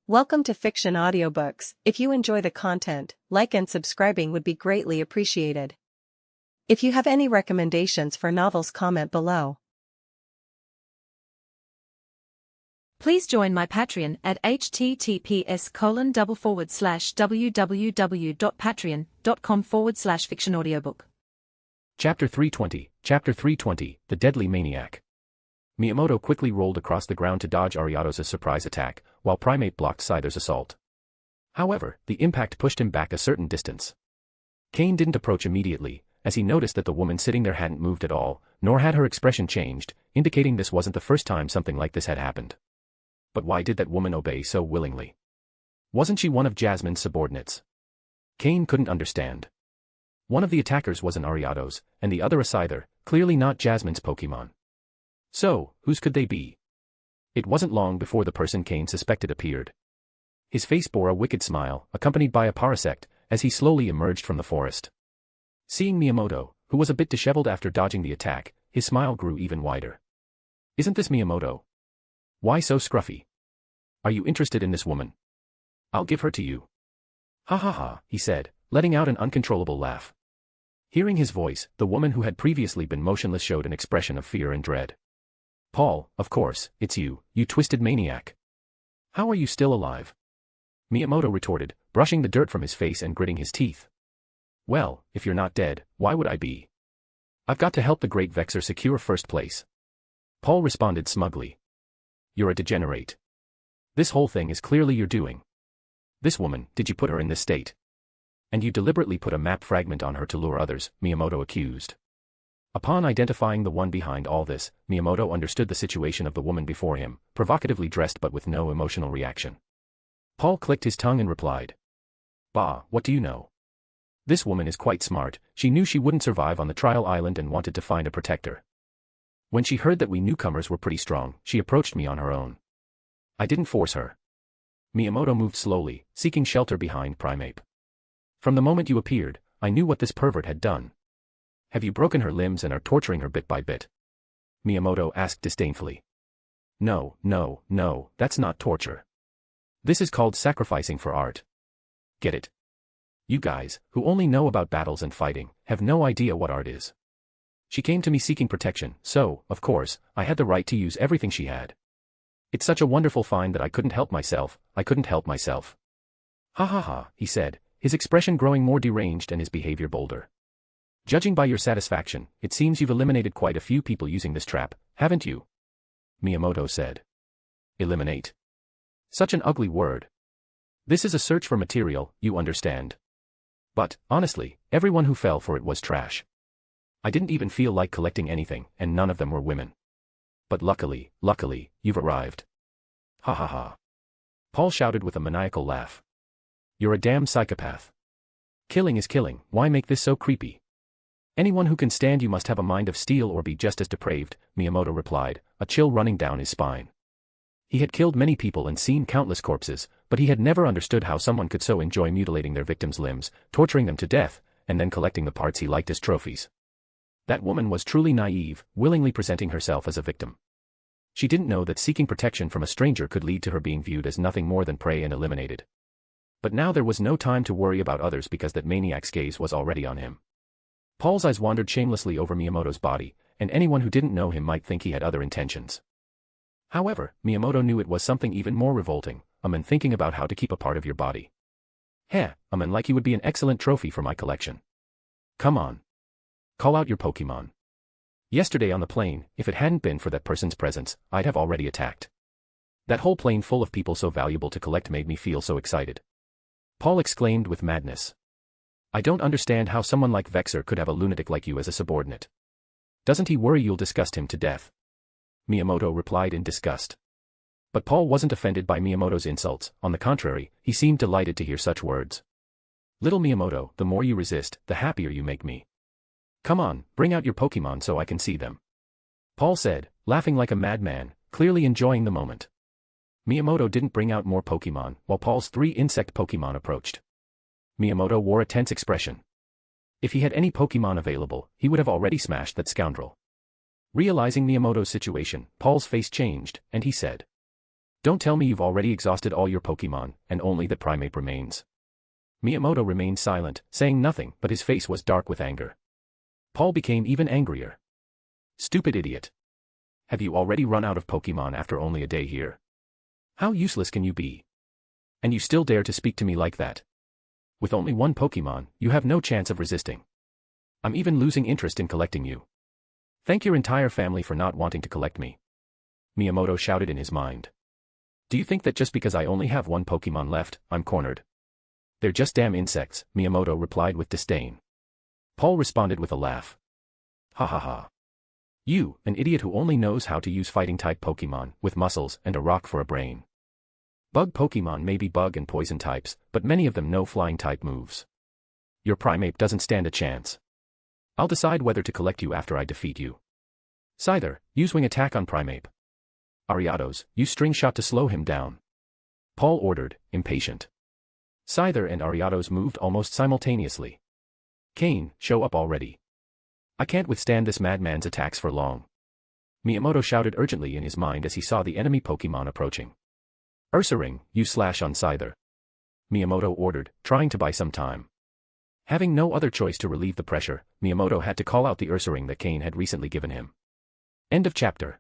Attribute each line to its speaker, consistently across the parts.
Speaker 1: Welcome to Fiction Audiobooks. If you enjoy the content, like and subscribing would be greatly appreciated. If you have any recommendations for novels, comment below.
Speaker 2: Please join my Patreon at https://www.patreon.com/fictionaudiobook.
Speaker 3: Chapter 320, The Deadly Maniac. Miyamoto quickly rolled across the ground to dodge Ariato's surprise attack, while Primate blocked Scyther's assault. However, the impact pushed him back a certain distance. Cain didn't approach immediately, as he noticed that the woman sitting there hadn't moved at all, nor had her expression changed, indicating this wasn't the first time something like this had happened. But why did that woman obey so willingly? Wasn't she one of Jasmine's subordinates? Cain couldn't understand. One of the attackers was an Ariato's, and the other a Scyther, clearly not Jasmine's Pokémon. So, whose could they be? It wasn't long before the person Cain suspected appeared. His face bore a wicked smile, accompanied by a parasect, as he slowly emerged from the forest. Seeing Miyamoto, who was a bit disheveled after dodging the attack, his smile grew even wider. Isn't this Miyamoto? Why so scruffy? Are you interested in this woman? I'll give her to you. Ha ha ha, he said, letting out an uncontrollable laugh. Hearing his voice, the woman who had previously been motionless showed an expression of fear and dread. Paul, of course, it's you, you twisted maniac. How are you still alive? Miyamoto retorted, brushing the dirt from his face and gritting his teeth. Well, if you're not dead, why would I be? I've got to help the great Vexer secure first place. Paul responded smugly. You're a degenerate. This whole thing is clearly your doing. This woman, did you put her in this state? And you deliberately put a map fragment on her to lure others, Miyamoto accused. Upon identifying the one behind all this, Miyamoto understood the situation of the woman before him, provocatively dressed but with no emotional reaction. Paul clicked his tongue and replied. Bah, what do you know? This woman is quite smart, she knew she wouldn't survive on the trial island and wanted to find a protector. When she heard that we newcomers were pretty strong, she approached me on her own. I didn't force her. Miyamoto moved slowly, seeking shelter behind Primate. From the moment you appeared, I knew what this pervert had done. Have you broken her limbs and are torturing her bit by bit? Miyamoto asked disdainfully. No, that's not torture. This is called sacrificing for art. Get it? You guys, who only know about battles and fighting, have no idea what art is. She came to me seeking protection, so, of course, I had the right to use everything she had. It's such a wonderful find that I couldn't help myself. Ha ha ha, he said, his expression growing more deranged and his behavior bolder. Judging by your satisfaction, it seems you've eliminated quite a few people using this trap, haven't you? Miyamoto said. Eliminate. Such an ugly word. This is a search for material, you understand. But, honestly, everyone who fell for it was trash. I didn't even feel like collecting anything, and none of them were women. But luckily, you've arrived. Ha ha ha. Paul shouted with a maniacal laugh. You're a damn psychopath. Killing is killing, why make this so creepy? Anyone who can stand you must have a mind of steel or be just as depraved, Miyamoto replied, a chill running down his spine. He had killed many people and seen countless corpses, but he had never understood how someone could so enjoy mutilating their victims' limbs, torturing them to death, and then collecting the parts he liked as trophies. That woman was truly naive, willingly presenting herself as a victim. She didn't know that seeking protection from a stranger could lead to her being viewed as nothing more than prey and eliminated. But now there was no time to worry about others because that maniac's gaze was already on him. Paul's eyes wandered shamelessly over Miyamoto's body, and anyone who didn't know him might think he had other intentions. However, Miyamoto knew it was something even more revolting, a man thinking about how to keep a part of your body. Heh, a man like you would be an excellent trophy for my collection. Come on. Call out your Pokémon. Yesterday on the plane, if it hadn't been for that person's presence, I'd have already attacked. That whole plane full of people so valuable to collect made me feel so excited. Paul exclaimed with madness. I don't understand how someone like Vexer could have a lunatic like you as a subordinate. Doesn't he worry you'll disgust him to death? Miyamoto replied in disgust. But Paul wasn't offended by Miyamoto's insults, on the contrary, he seemed delighted to hear such words. Little Miyamoto, the more you resist, the happier you make me. Come on, bring out your Pokémon so I can see them. Paul said, laughing like a madman, clearly enjoying the moment. Miyamoto didn't bring out more Pokémon, while Paul's 3 insect Pokémon approached. Miyamoto wore a tense expression. If he had any Pokémon available, he would have already smashed that scoundrel. Realizing Miyamoto's situation, Paul's face changed, and he said. Don't tell me you've already exhausted all your Pokémon, and only that Primeape remains. Miyamoto remained silent, saying nothing, but his face was dark with anger. Paul became even angrier. Stupid idiot. Have you already run out of Pokémon after only a day here? How useless can you be? And you still dare to speak to me like that? With only one Pokémon, you have no chance of resisting. I'm even losing interest in collecting you. Thank your entire family for not wanting to collect me. Miyamoto shouted in his mind. Do you think that just because I only have one Pokémon left, I'm cornered? They're just damn insects, Miyamoto replied with disdain. Paul responded with a laugh. Ha ha ha. You, an idiot who only knows how to use fighting-type Pokémon, with muscles and a rock for a brain. Bug Pokémon may be bug and poison types, but many of them know flying-type moves. Your Primeape doesn't stand a chance. I'll decide whether to collect you after I defeat you. Scyther, use Wing Attack on Primeape. Ariados, use String Shot to slow him down. Paul ordered, impatient. Scyther and Ariados moved almost simultaneously. Cain, show up already. I can't withstand this madman's attacks for long. Miyamoto shouted urgently in his mind as he saw the enemy Pokémon approaching. Ursaring, use Slash on Scyther. Miyamoto ordered, trying to buy some time. Having no other choice to relieve the pressure, Miyamoto had to call out the Ursaring that Cain had recently given him. End of chapter.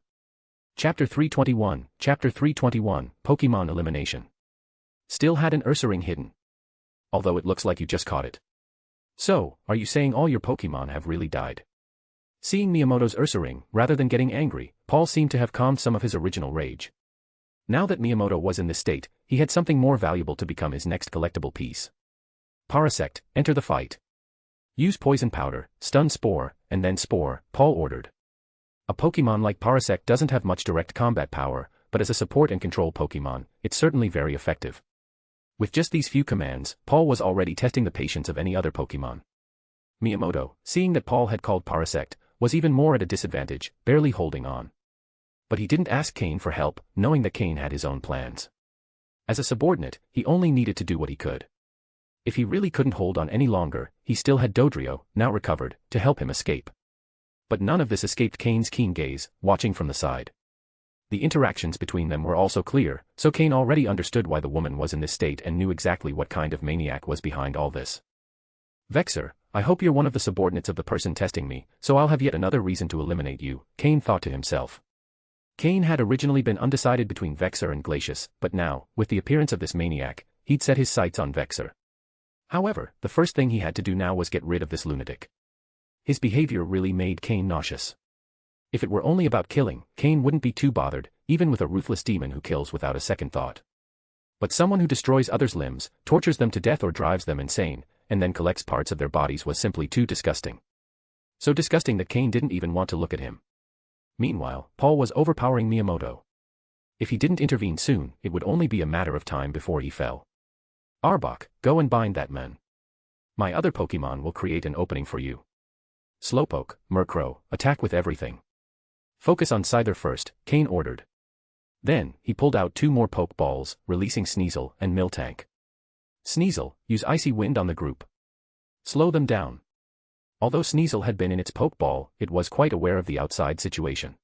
Speaker 3: Chapter 321, Chapter 321, Pokémon Elimination. Still had an Ursaring hidden. Although it looks like you just caught it. So, are you saying all your Pokémon have really died? Seeing Miyamoto's Ursaring, rather than getting angry, Paul seemed to have calmed some of his original rage. Now that Miyamoto was in this state, he had something more valuable to become his next collectible piece. Parasect, enter the fight. Use Poison Powder, Stun Spore, and then Spore, Paul ordered. A Pokémon like Parasect doesn't have much direct combat power, but as a support and control Pokémon, it's certainly very effective. With just these few commands, Paul was already testing the patience of any other Pokémon. Miyamoto, seeing that Paul had called Parasect, was even more at a disadvantage, barely holding on. But he didn't ask Cain for help, knowing that Cain had his own plans. As a subordinate, he only needed to do what he could. If he really couldn't hold on any longer, he still had Dodrio, now recovered, to help him escape. But none of this escaped Cain's keen gaze, watching from the side. The interactions between them were also clear, so Cain already understood why the woman was in this state and knew exactly what kind of maniac was behind all this. Vexer, I hope you're one of the subordinates of the person testing me, so I'll have yet another reason to eliminate you, Cain thought to himself. Cain had originally been undecided between Vexer and Glacius, but now, with the appearance of this maniac, he'd set his sights on Vexer. However, the first thing he had to do now was get rid of this lunatic. His behavior really made Cain nauseous. If it were only about killing, Cain wouldn't be too bothered, even with a ruthless demon who kills without a second thought. But someone who destroys others' limbs, tortures them to death or drives them insane, and then collects parts of their bodies was simply too disgusting. So disgusting that Cain didn't even want to look at him. Meanwhile, Paul was overpowering Miyamoto. If he didn't intervene soon, it would only be a matter of time before he fell. Arbok, go and bind that man. My other Pokémon will create an opening for you. Slowpoke, Murkrow, attack with everything. Focus on Scyther first, Cain ordered. Then, he pulled out 2 more Pokeballs, releasing Sneasel and Miltank. Sneasel, use Icy Wind on the group. Slow them down. Although Sneasel had been in its Pokeball, it was quite aware of the outside situation.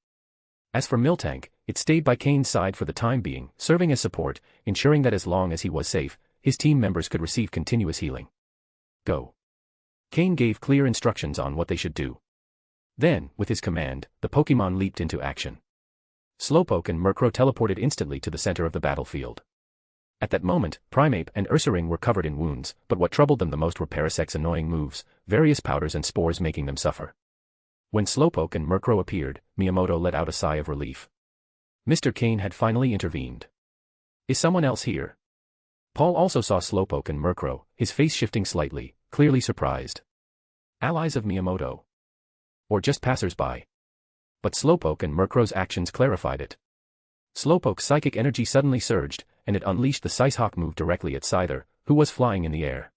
Speaker 3: As for Miltank, it stayed by Cain's side for the time being, serving as support, ensuring that as long as he was safe, his team members could receive continuous healing. Go. Cain gave clear instructions on what they should do. Then, with his command, the Pokémon leaped into action. Slowpoke and Murkrow teleported instantly to the center of the battlefield. At that moment, Primeape and Ursaring were covered in wounds, but what troubled them the most were Parasect's annoying moves, various powders and spores making them suffer. When Slowpoke and Murkrow appeared, Miyamoto let out a sigh of relief. Mr. Cain had finally intervened. Is someone else here? Paul also saw Slowpoke and Murkrow, his face shifting slightly, clearly surprised. Allies of Miyamoto. Or just passers-by. But Slowpoke and Murkrow's actions clarified it. Slowpoke's psychic energy suddenly surged, and it unleashed the Sicehawk move directly at Scyther, who was flying in the air.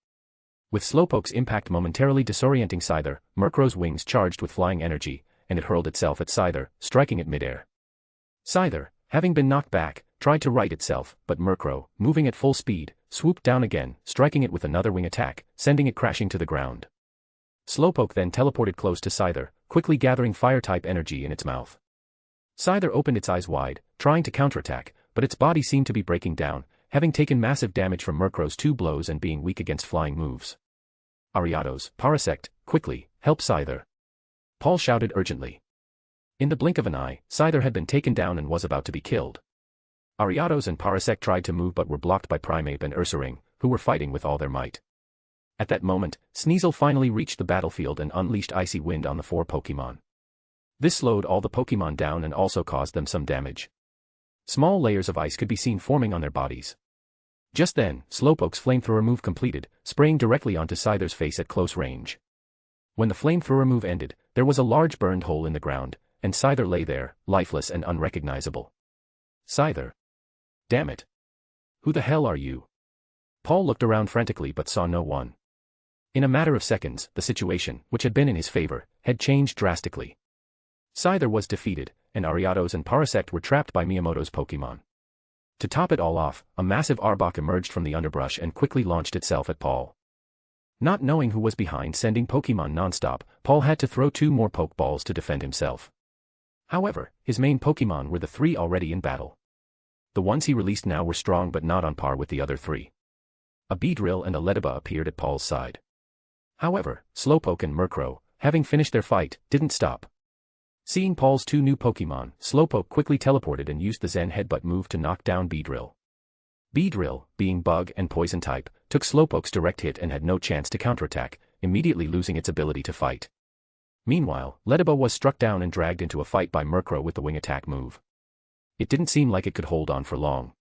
Speaker 3: With Slowpoke's impact momentarily disorienting Scyther, Murkrow's wings charged with flying energy, and it hurled itself at Scyther, striking it midair. Scyther, having been knocked back, tried to right itself, but Murkrow, moving at full speed, swooped down again, striking it with another wing attack, sending it crashing to the ground. Slowpoke then teleported close to Scyther, quickly gathering fire-type energy in its mouth. Scyther opened its eyes wide, trying to counterattack, but its body seemed to be breaking down, having taken massive damage from Murkrow's 2 blows and being weak against flying moves. Ariados, Parasect, quickly, help Scyther. Paul shouted urgently. In the blink of an eye, Scyther had been taken down and was about to be killed. Ariados and Parasect tried to move but were blocked by Primeape and Ursaring, who were fighting with all their might. At that moment, Sneasel finally reached the battlefield and unleashed Icy Wind on the 4 Pokémon. This slowed all the Pokémon down and also caused them some damage. Small layers of ice could be seen forming on their bodies. Just then, Slowpoke's flamethrower move completed, spraying directly onto Scyther's face at close range. When the flamethrower move ended, there was a large burned hole in the ground, and Scyther lay there, lifeless and unrecognizable. Scyther. Damn it. Who the hell are you? Paul looked around frantically but saw no one. In a matter of seconds, the situation, which had been in his favor, had changed drastically. Scyther was defeated, and Ariados and Parasect were trapped by Miyamoto's Pokémon. To top it all off, a massive Arbok emerged from the underbrush and quickly launched itself at Paul. Not knowing who was behind sending Pokémon non-stop, Paul had to throw 2 more Pokeballs to defend himself. However, his main Pokémon were the 3 already in battle. The ones he released now were strong but not on par with the other 3. A Beedrill and a Ledeba appeared at Paul's side. However, Slowpoke and Murkrow, having finished their fight, didn't stop. Seeing Paul's 2 new Pokémon, Slowpoke quickly teleported and used the Zen Headbutt move to knock down Beedrill. Beedrill, being Bug and Poison type, took Slowpoke's direct hit and had no chance to counterattack, immediately losing its ability to fight. Meanwhile, Ledeba was struck down and dragged into a fight by Murkrow with the Wing Attack move. It didn't seem like it could hold on for long.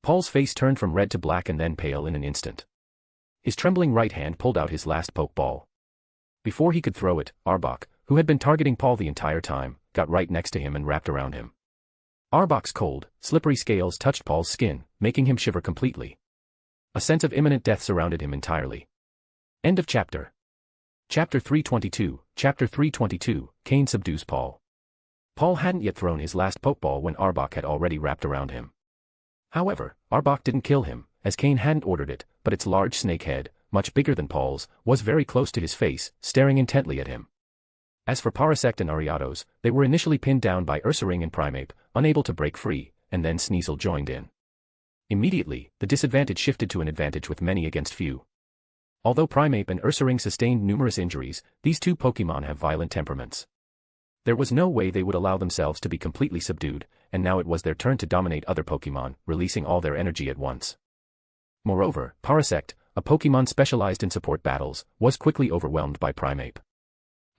Speaker 3: Paul's face turned from red to black and then pale in an instant. His trembling right hand pulled out his last Pokeball. Before he could throw it, Arbok, who had been targeting Paul the entire time, got right next to him and wrapped around him. Arbok's cold, slippery scales touched Paul's skin, making him shiver completely. A sense of imminent death surrounded him entirely. End of chapter. Chapter 322, Chapter 322, Cain subdues Paul. Paul hadn't yet thrown his last Pokeball when Arbok had already wrapped around him. However, Arbok didn't kill him, as Cain hadn't ordered it, but its large snake head, much bigger than Paul's, was very close to his face, staring intently at him. As for Parasect and Ariados, they were initially pinned down by Ursaring and Primeape, unable to break free, and then Sneasel joined in. Immediately, the disadvantage shifted to an advantage with many against few. Although Primeape and Ursaring sustained numerous injuries, these 2 Pokémon have violent temperaments. There was no way they would allow themselves to be completely subdued, and now it was their turn to dominate other Pokémon, releasing all their energy at once. Moreover, Parasect, a Pokémon specialized in support battles, was quickly overwhelmed by Primeape.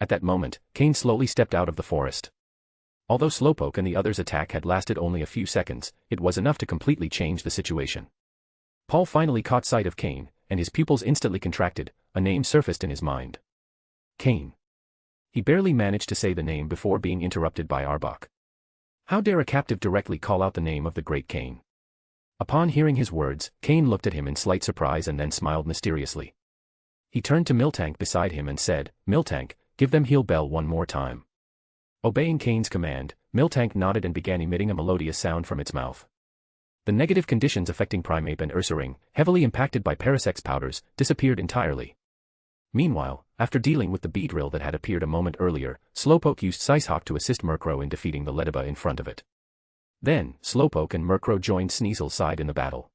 Speaker 3: At that moment, Cain slowly stepped out of the forest. Although Slowpoke and the others' attack had lasted only a few seconds, it was enough to completely change the situation. Paul finally caught sight of Cain, and his pupils instantly contracted, a name surfaced in his mind. Cain. He barely managed to say the name before being interrupted by Arbok. How dare a captive directly call out the name of the great Cain? Upon hearing his words, Cain looked at him in slight surprise and then smiled mysteriously. He turned to Miltank beside him and said, "Miltank, give them Heal Bell one more time." Obeying Cain's command, Miltank nodded and began emitting a melodious sound from its mouth. The negative conditions affecting Primeape and Ursaring, heavily impacted by Parasect's powders, disappeared entirely. Meanwhile, after dealing with the Beedrill that had appeared a moment earlier, Slowpoke used Sicehawk to assist Murkrow in defeating the Ledeba in front of it. Then, Slowpoke and Murkrow joined Sneasel's side in the battle.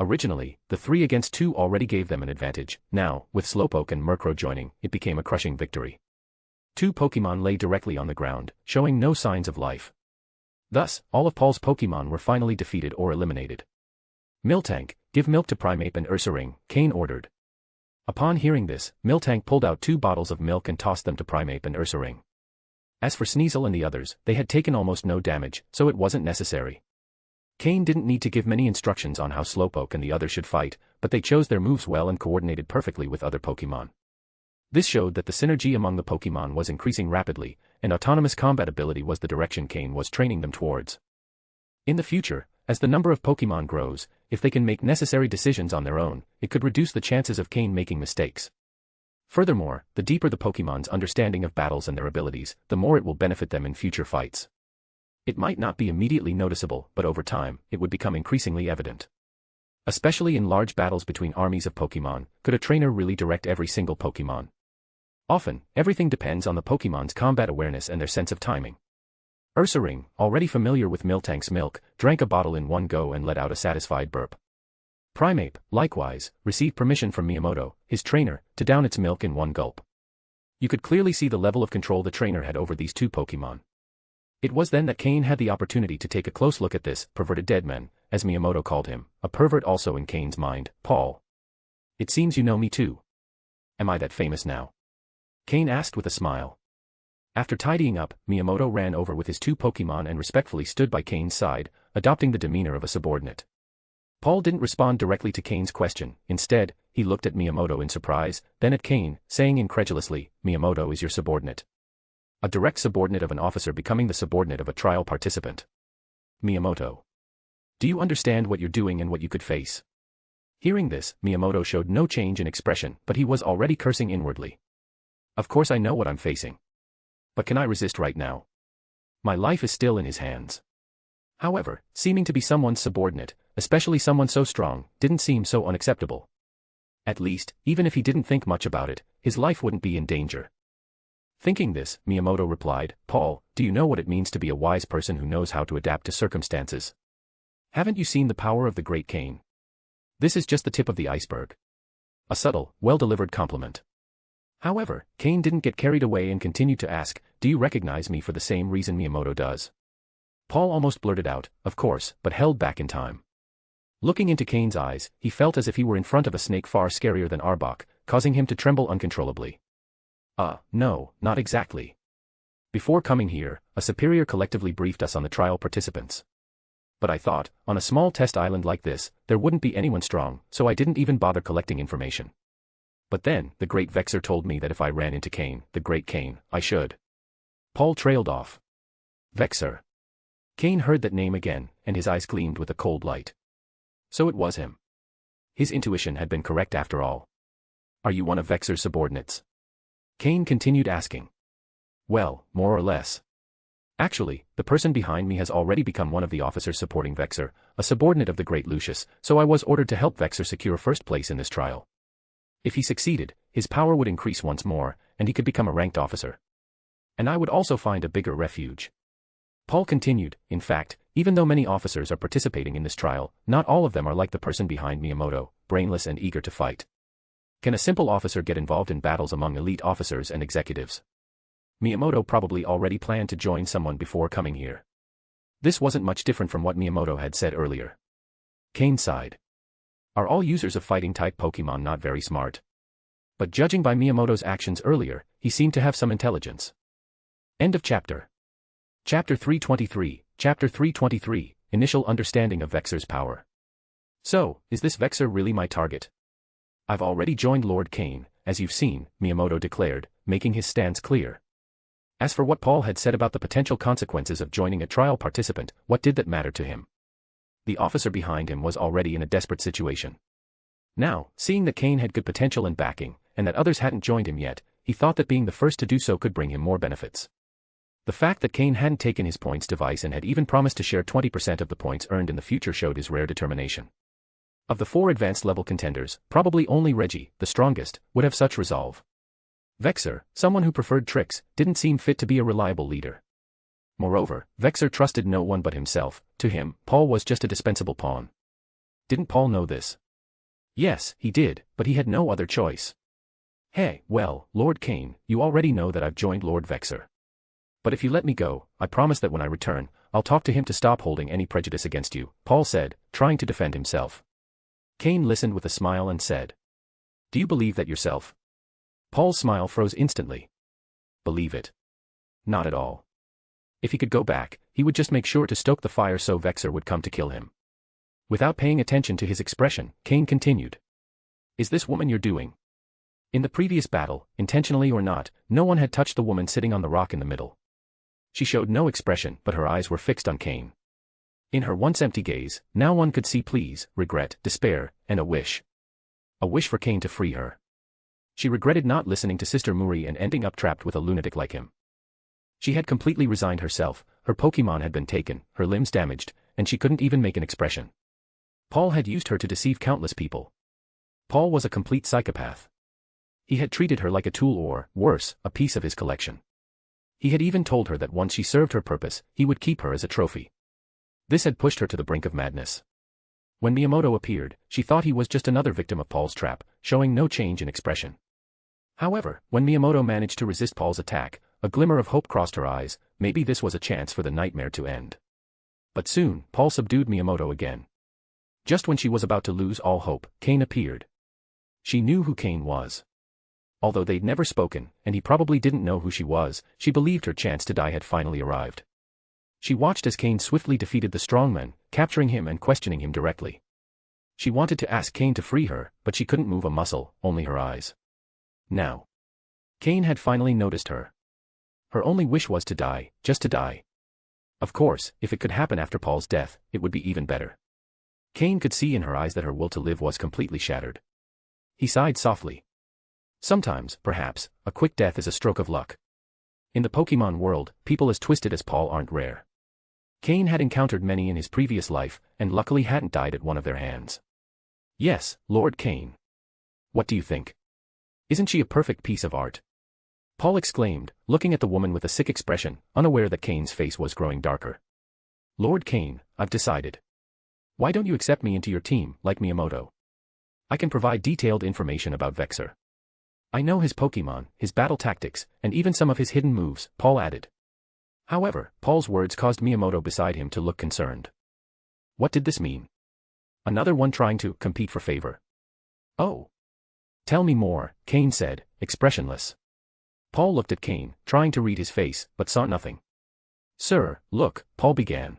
Speaker 3: Originally, the 3 against 2 already gave them an advantage. Now, with Slowpoke and Murkrow joining, it became a crushing victory. 2 Pokémon lay directly on the ground, showing no signs of life. Thus, all of Paul's Pokémon were finally defeated or eliminated. "Miltank, give milk to Primeape and Ursaring," Cain ordered. Upon hearing this, Miltank pulled out 2 bottles of milk and tossed them to Primeape and Ursaring. As for Sneasel and the others, they had taken almost no damage, so it wasn't necessary. Cain didn't need to give many instructions on how Slowpoke and the others should fight, but they chose their moves well and coordinated perfectly with other Pokémon. This showed that the synergy among the Pokémon was increasing rapidly, and autonomous combat ability was the direction Cain was training them towards. In the future, as the number of Pokémon grows, if they can make necessary decisions on their own, it could reduce the chances of Cain making mistakes. Furthermore, the deeper the Pokémon's understanding of battles and their abilities, the more it will benefit them in future fights. It might not be immediately noticeable, but over time, it would become increasingly evident. Especially in large battles between armies of Pokémon, could a trainer really direct every single Pokémon? Often, everything depends on the Pokémon's combat awareness and their sense of timing. Ursaring, already familiar with Miltank's milk, drank a bottle in one go and let out a satisfied burp. Primeape, likewise, received permission from Miyamoto, his trainer, to down its milk in one gulp. You could clearly see the level of control the trainer had over these two Pokémon. It was then that Cain had the opportunity to take a close look at this perverted deadman, as Miyamoto called him, a pervert also in Cain's mind. Paul. It seems you know me too. Am I that famous now? Cain asked with a smile. After tidying up, Miyamoto ran over with his two Pokémon and respectfully stood by Cain's side, adopting the demeanor of a subordinate. Paul didn't respond directly to Cain's question. Instead, he looked at Miyamoto in surprise, then at Cain, saying incredulously, "Miyamoto is your subordinate." A direct subordinate of an officer becoming the subordinate of a trial participant. Miyamoto. Do you understand what you're doing and what you could face? Hearing this, Miyamoto showed no change in expression, but he was already cursing inwardly. Of course I know what I'm facing. But can I resist right now? My life is still in his hands. However, seeming to be someone's subordinate, especially someone so strong, didn't seem so unacceptable. At least, even if he didn't think much about it, his life wouldn't be in danger. Thinking this, Miyamoto replied, "Paul, do you know what it means to be a wise person who knows how to adapt to circumstances? Haven't you seen the power of the great Cain? This is just the tip of the iceberg." A subtle, well-delivered compliment. However, Cain didn't get carried away and continued to ask, "Do you recognize me for the same reason Miyamoto does?" Paul almost blurted out, "Of course," but held back in time. Looking into Cain's eyes, he felt as if he were in front of a snake far scarier than Arbok, causing him to tremble uncontrollably. No, not exactly. Before coming here, a superior collectively briefed us on the trial participants. But I thought, on a small test island like this, there wouldn't be anyone strong, so I didn't even bother collecting information. But then, the great Vexer told me that if I ran into Cain, the great Cain, I should. Paul trailed off. Vexer. Cain heard that name again, and his eyes gleamed with a cold light. So it was him. His intuition had been correct after all. Are you one of Vexer's subordinates? Cain continued asking. Well, more or less. Actually, the person behind me has already become one of the officers supporting Vexer, a subordinate of the great Lucius, so I was ordered to help Vexer secure first place in this trial. If he succeeded, his power would increase once more, and he could become a ranked officer. And I would also find a bigger refuge. Paul continued, in fact, even though many officers are participating in this trial, not all of them are like the person behind Miyamoto, brainless and eager to fight. Can a simple officer get involved in battles among elite officers and executives? Miyamoto probably already planned to join someone before coming here. This wasn't much different from what Miyamoto had said earlier. Cain sighed. Are all users of fighting-type Pokémon not very smart? But judging by Miyamoto's actions earlier, he seemed to have some intelligence. End of chapter. Chapter 323, Chapter 323, Initial Understanding of Vexer's Power. So, is this Vexer really my target? I've already joined Lord Cain, as you've seen, Miyamoto declared, making his stance clear. As for what Paul had said about the potential consequences of joining a trial participant, what did that matter to him? The officer behind him was already in a desperate situation. Now, seeing that Cain had good potential and backing, and that others hadn't joined him yet, he thought that being the first to do so could bring him more benefits. The fact that Cain hadn't taken his points device and had even promised to share 20% of the points earned in the future showed his rare determination. Of the 4 advanced level contenders, probably only Reggie, the strongest, would have such resolve. Vexer, someone who preferred tricks, didn't seem fit to be a reliable leader. Moreover, Vexer trusted no one but himself. To him, Paul was just a dispensable pawn. Didn't Paul know this? Yes, he did, but he had no other choice. Hey, well, Lord Cain, you already know that I've joined Lord Vexer. But if you let me go, I promise that when I return, I'll talk to him to stop holding any prejudice against you, Paul said, trying to defend himself. Cain listened with a smile and said, Do you believe that yourself? Paul's smile froze instantly. Believe it? Not at all. If he could go back, he would just make sure to stoke the fire so Vexer would come to kill him. Without paying attention to his expression, Cain continued. Is this woman you're doing? In the previous battle, intentionally or not, no one had touched the woman sitting on the rock in the middle. She showed no expression, but her eyes were fixed on Cain. In her once empty gaze, now one could see pleas, regret, despair, and a wish. A wish for Cain to free her. She regretted not listening to Sister Muri and ending up trapped with a lunatic like him. She had completely resigned herself, her Pokémon had been taken, her limbs damaged, and she couldn't even make an expression. Paul had used her to deceive countless people. Paul was a complete psychopath. He had treated her like a tool or, worse, a piece of his collection. He had even told her that once she served her purpose, he would keep her as a trophy. This had pushed her to the brink of madness. When Miyamoto appeared, she thought he was just another victim of Paul's trap, showing no change in expression. However, when Miyamoto managed to resist Paul's attack, a glimmer of hope crossed her eyes. Maybe this was a chance for the nightmare to end. But soon, Paul subdued Miyamoto again. Just when she was about to lose all hope, Cain appeared. She knew who Cain was. Although they'd never spoken, and he probably didn't know who she was, she believed her chance to die had finally arrived. She watched as Cain swiftly defeated the strongman, capturing him and questioning him directly. She wanted to ask Cain to free her, but she couldn't move a muscle, only her eyes. Now. Cain had finally noticed her. Her only wish was to die, just to die. Of course, if it could happen after Paul's death, it would be even better. Cain could see in her eyes that her will to live was completely shattered. He sighed softly. Sometimes, perhaps, a quick death is a stroke of luck. In the Pokémon world, people as twisted as Paul aren't rare. Cain had encountered many in his previous life, and luckily hadn't died at one of their hands. Yes, Lord Cain. What do you think? Isn't she a perfect piece of art? Paul exclaimed, looking at the woman with a sick expression, unaware that Cain's face was growing darker. Lord Cain, I've decided. Why don't you accept me into your team, like Miyamoto? I can provide detailed information about Vexor. I know his Pokémon, his battle tactics, and even some of his hidden moves, Paul added. However, Paul's words caused Miyamoto beside him to look concerned. What did this mean? Another one trying to compete for favor. Oh. Tell me more, Cain said, expressionless. Paul looked at Cain, trying to read his face, but saw nothing. Sir, look, Paul began.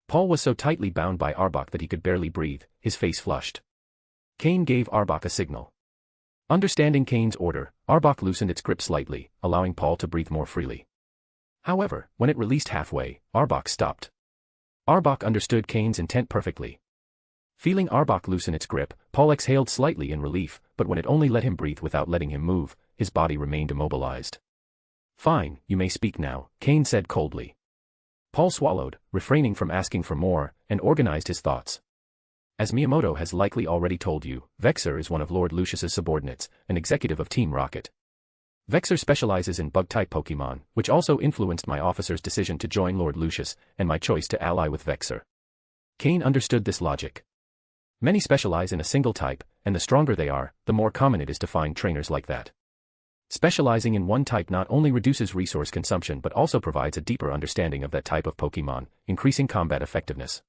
Speaker 3: Paul was so tightly bound by Arbok that he could barely breathe, his face flushed. Cain gave Arbok a signal. Understanding Cain's order, Arbok loosened its grip slightly, allowing Paul to breathe more freely. However, when it released halfway, Arbok stopped. Arbok understood Cain's intent perfectly. Feeling Arbok loosen its grip, Paul exhaled slightly in relief, but when it only let him breathe without letting him move, his body remained immobilized. Fine, you may speak now, Cain said coldly. Paul swallowed, refraining from asking for more, and organized his thoughts. As Miyamoto has likely already told you, Vexor is one of Lord Lucius's subordinates, an executive of Team Rocket. Vexor specializes in bug-type Pokémon, which also influenced my officer's decision to join Lord Lucius, and my choice to ally with Vexor. Cain understood this logic. Many specialize in a single type, and the stronger they are, the more common it is to find trainers like that. Specializing in one type not only reduces resource consumption but also provides a deeper understanding of that type of Pokémon, increasing combat effectiveness.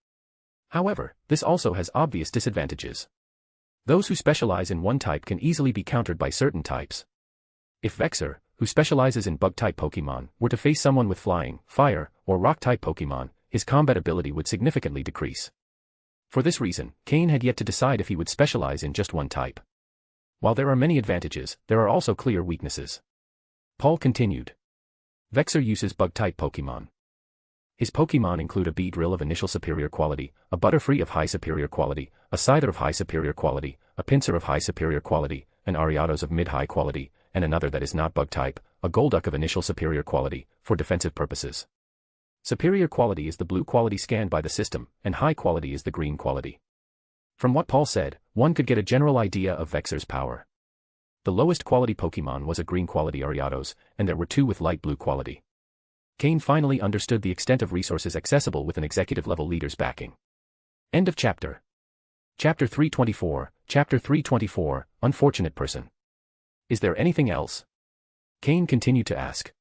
Speaker 3: However, this also has obvious disadvantages. Those who specialize in one type can easily be countered by certain types. If Vexor, who specializes in bug-type Pokémon, were to face someone with flying, fire, or rock-type Pokémon, his combat ability would significantly decrease. For this reason, Cain had yet to decide if he would specialize in just one type. While there are many advantages, there are also clear weaknesses. Paul continued. Vexor uses bug-type Pokémon. His Pokémon include a Beedrill of initial superior quality, a Butterfree of high superior quality, a Scyther of high superior quality, a Pinsir of high superior quality, an Ariados of mid-high quality, and another that is not bug-type, a Golduck of initial superior quality, for defensive purposes. Superior quality is the blue quality scanned by the system, and high quality is the green quality. From what Paul said, one could get a general idea of Vexor's power. The lowest quality Pokémon was a green quality Ariados, and there were two with light blue quality. Cain finally understood the extent of resources accessible with an executive-level leader's backing. End of chapter. Chapter 324, Chapter 324, Unfortunate Person. Is there anything else? Cain continued to ask.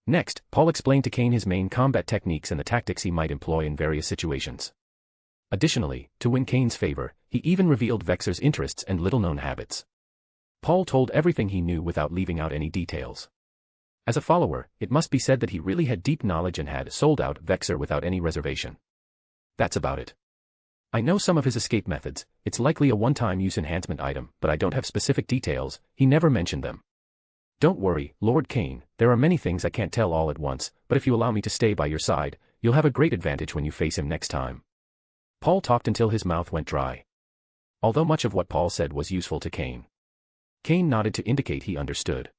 Speaker 3: Next, Paul explained to Cain his main combat techniques and the tactics he might employ in various situations. Additionally, to win Cain's favor, he even revealed Vexor's interests and little-known habits. Paul told everything he knew without leaving out any details. As a follower, it must be said that he really had deep knowledge and had sold out Vexor without any reservation. That's about it. I know some of his escape methods, it's likely a one-time use enhancement item, but I don't have specific details, he never mentioned them. Don't worry, Lord Cain, there are many things I can't tell all at once, but if you allow me to stay by your side, you'll have a great advantage when you face him next time. Paul talked until his mouth went dry. Although much of what Paul said was useful to Cain. Cain nodded to indicate he understood.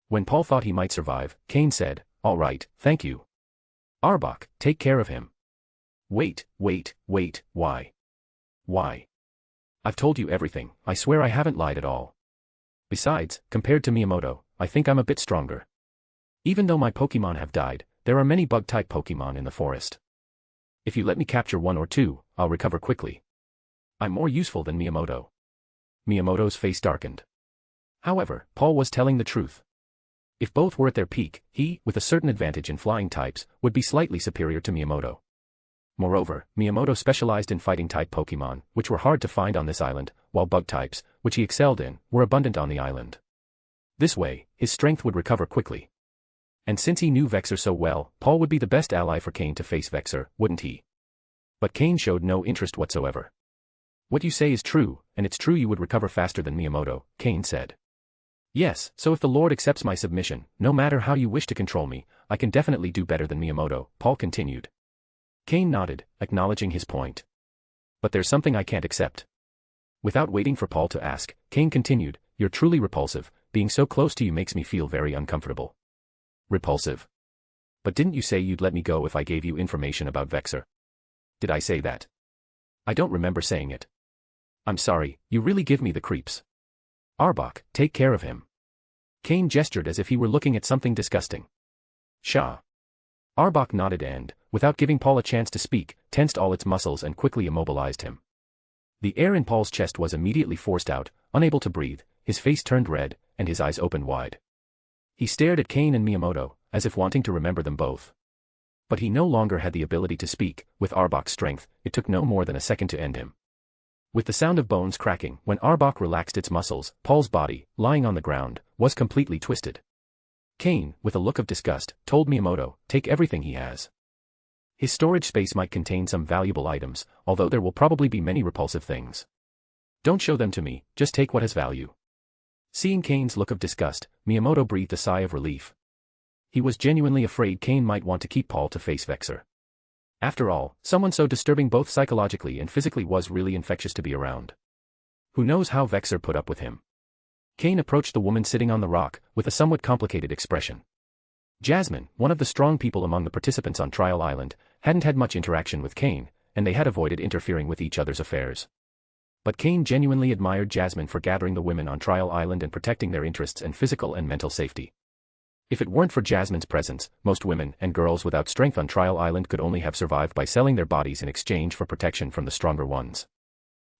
Speaker 3: When Paul thought he might survive, Cain said, "All right, thank you. Arbok, take care of him." Wait, why? Why? I've told you everything, I swear I haven't lied at all. Besides, compared to Miyamoto, I think I'm a bit stronger. Even though my Pokémon have died, there are many bug-type Pokémon in the forest. If you let me capture one or two, I'll recover quickly. I'm more useful than Miyamoto. Miyamoto's face darkened. However, Paul was telling the truth. If both were at their peak, he, with a certain advantage in flying types, would be slightly superior to Miyamoto. Moreover, Miyamoto specialized in fighting-type Pokémon, which were hard to find on this island, while bug types, which he excelled in, were abundant on the island. This way, his strength would recover quickly. And since he knew Vexor so well, Paul would be the best ally for Cain to face Vexor, wouldn't he? But Cain showed no interest whatsoever. What you say is true, and it's true you would recover faster than Miyamoto, Cain said. Yes, so if the Lord accepts my submission, no matter how you wish to control me, I can definitely do better than Miyamoto, Paul continued. Cain nodded, acknowledging his point. But there's something I can't accept. Without waiting for Paul to ask, Cain continued, you're truly repulsive, being so close to you makes me feel very uncomfortable. Repulsive? But didn't you say you'd let me go if I gave you information about Vexor? Did I say that? I don't remember saying it. I'm sorry, you really give me the creeps. Arbok, take care of him. Cain gestured as if he were looking at something disgusting. Shah. Arbok nodded and, without giving Paul a chance to speak, tensed all its muscles and quickly immobilized him. The air in Paul's chest was immediately forced out, unable to breathe, his face turned red, and his eyes opened wide. He stared at Cain and Miyamoto, as if wanting to remember them both. But he no longer had the ability to speak. With Arbok's strength, it took no more than a second to end him. With the sound of bones cracking, when Arbok relaxed its muscles, Paul's body, lying on the ground, was completely twisted. Cain, with a look of disgust, told Miyamoto, take everything he has. His storage space might contain some valuable items, although there will probably be many repulsive things. Don't show them to me, just take what has value. Seeing Cain's look of disgust, Miyamoto breathed a sigh of relief. He was genuinely afraid Cain might want to keep Paul to face Vexor. After all, someone so disturbing both psychologically and physically was really infectious to be around. Who knows how Vexor put up with him? Cain approached the woman sitting on the rock, with a somewhat complicated expression. Jasmine, one of the strong people among the participants on Trial Island, hadn't had much interaction with Cain, and they had avoided interfering with each other's affairs. But Cain genuinely admired Jasmine for gathering the women on Trial Island and protecting their interests and physical and mental safety. If it weren't for Jasmine's presence, most women and girls without strength on Trial Island could only have survived by selling their bodies in exchange for protection from the stronger ones.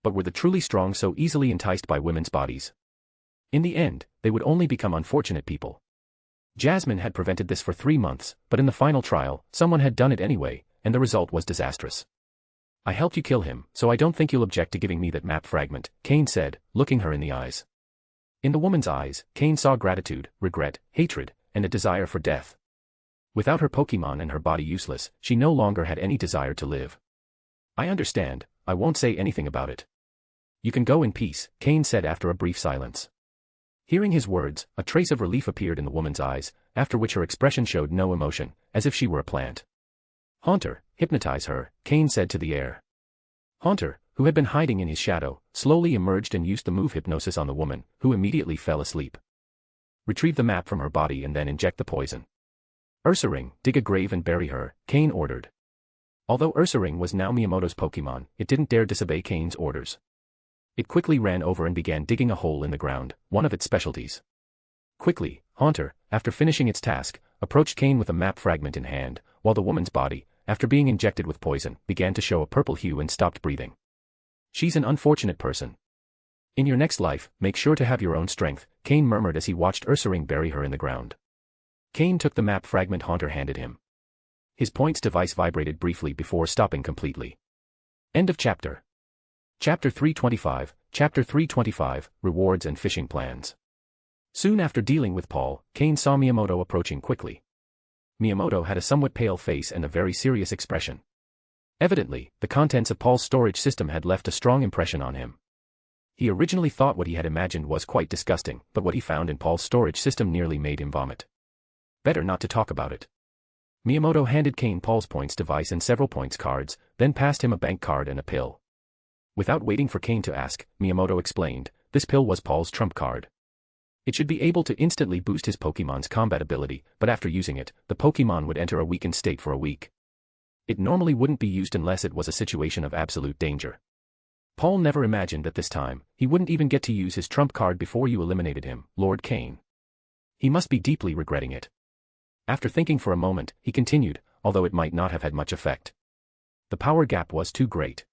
Speaker 3: But were the truly strong so easily enticed by women's bodies? In the end, they would only become unfortunate people. Jasmine had prevented this for 3 months, but in the final trial, someone had done it anyway, and the result was disastrous. I helped you kill him, so I don't think you'll object to giving me that map fragment, Cain said, looking her in the eyes. In the woman's eyes, Cain saw gratitude, regret, hatred, and a desire for death. Without her Pokémon and her body useless, she no longer had any desire to live. I understand, I won't say anything about it. You can go in peace, Cain said after a brief silence. Hearing his words, a trace of relief appeared in the woman's eyes, after which her expression showed no emotion, as if she were a plant. Haunter, hypnotize her, Cain said to the air. Haunter, who had been hiding in his shadow, slowly emerged and used the move hypnosis on the woman, who immediately fell asleep. Retrieve the map from her body and then inject the poison. Ursaring, dig a grave and bury her, Cain ordered. Although Ursaring was now Miyamoto's Pokémon, it didn't dare disobey Cain's orders. It quickly ran over and began digging a hole in the ground, one of its specialties. Quickly, Haunter, after finishing its task, approached Cain with a map fragment in hand, while the woman's body, after being injected with poison, began to show a purple hue and stopped breathing. She's an unfortunate person. In your next life, make sure to have your own strength, Cain murmured as he watched Ursaring bury her in the ground. Cain took the map fragment Haunter handed him. His points device vibrated briefly before stopping completely. End of chapter. Chapter 325, Chapter 325, Rewards and Fishing Plans. Soon after dealing with Paul, Cain saw Miyamoto approaching quickly. Miyamoto had a somewhat pale face and a very serious expression. Evidently, the contents of Paul's storage system had left a strong impression on him. He originally thought what he had imagined was quite disgusting, but what he found in Paul's storage system nearly made him vomit. Better not to talk about it. Miyamoto handed Cain Paul's points device and several points cards, then passed him a bank card and a pill. Without waiting for Cain to ask, Miyamoto explained, this pill was Paul's trump card. It should be able to instantly boost his Pokémon's combat ability, but after using it, the Pokémon would enter a weakened state for a week. It normally wouldn't be used unless it was a situation of absolute danger. Paul never imagined that this time, he wouldn't even get to use his trump card before you eliminated him, Lord Cain. He must be deeply regretting it. After thinking for a moment, he continued, although it might not have had much effect. The power gap was too great.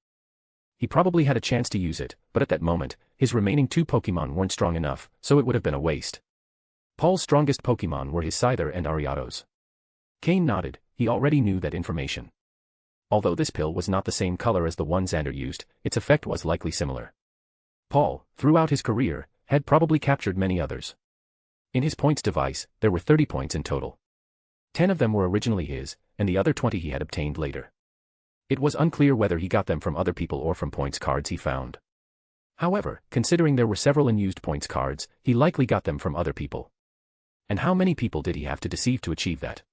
Speaker 3: He probably had a chance to use it, but at that moment, his remaining 2 Pokémon weren't strong enough, so it would have been a waste. Paul's strongest Pokémon were his Scyther and Ariados. Cain nodded, he already knew that information. Although this pill was not the same color as the one Xander used, its effect was likely similar. Paul, throughout his career, had probably captured many others. In his points device, there were 30 points in total. 10 of them were originally his, and the other 20 he had obtained later. It was unclear whether he got them from other people or from points cards he found. However, considering there were several unused points cards, he likely got them from other people. And how many people did he have to deceive to achieve that?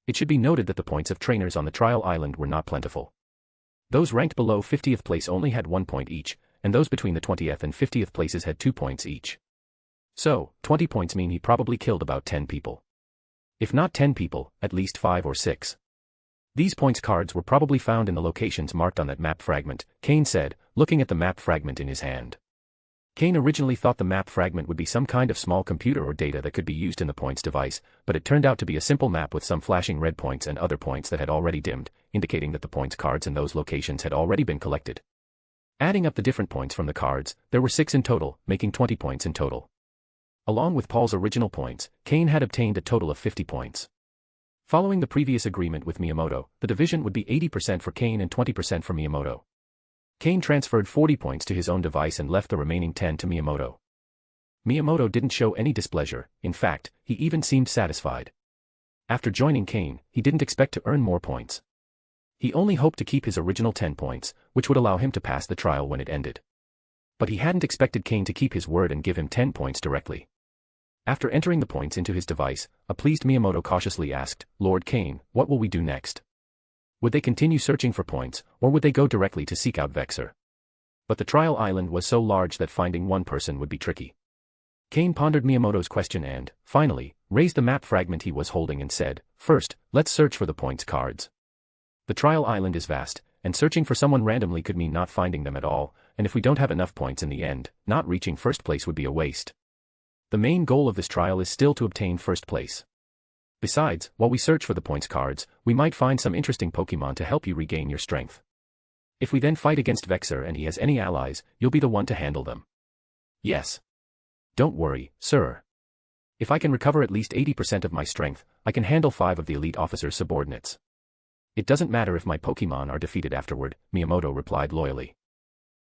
Speaker 3: It should be noted that the points of trainers on the trial island were not plentiful. Those ranked below 50th place only had 1 point each, and those between the 20th and 50th places had 2 points each. So, 20 points mean he probably killed about 10 people. If not 10 people, at least 5 or 6. These points cards were probably found in the locations marked on that map fragment, Cain said, looking at the map fragment in his hand. Cain originally thought the map fragment would be some kind of small computer or data that could be used in the points device, but it turned out to be a simple map with some flashing red points and other points that had already dimmed, indicating that the points cards in those locations had already been collected. Adding up the different points from the cards, there were 6 in total, making 20 points in total. Along with Paul's original points, Cain had obtained a total of 50 points. Following the previous agreement with Miyamoto, the division would be 80% for Cain and 20% for Miyamoto. Cain transferred 40 points to his own device and left the remaining 10 to Miyamoto. Miyamoto didn't show any displeasure, in fact, he even seemed satisfied. After joining Cain, he didn't expect to earn more points. He only hoped to keep his original 10 points, which would allow him to pass the trial when it ended. But he hadn't expected Cain to keep his word and give him 10 points directly. After entering the points into his device, a pleased Miyamoto cautiously asked, "Lord Cain, what will we do next? Would they continue searching for points, or would they go directly to seek out Vexor?" But the trial island was so large that finding one person would be tricky. Cain pondered Miyamoto's question and, finally, raised the map fragment he was holding and said, "First, let's search for the points cards. The trial island is vast, and searching for someone randomly could mean not finding them at all, and if we don't have enough points in the end, not reaching first place would be a waste. The main goal of this trial is still to obtain first place. Besides, while we search for the points cards, we might find some interesting Pokémon to help you regain your strength. If we then fight against Vexor and he has any allies, you'll be the one to handle them." "Yes. Don't worry, sir. If I can recover at least 80% of my strength, I can handle 5 of the elite officer's subordinates. It doesn't matter if my Pokémon are defeated afterward," Miyamoto replied loyally.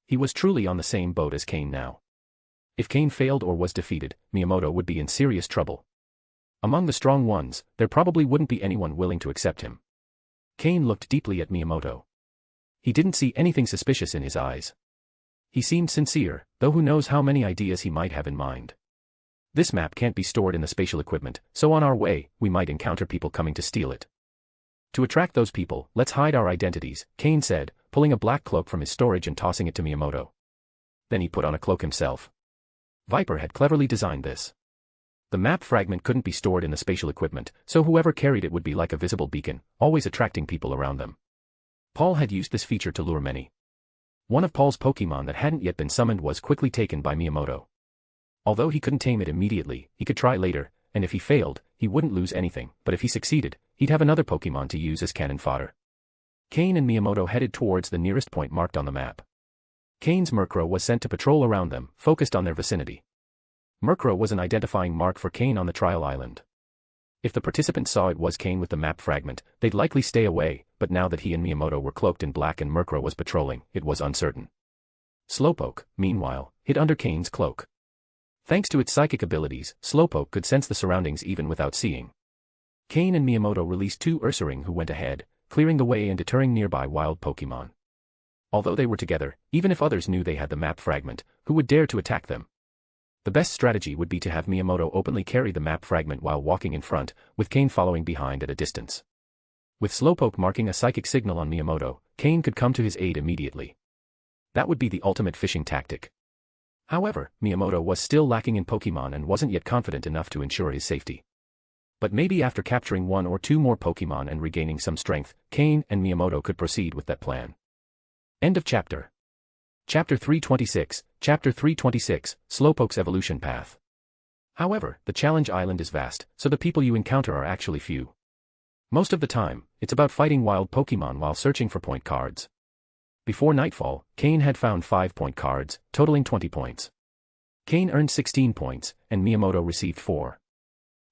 Speaker 3: He was truly on the same boat as Cain now. If Cain failed or was defeated, Miyamoto would be in serious trouble. Among the strong ones, there probably wouldn't be anyone willing to accept him. Cain looked deeply at Miyamoto. He didn't see anything suspicious in his eyes. He seemed sincere, though who knows how many ideas he might have in mind. "This map can't be stored in the spatial equipment, so on our way, we might encounter people coming to steal it. To attract those people, let's hide our identities," Cain said, pulling a black cloak from his storage and tossing it to Miyamoto. Then he put on a cloak himself. Viper had cleverly designed this. The map fragment couldn't be stored in the spatial equipment, so whoever carried it would be like a visible beacon, always attracting people around them. Paul had used this feature to lure many. One of Paul's Pokémon that hadn't yet been summoned was quickly taken by Miyamoto. Although he couldn't tame it immediately, he could try later, and if he failed, he wouldn't lose anything, but if he succeeded, he'd have another Pokémon to use as cannon fodder. Cain and Miyamoto headed towards the nearest point marked on the map. Cain's Murkrow was sent to patrol around them, focused on their vicinity. Murkrow was an identifying mark for Cain on the trial island. If the participants saw it was Cain with the map fragment, they'd likely stay away, but now that he and Miyamoto were cloaked in black and Murkrow was patrolling, it was uncertain. Slowpoke, meanwhile, hid under Cain's cloak. Thanks to its psychic abilities, Slowpoke could sense the surroundings even without seeing. Cain and Miyamoto released 2 Ursaring who went ahead, clearing the way and deterring nearby wild Pokémon. Although they were together, even if others knew they had the map fragment, who would dare to attack them? The best strategy would be to have Miyamoto openly carry the map fragment while walking in front, with Cain following behind at a distance. With Slowpoke marking a psychic signal on Miyamoto, Cain could come to his aid immediately. That would be the ultimate fishing tactic. However, Miyamoto was still lacking in Pokémon and wasn't yet confident enough to ensure his safety. But maybe after capturing 1 or 2 more Pokémon and regaining some strength, Cain and Miyamoto could proceed with that plan. End of chapter. Chapter 326, Chapter 326, Slowpoke's Evolution Path. However, the challenge island is vast, so the people you encounter are actually few. Most of the time, it's about fighting wild Pokémon while searching for point cards. Before nightfall, Cain had found 5 point cards, totaling 20 points. Cain earned 16 points, and Miyamoto received 4.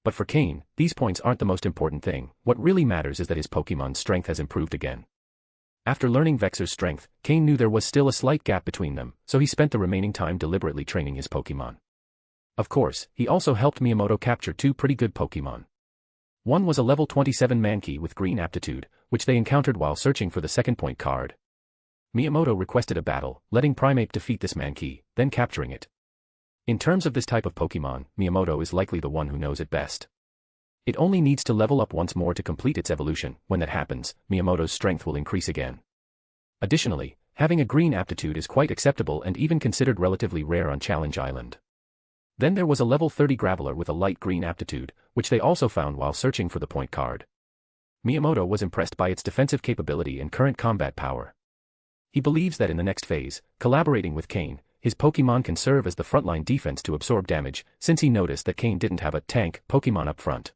Speaker 3: But for Cain, these points aren't the most important thing. What really matters is that his Pokémon's strength has improved again. After learning Vexor's strength, Cain knew there was still a slight gap between them, so he spent the remaining time deliberately training his Pokémon. Of course, he also helped Miyamoto capture 2 pretty good Pokémon. One was a level 27 Mankey with green aptitude, which they encountered while searching for the second point card. Miyamoto requested a battle, letting Primeape defeat this Mankey, then capturing it. In terms of this type of Pokémon, Miyamoto is likely the one who knows it best. It only needs to level up once more to complete its evolution. When that happens, Miyamoto's strength will increase again. Additionally, having a green aptitude is quite acceptable and even considered relatively rare on Challenge Island. Then there was a level 30 Graveler with a light green aptitude, which they also found while searching for the point card. Miyamoto was impressed by its defensive capability and current combat power. He believes that in the next phase, collaborating with Cain, his Pokémon can serve as the frontline defense to absorb damage, since he noticed that Cain didn't have a tank Pokémon up front.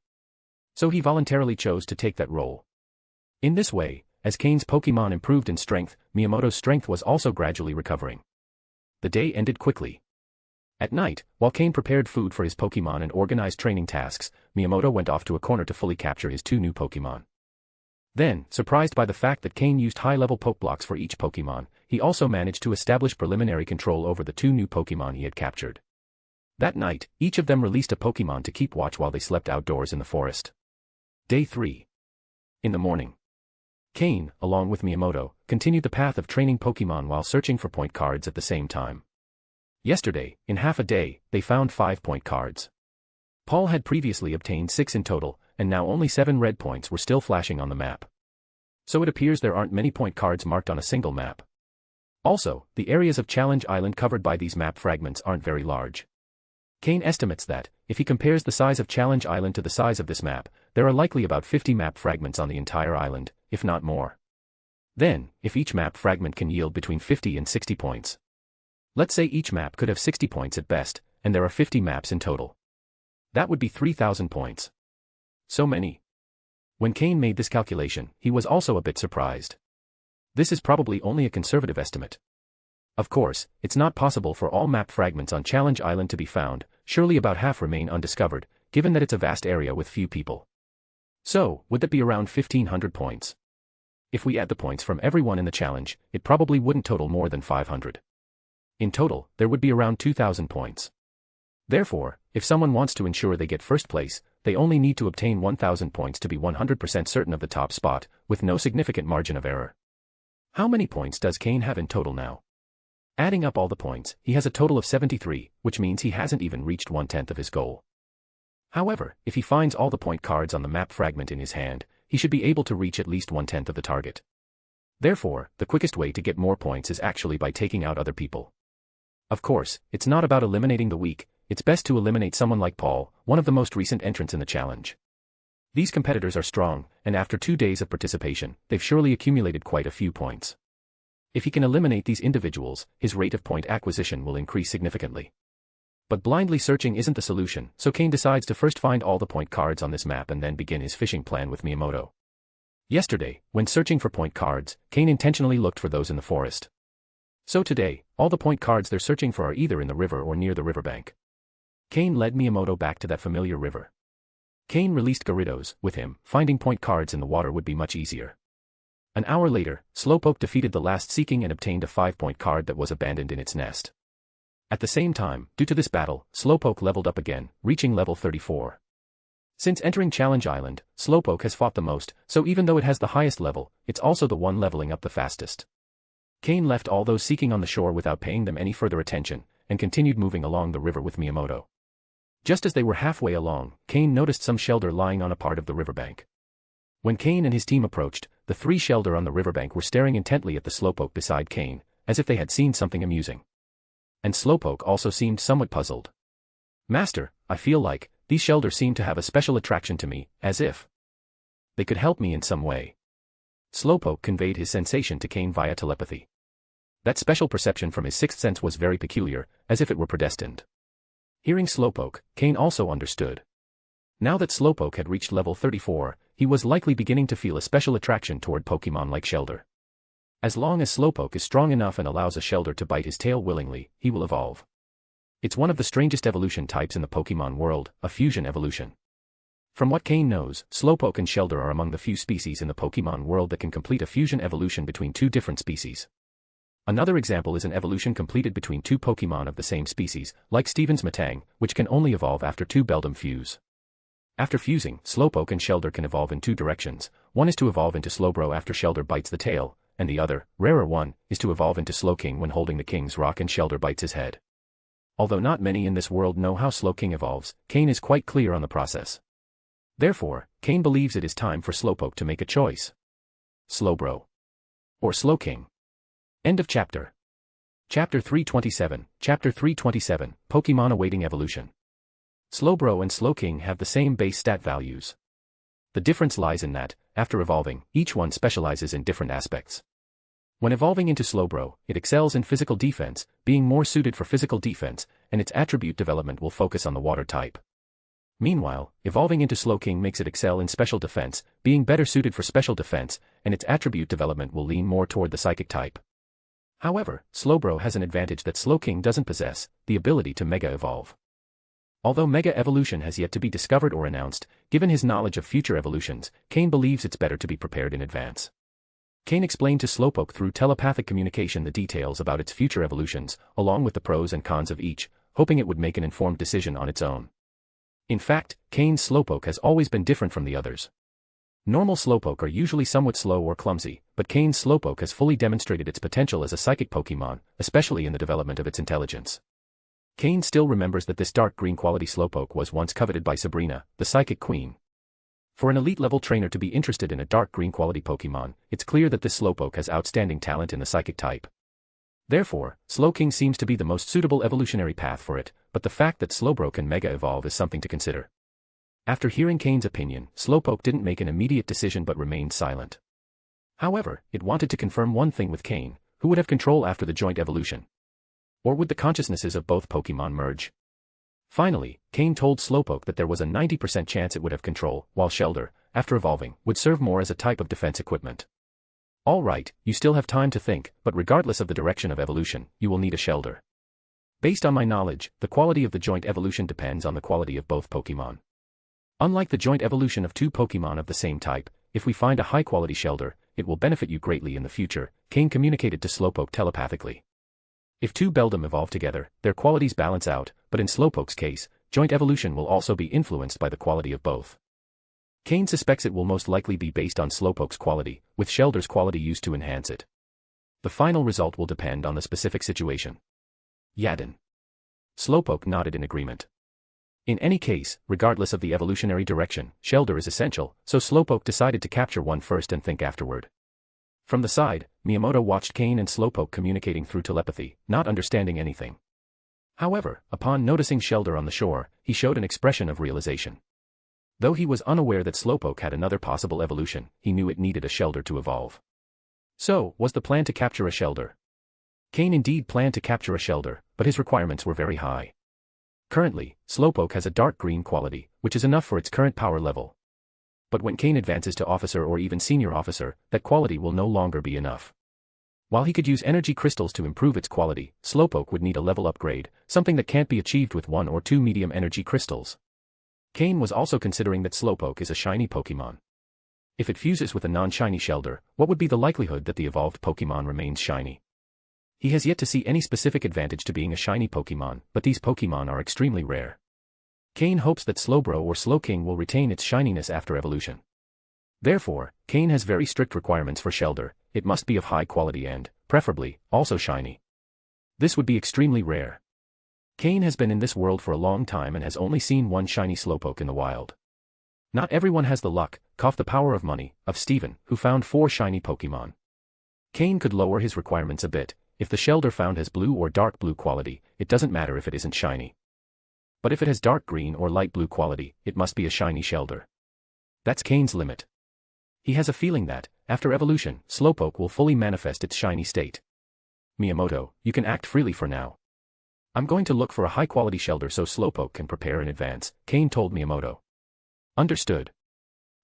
Speaker 3: So he voluntarily chose to take that role. In this way, as Cain's Pokémon improved in strength, Miyamoto's strength was also gradually recovering. The day ended quickly. At night, while Cain prepared food for his Pokémon and organized training tasks, Miyamoto went off to a corner to fully capture his 2 new Pokémon. Then, surprised by the fact that Cain used high-level Pokeblocks for each Pokémon, he also managed to establish preliminary control over the 2 new Pokémon he had captured. That night, each of them released a Pokémon to keep watch while they slept outdoors in the forest. Day 3. In the morning, Cain, along with Miyamoto, continued the path of training Pokémon while searching for point cards at the same time. Yesterday, in half a day, they found 5 point cards. Paul had previously obtained 6 in total, and now only 7 red points were still flashing on the map. So it appears there aren't many point cards marked on a single map. Also, the areas of Challenge Island covered by these map fragments aren't very large. Cain estimates that, if he compares the size of Challenge Island to the size of this map, there are likely about 50 map fragments on the entire island, if not more. Then, if each map fragment can yield between 50 and 60 points. Let's say each map could have 60 points at best, and there are 50 maps in total. That would be 3,000 points. So many. When Cain made this calculation, he was also a bit surprised. This is probably only a conservative estimate. Of course, it's not possible for all map fragments on Challenge Island to be found, surely about half remain undiscovered, given that it's a vast area with few people. So, would that be around 1,500 points? If we add the points from everyone in the challenge, it probably wouldn't total more than 500. In total, there would be around 2,000 points. Therefore, if someone wants to ensure they get first place, they only need to obtain 1,000 points to be 100% certain of the top spot, with no significant margin of error. How many points does Cain have in total now? Adding up all the points, he has a total of 73, which means he hasn't even reached 1/10 of his goal. However, if he finds all the point cards on the map fragment in his hand, he should be able to reach at least 1/10 of the target. Therefore, the quickest way to get more points is actually by taking out other people. Of course, it's not about eliminating the weak, it's best to eliminate someone like Paul, one of the most recent entrants in the challenge. These competitors are strong, and after 2 days of participation, they've surely accumulated quite a few points. If he can eliminate these individuals, his rate of point acquisition will increase significantly. But blindly searching isn't the solution, so Cain decides to first find all the point cards on this map and then begin his fishing plan with Miyamoto. Yesterday, when searching for point cards, Cain intentionally looked for those in the forest. So today, all the point cards they're searching for are either in the river or near the riverbank. Cain led Miyamoto back to that familiar river. Cain released Gyarados. With him, finding point cards in the water would be much easier. An hour later, Slowpoke defeated the last seeking and obtained a 5-point card that was abandoned in its nest. At the same time, due to this battle, Slowpoke leveled up again, reaching level 34. Since entering Challenge Island, Slowpoke has fought the most, so even though it has the highest level, it's also the one leveling up the fastest. Cain left all those seeking on the shore without paying them any further attention, and continued moving along the river with Miyamoto. Just as they were halfway along, Cain noticed some Shelder lying on a part of the riverbank. When Cain and his team approached, the 3 Shelder on the riverbank were staring intently at the Slowpoke beside Cain, as if they had seen something amusing. And Slowpoke also seemed somewhat puzzled. "Master, I feel like, these Shelder seem to have a special attraction to me, as if they could help me in some way." Slowpoke conveyed his sensation to Cain via telepathy. That special perception from his sixth sense was very peculiar, as if it were predestined. Hearing Slowpoke, Cain also understood. Now that Slowpoke had reached level 34, he was likely beginning to feel a special attraction toward Pokemon like Shelder. As long as Slowpoke is strong enough and allows a Shelder to bite his tail willingly, he will evolve. It's one of the strangest evolution types in the Pokemon world, a fusion evolution. From what Cain knows, Slowpoke and Shelder are among the few species in the Pokemon world that can complete a fusion evolution between two different species. Another example is an evolution completed between two Pokemon of the same species, like Steven's Metang, which can only evolve after two Beldum fuse. After fusing, Slowpoke and Shelder can evolve in two directions. One is to evolve into Slowbro after Shelder bites the tail, and the other, rarer one, is to evolve into Slowking when holding the King's Rock and Shelder bites his head. Although not many in this world know how Slowking evolves, Cain is quite clear on the process. Therefore, Cain believes it is time for Slowpoke to make a choice. Slowbro. Or Slowking. End of chapter. Chapter 327, Chapter 327, Pokemon awaiting evolution. Slowbro and Slowking have the same base stat values. The difference lies in that, after evolving, each one specializes in different aspects. When evolving into Slowbro, it excels in physical defense, being more suited for physical defense, and its attribute development will focus on the water type. Meanwhile, evolving into Slowking makes it excel in special defense, being better suited for special defense, and its attribute development will lean more toward the psychic type. However, Slowbro has an advantage that Slowking doesn't possess, the ability to Mega Evolve. Although Mega Evolution has yet to be discovered or announced, given his knowledge of future evolutions, Cain believes it's better to be prepared in advance. Cain explained to Slowpoke through telepathic communication the details about its future evolutions, along with the pros and cons of each, hoping it would make an informed decision on its own. In fact, Cain's Slowpoke has always been different from the others. Normal Slowpoke are usually somewhat slow or clumsy, but Cain's Slowpoke has fully demonstrated its potential as a psychic Pokemon, especially in the development of its intelligence. Cain still remembers that this dark green quality Slowpoke was once coveted by Sabrina, the Psychic Queen. For an elite-level trainer to be interested in a dark green quality Pokemon, it's clear that this Slowpoke has outstanding talent in the psychic type. Therefore, Slowking seems to be the most suitable evolutionary path for it, but the fact that Slowbro can Mega Evolve is something to consider. After hearing Cain's opinion, Slowpoke didn't make an immediate decision but remained silent. However, it wanted to confirm one thing with Cain: who would have control after the joint evolution? Or would the consciousnesses of both Pokemon merge? Finally, Cain told Slowpoke that there was a 90% chance it would have control, while Shelder, after evolving, would serve more as a type of defense equipment. Alright, you still have time to think, but regardless of the direction of evolution, you will need a Shelder. Based on my knowledge, the quality of the joint evolution depends on the quality of both Pokemon. Unlike the joint evolution of two Pokemon of the same type, if we find a high-quality Shelder, it will benefit you greatly in the future, Cain communicated to Slowpoke telepathically. If two Beldum evolve together, their qualities balance out, but in Slowpoke's case, joint evolution will also be influenced by the quality of both. Cain suspects it will most likely be based on Slowpoke's quality, with Shelder's quality used to enhance it. The final result will depend on the specific situation. Yadin. Slowpoke nodded in agreement. In any case, regardless of the evolutionary direction, Shelder is essential, so Slowpoke decided to capture one first and think afterward. From the side, Miyamoto watched Cain and Slowpoke communicating through telepathy, not understanding anything. However, upon noticing Shelder on the shore, he showed an expression of realization. Though he was unaware that Slowpoke had another possible evolution, he knew it needed a Shelder to evolve. So, was the plan to capture a Shelder? Cain indeed planned to capture a Shelder, but his requirements were very high. Currently, Slowpoke has a dark green quality, which is enough for its current power level. But when Cain advances to officer or even senior officer, that quality will no longer be enough. While he could use energy crystals to improve its quality, Slowpoke would need a level upgrade, something that can't be achieved with one or two medium energy crystals. Cain was also considering that Slowpoke is a shiny Pokemon. If it fuses with a non-shiny Shelder, what would be the likelihood that the evolved Pokemon remains shiny? He has yet to see any specific advantage to being a shiny Pokemon, but these Pokemon are extremely rare. Cain hopes that Slowbro or Slowking will retain its shininess after evolution. Therefore, Cain has very strict requirements for Shelder: it must be of high quality and, preferably, also shiny. This would be extremely rare. Cain has been in this world for a long time and has only seen one shiny Slowpoke in the wild. Not everyone has the luck, the power of money, of Steven, who found 4 shiny Pokemon. Cain could lower his requirements a bit. If the Shelder found has blue or dark blue quality, it doesn't matter if it isn't shiny. But if it has dark green or light blue quality, it must be a shiny Shelder. That's Cain's limit. He has a feeling that, after evolution, Slowpoke will fully manifest its shiny state. Miyamoto, you can act freely for now. I'm going to look for a high-quality shelter so Slowpoke can prepare in advance, Cain told Miyamoto. Understood.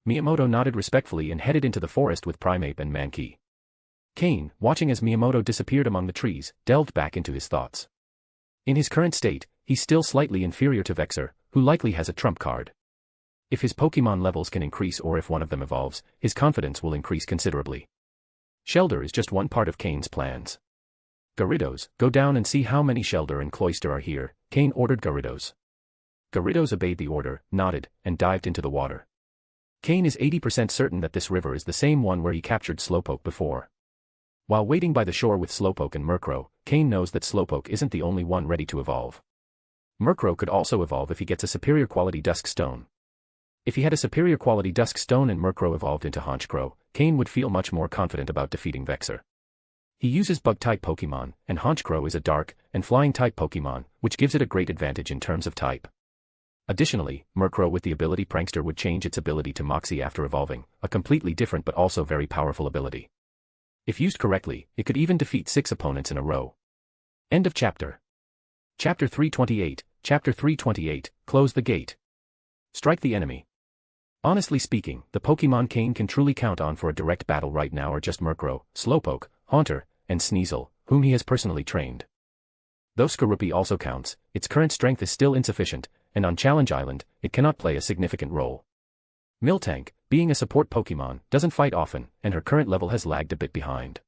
Speaker 3: Miyamoto nodded respectfully and headed into the forest with Primeape and Mankey. Cain, watching as Miyamoto disappeared among the trees, delved back into his thoughts. In his current state, he's still slightly inferior to Vexor, who likely has a trump card. If his Pokémon levels can increase or if one of them evolves, his confidence will increase considerably. Shelter is just one part of Cain's plans. Gyarados, go down and see how many Shelter and Cloyster are here, Cain ordered Gyarados. Gyarados obeyed the order, nodded, and dived into the water. Cain is 80% certain that this river is the same one where he captured Slowpoke before. While waiting by the shore with Slowpoke and Murkrow, Cain knows that Slowpoke isn't the only one ready to evolve. Murkrow could also evolve if he gets a superior quality Dusk Stone. If he had a superior quality Dusk Stone and Murkrow evolved into Honchkrow, Cain would feel much more confident about defeating Vexor. He uses Bug-type Pokémon, and Honchkrow is a Dark and Flying-type Pokémon, which gives it a great advantage in terms of type. Additionally, Murkrow with the ability Prankster would change its ability to Moxie after evolving, a completely different but also very powerful ability. If used correctly, it could even defeat 6 opponents in a row. End of chapter. Chapter 328, Chapter 328, Close the Gate. Strike the enemy. Honestly speaking, the Pokémon Cain can truly count on for a direct battle right now are just Murkrow, Slowpoke, Haunter, and Sneasel, whom he has personally trained. Though Skorupi also counts, its current strength is still insufficient, and on Challenge Island, it cannot play a significant role. Miltank, being a support Pokémon, doesn't fight often, and her current level has lagged a bit behind.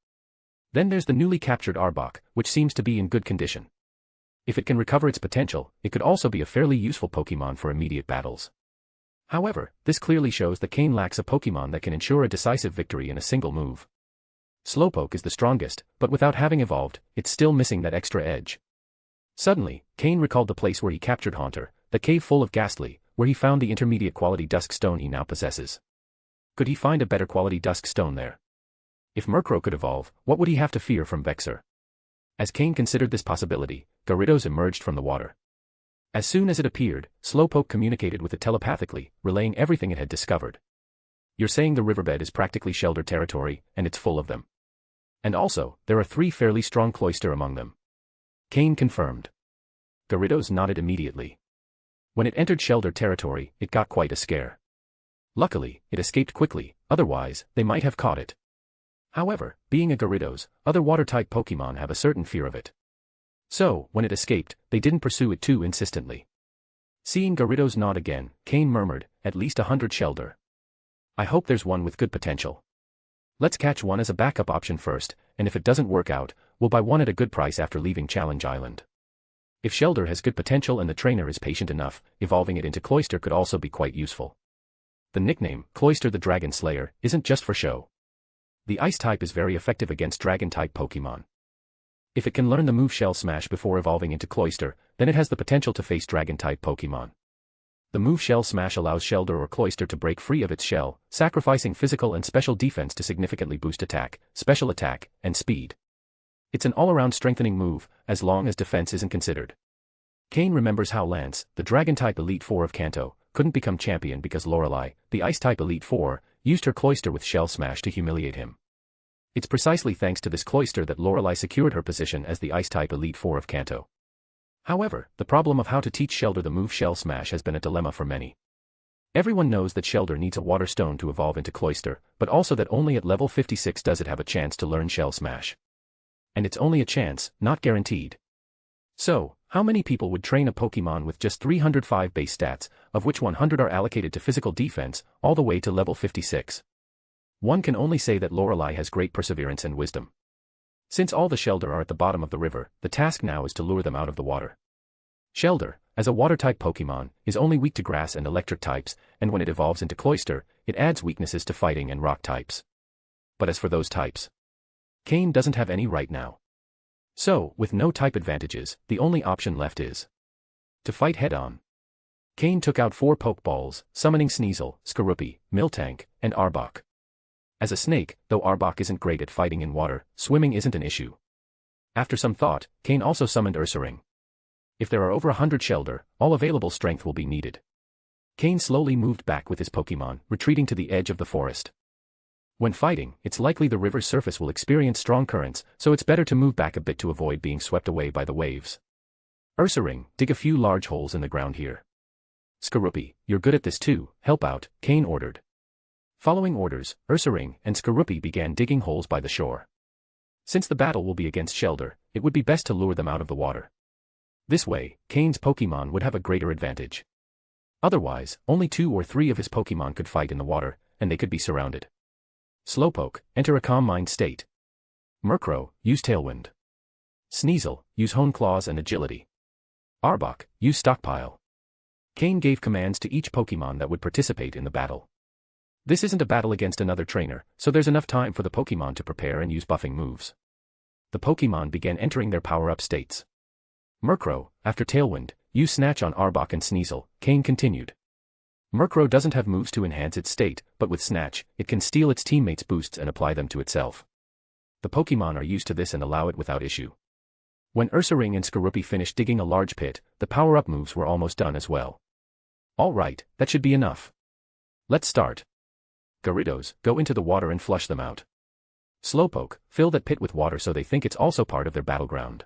Speaker 3: Then there's the newly captured Arbok, which seems to be in good condition. If it can recover its potential, it could also be a fairly useful Pokémon for immediate battles. However, this clearly shows that Cain lacks a Pokémon that can ensure a decisive victory in a single move. Slowpoke is the strongest, but without having evolved, it's still missing that extra edge. Suddenly, Cain recalled the place where he captured Haunter, the cave full of Ghastly, where he found the intermediate quality Dusk Stone he now possesses. Could he find a better quality Dusk Stone there? If Murkrow could evolve, what would he have to fear from Vexor? As Cain considered this possibility, Gyarados emerged from the water. As soon as it appeared, Slowpoke communicated with it telepathically, relaying everything it had discovered. You're saying the riverbed is practically Shelter territory, and it's full of them. And also, there are 3 fairly strong Cloyster among them. Cain confirmed. Gyarados nodded immediately. When it entered Shelter territory, it got quite a scare. Luckily, it escaped quickly, otherwise, they might have caught it. However, being a Gyarados, other water-type Pokémon have a certain fear of it. So, when it escaped, they didn't pursue it too insistently. Seeing Gyarados nod again, Cain murmured, at least 100 Shelter. I hope there's one with good potential. Let's catch one as a backup option first, and if it doesn't work out, we'll buy one at a good price after leaving Challenge Island. If Shelter has good potential and the trainer is patient enough, evolving it into Cloyster could also be quite useful. The nickname, Cloyster the Dragon Slayer, isn't just for show. The Ice type is very effective against Dragon-type Pokémon. If it can learn the move Shell Smash before evolving into Cloyster, then it has the potential to face Dragon-type Pokémon. The move Shell Smash allows Shelter or Cloyster to break free of its shell, sacrificing physical and special defense to significantly boost attack, special attack, and speed. It's an all-around strengthening move, as long as defense isn't considered. Cain remembers how Lance, the Dragon-type Elite Four of Kanto, couldn't become champion because Lorelei, the Ice-type Elite Four, used her Cloyster with Shell Smash to humiliate him. It's precisely thanks to this Cloyster that Lorelei secured her position as the Ice-type Elite Four of Kanto. However, the problem of how to teach Shelter the move Shell Smash has been a dilemma for many. Everyone knows that Shelter needs a Water Stone to evolve into Cloyster, but also that only at level 56 does it have a chance to learn Shell Smash. And it's only a chance, not guaranteed. So, how many people would train a Pokémon with just 305 base stats, of which 100 are allocated to physical defense, all the way to level 56? One can only say that Lorelei has great perseverance and wisdom. Since all the Shelter are at the bottom of the river, the task now is to lure them out of the water. Shelter, as a water-type Pokémon, is only weak to grass and electric types, and when it evolves into Cloyster, it adds weaknesses to fighting and rock types. But as for those types, Cain doesn't have any right now. So, with no type advantages, the only option left is to fight head-on. Cain took out 4 Pokeballs, summoning Sneasel, Skorupi, Miltank, and Arbok. As a snake, though Arbok isn't great at fighting in water, swimming isn't an issue. After some thought, Cain also summoned Ursaring. If there are over 100 Shelter, all available strength will be needed. Cain slowly moved back with his Pokémon, retreating to the edge of the forest. When fighting, it's likely the river's surface will experience strong currents, so it's better to move back a bit to avoid being swept away by the waves. Ursaring, dig a few large holes in the ground here. Skorupi, you're good at this too, help out, Cain ordered. Following orders, Ursaring and Skorupi began digging holes by the shore. Since the battle will be against Shelder, it would be best to lure them out of the water. This way, Cain's Pokémon would have a greater advantage. Otherwise, only 2 or 3 of his Pokémon could fight in the water, and they could be surrounded. Slowpoke, enter a calm mind state. Murkrow, use Tailwind. Sneasel, use Hone Claws and Agility. Arbok, use Stockpile. Cain gave commands to each Pokémon that would participate in the battle. This isn't a battle against another trainer, so there's enough time for the Pokémon to prepare and use buffing moves. The Pokémon began entering their power-up states. Murkrow, after Tailwind, use Snatch on Arbok and Sneasel, Cain continued. Murkrow doesn't have moves to enhance its state, but with Snatch, it can steal its teammates' boosts and apply them to itself. The Pokémon are used to this and allow it without issue. When Ursaring and Skorupi finished digging a large pit, the power-up moves were almost done as well. Alright, that should be enough. Let's start. Gyarados, go into the water and flush them out. Slowpoke, fill that pit with water so they think it's also part of their battleground.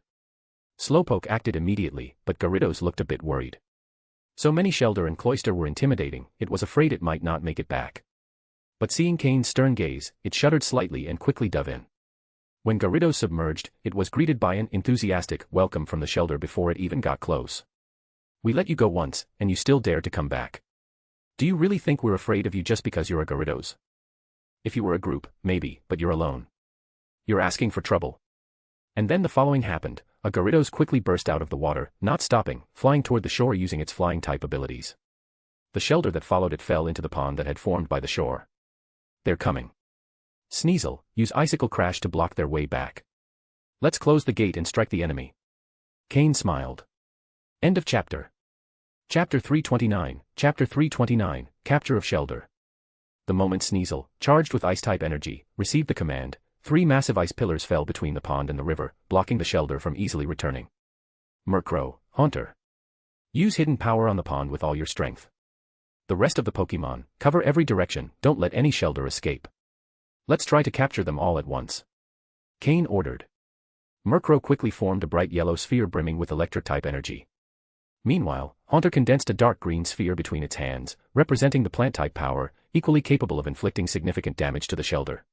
Speaker 3: Slowpoke acted immediately, but Gyarados looked a bit worried. So many Shelder and Cloyster were intimidating, it was afraid it might not make it back. But seeing Cain's stern gaze, it shuddered slightly and quickly dove in. When Gyarados submerged, it was greeted by an enthusiastic welcome from the Shelder before it even got close. We let you go once, and you still dare to come back. Do you really think we're afraid of you just because you're a Gyarados? If you were a group, maybe, but you're alone. You're asking for trouble. And then the following happened, a Gyarados quickly burst out of the water, not stopping, flying toward the shore using its flying-type abilities. The Shelder that followed it fell into the pond that had formed by the shore. They're coming. Sneasel, use Icicle Crash to block their way back. Let's close the gate and strike the enemy. Cain smiled. End of chapter. Chapter 329, Chapter 329, Capture of Shelder. The moment Sneasel, charged with Ice-type energy, received the command, 3 massive ice pillars fell between the pond and the river, blocking the Shelder from easily returning. Murkrow, Haunter. Use Hidden Power on the pond with all your strength. The rest of the Pokémon, cover every direction, don't let any Shelder escape. Let's try to capture them all at once. Cain ordered. Murkrow quickly formed a bright yellow sphere brimming with electric-type energy. Meanwhile, Haunter condensed a dark green sphere between its hands, representing the plant-type power, equally capable of inflicting significant damage to the Shelder.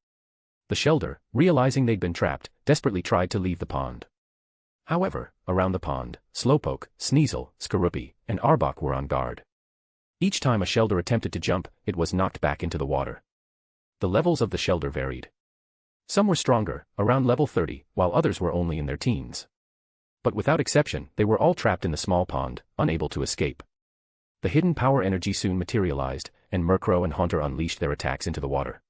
Speaker 3: The Shelder, realizing they'd been trapped, desperately tried to leave the pond. However, around the pond, Slowpoke, Sneasel, Skorupi, and Arbok were on guard. Each time a Shelder attempted to jump, it was knocked back into the water. The levels of the Shelder varied. Some were stronger, around level 30, while others were only in their teens. But without exception, they were all trapped in the small pond, unable to escape. The hidden power energy soon materialized, and Murkrow and Haunter unleashed their attacks into the water.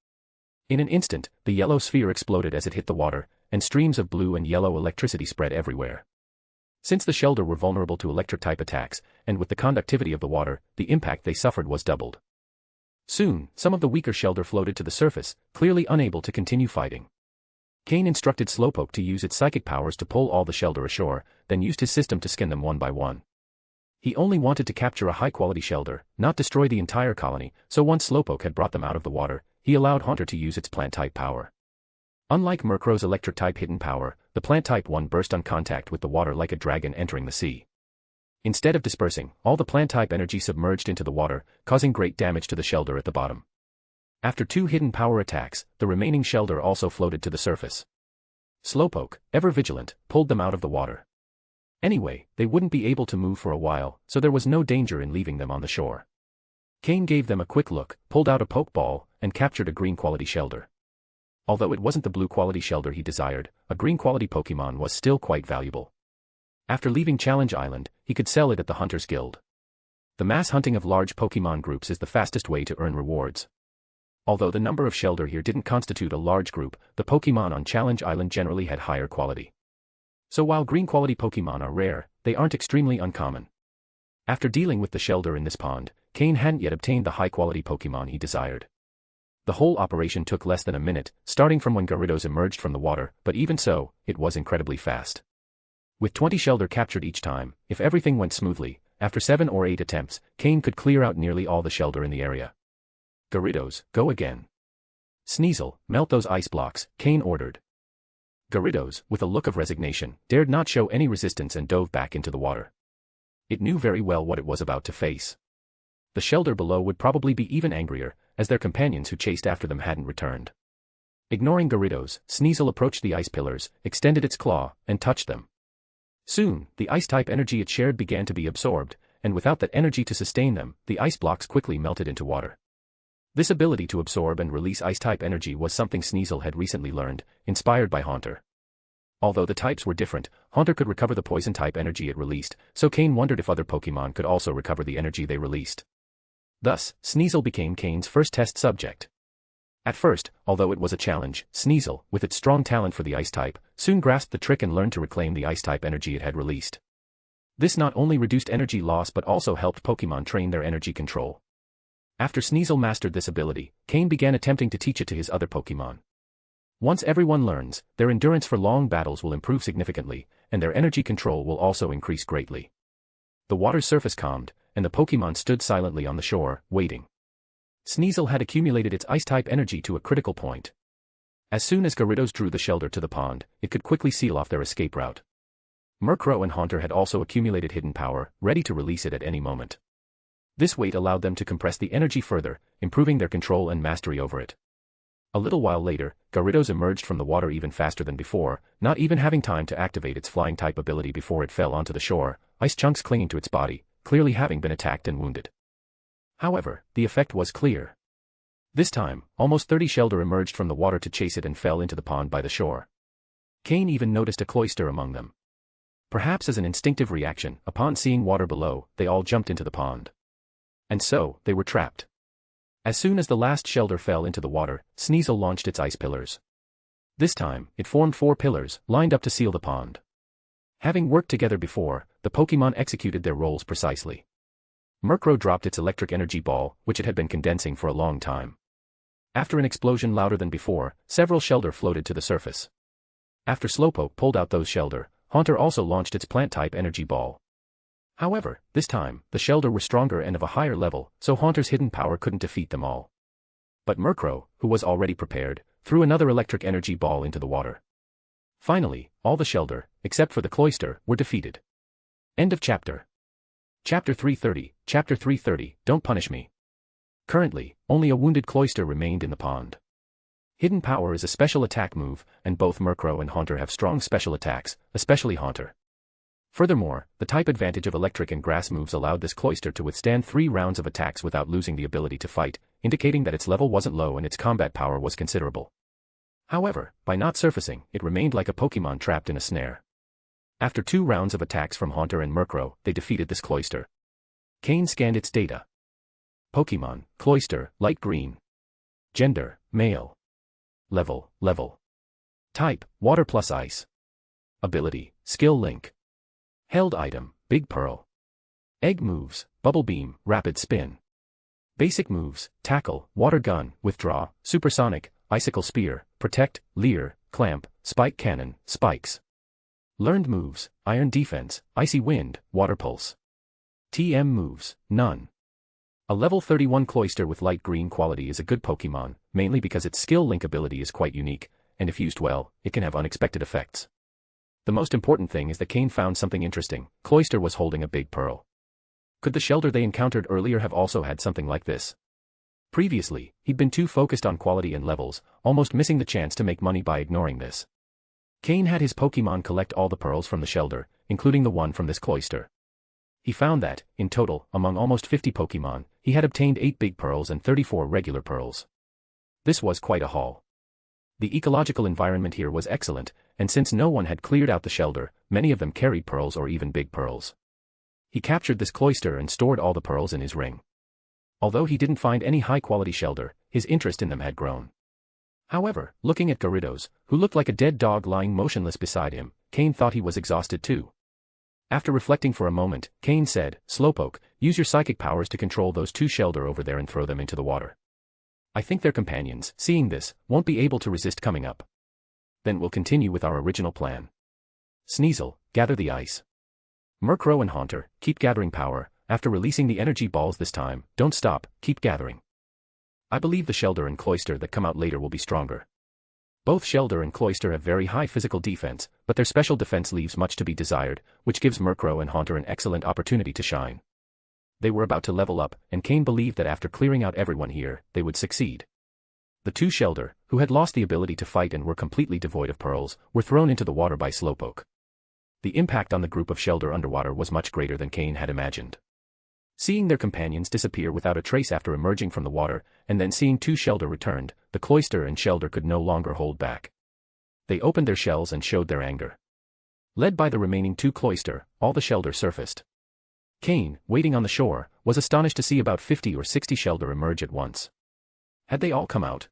Speaker 3: In an instant, the yellow sphere exploded as it hit the water, and streams of blue and yellow electricity spread everywhere. Since the Shelder were vulnerable to electric-type attacks, and with the conductivity of the water, the impact they suffered was doubled. Soon, some of the weaker Shelder floated to the surface, clearly unable to continue fighting. Cain instructed Slowpoke to use its psychic powers to pull all the Shelder ashore, then used his system to skin them one by one. He only wanted to capture a high-quality Shelder, not destroy the entire colony, so once Slowpoke had brought them out of the water, he allowed Haunter to use its plant-type power. Unlike Murkrow's electric-type hidden power, the plant-type one burst on contact with the water like a dragon entering the sea. Instead of dispersing, all the plant-type energy submerged into the water, causing great damage to the Shelder at the bottom. After 2 hidden power attacks, the remaining Shelder also floated to the surface. Slowpoke, ever vigilant, pulled them out of the water. Anyway, they wouldn't be able to move for a while, so there was no danger in leaving them on the shore. Cain gave them a quick look, pulled out a Pokeball, and captured a green-quality Shelder. Although it wasn't the blue-quality Shelder he desired, a green-quality Pokémon was still quite valuable. After leaving Challenge Island, he could sell it at the Hunters Guild. The mass hunting of large Pokémon groups is the fastest way to earn rewards. Although the number of Shelder here didn't constitute a large group, the Pokémon on Challenge Island generally had higher quality. So while green-quality Pokémon are rare, they aren't extremely uncommon. After dealing with the Shelder in this pond, Cain hadn't yet obtained the high-quality Pokémon he desired. The whole operation took less than a minute, starting from when Gyarados emerged from the water, but even so, it was incredibly fast. With 20 Shelder captured each time, if everything went smoothly, after 7 or 8 attempts, Cain could clear out nearly all the Shelder in the area. Gyarados, go again. Sneasel, melt those ice blocks, Cain ordered. Gyarados, with a look of resignation, dared not show any resistance and dove back into the water. It knew very well what it was about to face. The shelter below would probably be even angrier, as their companions who chased after them hadn't returned. Ignoring Gyarados, Sneasel approached the ice pillars, extended its claw, and touched them. Soon, the ice-type energy it shared began to be absorbed, and without that energy to sustain them, the ice blocks quickly melted into water. This ability to absorb and release ice-type energy was something Sneasel had recently learned, inspired by Haunter. Although the types were different, Haunter could recover the poison-type energy it released, so Cain wondered if other Pokémon could also recover the energy they released. Thus, Sneasel became Cain's first test subject. At first, although it was a challenge, Sneasel, with its strong talent for the ice-type, soon grasped the trick and learned to reclaim the ice-type energy it had released. This not only reduced energy loss but also helped Pokémon train their energy control. After Sneasel mastered this ability, Cain began attempting to teach it to his other Pokémon. Once everyone learns, their endurance for long battles will improve significantly, and their energy control will also increase greatly. The water's surface calmed, and the Pokémon stood silently on the shore, waiting. Sneasel had accumulated its ice-type energy to a critical point. As soon as Gyarados drew the shelter to the pond, it could quickly seal off their escape route. Murkrow and Haunter had also accumulated hidden power, ready to release it at any moment. This weight allowed them to compress the energy further, improving their control and mastery over it. A little while later, Gyarados emerged from the water even faster than before, not even having time to activate its flying-type ability before it fell onto the shore, ice chunks clinging to its body, clearly having been attacked and wounded. However, the effect was clear. This time, almost 30 Shelder emerged from the water to chase it and fell into the pond by the shore. Cain even noticed a cloister among them. Perhaps as an instinctive reaction, upon seeing water below, they all jumped into the pond. And so, they were trapped. As soon as the last Shelder fell into the water, Sneasel launched its ice pillars. This time, it formed 4 pillars, lined up to seal the pond. Having worked together before, the Pokémon executed their roles precisely. Murkrow dropped its electric energy ball, which it had been condensing for a long time. After an explosion louder than before, several Shelder floated to the surface. After Slowpoke pulled out those Shelder, Haunter also launched its plant-type energy ball. However, this time, the Shelder were stronger and of a higher level, so Haunter's hidden power couldn't defeat them all. But Murkrow, who was already prepared, threw another electric energy ball into the water. Finally, all the Shelder, except for the cloister, were defeated. End of chapter. Chapter 330, Chapter 330, Don't Punish Me. Currently, only a wounded cloister remained in the pond. Hidden Power is a special attack move, and both Murkrow and Haunter have strong special attacks, especially Haunter. Furthermore, the type advantage of electric and grass moves allowed this cloister to withstand 3 rounds of attacks without losing the ability to fight, indicating that its level wasn't low and its combat power was considerable. However, by not surfacing, it remained like a Pokémon trapped in a snare. After 2 rounds of attacks from Haunter and Murkrow, they defeated this cloister. Cain scanned its data. Pokémon, cloister, light green. Gender, male. Level. Type, water plus ice. Ability, skill link. Held item, Big Pearl. Egg moves, Bubble Beam, Rapid Spin. Basic moves, Tackle, Water Gun, Withdraw, Supersonic, Icicle Spear, Protect, Leer, Clamp, Spike Cannon, Spikes. Learned moves, Iron Defense, Icy Wind, Water Pulse. TM moves, none. A level 31 cloister with light green quality is a good Pokémon, mainly because its skill link ability is quite unique, and if used well, it can have unexpected effects. The most important thing is that Cain found something interesting. Cloister was holding a big pearl. Could the Shelder they encountered earlier have also had something like this? Previously, he'd been too focused on quality and levels, almost missing the chance to make money by ignoring this. Cain had his Pokémon collect all the pearls from the Shelder, including the one from this cloister. He found that, in total, among almost 50 Pokémon, he had obtained 8 big pearls and 34 regular pearls. This was quite a haul. The ecological environment here was excellent, and since no one had cleared out the Shelder, many of them carried pearls or even big pearls. He captured this cloister and stored all the pearls in his ring. Although he didn't find any high-quality Shelder, his interest in them had grown. However, looking at Gyarados, who looked like a dead dog lying motionless beside him, Cain thought he was exhausted too. After reflecting for a moment, Cain said, Slowpoke, use your psychic powers to control those 2 Shelder over there and throw them into the water. I think their companions, seeing this, won't be able to resist coming up. Then we'll continue with our original plan. Sneasel, gather the ice. Murkrow and Haunter, keep gathering power. After releasing the energy balls this time, don't stop, keep gathering. I believe the Shelder and cloister that come out later will be stronger. Both Shelder and Cloyster have very high physical defense, but their special defense leaves much to be desired, which gives Murkrow and Haunter an excellent opportunity to shine. They were about to level up, and Cain believed that after clearing out everyone here, they would succeed. The two Shelder, who had lost the ability to fight and were completely devoid of pearls, were thrown into the water by Slowpoke. The impact on the group of Shelder underwater was much greater than Cain had imagined. Seeing their companions disappear without a trace after emerging from the water, and then seeing two Shelder returned, the Cloyster and Shelder could no longer hold back. They opened their shells and showed their anger. Led by the remaining two Cloyster, all the Shelder surfaced. Cain, waiting on the shore, was astonished to see about 50 or 60 Shelder emerge at once. Had they all come out?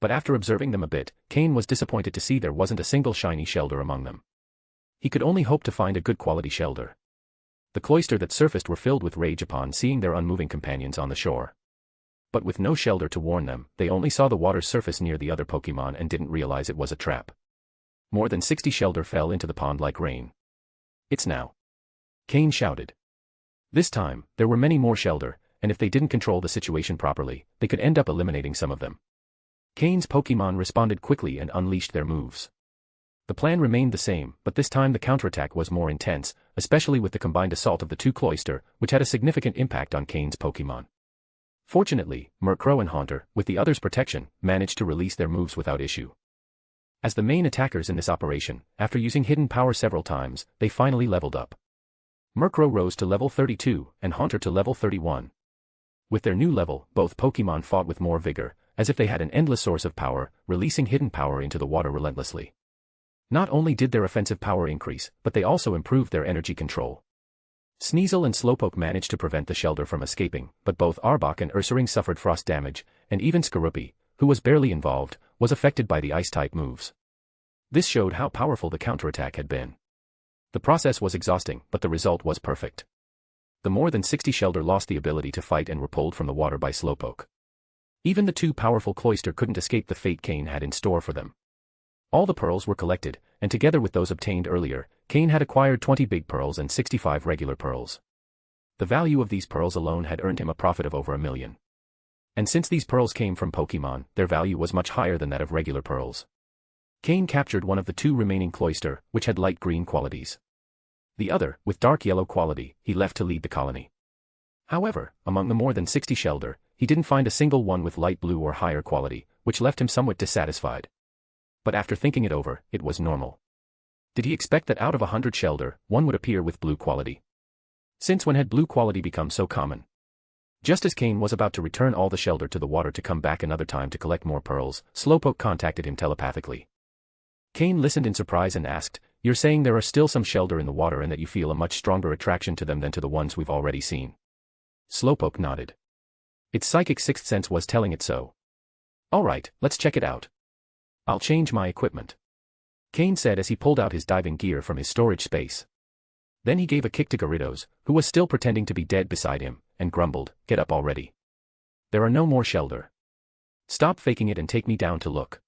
Speaker 3: But after observing them a bit, Cain was disappointed to see there wasn't a single shiny Shelder among them. He could only hope to find a good quality Shelder. The Cloyster that surfaced were filled with rage upon seeing their unmoving companions on the shore. But with no Shelder to warn them, they only saw the water's surface near the other Pokémon and didn't realize it was a trap. More than 60 Shelder fell into the pond like rain. "It's now!" Cain shouted. This time, there were many more Shelder, and if they didn't control the situation properly, they could end up eliminating some of them. Cain's Pokémon responded quickly and unleashed their moves. The plan remained the same, but this time the counterattack was more intense, especially with the combined assault of the two Cloyster, which had a significant impact on Cain's Pokémon. Fortunately, Murkrow and Haunter, with the others' protection, managed to release their moves without issue. As the main attackers in this operation, after using hidden power several times, they finally leveled up. Murkrow rose to level 32, and Haunter to level 31. With their new level, both Pokémon fought with more vigor, as if they had an endless source of power, releasing hidden power into the water relentlessly. Not only did their offensive power increase, but they also improved their energy control. Sneasel and Slowpoke managed to prevent the Shelder from escaping, but both Arbok and Ursaring suffered frost damage, and even Skorupi, who was barely involved, was affected by the Ice-type moves. This showed how powerful the counterattack had been. The process was exhausting, but the result was perfect. The more than 60 Shelder lost the ability to fight and were pulled from the water by Slowpoke. Even the two powerful Cloyster couldn't escape the fate Cain had in store for them. All the pearls were collected, and together with those obtained earlier, Cain had acquired 20 big pearls and 65 regular pearls. The value of these pearls alone had earned him a profit of over 1 million. And since these pearls came from Pokémon, their value was much higher than that of regular pearls. Cain captured one of the two remaining Cloyster, which had light green qualities. The other, with dark yellow quality, he left to lead the colony. However, among the more than 60 Shelder, he didn't find a single one with light blue or higher quality, which left him somewhat dissatisfied. But after thinking it over, it was normal. Did he expect that out of 100 Shelder, one would appear with blue quality? Since when had blue quality become so common? Just as Cain was about to return all the Shelder to the water to come back another time to collect more pearls, Slowpoke contacted him telepathically. Cain listened in surprise and asked, "You're saying there are still some Shelder in the water and that you feel a much stronger attraction to them than to the ones we've already seen?" Slowpoke nodded. Its psychic sixth sense was telling it so. "Alright, let's check it out. I'll change my equipment," Cain said as he pulled out his diving gear from his storage space. Then he gave a kick to Gyarados, who was still pretending to be dead beside him, and grumbled, "Get up already. There are no more Shelder. Stop faking it and take me down to look.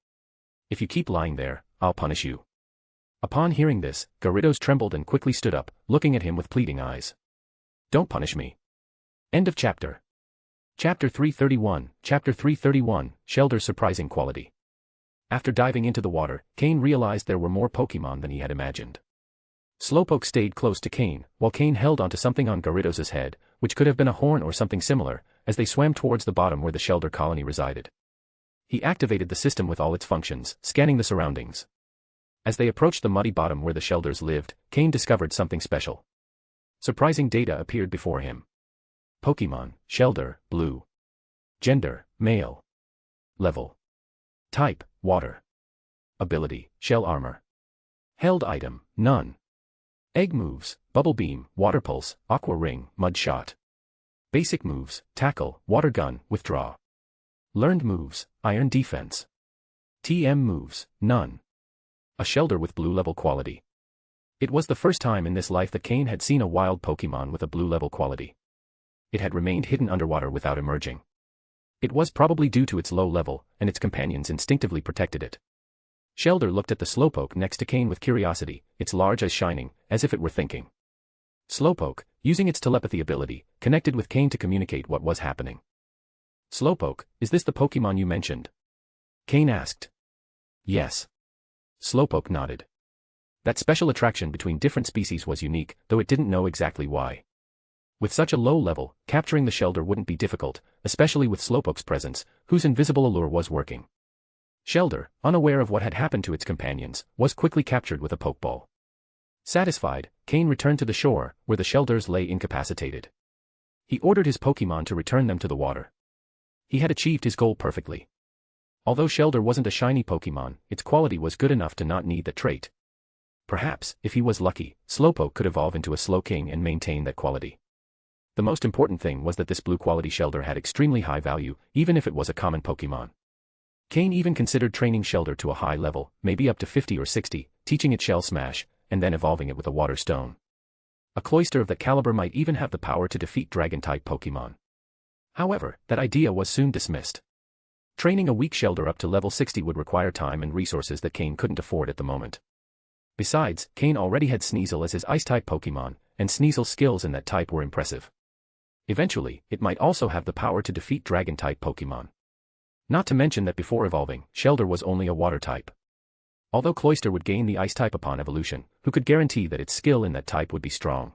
Speaker 3: If you keep lying there, I'll punish you." Upon hearing this, Gyarados trembled and quickly stood up, looking at him with pleading eyes. "Don't punish me." End of chapter. Chapter 331, Shelder's surprising quality. After diving into the water, Cain realized there were more Pokémon than he had imagined. Slowpoke stayed close to Cain, while Cain held onto something on Gyarados' head, which could have been a horn or something similar, as they swam towards the bottom where the Shelder colony resided. He activated the system with all its functions, scanning the surroundings. As they approached the muddy bottom where the Shelders lived, Cain discovered something special. Surprising data appeared before him. Pokémon, Shelder, blue. Gender, male. Level. Type, water. Ability, shell armor. Held item, none. Egg moves, bubble beam, water pulse, aqua ring, mud shot. Basic moves, tackle, water gun, withdraw. Learned moves, iron defense. TM moves, none. A Shelder with blue level quality. It was the first time in this life that Cain had seen a wild Pokémon with a blue level quality. It had remained hidden underwater without emerging. It was probably due to its low level, and its companions instinctively protected it. Shelder looked at the Slowpoke next to Cain with curiosity, its large eyes shining, as if it were thinking. Slowpoke, using its telepathy ability, connected with Cain to communicate what was happening. "Slowpoke, is this the Pokémon you mentioned?" Cain asked. Yes. Slowpoke nodded. That special attraction between different species was unique, though it didn't know exactly why. With such a low level, capturing the Shelder wouldn't be difficult, especially with Slowpoke's presence, whose invisible allure was working. Shelder, unaware of what had happened to its companions, was quickly captured with a Pokeball. Satisfied, Cain returned to the shore, where the Shelders lay incapacitated. He ordered his Pokémon to return them to the water. He had achieved his goal perfectly. Although Shelder wasn't a shiny Pokémon, its quality was good enough to not need that trait. Perhaps, if he was lucky, Slowpoke could evolve into a Slowking and maintain that quality. The most important thing was that this blue-quality Shelder had extremely high value, even if it was a common Pokémon. Cain even considered training Shelder to a high level, maybe up to 50 or 60, teaching it Shell Smash, and then evolving it with a Water Stone. A Cloyster of that caliber might even have the power to defeat Dragon-type Pokémon. However, that idea was soon dismissed. Training a weak Shelder up to level 60 would require time and resources that Cain couldn't afford at the moment. Besides, Cain already had Sneasel as his Ice-type Pokémon, and Sneasel's skills in that type were impressive. Eventually, it might also have the power to defeat Dragon-type Pokémon. Not to mention that before evolving, Shelder was only a Water type. Although Cloyster would gain the Ice type upon evolution, who could guarantee that its skill in that type would be strong?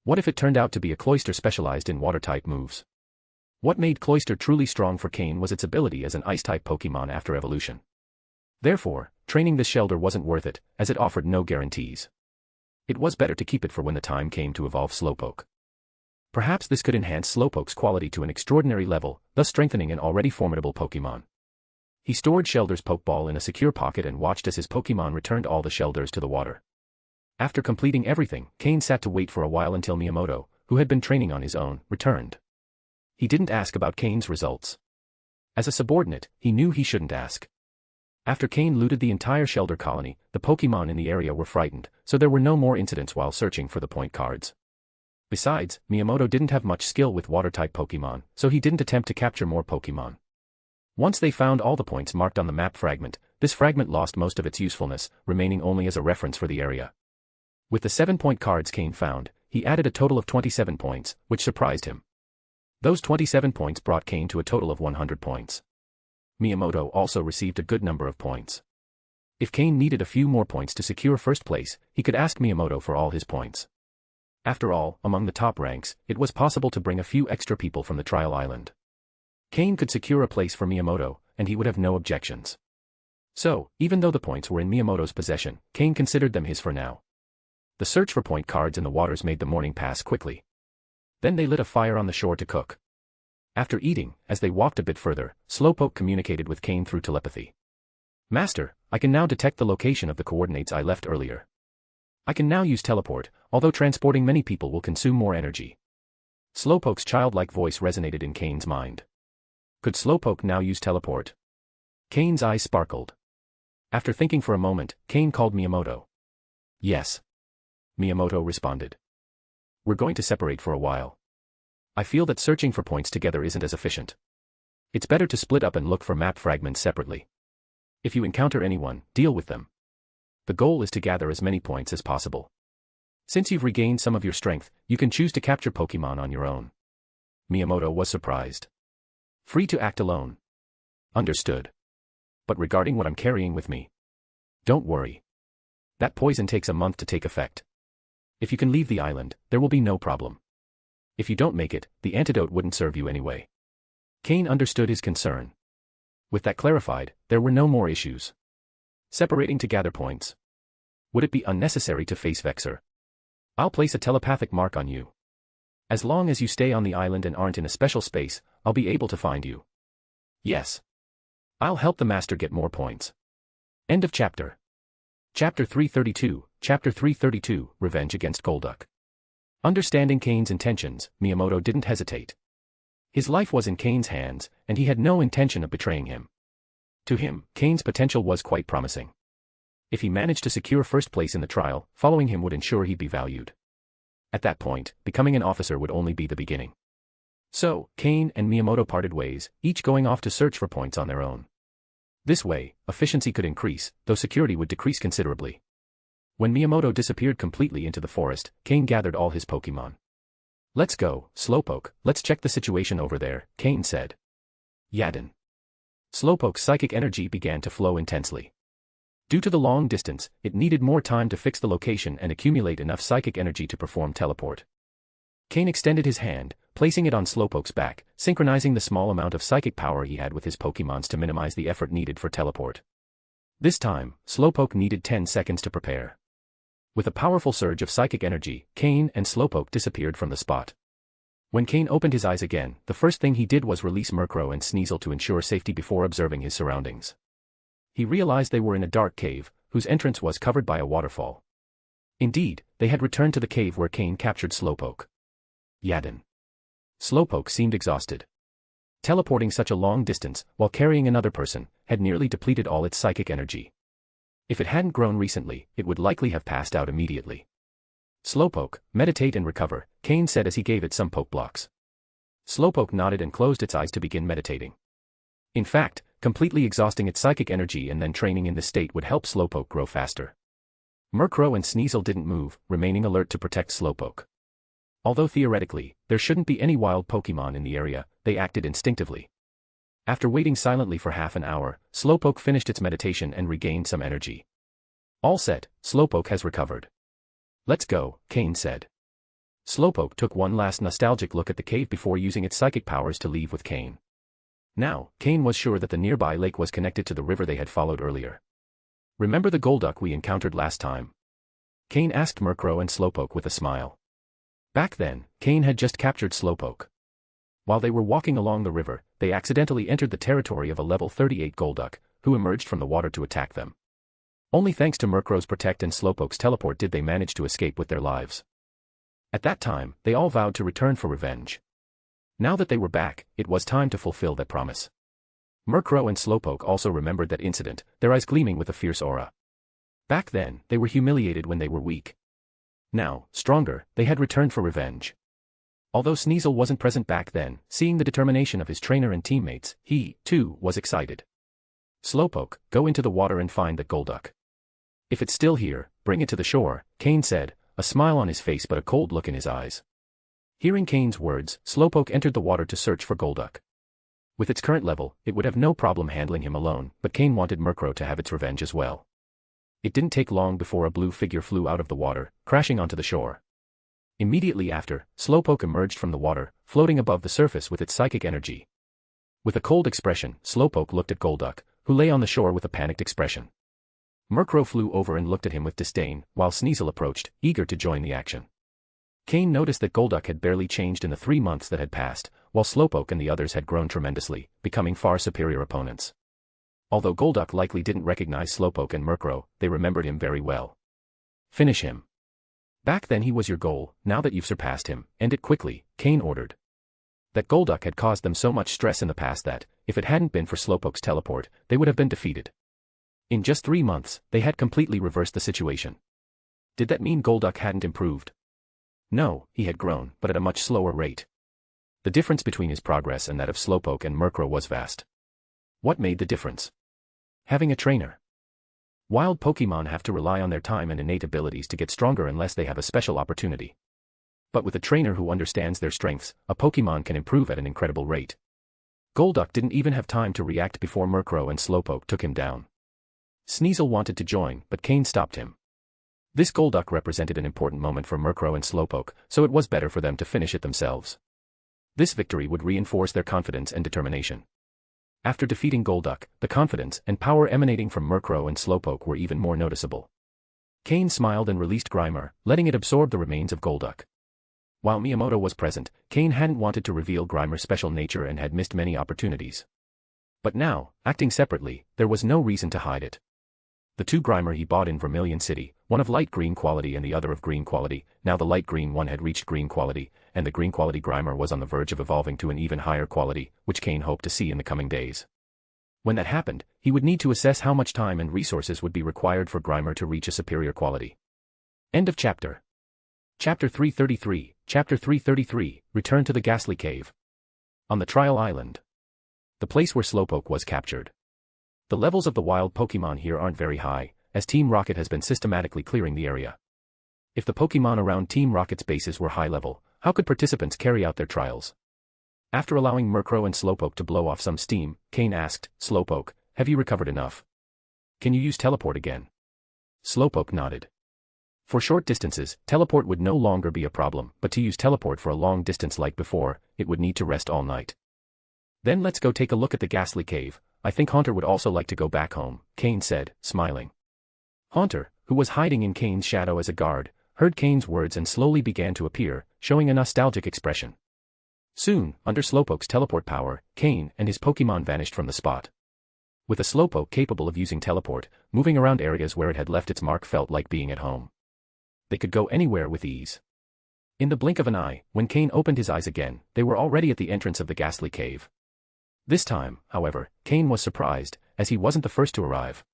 Speaker 3: What if it turned out to be a Cloyster specialized in Water-type moves? What made Cloyster truly strong for Cain was its ability as an Ice-type Pokémon after evolution. Therefore, training this Shelder wasn't worth it, as it offered no guarantees. It was better to keep it for when the time came to evolve Slowpoke. Perhaps this could enhance Slowpoke's quality to an extraordinary level, thus strengthening an already formidable Pokémon. He stored Shelder's Pokeball in a secure pocket and watched as his Pokémon returned all the Shelders to the water. After completing everything, Cain sat to wait for a while until Miyamoto, who had been training on his own, returned. He didn't ask about Cain's results. As a subordinate, he knew he shouldn't ask. After Cain looted the entire Shelder colony, the Pokémon in the area were frightened, so there were no more incidents while searching for the point cards. Besides, Miyamoto didn't have much skill with Water-type Pokémon, so he didn't attempt to capture more Pokémon. Once they found all the points marked on the map fragment, this fragment lost most of its usefulness, remaining only as a reference for the area. With the 7-point cards Cain found, he added a total of 27 points, which surprised him. Those 27 points brought Cain to a total of 100 points. Miyamoto also received a good number of points. If Cain needed a few more points to secure first place, he could ask Miyamoto for all his points. After all, among the top ranks, it was possible to bring a few extra people from the trial island. Cain could secure a place for Miyamoto, and he would have no objections. So, even though the points were in Miyamoto's possession, Cain considered them his for now. The search for point cards in the waters made the morning pass quickly. Then they lit a fire on the shore to cook. After eating, as they walked a bit further, Slowpoke communicated with Cain through telepathy. "Master, I can now detect the location of the coordinates I left earlier. I can now use teleport, although transporting many people will consume more energy." Slowpoke's childlike voice resonated in Cain's mind. Could Slowpoke now use teleport? Cain's eyes sparkled. After thinking for a moment, Cain called Miyamoto. "Yes." Miyamoto responded. "We're going to separate for a while. I feel that searching for points together isn't as efficient. It's better to split up and look for map fragments separately. If you encounter anyone, deal with them. The goal is to gather as many points as possible. Since you've regained some of your strength, you can choose to capture Pokémon on your own." Miyamoto was surprised. "Free to act alone." "Understood. But regarding what I'm carrying with me, don't worry. That poison takes a month to take effect. If you can leave the island, there will be no problem. If you don't make it, the antidote wouldn't serve you anyway." Cain understood his concern. With that clarified, there were no more issues. Separating to gather points. Would it be unnecessary to face Vexer? "I'll place a telepathic mark on you. As long as you stay on the island and aren't in a special space, I'll be able to find you." "Yes. I'll help the master get more points." End of chapter. Chapter 332, Chapter 332, Revenge against Golduck. Understanding Cain's intentions, Miyamoto didn't hesitate. His life was in Cain's hands, and he had no intention of betraying him. To him, Cain's potential was quite promising. If he managed to secure first place in the trial, following him would ensure he'd be valued. At that point, becoming an officer would only be the beginning. So, Cain and Miyamoto parted ways, each going off to search for points on their own. This way, efficiency could increase, though security would decrease considerably. When Miyamoto disappeared completely into the forest, Cain gathered all his Pokémon. "Let's go, Slowpoke, let's check the situation over there," Cain said. Yadin. Slowpoke's psychic energy began to flow intensely. Due to the long distance, it needed more time to fix the location and accumulate enough psychic energy to perform teleport. Cain extended his hand, placing it on Slowpoke's back, synchronizing the small amount of psychic power he had with his Pokémons to minimize the effort needed for teleport. This time, Slowpoke needed 10 seconds to prepare. With a powerful surge of psychic energy, Cain and Slowpoke disappeared from the spot. When Cain opened his eyes again, the first thing he did was release Murkrow and Sneasel to ensure safety before observing his surroundings. He realized they were in a dark cave, whose entrance was covered by a waterfall. Indeed, they had returned to the cave where Cain captured Slowpoke. Yadin. Slowpoke seemed exhausted. Teleporting such a long distance, while carrying another person, had nearly depleted all its psychic energy. If it hadn't grown recently, it would likely have passed out immediately. Slowpoke, meditate and recover, Cain said as he gave it some poke blocks. Slowpoke nodded and closed its eyes to begin meditating. In fact, completely exhausting its psychic energy and then training in this state would help Slowpoke grow faster. Murkrow and Sneasel didn't move, remaining alert to protect Slowpoke. Although theoretically, there shouldn't be any wild Pokémon in the area, they acted instinctively. After waiting silently for half an hour, Slowpoke finished its meditation and regained some energy. All set, Slowpoke has recovered. Let's go, Cain said. Slowpoke took one last nostalgic look at the cave before using its psychic powers to leave with Cain. Now, Cain was sure that the nearby lake was connected to the river they had followed earlier. Remember the Golduck we encountered last time? Cain asked Murkrow and Slowpoke with a smile. Back then, Cain had just captured Slowpoke. While they were walking along the river, they accidentally entered the territory of a level 38 Golduck, who emerged from the water to attack them. Only thanks to Murkrow's protect and Slowpoke's teleport did they manage to escape with their lives. At that time, they all vowed to return for revenge. Now that they were back, it was time to fulfill that promise. Murkrow and Slowpoke also remembered that incident, their eyes gleaming with a fierce aura. Back then, they were humiliated when they were weak. Now, stronger, they had returned for revenge. Although Sneasel wasn't present back then, seeing the determination of his trainer and teammates, he, too, was excited. Slowpoke, go into the water and find the Golduck. If it's still here, bring it to the shore, Cain said, a smile on his face but a cold look in his eyes. Hearing Cain's words, Slowpoke entered the water to search for Golduck. With its current level, it would have no problem handling him alone, but Cain wanted Murkrow to have its revenge as well. It didn't take long before a blue figure flew out of the water, crashing onto the shore. Immediately after, Slowpoke emerged from the water, floating above the surface with its psychic energy. With a cold expression, Slowpoke looked at Golduck, who lay on the shore with a panicked expression. Murkrow flew over and looked at him with disdain, while Sneasel approached, eager to join the action. Cain noticed that Golduck had barely changed in the 3 months that had passed, while Slowpoke and the others had grown tremendously, becoming far superior opponents. Although Golduck likely didn't recognize Slowpoke and Murkrow, they remembered him very well. Finish him. Back then he was your goal, now that you've surpassed him, end it quickly, Cain ordered. That Golduck had caused them so much stress in the past that, if it hadn't been for Slowpoke's teleport, they would have been defeated. In just 3 months, they had completely reversed the situation. Did that mean Golduck hadn't improved? No, he had grown, but at a much slower rate. The difference between his progress and that of Slowpoke and Murkrow was vast. What made the difference? Having a trainer. Wild Pokémon have to rely on their time and innate abilities to get stronger unless they have a special opportunity. But with a trainer who understands their strengths, a Pokémon can improve at an incredible rate. Golduck didn't even have time to react before Murkrow and Slowpoke took him down. Sneasel wanted to join, but Cain stopped him. This Golduck represented an important moment for Murkrow and Slowpoke, so it was better for them to finish it themselves. This victory would reinforce their confidence and determination. After defeating Golduck, the confidence and power emanating from Murkrow and Slowpoke were even more noticeable. Cain smiled and released Grimer, letting it absorb the remains of Golduck. While Miyamoto was present, Cain hadn't wanted to reveal Grimer's special nature and had missed many opportunities. But now, acting separately, there was no reason to hide it. The 2 Grimer he bought in Vermilion City, one of light green quality and the other of green quality, now the light green one had reached green quality, and the green quality Grimer was on the verge of evolving to an even higher quality, which Cain hoped to see in the coming days. When that happened, he would need to assess how much time and resources would be required for Grimer to reach a superior quality. End of chapter. Chapter 333, Chapter 333, Return to the Ghastly Cave. On the Trial Island. The place where Slowpoke was captured. The levels of the wild Pokémon here aren't very high, as Team Rocket has been systematically clearing the area. If the Pokémon around Team Rocket's bases were high level, how could participants carry out their trials? After allowing Murkrow and Slowpoke to blow off some steam, Cain asked, Slowpoke, have you recovered enough? Can you use teleport again? Slowpoke nodded. For short distances, teleport would no longer be a problem, but to use teleport for a long distance like before, it would need to rest all night. Then let's go take a look at the ghastly cave. I think Haunter would also like to go back home, Cain said, smiling. Haunter, who was hiding in Cain's shadow as a guard, heard Cain's words and slowly began to appear, showing a nostalgic expression. Soon, under Slowpoke's teleport power, Cain and his Pokémon vanished from the spot. With a Slowpoke capable of using teleport, moving around areas where it had left its mark felt like being at home. They could go anywhere with ease. In the blink of an eye, when Cain opened his eyes again, they were already at the entrance of the ghastly cave. This time, however, Cain was surprised, as he wasn't the first to arrive.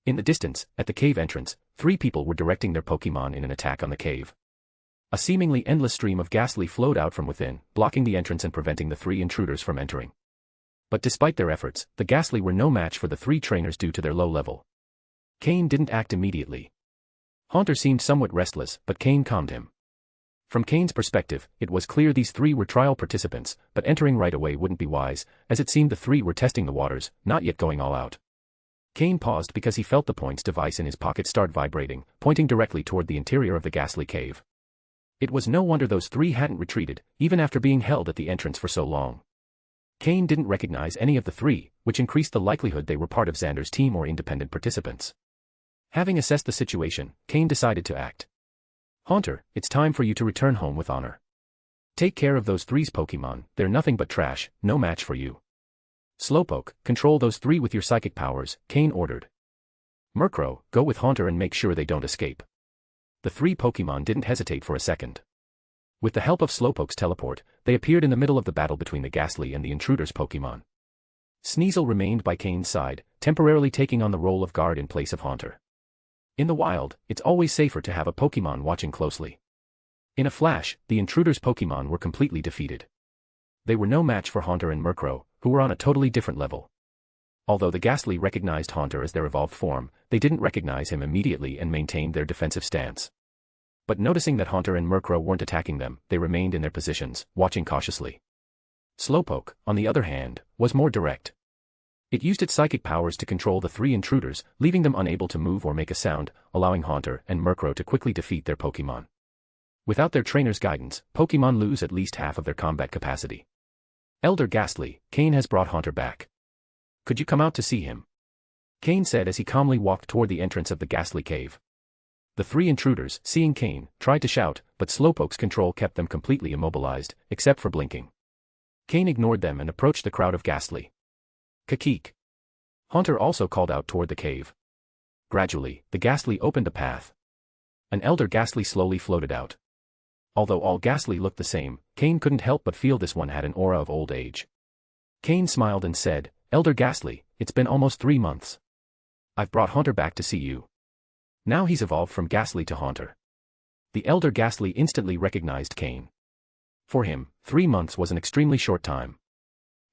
Speaker 3: In the distance, at the cave entrance, 3 people were directing their Pokémon in an attack on the cave. A seemingly endless stream of ghastly flowed out from within, blocking the entrance and preventing the 3 intruders from entering. But despite their efforts, the ghastly were no match for the 3 trainers due to their low level. Cain didn't act immediately. Haunter seemed somewhat restless, but Cain calmed him. From Cain's perspective, it was clear these 3 were trial participants, but entering right away wouldn't be wise, as it seemed the 3 were testing the waters, not yet going all out. Cain paused because he felt the points device in his pocket start vibrating, pointing directly toward the interior of the ghastly cave. It was no wonder those 3 hadn't retreated, even after being held at the entrance for so long. Cain didn't recognize any of the 3, which increased the likelihood they were part of Xander's team or independent participants. Having assessed the situation, Cain decided to act. Haunter, it's time for you to return home with honor. Take care of those 3's Pokémon, they're nothing but trash, no match for you. Slowpoke, control those 3 with your psychic powers, Cain ordered. Murkrow, go with Haunter and make sure they don't escape. The 3 Pokémon didn't hesitate for a second. With the help of Slowpoke's teleport, they appeared in the middle of the battle between the ghastly and the intruder's Pokémon. Sneasel remained by Cain's side, temporarily taking on the role of guard in place of Haunter. In the wild, it's always safer to have a Pokémon watching closely. In a flash, the intruder's Pokémon were completely defeated. They were no match for Haunter and Murkrow, who were on a totally different level. Although the ghastly recognized Haunter as their evolved form, they didn't recognize him immediately and maintained their defensive stance. But noticing that Haunter and Murkrow weren't attacking them, they remained in their positions, watching cautiously. Slowpoke, on the other hand, was more direct. It used its psychic powers to control the 3 intruders, leaving them unable to move or make a sound, allowing Haunter and Murkrow to quickly defeat their Pokémon. Without their trainer's guidance, Pokémon lose at least half of their combat capacity. Elder Ghastly, Cain has brought Haunter back. Could you come out to see him? Cain said as he calmly walked toward the entrance of the ghastly cave. The 3 intruders, seeing Cain, tried to shout, but Slowpoke's control kept them completely immobilized, except for blinking. Cain ignored them and approached the crowd of ghastly. Kakeek. Haunter also called out toward the cave. Gradually, the ghastly opened a path. An elder ghastly slowly floated out. Although all ghastly looked the same, Cain couldn't help but feel this one had an aura of old age. Cain smiled and said, Elder Ghastly, it's been almost 3 months. I've brought Haunter back to see you. Now he's evolved from Ghastly to Haunter. The Elder Ghastly instantly recognized Cain. For him, 3 months was an extremely short time.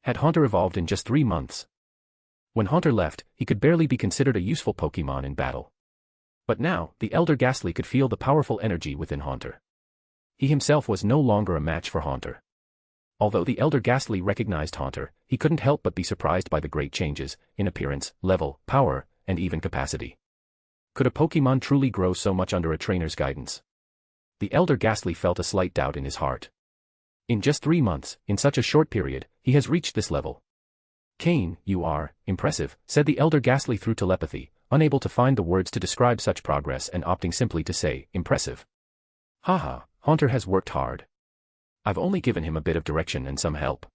Speaker 3: Had Haunter evolved in just 3 months? When Haunter left, he could barely be considered a useful Pokémon in battle. But now, the Elder Ghastly could feel the powerful energy within Haunter. He himself was no longer a match for Haunter. Although the Elder Ghastly recognized Haunter, he couldn't help but be surprised by the great changes, in appearance, level, power, and even capacity. Could a Pokémon truly grow so much under a trainer's guidance? The Elder Ghastly felt a slight doubt in his heart. In just 3 months, in such a short period, he has reached this level. Cain, you are impressive, said the Elder Ghastly through telepathy, unable to find the words to describe such progress and opting simply to say, impressive. Haha, Haunter has worked hard. I've only given him a bit of direction and some help.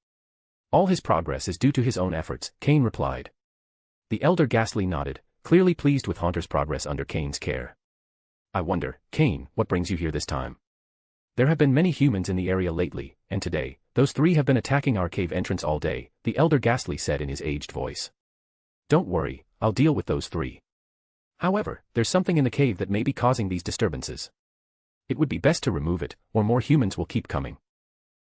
Speaker 3: All his progress is due to his own efforts, Cain replied. The Elder Ghastly nodded, clearly pleased with Haunter's progress under Cain's care. I wonder, Cain, what brings you here this time? There have been many humans in the area lately, and today, those 3 have been attacking our cave entrance all day, the Elder Ghastly said in his aged voice. Don't worry, I'll deal with those 3. However, there's something in the cave that may be causing these disturbances. It would be best to remove it, or more humans will keep coming.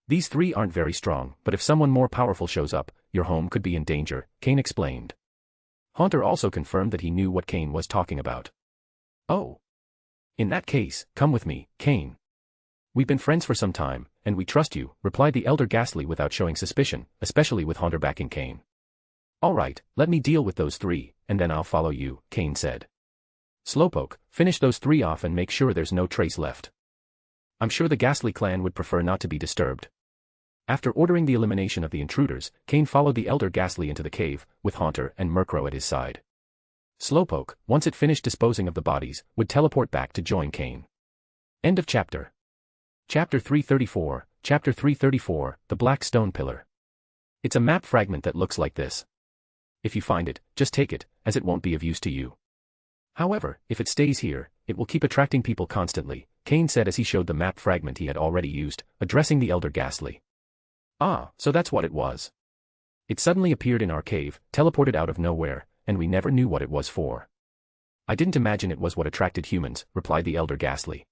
Speaker 3: These 3 aren't very strong, but if someone more powerful shows up, your home could be in danger, Cain explained. Haunter also confirmed that he knew what Cain was talking about. Oh. In that case, come with me, Cain. We've been friends for some time, and we trust you, replied the Elder Ghastly without showing suspicion, especially with Haunter backing Cain. All right, let me deal with those 3, and then I'll follow you, Cain said. Slowpoke, finish those 3 off and make sure there's no trace left. I'm sure the Ghastly clan would prefer not to be disturbed. After ordering the elimination of the intruders, Cain followed the Elder Ghastly into the cave, with Haunter and Murkrow at his side. Slowpoke, once it finished disposing of the bodies, would teleport back to join Cain. End of chapter. Chapter 334, Chapter 334, The Black Stone Pillar. It's a map fragment that looks like this. If you find it, just take it, as it won't be of use to you. However, if it stays here, it will keep attracting people constantly, Cain said as he showed the map fragment he had already used, addressing the Elder Ghastly. Ah, so that's what it was. It suddenly appeared in our cave, teleported out of nowhere, and we never knew what it was for. I didn't imagine it was what attracted humans, replied the Elder Ghastly.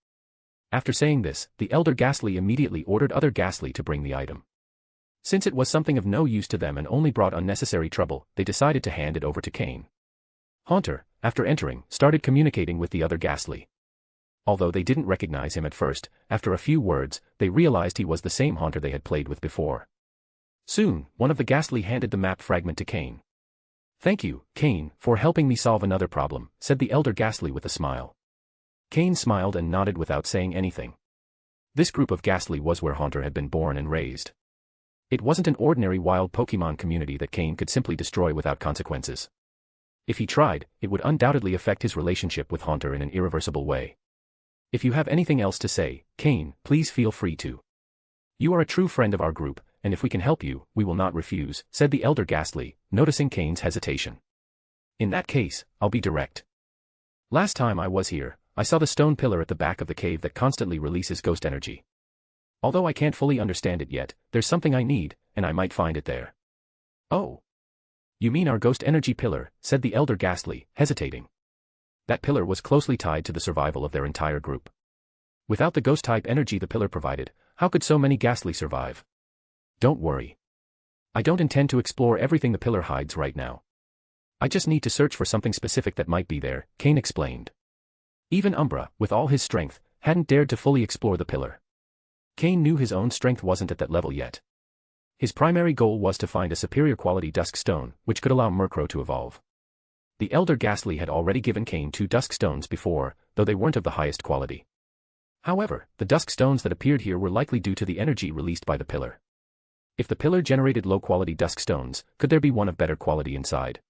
Speaker 3: After saying this, the Elder Ghastly immediately ordered other Ghastly to bring the item. Since it was something of no use to them and only brought unnecessary trouble, they decided to hand it over to Cain. Haunter, after entering, started communicating with the other Ghastly. Although they didn't recognize him at first, after a few words, they realized he was the same Haunter they had played with before. Soon, one of the Ghastly handed the map fragment to Cain. Thank you, Cain, for helping me solve another problem, said the Elder Ghastly with a smile. Cain smiled and nodded without saying anything. This group of Ghastly was where Haunter had been born and raised. It wasn't an ordinary wild Pokemon community that Cain could simply destroy without consequences. If he tried, it would undoubtedly affect his relationship with Haunter in an irreversible way. If you have anything else to say, Cain, please feel free to. You are a true friend of our group, and if we can help you, we will not refuse, said the Elder Ghastly, noticing Cain's hesitation. In that case, I'll be direct. Last time I was here, I saw the stone pillar at the back of the cave that constantly releases ghost energy. Although I can't fully understand it yet, there's something I need, and I might find it there. Oh. You mean our ghost energy pillar, said the Elder Ghastly, hesitating. That pillar was closely tied to the survival of their entire group. Without the ghost-type energy the pillar provided, how could so many Ghastly survive? Don't worry. I don't intend to explore everything the pillar hides right now. I just need to search for something specific that might be there, Cain explained. Even Umbra, with all his strength, hadn't dared to fully explore the pillar. Cain knew his own strength wasn't at that level yet. His primary goal was to find a superior quality dusk stone, which could allow Murkrow to evolve. The Elder Ghastly had already given Cain 2 dusk stones before, though they weren't of the highest quality. However, the dusk stones that appeared here were likely due to the energy released by the pillar. If the pillar generated low-quality dusk stones, could there be one of better quality inside?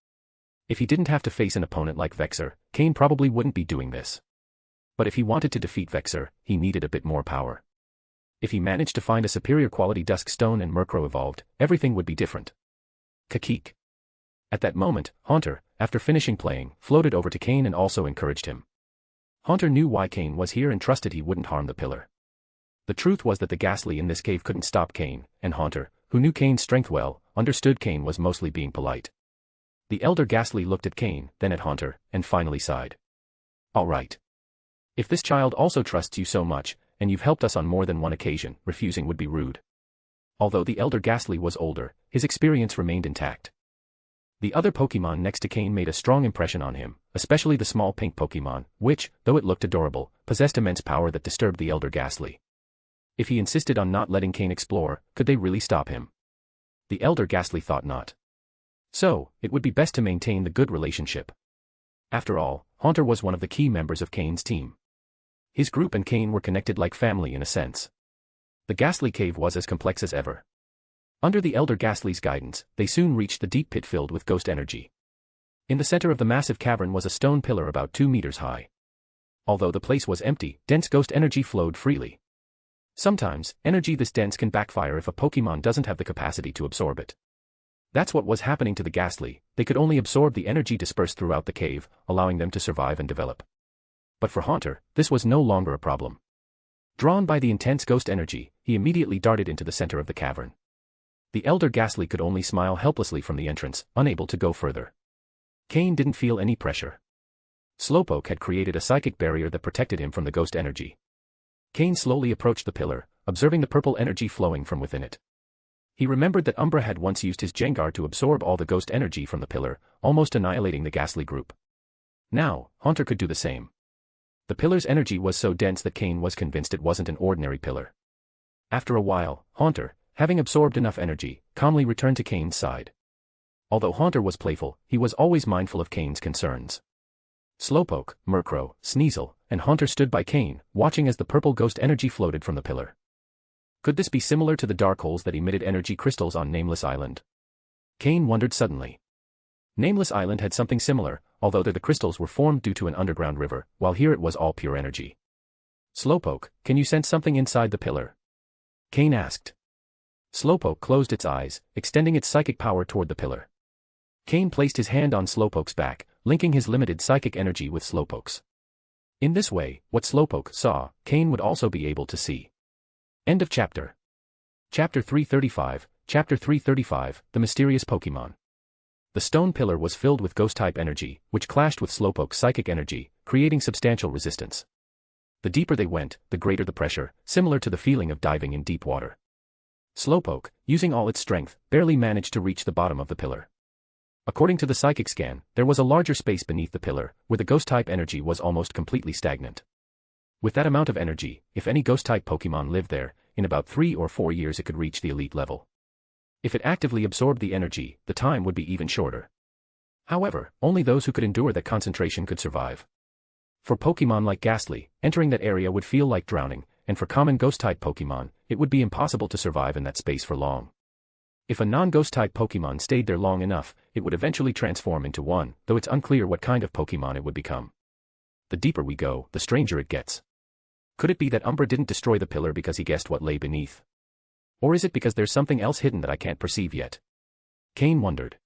Speaker 3: If he didn't have to face an opponent like Vexor, Cain probably wouldn't be doing this. But if he wanted to defeat Vexor, he needed a bit more power. If he managed to find a superior quality dusk stone and Murkrow evolved, everything would be different. Kakik. At that moment, Haunter, after finishing playing, floated over to Cain and also encouraged him. Haunter knew why Cain was here and trusted he wouldn't harm the pillar. The truth was that the Ghastly in this cave couldn't stop Cain, and Haunter, who knew Cain's strength well, understood Cain was mostly being polite. The Elder Ghastly looked at Cain, then at Haunter, and finally sighed. All right. If this child also trusts you so much, and you've helped us on more than one occasion, refusing would be rude. Although the Elder Ghastly was older, his experience remained intact. The other Pokemon next to Cain made a strong impression on him, especially the small pink Pokemon, which, though it looked adorable, possessed immense power that disturbed the Elder Ghastly. If he insisted on not letting Cain explore, could they really stop him? The Elder Ghastly thought not. So, it would be best to maintain the good relationship. After all, Haunter was one of the key members of Cain's team. His group and Cain were connected like family in a sense. The Ghastly Cave was as complex as ever. Under the Elder Ghastly's guidance, they soon reached the deep pit filled with ghost energy. In the center of the massive cavern was a stone pillar about 2 meters high. Although the place was empty, dense ghost energy flowed freely. Sometimes, energy this dense can backfire if a Pokemon doesn't have the capacity to absorb it. That's what was happening to the Ghastly. They could only absorb the energy dispersed throughout the cave, allowing them to survive and develop. But for Haunter, this was no longer a problem. Drawn by the intense ghost energy, he immediately darted into the center of the cavern. The Elder Ghastly could only smile helplessly from the entrance, unable to go further. Cain didn't feel any pressure. Slowpoke had created a psychic barrier that protected him from the ghost energy. Cain slowly approached the pillar, observing the purple energy flowing from within it. He remembered that Umbra had once used his Jengar to absorb all the ghost energy from the pillar, almost annihilating the Ghastly group. Now, Haunter could do the same. The pillar's energy was so dense that Cain was convinced it wasn't an ordinary pillar. After a while, Haunter, having absorbed enough energy, calmly returned to Cain's side. Although Haunter was playful, he was always mindful of Cain's concerns. Slowpoke, Murkrow, Sneasel, and Haunter stood by Cain, watching as the purple ghost energy floated from the pillar. Could this be similar to the dark holes that emitted energy crystals on Nameless Island? Cain wondered suddenly. Nameless Island had something similar, although there the crystals were formed due to an underground river, while here it was all pure energy. Slowpoke, can you sense something inside the pillar? Cain asked. Slowpoke closed its eyes, extending its psychic power toward the pillar. Cain placed his hand on Slowpoke's back, linking his limited psychic energy with Slowpoke's. In this way, what Slowpoke saw, Cain would also be able to see. End of chapter. Chapter 335, Chapter 335, The Mysterious Pokémon. The stone pillar was filled with ghost-type energy, which clashed with Slowpoke's psychic energy, creating substantial resistance. The deeper they went, the greater the pressure, similar to the feeling of diving in deep water. Slowpoke, using all its strength, barely managed to reach the bottom of the pillar. According to the psychic scan, there was a larger space beneath the pillar, where the ghost-type energy was almost completely stagnant. With that amount of energy, if any ghost-type Pokémon lived there, in about 3 or 4 years it could reach the elite level. If it actively absorbed the energy, the time would be even shorter. However, only those who could endure that concentration could survive. For Pokémon like Ghastly, entering that area would feel like drowning, and for common ghost-type Pokémon, it would be impossible to survive in that space for long. If a non-ghost-type Pokémon stayed there long enough, it would eventually transform into one, though it's unclear what kind of Pokémon it would become. The deeper we go, the stranger it gets. Could it be that Umbra didn't destroy the pillar because he guessed what lay beneath? Or is it because there's something else hidden that I can't perceive yet? Cain wondered.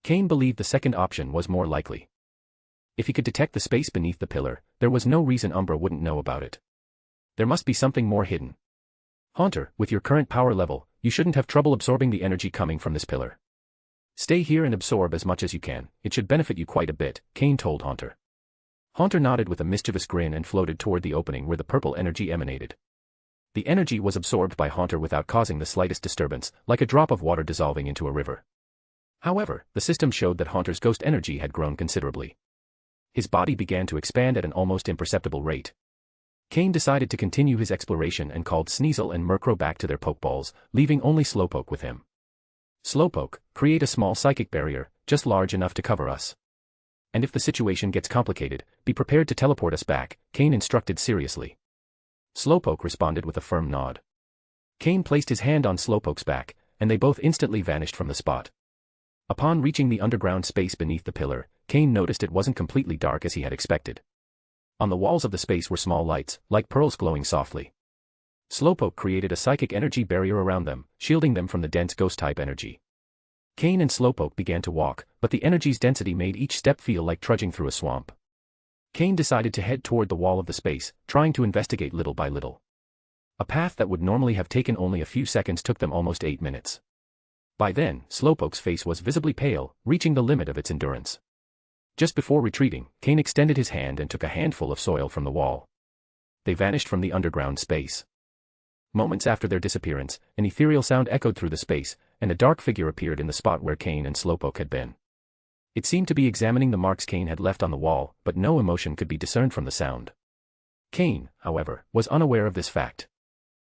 Speaker 3: Cain believed the second option was more likely. If he could detect the space beneath the pillar, there was no reason Umbra wouldn't know about it. There must be something more hidden. Haunter, with your current power level, you shouldn't have trouble absorbing the energy coming from this pillar. Stay here and absorb as much as you can, it should benefit you quite a bit, Cain told Haunter. Haunter nodded with a mischievous grin and floated toward the opening where the purple energy emanated. The energy was absorbed by Haunter without causing the slightest disturbance, like a drop of water dissolving into a river. However, the system showed that Haunter's ghost energy had grown considerably. His body began to expand at an almost imperceptible rate. Cain decided to continue his exploration and called Sneasel and Murkrow back to their Pokeballs, leaving only Slowpoke with him. Slowpoke, create a small psychic barrier, just large enough to cover us. And if the situation gets complicated, be prepared to teleport us back, Cain instructed seriously. Slowpoke responded with a firm nod. Cain placed his hand on Slowpoke's back, and they both instantly vanished from the spot. Upon reaching the underground space beneath the pillar, Cain noticed it wasn't completely dark as he had expected. On the walls of the space were small lights, like pearls glowing softly. Slowpoke created a psychic energy barrier around them, shielding them from the dense ghost-type energy. Cain and Slowpoke began to walk, but the energy's density made each step feel like trudging through a swamp. Cain decided to head toward the wall of the space, trying to investigate little by little. A path that would normally have taken only a few seconds took them almost 8 minutes. By then, Slowpoke's face was visibly pale, reaching the limit of its endurance. Just before retreating, Cain extended his hand and took a handful of soil from the wall. They vanished from the underground space. Moments after their disappearance, an ethereal sound echoed through the space, and a dark figure appeared in the spot where Cain and Slowpoke had been. It seemed to be examining the marks Cain had left on the wall, but no emotion could be discerned from the sound. Cain, however, was unaware of this fact.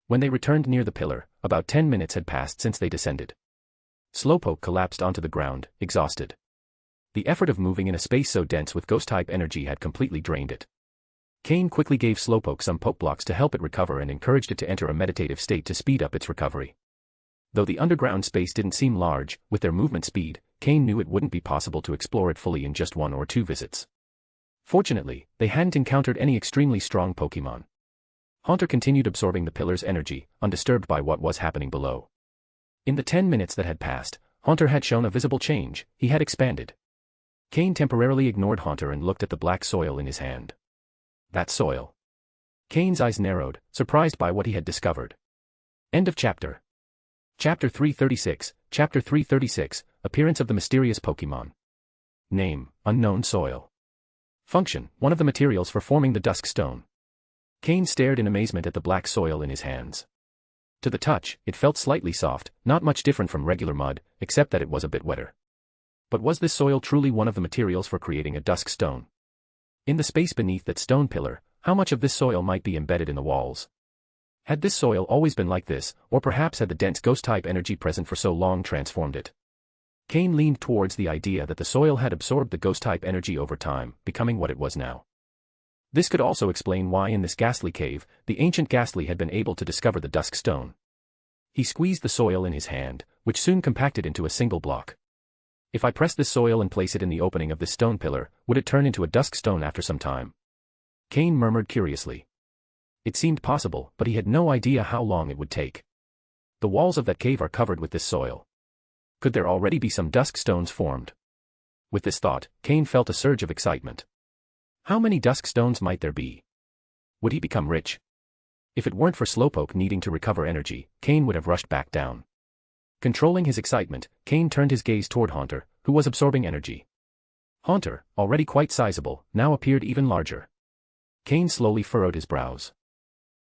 Speaker 3: When they returned near the pillar, about 10 minutes had passed since they descended. Slowpoke collapsed onto the ground, exhausted. The effort of moving in a space so dense with ghost-type energy had completely drained it. Cain quickly gave Slowpoke some Pokeblocks to help it recover and encouraged it to enter a meditative state to speed up its recovery. Though the underground space didn't seem large, with their movement speed, Cain knew it wouldn't be possible to explore it fully in just 1 or 2 visits. Fortunately, they hadn't encountered any extremely strong Pokémon. Haunter continued absorbing the pillar's energy, undisturbed by what was happening below. In the 10 minutes that had passed, Haunter had shown a visible change, he had expanded. Cain temporarily ignored Haunter and looked at the black soil in his hand. That soil. Cain's eyes narrowed, surprised by what he had discovered. End of chapter. Chapter 336, Chapter 336, Appearance of the Mysterious Pokémon. Name, Unknown Soil. Function, one of the materials for forming the Dusk Stone. Cain stared in amazement at the black soil in his hands. To the touch, it felt slightly soft, not much different from regular mud, except that it was a bit wetter. But was this soil truly one of the materials for creating a Dusk Stone? In the space beneath that stone pillar, how much of this soil might be embedded in the walls? Had this soil always been like this, or perhaps had the dense ghost-type energy present for so long transformed it? Cain leaned towards the idea that the soil had absorbed the ghost-type energy over time, becoming what it was now. This could also explain why in this ghastly cave, the ancient ghastly had been able to discover the dusk stone. He squeezed the soil in his hand, which soon compacted into a single block. If I press this soil and place it in the opening of this stone pillar, would it turn into a dusk stone after some time? Cain murmured curiously. It seemed possible, but he had no idea how long it would take. The walls of that cave are covered with this soil. Could there already be some dusk stones formed? With this thought, Cain felt a surge of excitement. How many dusk stones might there be? Would he become rich? If it weren't for Slowpoke needing to recover energy, Cain would have rushed back down. Controlling his excitement, Cain turned his gaze toward Haunter, who was absorbing energy. Haunter, already quite sizable, now appeared even larger. Cain slowly furrowed his brows.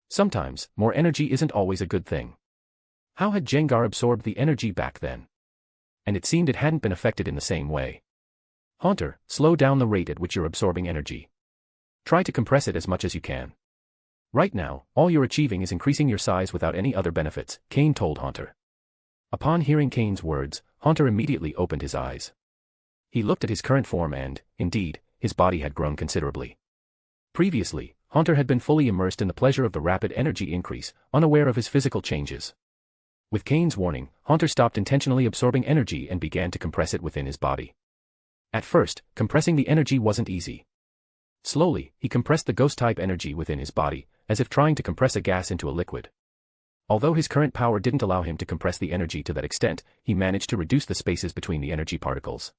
Speaker 3: Sometimes, more energy isn't always a good thing. How had Jengar absorbed the energy back then? And it seemed it hadn't been affected in the same way. Haunter, slow down the rate at which you're absorbing energy. Try to compress it as much as you can. Right now, all you're achieving is increasing your size without any other benefits, Cain told Haunter. Upon hearing Cain's words, Haunter immediately opened his eyes. He looked at his current form and, indeed, his body had grown considerably. Previously, Haunter had been fully immersed in the pleasure of the rapid energy increase, unaware of his physical changes. With Cain's warning, Haunter stopped intentionally absorbing energy and began to compress it within his body. At first, compressing the energy wasn't easy. Slowly, he compressed the ghost-type energy within his body, as if trying to compress a gas into a liquid. Although his current power didn't allow him to compress the energy to that extent, he managed to reduce the spaces between the energy particles.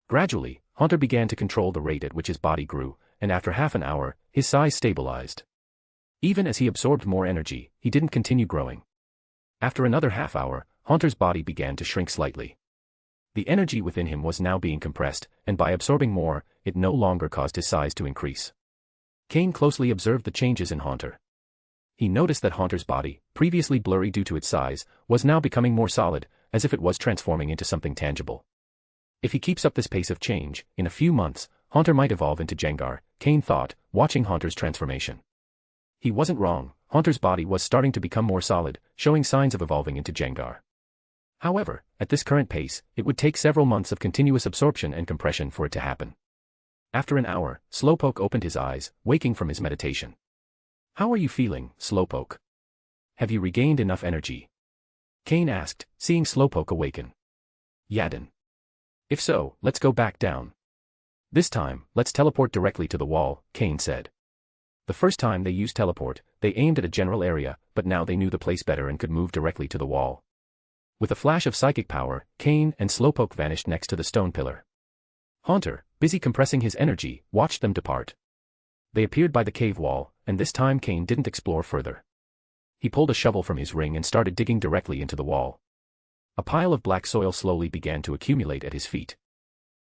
Speaker 3: Gradually, Haunter began to control the rate at which his body grew, and after half an hour, his size stabilized. Even as he absorbed more energy, he didn't continue growing. After another half hour, Haunter's body began to shrink slightly. The energy within him was now being compressed, and by absorbing more, it no longer caused his size to increase. Cain closely observed the changes in Haunter. He noticed that Haunter's body, previously blurry due to its size, was now becoming more solid, as if it was transforming into something tangible. If he keeps up this pace of change, in a few months, Haunter might evolve into Jengar, Cain thought, watching Haunter's transformation. He wasn't wrong, Haunter's body was starting to become more solid, showing signs of evolving into Jengar. However, at this current pace, it would take several months of continuous absorption and compression for it to happen. After an hour, Slowpoke opened his eyes, waking from his meditation. How are you feeling, Slowpoke? Have you regained enough energy? Cain asked, seeing Slowpoke awaken. Yadin. If so, let's go back down. This time, let's teleport directly to the wall, Cain said. The first time they used teleport, they aimed at a general area, but now they knew the place better and could move directly to the wall. With a flash of psychic power, Cain and Slowpoke vanished next to the stone pillar. Haunter, busy compressing his energy, watched them depart. They appeared by the cave wall, and this time Cain didn't explore further. He pulled a shovel from his ring and started digging directly into the wall. A pile of black soil slowly began to accumulate at his feet.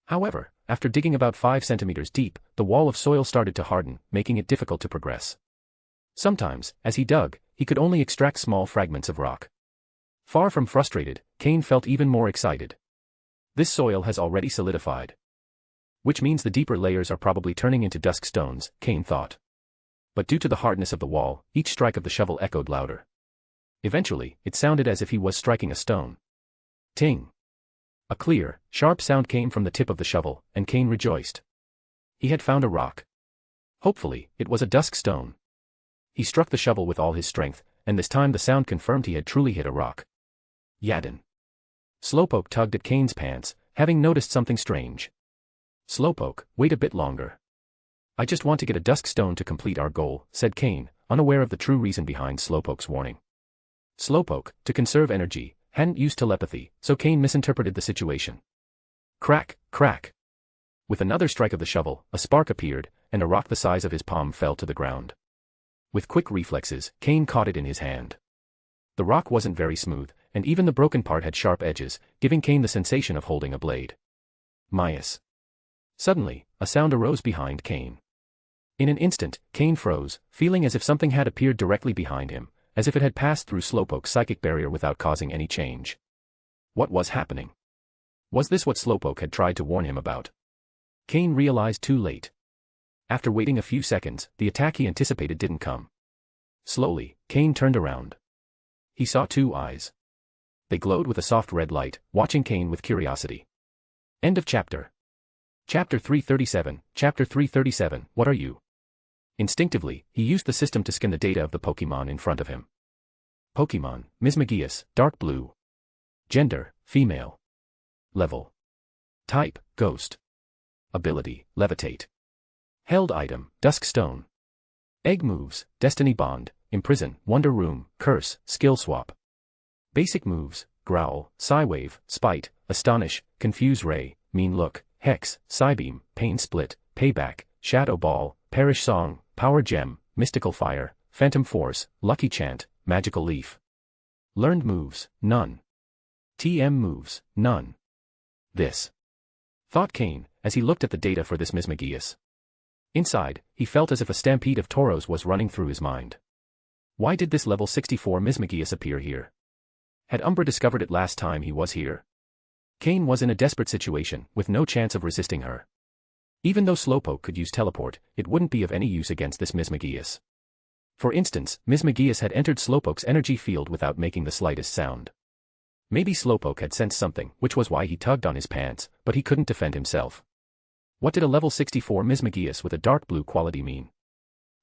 Speaker 3: However, after digging about 5 centimeters deep, the wall of soil started to harden, making it difficult to progress. Sometimes, as he dug, he could only extract small fragments of rock. Far from frustrated, Cain felt even more excited. This soil has already solidified. Which means the deeper layers are probably turning into dusk stones, Cain thought. But due to the hardness of the wall, each strike of the shovel echoed louder. Eventually, it sounded as if he was striking a stone. Ting! A clear, sharp sound came from the tip of the shovel, and Cain rejoiced. He had found a rock. Hopefully, it was a dusk stone. He struck the shovel with all his strength, and this time the sound confirmed he had truly hit a rock. Yadin. Slowpoke tugged at Cain's pants, having noticed something strange. Slowpoke, wait a bit longer. I just want to get a dusk stone to complete our goal, said Cain, unaware of the true reason behind Slowpoke's warning. Slowpoke, to conserve energy, hadn't used telepathy, so Cain misinterpreted the situation. Crack, crack. With another strike of the shovel, a spark appeared, and a rock the size of his palm fell to the ground. With quick reflexes, Cain caught it in his hand. The rock wasn't very smooth, and even the broken part had sharp edges, giving Cain the sensation of holding a blade. Myas. Suddenly, a sound arose behind Cain. In an instant, Cain froze, feeling as if something had appeared directly behind him, as if it had passed through Slowpoke's psychic barrier without causing any change. What was happening? Was this what Slowpoke had tried to warn him about? Cain realized too late. After waiting a few seconds, the attack he anticipated didn't come. Slowly, Cain turned around. He saw two eyes. They glowed with a soft red light, watching Cain with curiosity. End of chapter. Chapter 337, Chapter 337, What are you? Instinctively, he used the system to scan the data of the Pokémon in front of him. Pokémon, Mismagius, dark blue. Gender, female. Level. Type, ghost. Ability, levitate. Held item, dusk stone. Egg moves, destiny bond, imprison, wonder room, curse, skill swap. Basic moves, growl, psywave, spite, astonish, confuse ray, mean look, hex, psybeam, pain split, payback, shadow ball, perish song, power gem, mystical fire, phantom force, lucky chant, magical leaf. Learned moves, none. TM moves, none. This. Thought Cain, as he looked at the data for this Mismagius. Inside, he felt as if a stampede of toros was running through his mind. Why did this level 64 Mismagius appear here? Had Umbra discovered it last time he was here? Cain was in a desperate situation, with no chance of resisting her. Even though Slowpoke could use teleport, it wouldn't be of any use against this Mismagius. For instance, Mismagius had entered Slowpoke's energy field without making the slightest sound. Maybe Slowpoke had sensed something, which was why he tugged on his pants, but he couldn't defend himself. What did a level 64 Mismagius with a dark blue quality mean?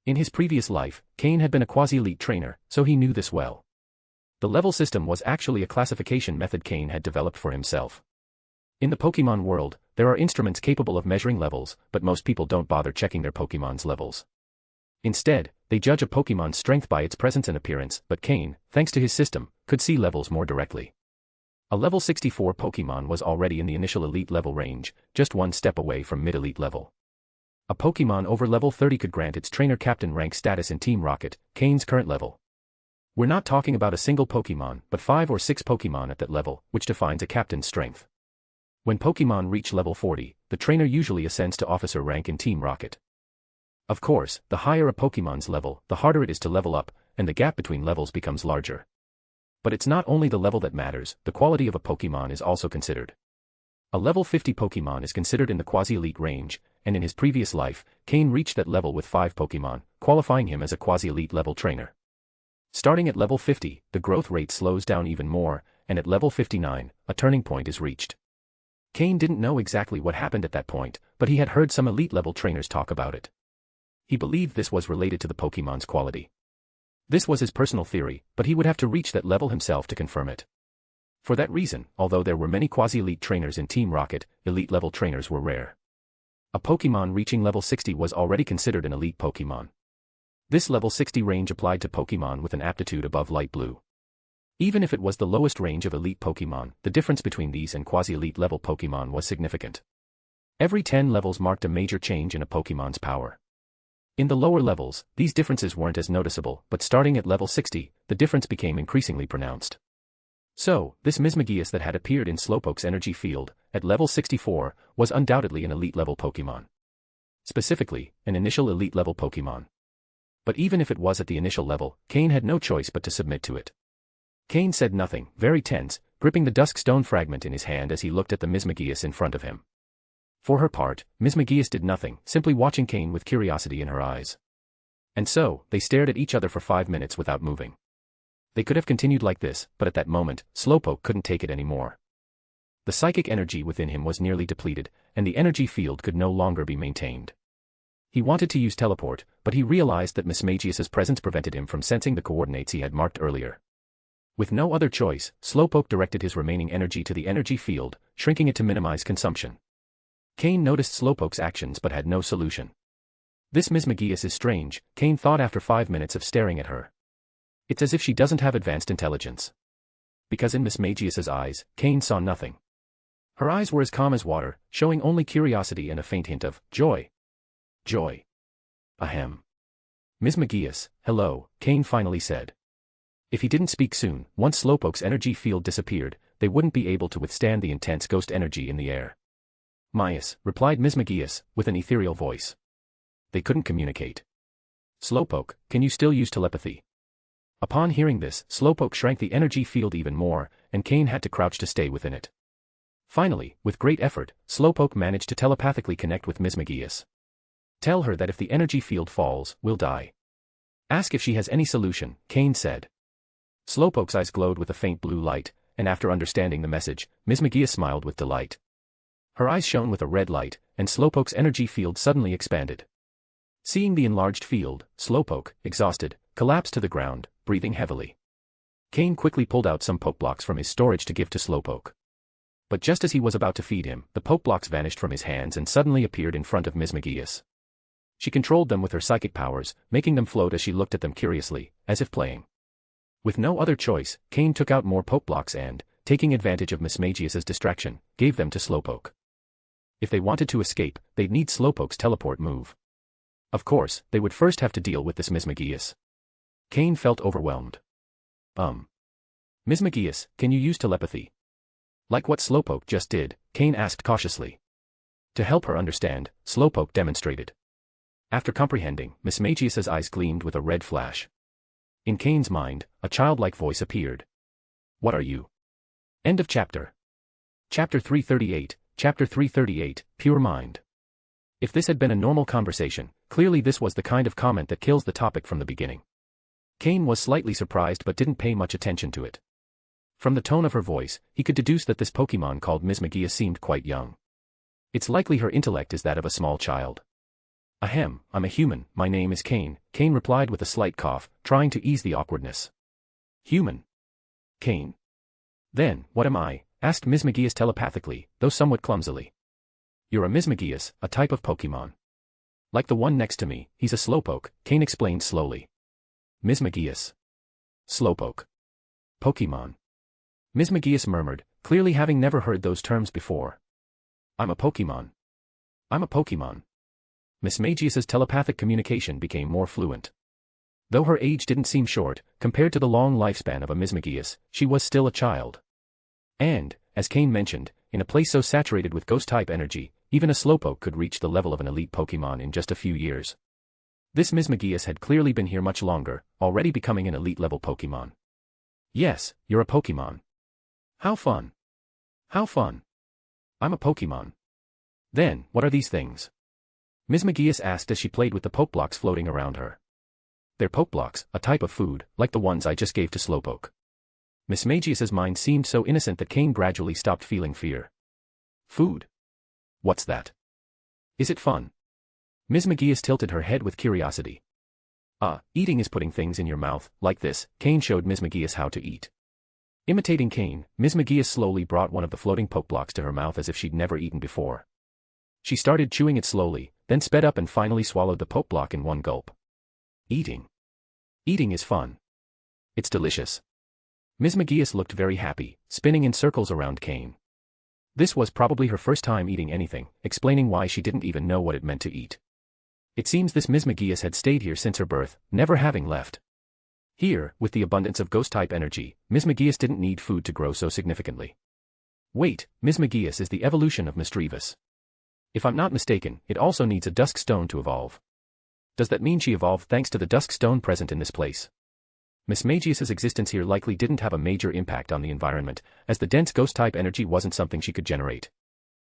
Speaker 3: In his previous life, Cain had been a quasi-elite trainer, so he knew this well. The level system was actually a classification method Cain had developed for himself. In the Pokémon world, there are instruments capable of measuring levels, but most people don't bother checking their Pokémon's levels. Instead, they judge a Pokémon's strength by its presence and appearance, but Cain, thanks to his system, could see levels more directly. A level 64 Pokémon was already in the initial elite level range, just one step away from mid-elite level. A Pokémon over level 30 could grant its trainer captain rank status in Team Rocket, Cain's current level. We're not talking about a single Pokémon, but 5 or 6 Pokémon at that level, which defines a captain's strength. When Pokémon reach level 40, the trainer usually ascends to officer rank in Team Rocket. Of course, the higher a Pokémon's level, the harder it is to level up, and the gap between levels becomes larger. But it's not only the level that matters, the quality of a Pokémon is also considered. A level 50 Pokémon is considered in the quasi-elite range, and in his previous life, Cain reached that level with 5 Pokémon, qualifying him as a quasi-elite level trainer. Starting at level 50, the growth rate slows down even more, and at level 59, a turning point is reached. Cain didn't know exactly what happened at that point, but he had heard some elite-level trainers talk about it. He believed this was related to the Pokémon's quality. This was his personal theory, but he would have to reach that level himself to confirm it. For that reason, although there were many quasi-elite trainers in Team Rocket, elite-level trainers were rare. A Pokémon reaching level 60 was already considered an elite Pokémon. This level 60 range applied to Pokémon with an aptitude above light blue. Even if it was the lowest range of elite Pokémon, the difference between these and quasi-elite level Pokémon was significant. Every 10 levels marked a major change in a Pokémon's power. In the lower levels, these differences weren't as noticeable, but starting at level 60, the difference became increasingly pronounced. So, this Mismagius that had appeared in Slowpoke's energy field, at level 64, was undoubtedly an elite-level Pokémon. Specifically, an initial elite-level Pokémon. But even if it was at the initial level, Cain had no choice but to submit to it. Cain said nothing, very tense, gripping the dusk stone fragment in his hand as he looked at the Mismagius in front of him. For her part, Mismagius did nothing, simply watching Cain with curiosity in her eyes. And so, they stared at each other for 5 minutes without moving. They could have continued like this, but at that moment, Slowpoke couldn't take it anymore. The psychic energy within him was nearly depleted, and the energy field could no longer be maintained. He wanted to use teleport, but he realized that Mismagius's presence prevented him from sensing the coordinates he had marked earlier. With no other choice, Slowpoke directed his remaining energy to the energy field, shrinking it to minimize consumption. Cain noticed Slowpoke's actions but had no solution. This Mismagius is strange, Cain thought after 5 minutes of staring at her. It's as if she doesn't have advanced intelligence. Because in Mismagius's eyes, Cain saw nothing. Her eyes were as calm as water, showing only curiosity and a faint hint of joy. Joy. Ahem. Mismagius, hello, Cain finally said. If he didn't speak soon, once Slowpoke's energy field disappeared, they wouldn't be able to withstand the intense ghost energy in the air. Myas, replied Mismagius, with an ethereal voice. They couldn't communicate. Slowpoke, can you still use telepathy? Upon hearing this, Slowpoke shrank the energy field even more, and Cain had to crouch to stay within it. Finally, with great effort, Slowpoke managed to telepathically connect with Mismagius. Tell her that if the energy field falls, we'll die. Ask if she has any solution, Cain said. Slowpoke's eyes glowed with a faint blue light, and after understanding the message, Ms. McGeeus smiled with delight. Her eyes shone with a red light, and Slowpoke's energy field suddenly expanded. Seeing the enlarged field, Slowpoke, exhausted, collapsed to the ground, breathing heavily. Cain quickly pulled out some Pokeblocks from his storage to give to Slowpoke. But just as he was about to feed him, the Pokeblocks vanished from his hands and suddenly appeared in front of Ms. McGeeus. She controlled them with her psychic powers, making them float as she looked at them curiously, as if playing. With no other choice, Cain took out more Pokeblocks and, taking advantage of Ms. McGeeus's distraction, gave them to Slowpoke. If they wanted to escape, they'd need Slowpoke's teleport move. Of course, they would first have to deal with this Ms. McGeeus. Cain felt overwhelmed. Ms. McGeeus, can you use telepathy? Like what Slowpoke just did, Cain asked cautiously. To help her understand, Slowpoke demonstrated. After comprehending, Ms. McGeeus's eyes gleamed with a red flash. In Cain's mind, a childlike voice appeared. What are you? End of chapter. Chapter 338, Chapter 338, Pure Mind. If this had been a normal conversation, clearly this was the kind of comment that kills the topic from the beginning. Cain was slightly surprised but didn't pay much attention to it. From the tone of her voice, he could deduce that this Pokemon called Ms. McGeeus seemed quite young. It's likely her intellect is that of a small child. Ahem, I'm a human, my name is Cain, Cain replied with a slight cough, trying to ease the awkwardness. Human? Cain. Then, what am I? Asked Ms. McGeeus telepathically, though somewhat clumsily. You're a Ms. McGeeus, a type of Pokemon. Like the one next to me, he's a Slowpoke, Cain explained slowly. Ms. McGeeus. Slowpoke. Pokemon. Ms. McGeeus murmured, clearly having never heard those terms before. I'm a Pokemon. I'm a Pokemon. Ms. McGeeus's telepathic communication became more fluent. Though her age didn't seem short, compared to the long lifespan of a Ms. McGeeus, she was still a child. And, as Cain mentioned, in a place so saturated with ghost-type energy, even a Slowpoke could reach the level of an elite Pokemon in just a few years. This Ms. McGeeus had clearly been here much longer, already becoming an elite-level Pokemon. Yes, you're a Pokemon. How fun. How fun. I'm a Pokemon. Then, what are these things? Ms. McGeeus asked as she played with the Pokeblocks floating around her. They're Pokeblocks, a type of food, like the ones I just gave to Slowpoke. Ms. McGeeus's mind seemed so innocent that Cain gradually stopped feeling fear. Food? What's that? Is it fun? Ms. McGeeus tilted her head with curiosity. Eating is putting things in your mouth, like this, Cain showed Ms. McGeeus how to eat. Imitating Cain, Ms. McGeeus slowly brought one of the floating Pokeblocks to her mouth as if she'd never eaten before. She started chewing it slowly, then sped up and finally swallowed the Pokeblock in one gulp. Eating. Eating is fun. It's delicious. Ms. McGeeus looked very happy, spinning in circles around Cain. This was probably her first time eating anything, explaining why she didn't even know what it meant to eat. It seems this Ms. McGeeus had stayed here since her birth, never having left. Here, with the abundance of ghost-type energy, Ms. McGeeus didn't need food to grow so significantly. Wait, Ms. McGeeus is the evolution of Misdreavus. If I'm not mistaken, it also needs a dusk stone to evolve. Does that mean she evolved thanks to the dusk stone present in this place? Ms. McGeeus's existence here likely didn't have a major impact on the environment, as the dense ghost-type energy wasn't something she could generate.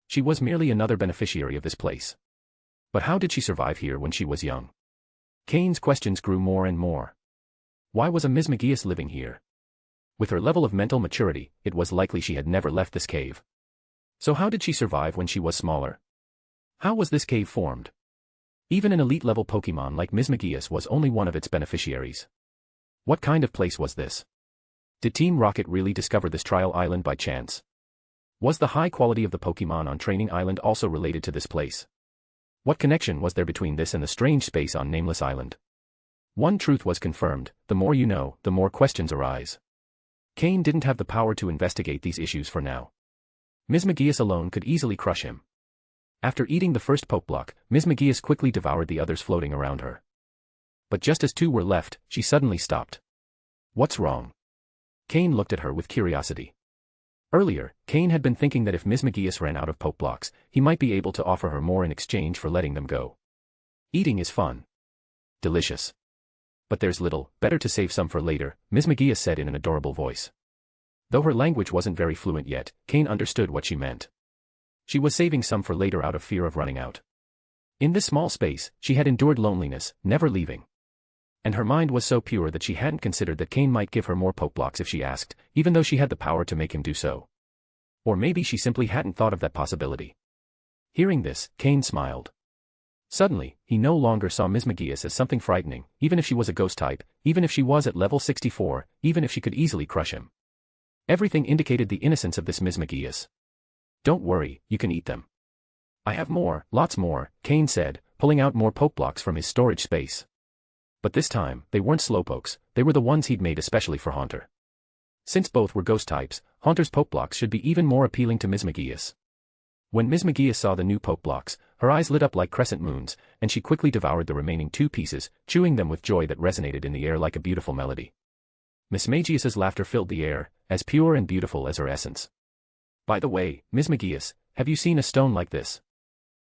Speaker 3: She was merely another beneficiary of this place. But how did she survive here when she was young? Cain's questions grew more and more. Why was a Ms. McGeeus living here? With her level of mental maturity, it was likely she had never left this cave. So how did she survive when she was smaller? How was this cave formed? Even an elite-level Pokemon like Ms. McGeeus was only one of its beneficiaries. What kind of place was this? Did Team Rocket really discover this trial island by chance? Was the high quality of the Pokemon on Training Island also related to this place? What connection was there between this and the strange space on Nameless Island? One truth was confirmed: the more you know, the more questions arise. Cain didn't have the power to investigate these issues for now. Ms. McGeeus alone could easily crush him. After eating the first Pokeblock, Ms. McGeeus quickly devoured the others floating around her. But just as two were left, she suddenly stopped. What's wrong? Cain looked at her with curiosity. Earlier, Cain had been thinking that if Ms. McGeeus ran out of Pokeblocks, he might be able to offer her more in exchange for letting them go. Eating is fun. Delicious. But there's little, better to save some for later, Ms. McGeeus said in an adorable voice. Though her language wasn't very fluent yet, Cain understood what she meant. She was saving some for later out of fear of running out. In this small space, she had endured loneliness, never leaving. And her mind was so pure that she hadn't considered that Cain might give her more Pokeblocks if she asked, even though she had the power to make him do so. Or maybe she simply hadn't thought of that possibility. Hearing this, Cain smiled. Suddenly, he no longer saw Ms. McGeeus as something frightening, even if she was a ghost type, even if she was at level 64, even if she could easily crush him. Everything indicated the innocence of this Ms. McGeeus. Don't worry, you can eat them. I have more, lots more, Cain said, pulling out more Pokeblocks from his storage space. But this time, they weren't Slowpokes, they were the ones he'd made especially for Haunter. Since both were ghost types, Haunter's Pokeblocks should be even more appealing to Ms. McGeeus. When Ms. McGeeus saw the new Pokeblocks, her eyes lit up like crescent moons, and she quickly devoured the remaining 2 pieces, chewing them with joy that resonated in the air like a beautiful melody. Ms. McGeeus's laughter filled the air, as pure and beautiful as her essence. By the way, Ms. McGeeus, have you seen a stone like this?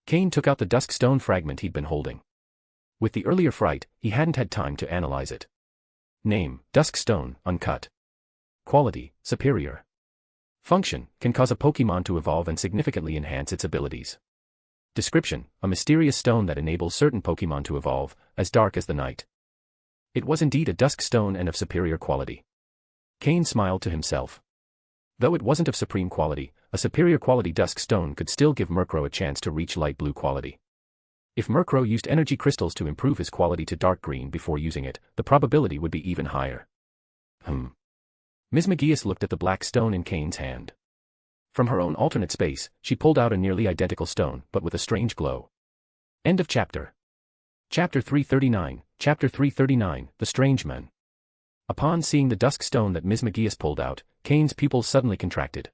Speaker 3: Cain took out the dusk stone fragment he'd been holding. With the earlier fright, he hadn't had time to analyze it. Name, dusk stone, uncut. Quality, superior. Function, can cause a Pokemon to evolve and significantly enhance its abilities. Description, a mysterious stone that enables certain Pokemon to evolve, as dark as the night. It was indeed a dusk stone and of superior quality. Cain smiled to himself. Though it wasn't of supreme quality, a superior quality dusk stone could still give Murkrow a chance to reach light blue quality. If Murkrow used energy crystals to improve his quality to dark green before using it, the probability would be even higher. Ms. McGeeus looked at the black stone in Cain's hand. From her own alternate space, she pulled out a nearly identical stone, but with a strange glow. End of chapter. Chapter 339, Chapter 339, The Strange Man. Upon seeing the dusk stone that Ms. McGeeus pulled out, Cain's pupils suddenly contracted.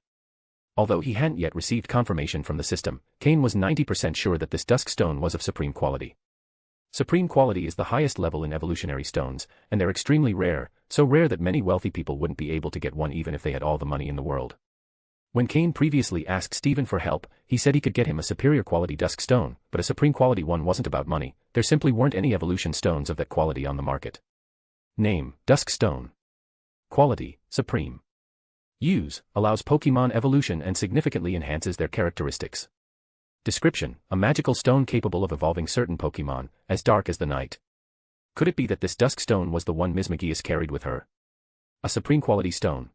Speaker 3: Although he hadn't yet received confirmation from the system, Cain was 90% sure that this dusk stone was of supreme quality. Supreme quality is the highest level in evolutionary stones, and they're extremely rare, so rare that many wealthy people wouldn't be able to get one even if they had all the money in the world. When Cain previously asked Stephen for help, he said he could get him a superior quality dusk stone, but a supreme quality one wasn't about money, there simply weren't any evolution stones of that quality on the market. Name, dusk stone. Quality, supreme. Use, allows Pokemon evolution and significantly enhances their characteristics. Description, a magical stone capable of evolving certain Pokemon, as dark as the night. Could it be that this dusk stone was the one Ms. McGeeus carried with her? A supreme quality stone.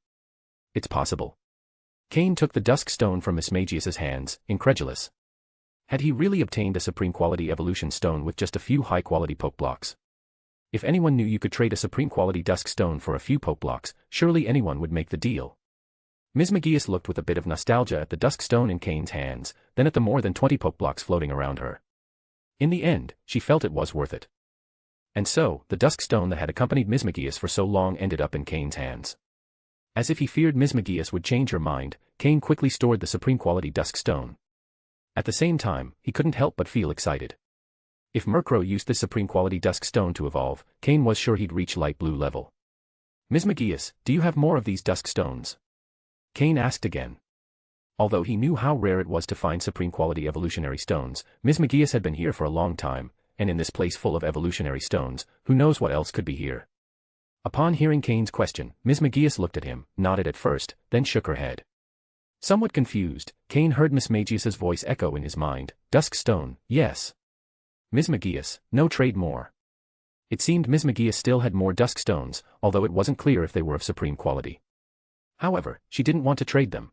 Speaker 3: It's possible. Cain took the dusk stone from Ms. McGeeus's hands, incredulous. Had he really obtained a supreme quality evolution stone with just a few high quality Pokeblocks? If anyone knew you could trade a supreme quality dusk stone for a few Pokeblocks, surely anyone would make the deal. Ms. McGeeus looked with a bit of nostalgia at the dusk stone in Cain's hands, then at the more than 20 Pokeblocks floating around her. In the end, she felt it was worth it. And so, the dusk stone that had accompanied Ms. McGeeus for so long ended up in Cain's hands. As if he feared Ms. McGeeus would change her mind, Cain quickly stored the supreme quality dusk stone. At the same time, he couldn't help but feel excited. If Murkrow used this supreme quality dusk stone to evolve, Cain was sure he'd reach light blue level. Ms. McGeeus, do you have more of these dusk stones? Cain asked again. Although he knew how rare it was to find supreme quality evolutionary stones, Ms. McGeeus had been here for a long time, and in this place full of evolutionary stones, who knows what else could be here. Upon hearing Cain's question, Ms. McGeeus looked at him, nodded at first, then shook her head. Somewhat confused, Cain heard Ms. McGeeus's voice echo in his mind, dusk stone, yes. Ms. McGeeus, no trade more. It seemed Ms. McGeeus still had more dusk stones, although it wasn't clear if they were of supreme quality. However, she didn't want to trade them.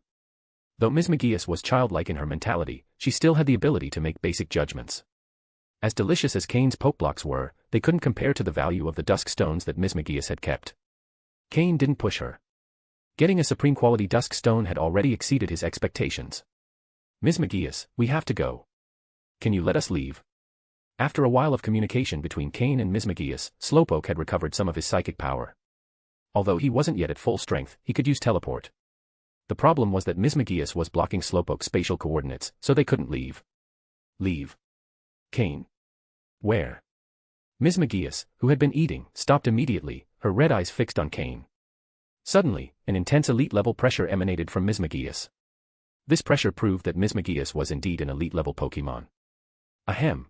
Speaker 3: Though Ms. McGeeus was childlike in her mentality, she still had the ability to make basic judgments. As delicious as Cain's Pokeblocks were, they couldn't compare to the value of the dusk stones that Ms. McGeeus had kept. Cain didn't push her. Getting a supreme quality dusk stone had already exceeded his expectations. Ms. McGeeus, we have to go. Can you let us leave? After a while of communication between Cain and Ms. McGeeus, Slowpoke had recovered some of his psychic power. Although he wasn't yet at full strength, he could use teleport. The problem was that Ms. McGeeus was blocking Slowpoke's spatial coordinates, so they couldn't leave. Leave. Cain. Where? Ms. McGeeus, who had been eating, stopped immediately, her red eyes fixed on Cain. Suddenly, an intense elite-level pressure emanated from Ms. McGeeus. This pressure proved that Ms. McGeeus was indeed an elite-level Pokemon. Ahem,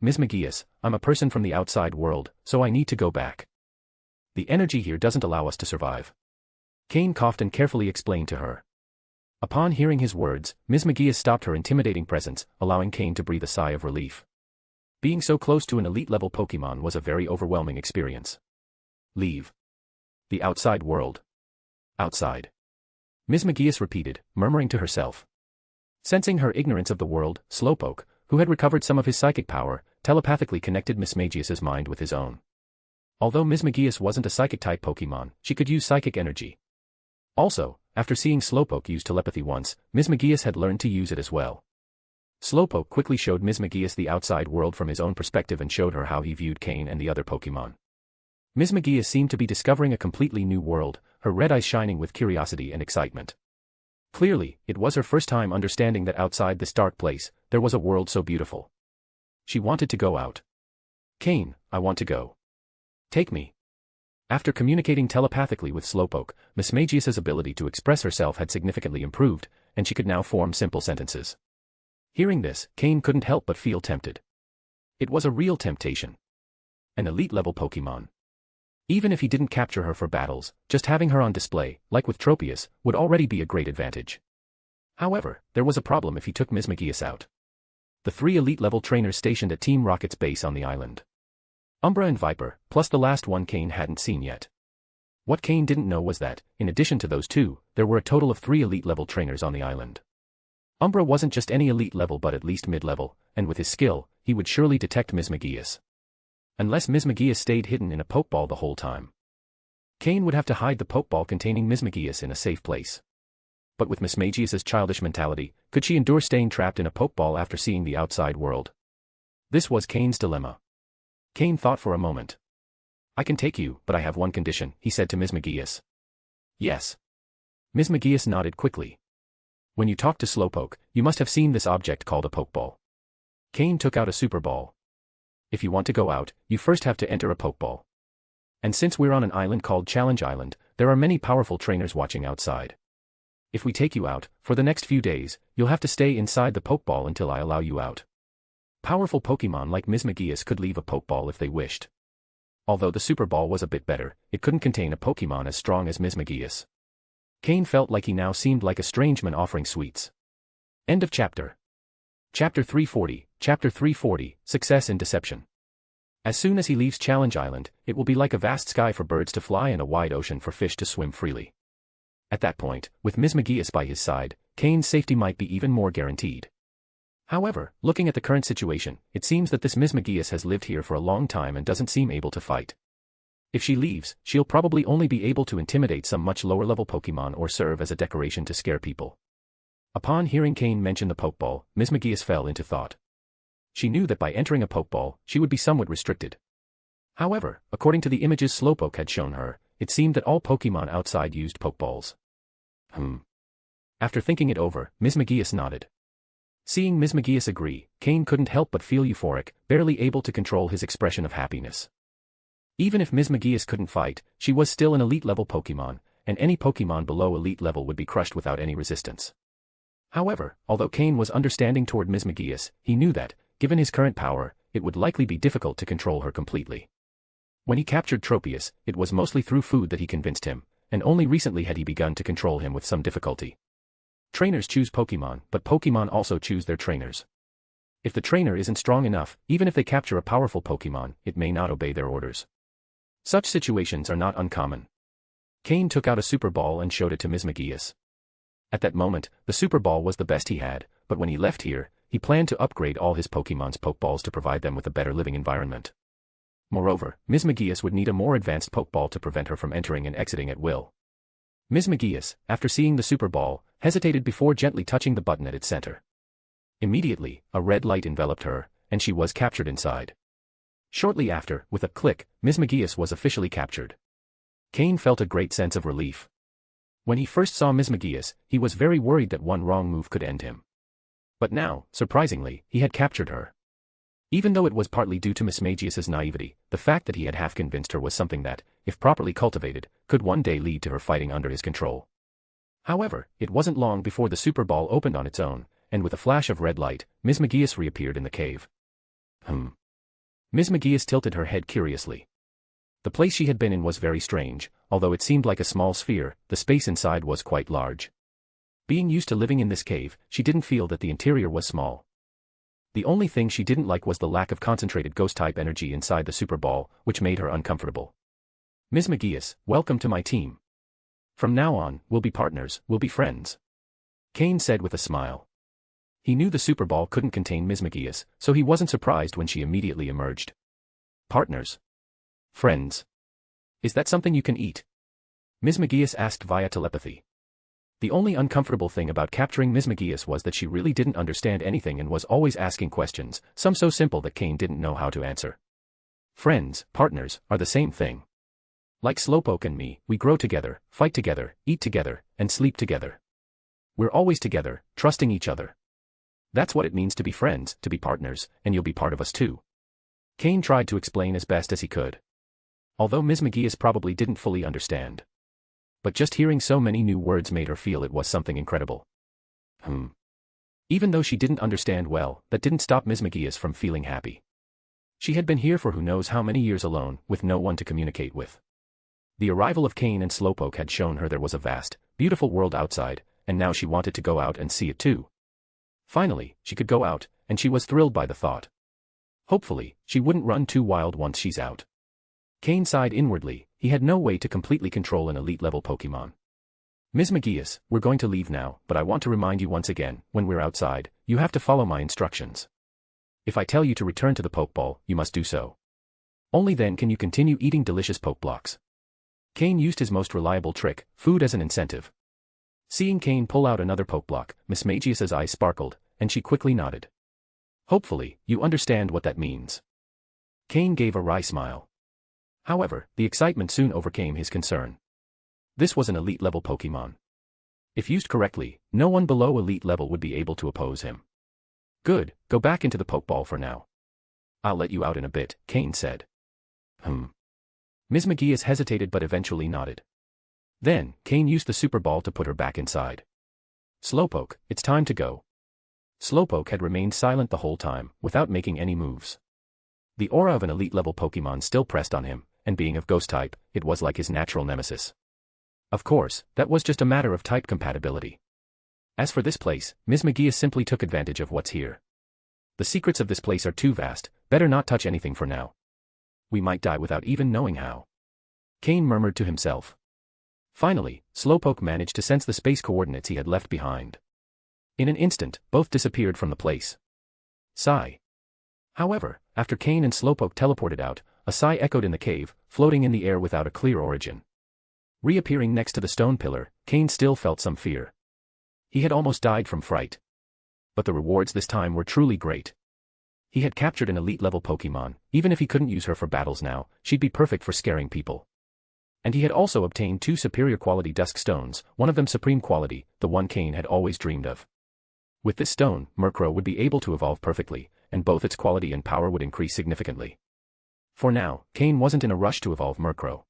Speaker 3: Ms. McGeeus, I'm a person from the outside world, so I need to go back. The energy here doesn't allow us to survive. Cain coughed and carefully explained to her. Upon hearing his words, Ms. McGeeus stopped her intimidating presence, allowing Cain to breathe a sigh of relief. Being so close to an elite-level Pokemon was a very overwhelming experience. Leave. The outside world. Outside. Ms. McGeeus repeated, murmuring to herself. Sensing her ignorance of the world, Slowpoke, who had recovered some of his psychic power, telepathically connected Ms. McGeeus's mind with his own. Although Ms. McGeeus wasn't a psychic-type Pokémon, she could use psychic energy. Also, after seeing Slowpoke use telepathy once, Ms. McGeeus had learned to use it as well. Slowpoke quickly showed Ms. McGeeus the outside world from his own perspective and showed her how he viewed Cain and the other Pokémon. Ms. McGeeus seemed to be discovering a completely new world, her red eyes shining with curiosity and excitement. Clearly, it was her first time understanding that outside this dark place, there was a world so beautiful. She wanted to go out. Cain, I want to go. Take me. After communicating telepathically with Slowpoke, Ms. McGeeus's ability to express herself had significantly improved, and she could now form simple sentences. Hearing this, Cain couldn't help but feel tempted. It was a real temptation. An elite-level Pokémon. Even if he didn't capture her for battles, just having her on display, like with Tropius, would already be a great advantage. However, there was a problem if he took Ms. McGeeus out. The 3 elite-level trainers stationed at Team Rocket's base on the island. Umbra and Viper, plus the last one Cain hadn't seen yet. What Cain didn't know was that, in addition to those 2, there were a total of 3 elite-level trainers on the island. Umbra wasn't just any elite level but at least mid-level, and with his skill, he would surely detect Ms. McGeeus. Unless Ms. McGeeus stayed hidden in a Pokeball the whole time. Cain would have to hide the Pokeball containing Ms. McGeeus in a safe place. But with Ms. McGeeus's childish mentality, could she endure staying trapped in a Pokeball after seeing the outside world? This was Cain's dilemma. Cain thought for a moment. I can take you, but I have one condition, he said to Ms. McGeeus. Yes. Ms. McGeeus nodded quickly. When you talked to Slowpoke, you must have seen this object called a Pokeball. Cain took out a Super Ball. If you want to go out, you first have to enter a Pokeball. And since we're on an island called Challenge Island, there are many powerful trainers watching outside. If we take you out, for the next few days, you'll have to stay inside the Pokeball until I allow you out. Powerful Pokémon like Ms. McGeeus could leave a Pokeball if they wished. Although the Super Ball was a bit better, it couldn't contain a Pokémon as strong as Ms. McGeeus. Cain felt like he now seemed like a strange man offering sweets. End of chapter. Chapter 340, Chapter 340, Success in Deception. As soon as he leaves Challenge Island, it will be like a vast sky for birds to fly and a wide ocean for fish to swim freely. At that point, with Ms. McGeeus by his side, Cain's safety might be even more guaranteed. However, looking at the current situation, it seems that this Ms. McGeeus has lived here for a long time and doesn't seem able to fight. If she leaves, she'll probably only be able to intimidate some much lower-level Pokémon or serve as a decoration to scare people. Upon hearing Cain mention the Pokeball, Ms. McGeeus fell into thought. She knew that by entering a Pokeball, she would be somewhat restricted. However, according to the images Slowpoke had shown her, it seemed that all Pokémon outside used Pokeballs. After thinking it over, Ms. McGeeus nodded. Seeing Ms. McGeeus agree, Cain couldn't help but feel euphoric, barely able to control his expression of happiness. Even if Ms. McGeeus couldn't fight, she was still an elite-level Pokémon, and any Pokémon below elite level would be crushed without any resistance. However, although Cain was understanding toward Ms. McGeeus, he knew that, given his current power, it would likely be difficult to control her completely. When he captured Tropius, it was mostly through food that he convinced him, and only recently had he begun to control him with some difficulty. Trainers choose Pokémon, but Pokémon also choose their trainers. If the trainer isn't strong enough, even if they capture a powerful Pokémon, it may not obey their orders. Such situations are not uncommon. Cain took out a Super Ball and showed it to Ms. McGeeus. At that moment, the Super Ball was the best he had, but when he left here, he planned to upgrade all his Pokémon's Pokeballs to provide them with a better living environment. Moreover, Ms. McGeeus would need a more advanced Pokeball to prevent her from entering and exiting at will. Ms. McGeeus, after seeing the Super Ball, hesitated before gently touching the button at its center. Immediately, a red light enveloped her, and she was captured inside. Shortly after, with a click, Ms. McGeeus was officially captured. Cain felt a great sense of relief. When he first saw Ms. McGeeus, he was very worried that one wrong move could end him. But now, surprisingly, he had captured her. Even though it was partly due to Ms. McGeeus's naivety, the fact that he had half convinced her was something that, if properly cultivated, could one day lead to her fighting under his control. However, it wasn't long before the Super Ball opened on its own, and with a flash of red light, Ms. McGeeus reappeared in the cave. Ms. McGeeus tilted her head curiously. The place she had been in was very strange, although it seemed like a small sphere, the space inside was quite large. Being used to living in this cave, she didn't feel that the interior was small. The only thing she didn't like was the lack of concentrated ghost-type energy inside the Super Ball, which made her uncomfortable. Ms. McGeeus, welcome to my team. From now on, we'll be partners, we'll be friends. Cain said with a smile. He knew the Super Ball couldn't contain Ms. McGeeus, so he wasn't surprised when she immediately emerged. Partners. Friends. Is that something you can eat? Ms. McGeeus asked via telepathy. The only uncomfortable thing about capturing Ms. McGeeus was that she really didn't understand anything and was always asking questions, some so simple that Cain didn't know how to answer. Friends, partners, are the same thing. Like Slowpoke and me, we grow together, fight together, eat together, and sleep together. We're always together, trusting each other. That's what it means to be friends, to be partners, and you'll be part of us too. Cain tried to explain as best as he could. Although Ms. McGeeus probably didn't fully understand. But just hearing so many new words made her feel it was something incredible. Even though she didn't understand well, that didn't stop Ms. McGeeus from feeling happy. She had been here for who knows how many years alone, with no one to communicate with. The arrival of Cain and Slowpoke had shown her there was a vast, beautiful world outside, and now she wanted to go out and see it too. Finally, she could go out, and she was thrilled by the thought. Hopefully, she wouldn't run too wild once she's out. Cain sighed inwardly, he had no way to completely control an elite-level Pokémon. Ms. McGeeus, we're going to leave now, but I want to remind you once again, when we're outside, you have to follow my instructions. If I tell you to return to the Pokeball, you must do so. Only then can you continue eating delicious Pokeblocks. Cain used his most reliable trick, food as an incentive. Seeing Cain pull out another Pokeblock, Ms. McGeeus's eyes sparkled, and she quickly nodded. Hopefully, you understand what that means. Cain gave a wry smile. However, the excitement soon overcame his concern. This was an elite-level Pokémon. If used correctly, no one below elite level would be able to oppose him. Good, go back into the Pokeball for now. I'll let you out in a bit, Cain said. Ms. McGeeus hesitated but eventually nodded. Then, Cain used the Super Ball to put her back inside. Slowpoke, it's time to go. Slowpoke had remained silent the whole time, without making any moves. The aura of an elite-level Pokémon still pressed on him, and being of Ghost type, it was like his natural nemesis. Of course, that was just a matter of type compatibility. As for this place, Ms. McGeeus simply took advantage of what's here. The secrets of this place are too vast, better not touch anything for now. We might die without even knowing how. Cain murmured to himself. Finally, Slowpoke managed to sense the space coordinates he had left behind. In an instant, both disappeared from the place. Sigh. However, after Cain and Slowpoke teleported out, a sigh echoed in the cave, floating in the air without a clear origin. Reappearing next to the stone pillar, Cain still felt some fear. He had almost died from fright. But the rewards this time were truly great. He had captured an elite-level Pokémon, even if he couldn't use her for battles now, she'd be perfect for scaring people. And he had also obtained 2 superior quality dusk stones, one of them supreme quality, the one Cain had always dreamed of. With this stone, Murkrow would be able to evolve perfectly, and both its quality and power would increase significantly. For now, Cain wasn't in a rush to evolve Murkrow.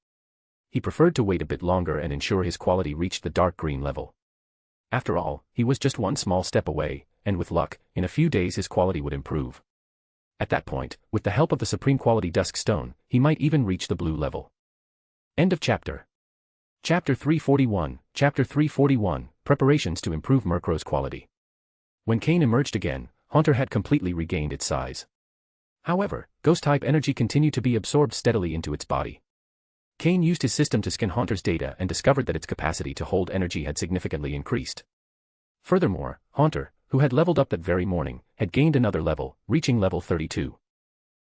Speaker 3: He preferred to wait a bit longer and ensure his quality reached the dark green level. After all, he was just one small step away, and with luck, in a few days his quality would improve. At that point, with the help of the supreme quality dusk stone, he might even reach the blue level. End of chapter. Chapter 341, Chapter 341, Preparations to improve Murkrow's quality. When Cain emerged again, Haunter had completely regained its size. However, Ghost-type energy continued to be absorbed steadily into its body. Cain used his system to scan Haunter's data and discovered that its capacity to hold energy had significantly increased. Furthermore, Haunter, who had leveled up that very morning, had gained another level, reaching level 32.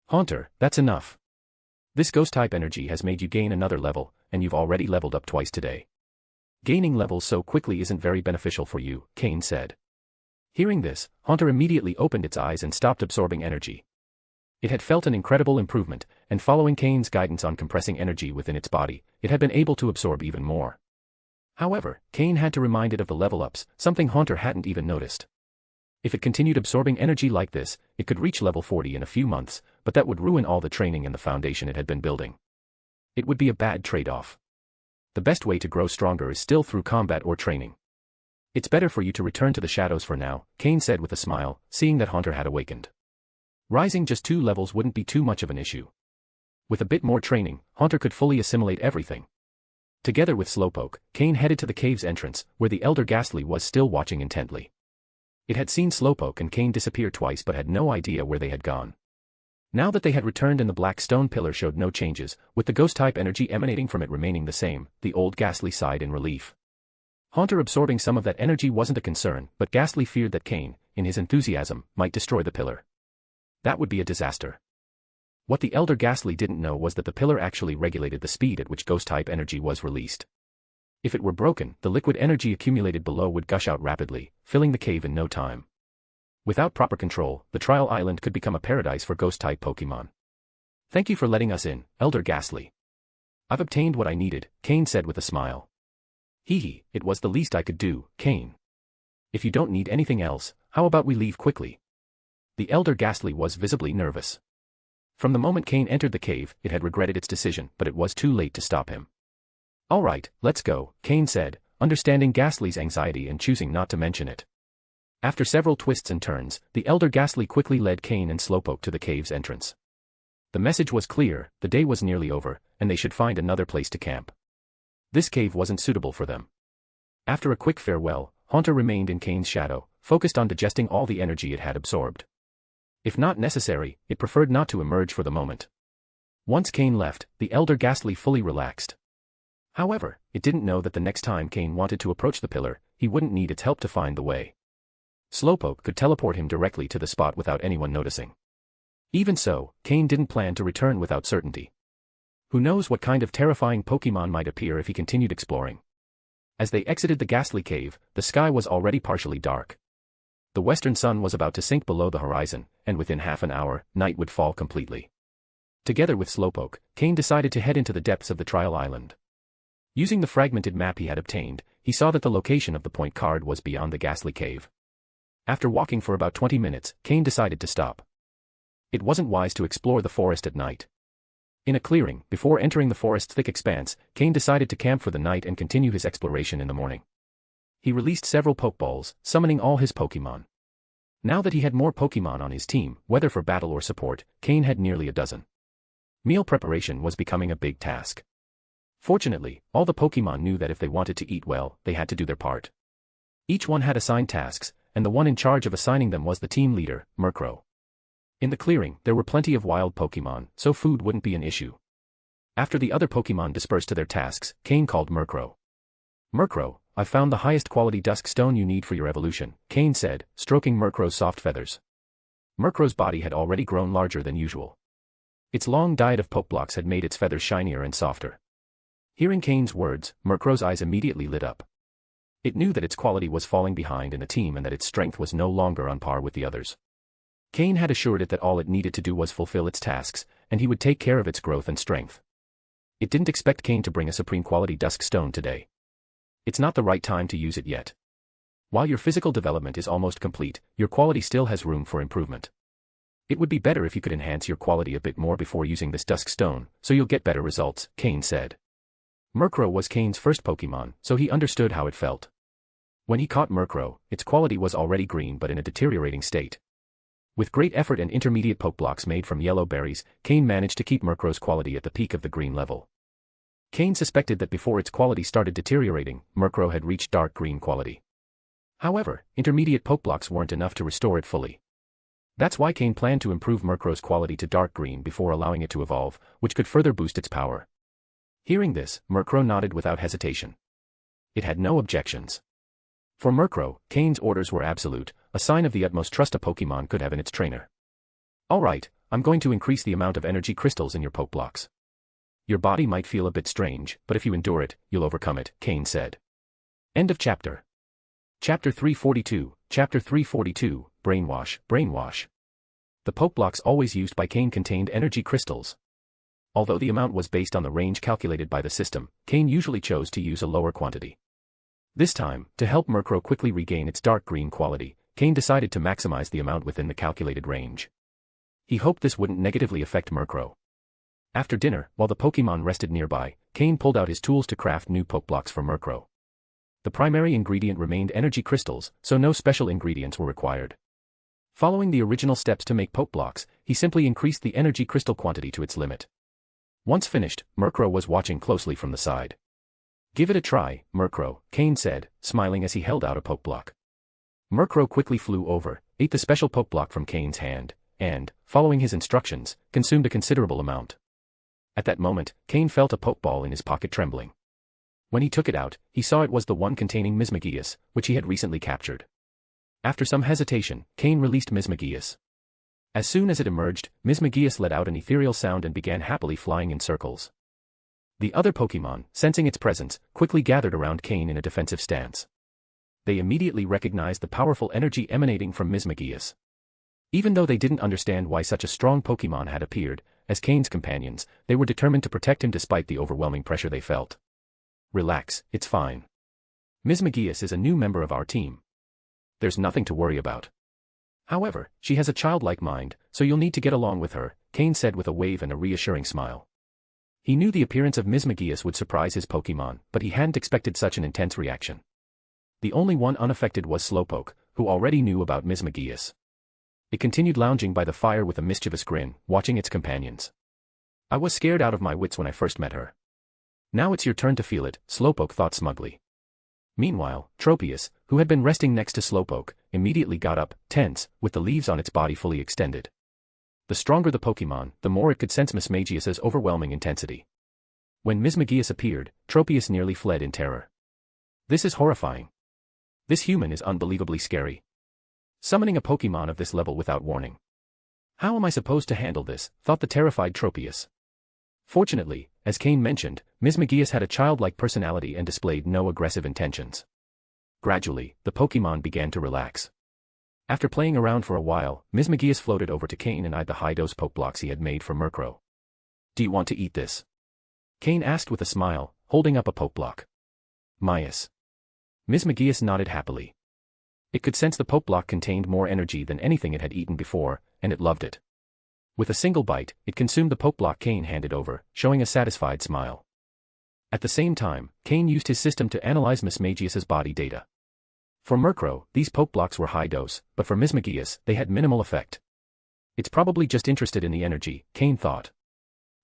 Speaker 3: Haunter, that's enough. This Ghost-type energy has made you gain another level, and you've already leveled up twice today. Gaining levels so quickly isn't very beneficial for you, Cain said. Hearing this, Haunter immediately opened its eyes and stopped absorbing energy. It had felt an incredible improvement, and following Cain's guidance on compressing energy within its body, it had been able to absorb even more. However, Cain had to remind it of the level-ups, something Haunter hadn't even noticed. If it continued absorbing energy like this, it could reach level 40 in a few months, but that would ruin all the training and the foundation it had been building. It would be a bad trade-off. The best way to grow stronger is still through combat or training. It's better for you to return to the shadows for now, Cain said with a smile, seeing that Haunter had awakened. Rising just 2 levels wouldn't be too much of an issue. With a bit more training, Haunter could fully assimilate everything. Together with Slowpoke, Cain headed to the cave's entrance, where the Elder Ghastly was still watching intently. It had seen Slowpoke and Cain disappear twice but had no idea where they had gone. Now that they had returned and the black stone pillar showed no changes, with the ghost-type energy emanating from it remaining the same, the old Ghastly sighed in relief. Haunter absorbing some of that energy wasn't a concern, but Ghastly feared that Cain, in his enthusiasm, might destroy the pillar. That would be a disaster. What the elder Ghastly didn't know was that the pillar actually regulated the speed at which ghost-type energy was released. If it were broken, the liquid energy accumulated below would gush out rapidly, filling the cave in no time. Without proper control, the trial island could become a paradise for ghost-type Pokémon. Thank you for letting us in, Elder Ghastly. I've obtained what I needed, Cain said with a smile. Hee, it was the least I could do, Cain. If you don't need anything else, how about we leave quickly? The Elder Ghastly was visibly nervous. From the moment Cain entered the cave, it had regretted its decision, but it was too late to stop him. All right, let's go, Cain said, understanding Ghastly's anxiety and choosing not to mention it. After several twists and turns, the Elder Ghastly quickly led Cain and Slowpoke to the cave's entrance. The message was clear, the day was nearly over, and they should find another place to camp. This cave wasn't suitable for them. After a quick farewell, Haunter remained in Cain's shadow, focused on digesting all the energy it had absorbed. If not necessary, it preferred not to emerge for the moment. Once Cain left, the Elder Ghastly fully relaxed. However, it didn't know that the next time Cain wanted to approach the pillar, he wouldn't need its help to find the way. Slowpoke could teleport him directly to the spot without anyone noticing. Even so, Cain didn't plan to return without certainty. Who knows what kind of terrifying Pokémon might appear if he continued exploring. As they exited the Ghastly cave, the sky was already partially dark. The western sun was about to sink below the horizon, and within half an hour, night would fall completely. Together with Slowpoke, Cain decided to head into the depths of the trial island. Using the fragmented map he had obtained, he saw that the location of the point card was beyond the Ghastly cave. After walking for about 20 minutes, Cain decided to stop. It wasn't wise to explore the forest at night. In a clearing, before entering the forest's thick expanse, Cain decided to camp for the night and continue his exploration in the morning. He released several Pokeballs, summoning all his Pokémon. Now that he had more Pokémon on his team, whether for battle or support, Cain had nearly a dozen. Meal preparation was becoming a big task. Fortunately, all the Pokémon knew that if they wanted to eat well, they had to do their part. Each one had assigned tasks, and the one in charge of assigning them was the team leader, Murkrow. In the clearing, there were plenty of wild Pokémon, so food wouldn't be an issue. After the other Pokémon dispersed to their tasks, Cain called Murkrow. Murkrow, I've found the highest quality dusk stone you need for your evolution, Cain said, stroking Murkrow's soft feathers. Murkrow's body had already grown larger than usual. Its long diet of Pokeblocks had made its feathers shinier and softer. Hearing Cain's words, Murkrow's eyes immediately lit up. It knew that its quality was falling behind in the team and that its strength was no longer on par with the others. Cain had assured it that all it needed to do was fulfill its tasks, and he would take care of its growth and strength. It didn't expect Cain to bring a supreme quality dusk stone today. It's not the right time to use it yet. While your physical development is almost complete, your quality still has room for improvement. It would be better if you could enhance your quality a bit more before using this dusk stone, so you'll get better results, Cain said. Murkrow was Cain's first Pokémon, so he understood how it felt. When he caught Murkrow, its quality was already green but in a deteriorating state. With great effort and intermediate Pokeblocks made from yellow berries, Cain managed to keep Murkrow's quality at the peak of the green level. Cain suspected that before its quality started deteriorating, Murkrow had reached dark green quality. However, intermediate Pokeblocks weren't enough to restore it fully. That's why Cain planned to improve Murkrow's quality to dark green before allowing it to evolve, which could further boost its power. Hearing this, Murkrow nodded without hesitation. It had no objections. For Murkrow, Cain's orders were absolute, a sign of the utmost trust a Pokémon could have in its trainer. Alright, I'm going to increase the amount of energy crystals in your Pokeblocks. Your body might feel a bit strange, but if you endure it, you'll overcome it, Cain said. End of chapter. Chapter 342, Chapter 342, Brainwash. The Pokeblocks always used by Cain contained energy crystals. Although the amount was based on the range calculated by the system, Cain usually chose to use a lower quantity. This time, to help Murkrow quickly regain its dark green quality, Cain decided to maximize the amount within the calculated range. He hoped this wouldn't negatively affect Murkrow. After dinner, while the Pokémon rested nearby, Cain pulled out his tools to craft new Pokeblocks for Murkrow. The primary ingredient remained energy crystals, so no special ingredients were required. Following the original steps to make Pokeblocks, he simply increased the energy crystal quantity to its limit. Once finished, Murkrow was watching closely from the side. Give it a try, Murkrow, Cain said, smiling as he held out a Pokeblock. Murkrow quickly flew over, ate the special Pokeblock from Cain's hand, and, following his instructions, consumed a considerable amount. At that moment, Cain felt a pokeball in his pocket trembling. When he took it out, he saw it was the one containing Mismagius, which he had recently captured. After some hesitation, Cain released Mismagius. As soon as it emerged, Mismagius let out an ethereal sound and began happily flying in circles. The other Pokémon, sensing its presence, quickly gathered around Cain in a defensive stance. They immediately recognized the powerful energy emanating from Mismagius. Even though they didn't understand why such a strong Pokémon had appeared, as Cain's companions, they were determined to protect him despite the overwhelming pressure they felt. Relax, it's fine. Mismagius is a new member of our team. There's nothing to worry about. However, she has a childlike mind, so you'll need to get along with her, Cain said with a wave and a reassuring smile. He knew the appearance of Mismagius would surprise his Pokémon, but he hadn't expected such an intense reaction. The only one unaffected was Slowpoke, who already knew about Mismagius. It continued lounging by the fire with a mischievous grin, watching its companions. I was scared out of my wits when I first met her. Now it's your turn to feel it, Slowpoke thought smugly. Meanwhile, Tropius, who had been resting next to Slowpoke, immediately got up, tense, with the leaves on its body fully extended. The stronger the Pokémon, the more it could sense Mismagius's overwhelming intensity. When Mismagius appeared, Tropius nearly fled in terror. This is horrifying. This human is unbelievably scary. Summoning a Pokémon of this level without warning. How am I supposed to handle this, thought the terrified Tropius. Fortunately, as Cain mentioned, Mismagius had a childlike personality and displayed no aggressive intentions. Gradually, the Pokémon began to relax. After playing around for a while, Mismagius floated over to Cain and eyed the high-dose Pokeblocks he had made for Murkrow. Do you want to eat this? Cain asked with a smile, holding up a Pokeblock. Myas. Mismagius nodded happily. It could sense the Pokeblock contained more energy than anything it had eaten before, and it loved it. With a single bite, it consumed the Pokeblock Cain handed over, showing a satisfied smile. At the same time, Cain used his system to analyze Mismagius's body data. For Murkrow, these Pokeblocks were high dose, but for Mismagius, they had minimal effect. It's probably just interested in the energy, Cain thought.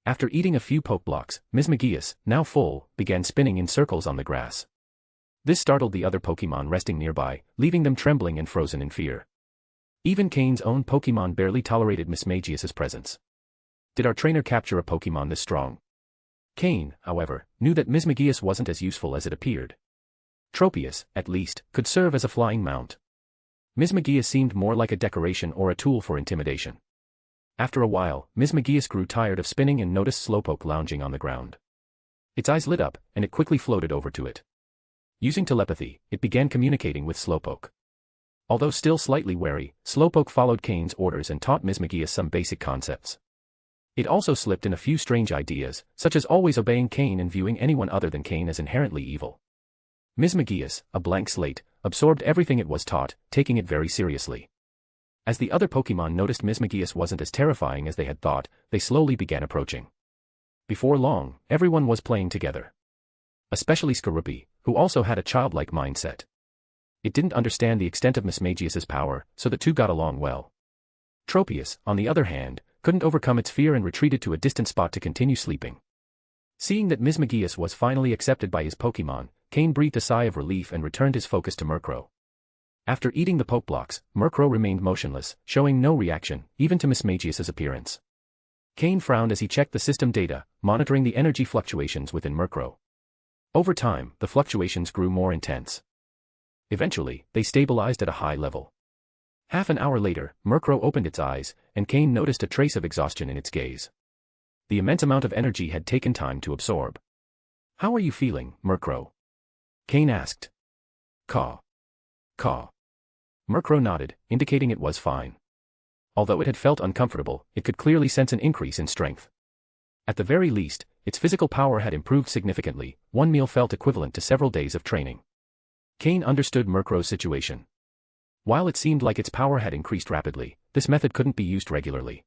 Speaker 3: After eating a few Pokeblocks, Mismagius, now full, began spinning in circles on the grass. This startled the other Pokémon resting nearby, leaving them trembling and frozen in fear. Even Cain's own Pokémon barely tolerated Mismagius's presence. Did our trainer capture a Pokémon this strong? Cain, however, knew that Mismagius wasn't as useful as it appeared. Tropius, at least, could serve as a flying mount. Mismagius seemed more like a decoration or a tool for intimidation. After a while, Mismagius grew tired of spinning and noticed Slowpoke lounging on the ground. Its eyes lit up, and it quickly floated over to it. Using telepathy, it began communicating with Slowpoke. Although still slightly wary, Slowpoke followed Cain's orders and taught Mismagius some basic concepts. It also slipped in a few strange ideas, such as always obeying Cain and viewing anyone other than Cain as inherently evil. Mismagius, a blank slate, absorbed everything it was taught, taking it very seriously. As the other Pokémon noticed Mismagius wasn't as terrifying as they had thought, they slowly began approaching. Before long, everyone was playing together. Especially Skorupi, who also had a childlike mindset. It didn't understand the extent of Mismagius's power, so the two got along well. Tropius, on the other hand, couldn't overcome its fear and retreated to a distant spot to continue sleeping. Seeing that Mismagius was finally accepted by his Pokémon, Cain breathed a sigh of relief and returned his focus to Murkrow. After eating the Pokeblocks, Murkrow remained motionless, showing no reaction, even to Mismagius's appearance. Cain frowned as he checked the system data, monitoring the energy fluctuations within Murkrow. Over time, the fluctuations grew more intense. Eventually, they stabilized at a high level. Half an hour later, Murkrow opened its eyes, and Cain noticed a trace of exhaustion in its gaze. The immense amount of energy had taken time to absorb. How are you feeling, Murkrow? Cain asked. Caw. Caw. Murkrow nodded, indicating it was fine. Although it had felt uncomfortable, it could clearly sense an increase in strength. At the very least, its physical power had improved significantly. One meal felt equivalent to several days of training. Cain understood Murkrow's situation. While it seemed like its power had increased rapidly, this method couldn't be used regularly.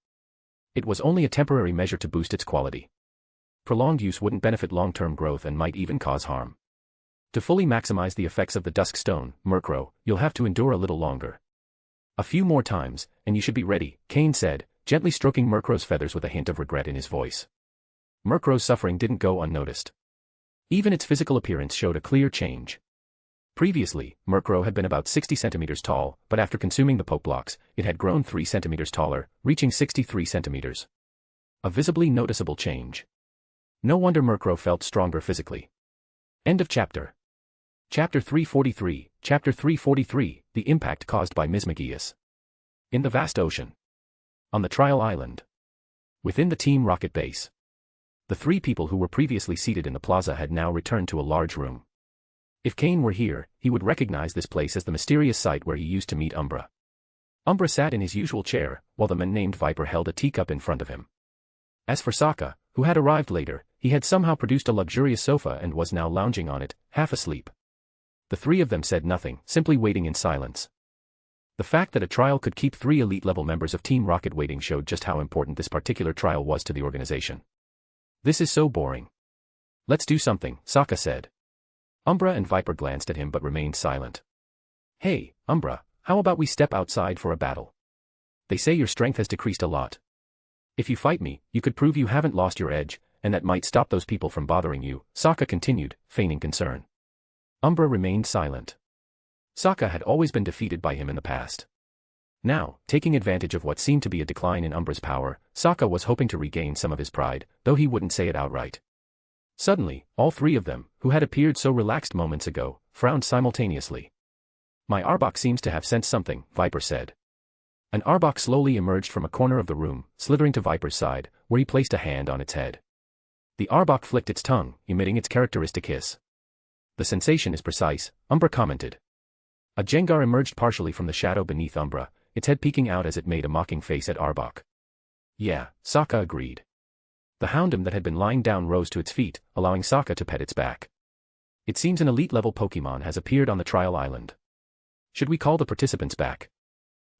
Speaker 3: It was only a temporary measure to boost its quality. Prolonged use wouldn't benefit long-term growth and might even cause harm. To fully maximize the effects of the Dusk Stone, Murkrow, you'll have to endure a little longer. A few more times, and you should be ready, Cain said, gently stroking Murkrow's feathers with a hint of regret in his voice. Murkrow's suffering didn't go unnoticed. Even its physical appearance showed a clear change. Previously, Murkrow had been about 60 centimeters tall, but after consuming the poke blocks, it had grown 3 centimeters taller, reaching 63 centimeters. A visibly noticeable change. No wonder Murkrow felt stronger physically. End of chapter. Chapter 343, Chapter 343, The Impact Caused by Mismagius. In the vast ocean. On the trial island. Within the Team Rocket base. The 3 people who were previously seated in the plaza had now returned to a large room. If Cain were here, he would recognize this place as the mysterious site where he used to meet Umbra. Umbra sat in his usual chair, while the man named Viper held a teacup in front of him. As for Sokka, who had arrived later, he had somehow produced a luxurious sofa and was now lounging on it, half asleep. The 3 of them said nothing, simply waiting in silence. The fact that a trial could keep 3 elite-level members of Team Rocket waiting showed just how important this particular trial was to the organization. This is so boring. Let's do something, Sokka said. Umbra and Viper glanced at him but remained silent. Hey, Umbra, how about we step outside for a battle? They say your strength has decreased a lot. If you fight me, you could prove you haven't lost your edge, and that might stop those people from bothering you, Sokka continued, feigning concern. Umbra remained silent. Sokka had always been defeated by him in the past. Now, taking advantage of what seemed to be a decline in Umbra's power, Sokka was hoping to regain some of his pride, though he wouldn't say it outright. Suddenly, all 3 of them, who had appeared so relaxed moments ago, frowned simultaneously. My Arbok seems to have sensed something, Viper said. An Arbok slowly emerged from a corner of the room, slithering to Viper's side, where he placed a hand on its head. The Arbok flicked its tongue, emitting its characteristic hiss. The sensation is precise, Umbra commented. A Jengar emerged partially from the shadow beneath Umbra, its head peeking out as it made a mocking face at Arbok. Yeah, Sokka agreed. The Houndoom that had been lying down rose to its feet, allowing Sokka to pet its back. It seems an elite-level Pokémon has appeared on the trial island. Should we call the participants back?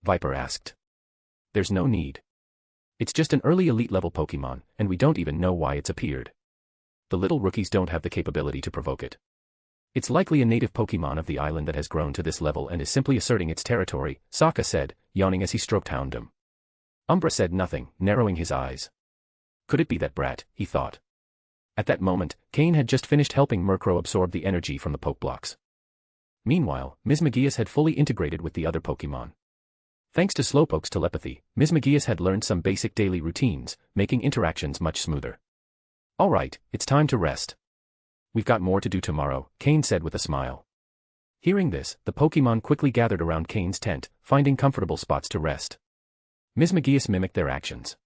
Speaker 3: Viper asked. There's no need. It's just an early elite-level Pokémon, and we don't even know why it's appeared. The little rookies don't have the capability to provoke it. It's likely a native Pokémon of the island that has grown to this level and is simply asserting its territory, Sokka said, yawning as he stroked Houndoom. Umbra said nothing, narrowing his eyes. Could it be that brat, he thought. At that moment, Cain had just finished helping Murkrow absorb the energy from the poke blocks. Meanwhile, Mismagius had fully integrated with the other Pokémon. Thanks to Slowpoke's telepathy, Mismagius had learned some basic daily routines, making interactions much smoother. Alright, it's time to rest. We've got more to do tomorrow, Cain said with a smile. Hearing this, the Pokémon quickly gathered around Cain's tent, finding comfortable spots to rest. Mismagius mimicked their actions.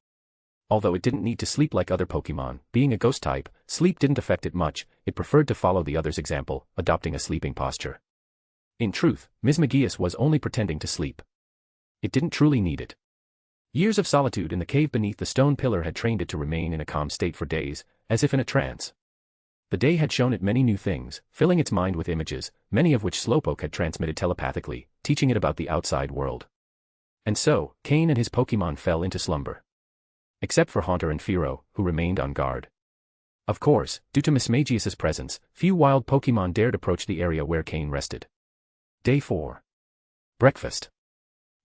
Speaker 3: Although it didn't need to sleep like other Pokémon, being a ghost type, sleep didn't affect it much, it preferred to follow the other's example, adopting a sleeping posture. In truth, Mismagius was only pretending to sleep. It didn't truly need it. Years of solitude in the cave beneath the stone pillar had trained it to remain in a calm state for days, as if in a trance. The day had shown it many new things, filling its mind with images, many of which Slowpoke had transmitted telepathically, teaching it about the outside world. And so, Cain and his Pokémon fell into slumber. Except for Haunter and Fearow, who remained on guard. Of course, due to Mismagius's presence, few wild Pokémon dared approach the area where Cain rested. Day 4. Breakfast.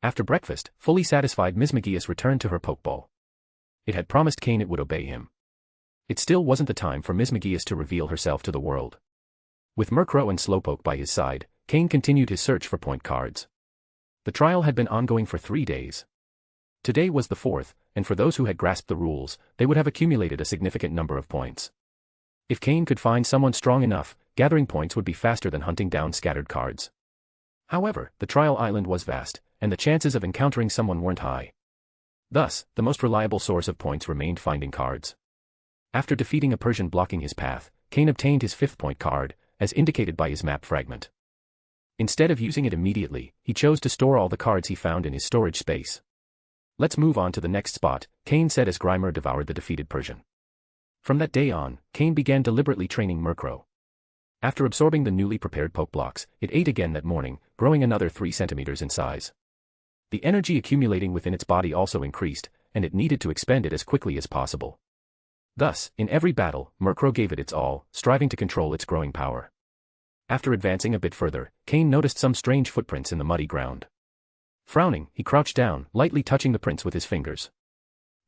Speaker 3: After breakfast, fully satisfied, Mismagius returned to her Pokeball. It had promised Cain it would obey him. It still wasn't the time for Mismagius to reveal herself to the world. With Murkrow and Slowpoke by his side, Cain continued his search for point cards. The trial had been ongoing for 3 days. Today was the 4th, and for those who had grasped the rules, they would have accumulated a significant number of points. If Cain could find someone strong enough, gathering points would be faster than hunting down scattered cards. However, the trial island was vast, and the chances of encountering someone weren't high. Thus, the most reliable source of points remained finding cards. After defeating a Persian blocking his path, Cain obtained his 5th point card, as indicated by his map fragment. Instead of using it immediately, he chose to store all the cards he found in his storage space. Let's move on to the next spot, Cain said as Grimer devoured the defeated Persian. From that day on, Cain began deliberately training Murkrow. After absorbing the newly prepared poke blocks, it ate again that morning, growing another 3 centimeters in size. The energy accumulating within its body also increased, and it needed to expend it as quickly as possible. Thus, in every battle, Murkrow gave it its all, striving to control its growing power. After advancing a bit further, Cain noticed some strange footprints in the muddy ground. Frowning, he crouched down, lightly touching the prints with his fingers.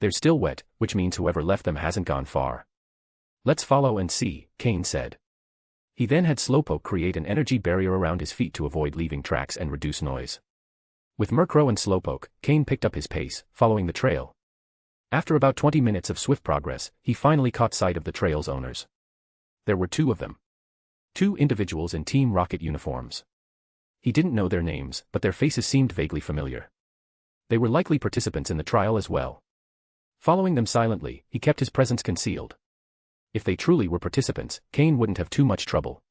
Speaker 3: They're still wet, which means whoever left them hasn't gone far. Let's follow and see, Cain said. He then had Slowpoke create an energy barrier around his feet to avoid leaving tracks and reduce noise. With Murkrow and Slowpoke, Cain picked up his pace, following the trail. After about 20 minutes of swift progress, he finally caught sight of the trail's owners. There were two of them. Two individuals in Team Rocket uniforms. He didn't know their names, but their faces seemed vaguely familiar. They were likely participants in the trial as well. Following them silently, he kept his presence concealed. If they truly were participants, Cain wouldn't have too much trouble.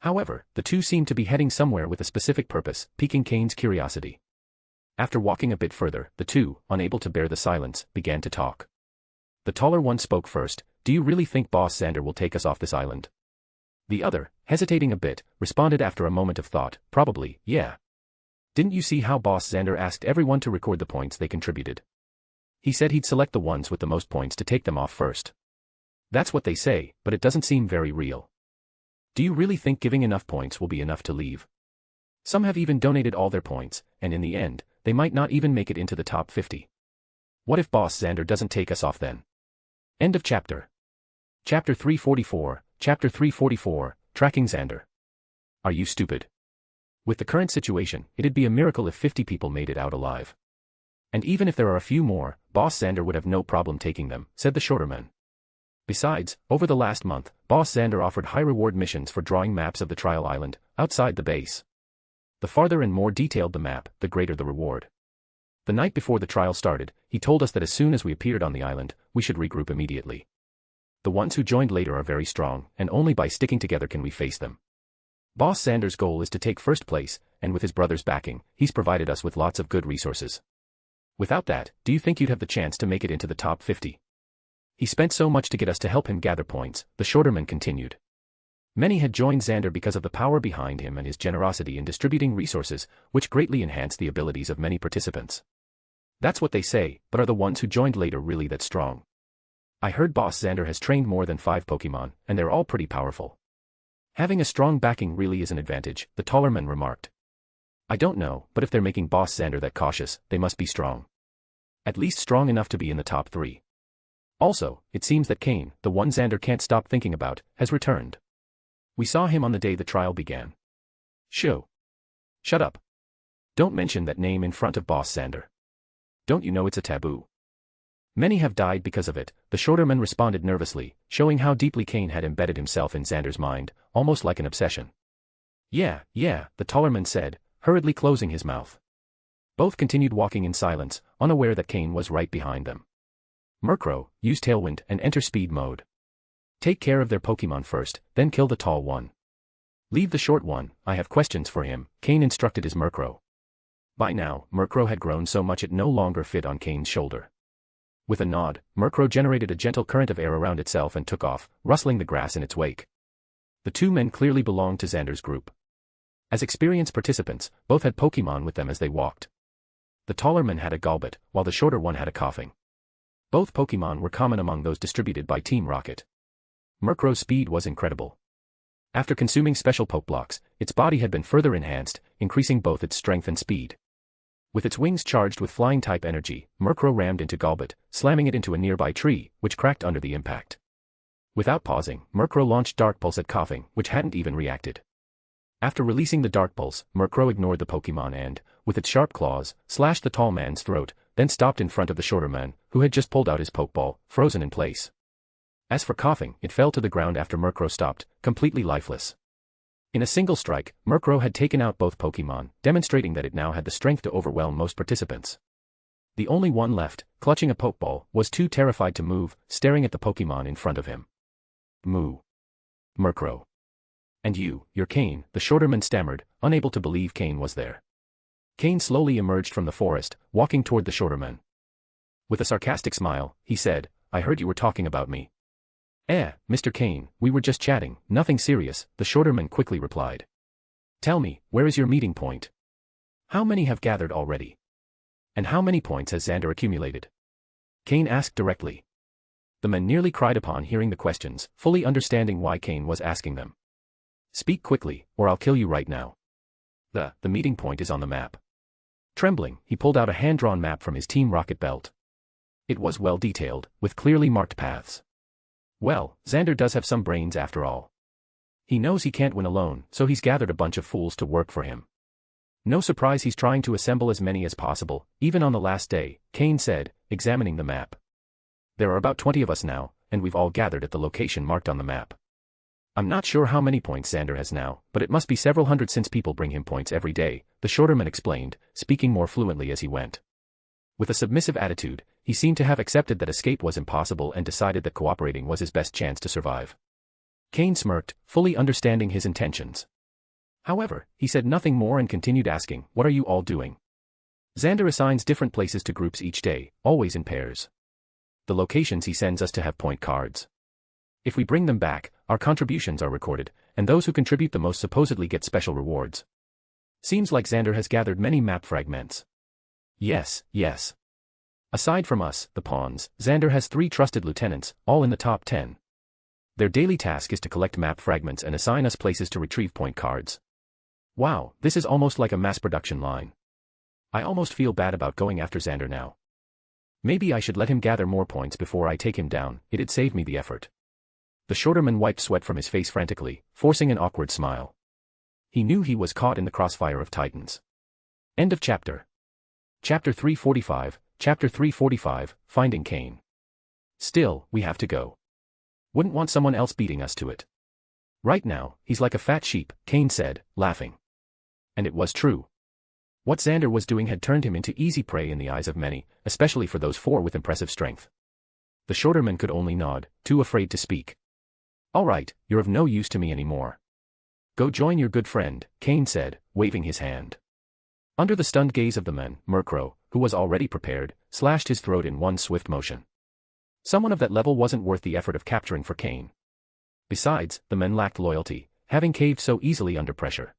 Speaker 3: However, the two seemed to be heading somewhere with a specific purpose, piquing Cain's curiosity. After walking a bit further, the two, unable to bear the silence, began to talk. The taller one spoke first. "Do you really think Boss Xander will take us off this island?" The other, hesitating a bit, responded after a moment of thought, "Probably, yeah. Didn't you see how Boss Xander asked everyone to record the points they contributed? He said he'd select the ones with the most points to take them off first. That's what they say, but it doesn't seem very real. Do you really think giving enough points will be enough to leave? Some have even donated all their points, and in the end, they might not even make it into the top 50. What if Boss Xander doesn't take us off then?" End of chapter. Chapter 344, Chapter 344, Tracking Xander. Are you stupid? With the current situation, it'd be a miracle if 50 people made it out alive. And even if there are a few more, Boss Xander would have no problem taking them, said the shorter man. Besides, over the last month, Boss Xander offered high-reward missions for drawing maps of the trial island, outside the base. The farther and more detailed the map, the greater the reward. The night before the trial started, he told us that as soon as we appeared on the island, we should regroup immediately. The ones who joined later are very strong, and only by sticking together can we face them. Boss Xander's goal is to take first place, and with his brother's backing, he's provided us with lots of good resources. Without that, do you think you'd have the chance to make it into the top 50? He spent so much to get us to help him gather points, the shorter man continued. Many had joined Xander because of the power behind him and his generosity in distributing resources, which greatly enhanced the abilities of many participants. That's what they say, but are the ones who joined later really that strong? I heard Boss Xander has trained more than 5 Pokemon, and they're all pretty powerful. Having a strong backing really is an advantage, the taller man remarked. I don't know, but if they're making Boss Xander that cautious, they must be strong. At least strong enough to be in the top 3. Also, it seems that Cain, the one Xander can't stop thinking about, has returned. We saw him on the day the trial began. Shut up. Don't mention that name in front of Boss Xander. Don't you know it's a taboo? Many have died because of it, the shorter man responded nervously, showing how deeply Cain had embedded himself in Xander's mind, almost like an obsession. Yeah, the taller man said, hurriedly closing his mouth. Both continued walking in silence, unaware that Cain was right behind them. Murkrow, use Tailwind and enter speed mode. Take care of their Pokemon first, then kill the tall one. Leave the short one, I have questions for him, Cain instructed his Murkrow. By now, Murkrow had grown so much it no longer fit on Cain's shoulder. With a nod, Murkrow generated a gentle current of air around itself and took off, rustling the grass in its wake. The two men clearly belonged to Xander's group. As experienced participants, both had Pokemon with them as they walked. The taller man had a Golbat, while the shorter one had a Coughing. Both Pokemon were common among those distributed by Team Rocket. Murkrow's speed was incredible. After consuming special Poke Blocks, its body had been further enhanced, increasing both its strength and speed. With its wings charged with flying-type energy, Murkrow rammed into Golbat, slamming it into a nearby tree, which cracked under the impact. Without pausing, Murkrow launched Dark Pulse at Coughing, which hadn't even reacted. After releasing the Dark Pulse, Murkrow ignored the Pokemon and, with its sharp claws, slashed the tall man's throat, then stopped in front of the shorter man, who had just pulled out his Pokeball, frozen in place. As for Coughing, it fell to the ground after Murkrow stopped, completely lifeless. In a single strike, Murkrow had taken out both Pokemon, demonstrating that it now had the strength to overwhelm most participants. The only one left, clutching a Pokeball, was too terrified to move, staring at the Pokemon in front of him. Moo. Murkrow. And you're Cain, the shorter man stammered, unable to believe Cain was there. Cain slowly emerged from the forest, walking toward the shorter man. With a sarcastic smile, he said, I heard you were talking about me. Mr. Cain, we were just chatting, nothing serious, the shorter man quickly replied. Tell me, where is your meeting point? How many have gathered already? And how many points has Xander accumulated? Cain asked directly. The man nearly cried upon hearing the questions, fully understanding why Cain was asking them. Speak quickly, or I'll kill you right now. The meeting point is on the map. Trembling, he pulled out a hand-drawn map from his Team Rocket belt. It was well detailed, with clearly marked paths. Well, Xander does have some brains after all. He knows he can't win alone, so he's gathered a bunch of fools to work for him. No surprise he's trying to assemble as many as possible, even on the last day, Cain said, examining the map. There are about 20 of us now, and we've all gathered at the location marked on the map. I'm not sure how many points Xander has now, but it must be several hundred since people bring him points every day, the shorter man explained, speaking more fluently as he went. With a submissive attitude, he seemed to have accepted that escape was impossible and decided that cooperating was his best chance to survive. Cain smirked, fully understanding his intentions. However, he said nothing more and continued asking, "What are you all doing?" Xander assigns different places to groups each day, always in pairs. The locations he sends us to have point cards. If we bring them back, our contributions are recorded, and those who contribute the most supposedly get special rewards. Seems like Xander has gathered many map fragments. Yes. Aside from us, the pawns, Xander has 3 trusted lieutenants, all in the top 10. Their daily task is to collect map fragments and assign us places to retrieve point cards. Wow, this is almost like a mass production line. I almost feel bad about going after Xander now. Maybe I should let him gather more points before I take him down, it'd save me the effort. The shorter man wiped sweat from his face frantically, forcing an awkward smile. He knew he was caught in the crossfire of Titans. End of chapter. Chapter 345, Finding Cain. Still, we have to go. Wouldn't want someone else beating us to it. Right now, he's like a fat sheep, Cain said, laughing. And it was true. What Xander was doing had turned him into easy prey in the eyes of many, especially for those 4 with impressive strength. The shorter man could only nod, too afraid to speak. All right, you're of no use to me anymore. Go join your good friend, Cain said, waving his hand. Under the stunned gaze of the men, Murkrow, who was already prepared, slashed his throat in one swift motion. Someone of that level wasn't worth the effort of capturing for Cain. Besides, the men lacked loyalty, having caved so easily under pressure.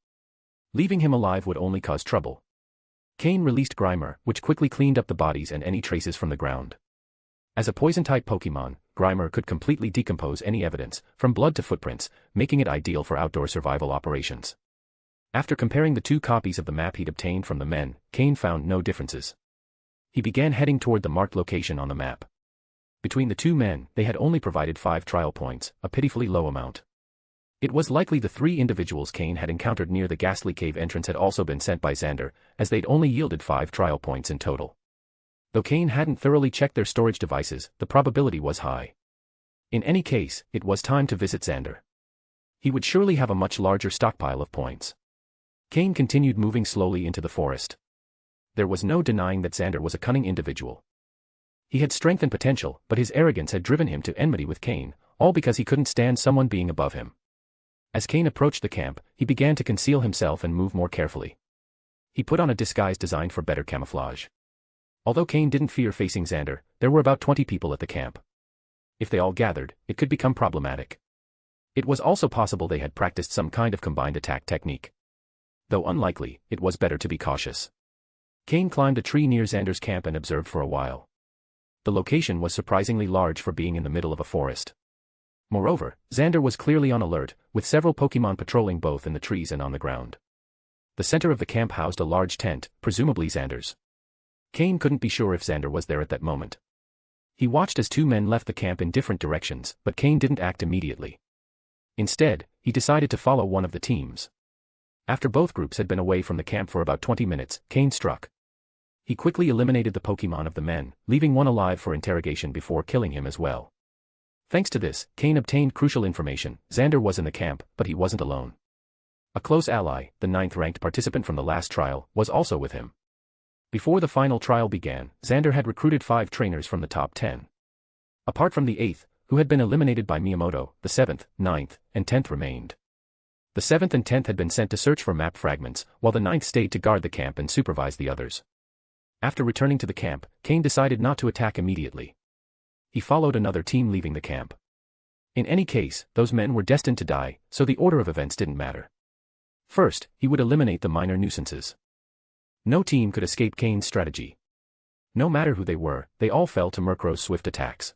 Speaker 3: Leaving him alive would only cause trouble. Cain released Grimer, which quickly cleaned up the bodies and any traces from the ground. As a poison-type Pokémon, Grimer could completely decompose any evidence, from blood to footprints, making it ideal for outdoor survival operations. After comparing the 2 copies of the map he'd obtained from the men, Cain found no differences. He began heading toward the marked location on the map. Between the 2 men, they had only provided 5 trial points, a pitifully low amount. It was likely the 3 individuals Cain had encountered near the ghastly cave entrance had also been sent by Xander, as they'd only yielded 5 trial points in total. Though Cain hadn't thoroughly checked their storage devices, the probability was high. In any case, it was time to visit Xander. He would surely have a much larger stockpile of points. Cain continued moving slowly into the forest. There was no denying that Xander was a cunning individual. He had strength and potential, but his arrogance had driven him to enmity with Cain, all because he couldn't stand someone being above him. As Cain approached the camp, he began to conceal himself and move more carefully. He put on a disguise designed for better camouflage. Although Cain didn't fear facing Xander, there were about 20 people at the camp. If they all gathered, it could become problematic. It was also possible they had practiced some kind of combined attack technique. Though unlikely, it was better to be cautious. Cain climbed a tree near Xander's camp and observed for a while. The location was surprisingly large for being in the middle of a forest. Moreover, Xander was clearly on alert, with several Pokémon patrolling both in the trees and on the ground. The center of the camp housed a large tent, presumably Xander's. Cain couldn't be sure if Xander was there at that moment. He watched as 2 men left the camp in different directions, but Cain didn't act immediately. Instead, he decided to follow one of the teams. After both groups had been away from the camp for about 20 minutes, Cain struck. He quickly eliminated the Pokémon of the men, leaving one alive for interrogation before killing him as well. Thanks to this, Cain obtained crucial information. Xander was in the camp, but he wasn't alone. A close ally, the 9th-ranked participant from the last trial, was also with him. Before the final trial began, Xander had recruited 5 trainers from the top 10. Apart from the 8th, who had been eliminated by Miyamoto, the 7th, 9th, and 10th remained. The 7th and 10th had been sent to search for map fragments, while the 9th stayed to guard the camp and supervise the others. After returning to the camp, Cain decided not to attack immediately. He followed another team leaving the camp. In any case, those men were destined to die, so the order of events didn't matter. First, he would eliminate the minor nuisances. No team could escape Cain's strategy. No matter who they were, they all fell to Murkrow's swift attacks.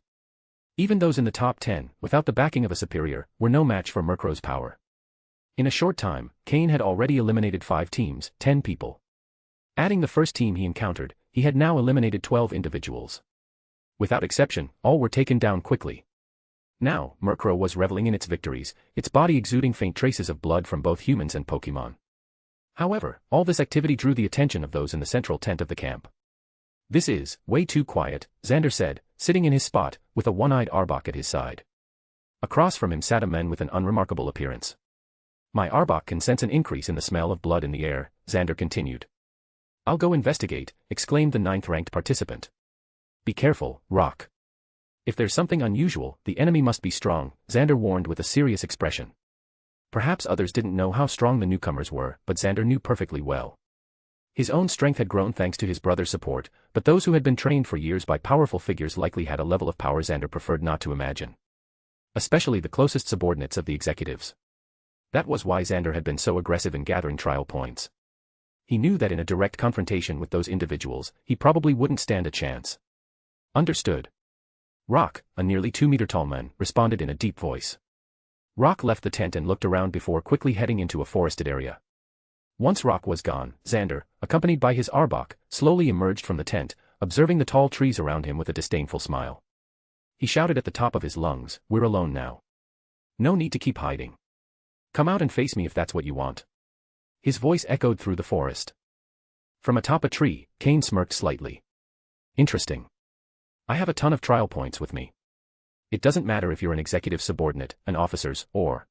Speaker 3: Even those in the top 10, without the backing of a superior, were no match for Murkrow's power. In a short time, Cain had already eliminated 5 teams, 10 people. Adding the first team he encountered, he had now eliminated 12 individuals. Without exception, all were taken down quickly. Now, Murkrow was reveling in its victories, its body exuding faint traces of blood from both humans and Pokémon. However, all this activity drew the attention of those in the central tent of the camp. "This is way too quiet," Xander said, sitting in his spot, with a one-eyed Arbok at his side. Across from him sat a man with an unremarkable appearance. "My Arbok can sense an increase in the smell of blood in the air," Xander continued. "I'll go investigate," exclaimed the 9th-ranked participant. "Be careful, Rock. If there's something unusual, the enemy must be strong," Xander warned with a serious expression. Perhaps others didn't know how strong the newcomers were, but Xander knew perfectly well. His own strength had grown thanks to his brother's support, but those who had been trained for years by powerful figures likely had a level of power Xander preferred not to imagine. Especially the closest subordinates of the executives. That was why Xander had been so aggressive in gathering trial points. He knew that in a direct confrontation with those individuals, he probably wouldn't stand a chance. "Understood." Rock, a nearly 2-meter-tall man, responded in a deep voice. Rock left the tent and looked around before quickly heading into a forested area. Once Rock was gone, Xander, accompanied by his Arbok, slowly emerged from the tent, observing the tall trees around him with a disdainful smile. He shouted at the top of his lungs, "We're alone now. No need to keep hiding. Come out and face me if that's what you want." His voice echoed through the forest. From atop a tree, Cain smirked slightly. "Interesting. I have a ton of trial points with me. It doesn't matter if you're an executive subordinate, an officer's, or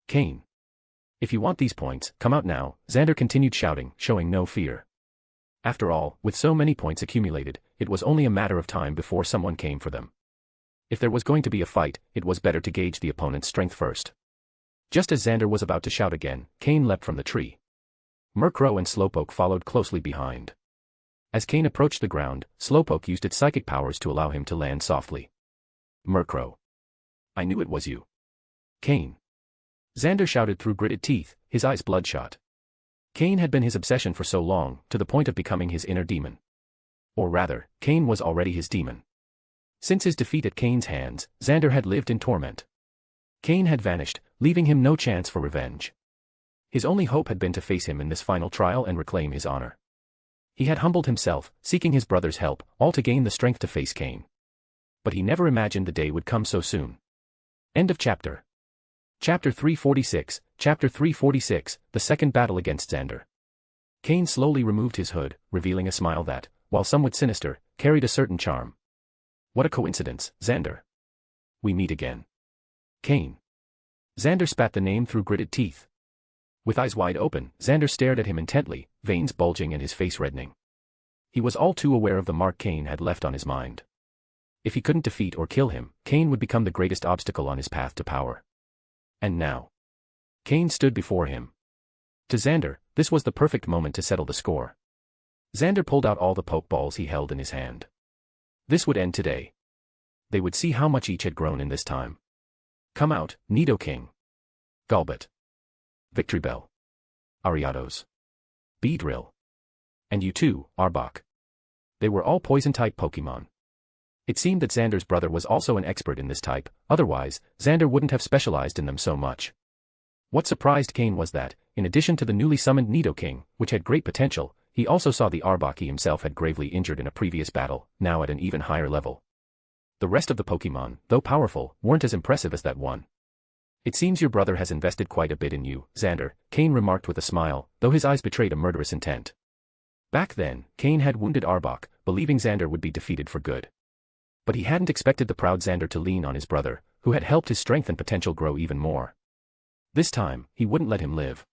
Speaker 3: Cain. If you want these points, come out now," Xander continued shouting, showing no fear. After all, with so many points accumulated, it was only a matter of time before someone came for them. If there was going to be a fight, it was better to gauge the opponent's strength first. Just as Xander was about to shout again, Cain leapt from the tree. Murkrow and Slowpoke followed closely behind. As Cain approached the ground, Slowpoke used its psychic powers to allow him to land softly. "Murkrow. I knew it was you." "Cain." Xander shouted through gritted teeth, his eyes bloodshot. Cain had been his obsession for so long, to the point of becoming his inner demon. Or rather, Cain was already his demon. Since his defeat at Cain's hands, Xander had lived in torment. Cain had vanished, leaving him no chance for revenge. His only hope had been to face him in this final trial and reclaim his honor. He had humbled himself, seeking his brother's help, all to gain the strength to face Cain. But he never imagined the day would come so soon. End of chapter. Chapter 346, Chapter 346, The Second Battle Against Xander. Cain slowly removed his hood, revealing a smile that, while somewhat sinister, carried a certain charm. "What a coincidence, Xander. We meet again." "Cain." Xander spat the name through gritted teeth. With eyes wide open, Xander stared at him intently, veins bulging and his face reddening. He was all too aware of the mark Cain had left on his mind. If he couldn't defeat or kill him, Cain would become the greatest obstacle on his path to power. And now, Cain stood before him. To Xander, this was the perfect moment to settle the score. Xander pulled out all the Pokeballs he held in his hand. This would end today. They would see how much each had grown in this time. "Come out, Nidoking. Golbat. Victreebel. Ariados. Beedrill. And you too, Arbok." They were all poison-type Pokemon. It seemed that Xander's brother was also an expert in this type, otherwise, Xander wouldn't have specialized in them so much. What surprised Cain was that, in addition to the newly summoned Nidoking, which had great potential, he also saw the Arbok he himself had gravely injured in a previous battle, now at an even higher level. The rest of the Pokemon, though powerful, weren't as impressive as that one. "It seems your brother has invested quite a bit in you, Xander," Cain remarked with a smile, though his eyes betrayed a murderous intent. Back then, Cain had wounded Arbok, believing Xander would be defeated for good. But he hadn't expected the proud Xander to lean on his brother, who had helped his strength and potential grow even more. This time, he wouldn't let him live.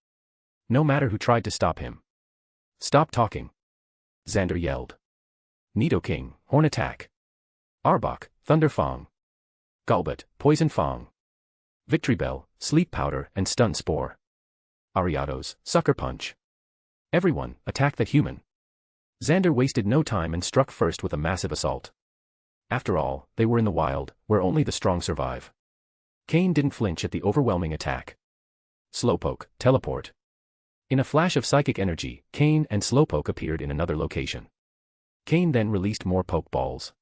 Speaker 3: No matter who tried to stop him. "Stop talking," Xander yelled. Nidoking, Horn Attack. Arbok, Thunder Fang. Golbat, Poison Fang. Victreebel, Sleep Powder and Stun Spore. Ariados, Sucker Punch. Everyone, attack the human. Xander wasted no time and struck first with a massive assault. After all, they were in the wild, where only the strong survive. Cain didn't flinch at the overwhelming attack. Slowpoke, Teleport. In a flash of psychic energy, Cain and Slowpoke appeared in another location. Cain then released more Pokeballs.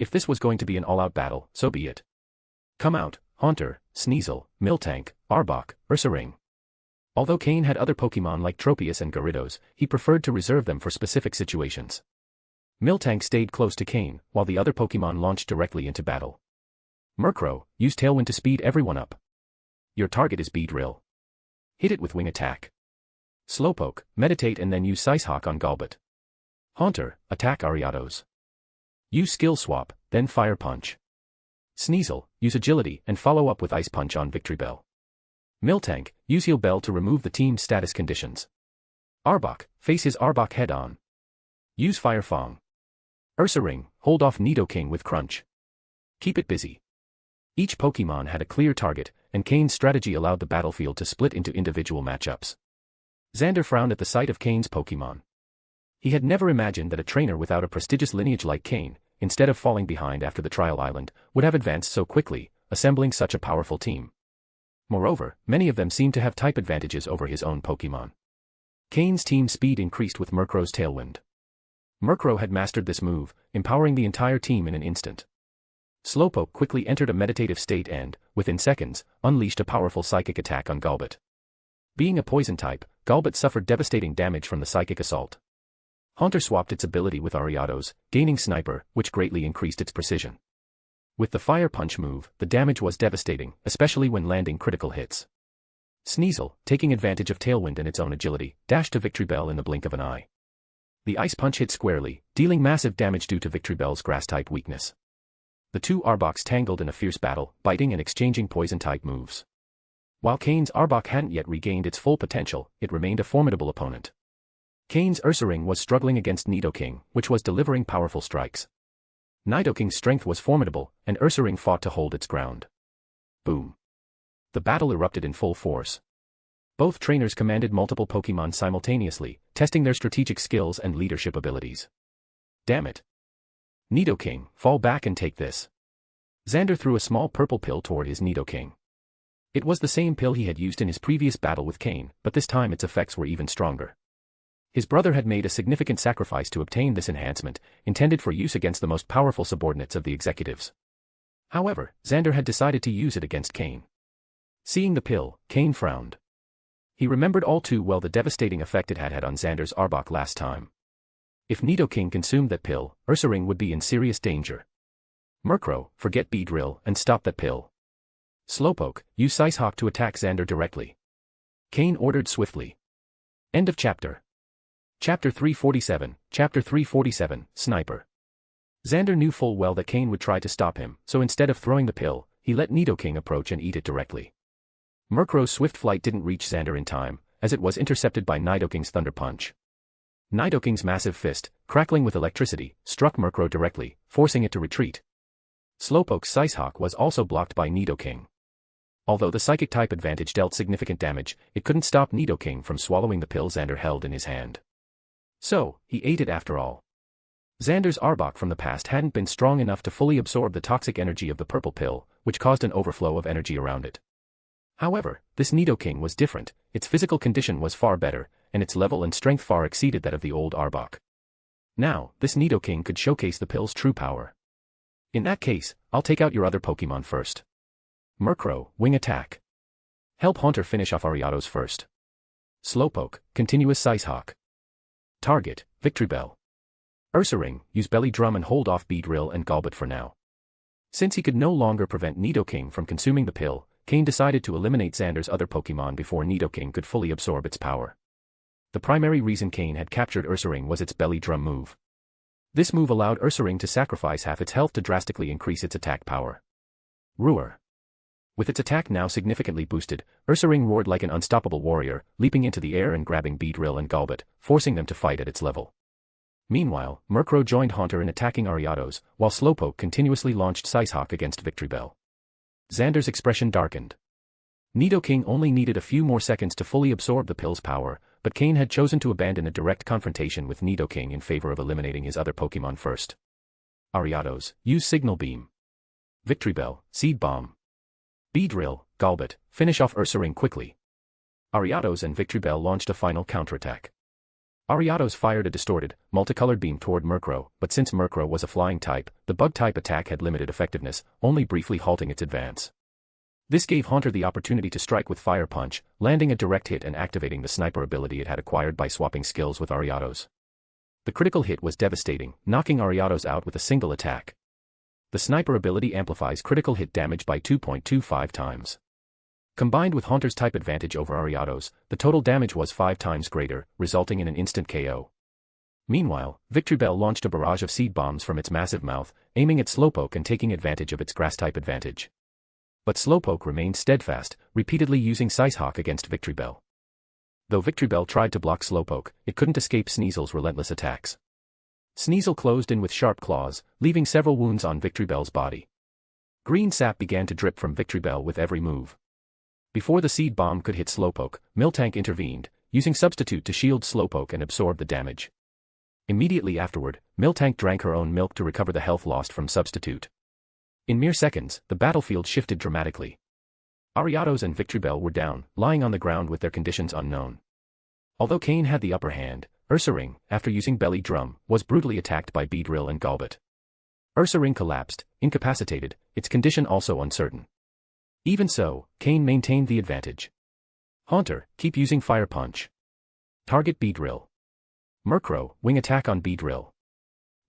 Speaker 3: If this was going to be an all-out battle, so be it. "Come out, Haunter, Sneasel, Miltank, Arbok, Ursaring." Although Cain had other Pokemon like Tropius and Gyarados, he preferred to reserve them for specific situations. Miltank stayed close to Cain, while the other Pokemon launched directly into battle. Murkrow, use Tailwind to speed everyone up. Your target is Beedrill. Hit it with Wing Attack. Slowpoke, meditate and then use Sicehawk on Golbat. Haunter, attack Ariados. Use Skill Swap, then Fire Punch. Sneasel, use Agility and follow up with Ice Punch on Victreebel. Miltank, use Heal Bell to remove the team's status conditions. Arbok, face his Arbok head-on. Use Fire Fong. Ursaring, hold off Nidoking with Crunch. Keep it busy. Each Pokémon had a clear target, and Cain's strategy allowed the battlefield to split into individual matchups. Xander frowned at the sight of Cain's Pokémon. He had never imagined that a trainer without a prestigious lineage like Cain, instead of falling behind after the Trial Island, would have advanced so quickly, assembling such a powerful team. Moreover, many of them seemed to have type advantages over his own Pokémon. Cain's team speed increased with Murkrow's Tailwind. Murkrow had mastered this move, empowering the entire team in an instant. Slowpoke quickly entered a meditative state and, within seconds, unleashed a powerful psychic attack on Golbat. Being a poison type, Golbat suffered devastating damage from the psychic assault. Haunter swapped its ability with Ariados, gaining Sniper, which greatly increased its precision. With the Fire Punch move, the damage was devastating, especially when landing critical hits. Sneasel, taking advantage of Tailwind and its own agility, dashed to Victreebel in the blink of an eye. The Ice Punch hit squarely, dealing massive damage due to Victreebel's Grass-type weakness. The two Arboks tangled in a fierce battle, biting and exchanging Poison-type moves. While Cain's Arbok hadn't yet regained its full potential, it remained a formidable opponent. Cain's Ursaring was struggling against Nidoking, which was delivering powerful strikes. Nidoking's strength was formidable, and Ursaring fought to hold its ground. Boom. The battle erupted in full force. Both trainers commanded multiple Pokémon simultaneously, testing their strategic skills and leadership abilities. Damn it. Nidoking, fall back and take this. Xander threw a small purple pill toward his Nidoking. It was the same pill he had used in his previous battle with Cain, but this time its effects were even stronger. His brother had made a significant sacrifice to obtain this enhancement, intended for use against the most powerful subordinates of the executives. However, Xander had decided to use it against Cain. Seeing the pill, Cain frowned. He remembered all too well the devastating effect it had had on Xander's Arbok last time. If Nidoking consumed that pill, Ursaring would be in serious danger. Murkrow, forget Beedrill and stop that pill. Slowpoke, use Sicehawk to attack Xander directly. Cain ordered swiftly. End of chapter. Chapter 347, Chapter 347, Sniper. Xander knew full well that Cain would try to stop him, so instead of throwing the pill, he let Nidoking approach and eat it directly. Murkrow's swift flight didn't reach Xander in time, as it was intercepted by Nidoking's Thunder Punch. Nidoking's massive fist, crackling with electricity, struck Murkrow directly, forcing it to retreat. Slowpoke's Sicehawk was also blocked by Nidoking. Although the psychic type advantage dealt significant damage, it couldn't stop Nidoking from swallowing the pill Xander held in his hand. So, he ate it after all. Xander's Arbok from the past hadn't been strong enough to fully absorb the toxic energy of the purple pill, which caused an overflow of energy around it. However, this Nidoking was different, its physical condition was far better, and its level and strength far exceeded that of the old Arbok. Now, this Nidoking could showcase the pill's true power. In that case, I'll take out your other Pokémon first. Murkrow, Wing Attack. Help Haunter finish off Ariados first. Slowpoke, Continuous Sicehawk. Target, Victreebel. Ursaring, use Belly Drum and hold off Beedrill and Golbat for now. Since he could no longer prevent Nidoking from consuming the pill, Cain decided to eliminate Xander's other Pokémon before Nidoking could fully absorb its power. The primary reason Cain had captured Ursaring was its Belly Drum move. This move allowed Ursaring to sacrifice half its health to drastically increase its attack power. Roar. With its attack now significantly boosted, Ursaring roared like an unstoppable warrior, leaping into the air and grabbing Beedrill and Golbat, forcing them to fight at its level. Meanwhile, Murkrow joined Haunter in attacking Ariados, while Slowpoke continuously launched Sicehawk against Victreebel. Xander's expression darkened. Nidoking only needed a few more seconds to fully absorb the pill's power, but Cain had chosen to abandon a direct confrontation with Nidoking in favor of eliminating his other Pokémon first. Ariados, use Signal Beam. Victreebel, Seed Bomb. Beedrill, Golbat, finish off Ursaring quickly. Ariados and Victreebel launched a final counterattack. Ariados fired a distorted, multicolored beam toward Murkrow, but since Murkrow was a flying type, the bug-type attack had limited effectiveness, only briefly halting its advance. This gave Haunter the opportunity to strike with Fire Punch, landing a direct hit and activating the sniper ability it had acquired by swapping skills with Ariados. The critical hit was devastating, knocking Ariados out with a single attack. The sniper ability amplifies critical hit damage by 2.25 times. Combined with Haunter's type advantage over Ariado's, the total damage was 5 times greater, resulting in an instant KO. Meanwhile, Victreebel launched a barrage of seed bombs from its massive mouth, aiming at Slowpoke and taking advantage of its grass-type advantage. But Slowpoke remained steadfast, repeatedly using Sicehawk against Victreebel. Though Victreebel tried to block Slowpoke, it couldn't escape Sneasel's relentless attacks. Sneasel closed in with sharp claws, leaving several wounds on Victreebel's body. Green sap began to drip from Victreebel with every move. Before the seed bomb could hit Slowpoke, Miltank intervened, using Substitute to shield Slowpoke and absorb the damage. Immediately afterward, Miltank drank her own milk to recover the health lost from Substitute. In mere seconds, the battlefield shifted dramatically. Ariados and Victreebel were down, lying on the ground with their conditions unknown. Although Cain had the upper hand, Ursaring, after using Belly Drum, was brutally attacked by Beedrill and Golbat. Ursaring collapsed, incapacitated, its condition also uncertain. Even so, Cain maintained the advantage. Haunter, keep using Fire Punch. Target Beedrill. Murkrow, wing attack on Beedrill.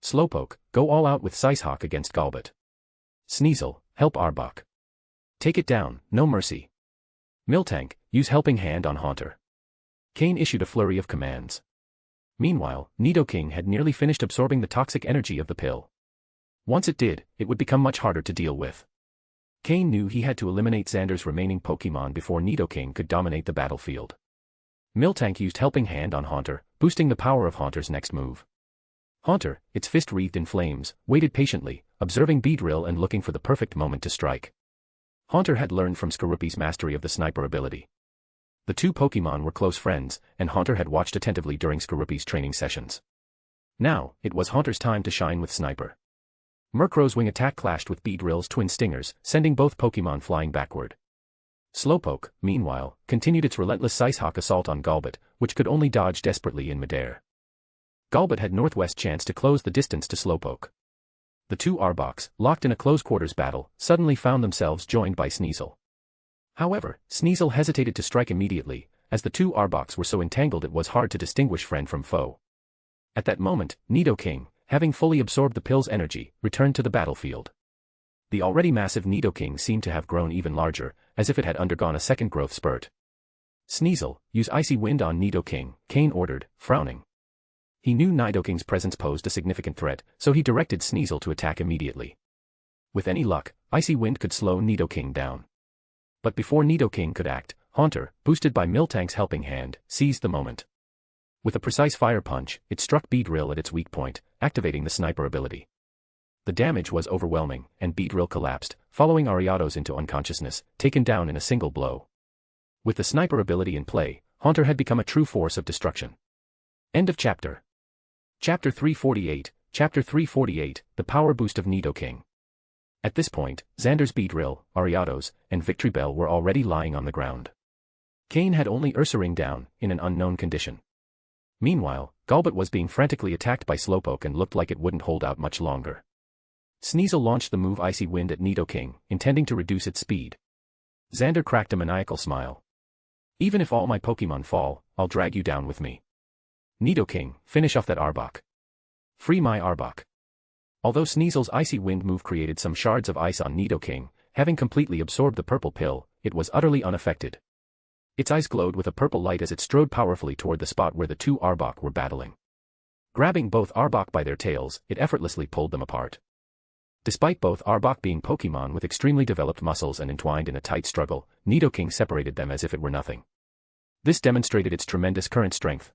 Speaker 3: Slowpoke, go all out with Sicehawk against Golbat. Sneasel, help Arbok. Take it down, no mercy. Miltank, use Helping Hand on Haunter. Cain issued a flurry of commands. Meanwhile, Nidoking had nearly finished absorbing the toxic energy of the pill. Once it did, it would become much harder to deal with. Cain knew he had to eliminate Xander's remaining Pokémon before Nidoking could dominate the battlefield. Miltank used Helping Hand on Haunter, boosting the power of Haunter's next move. Haunter, its fist wreathed in flames, waited patiently, observing Beedrill and looking for the perfect moment to strike. Haunter had learned from Skorupi's mastery of the sniper ability. The two Pokémon were close friends, and Haunter had watched attentively during Skorupi's training sessions. Now, it was Haunter's time to shine with Sniper. Murkrow's wing attack clashed with Beedrill's twin stingers, sending both Pokémon flying backward. Slowpoke, meanwhile, continued its relentless Sicehawk assault on Golbat, which could only dodge desperately in midair. Golbat had northwest chance to close the distance to Slowpoke. The two Arboks, locked in a close-quarters battle, suddenly found themselves joined by Sneasel. However, Sneasel hesitated to strike immediately, as the two Arboks were so entangled it was hard to distinguish friend from foe. At that moment, Nidoking, having fully absorbed the pill's energy, returned to the battlefield. The already massive Nidoking seemed to have grown even larger, as if it had undergone a second growth spurt. Sneasel, use Icy Wind on Nidoking, Cain ordered, frowning. He knew Nidoking's presence posed a significant threat, so he directed Sneasel to attack immediately. With any luck, Icy Wind could slow Nidoking down. But before Nidoking could act, Haunter, boosted by Miltank's Helping Hand, seized the moment. With a precise Fire Punch, it struck Beedrill at its weak point, activating the sniper ability. The damage was overwhelming, and Beedrill collapsed, following Ariados into unconsciousness, taken down in a single blow. With the sniper ability in play, Haunter had become a true force of destruction. End of chapter. Chapter 348, Chapter 348, The Power Boost of Nidoking. At this point, Xander's Beedrill, Ariados, and Victreebel were already lying on the ground. Cain had only Ursaring down, in an unknown condition. Meanwhile, Golbat was being frantically attacked by Slowpoke and looked like it wouldn't hold out much longer. Sneasel launched the move Icy Wind at Nidoking, intending to reduce its speed. Xander cracked a maniacal smile. Even if all my Pokémon fall, I'll drag you down with me. Nidoking, finish off that Arbok. Free my Arbok. Although Sneasel's Icy Wind move created some shards of ice on Nidoking, having completely absorbed the purple pill, it was utterly unaffected. Its eyes glowed with a purple light as it strode powerfully toward the spot where the two Arbok were battling. Grabbing both Arbok by their tails, it effortlessly pulled them apart. Despite both Arbok being Pokémon with extremely developed muscles and entwined in a tight struggle, Nidoking separated them as if it were nothing. This demonstrated its tremendous current strength.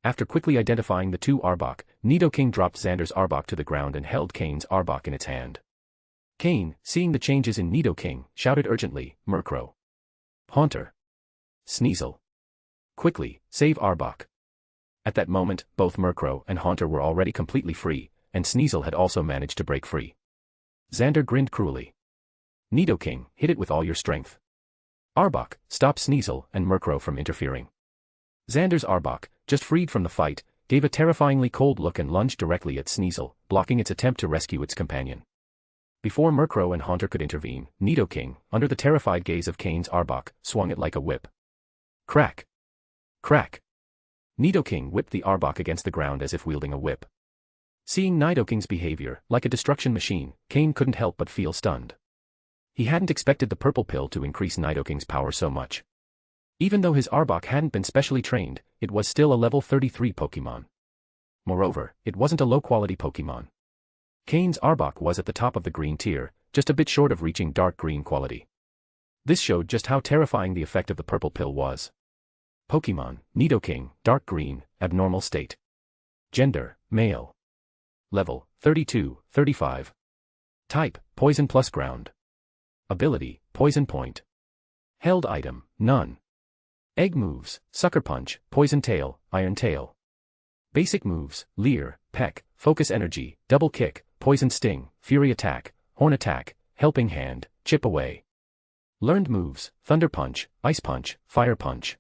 Speaker 3: After quickly identifying the two Arbok, Nidoking dropped Xander's Arbok to the ground and held Cain's Arbok in its hand. Cain, seeing the changes in Nidoking, shouted urgently, Murkrow. Haunter. Sneasel. Quickly, save Arbok. At that moment, both Murkrow and Haunter were already completely free, and Sneasel had also managed to break free. Xander grinned cruelly. Nidoking, hit it with all your strength. Arbok, stop Sneasel and Murkrow from interfering. Xander's Arbok, just freed from the fight, gave a terrifyingly cold look and lunged directly at Sneasel, blocking its attempt to rescue its companion. Before Murkrow and Haunter could intervene, Nidoking, under the terrified gaze of Cain's Arbok, swung it like a whip. Crack! Crack! Nidoking whipped the Arbok against the ground as if wielding a whip. Seeing Nidoking's behavior, like a destruction machine, Cain couldn't help but feel stunned. He hadn't expected the purple pill to increase Nidoking's power so much. Even though his Arbok hadn't been specially trained, it was still a level 33 Pokémon. Moreover, it wasn't a low-quality Pokémon. Cain's Arbok was at the top of the green tier, just a bit short of reaching dark green quality. This showed just how terrifying the effect of the purple pill was. Pokémon, Nidoking, dark green, abnormal state. Gender, male. Level, 32, 35. Type, poison plus ground. Ability, poison point. Held item, none. Egg moves, sucker punch, poison tail, iron tail. Basic moves, leer, peck, focus energy, double kick, poison sting, fury attack, horn attack, helping hand, chip away. Learned moves, thunder punch, ice punch, fire punch.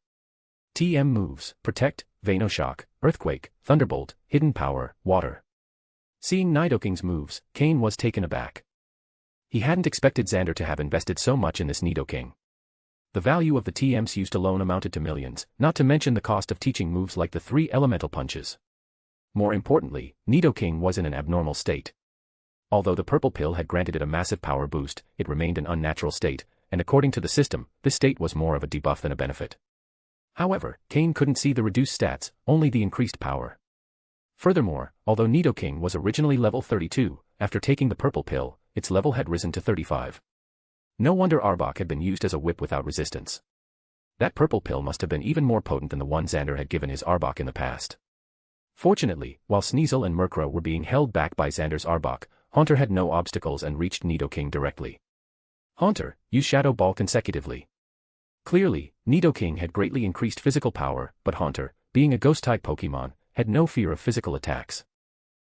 Speaker 3: TM moves, protect, Venoshock, earthquake, thunderbolt, hidden power, water. Seeing Nidoking's moves, Cain was taken aback. He hadn't expected Xander to have invested so much in this Nidoking. The value of the TMs used alone amounted to millions, not to mention the cost of teaching moves like the 3 elemental punches. More importantly, Nidoking was in an abnormal state. Although the purple pill had granted it a massive power boost, it remained an unnatural state, and according to the system, this state was more of a debuff than a benefit. However, Cain couldn't see the reduced stats, only the increased power. Furthermore, although Nidoking was originally level 32, after taking the purple pill, its level had risen to 35. No wonder Arbok had been used as a whip without resistance. That purple pill must have been even more potent than the one Xander had given his Arbok in the past. Fortunately, while Sneasel and Murkrow were being held back by Xander's Arbok, Haunter had no obstacles and reached Nidoking directly. Haunter, use Shadow Ball consecutively. Clearly, Nidoking had greatly increased physical power, but Haunter, being a ghost-type Pokémon, had no fear of physical attacks.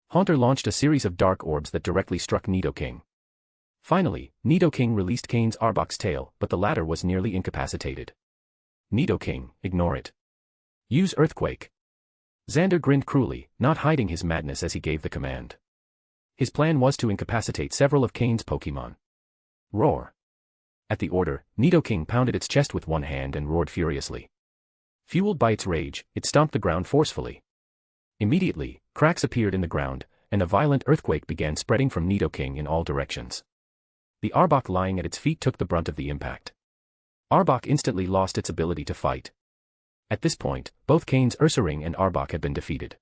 Speaker 3: Haunter launched a series of dark orbs that directly struck Nidoking. Finally, Nidoking released Cain's Arbok's tail, but the latter was nearly incapacitated. Nidoking, ignore it. Use Earthquake. Xander grinned cruelly, not hiding his madness as he gave the command. His plan was to incapacitate several of Cain's Pokémon. Roar. At the order, Nidoking pounded its chest with one hand and roared furiously. Fueled by its rage, it stomped the ground forcefully. Immediately, cracks appeared in the ground, and a violent earthquake began spreading from Nidoking in all directions. The Arbok lying at its feet took the brunt of the impact. Arbok instantly lost its ability to fight. At this point, both Cain's Ursaring and Arbok had been defeated.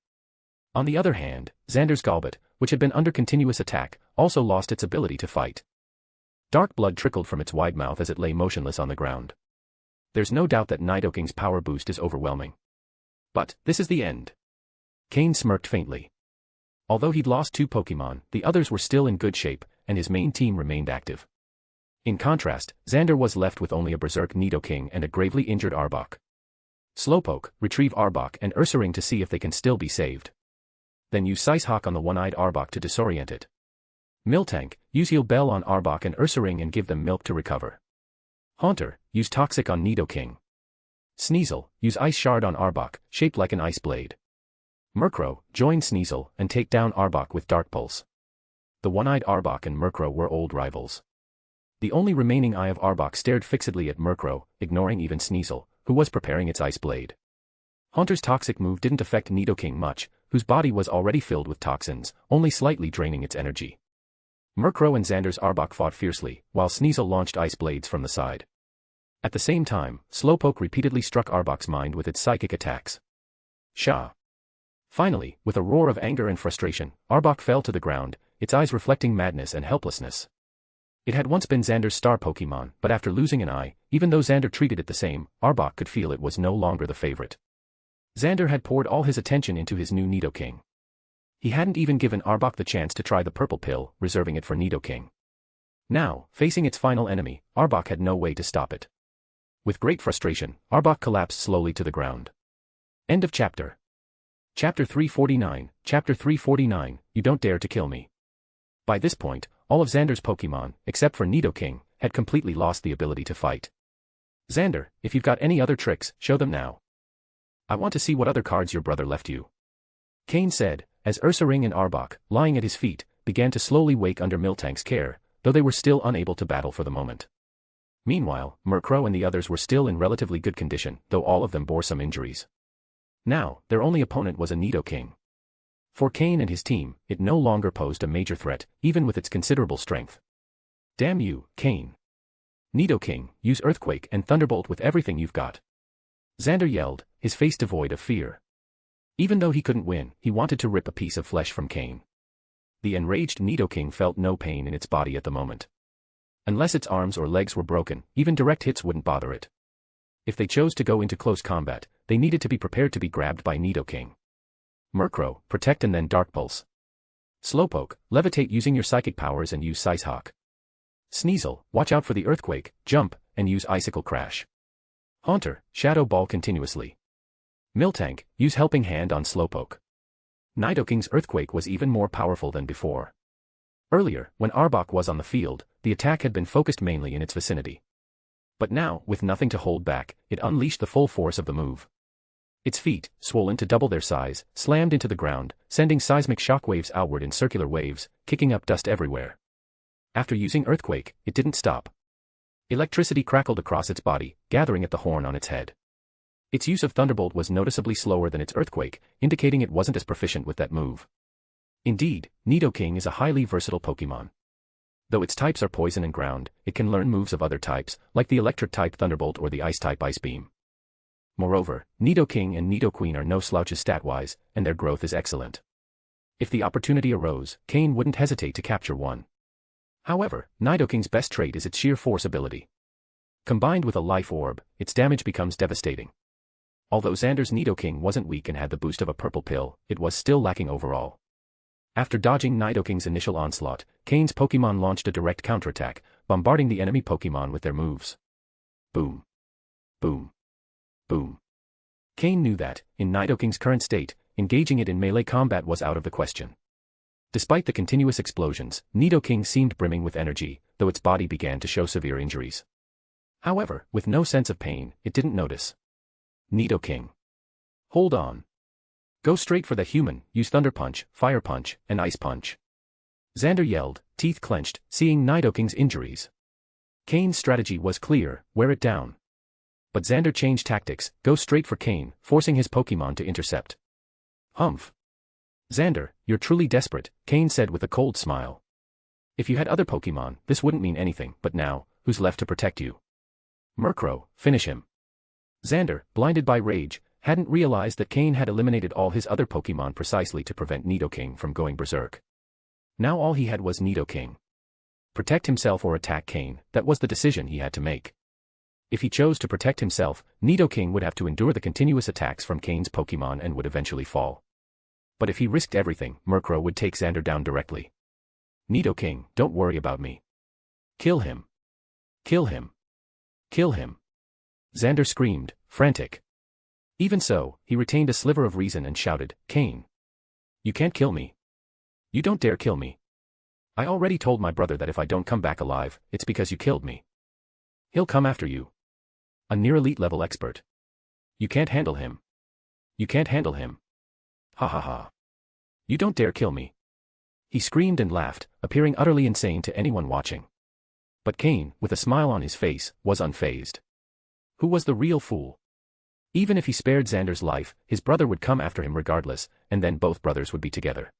Speaker 3: On the other hand, Xander's Golbat, which had been under continuous attack, also lost its ability to fight. Dark blood trickled from its wide mouth as it lay motionless on the ground. There's no doubt that Nidoking's power boost is overwhelming. But, this is the end. Cain smirked faintly. Although he'd lost 2 Pokémon, the others were still in good shape, and his main team remained active. In contrast, Xander was left with only a Berserk Nidoking and a gravely injured Arbok. Slowpoke, retrieve Arbok and Ursaring to see if they can still be saved. Then use Sicehawk on the one-eyed Arbok to disorient it. Miltank, use Heal Bell on Arbok and Ursaring and give them milk to recover. Haunter, use Toxic on Nidoking. Sneasel, use Ice Shard on Arbok, shaped like an ice blade. Murkrow, join Sneasel and take down Arbok with Dark Pulse. The one-eyed Arbok and Murkrow were old rivals. The only remaining eye of Arbok stared fixedly at Murkrow, ignoring even Sneasel, who was preparing its ice blade. Haunter's toxic move didn't affect Nidoking much, whose body was already filled with toxins, only slightly draining its energy. Murkrow and Xander's Arbok fought fiercely, while Sneasel launched ice blades from the side. At the same time, Slowpoke repeatedly struck Arbok's mind with its psychic attacks. Shah. Finally, with a roar of anger and frustration, Arbok fell to the ground, its eyes reflecting madness and helplessness. It had once been Xander's star Pokémon, but after losing an eye, even though Xander treated it the same, Arbok could feel it was no longer the favorite. Xander had poured all his attention into his new Nidoking. He hadn't even given Arbok the chance to try the purple pill, reserving it for Nidoking. Now, facing its final enemy, Arbok had no way to stop it. With great frustration, Arbok collapsed slowly to the ground. End of chapter. Chapter 349, Chapter 349, You Don't Dare to Kill Me. By this point, all of Xander's Pokémon, except for Nidoking, had completely lost the ability to fight. Xander, if you've got any other tricks, show them now. I want to see what other cards your brother left you. Cain said, as Ursaring and Arbok, lying at his feet, began to slowly wake under Miltank's care, though they were still unable to battle for the moment. Meanwhile, Murkrow and the others were still in relatively good condition, though all of them bore some injuries. Now, their only opponent was a Nidoking. For Cain and his team, it no longer posed a major threat, even with its considerable strength. Damn you, Cain. Nidoking, use Earthquake and Thunderbolt with everything you've got. Xander yelled, his face devoid of fear. Even though he couldn't win, he wanted to rip a piece of flesh from Cain. The enraged Nidoking felt no pain in its body at the moment. Unless its arms or legs were broken, even direct hits wouldn't bother it. If they chose to go into close combat, they needed to be prepared to be grabbed by Nidoking. Murkrow, protect and then Dark Pulse. Slowpoke, levitate using your psychic powers and use Size Hawk. Sneasel, watch out for the Earthquake, jump, and use Icicle Crash. Haunter, Shadow Ball continuously. Miltank, use Helping Hand on Slowpoke. Nidoking's Earthquake was even more powerful than before. Earlier, when Arbok was on the field, the attack had been focused mainly in its vicinity. But now, with nothing to hold back, it unleashed the full force of the move. Its feet, swollen to double their size, slammed into the ground, sending seismic shockwaves outward in circular waves, kicking up dust everywhere. After using Earthquake, it didn't stop. Electricity crackled across its body, gathering at the horn on its head. Its use of Thunderbolt was noticeably slower than its Earthquake, indicating it wasn't as proficient with that move. Indeed, Nidoking is a highly versatile Pokémon. Though its types are Poison and Ground, it can learn moves of other types, like the Electric-type Thunderbolt or the Ice-type Ice Beam. Moreover, Nidoking and Nidoqueen are no slouches stat-wise, and their growth is excellent. If the opportunity arose, Cain wouldn't hesitate to capture one. However, Nidoking's best trait is its sheer force ability. Combined with a life orb, its damage becomes devastating. Although Xander's Nidoking wasn't weak and had the boost of a purple pill, it was still lacking overall. After dodging Nidoking's initial onslaught, Cain's Pokémon launched a direct counterattack, bombarding the enemy Pokémon with their moves. Boom. Boom. Boom. Cain knew that, in Nidoking's current state, engaging it in melee combat was out of the question. Despite the continuous explosions, Nidoking seemed brimming with energy, though its body began to show severe injuries. However, with no sense of pain, it didn't notice. Nidoking. Hold on. Go straight for the human, use Thunder Punch, Fire Punch, and Ice Punch. Xander yelled, teeth clenched, seeing Nidoking's injuries. Cain's strategy was clear, wear it down. But Xander changed tactics, go straight for Cain, forcing his Pokémon to intercept. Humph. Xander, you're truly desperate, Cain said with a cold smile. If you had other Pokémon, this wouldn't mean anything, but now, who's left to protect you? Murkrow, finish him. Xander, blinded by rage, hadn't realized that Cain had eliminated all his other Pokémon precisely to prevent Nidoking from going berserk. Now all he had was Nidoking. Protect himself or attack Cain, that was the decision he had to make. If he chose to protect himself, Nidoking would have to endure the continuous attacks from Cain's Pokémon and would eventually fall. But if he risked everything, Murkrow would take Xander down directly. Nidoking, don't worry about me. Kill him. Kill him. Kill him. Xander screamed, frantic. Even so, he retained a sliver of reason and shouted, Cain. You can't kill me. You don't dare kill me. I already told my brother that if I don't come back alive, it's because you killed me. He'll come after you. A near-elite level expert. You can't handle him. You can't handle him. Ha ha ha. You don't dare kill me. He screamed and laughed, appearing utterly insane to anyone watching. But Cain, with a smile on his face, was unfazed. Who was the real fool? Even if he spared Xander's life, his brother would come after him regardless, and then both brothers would be together.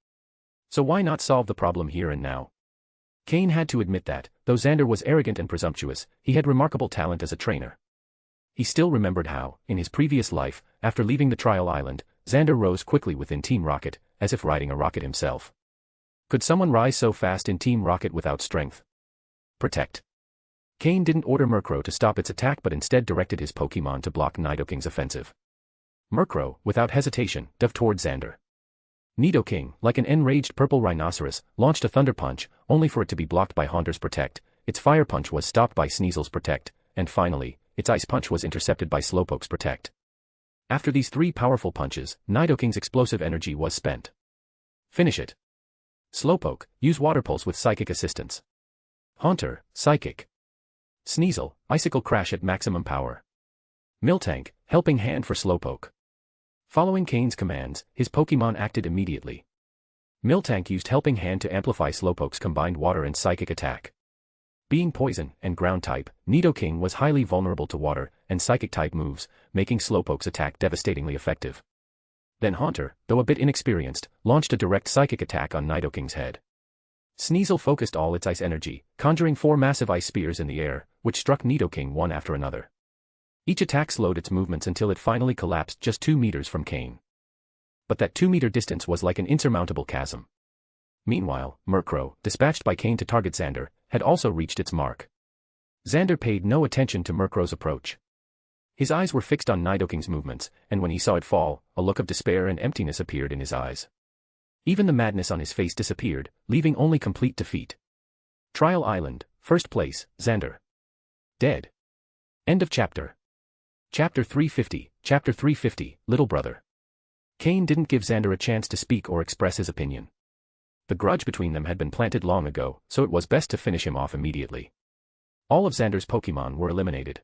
Speaker 3: So why not solve the problem here and now? Cain had to admit that, though Xander was arrogant and presumptuous, he had remarkable talent as a trainer. He still remembered how, in his previous life, after leaving the trial island, Xander rose quickly within Team Rocket, as if riding a rocket himself. Could someone rise so fast in Team Rocket without strength? Protect. Cain didn't order Murkrow to stop its attack but instead directed his Pokémon to block Nidoking's offensive. Murkrow, without hesitation, dove toward Xander. Nidoking, like an enraged purple rhinoceros, launched a Thunder Punch, only for it to be blocked by Haunter's Protect, its Fire Punch was stopped by Sneasel's Protect, and finally, its Ice Punch was intercepted by Slowpoke's Protect. After these three powerful punches, Nidoking's explosive energy was spent. Finish it. Slowpoke, use Water Pulse with Psychic Assistance. Haunter, Psychic. Sneasel, Icicle Crash at maximum power. Miltank, Helping Hand for Slowpoke. Following Cain's commands, his Pokémon acted immediately. Miltank used Helping Hand to amplify Slowpoke's combined water and psychic attack. Being poison and ground type, Nidoking was highly vulnerable to water and psychic type moves, making Slowpoke's attack devastatingly effective. Then Haunter, though a bit inexperienced, launched a direct psychic attack on Nidoking's head. Sneasel focused all its ice energy, conjuring 4 massive ice spears in the air, which struck Nidoking one after another. Each attack slowed its movements until it finally collapsed just 2 meters from Cain. But that 2-meter distance was like an insurmountable chasm. Meanwhile, Murkrow, dispatched by Cain to target Xander, had also reached its mark. Xander paid no attention to Murkrow's approach. His eyes were fixed on Nidoking's movements, and when he saw it fall, a look of despair and emptiness appeared in his eyes. Even the madness on his face disappeared, leaving only complete defeat. Trial Island, first place, Xander. Dead. End of chapter. Chapter 350, Chapter 350, Little Brother. Cain didn't give Xander a chance to speak or express his opinion. The grudge between them had been planted long ago, so it was best to finish him off immediately. All of Xander's Pokémon were eliminated.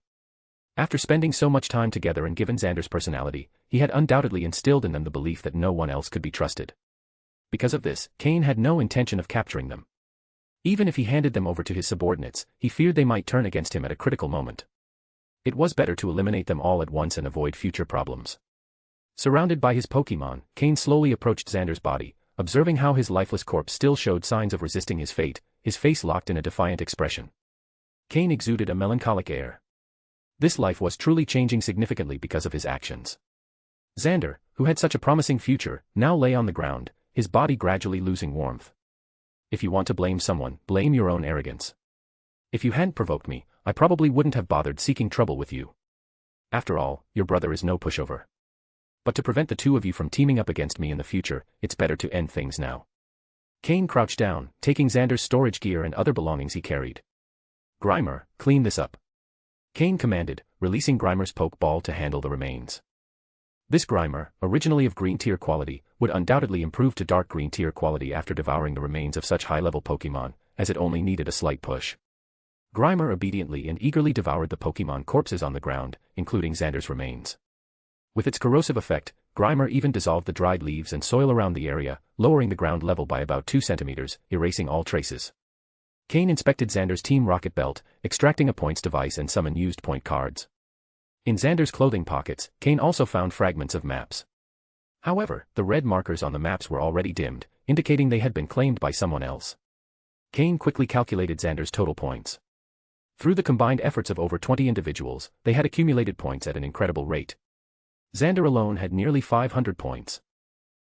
Speaker 3: After spending so much time together and given Xander's personality, he had undoubtedly instilled in them the belief that no one else could be trusted. Because of this, Cain had no intention of capturing them. Even if he handed them over to his subordinates, he feared they might turn against him at a critical moment. It was better to eliminate them all at once and avoid future problems. Surrounded by his Pokémon, Cain slowly approached Xander's body, observing how his lifeless corpse still showed signs of resisting his fate, his face locked in a defiant expression. Cain exuded a melancholic air. This life was truly changing significantly because of his actions. Xander, who had such a promising future, now lay on the ground, his body gradually losing warmth. If you want to blame someone, blame your own arrogance. If you hadn't provoked me, I probably wouldn't have bothered seeking trouble with you. After all, your brother is no pushover. But to prevent the two of you from teaming up against me in the future, it's better to end things now. Cain crouched down, taking Xander's storage gear and other belongings he carried. Grimer, clean this up. Cain commanded, releasing Grimer's Pokeball to handle the remains. This Grimer, originally of green tier quality, would undoubtedly improve to dark green tier quality after devouring the remains of such high-level Pokémon, as it only needed a slight push. Grimer obediently and eagerly devoured the Pokémon corpses on the ground, including Xander's remains. With its corrosive effect, Grimer even dissolved the dried leaves and soil around the area, lowering the ground level by about 2 centimeters, erasing all traces. Cain inspected Xander's Team Rocket belt, extracting a points device and some unused point cards. In Xander's clothing pockets, Cain also found fragments of maps. However, the red markers on the maps were already dimmed, indicating they had been claimed by someone else. Cain quickly calculated Xander's total points. Through the combined efforts of over 20 individuals, they had accumulated points at an incredible rate. Xander alone had nearly 500 points.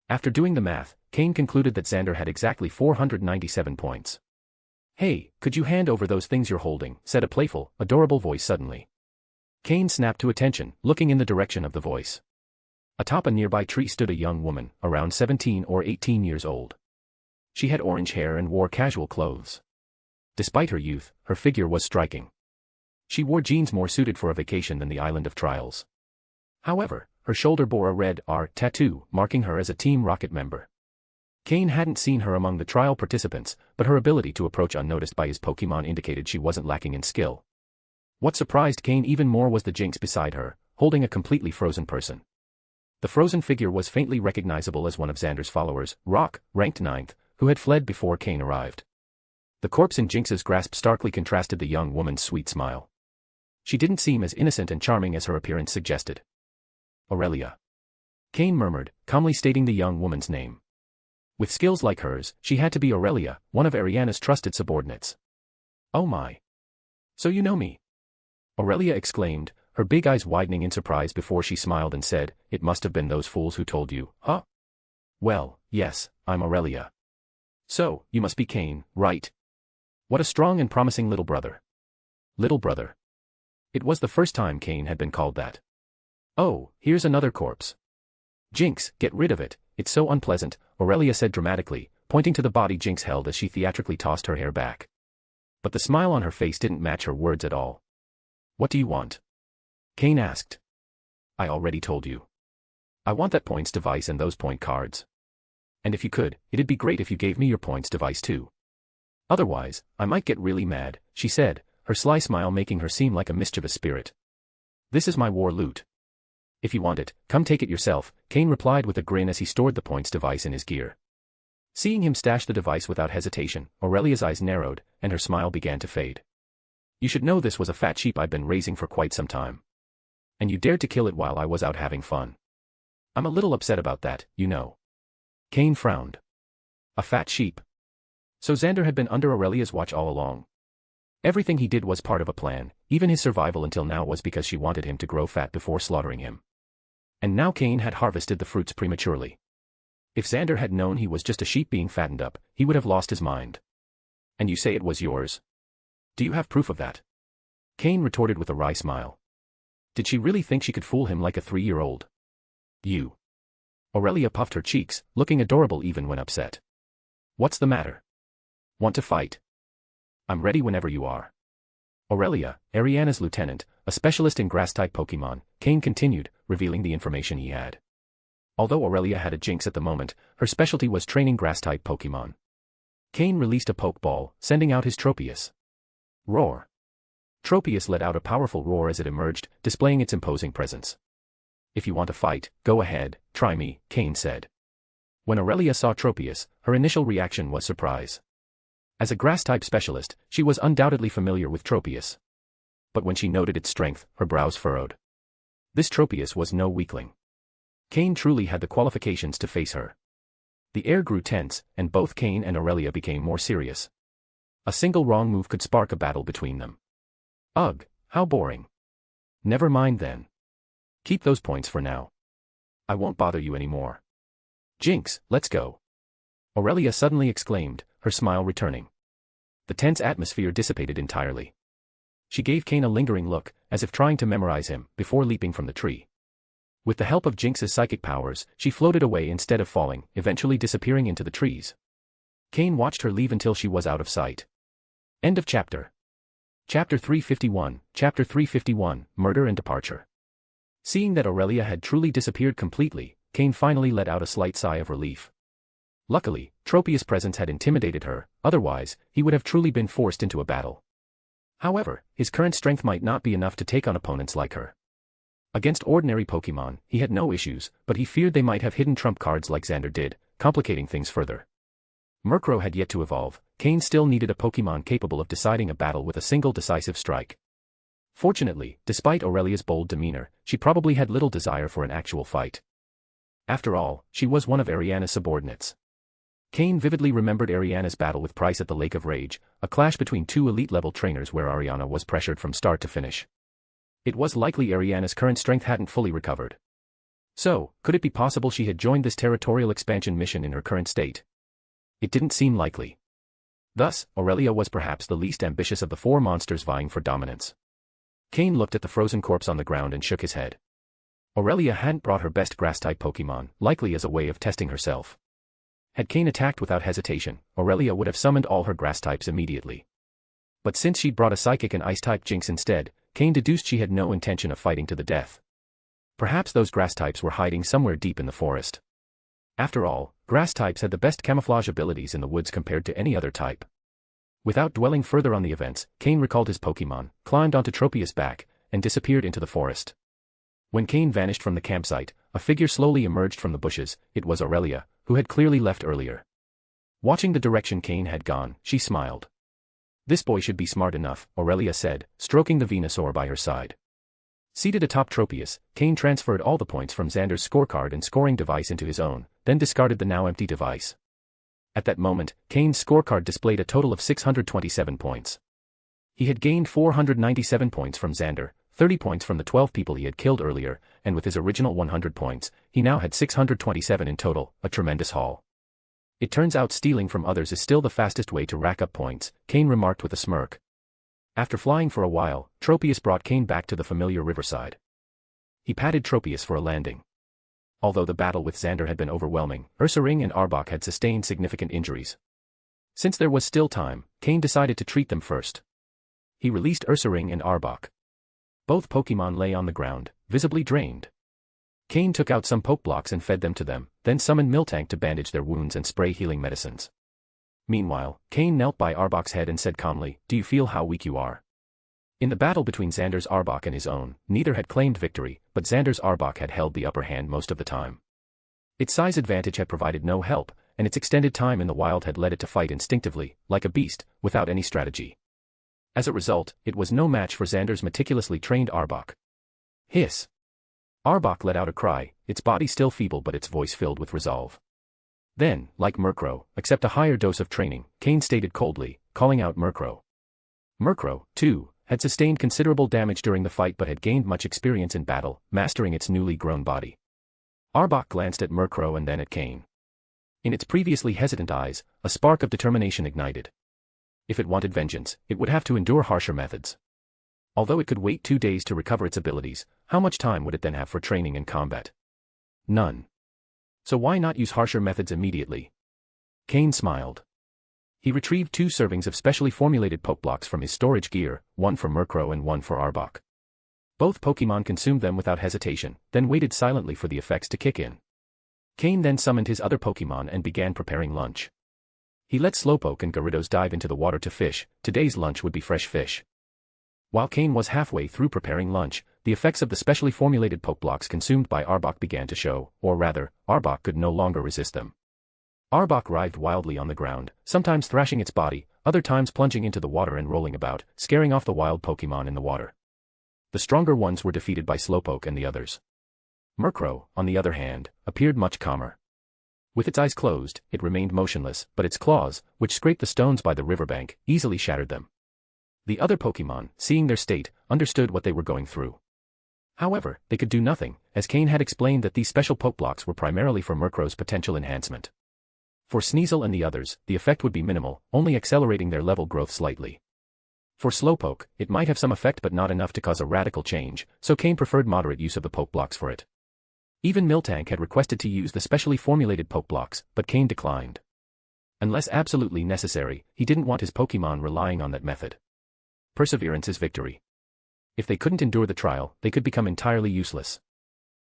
Speaker 3: After doing the math, Cain concluded that Xander had exactly 497 points. "Hey, could you hand over those things you're holding?" said a playful, adorable voice suddenly. Cain snapped to attention, looking in the direction of the voice. Atop a nearby tree stood a young woman, around 17 or 18 years old. She had orange hair and wore casual clothes. Despite her youth, her figure was striking. She wore jeans more suited for a vacation than the Island of Trials. However, her shoulder bore a red R tattoo, marking her as a Team Rocket member. Cain hadn't seen her among the trial participants, but her ability to approach unnoticed by his Pokémon indicated she wasn't lacking in skill. What surprised Cain even more was the Jinx beside her, holding a completely frozen person. The frozen figure was faintly recognizable as one of Xander's followers, Rock, ranked 9th, who had fled before Cain arrived. The corpse in Jinx's grasp starkly contrasted the young woman's sweet smile. She didn't seem as innocent and charming as her appearance suggested. Aurelia. Cain murmured, calmly stating the young woman's name. With skills like hers, she had to be Aurelia, one of Ariana's trusted subordinates. "Oh my. So you know me?" Aurelia exclaimed, her big eyes widening in surprise before she smiled and said, "It must have been those fools who told you, huh?" "Well, yes, I'm Aurelia." "So, you must be Cain, right? What a strong and promising little brother." Little brother. It was the first time Cain had been called that. "Oh, here's another corpse. Jinx, get rid of it, it's so unpleasant," Aurelia said dramatically, pointing to the body Jinx held as she theatrically tossed her hair back. But the smile on her face didn't match her words at all. "What do you want?" Cain asked. "I already told you. I want that points device and those point cards. And if you could, it'd be great if you gave me your points device too. Otherwise, I might get really mad," she said, her sly smile making her seem like a mischievous spirit. "This is my war loot. If you want it, come take it yourself," Cain replied with a grin as he stored the points device in his gear. Seeing him stash the device without hesitation, Aurelia's eyes narrowed, and her smile began to fade. "You should know this was a fat sheep I've been raising for quite some time. And you dared to kill it while I was out having fun. I'm a little upset about that, you know. Cain frowned. A fat sheep. So Xander had been under Aurelia's watch all along. Everything he did was part of a plan, even his survival until now was because she wanted him to grow fat before slaughtering him. And now Cain had harvested the fruits prematurely. If Xander had known he was just a sheep being fattened up, he would have lost his mind. And you say it was yours? Do you have proof of that? Cain retorted with a wry smile. Did she really think she could fool him like a 3-year-old? You. Aurelia puffed her cheeks, looking adorable even when upset. What's the matter? Want to fight? I'm ready whenever you are. Aurelia, Ariana's lieutenant, a specialist in grass-type Pokémon, Cain continued, revealing the information he had. Although Aurelia had a jinx at the moment, her specialty was training grass-type Pokémon. Cain released a Pokeball, sending out his Tropius. Roar. Tropius let out a powerful roar as it emerged, displaying its imposing presence. If you want to fight, go ahead, try me, Cain said. When Aurelia saw Tropius, her initial reaction was surprise. As a grass-type specialist, she was undoubtedly familiar with Tropius. But when she noted its strength, her brows furrowed. This Tropius was no weakling. Cain truly had the qualifications to face her. The air grew tense, and both Cain and Aurelia became more serious. A single wrong move could spark a battle between them. Ugh, how boring. Never mind then. Keep those points for now. I won't bother you anymore. Jinx, let's go. Aurelia suddenly exclaimed, her smile returning. The tense atmosphere dissipated entirely. She gave Cain a lingering look, as if trying to memorize him, before leaping from the tree. With the help of Jinx's psychic powers, she floated away instead of falling, eventually disappearing into the trees. Cain watched her leave until she was out of sight. End of chapter. Chapter 351, Murder and Departure. Seeing that Aurelia had truly disappeared completely, Cain finally let out a slight sigh of relief. Luckily, Tropius' presence had intimidated her, otherwise, he would have truly been forced into a battle. However, his current strength might not be enough to take on opponents like her. Against ordinary Pokémon, he had no issues, but he feared they might have hidden trump cards like Xander did, complicating things further. Murkrow had yet to evolve. Cain still needed a Pokémon capable of deciding a battle with a single decisive strike. Fortunately, despite Aurelia's bold demeanor, she probably had little desire for an actual fight. After all, she was one of Ariana's subordinates. Cain vividly remembered Ariana's battle with Price at the Lake of Rage, a clash between two elite-level trainers where Ariana was pressured from start to finish. It was likely Ariana's current strength hadn't fully recovered. So, could it be possible she had joined this territorial expansion mission in her current state? It didn't seem likely. Thus, Aurelia was perhaps the least ambitious of the four monsters vying for dominance. Cain looked at the frozen corpse on the ground and shook his head. Aurelia hadn't brought her best grass-type Pokémon, likely as a way of testing herself. Had Cain attacked without hesitation, Aurelia would have summoned all her grass types immediately. But since she'd brought a psychic and ice-type Jinx instead, Cain deduced she had no intention of fighting to the death. Perhaps those grass types were hiding somewhere deep in the forest. After all, grass types had the best camouflage abilities in the woods compared to any other type. Without dwelling further on the events, Cain recalled his Pokémon, climbed onto Tropius' back, and disappeared into the forest. When Cain vanished from the campsite, a figure slowly emerged from the bushes. It was Aurelia, who had clearly left earlier. Watching the direction Cain had gone, she smiled. This boy should be smart enough, Aurelia said, stroking the Venusaur by her side. Seated atop Tropius, Cain transferred all the points from Xander's scorecard and scoring device into his own, then discarded the now empty device. At that moment, Cain's scorecard displayed a total of 627 points. He had gained 497 points from Xander, 30 points from the 12 people he had killed earlier, and with his original 100 points, he now had 627 in total, a tremendous haul. It turns out stealing from others is still the fastest way to rack up points, Cain remarked with a smirk. After flying for a while, Tropius brought Cain back to the familiar riverside. He patted Tropius for a landing. Although the battle with Xander had been overwhelming, Ursaring and Arbok had sustained significant injuries. Since there was still time, Cain decided to treat them first. He released Ursaring and Arbok. Both Pokémon lay on the ground, visibly drained. Cain took out some Pokeblocks and fed them to them, then summoned Miltank to bandage their wounds and spray healing medicines. Meanwhile, Cain knelt by Arbok's head and said calmly, "Do you feel how weak you are?" In the battle between Xander's Arbok and his own, neither had claimed victory, but Xander's Arbok had held the upper hand most of the time. Its size advantage had provided no help, and its extended time in the wild had led it to fight instinctively, like a beast, without any strategy. As a result, it was no match for Xander's meticulously trained Arbok. Hiss! Arbok let out a cry, its body still feeble but its voice filled with resolve. Then, like Murkrow, accept a higher dose of training, Cain stated coldly, calling out Murkrow. Murkrow, too, had sustained considerable damage during the fight but had gained much experience in battle, mastering its newly grown body. Arbok glanced at Murkrow and then at Cain. In its previously hesitant eyes, a spark of determination ignited. If it wanted vengeance, it would have to endure harsher methods. Although it could wait 2 days to recover its abilities, how much time would it then have for training and combat? None. So why not use harsher methods immediately? Cain smiled. He retrieved 2 servings of specially formulated Pokeblocks from his storage gear, one for Murkrow and one for Arbok. Both Pokemon consumed them without hesitation, then waited silently for the effects to kick in. Cain then summoned his other Pokemon and began preparing lunch. He let Slowpoke and Gyarados dive into the water to fish. Today's lunch would be fresh fish. While Cain was halfway through preparing lunch, the effects of the specially formulated Pokeblocks consumed by Arbok began to show, or rather, Arbok could no longer resist them. Arbok writhed wildly on the ground, sometimes thrashing its body, other times plunging into the water and rolling about, scaring off the wild Pokemon in the water. The stronger ones were defeated by Slowpoke and the others. Murkrow, on the other hand, appeared much calmer. With its eyes closed, it remained motionless, but its claws, which scraped the stones by the riverbank, easily shattered them. The other Pokemon, seeing their state, understood what they were going through. However, they could do nothing, as Cain had explained that these special Pokeblocks were primarily for Murkrow's potential enhancement. For Sneasel and the others, the effect would be minimal, only accelerating their level growth slightly. For Slowpoke, it might have some effect but not enough to cause a radical change, so Cain preferred moderate use of the Pokeblocks for it. Even Miltank had requested to use the specially formulated Pokeblocks, but Cain declined. Unless absolutely necessary, he didn't want his Pokemon relying on that method. Perseverance is victory. If they couldn't endure the trial, they could become entirely useless.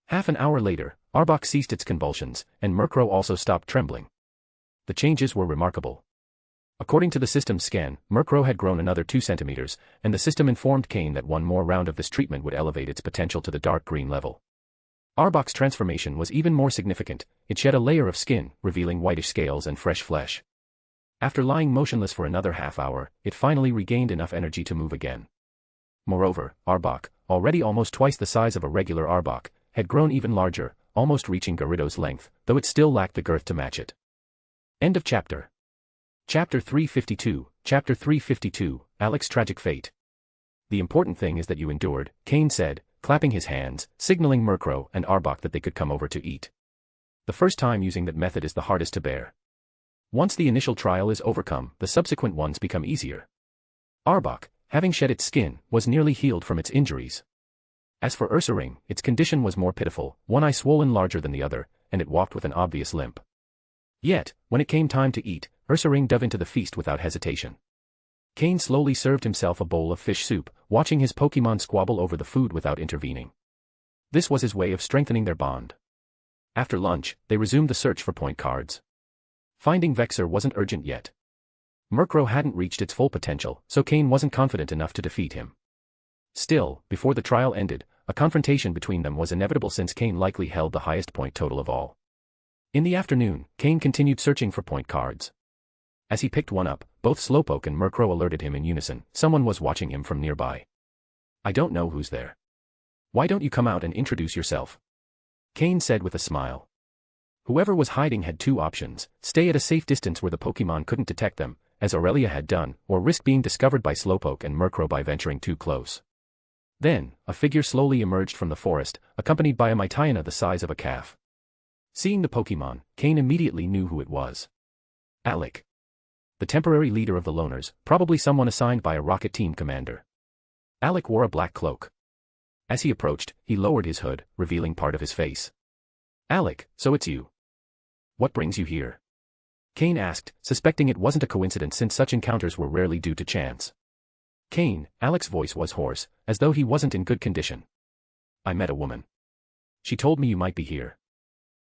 Speaker 3: Half an hour later, Arbok ceased its convulsions, and Murkrow also stopped trembling. The changes were remarkable. According to the system's scan, Murkrow had grown another 2 centimeters, and the system informed Cain that one more round of this treatment would elevate its potential to the dark green level. Arbok's transformation was even more significant. It shed a layer of skin, revealing whitish scales and fresh flesh. After lying motionless for another half hour, it finally regained enough energy to move again. Moreover, Arbok, already almost twice the size of a regular Arbok, had grown even larger, almost reaching Gyarados' length, though it still lacked the girth to match it. End of chapter. Chapter 352, Chapter 352, Alec's Tragic Fate. The important thing is that you endured, Cain said, clapping his hands, signaling Murkrow and Arbok that they could come over to eat. The first time using that method is the hardest to bear. Once the initial trial is overcome, the subsequent ones become easier. Arbok, having shed its skin, was nearly healed from its injuries. As for Ursaring, its condition was more pitiful, one eye swollen larger than the other, and it walked with an obvious limp. Yet, when it came time to eat, Ursaring dove into the feast without hesitation. Cain slowly served himself a bowl of fish soup, watching his Pokemon squabble over the food without intervening. This was his way of strengthening their bond. After lunch, they resumed the search for point cards. Finding Vexor wasn't urgent yet. Murkrow hadn't reached its full potential, so Cain wasn't confident enough to defeat him. Still, before the trial ended, a confrontation between them was inevitable since Cain likely held the highest point total of all. In the afternoon, Cain continued searching for point cards. As he picked one up, both Slowpoke and Murkrow alerted him in unison. Someone was watching him from nearby. "I don't know who's there. Why don't you come out and introduce yourself?" Cain said with a smile. Whoever was hiding had 2 options: stay at a safe distance where the Pokemon couldn't detect them, as Aurelia had done, or risk being discovered by Slowpoke and Murkrow by venturing too close. Then, a figure slowly emerged from the forest, accompanied by a Mytiana the size of a calf. Seeing the Pokemon, Cain immediately knew who it was. Alec. The temporary leader of the Loners, probably someone assigned by a Rocket Team commander. Alec wore a black cloak. As he approached, he lowered his hood, revealing part of his face. "Alec, so it's you. What brings you here?" Cain asked, suspecting it wasn't a coincidence since such encounters were rarely due to chance. "Cain," Alec's voice was hoarse, as though he wasn't in good condition. "I met a woman. She told me you might be here."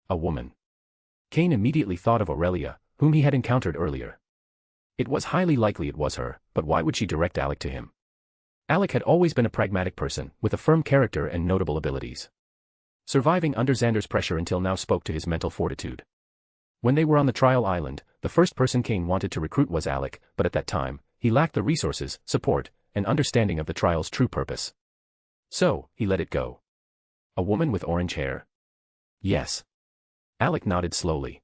Speaker 3: A woman. Cain immediately thought of Aurelia, whom he had encountered earlier. It was highly likely it was her, but why would she direct Alec to him? Alec had always been a pragmatic person, with a firm character and notable abilities. Surviving under Xander's pressure until now spoke to his mental fortitude. When they were on the trial island, the first person Cain wanted to recruit was Alec, but at that time, he lacked the resources, support, and understanding of the trial's true purpose. So, he let it go. A woman with orange hair? Yes. Alec nodded slowly.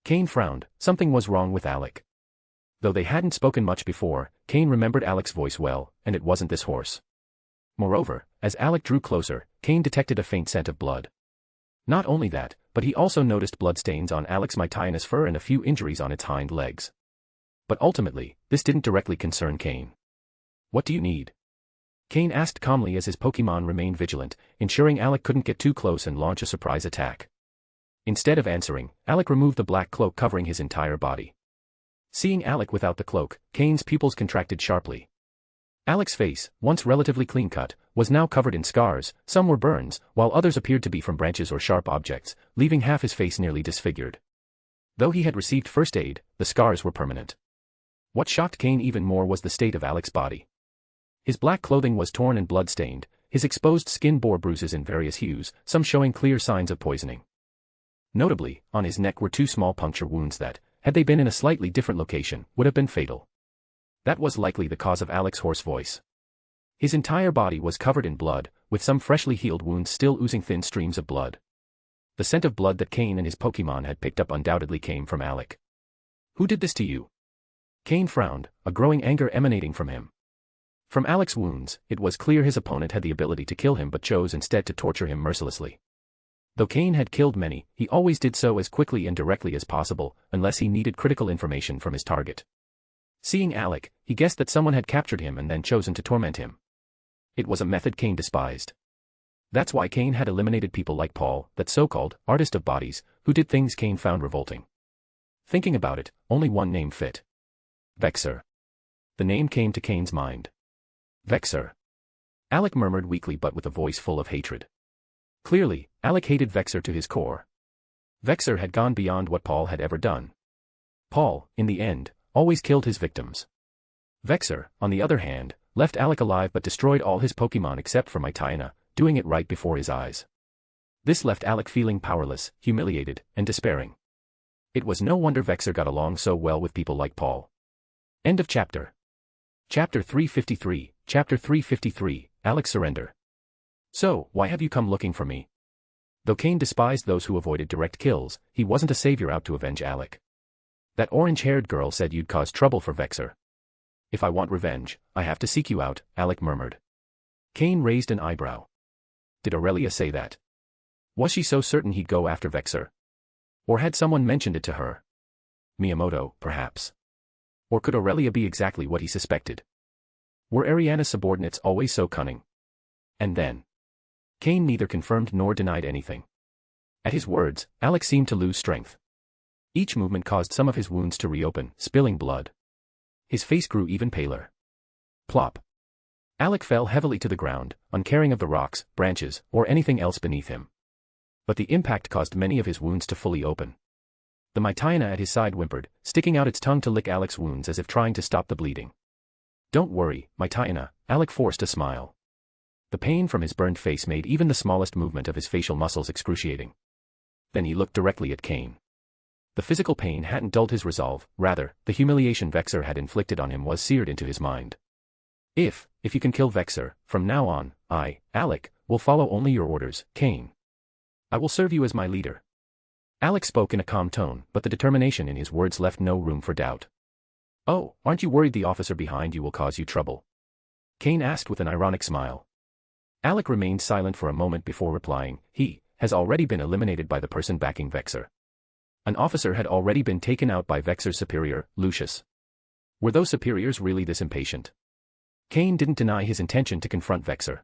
Speaker 3: Cain frowned. Something was wrong with Alec. Though they hadn't spoken much before, Cain remembered Alec's voice well, and it wasn't this hoarse. Moreover, as Alec drew closer, Cain detected a faint scent of blood. Not only that, but he also noticed bloodstains on Alec's Mytianus fur and a few injuries on its hind legs. But ultimately, this didn't directly concern Cain. What do you need? Cain asked calmly as his Pokémon remained vigilant, ensuring Alec couldn't get too close and launch a surprise attack. Instead of answering, Alec removed the black cloak covering his entire body. Seeing Alec without the cloak, Cain's pupils contracted sharply. Alec's face, once relatively clean-cut, was now covered in scars. Some were burns, while others appeared to be from branches or sharp objects, leaving half his face nearly disfigured. Though he had received first aid, the scars were permanent. What shocked Cain even more was the state of Alec's body. His black clothing was torn and blood-stained, his exposed skin bore bruises in various hues, some showing clear signs of poisoning. Notably, on his neck were 2 small puncture wounds that, had they been in a slightly different location, would have been fatal. That was likely the cause of Alec's hoarse voice. His entire body was covered in blood, with some freshly healed wounds still oozing thin streams of blood. The scent of blood that Cain and his Pokémon had picked up undoubtedly came from Alec. Who did this to you? Cain frowned, a growing anger emanating from him. From Alec's wounds, it was clear his opponent had the ability to kill him but chose instead to torture him mercilessly. Though Cain had killed many, he always did so as quickly and directly as possible, unless he needed critical information from his target. Seeing Alec, he guessed that someone had captured him and then chosen to torment him. It was a method Cain despised. That's why Cain had eliminated people like Paul, that so-called artist of bodies, who did things Cain found revolting. Thinking about it, only one name fit. Vexor. The name came to Cain's mind. Vexor. Alec murmured weakly but with a voice full of hatred. Clearly, Alec hated Vexor to his core. Vexor had gone beyond what Paul had ever done. Paul, in the end, always killed his victims. Vexor, on the other hand, left Alec alive but destroyed all his Pokémon except for Mytiana, doing it right before his eyes. This left Alec feeling powerless, humiliated, and despairing. It was no wonder Vexor got along so well with people like Paul. End of chapter. Chapter 353, Chapter 353, Alec's surrender. So, why have you come looking for me? Though Cain despised those who avoided direct kills, he wasn't a savior out to avenge Alec. That orange-haired girl said you'd cause trouble for Vexor. If I want revenge, I have to seek you out, Alec murmured. Cain raised an eyebrow. Did Aurelia say that? Was she so certain he'd go after Vexor? Or had someone mentioned it to her? Miyamoto, perhaps. Or could Aurelia be exactly what he suspected? Were Ariana's subordinates always so cunning? And then? Cain neither confirmed nor denied anything. At his words, Alec seemed to lose strength. Each movement caused some of his wounds to reopen, spilling blood. His face grew even paler. Plop. Alec fell heavily to the ground, uncaring of the rocks, branches, or anything else beneath him. But the impact caused many of his wounds to fully open. The Mytiana at his side whimpered, sticking out its tongue to lick Alec's wounds as if trying to stop the bleeding. Don't worry, Mytiana, Alec forced a smile. The pain from his burned face made even the smallest movement of his facial muscles excruciating. Then he looked directly at Cain. The physical pain hadn't dulled his resolve, rather, the humiliation Vexor had inflicted on him was seared into his mind. If you can kill Vexor, from now on, I, Alec, will follow only your orders, Cain. I will serve you as my leader. Alec spoke in a calm tone, but the determination in his words left no room for doubt. Oh, aren't you worried the officer behind you will cause you trouble? Cain asked with an ironic smile. Alec remained silent for a moment before replying. He has already been eliminated by the person backing Vexor. An officer had already been taken out by Vexor's superior, Lucius. Were those superiors really this impatient? Cain didn't deny his intention to confront Vexor.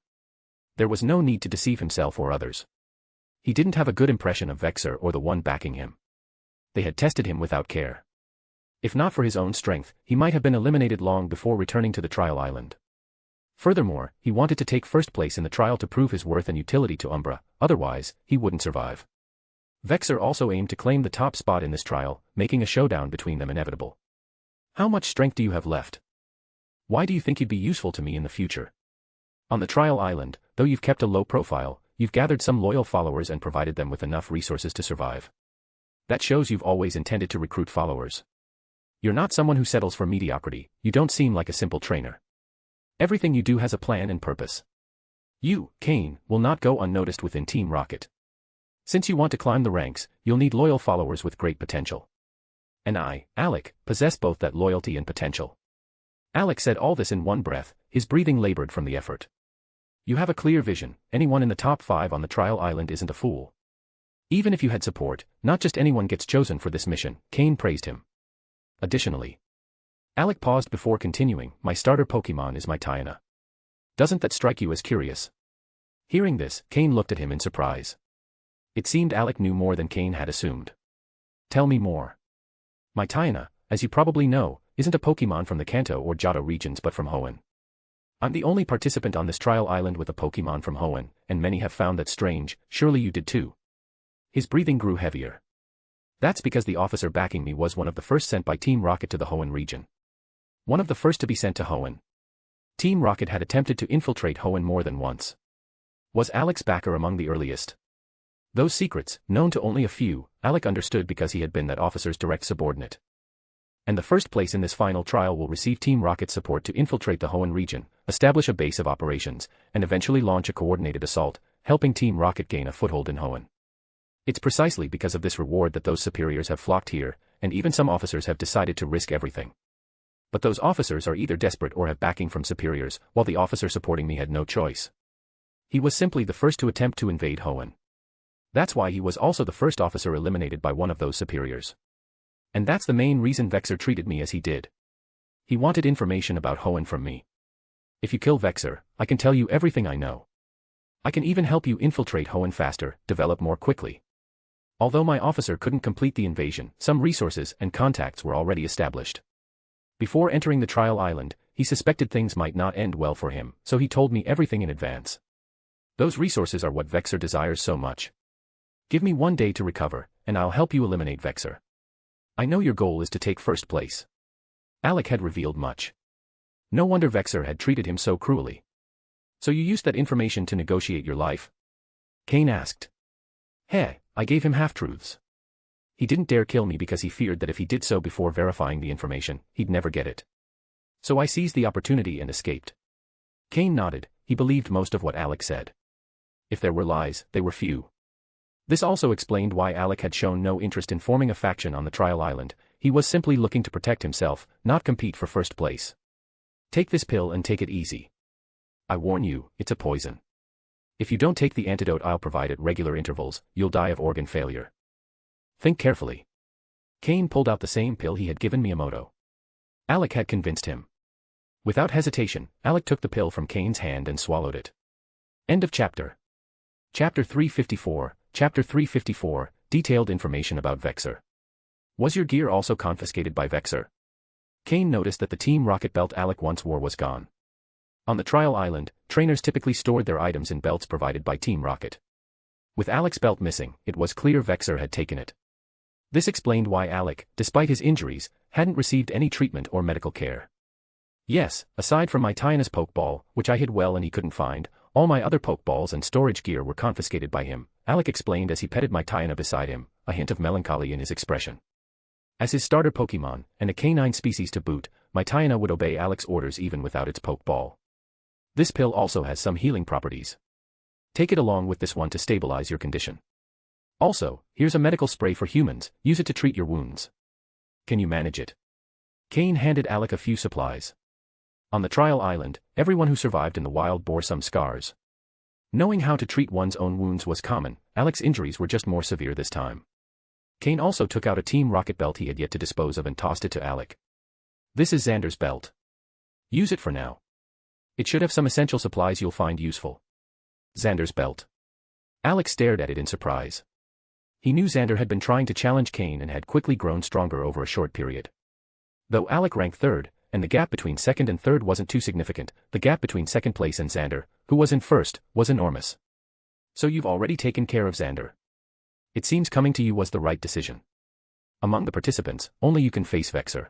Speaker 3: There was no need to deceive himself or others. He didn't have a good impression of Vexor or the one backing him. They had tested him without care. If not for his own strength, he might have been eliminated long before returning to the trial island. Furthermore, he wanted to take first place in the trial to prove his worth and utility to Umbra, otherwise, he wouldn't survive. Vexor also aimed to claim the top spot in this trial, making a showdown between them inevitable. How much strength do you have left? Why do you think you'd be useful to me in the future? On the trial island, though you've kept a low profile, you've gathered some loyal followers and provided them with enough resources to survive. That shows you've always intended to recruit followers. You're not someone who settles for mediocrity, you don't seem like a simple trainer. Everything you do has a plan and purpose. You, Cain, will not go unnoticed within Team Rocket. Since you want to climb the ranks, you'll need loyal followers with great potential. And I, Alec, possess both that loyalty and potential. Alec said all this in one breath, his breathing labored from the effort. You have a clear vision, anyone in the top 5 on the trial island isn't a fool. Even if you had support, not just anyone gets chosen for this mission, Cain praised him. Additionally, Alec paused before continuing, my starter Pokemon is my Tiana. Doesn't that strike you as curious? Hearing this, Cain looked at him in surprise. It seemed Alec knew more than Cain had assumed. Tell me more. My Tiana, as you probably know, isn't a Pokemon from the Kanto or Johto regions but from Hoenn. I'm the only participant on this trial island with a Pokemon from Hoenn, and many have found that strange, surely you did too. His breathing grew heavier. That's because the officer backing me was one of the first sent by Team Rocket to the Hoenn region. One of the first to be sent to Hoenn. Team Rocket had attempted to infiltrate Hoenn more than once. Was Alec's backer among the earliest? Those secrets, known to only a few, Alec understood because he had been that officer's direct subordinate. And the first place in this final trial will receive Team Rocket's support to infiltrate the Hoenn region, establish a base of operations, and eventually launch a coordinated assault, helping Team Rocket gain a foothold in Hoenn. It's precisely because of this reward that those superiors have flocked here, and even some officers have decided to risk everything. But those officers are either desperate or have backing from superiors, while the officer supporting me had no choice. He was simply the first to attempt to invade Hoenn. That's why he was also the first officer eliminated by one of those superiors. And that's the main reason Vexor treated me as he did. He wanted information about Hoenn from me. If you kill Vexor, I can tell you everything I know. I can even help you infiltrate Hoenn faster, develop more quickly. Although my officer couldn't complete the invasion, some resources and contacts were already established. Before entering the trial island, he suspected things might not end well for him, so he told me everything in advance. Those resources are what Vexor desires so much. Give me 1 day to recover, and I'll help you eliminate Vexor. I know your goal is to take first place. Alec had revealed much. No wonder Vexor had treated him so cruelly. So you used that information to negotiate your life? Cain asked. Hey, I gave him half-truths. He didn't dare kill me because he feared that if he did so before verifying the information, he'd never get it. So I seized the opportunity and escaped. Cain nodded, he believed most of what Alec said. If there were lies, they were few. This also explained why Alec had shown no interest in forming a faction on the trial island. He was simply looking to protect himself, not compete for first place. Take this pill and take it easy. I warn you, it's a poison. If you don't take the antidote I'll provide at regular intervals, you'll die of organ failure. Think carefully. Cain pulled out the same pill he had given Miyamoto. Alec had convinced him. Without hesitation, Alec took the pill from Cain's hand and swallowed it. End of chapter. Chapter 354. Chapter 354, detailed information about Vexor. Was your gear also confiscated by Vexor? Cain noticed that the Team Rocket belt Alec once wore was gone. On the trial island, trainers typically stored their items in belts provided by Team Rocket. With Alec's belt missing, it was clear Vexor had taken it. This explained why Alec, despite his injuries, hadn't received any treatment or medical care. Yes, aside from my Tiana's Pokeball, which I hid well and he couldn't find, all my other Pokeballs and storage gear were confiscated by him, Alec explained as he petted my Tiana beside him, a hint of melancholy in his expression. As his starter Pokemon, and a canine species to boot, my Tiana would obey Alec's orders even without its Pokeball. This pill also has some healing properties. Take it along with this one to stabilize your condition. Also, here's a medical spray for humans, use it to treat your wounds. Can you manage it? Cain handed Alec a few supplies. On the trial island, everyone who survived in the wild bore some scars. Knowing how to treat one's own wounds was common, Alec's injuries were just more severe this time. Cain also took out a Team Rocket belt he had yet to dispose of and tossed it to Alec. This is Xander's belt. Use it for now. It should have some essential supplies you'll find useful. Xander's belt. Alec stared at it in surprise. He knew Xander had been trying to challenge Cain and had quickly grown stronger over a short period. Though Alec ranked third, and the gap between second and third wasn't too significant, the gap between second place and Xander, who was in first, was enormous. So you've already taken care of Xander. It seems coming to you was the right decision. Among the participants, only you can face Vexor.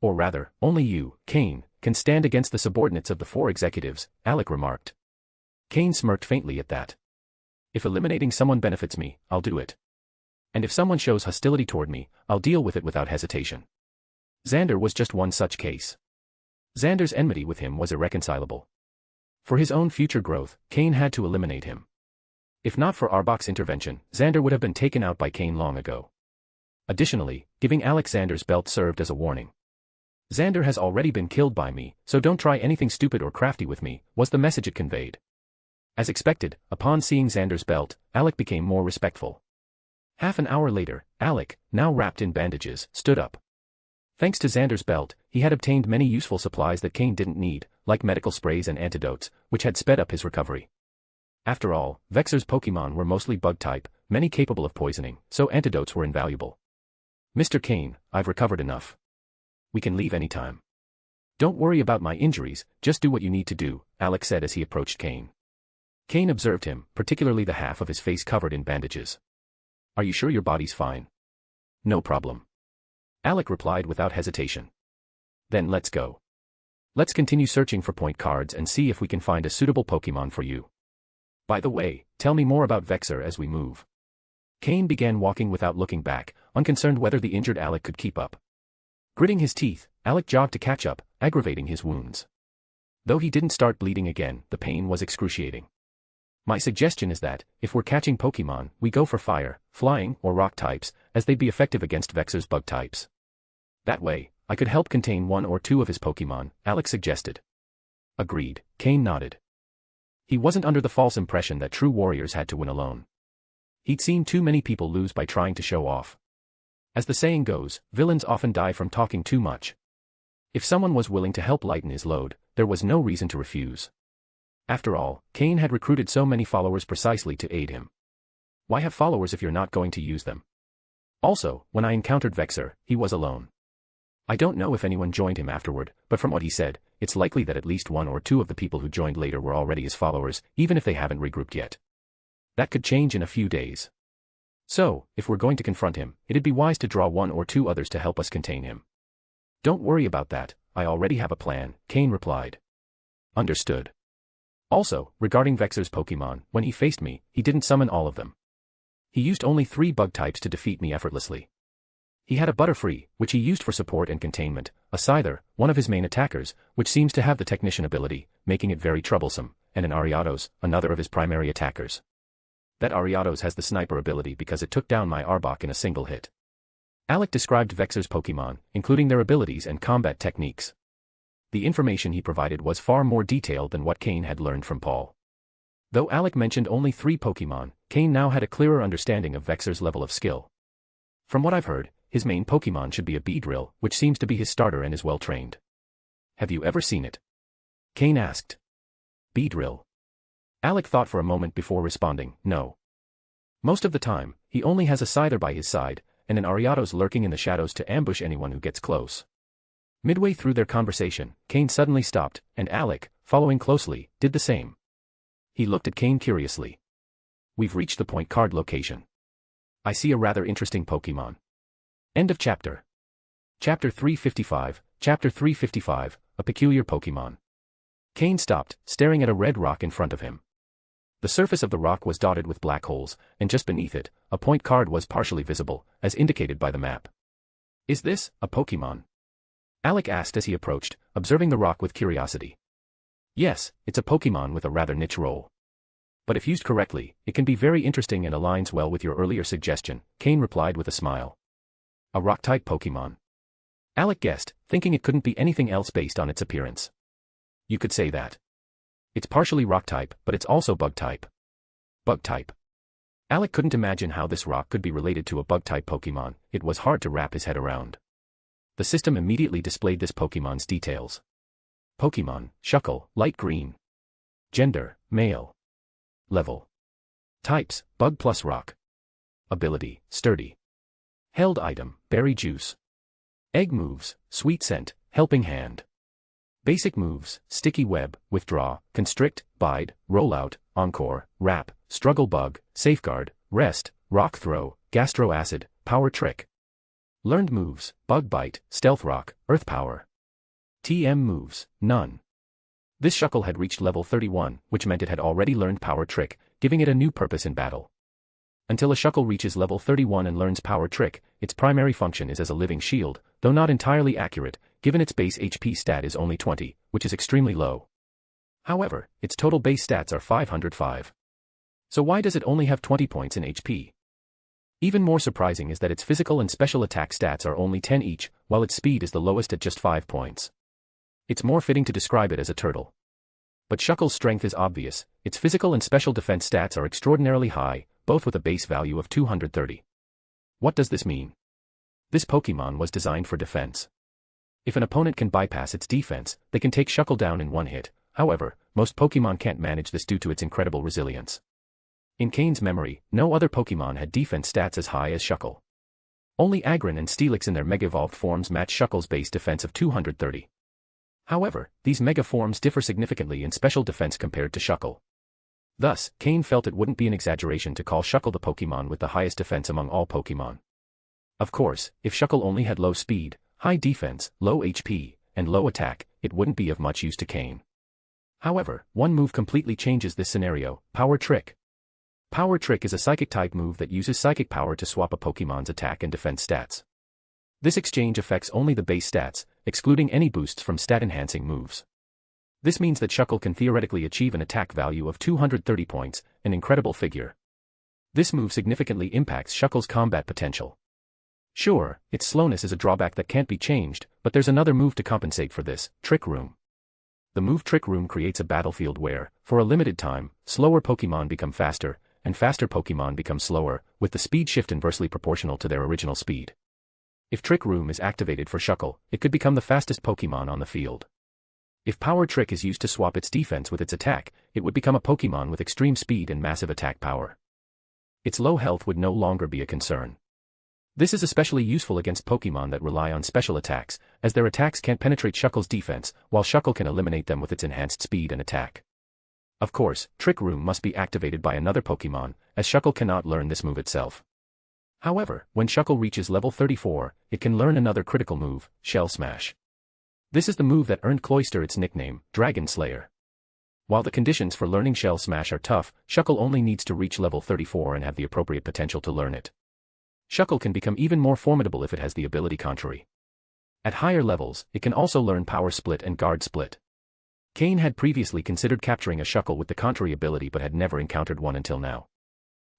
Speaker 3: Or rather, only you, Cain, can stand against the subordinates of the 4 executives, Alec remarked. Cain smirked faintly at that. If eliminating someone benefits me, I'll do it. And if someone shows hostility toward me, I'll deal with it without hesitation. Xander was just one such case. Xander's enmity with him was irreconcilable. For his own future growth, Cain had to eliminate him. If not for Arbok's intervention, Xander would have been taken out by Cain long ago. Additionally, giving Alex Xander's belt served as a warning. Xander has already been killed by me, so don't try anything stupid or crafty with me, was the message it conveyed. As expected, upon seeing Xander's belt, Alec became more respectful. Half an hour later, Alec, now wrapped in bandages, stood up. Thanks to Xander's belt, he had obtained many useful supplies that Cain didn't need, like medical sprays and antidotes, which had sped up his recovery. After all, Vexor's Pokémon were mostly bug-type, many capable of poisoning, so antidotes were invaluable. Mr. Cain, I've recovered enough. We can leave anytime. Don't worry about my injuries, just do what you need to do, Alec said as he approached Cain. Cain observed him, particularly the half of his face covered in bandages. Are you sure your body's fine? No problem. Alec replied without hesitation. Then let's go. Let's continue searching for point cards and see if we can find a suitable Pokémon for you. By the way, tell me more about Vexor as we move. Cain began walking without looking back, unconcerned whether the injured Alec could keep up. Gritting his teeth, Alec jogged to catch up, aggravating his wounds. Though he didn't start bleeding again, the pain was excruciating. My suggestion is that, if we're catching Pokémon, we go for fire, flying, or rock types, as they'd be effective against Vexor's bug types. That way, I could help contain one or two of his Pokémon, Alec suggested. Agreed, Cain nodded. He wasn't under the false impression that true warriors had to win alone. He'd seen too many people lose by trying to show off. As the saying goes, villains often die from talking too much. If someone was willing to help lighten his load, there was no reason to refuse. After all, Cain had recruited so many followers precisely to aid him. Why have followers if you're not going to use them? Also, when I encountered Vexor, he was alone. I don't know if anyone joined him afterward, but from what he said, it's likely that at least one or two of the people who joined later were already his followers, even if they haven't regrouped yet. That could change in a few days. So, if we're going to confront him, it'd be wise to draw one or two others to help us contain him. Don't worry about that, I already have a plan, Cain replied. Understood. Also, regarding Vexor's Pokémon, when he faced me, he didn't summon all of them. He used only 3 bug types to defeat me effortlessly. He had a Butterfree, which he used for support and containment, a Scyther, one of his main attackers, which seems to have the Technician ability, making it very troublesome, and an Ariados, another of his primary attackers. That Ariados has the sniper ability because it took down my Arbok in a single hit. Alec described Vexor's Pokémon, including their abilities and combat techniques. The information he provided was far more detailed than what Cain had learned from Paul. Though Alec mentioned only 3 Pokémon, Cain now had a clearer understanding of Vexor's level of skill. From what I've heard, his main Pokémon should be a Beedrill, which seems to be his starter and is well trained. Have you ever seen it? Cain asked. Beedrill. Alec thought for a moment before responding, no. Most of the time, he only has a Scyther by his side, and an Ariados lurking in the shadows to ambush anyone who gets close. Midway through their conversation, Cain suddenly stopped, and Alec, following closely, did the same. He looked at Cain curiously. We've reached the point card location. I see a rather interesting Pokémon. End of chapter. Chapter 355, Chapter 355, A Peculiar Pokémon. Cain stopped, staring at a red rock in front of him. The surface of the rock was dotted with black holes, and just beneath it, a point card was partially visible, as indicated by the map. Is this a Pokémon? Alec asked as he approached, observing the rock with curiosity. Yes, it's a Pokémon with a rather niche role. But if used correctly, it can be very interesting and aligns well with your earlier suggestion, Cain replied with a smile. A rock-type Pokémon. Alec guessed, thinking it couldn't be anything else based on its appearance. You could say that. It's partially rock-type, but it's also bug-type. Bug-type. Alec couldn't imagine how this rock could be related to a bug-type Pokémon, it was hard to wrap his head around. The system immediately displayed this Pokémon's details. Pokémon, Shuckle, light green. Gender, male. Level. Types, bug plus rock. Ability, sturdy. Held item, berry juice. Egg moves, sweet scent, helping hand. Basic moves, sticky web, withdraw, constrict, bide, rollout, encore, wrap, struggle bug, safeguard, rest, rock throw, gastro acid, power trick. Learned moves, bug bite, stealth rock, earth power. TM moves, none. This Shuckle had reached level 31, which meant it had already learned power trick, giving it a new purpose in battle. Until a Shuckle reaches level 31 and learns power trick, its primary function is as a living shield, though not entirely accurate, given its base HP stat is only 20, which is extremely low. However, its total base stats are 505. So why does it only have 20 points in HP? Even more surprising is that its physical and special attack stats are only 10 each, while its speed is the lowest at just 5 points. It's more fitting to describe it as a turtle. But Shuckle's strength is obvious. Its physical and special defense stats are extraordinarily high, both with a base value of 230. What does this mean? This Pokémon was designed for defense. If an opponent can bypass its defense, they can take Shuckle down in one hit. However, most Pokémon can't manage this due to its incredible resilience. In Cain's memory, no other Pokémon had defense stats as high as Shuckle. Only Aggron and Steelix in their Mega-evolved forms match Shuckle's base defense of 230. However, these Mega forms differ significantly in special defense compared to Shuckle. Thus, Cain felt it wouldn't be an exaggeration to call Shuckle the Pokémon with the highest defense among all Pokémon. Of course, if Shuckle only had low speed, high defense, low HP, and low attack, it wouldn't be of much use to Cain. However, one move completely changes this scenario: Power Trick. Power Trick is a Psychic-type move that uses Psychic power to swap a Pokémon's attack and defense stats. This exchange affects only the base stats, excluding any boosts from stat-enhancing moves. This means that Shuckle can theoretically achieve an attack value of 230 points, an incredible figure. This move significantly impacts Shuckle's combat potential. Sure, its slowness is a drawback that can't be changed, but there's another move to compensate for this: Trick Room. The move Trick Room creates a battlefield where, for a limited time, slower Pokémon become faster, and faster Pokémon become slower, with the speed shift inversely proportional to their original speed. If Trick Room is activated for Shuckle, it could become the fastest Pokémon on the field. If Power Trick is used to swap its defense with its attack, it would become a Pokémon with extreme speed and massive attack power. Its low health would no longer be a concern. This is especially useful against Pokémon that rely on special attacks, as their attacks can't penetrate Shuckle's defense, while Shuckle can eliminate them with its enhanced speed and attack. Of course, Trick Room must be activated by another Pokémon, as Shuckle cannot learn this move itself. However, when Shuckle reaches level 34, it can learn another critical move, Shell Smash. This is the move that earned Cloyster its nickname, Dragon Slayer. While the conditions for learning Shell Smash are tough, Shuckle only needs to reach level 34 and have the appropriate potential to learn it. Shuckle can become even more formidable if it has the ability Contrary. At higher levels, it can also learn Power Split and Guard Split. Cain had previously considered capturing a Shuckle with the Contrary ability but had never encountered one until now.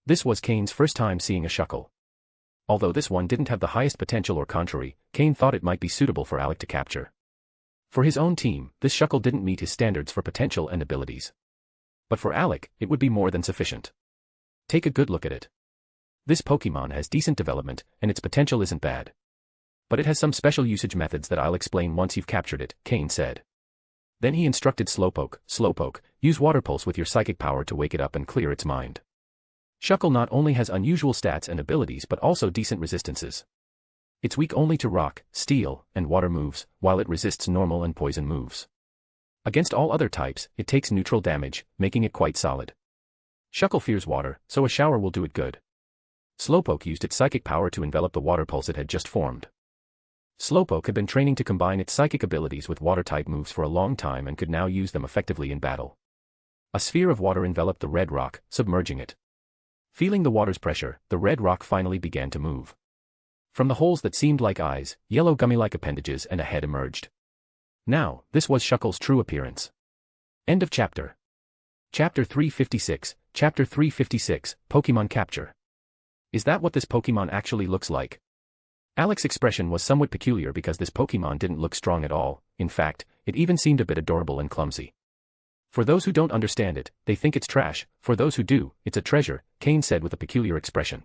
Speaker 3: This was Cain's first time seeing a Shuckle. Although this one didn't have the highest potential or Contrary, Cain thought it might be suitable for Alec to capture. For his own team, this Shuckle didn't meet his standards for potential and abilities. But for Alec, it would be more than sufficient. Take a good look at it. This Pokémon has decent development, and its potential isn't bad. But it has some special usage methods that I'll explain once you've captured it, Cain said. Then he instructed Slowpoke, use Water Pulse with your psychic power to wake it up and clear its mind. Shuckle not only has unusual stats and abilities but also decent resistances. It's weak only to rock, steel, and water moves, while it resists normal and poison moves. Against all other types, it takes neutral damage, making it quite solid. Shuckle fears water, so a shower will do it good. Slowpoke used its psychic power to envelop the water pulse it had just formed. Slowpoke had been training to combine its psychic abilities with water-type moves for a long time and could now use them effectively in battle. A sphere of water enveloped the red rock, submerging it. Feeling the water's pressure, the red rock finally began to move. From the holes that seemed like eyes, yellow gummy-like appendages and a head emerged. Now, this was Shuckle's true appearance. End of chapter. Chapter 356, Chapter 356, Pokémon Capture. Is that what this Pokémon actually looks like? Alec's expression was somewhat peculiar because this Pokémon didn't look strong at all. In fact, it even seemed a bit adorable and clumsy. For those who don't understand it, they think it's trash. For those who do, it's a treasure, Cain said with a peculiar expression.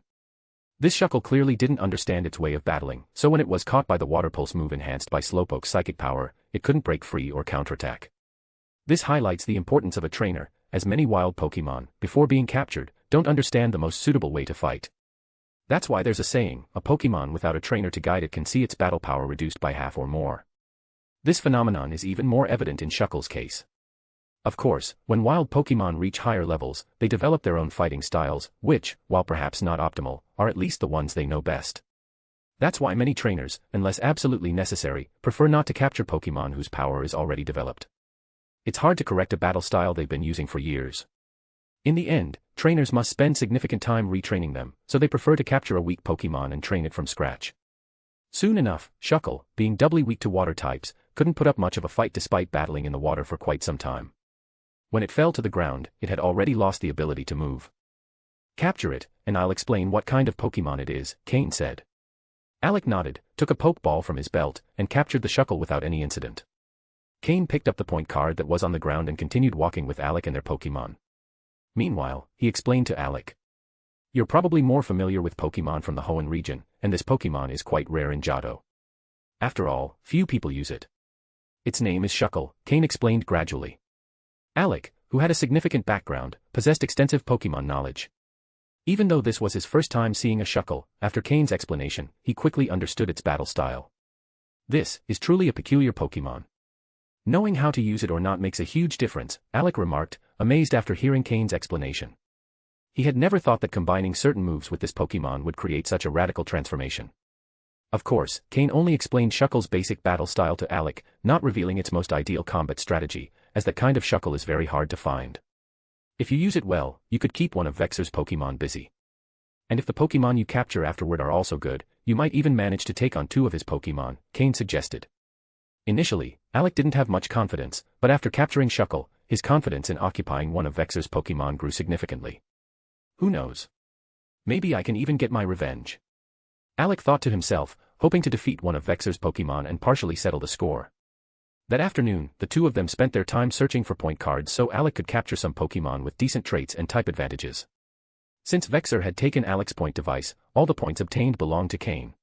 Speaker 3: This Shuckle clearly didn't understand its way of battling, so when it was caught by the Water Pulse move enhanced by Slowpoke's psychic power, it couldn't break free or counterattack. This highlights the importance of a trainer, as many wild Pokémon, before being captured, don't understand the most suitable way to fight. That's why there's a saying, a Pokémon without a trainer to guide it can see its battle power reduced by half or more. This phenomenon is even more evident in Shuckle's case. Of course, when wild Pokémon reach higher levels, they develop their own fighting styles, which, while perhaps not optimal, are at least the ones they know best. That's why many trainers, unless absolutely necessary, prefer not to capture Pokémon whose power is already developed. It's hard to correct a battle style they've been using for years. In the end, trainers must spend significant time retraining them, so they prefer to capture a weak Pokémon and train it from scratch. Soon enough, Shuckle, being doubly weak to water types, couldn't put up much of a fight despite battling in the water for quite some time. When it fell to the ground, it had already lost the ability to move. Capture it, and I'll explain what kind of Pokémon it is, Cain said. Alec nodded, took a Pokeball from his belt, and captured the Shuckle without any incident. Cain picked up the point card that was on the ground and continued walking with Alec and their Pokémon. Meanwhile, he explained to Alec. You're probably more familiar with Pokémon from the Hoenn region, and this Pokémon is quite rare in Johto. After all, few people use it. Its name is Shuckle, Cain explained gradually. Alec, who had a significant background, possessed extensive Pokémon knowledge. Even though this was his first time seeing a Shuckle, after Cain's explanation, he quickly understood its battle style. This is truly a peculiar Pokémon. Knowing how to use it or not makes a huge difference, Alec remarked, amazed after hearing Cain's explanation. He had never thought that combining certain moves with this Pokémon would create such a radical transformation. Of course, Cain only explained Shuckle's basic battle style to Alec, not revealing its most ideal combat strategy, as that kind of Shuckle is very hard to find. If you use it well, you could keep one of Vexor's Pokémon busy. And if the Pokémon you capture afterward are also good, you might even manage to take on 2 of his Pokémon, Cain suggested. Initially, Alec didn't have much confidence, but after capturing Shuckle, his confidence in occupying one of Vexor's Pokémon grew significantly. Who knows? Maybe I can even get my revenge. Alec thought to himself, hoping to defeat one of Vexor's Pokémon and partially settle the score. That afternoon, the 2 of them spent their time searching for point cards so Alec could capture some Pokémon with decent traits and type advantages. Since Vexor had taken Alec's point device, all the points obtained belonged to Cain.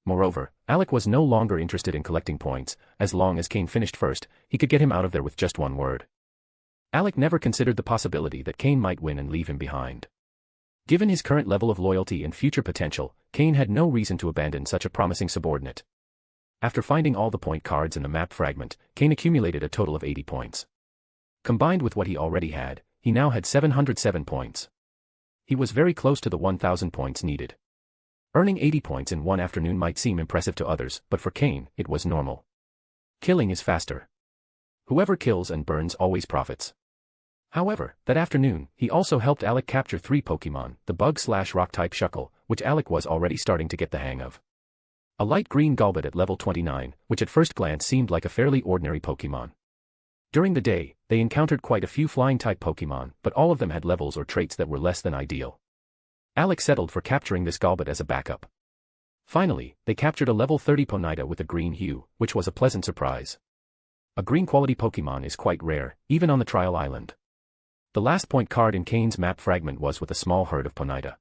Speaker 3: Moreover, Alec was no longer interested in collecting points, as long as Cain finished first, he could get him out of there with just one word. Alec never considered the possibility that Cain might win and leave him behind. Given his current level of loyalty and future potential, Cain had no reason to abandon such a promising subordinate. After finding all the point cards in the map fragment, Cain accumulated a total of 80 points. Combined with what he already had, he now had 707 points. He was very close to the 1,000 points needed. Earning 80 points in one afternoon might seem impressive to others, but for Cain, it was normal. Killing is faster. Whoever kills and burns always profits. However, that afternoon, he also helped Alec capture 3 Pokémon, the Bug/Rock-type Shuckle, which Alec was already starting to get the hang of. A light green Golbat at level 29, which at first glance seemed like a fairly ordinary Pokémon. During the day, they encountered quite a few flying-type Pokémon, but all of them had levels or traits that were less than ideal. Alec settled for capturing this Golbat as a backup. Finally, they captured a level 30 Ponyta with a green hue, which was a pleasant surprise. A green-quality Pokémon is quite rare, even on the trial island. The last point card in Cain's map fragment was with a small herd of Ponyta.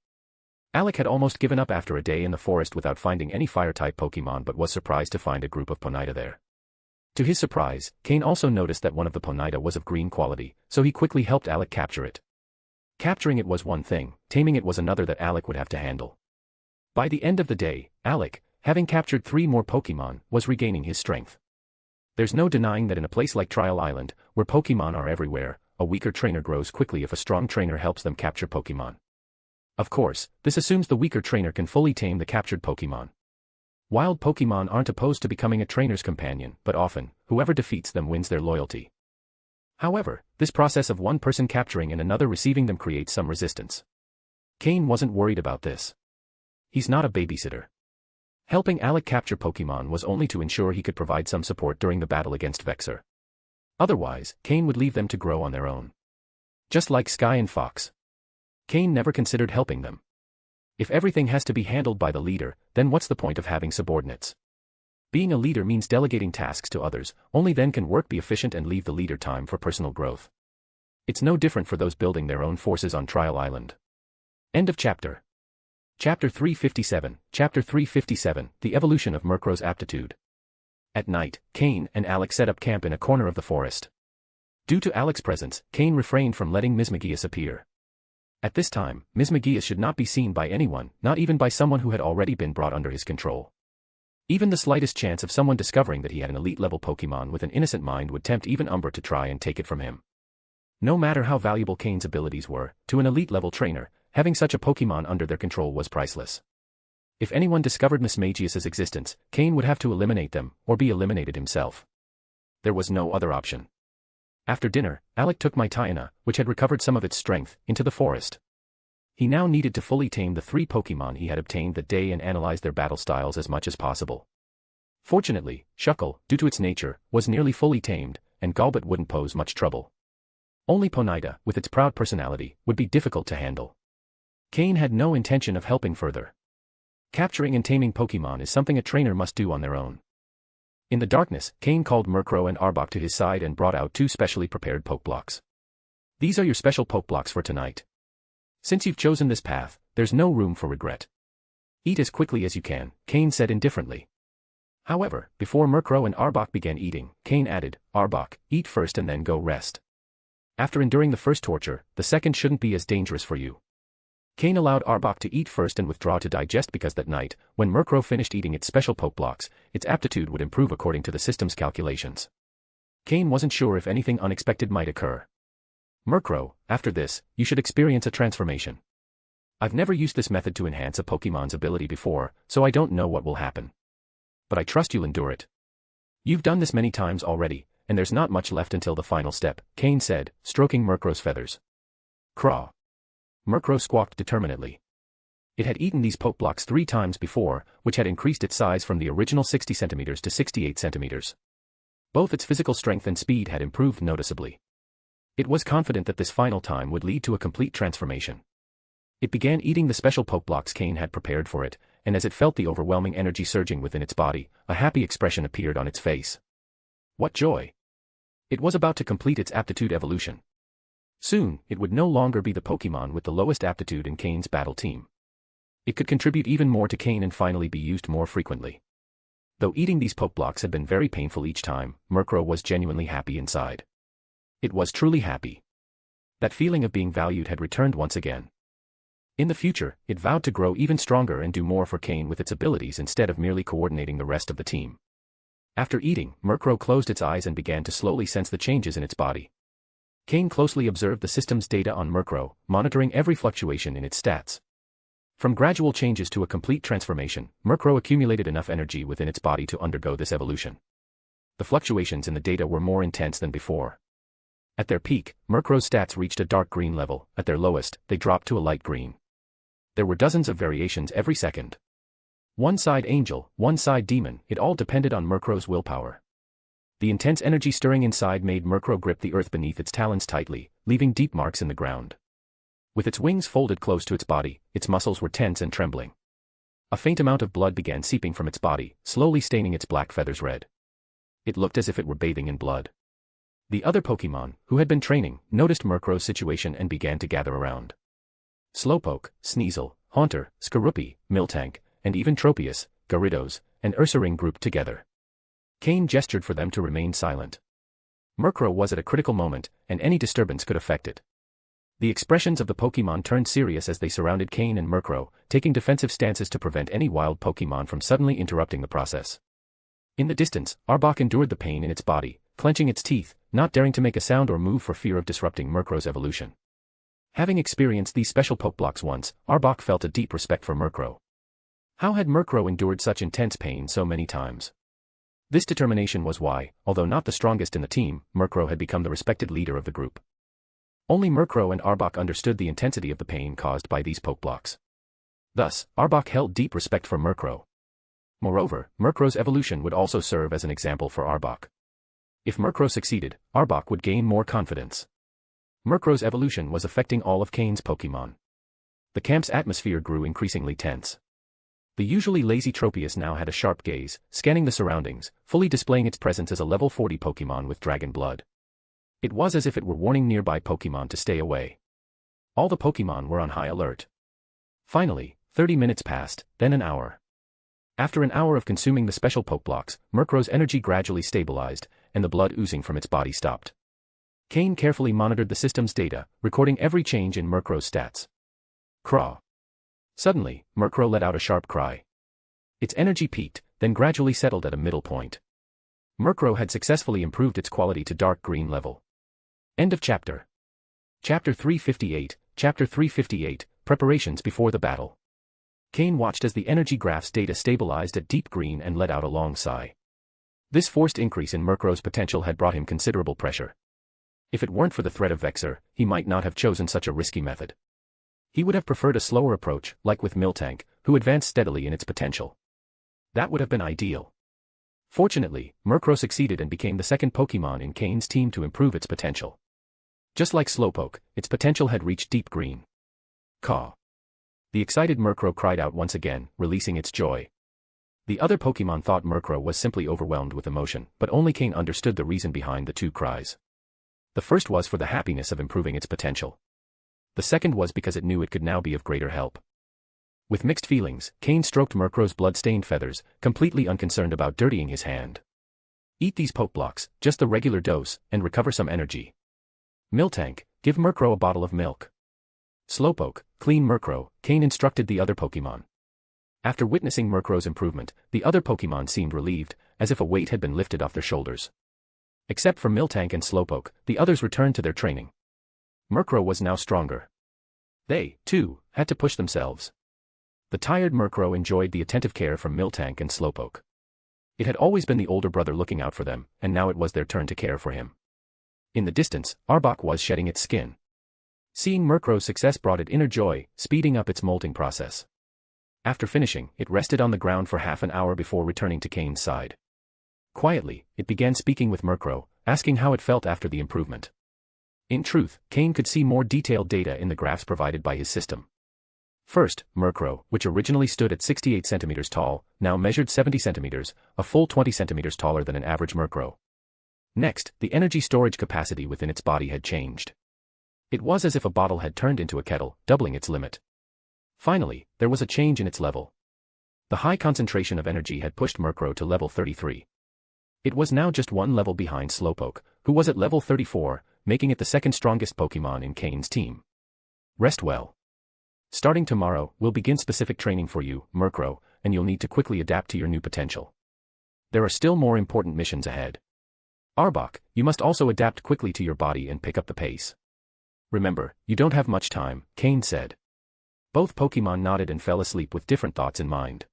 Speaker 3: Alec had almost given up after a day in the forest without finding any fire-type Pokémon but was surprised to find a group of Ponyta there. To his surprise, Cain also noticed that one of the Ponyta was of green quality, so he quickly helped Alec capture it. Capturing it was one thing, taming it was another that Alec would have to handle. By the end of the day, Alec, having captured 3 more Pokémon, was regaining his strength. There's no denying that in a place like Trial Island, where Pokémon are everywhere, a weaker trainer grows quickly if a strong trainer helps them capture Pokémon. Of course, this assumes the weaker trainer can fully tame the captured Pokémon. Wild Pokémon aren't opposed to becoming a trainer's companion, but often, whoever defeats them wins their loyalty. However, this process of one person capturing and another receiving them creates some resistance. Cain wasn't worried about this. He's not a babysitter. Helping Alec capture Pokémon was only to ensure he could provide some support during the battle against Vexor. Otherwise, Cain would leave them to grow on their own. Just like Sky and Fox. Cain never considered helping them. If everything has to be handled by the leader, then what's the point of having subordinates? Being a leader means delegating tasks to others, only then can work be efficient and leave the leader time for personal growth. It's no different for those building their own forces on Trial Island. End of chapter. Chapter 357, Chapter 357, The Evolution of Murkrow's Aptitude. At night, Cain and Alec set up camp in a corner of the forest. Due to Alec's presence, Cain refrained from letting Mismagius appear. At this time, Mismagius should not be seen by anyone, not even by someone who had already been brought under his control. Even the slightest chance of someone discovering that he had an elite-level Pokémon with an innocent mind would tempt even Umber to try and take it from him. No matter how valuable Cain's abilities were, to an elite-level trainer, having such a Pokémon under their control was priceless. If anyone discovered Mismagius's existence, Cain would have to eliminate them, or be eliminated himself. There was no other option. After dinner, Alec took Mytiana, which had recovered some of its strength, into the forest. He now needed to fully tame the 3 Pokémon he had obtained that day and analyze their battle styles as much as possible. Fortunately, Shuckle, due to its nature, was nearly fully tamed, and Golbat wouldn't pose much trouble. Only Ponyta, with its proud personality, would be difficult to handle. Cain had no intention of helping further. Capturing and taming Pokémon is something a trainer must do on their own. In the darkness, Cain called Murkrow and Arbok to his side and brought out 2 specially prepared Pokeblocks. These are your special Pokeblocks for tonight. Since you've chosen this path, there's no room for regret. Eat as quickly as you can, Cain said indifferently. However, before Murkrow and Arbok began eating, Cain added, Arbok, eat first and then go rest. After enduring the first torture, the second shouldn't be as dangerous for you. Cain allowed Arbok to eat first and withdraw to digest because that night, when Murkrow finished eating its special Pokeblocks, its aptitude would improve according to the system's calculations. Cain wasn't sure if anything unexpected might occur. Murkrow, after this, you should experience a transformation. I've never used this method to enhance a Pokemon's ability before, so I don't know what will happen. But I trust you'll endure it. You've done this many times already, and there's not much left until the final step, Cain said, stroking Murkrow's feathers. Craw. Murkrow squawked determinedly. It had eaten these Pokeblocks 3 times before, which had increased its size from the original 60 centimeters to 68 centimeters. Both its physical strength and speed had improved noticeably. It was confident that this final time would lead to a complete transformation. It began eating the special Pokeblocks Cain had prepared for it, and as it felt the overwhelming energy surging within its body, a happy expression appeared on its face. What joy! It was about to complete its aptitude evolution. Soon, it would no longer be the Pokémon with the lowest aptitude in Cain's battle team. It could contribute even more to Cain and finally be used more frequently. Though eating these Pokeblocks had been very painful each time, Murkrow was genuinely happy inside. It was truly happy. That feeling of being valued had returned once again. In the future, it vowed to grow even stronger and do more for Cain with its abilities instead of merely coordinating the rest of the team. After eating, Murkrow closed its eyes and began to slowly sense the changes in its body. Cain closely observed the system's data on Murkrow, monitoring every fluctuation in its stats. From gradual changes to a complete transformation, Murkrow accumulated enough energy within its body to undergo this evolution. The fluctuations in the data were more intense than before. At their peak, Murkrow's stats reached a dark green level, at their lowest, they dropped to a light green. There were dozens of variations every second. One side angel, one side demon, it all depended on Murkrow's willpower. The intense energy stirring inside made Murkrow grip the earth beneath its talons tightly, leaving deep marks in the ground. With its wings folded close to its body, its muscles were tense and trembling. A faint amount of blood began seeping from its body, slowly staining its black feathers red. It looked as if it were bathing in blood. The other Pokémon, who had been training, noticed Murkrow's situation and began to gather around. Slowpoke, Sneasel, Haunter, Skorupi, Miltank, and even Tropius, Gyarados, and Ursaring grouped together. Cain gestured for them to remain silent. Murkrow was at a critical moment, and any disturbance could affect it. The expressions of the Pokémon turned serious as they surrounded Cain and Murkrow, taking defensive stances to prevent any wild Pokémon from suddenly interrupting the process. In the distance, Arbok endured the pain in its body, clenching its teeth, not daring to make a sound or move for fear of disrupting Murkrow's evolution. Having experienced these special Pokeblocks once, Arbok felt a deep respect for Murkrow. How had Murkrow endured such intense pain so many times? This determination was why, although not the strongest in the team, Murkrow had become the respected leader of the group. Only Murkrow and Arbok understood the intensity of the pain caused by these Pokeblocks. Thus, Arbok held deep respect for Murkrow. Moreover, Murkrow's evolution would also serve as an example for Arbok. If Murkrow succeeded, Arbok would gain more confidence. Murkrow's evolution was affecting all of Cain's Pokémon. The camp's atmosphere grew increasingly tense. The usually lazy Tropius now had a sharp gaze, scanning the surroundings, fully displaying its presence as a level 40 Pokémon with dragon blood. It was as if it were warning nearby Pokémon to stay away. All the Pokémon were on high alert. Finally, 30 minutes passed, then an hour. After an hour of consuming the special Pokeblocks, Murkrow's energy gradually stabilized, and the blood oozing from its body stopped. Cain carefully monitored the system's data, recording every change in Murkrow's stats. Craw. Suddenly, Murkrow let out a sharp cry. Its energy peaked, then gradually settled at a middle point. Murkrow had successfully improved its quality to dark green level. End of chapter. Chapter 358, Chapter 358, Preparations before the battle. Cain watched as the energy graph's data stabilized at deep green and let out a long sigh. This forced increase in Murkrow's potential had brought him considerable pressure. If it weren't for the threat of Vexor, he might not have chosen such a risky method. He would have preferred a slower approach, like with Miltank, who advanced steadily in its potential. That would have been ideal. Fortunately, Murkrow succeeded and became the second Pokémon in Cain's team to improve its potential. Just like Slowpoke, its potential had reached deep green. Caw. The excited Murkrow cried out once again, releasing its joy. The other Pokémon thought Murkrow was simply overwhelmed with emotion, but only Cain understood the reason behind the two cries. The first was for the happiness of improving its potential. The second was because it knew it could now be of greater help. With mixed feelings, Cain stroked Murkrow's blood-stained feathers, completely unconcerned about dirtying his hand. Eat these Pokeblocks, just the regular dose, and recover some energy. Miltank, give Murkrow a bottle of milk. Slowpoke, clean Murkrow, Cain instructed the other Pokémon. After witnessing Murkrow's improvement, the other Pokémon seemed relieved, as if a weight had been lifted off their shoulders. Except for Miltank and Slowpoke, the others returned to their training. Murkrow was now stronger. They, too, had to push themselves. The tired Murkrow enjoyed the attentive care from Miltank and Slowpoke. It had always been the older brother looking out for them, and now it was their turn to care for him. In the distance, Arbok was shedding its skin. Seeing Murkrow's success brought it inner joy, speeding up its molting process. After finishing, it rested on the ground for half an hour before returning to Cain's side. Quietly, it began speaking with Murkrow, asking how it felt after the improvement. In truth, Cain could see more detailed data in the graphs provided by his system. First, Murkrow, which originally stood at 68 centimeters tall, now measured 70 centimeters, a full 20 centimeters taller than an average Murkrow. Next, the energy storage capacity within its body had changed. It was as if a bottle had turned into a kettle, doubling its limit. Finally, there was a change in its level. The high concentration of energy had pushed Murkrow to level 33. It was now just one level behind Slowpoke, who was at level 34, making it the second strongest Pokémon in Cain's team. Rest well. Starting tomorrow, we'll begin specific training for you, Murkrow, and you'll need to quickly adapt to your new potential. There are still more important missions ahead. Arbok, you must also adapt quickly to your body and pick up the pace. Remember, you don't have much time, Cain said. Both Pokémon nodded and fell asleep with different thoughts in mind.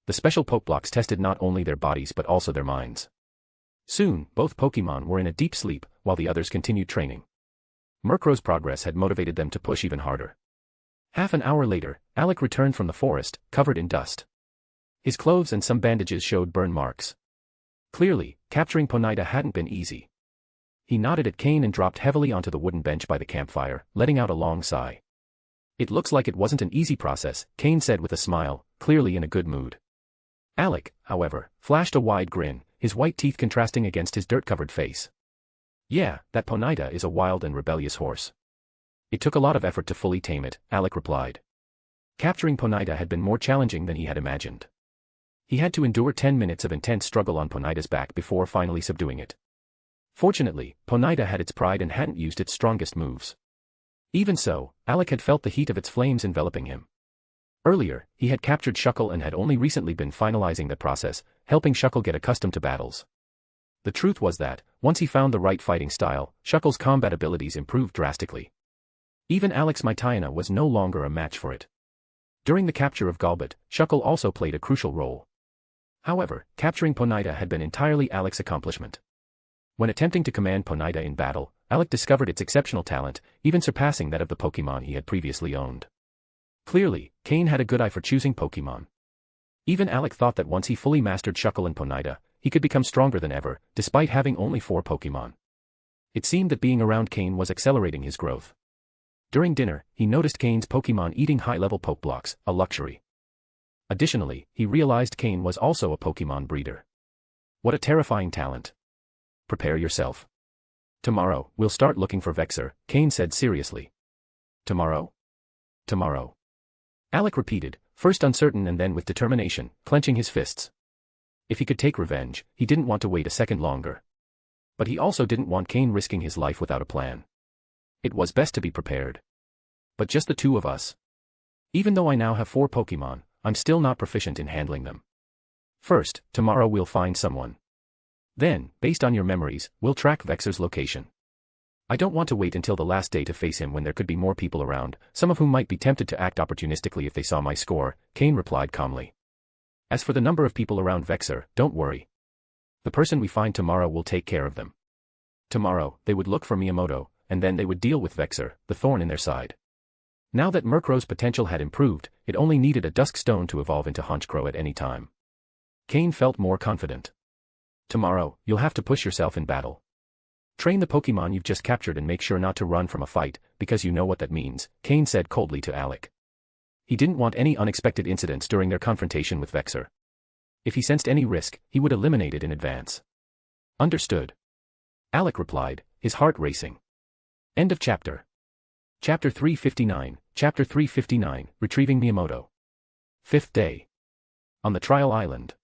Speaker 3: The special Pokeblocks tested not only their bodies but also their minds. Soon, both Pokémon were in a deep sleep, while the others continued training. Murkrow's progress had motivated them to push even harder. Half an hour later, Alec returned from the forest, covered in dust. His clothes and some bandages showed burn marks. Clearly, capturing Ponyta hadn't been easy. He nodded at Cain and dropped heavily onto the wooden bench by the campfire, letting out a long sigh. It looks like it wasn't an easy process, Cain said with a smile, clearly in a good mood. Alec, however, flashed a wide grin, his white teeth contrasting against his dirt-covered face. Yeah, that Ponyta is a wild and rebellious horse. It took a lot of effort to fully tame it, Alec replied. Capturing Ponyta had been more challenging than he had imagined. He had to endure 10 minutes of intense struggle on Ponyta's back before finally subduing it. Fortunately, Ponyta had its pride and hadn't used its strongest moves. Even so, Alec had felt the heat of its flames enveloping him. Earlier, he had captured Shuckle and had only recently been finalizing the process, helping Shuckle get accustomed to battles. The truth was that, once he found the right fighting style, Shuckle's combat abilities improved drastically. Even Alec's Mityana was no longer a match for it. During the capture of Golbat, Shuckle also played a crucial role. However, capturing Ponyta had been entirely Alec's accomplishment. When attempting to command Ponyta in battle, Alec discovered its exceptional talent, even surpassing that of the Pokémon he had previously owned. Clearly, Cain had a good eye for choosing Pokémon. Even Alec thought that once he fully mastered Shuckle and Ponyta, he could become stronger than ever, despite having only 4 Pokémon. It seemed that being around Cain was accelerating his growth. During dinner, he noticed Cain's Pokémon eating high-level Pokeblocks, a luxury. Additionally, he realized Cain was also a Pokémon breeder. What a terrifying talent. Prepare yourself. Tomorrow, we'll start looking for Vexor, Cain said seriously. Tomorrow? Tomorrow. Alec repeated, first uncertain and then with determination, clenching his fists. If he could take revenge, he didn't want to wait a second longer. But he also didn't want Cain risking his life without a plan. It was best to be prepared. But just the two of us. Even though I now have 4 Pokémon, I'm still not proficient in handling them. First, tomorrow we'll find someone. Then, based on your memories, we'll track Vexor's location. I don't want to wait until the last day to face him when there could be more people around, some of whom might be tempted to act opportunistically if they saw my score, Cain replied calmly. As for the number of people around Vexor, don't worry. The person we find tomorrow will take care of them. Tomorrow, they would look for Miyamoto, and then they would deal with Vexor, the thorn in their side. Now that Murkrow's potential had improved, it only needed a Dusk Stone to evolve into Honchkrow at any time. Cain felt more confident. Tomorrow, you'll have to push yourself in battle. Train the Pokémon you've just captured and make sure not to run from a fight, because you know what that means, Cain said coldly to Alec. He didn't want any unexpected incidents during their confrontation with Vexor. If he sensed any risk, he would eliminate it in advance. Understood. Alec replied, his heart racing. End of chapter. Chapter 359, Chapter 359, Retrieving Miyamoto. Fifth day. On the trial island.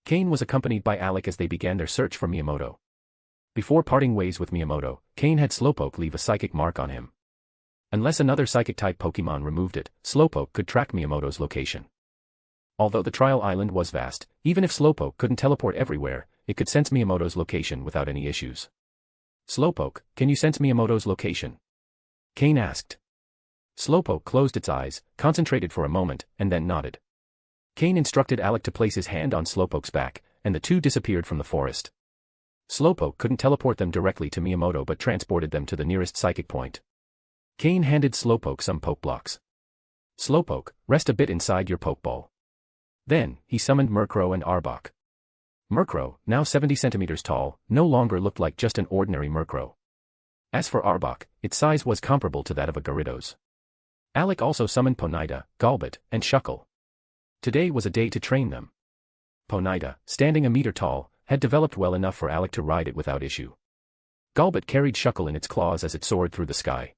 Speaker 3: Cain was accompanied by Alec as they began their search for Miyamoto. Before parting ways with Miyamoto, Cain had Slowpoke leave a psychic mark on him. Unless another psychic-type Pokémon removed it, Slowpoke could track Miyamoto's location. Although the trial island was vast, even if Slowpoke couldn't teleport everywhere, it could sense Miyamoto's location without any issues. Slowpoke, can you sense Miyamoto's location? Cain asked. Slowpoke closed its eyes, concentrated for a moment, and then nodded. Cain instructed Alec to place his hand on Slowpoke's back, and the two disappeared from the forest. Slowpoke couldn't teleport them directly to Miyamoto but transported them to the nearest psychic point. Cain handed Slowpoke some Pokeblocks. Slowpoke, rest a bit inside your Pokeball. Then, he summoned Murkrow and Arbok. Murkrow, now 70 centimeters tall, no longer looked like just an ordinary Murkrow. As for Arbok, its size was comparable to that of a Gyarados. Alec also summoned Ponyta, Golbat, and Shuckle. Today was a day to train them. Ponyta, standing a meter tall, had developed well enough for Alec to ride it without issue. Golbat carried Shuckle in its claws as it soared through the sky.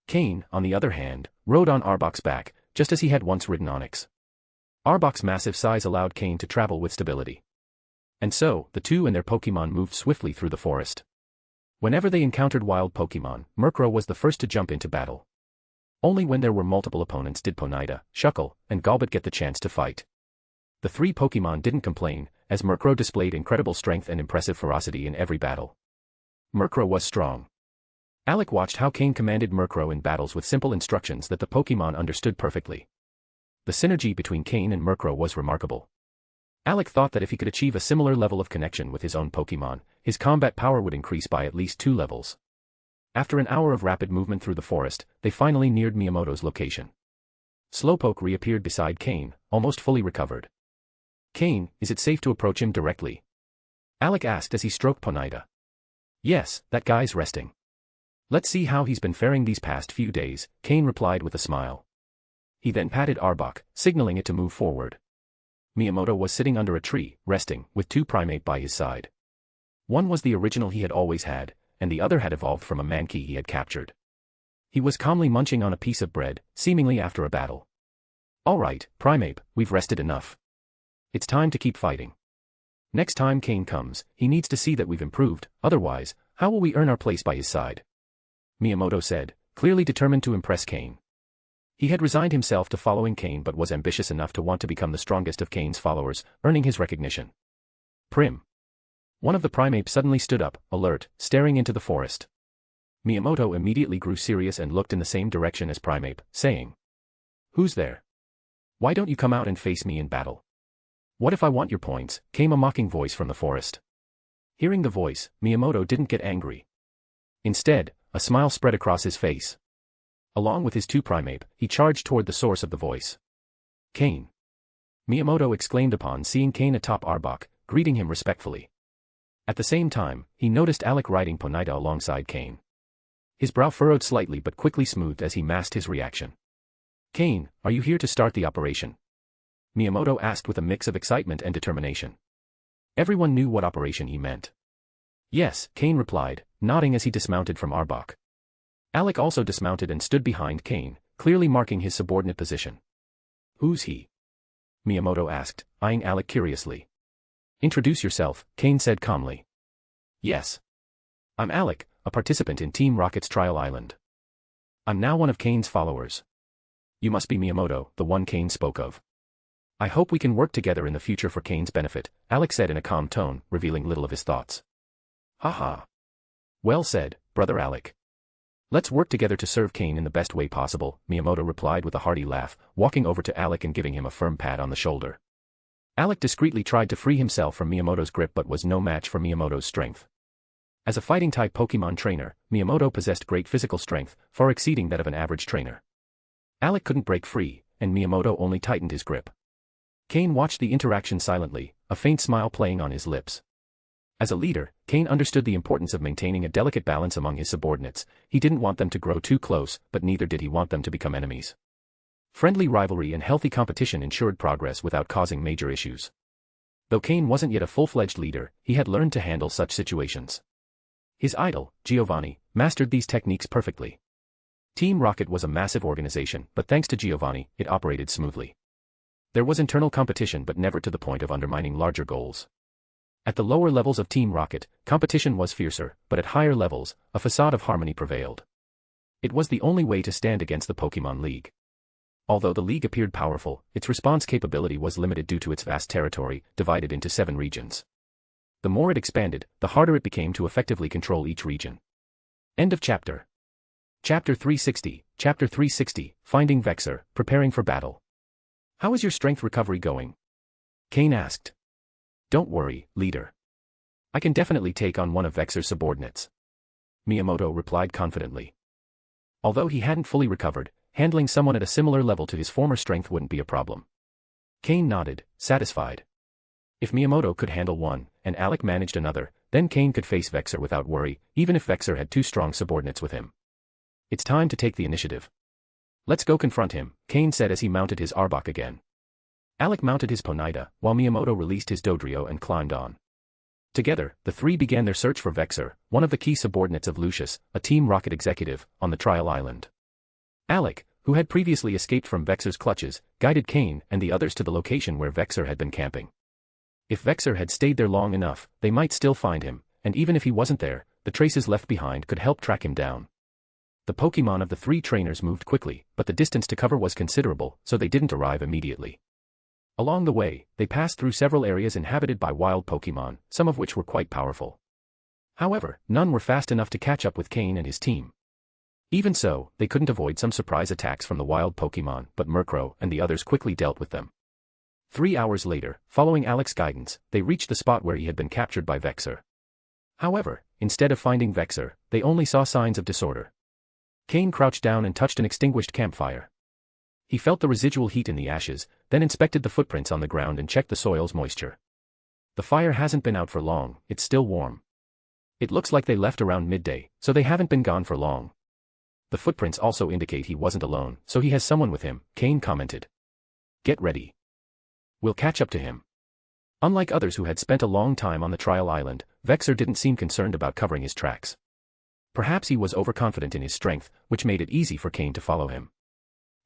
Speaker 3: Cain, on the other hand, rode on Arbok's back, just as he had once ridden Onix. Arbok's massive size allowed Cain to travel with stability. And so, the two and their Pokémon moved swiftly through the forest. Whenever they encountered wild Pokémon, Murkrow was the first to jump into battle. Only when there were multiple opponents did Ponyta, Shuckle, and Golbat get the chance to fight. The three Pokémon didn't complain, as Murkrow displayed incredible strength and impressive ferocity in every battle. Murkrow was strong. Alec watched how Cain commanded Murkrow in battles with simple instructions that the Pokémon understood perfectly. The synergy between Cain and Murkrow was remarkable. Alec thought that if he could achieve a similar level of connection with his own Pokémon, his combat power would increase by at least 2 levels. After an hour of rapid movement through the forest, they finally neared Miyamoto's location. Slowpoke reappeared beside Cain, almost fully recovered. Cain, is it safe to approach him directly? Alec asked as he stroked Ponyta. Yes, that guy's resting. Let's see how he's been faring these past few days, Cain replied with a smile. He then patted Arbok, signaling it to move forward. Miyamoto was sitting under a tree, resting, with 2 Primeape by his side. One was the original he had always had, and the other had evolved from a Mankey he had captured. He was calmly munching on a piece of bread, seemingly after a battle. All right, Primeape, we've rested enough. It's time to keep fighting. Next time Cain comes, he needs to see that we've improved, otherwise, how will we earn our place by his side? Miyamoto said, clearly determined to impress Cain. He had resigned himself to following Cain but was ambitious enough to want to become the strongest of Cain's followers, earning his recognition. Prim. One of the Primeapes suddenly stood up, alert, staring into the forest. Miyamoto immediately grew serious and looked in the same direction as Primeape, saying, Who's there? Why don't you come out and face me in battle? What if I want your points? Came a mocking voice from the forest. Hearing the voice, Miyamoto didn't get angry. Instead, a smile spread across his face. Along with his 2 Primeape, he charged toward the source of the voice. Cain. Miyamoto exclaimed upon seeing Cain atop Arbok, greeting him respectfully. At the same time, he noticed Alec riding Ponyta alongside Cain. His brow furrowed slightly but quickly smoothed as he masked his reaction. Cain, are you here to start the operation? Miyamoto asked with a mix of excitement and determination. Everyone knew what operation he meant. Yes, Cain replied, nodding as he dismounted from Arbok. Alec also dismounted and stood behind Cain, clearly marking his subordinate position. Who's he? Miyamoto asked, eyeing Alec curiously. Introduce yourself, Cain said calmly. Yes. I'm Alec, a participant in Team Rocket's Trial Island. I'm now one of Cain's followers. You must be Miyamoto, the one Cain spoke of. I hope we can work together in the future for Cain's benefit, Alec said in a calm tone, revealing little of his thoughts. Haha. Well said, brother Alec. Let's work together to serve Cain in the best way possible, Miyamoto replied with a hearty laugh, walking over to Alec and giving him a firm pat on the shoulder. Alec discreetly tried to free himself from Miyamoto's grip but was no match for Miyamoto's strength. As a fighting-type Pokémon trainer, Miyamoto possessed great physical strength, far exceeding that of an average trainer. Alec couldn't break free, and Miyamoto only tightened his grip. Cain watched the interaction silently, a faint smile playing on his lips. As a leader, Cain understood the importance of maintaining a delicate balance among his subordinates. He didn't want them to grow too close, but neither did he want them to become enemies. Friendly rivalry and healthy competition ensured progress without causing major issues. Though Cain wasn't yet a full-fledged leader, he had learned to handle such situations. His idol, Giovanni, mastered these techniques perfectly. Team Rocket was a massive organization, but thanks to Giovanni, it operated smoothly. There was internal competition but never to the point of undermining larger goals. At the lower levels of Team Rocket, competition was fiercer, but at higher levels, a facade of harmony prevailed. It was the only way to stand against the Pokémon League. Although the League appeared powerful, its response capability was limited due to its vast territory, divided into 7 regions. The more it expanded, the harder it became to effectively control each region. End of chapter. Chapter 360, Chapter 360, Finding Vexor, Preparing for Battle. How is your strength recovery going? Cain asked. Don't worry, leader. I can definitely take on one of Vexor's subordinates. Miyamoto replied confidently. Although he hadn't fully recovered, handling someone at a similar level to his former strength wouldn't be a problem. Cain nodded, satisfied. If Miyamoto could handle one, and Alec managed another, then Cain could face Vexor without worry, even if Vexor had 2 strong subordinates with him. It's time to take the initiative. Let's go confront him, Cain said as he mounted his Arbok again. Alec mounted his Ponyta, while Miyamoto released his Dodrio and climbed on. Together, the 3 began their search for Vexor, one of the key subordinates of Lucius, a Team Rocket executive, on the trial island. Alec, who had previously escaped from Vexor's clutches, guided Cain and the others to the location where Vexor had been camping. If Vexor had stayed there long enough, they might still find him, and even if he wasn't there, the traces left behind could help track him down. The Pokémon of the 3 trainers moved quickly, but the distance to cover was considerable, so they didn't arrive immediately. Along the way, they passed through several areas inhabited by wild Pokémon, some of which were quite powerful. However, none were fast enough to catch up with Cain and his team. Even so, they couldn't avoid some surprise attacks from the wild Pokémon, but Murkrow and the others quickly dealt with them. 3 hours later, following Alec's guidance, they reached the spot where he had been captured by Vexor. However, instead of finding Vexor, they only saw signs of disorder. Cain crouched down and touched an extinguished campfire. He felt the residual heat in the ashes, then inspected the footprints on the ground and checked the soil's moisture. The fire hasn't been out for long, it's still warm. It looks like they left around midday, so they haven't been gone for long. The footprints also indicate he wasn't alone, so he has someone with him, Cain commented. Get ready. We'll catch up to him. Unlike others who had spent a long time on the trial island, Vexor didn't seem concerned about covering his tracks. Perhaps he was overconfident in his strength, which made it easy for Cain to follow him.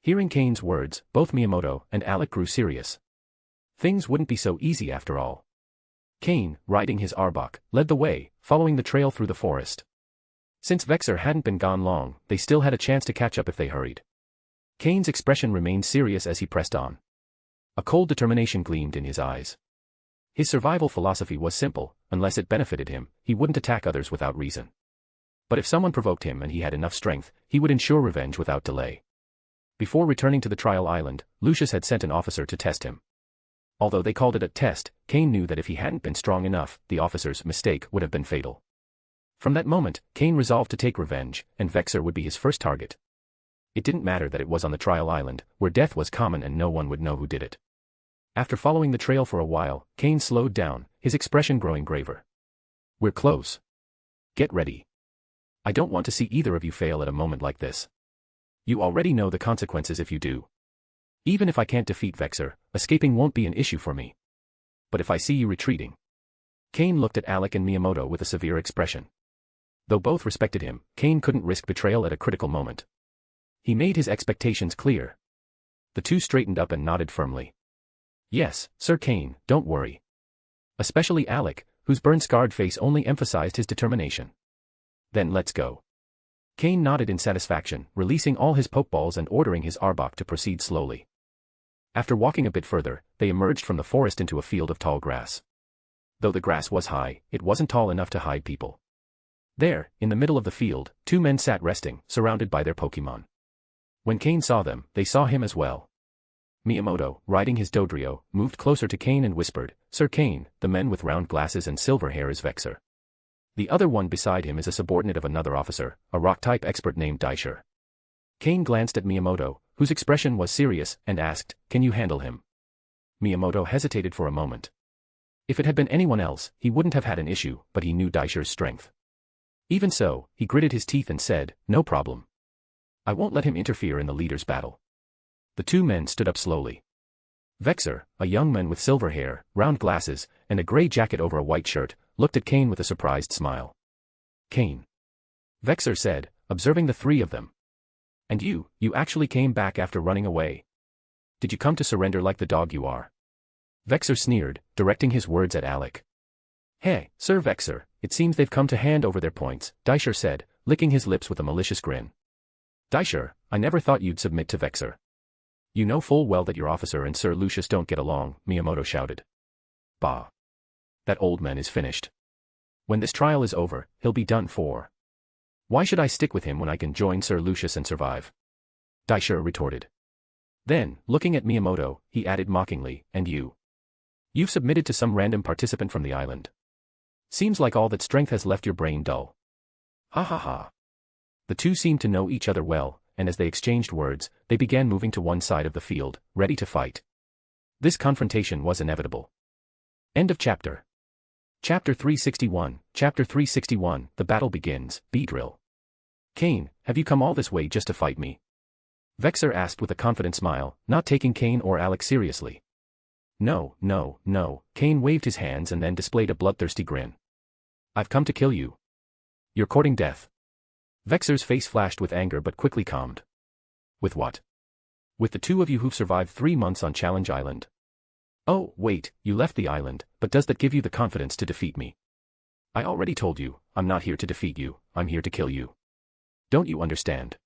Speaker 3: Hearing Cain's words, both Miyamoto and Alec grew serious. Things wouldn't be so easy after all. Cain, riding his Arbok, led the way, following the trail through the forest. Since Vexor hadn't been gone long, they still had a chance to catch up if they hurried. Cain's expression remained serious as he pressed on. A cold determination gleamed in his eyes. His survival philosophy was simple: unless it benefited him, he wouldn't attack others without reason. But if someone provoked him and he had enough strength, he would ensure revenge without delay. Before returning to the trial island, Lucius had sent an officer to test him. Although they called it a test, Cain knew that if he hadn't been strong enough, the officer's mistake would have been fatal. From that moment, Cain resolved to take revenge, and Vexor would be his first target. It didn't matter that it was on the trial island, where death was common and no one would know who did it. After following the trail for a while, Cain slowed down, his expression growing graver. We're close. Get ready. I don't want to see either of you fail at a moment like this. You already know the consequences if you do. Even if I can't defeat Vexor, escaping won't be an issue for me. But if I see you retreating... Cain looked at Alec and Miyamoto with a severe expression. Though both respected him, Cain couldn't risk betrayal at a critical moment. He made his expectations clear. The 2 straightened up and nodded firmly. Yes, Sir Cain, don't worry. Especially Alec, whose burn-scarred face only emphasized his determination. Then let's go. Cain nodded in satisfaction, releasing all his Pokeballs and ordering his Arbok to proceed slowly. After walking a bit further, they emerged from the forest into a field of tall grass. Though the grass was high, it wasn't tall enough to hide people. There, in the middle of the field, 2 men sat resting, surrounded by their Pokémon. When Cain saw them, they saw him as well. Miyamoto, riding his Dodrio, moved closer to Cain and whispered, Sir Cain, the man with round glasses and silver hair is Vexor. The other one beside him is a subordinate of another officer, a rock-type expert named Daisher. Cain glanced at Miyamoto, whose expression was serious, and asked, Can you handle him? Miyamoto hesitated for a moment. If it had been anyone else, he wouldn't have had an issue, but he knew Daisher's strength. Even so, he gritted his teeth and said, "No problem. I won't let him interfere in the leader's battle." The two men stood up slowly. Vexor, a young man with silver hair, round glasses, and a grey jacket over a white shirt, looked at Cain with a surprised smile. "Cain," Vexor said, observing the three of them. "And you actually came back after running away. Did you come to surrender like the dog you are?" Vexor sneered, directing his words at Alec. "Hey, Sir Vexor, it seems they've come to hand over their points," Daisher said, licking his lips with a malicious grin. "Daisher, I never thought you'd submit to Vexor." "You know full well that your officer and Sir Lucius don't get along," Miyamoto shouted. "Bah. That old man is finished. When this trial is over, he'll be done for. Why should I stick with him when I can join Sir Lucius and survive?" Daisher retorted. Then, looking at Miyamoto, he added mockingly, "And you? You've submitted to some random participant from the island. Seems like all that strength has left your brain dull." Ha ha ha. The two seemed to know each other well, and as they exchanged words, they began moving to one side of the field, ready to fight. This confrontation was inevitable. End of chapter. Chapter 361, Chapter 361, The Battle Begins, Beedrill. "Cain, have you come all this way just to fight me?" Vexor asked with a confident smile, not taking Cain or Alec seriously. No, Cain waved his hands and then displayed a bloodthirsty grin. "I've come to kill you. You're courting death." Vexor's face flashed with anger but quickly calmed. "With what?" "With the two of you who've survived 3 months on Challenge Island." "Oh, wait, you left the island, but does that give you the confidence to defeat me?" "I already told you, I'm not here to defeat you, I'm here to kill you. Don't you understand?"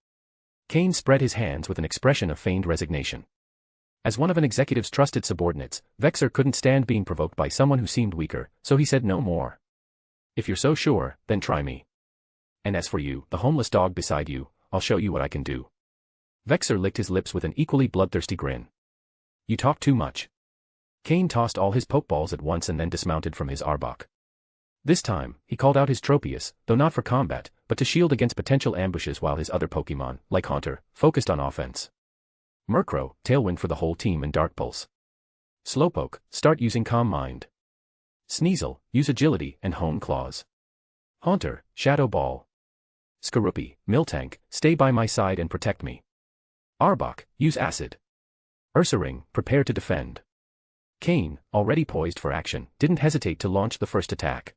Speaker 3: Cain spread his hands with an expression of feigned resignation. As one of an executive's trusted subordinates, Vexor couldn't stand being provoked by someone who seemed weaker, so he said no more. "If you're so sure, then try me. And as for you, the homeless dog beside you, I'll show you what I can do." Vexor licked his lips with an equally bloodthirsty grin. "You talk too much." Cain tossed all his pokeballs at once and then dismounted from his Arbok. This time, he called out his Tropius, though not for combat, but to shield against potential ambushes while his other Pokemon, like Haunter, focused on offense. Murkrow, Tailwind for the whole team and Dark Pulse. Slowpoke, start using Calm Mind. Sneasel, use Agility and Hone Claws. Haunter, Shadow Ball. Skorupi, Miltank, stay by my side and protect me. Arbok, use Acid. Ursaring, prepare to defend. Cain, already poised for action, didn't hesitate to launch the first attack.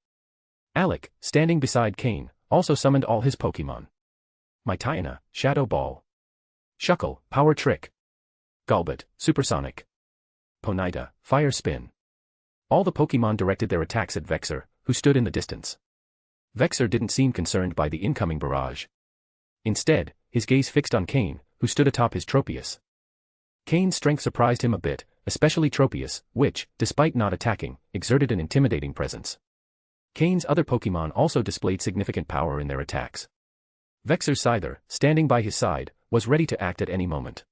Speaker 3: Alec, standing beside Cain, also summoned all his Pokemon. Mytiana, Shadow Ball. Shuckle, Power Trick. Golbat, Supersonic. Ponyta, Fire Spin. All the Pokemon directed their attacks at Vexor, who stood in the distance. Vexor didn't seem concerned by the incoming barrage. Instead, his gaze fixed on Cain, who stood atop his Tropius. Cain's strength surprised him a bit, especially Tropius, which, despite not attacking, exerted an intimidating presence. Cain's other Pokemon also displayed significant power in their attacks. Vexor's Scyther, standing by his side, was ready to act at any moment.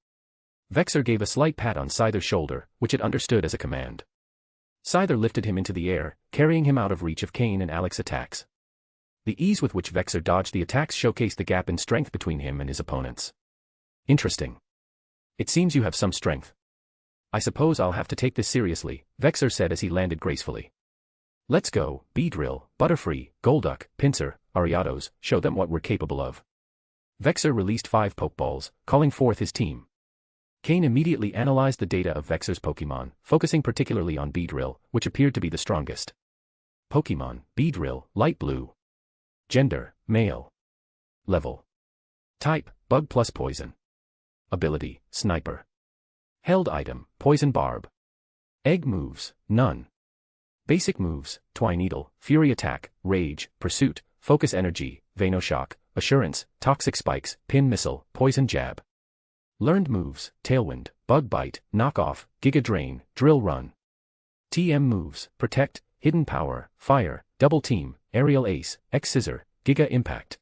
Speaker 3: Vexor gave a slight pat on Scyther's shoulder, which it understood as a command. Scyther lifted him into the air, carrying him out of reach of Cain and Alec's attacks. The ease with which Vexor dodged the attacks showcased the gap in strength between him and his opponents. "Interesting. It seems you have some strength. I suppose I'll have to take this seriously," Vexor said as he landed gracefully. "Let's go, Beedrill, Butterfree, Golduck, Pinsir, Ariados, show them what we're capable of." Vexor released 5 Pokeballs, calling forth his team. Cain immediately analyzed the data of Vexor's Pokemon, focusing particularly on Beedrill, which appeared to be the strongest. Pokemon, Beedrill, Light Blue. Gender, Male. Level. Type, Bug plus Poison. Ability, Sniper. Held item, Poison Barb. Egg moves, none. Basic moves, Twineedle, Fury Attack, Rage, Pursuit, Focus Energy, Venoshock, Assurance, Toxic Spikes, Pin Missile, Poison Jab. Learned moves, Tailwind, Bug Bite, Knock Off, Giga Drain, Drill Run. TM moves, Protect, Hidden Power, Fire, Double Team, Aerial Ace, X-Scissor, Giga Impact.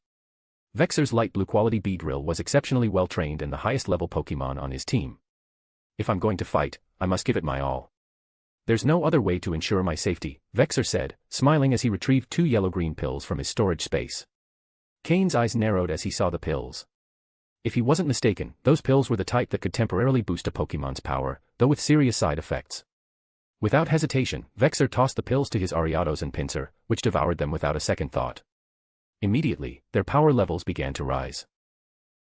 Speaker 3: Vexor's light blue quality Beedrill was exceptionally well trained and the highest level Pokemon on his team. "If I'm going to fight, I must give it my all. There's no other way to ensure my safety," Vexor said, smiling as he retrieved 2 yellow-green pills from his storage space. Cain's eyes narrowed as he saw the pills. If he wasn't mistaken, those pills were the type that could temporarily boost a Pokemon's power, though with serious side effects. Without hesitation, Vexor tossed the pills to his Ariados and Pinsir, which devoured them without a second thought. Immediately, their power levels began to rise.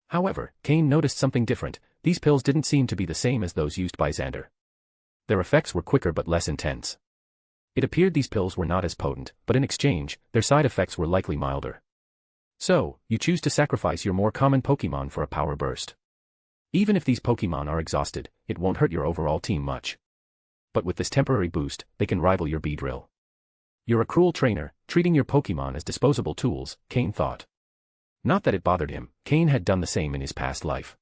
Speaker 3: However, Cain noticed something different. These pills didn't seem to be the same as those used by Xander. Their effects were quicker but less intense. It appeared these pills were not as potent, but in exchange, their side effects were likely milder. So, you choose to sacrifice your more common Pokémon for a power burst. Even if these Pokémon are exhausted, it won't hurt your overall team much. But with this temporary boost, they can rival your Beedrill. You're a cruel trainer, treating your Pokémon as disposable tools, Cain thought. Not that it bothered him, Cain had done the same in his past life.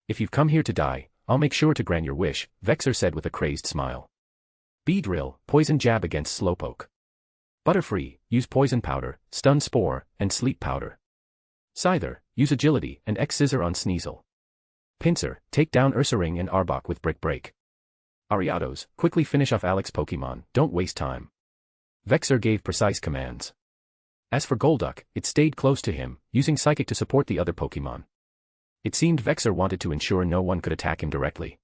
Speaker 3: If you've come here to die, I'll make sure to grant your wish, Vexor said with a crazed smile. Beedrill, poison jab against Slowpoke. Butterfree, use poison powder, stun spore, and sleep powder. Scyther, use agility and X-scissor on Sneasel. Pinsir, take down Ursaring and Arbok with Brick Break. Ariados, quickly finish off Alex's Pokémon, don't waste time. Vexor gave precise commands. As for Golduck, it stayed close to him, using Psychic to support the other Pokémon. It seemed Vexor wanted to ensure no one could attack him directly.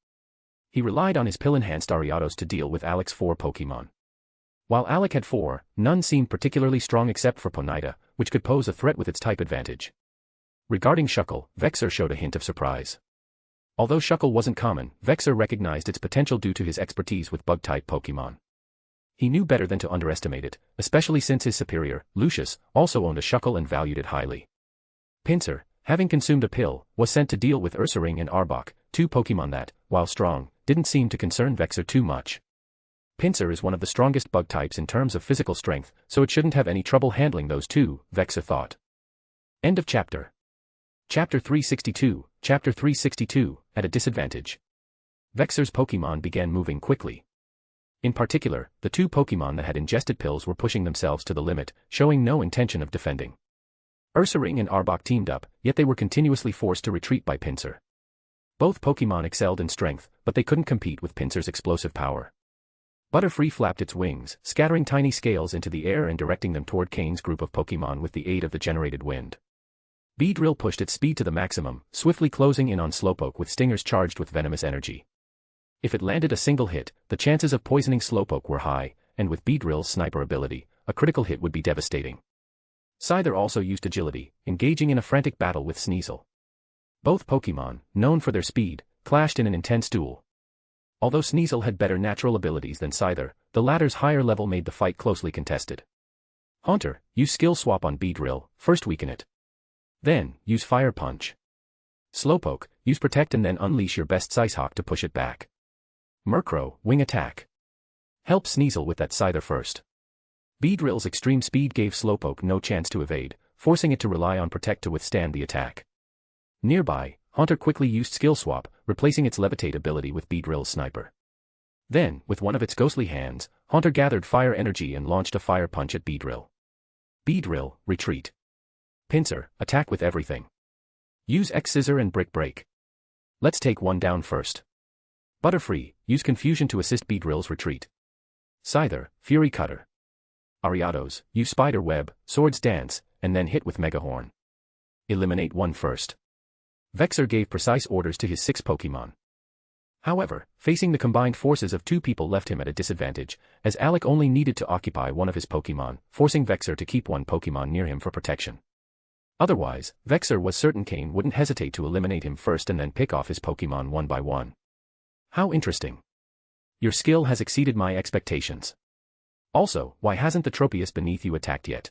Speaker 3: He relied on his pill-enhanced Ariados to deal with Alex's 4 Pokémon. While Alec had 4, none seemed particularly strong except for Ponyta, which could pose a threat with its type advantage. Regarding Shuckle, Vexor showed a hint of surprise. Although Shuckle wasn't common, Vexor recognized its potential due to his expertise with bug-type Pokémon. He knew better than to underestimate it, especially since his superior, Lucius, also owned a Shuckle and valued it highly. Pinsir, having consumed a pill, was sent to deal with Ursaring and Arbok, 2 Pokémon that, while strong, didn't seem to concern Vexor too much. Pinsir is one of the strongest bug types in terms of physical strength, so it shouldn't have any trouble handling those 2, Vexor thought. End of chapter. Chapter 362, Chapter 362, at a disadvantage. Vexor's Pokémon began moving quickly. In particular, the 2 Pokémon that had ingested pills were pushing themselves to the limit, showing no intention of defending. Ursaring and Arbok teamed up, yet they were continuously forced to retreat by Pinsir. Both Pokémon excelled in strength, but they couldn't compete with Pinsir's explosive power. Butterfree flapped its wings, scattering tiny scales into the air and directing them toward Cain's group of Pokémon with the aid of the generated wind. Beedrill pushed its speed to the maximum, swiftly closing in on Slowpoke with stingers charged with venomous energy. If it landed a single hit, the chances of poisoning Slowpoke were high, and with Beedrill's sniper ability, a critical hit would be devastating. Scyther also used agility, engaging in a frantic battle with Sneasel. Both Pokémon, known for their speed, clashed in an intense duel. Although Sneasel had better natural abilities than Scyther, the latter's higher level made the fight closely contested. Haunter, use Skill Swap on Beedrill, first weaken it. Then, use Fire Punch. Slowpoke, use Protect and then unleash your best Sicehawk to push it back. Murkrow, Wing Attack. Help Sneasel with that Scyther first. Beedrill's extreme speed gave Slowpoke no chance to evade, forcing it to rely on Protect to withstand the attack. Nearby, Haunter quickly used Skill Swap, replacing its Levitate ability with Beedrill's Sniper. Then, with one of its ghostly hands, Haunter gathered fire energy and launched a Fire Punch at Beedrill. Beedrill, retreat. Pinsir, attack with everything. Use X-Scissor and Brick Break. Let's take one down first. Butterfree, use Confusion to assist Beedrill's retreat. Scyther, Fury Cutter. Ariados, use Spider Web, Swords Dance, and then hit with Megahorn. Eliminate one first. Vexor gave precise orders to his 6 Pokémon. However, facing the combined forces of 2 people left him at a disadvantage, as Alec only needed to occupy one of his Pokémon, forcing Vexor to keep one Pokémon near him for protection. Otherwise, Vexor was certain Cain wouldn't hesitate to eliminate him first and then pick off his Pokémon one by one. How interesting. Your skill has exceeded my expectations. Also, why hasn't the Tropius beneath you attacked yet?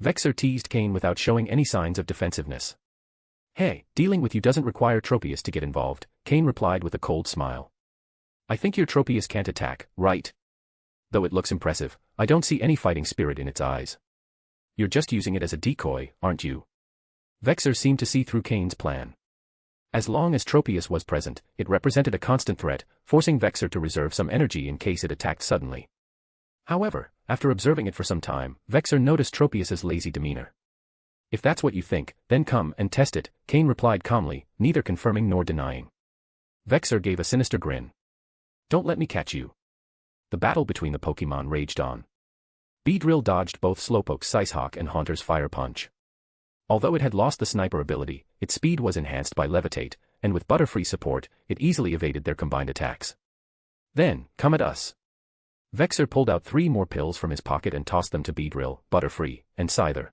Speaker 3: Vexor teased Cain without showing any signs of defensiveness. Hey, dealing with you doesn't require Tropius to get involved, Cain replied with a cold smile. I think your Tropius can't attack, right? Though it looks impressive, I don't see any fighting spirit in its eyes. You're just using it as a decoy, aren't you? Vexor seemed to see through Cain's plan. As long as Tropius was present, it represented a constant threat, forcing Vexor to reserve some energy in case it attacked suddenly. However, after observing it for some time, Vexor noticed Tropius's lazy demeanor. If that's what you think, then come and test it, Cain replied calmly, neither confirming nor denying. Vexor gave a sinister grin. Don't let me catch you. The battle between the Pokémon raged on. Beedrill dodged both Slowpoke's Sicehawk and Haunter's Fire Punch. Although it had lost the sniper ability, its speed was enhanced by Levitate, and with Butterfree support, it easily evaded their combined attacks. Then, come at us. Vexor pulled out 3 more pills from his pocket and tossed them to Beedrill, Butterfree, and Scyther.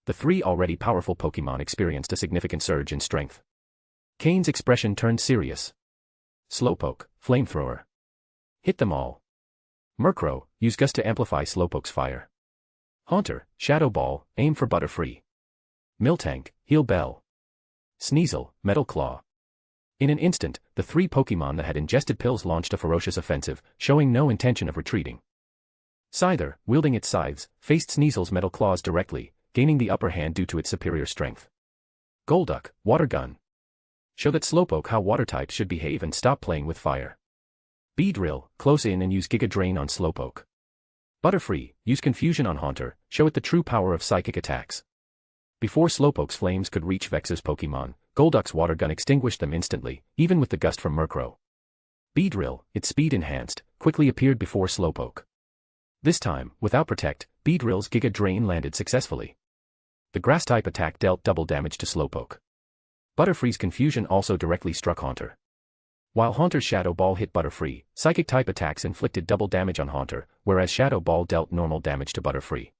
Speaker 3: The 3 already powerful Pokémon experienced a significant surge in strength. Cain's expression turned serious. Slowpoke, Flamethrower. Hit them all. Murkrow, use Gust to amplify Slowpoke's fire. Haunter, Shadow Ball, aim for Butterfree. Miltank, Heal Bell. Sneasel, Metal Claw. In an instant, the 3 Pokémon that had ingested pills launched a ferocious offensive, showing no intention of retreating. Scyther, wielding its scythes, faced Sneasel's metal claws directly, gaining the upper hand due to its superior strength. Golduck, Water Gun. Show that Slowpoke how water-types should behave and stop playing with fire. Beedrill, close in and use Giga Drain on Slowpoke. Butterfree, use Confusion on Haunter, show it the true power of psychic attacks. Before Slowpoke's flames could reach Vexor's Pokémon, Golduck's Water Gun extinguished them instantly, even with the gust from Murkrow. Beedrill, its speed enhanced, quickly appeared before Slowpoke. This time, without Protect, Beedrill's Giga Drain landed successfully. The Grass-type attack dealt double damage to Slowpoke. Butterfree's Confusion also directly struck Haunter. While Haunter's Shadow Ball hit Butterfree, Psychic-type attacks inflicted double damage on Haunter, whereas Shadow Ball dealt normal damage to Butterfree.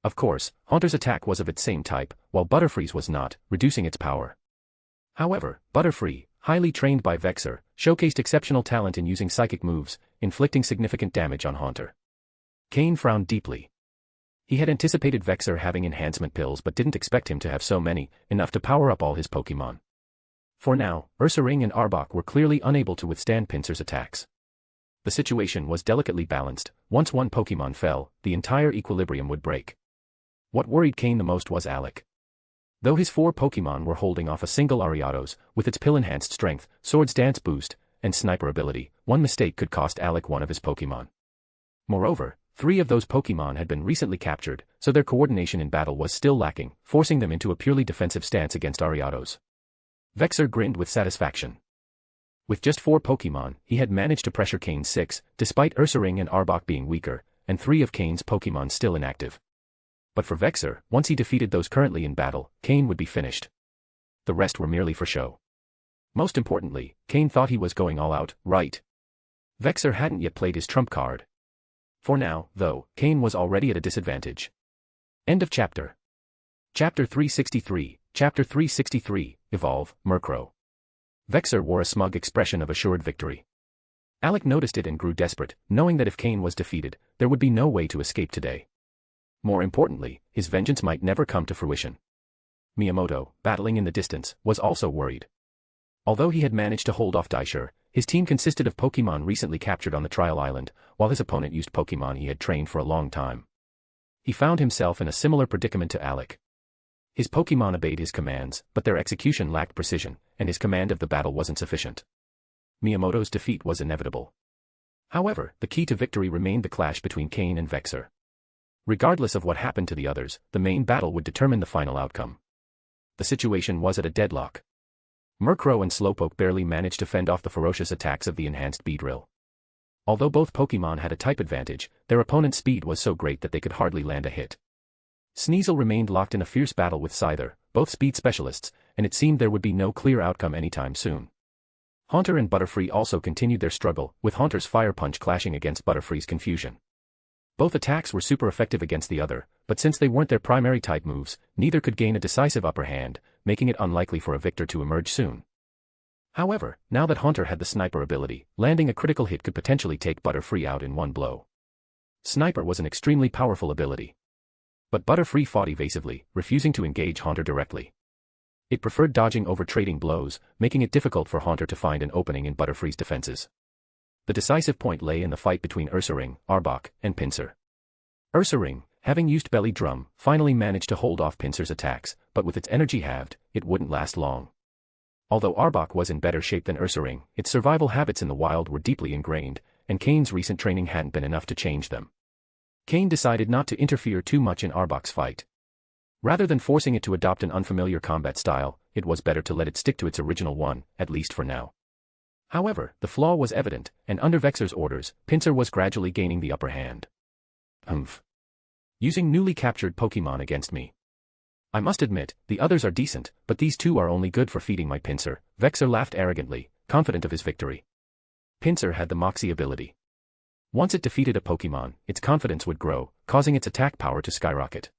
Speaker 3: Of course, Haunter's attack was of its same type, while Butterfree's was not, reducing its power. However, Butterfree, highly trained by Vexor, showcased exceptional talent in using psychic moves, inflicting significant damage on Haunter. Cain frowned deeply. He had anticipated Vexor having enhancement pills but didn't expect him to have so many, enough to power up all his Pokémon. For now, Ursaring and Arbok were clearly unable to withstand Pinsir's attacks. The situation was delicately balanced. Once one Pokémon fell, the entire equilibrium would break. What worried Cain the most was Alec. Though his 4 Pokémon were holding off a single Ariados, with its pill-enhanced strength, Swords Dance boost, and Sniper ability, one mistake could cost Alec one of his Pokémon. Moreover, 3 of those Pokémon had been recently captured, so their coordination in battle was still lacking, forcing them into a purely defensive stance against Ariados. Vexor grinned with satisfaction. With just 4 Pokémon, he had managed to pressure Cain's 6, despite Ursaring and Arbok being weaker, and 3 of Cain's Pokémon still inactive. But for Vexor, once he defeated those currently in battle, Cain would be finished. The rest were merely for show. Most importantly, Cain thought he was going all out, right? Vexor hadn't yet played his trump card. For now, though, Cain was already at a disadvantage. End of chapter. Chapter 363, Chapter 363, Evolve, Murkrow. Vexor wore a smug expression of assured victory. Alec noticed it and grew desperate, knowing that if Cain was defeated, there would be no way to escape today. More importantly, his vengeance might never come to fruition. Miyamoto, battling in the distance, was also worried. Although he had managed to hold off Daishur, his team consisted of Pokémon recently captured on the trial island, while his opponent used Pokémon he had trained for a long time. He found himself in a similar predicament to Alec. His Pokémon obeyed his commands, but their execution lacked precision, and his command of the battle wasn't sufficient. Miyamoto's defeat was inevitable. However, the key to victory remained the clash between Cain and Vexor. Regardless of what happened to the others, the main battle would determine the final outcome. The situation was at a deadlock. Murkrow and Slowpoke barely managed to fend off the ferocious attacks of the enhanced Beedrill. Although both Pokémon had a type advantage, their opponent's speed was so great that they could hardly land a hit. Sneasel remained locked in a fierce battle with Scyther, both speed specialists, and it seemed there would be no clear outcome anytime soon. Haunter and Butterfree also continued their struggle, with Haunter's Fire Punch clashing against Butterfree's Confusion. Both attacks were super effective against the other, but since they weren't their primary type moves, neither could gain a decisive upper hand, making it unlikely for a victor to emerge soon. However, now that Haunter had the Sniper ability, landing a critical hit could potentially take Butterfree out in one blow. Sniper was an extremely powerful ability. But Butterfree fought evasively, refusing to engage Haunter directly. It preferred dodging over trading blows, making it difficult for Haunter to find an opening in Butterfree's defenses. The decisive point lay in the fight between Ursaring, Arbok, and Pinsir. Ursaring, having used Belly Drum, finally managed to hold off Pinsir's attacks, but with its energy halved, it wouldn't last long. Although Arbok was in better shape than Ursaring, its survival habits in the wild were deeply ingrained, and Cain's recent training hadn't been enough to change them. Cain decided not to interfere too much in Arbok's fight. Rather than forcing it to adopt an unfamiliar combat style, it was better to let it stick to its original one, at least for now. However, the flaw was evident, and under Vexor's orders, Pinsir was gradually gaining the upper hand. Using newly captured Pokémon against me. I must admit, the others are decent, but these two are only good for feeding my Pinsir, Vexor laughed arrogantly, confident of his victory. Pinsir had the Moxie ability. Once it defeated a Pokémon, its confidence would grow, causing its attack power to skyrocket.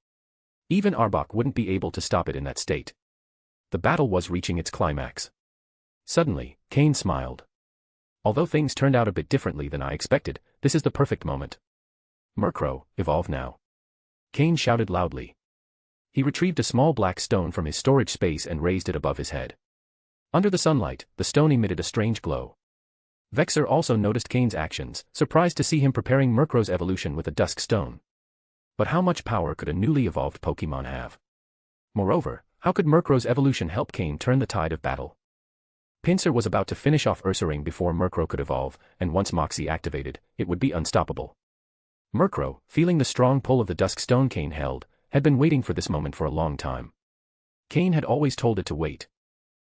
Speaker 3: Even Arbok wouldn't be able to stop it in that state. The battle was reaching its climax. Suddenly, Cain smiled. Although things turned out a bit differently than I expected, this is the perfect moment. Murkrow, evolve now. Cain shouted loudly. He retrieved a small black stone from his storage space and raised it above his head. Under the sunlight, the stone emitted a strange glow. Vexor also noticed Cain's actions, surprised to see him preparing Murkrow's evolution with a dusk stone. But how much power could a newly evolved Pokémon have? Moreover, how could Murkrow's evolution help Cain turn the tide of battle? Pinsir was about to finish off Ursaring before Murkrow could evolve, and once Moxie activated, it would be unstoppable. Murkrow, feeling the strong pull of the dusk stone Cain held, had been waiting for this moment for a long time. Cain had always told it to wait.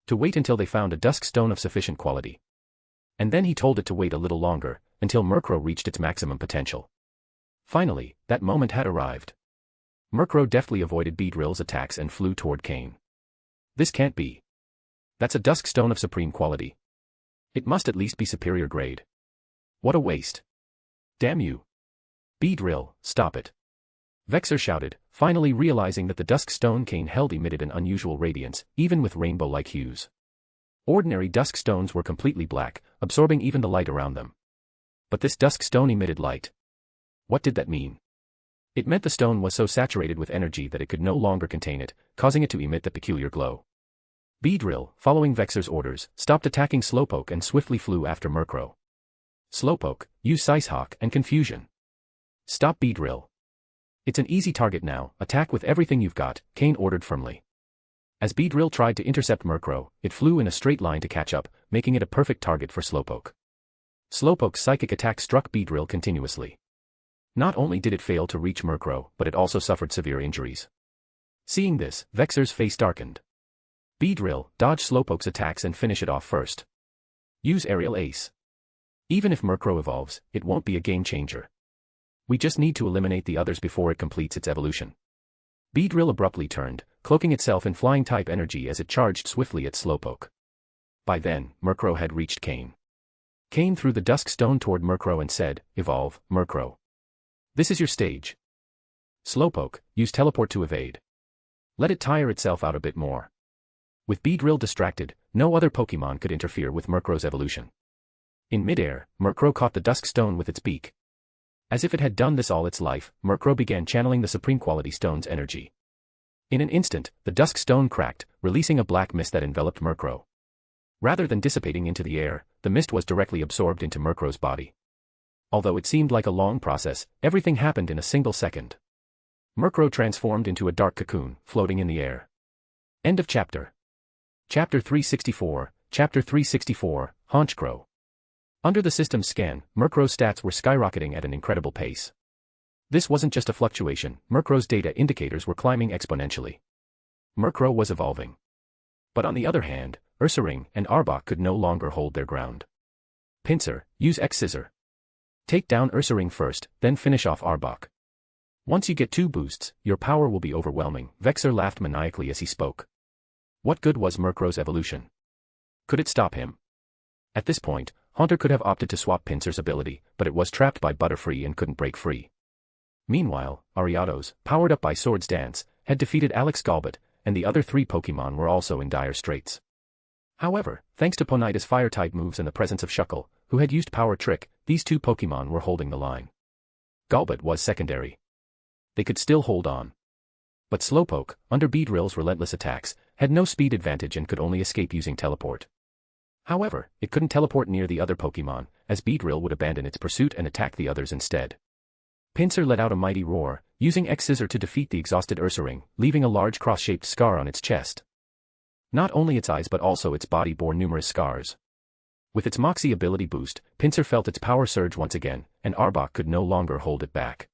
Speaker 3: To wait until they found a dusk stone of sufficient quality. And then he told it to wait a little longer, until Murkrow reached its maximum potential. Finally, that moment had arrived. Murkrow deftly avoided Beedrill's attacks and flew toward Cain. This can't be. That's a dusk stone of supreme quality. It must at least be superior grade. What a waste. Damn you. Beedrill, stop it. Vexor shouted, finally realizing that the dusk stone Cain held emitted an unusual radiance, even with rainbow-like hues. Ordinary dusk stones were completely black, absorbing even the light around them. But this dusk stone emitted light. What did that mean? It meant the stone was so saturated with energy that it could no longer contain it, causing it to emit the peculiar glow. Beedrill, following Vexor's orders, stopped attacking Slowpoke and swiftly flew after Murkrow. Slowpoke, use Sicehawk and Confusion. Stop Beedrill. It's an easy target now, attack with everything you've got, Cain ordered firmly. As Beedrill tried to intercept Murkrow, it flew in a straight line to catch up, making it a perfect target for Slowpoke. Slowpoke's psychic attack struck Beedrill continuously. Not only did it fail to reach Murkrow, but it also suffered severe injuries. Seeing this, Vexor's face darkened. Beedrill, dodge Slowpoke's attacks and finish it off first. Use Aerial Ace. Even if Murkrow evolves, it won't be a game changer. We just need to eliminate the others before it completes its evolution. Beedrill abruptly turned, cloaking itself in flying-type energy as it charged swiftly at Slowpoke. By then, Murkrow had reached Cain. Cain threw the dusk stone toward Murkrow and said, "Evolve, Murkrow. This is your stage." Slowpoke, use Teleport to evade. Let it tire itself out a bit more. With Beedrill distracted, no other Pokémon could interfere with Murkrow's evolution. In midair, Murkrow caught the dusk stone with its beak. As if it had done this all its life, Murkrow began channeling the Supreme Quality Stone's energy. In an instant, the dusk stone cracked, releasing a black mist that enveloped Murkrow. Rather than dissipating into the air, the mist was directly absorbed into Murkrow's body. Although it seemed like a long process, everything happened in a single second. Murkrow transformed into a dark cocoon, floating in the air. End of chapter. Chapter 364, Chapter 364, Honchkrow. Under the system's scan, Murkrow's stats were skyrocketing at an incredible pace. This wasn't just a fluctuation, Murkrow's data indicators were climbing exponentially. Murkrow was evolving. But on the other hand, Ursaring and Arbok could no longer hold their ground. Pinsir, use X-Scissor. Take down Ursaring first, then finish off Arbok. Once you get 2 boosts, your power will be overwhelming, Vexor laughed maniacally as he spoke. What good was Murkrow's evolution? Could it stop him? At this point, Haunter could have opted to swap Pinsir's ability, but it was trapped by Butterfree and couldn't break free. Meanwhile, Ariados, powered up by Swords Dance, had defeated Alex Golbat, and the other 3 Pokémon were also in dire straits. However, thanks to Ponyta's Fire-type moves and the presence of Shuckle, who had used Power Trick, these 2 Pokémon were holding the line. Golbat was secondary. They could still hold on. But Slowpoke, under Beedrill's relentless attacks, had no speed advantage and could only escape using Teleport. However, it couldn't teleport near the other Pokémon, as Beedrill would abandon its pursuit and attack the others instead. Pinsir let out a mighty roar, using X-Scissor to defeat the exhausted Ursaring, leaving a large cross-shaped scar on its chest. Not only its eyes but also its body bore numerous scars. With its Moxie ability boost, Pinsir felt its power surge once again, and Arbok could no longer hold it back.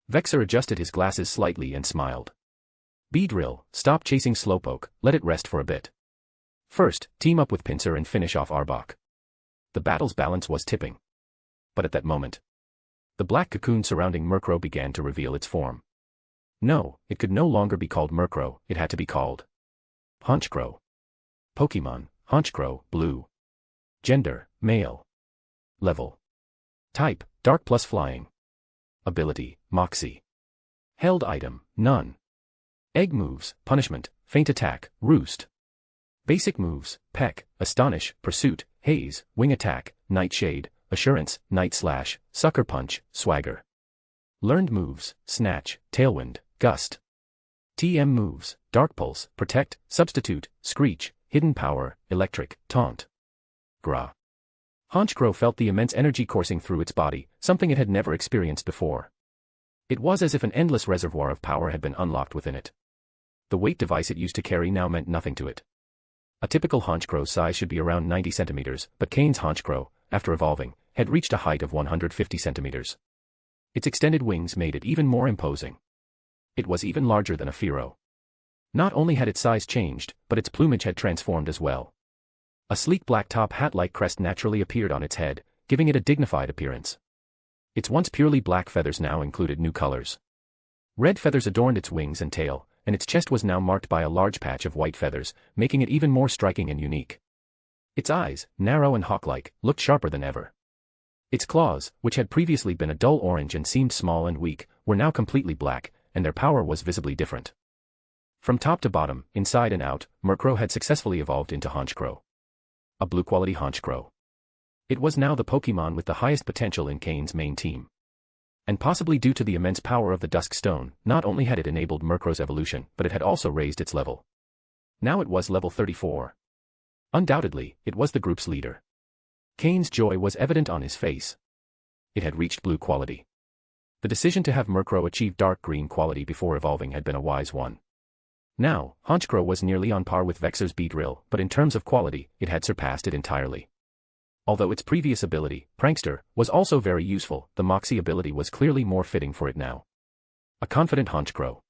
Speaker 3: Vexor adjusted his glasses slightly and smiled. Beedrill, stop chasing Slowpoke, let it rest for a bit. First, team up with Pinsir and finish off Arbok. The battle's balance was tipping. But at that moment, the black cocoon surrounding Murkrow began to reveal its form. No, it could no longer be called Murkrow, it had to be called Honchkrow. Pokémon, Honchkrow, Blue. Gender, Male. Level. Type, Dark plus Flying. Ability, Moxie. Held item, none. Egg moves, Punishment, Feint Attack, Roost. Basic moves, Peck, Astonish, Pursuit, Haze, Wing Attack, Nightshade, Assurance, Night Slash, Sucker Punch, Swagger. Learned moves, Snatch, Tailwind, Gust. TM moves, Dark Pulse, Protect, Substitute, Screech, Hidden Power, Electric, Taunt. Gra. Honchkrow felt the immense energy coursing through its body, something it had never experienced before. It was as if an endless reservoir of power had been unlocked within it. The weight device it used to carry now meant nothing to it. A typical Honchkrow's size should be around 90 centimeters, but Cain's Honchkrow, after evolving, had reached a height of 150 centimeters. Its extended wings made it even more imposing. It was even larger than a Pharaoh. Not only had its size changed, but its plumage had transformed as well. A sleek black top hat-like crest naturally appeared on its head, giving it a dignified appearance. Its once purely black feathers now included new colors. Red feathers adorned its wings and tail, and its chest was now marked by a large patch of white feathers, making it even more striking and unique. Its eyes, narrow and hawk-like, looked sharper than ever. Its claws, which had previously been a dull orange and seemed small and weak, were now completely black, and their power was visibly different. From top to bottom, inside and out, Murkrow had successfully evolved into Honchkrow. A blue-quality Honchkrow. It was now the Pokémon with the highest potential in Cain's main team. And possibly due to the immense power of the Dusk Stone, not only had it enabled Murkrow's evolution, but it had also raised its level. Now it was level 34. Undoubtedly, it was the group's leader. Cain's joy was evident on his face. It had reached blue quality. The decision to have Murkrow achieve dark green quality before evolving had been a wise one. Now, Honchkrow was nearly on par with Vexor's Beedrill, but in terms of quality, it had surpassed it entirely. Although its previous ability, Prankster, was also very useful, the Moxie ability was clearly more fitting for it now. A confident Honchkrow.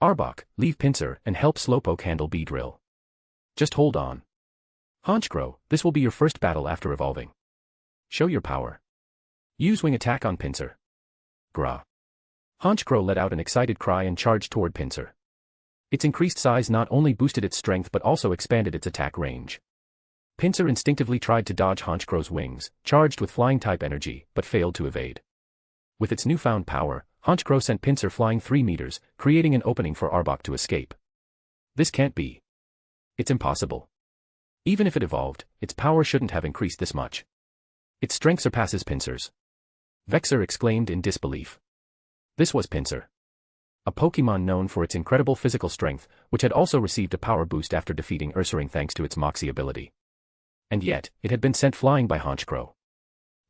Speaker 3: Arbok, leave Pinsir and help Slowpoke handle Beedrill. Just hold on. Honchkrow, this will be your first battle after evolving. Show your power. Use Wing Attack on Pinsir. Gra. Honchkrow let out an excited cry and charged toward Pinsir. Its increased size not only boosted its strength but also expanded its attack range. Pinsir instinctively tried to dodge Honchkrow's wings, charged with flying-type energy, but failed to evade. With its newfound power, Honchkrow sent Pinsir flying 3 meters, creating an opening for Arbok to escape. This can't be. It's impossible. Even if it evolved, its power shouldn't have increased this much. Its strength surpasses Pinsir's. Vexor exclaimed in disbelief. This was Pinsir. A Pokémon known for its incredible physical strength, which had also received a power boost after defeating Ursaring thanks to its Moxie ability. And yet, it had been sent flying by Honchkrow.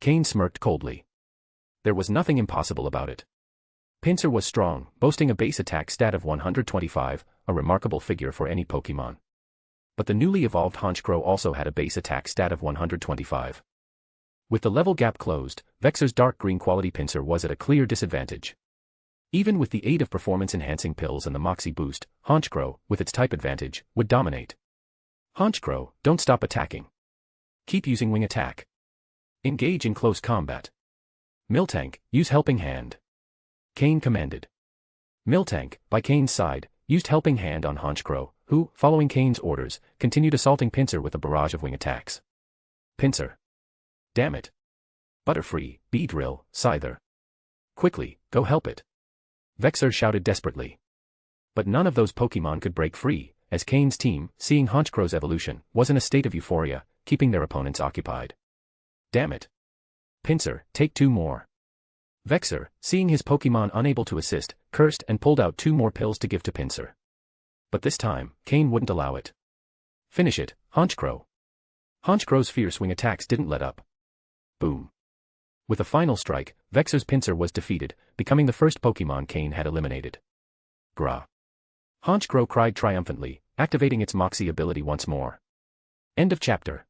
Speaker 3: Cain smirked coldly. There was nothing impossible about it. Pinsir was strong, boasting a base attack stat of 125, a remarkable figure for any Pokémon. But the newly evolved Honchkrow also had a base attack stat of 125. With the level gap closed, Vexor's dark green quality Pinsir was at a clear disadvantage. Even with the aid of performance-enhancing pills and the Moxie boost, Honchkrow, with its type advantage, would dominate. Honchkrow, don't stop attacking. Keep using Wing Attack. Engage in close combat. Miltank, use Helping Hand. Cain commanded. Miltank, by Cain's side, used Helping Hand on Honchkrow, who, following Cain's orders, continued assaulting Pinsir with a barrage of wing attacks. Pinsir. Damn it. Butterfree, Beedrill, Scyther. Quickly, go help it. Vexor shouted desperately. But none of those Pokémon could break free, as Cain's team, seeing Honchkrow's evolution, was in a state of euphoria, keeping their opponents occupied. Damn it. Pinsir, take 2 more. Vexor, seeing his Pokémon unable to assist, cursed and pulled out 2 more pills to give to Pinsir. But this time, Cain wouldn't allow it. Finish it, Honchkrow. Honchkrow's fierce wing attacks didn't let up. Boom. With a final strike, Vexor's Pinsir was defeated, becoming the first Pokémon Cain had eliminated. Gra. Honchkrow cried triumphantly, activating its Moxie ability once more. End of chapter.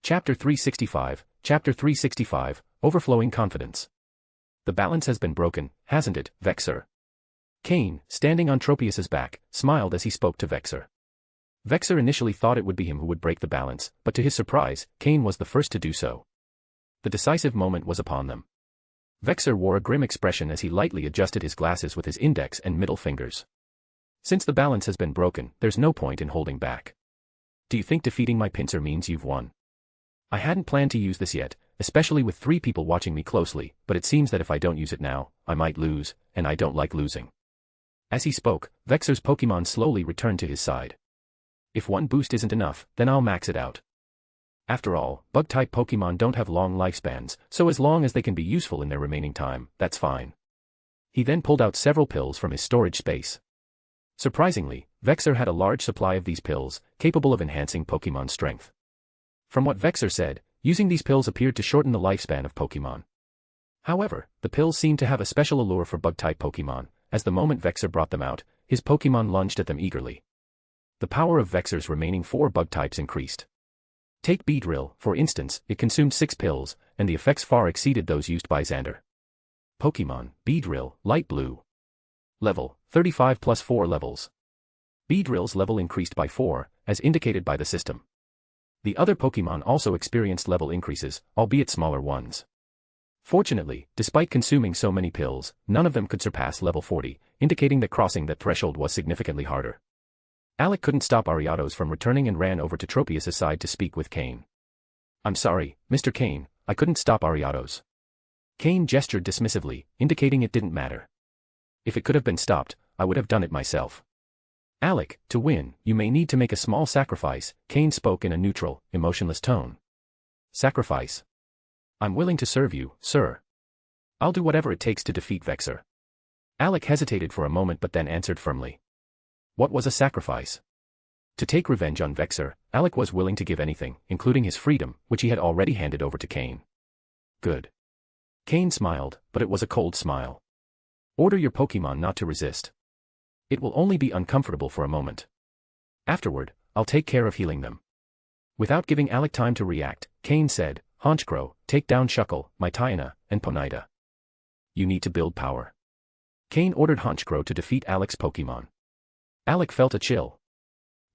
Speaker 3: Chapter 365, Chapter 365, Overflowing Confidence. The balance has been broken, hasn't it, Vexor? Cain, standing on Tropius's back, smiled as he spoke to Vexor. Vexor initially thought it would be him who would break the balance, but to his surprise, Cain was the first to do so. The decisive moment was upon them. Vexor wore a grim expression as he lightly adjusted his glasses with his index and middle fingers. Since the balance has been broken, there's no point in holding back. Do you think defeating my Pinsir means you've won? I hadn't planned to use this yet, especially with 3 people watching me closely, but it seems that if I don't use it now, I might lose, and I don't like losing. As he spoke, Vexor's Pokémon slowly returned to his side. If one boost isn't enough, then I'll max it out. After all, Bug-type Pokémon don't have long lifespans, so as long as they can be useful in their remaining time, that's fine. He then pulled out several pills from his storage space. Surprisingly, Vexor had a large supply of these pills, capable of enhancing Pokémon strength. From what Vexor said, using these pills appeared to shorten the lifespan of Pokémon. However, the pills seemed to have a special allure for Bug-type Pokémon, as the moment Vexor brought them out, his Pokémon lunged at them eagerly. The power of Vexor's remaining 4 bug types increased. Take Beedrill, for instance, it consumed 6 pills, and the effects far exceeded those used by Xander. Pokémon, Beedrill, Light Blue. Level, 35 plus 4 levels. Beedrill's level increased by 4, as indicated by the system. The other Pokémon also experienced level increases, albeit smaller ones. Fortunately, despite consuming so many pills, none of them could surpass level 40, indicating that crossing that threshold was significantly harder. Alec couldn't stop Ariados from returning and ran over to Tropius' side to speak with Cain. "I'm sorry, Mr. Cain, I couldn't stop Ariados." Cain gestured dismissively, indicating it didn't matter. "If it could have been stopped, I would have done it myself." "Alec, to win, you may need to make a small sacrifice," Cain spoke in a neutral, emotionless tone. "Sacrifice? I'm willing to serve you, sir. I'll do whatever it takes to defeat Vexor." Alec hesitated for a moment but then answered firmly. What was a sacrifice? To take revenge on Vexor, Alec was willing to give anything, including his freedom, which he had already handed over to Cain. Good. Cain smiled, but it was a cold smile. Order your Pokémon not to resist. It will only be uncomfortable for a moment. Afterward, I'll take care of healing them. Without giving Alec time to react, Cain said, "Honchkrow, take down Shuckle, Mytiana, and Ponyta. You need to build power." Cain ordered Honchkrow to defeat Alec's Pokémon. Alec felt a chill.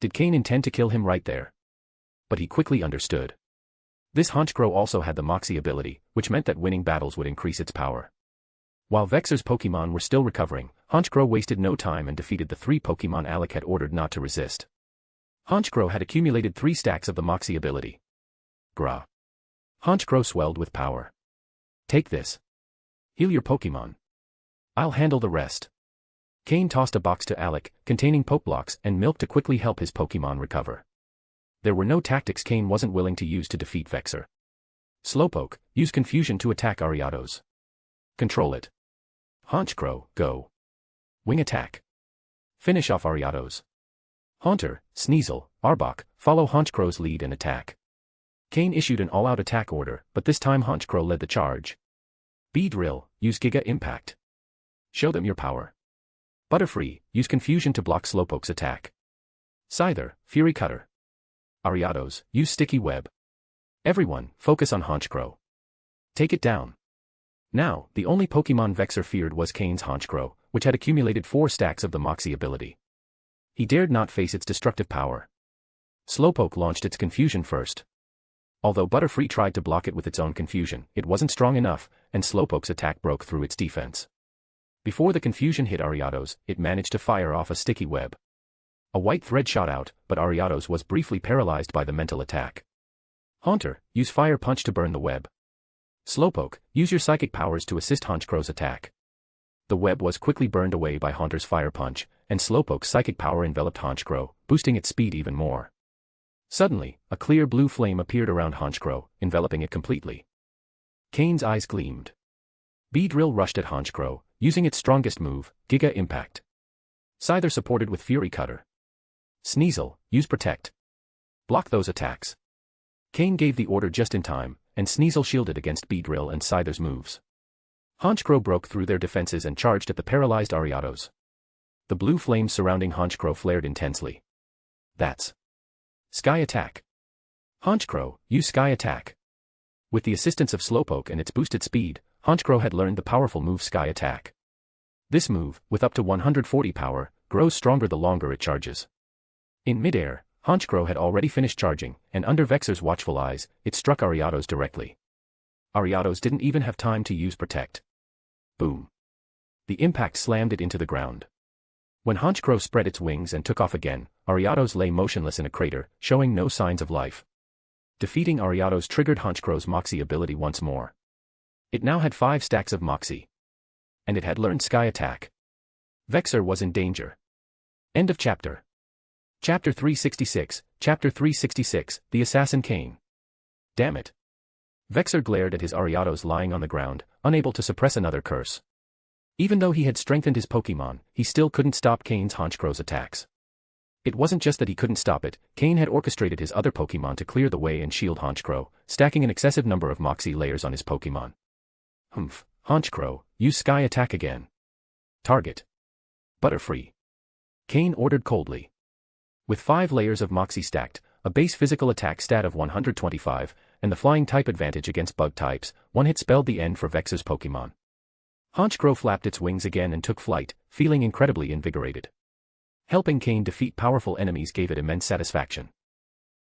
Speaker 3: Did Cain intend to kill him right there? But he quickly understood. This Honchkrow also had the Moxie ability, which meant that winning battles would increase its power. While Vexor's Pokémon were still recovering, Honchkrow wasted no time and defeated the 3 Pokémon Alec had ordered not to resist. Honchkrow had accumulated 3 stacks of the Moxie ability. Gra. Honchkrow swelled with power. "Take this. Heal your Pokémon. I'll handle the rest." Cain tossed a box to Alec, containing Pokeblocks and milk to quickly help his Pokémon recover. There were no tactics Cain wasn't willing to use to defeat Vexor. Slowpoke, use Confusion to attack Ariados. Control it. Honchkrow, go. Wing attack. Finish off Ariados. Haunter, Sneasel, Arbok, follow Honchkrow's lead and attack. Cain issued an all-out attack order, but this time Honchkrow led the charge. Beedrill, use Giga Impact. Show them your power. Butterfree, use Confusion to block Slowpoke's attack. Scyther, Fury Cutter. Ariados, use Sticky Web. Everyone, focus on Honchkrow. Take it down. Now, the only Pokémon Vexor feared was Cain's Honchkrow, which had accumulated 4 stacks of the Moxie ability. He dared not face its destructive power. Slowpoke launched its Confusion first. Although Butterfree tried to block it with its own Confusion, it wasn't strong enough, and Slowpoke's attack broke through its defense. Before the Confusion hit Ariados, it managed to fire off a Sticky Web. A white thread shot out, but Ariados was briefly paralyzed by the mental attack. Haunter, use Fire Punch to burn the web. Slowpoke, use your psychic powers to assist Honchkrow's attack. The web was quickly burned away by Haunter's Fire Punch, and Slowpoke's psychic power enveloped Honchkrow, boosting its speed even more. Suddenly, a clear blue flame appeared around Honchkrow, enveloping it completely. Cain's eyes gleamed. Beedrill rushed at Honchkrow, using its strongest move, Giga Impact. Scyther supported with Fury Cutter. Sneasel, use Protect. Block those attacks. Cain gave the order just in time, and Sneasel shielded against Beedrill and Scyther's moves. Honchkrow broke through their defenses and charged at the paralyzed Ariados. The blue flames surrounding Honchkrow flared intensely. That's Sky Attack. Honchkrow, use Sky Attack. With the assistance of Slowpoke and its boosted speed, Honchkrow had learned the powerful move Sky Attack. This move, with up to 140 power, grows stronger the longer it charges. In midair, Honchkrow had already finished charging, and under Vexor's watchful eyes, it struck Ariados directly. Ariados didn't even have time to use Protect. Boom. The impact slammed it into the ground. When Honchkrow spread its wings and took off again, Ariados lay motionless in a crater, showing no signs of life. Defeating Ariado's triggered Honchcrow's Moxie ability once more. It now had 5 stacks of Moxie. And it had learned Sky Attack. Vexor was in danger. End of chapter. Chapter 366, Chapter 366, The Assassin Cain. Damn it. Vexor glared at his Ariados lying on the ground, unable to suppress another curse. Even though he had strengthened his Pokémon, he still couldn't stop Cain's Honchcrow's attacks. It wasn't just that he couldn't stop it, Cain had orchestrated his other Pokémon to clear the way and shield Honchcrow, stacking an excessive number of Moxie layers on his Pokémon. Humph, Honchcrow, use Sky Attack again. Target. Butterfree. Cain ordered coldly. With 5 layers of Moxie stacked, a base physical attack stat of 125, and the flying type advantage against bug types, one hit spelled the end for Vexor's Pokémon. Honchcrow flapped its wings again and took flight, feeling incredibly invigorated. Helping Cain defeat powerful enemies gave it immense satisfaction.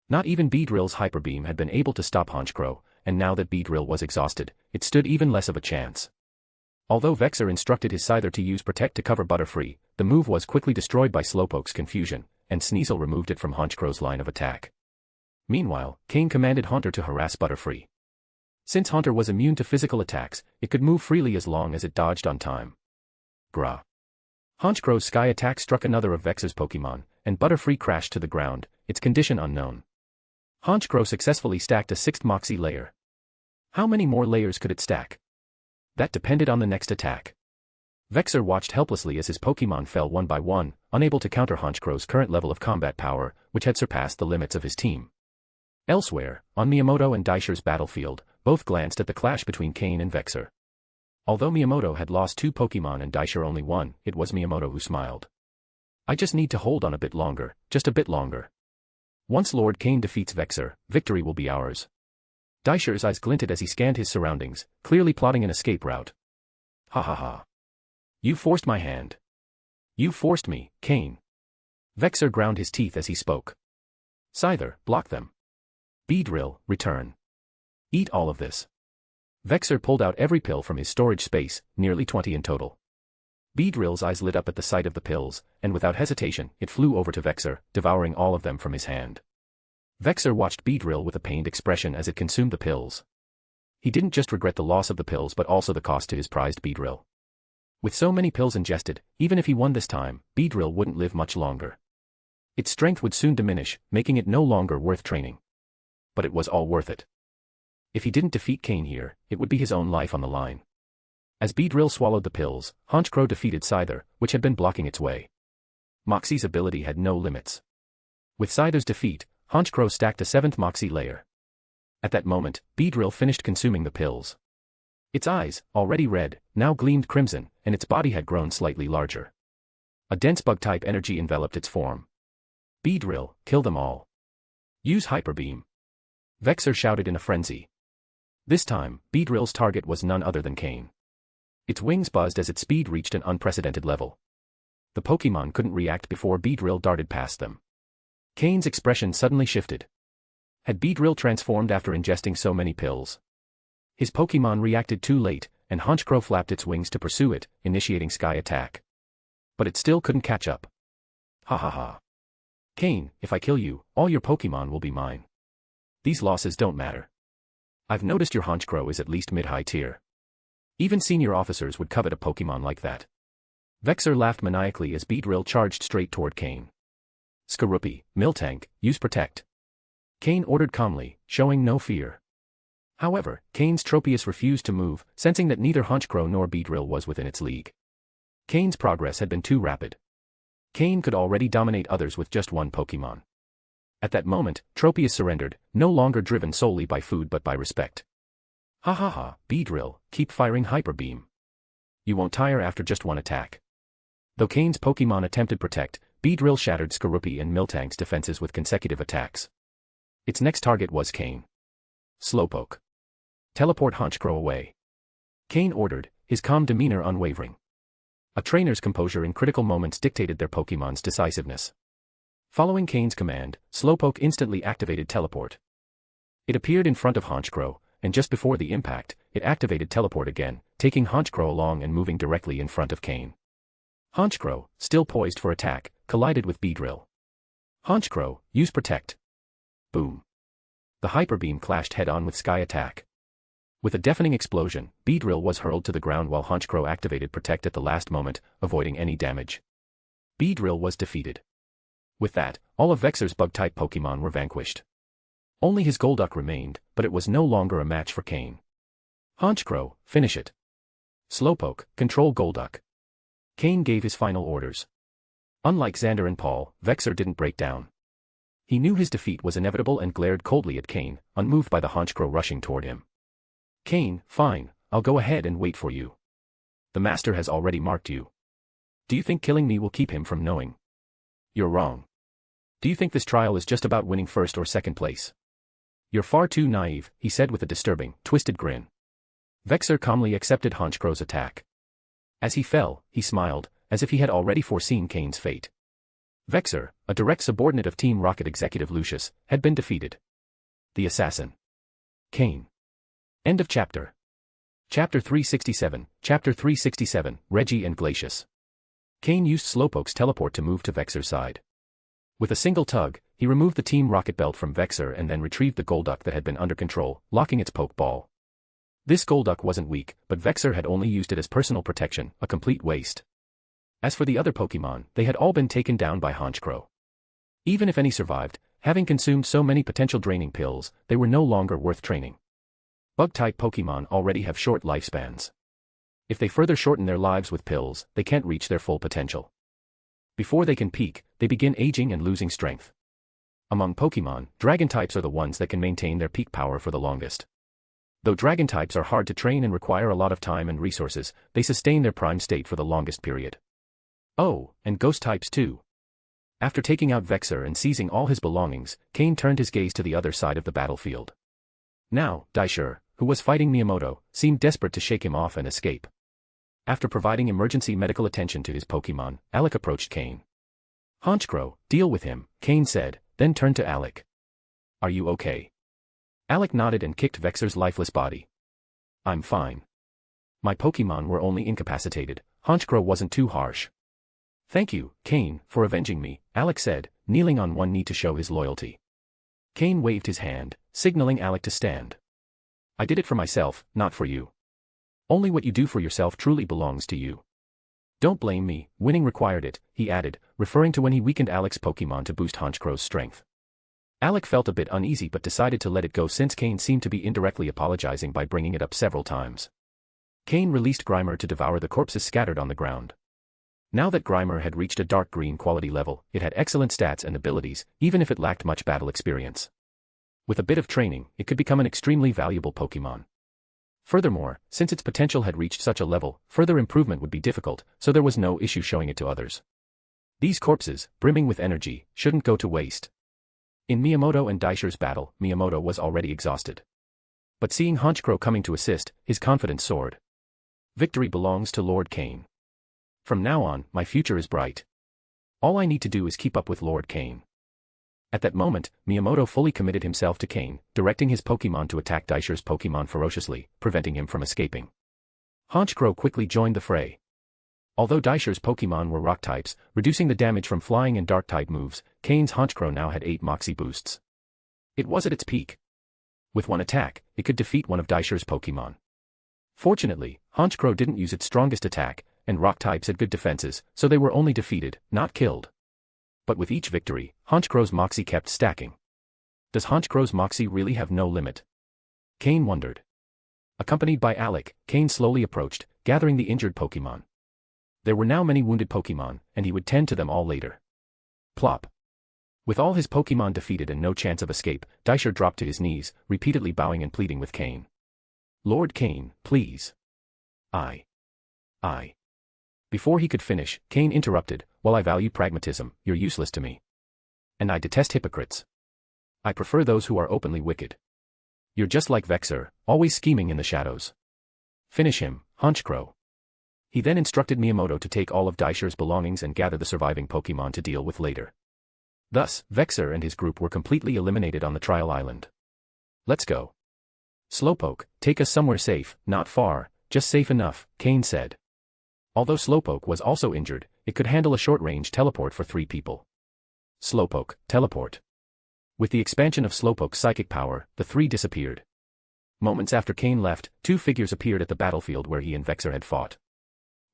Speaker 3: Not even Beedrill's Hyper Beam had been able to stop Honchcrow, and now that Beedrill was exhausted, it stood even less of a chance. Although Vexor instructed his Scyther to use Protect to cover Butterfree, the move was quickly destroyed by Slowpoke's confusion, and Sneasel removed it from Honchcrow's line of attack. Meanwhile, Cain commanded Haunter to harass Butterfree. Since Haunter was immune to physical attacks, it could move freely as long as it dodged on time. Grah. Honchcrow's Sky Attack struck another of Vexor's Pokémon, and Butterfree crashed to the ground, its condition unknown. Honchcrow successfully stacked a 6th Moxie layer. How many more layers could it stack? That depended on the next attack. Vexor watched helplessly as his Pokémon fell one by one, unable to counter Honchcrow's current level of combat power, which had surpassed the limits of his team. Elsewhere, on Miyamoto and Daisher's battlefield, both glanced at the clash between Cain and Vexor. Although Miyamoto had lost 2 Pokémon and Daisher only 1, it was Miyamoto who smiled. I just need to hold on a bit longer, just a bit longer. Once Lord Cain defeats Vexor, victory will be ours. Daisher's eyes glinted as he scanned his surroundings, clearly plotting an escape route. Ha ha ha. You forced my hand. You forced me, Cain. Vexor ground his teeth as he spoke. Scyther, block them. Beedrill, return. Eat all of this. Vexor pulled out every pill from his storage space, nearly 20 in total. Beedrill's eyes lit up at the sight of the pills, and without hesitation, it flew over to Vexor, devouring all of them from his hand. Vexor watched Beedrill with a pained expression as it consumed the pills. He didn't just regret the loss of the pills but also the cost to his prized Beedrill. With so many pills ingested, even if he won this time, Beedrill wouldn't live much longer. Its strength would soon diminish, making it no longer worth training. But it was all worth it. If he didn't defeat Cain here, it would be his own life on the line. As Beedrill swallowed the pills, Honchcrow defeated Scyther, which had been blocking its way. Moxie's ability had no limits. With Scyther's defeat, Honchcrow stacked a 7th Moxie layer. At that moment, Beedrill finished consuming the pills. Its eyes, already red, now gleamed crimson, and its body had grown slightly larger. A dense bug-type energy enveloped its form. Beedrill, kill them all. Use Hyper Beam. Vexor shouted in a frenzy. This time, Beedrill's target was none other than Cain. Its wings buzzed as its speed reached an unprecedented level. The Pokémon couldn't react before Beedrill darted past them. Cain's expression suddenly shifted. Had Beedrill transformed after ingesting so many pills? His Pokémon reacted too late, and Honchcrow flapped its wings to pursue it, initiating Sky Attack. But it still couldn't catch up. Ha ha ha. Cain, if I kill you, all your Pokémon will be mine. These losses don't matter. I've noticed your Honchcrow is at least mid-high tier. Even senior officers would covet a Pokémon like that. Vexor laughed maniacally as Beedrill charged straight toward Cain. Skorupi, Miltank, use Protect. Cain ordered calmly, showing no fear. However, Cain's Tropius refused to move, sensing that neither Honchcrow nor Beedrill was within its league. Cain's progress had been too rapid. Cain could already dominate others with just one Pokémon. At that moment, Tropius surrendered, no longer driven solely by food but by respect. Ha ha ha, Beedrill, keep firing Hyper Beam. You won't tire after just one attack. Though Cain's Pokémon attempted Protect, Beedrill shattered Skorupi and Miltank's defenses with consecutive attacks. Its next target was Cain. Slowpoke. Teleport Honchcrow away. Cain ordered, his calm demeanor unwavering. A trainer's composure in critical moments dictated their Pokémon's decisiveness. Following Cain's command, Slowpoke instantly activated Teleport. It appeared in front of Honchcrow, and just before the impact, it activated Teleport again, taking Honchcrow along and moving directly in front of Cain. Honchcrow, still poised for attack, collided with Beedrill. Honchcrow, use Protect. Boom. The hyper beam clashed head-on with Sky Attack. With a deafening explosion, Beedrill was hurled to the ground while Honchkrow activated Protect at the last moment, avoiding any damage. Beedrill was defeated. With that, all of Vexor's bug-type Pokémon were vanquished. Only his Golduck remained, but it was no longer a match for Cain. Honchkrow, finish it. Slowpoke, control Golduck. Cain gave his final orders. Unlike Xander and Paul, Vexor didn't break down. He knew his defeat was inevitable and glared coldly at Cain, unmoved by the Honchkrow rushing toward him. Cain, fine, I'll go ahead and wait for you. The Master has already marked you. Do you think killing me will keep him from knowing? You're wrong. Do you think this trial is just about winning first or second place? You're far too naive, he said with a disturbing, twisted grin. Vexor calmly accepted Honchkrow's attack. As he fell, he smiled, as if he had already foreseen Cain's fate. Vexor, a direct subordinate of Team Rocket executive Lucius, had been defeated. The assassin. Cain. End of chapter. Chapter 367, Chapter 367, Reggie and Glacius. Cain used Slowpoke's teleport to move to Vexor's side. With a single tug, he removed the Team Rocket belt from Vexor and then retrieved the Golduck that had been under control, locking its Pokeball. This Golduck wasn't weak, but Vexor had only used it as personal protection, a complete waste. As for the other Pokemon, they had all been taken down by Honchkrow. Even if any survived, having consumed so many potential draining pills, they were no longer worth training. Bug-type Pokemon already have short lifespans. If they further shorten their lives with pills, they can't reach their full potential. Before they can peak, they begin aging and losing strength. Among Pokemon, Dragon types are the ones that can maintain their peak power for the longest. Though Dragon types are hard to train and require a lot of time and resources, they sustain their prime state for the longest period. Oh, and Ghost types too. After taking out Vexor and seizing all his belongings, Cain turned his gaze to the other side of the battlefield. Now, Daishur, who was fighting Miyamoto, seemed desperate to shake him off and escape. After providing emergency medical attention to his Pokemon, Alec approached Cain. Honchkrow, deal with him, Cain said, then turned to Alec. Are you okay? Alec nodded and kicked Vexor's lifeless body. I'm fine. My Pokemon were only incapacitated. Honchkrow wasn't too harsh. Thank you, Cain, for avenging me, Alec said, kneeling on one knee to show his loyalty. Cain waved his hand, signaling Alec to stand. I did it for myself, not for you. Only what you do for yourself truly belongs to you. Don't blame me, winning required it, he added, referring to when he weakened Alec's Pokemon to boost Honchkrow's strength. Alec felt a bit uneasy but decided to let it go since Cain seemed to be indirectly apologizing by bringing it up several times. Cain released Grimer to devour the corpses scattered on the ground. Now that Grimer had reached a dark green quality level, it had excellent stats and abilities, even if it lacked much battle experience. With a bit of training, it could become an extremely valuable Pokemon. Furthermore, since its potential had reached such a level, further improvement would be difficult, so there was no issue showing it to others. These corpses, brimming with energy, shouldn't go to waste. In Miyamoto and Daishur's battle, Miyamoto was already exhausted. But seeing Honchkrow coming to assist, his confidence soared. Victory belongs to Lord Cain. From now on, my future is bright. All I need to do is keep up with Lord Cain. At that moment, Miyamoto fully committed himself to Cain, directing his Pokemon to attack Daishur's Pokemon ferociously, preventing him from escaping. Honchkrow quickly joined the fray. Although Daishur's Pokemon were rock types, reducing the damage from flying and dark type moves, Cain's Honchkrow now had 8 Moxie boosts. It was at its peak. With one attack, it could defeat one of Daishur's Pokemon. Fortunately, Honchkrow didn't use its strongest attack, and rock types had good defenses, so they were only defeated, not killed. But with each victory, Honchkrow's Moxie kept stacking. Does Honchkrow's Moxie really have no limit? Cain wondered. Accompanied by Alec, Cain slowly approached, gathering the injured Pokemon. There were now many wounded Pokemon, and he would tend to them all later. Plop. With all his Pokemon defeated and no chance of escape, Daishur dropped to his knees, repeatedly bowing and pleading with Cain. Lord Cain, please. I. Before he could finish, Cain interrupted, while I value pragmatism, you're useless to me. And I detest hypocrites. I prefer those who are openly wicked. You're just like Vexor, always scheming in the shadows. Finish him, Honchkrow. He then instructed Miyamoto to take all of Daishur's belongings and gather the surviving Pokemon to deal with later. Thus, Vexor and his group were completely eliminated on the trial island. Let's go. Slowpoke, take us somewhere safe, not far, just safe enough, Cain said. Although Slowpoke was also injured, it could handle a short-range teleport for 3 people. Slowpoke, teleport. With the expansion of Slowpoke's psychic power, the three disappeared. Moments after Cain left, two figures appeared at the battlefield where he and Vexor had fought.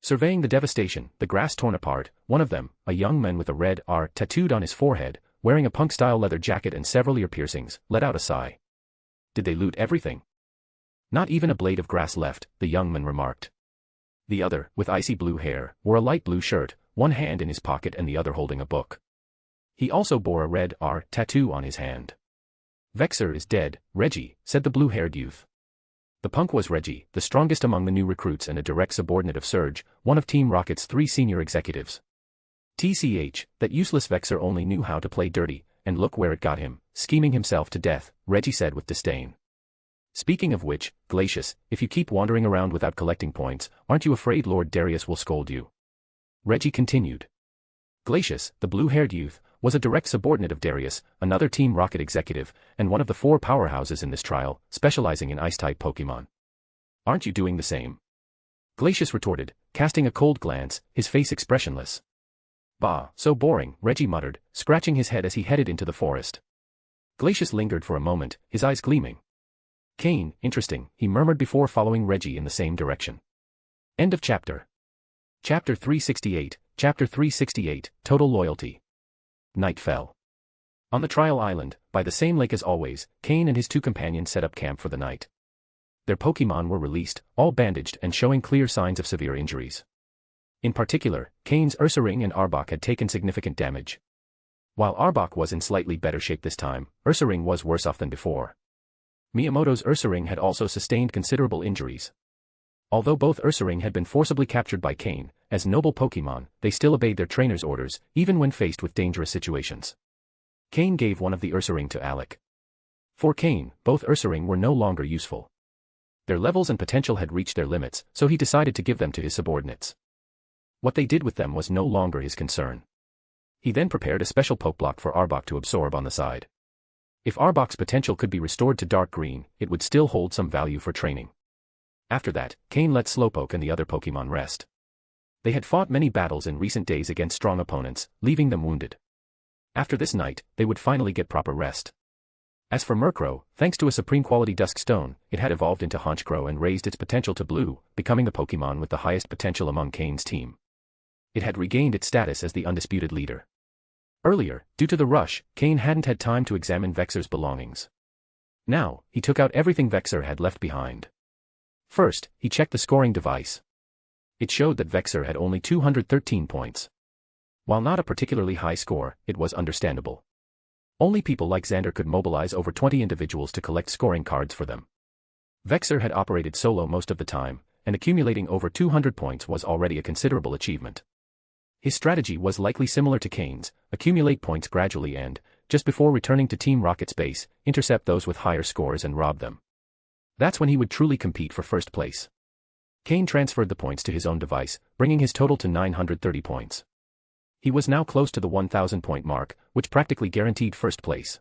Speaker 3: Surveying the devastation, the grass torn apart, one of them, a young man with a red R tattooed on his forehead, wearing a punk-style leather jacket and several ear piercings, let out a sigh. Did they loot everything? Not even a blade of grass left, the young man remarked. The other, with icy blue hair, wore a light blue shirt, one hand in his pocket and the other holding a book. He also bore a red R tattoo on his hand. Vexor is dead, Reggie, said the blue-haired youth. The punk was Reggie, the strongest among the new recruits and a direct subordinate of Surge, one of Team Rocket's 3 senior executives. TCH, that useless Vexor only knew how to play dirty, and look where it got him, scheming himself to death, Reggie said with disdain. Speaking of which, Glacius, if you keep wandering around without collecting points, aren't you afraid Lord Darius will scold you? Reggie continued. Glacius, the blue-haired youth, was a direct subordinate of Darius, another Team Rocket executive, and one of the 4 powerhouses in this trial, specializing in Ice-type Pokémon. Aren't you doing the same? Glacius retorted, casting a cold glance, his face expressionless. Bah, so boring, Reggie muttered, scratching his head as he headed into the forest. Glacius lingered for a moment, his eyes gleaming. Cain, interesting, he murmured before following Reggie in the same direction. End of chapter. Chapter 368, Chapter 368, Total Loyalty. Night fell. On the trial island, by the same lake as always, Cain and his 2 companions set up camp for the night. Their Pokémon were released, all bandaged and showing clear signs of severe injuries. In particular, Cain's Ursaring and Arbok had taken significant damage. While Arbok was in slightly better shape this time, Ursaring was worse off than before. Miyamoto's Ursaring had also sustained considerable injuries. Although both Ursaring had been forcibly captured by Cain, as noble Pokémon, they still obeyed their trainer's orders, even when faced with dangerous situations. Cain gave one of the Ursaring to Alec. For Cain, both Ursaring were no longer useful. Their levels and potential had reached their limits, so he decided to give them to his subordinates. What they did with them was no longer his concern. He then prepared a special Pokeblock for Arbok to absorb on the side. If Arbok's potential could be restored to dark green, it would still hold some value for training. After that, Cain let Slowpoke and the other Pokémon rest. They had fought many battles in recent days against strong opponents, leaving them wounded. After this night, they would finally get proper rest. As for Murkrow, thanks to a supreme-quality Dusk Stone, it had evolved into Honchkrow and raised its potential to blue, becoming the Pokémon with the highest potential among Cain's team. It had regained its status as the undisputed leader. Earlier, due to the rush, Cain hadn't had time to examine Vexor's belongings. Now, he took out everything Vexor had left behind. First, he checked the scoring device. It showed that Vexor had only 213 points. While not a particularly high score, it was understandable. Only people like Xander could mobilize over 20 individuals to collect scoring cards for them. Vexor had operated solo most of the time, and accumulating over 200 points was already a considerable achievement. His strategy was likely similar to Cain's, accumulate points gradually and, just before returning to Team Rocket's base, intercept those with higher scores and rob them. That's when he would truly compete for first place. Cain transferred the points to his own device, bringing his total to 930 points. He was now close to the 1,000-point mark, which practically guaranteed first place.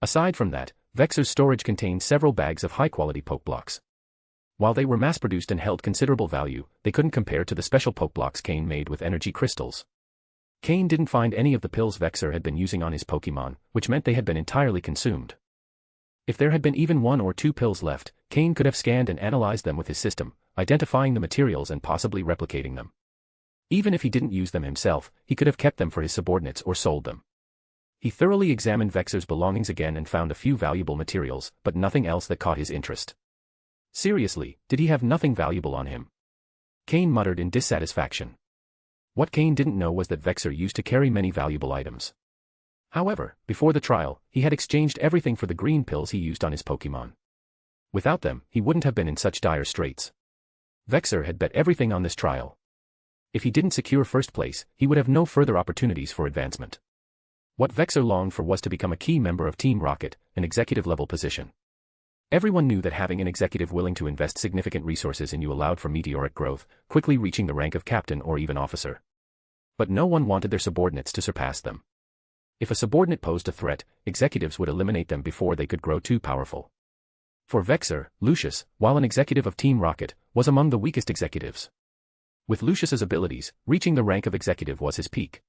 Speaker 3: Aside from that, Vexor's storage contained several bags of high-quality Pokeblocks. While they were mass-produced and held considerable value, they couldn't compare to the special Pokeblocks Cain made with energy crystals. Cain didn't find any of the pills Vexor had been using on his Pokémon, which meant they had been entirely consumed. If there had been even 1 or 2 pills left, Cain could have scanned and analyzed them with his system, identifying the materials and possibly replicating them. Even if he didn't use them himself, he could have kept them for his subordinates or sold them. He thoroughly examined Vexor's belongings again and found a few valuable materials, but nothing else that caught his interest. Seriously, did he have nothing valuable on him? Cain muttered in dissatisfaction. What Cain didn't know was that Vexor used to carry many valuable items. However, before the trial, he had exchanged everything for the green pills he used on his Pokémon. Without them, he wouldn't have been in such dire straits. Vexor had bet everything on this trial. If he didn't secure first place, he would have no further opportunities for advancement. What Vexor longed for was to become a key member of Team Rocket, an executive-level position. Everyone knew that having an executive willing to invest significant resources in you allowed for meteoric growth, quickly reaching the rank of captain or even officer. But no one wanted their subordinates to surpass them. If a subordinate posed a threat, executives would eliminate them before they could grow too powerful. For Vexor, Lucius, while an executive of Team Rocket, was among the weakest executives. With Lucius's abilities, reaching the rank of executive was his peak.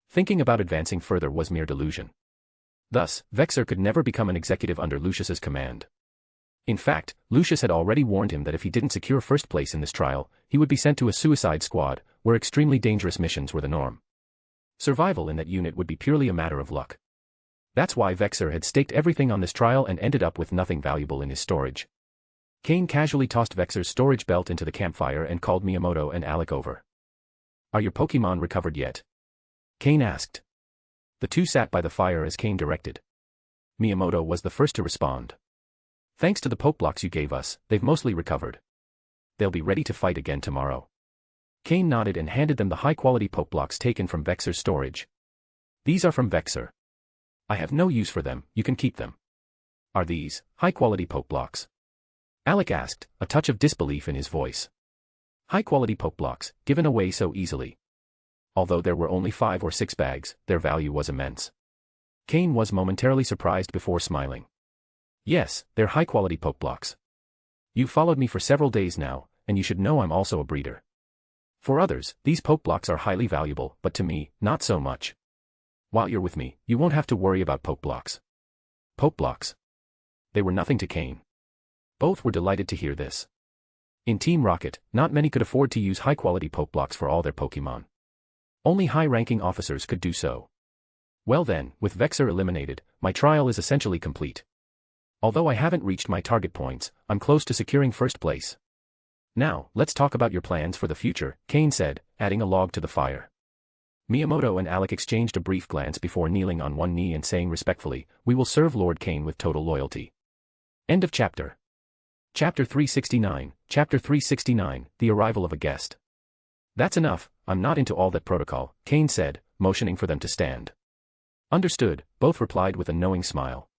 Speaker 3: Thinking about advancing further was mere delusion. Thus, Vexor could never become an executive under Lucius's command. In fact, Lucius had already warned him that if he didn't secure first place in this trial, he would be sent to a suicide squad, where extremely dangerous missions were the norm. Survival in that unit would be purely a matter of luck. That's why Vexor had staked everything on this trial and ended up with nothing valuable in his storage. Cain casually tossed Vexor's storage belt into the campfire and called Miyamoto and Alec over. "Are your Pokémon recovered yet?" Cain asked. The two sat by the fire as Cain directed. Miyamoto was the first to respond. "Thanks to the Pokeblocks you gave us, they've mostly recovered. They'll be ready to fight again tomorrow." Cain nodded and handed them the high-quality Pokeblocks taken from Vexor's storage. "These are from Vexor. I have no use for them, you can keep them." "Are these high-quality Pokeblocks?" Alec asked, a touch of disbelief in his voice. High-quality Pokeblocks, given away so easily. Although there were only 5 or 6 bags, their value was immense. Cain was momentarily surprised before smiling. "Yes, they're high-quality Pokeblocks. You've followed me for several days now, and you should know I'm also a breeder. For others, these Pokeblocks are highly valuable, but to me, not so much. While you're with me, you won't have to worry about Pokeblocks." Pokeblocks. They were nothing to Cain. Both were delighted to hear this. In Team Rocket, not many could afford to use high-quality Pokeblocks for all their Pokémon. Only high-ranking officers could do so. Well then, with Vexor eliminated, my trial is essentially complete. Although I haven't reached my target points, I'm close to securing first place. "Now, let's talk about your plans for the future," Cain said, adding a log to the fire. Miyamoto and Alec exchanged a brief glance before kneeling on one knee and saying respectfully, "We will serve Lord Cain with total loyalty." End of chapter. Chapter 369, Chapter 369, The Arrival of a Guest. "That's enough, I'm not into all that protocol," Cain said, motioning for them to stand. "Understood," both replied with a knowing smile.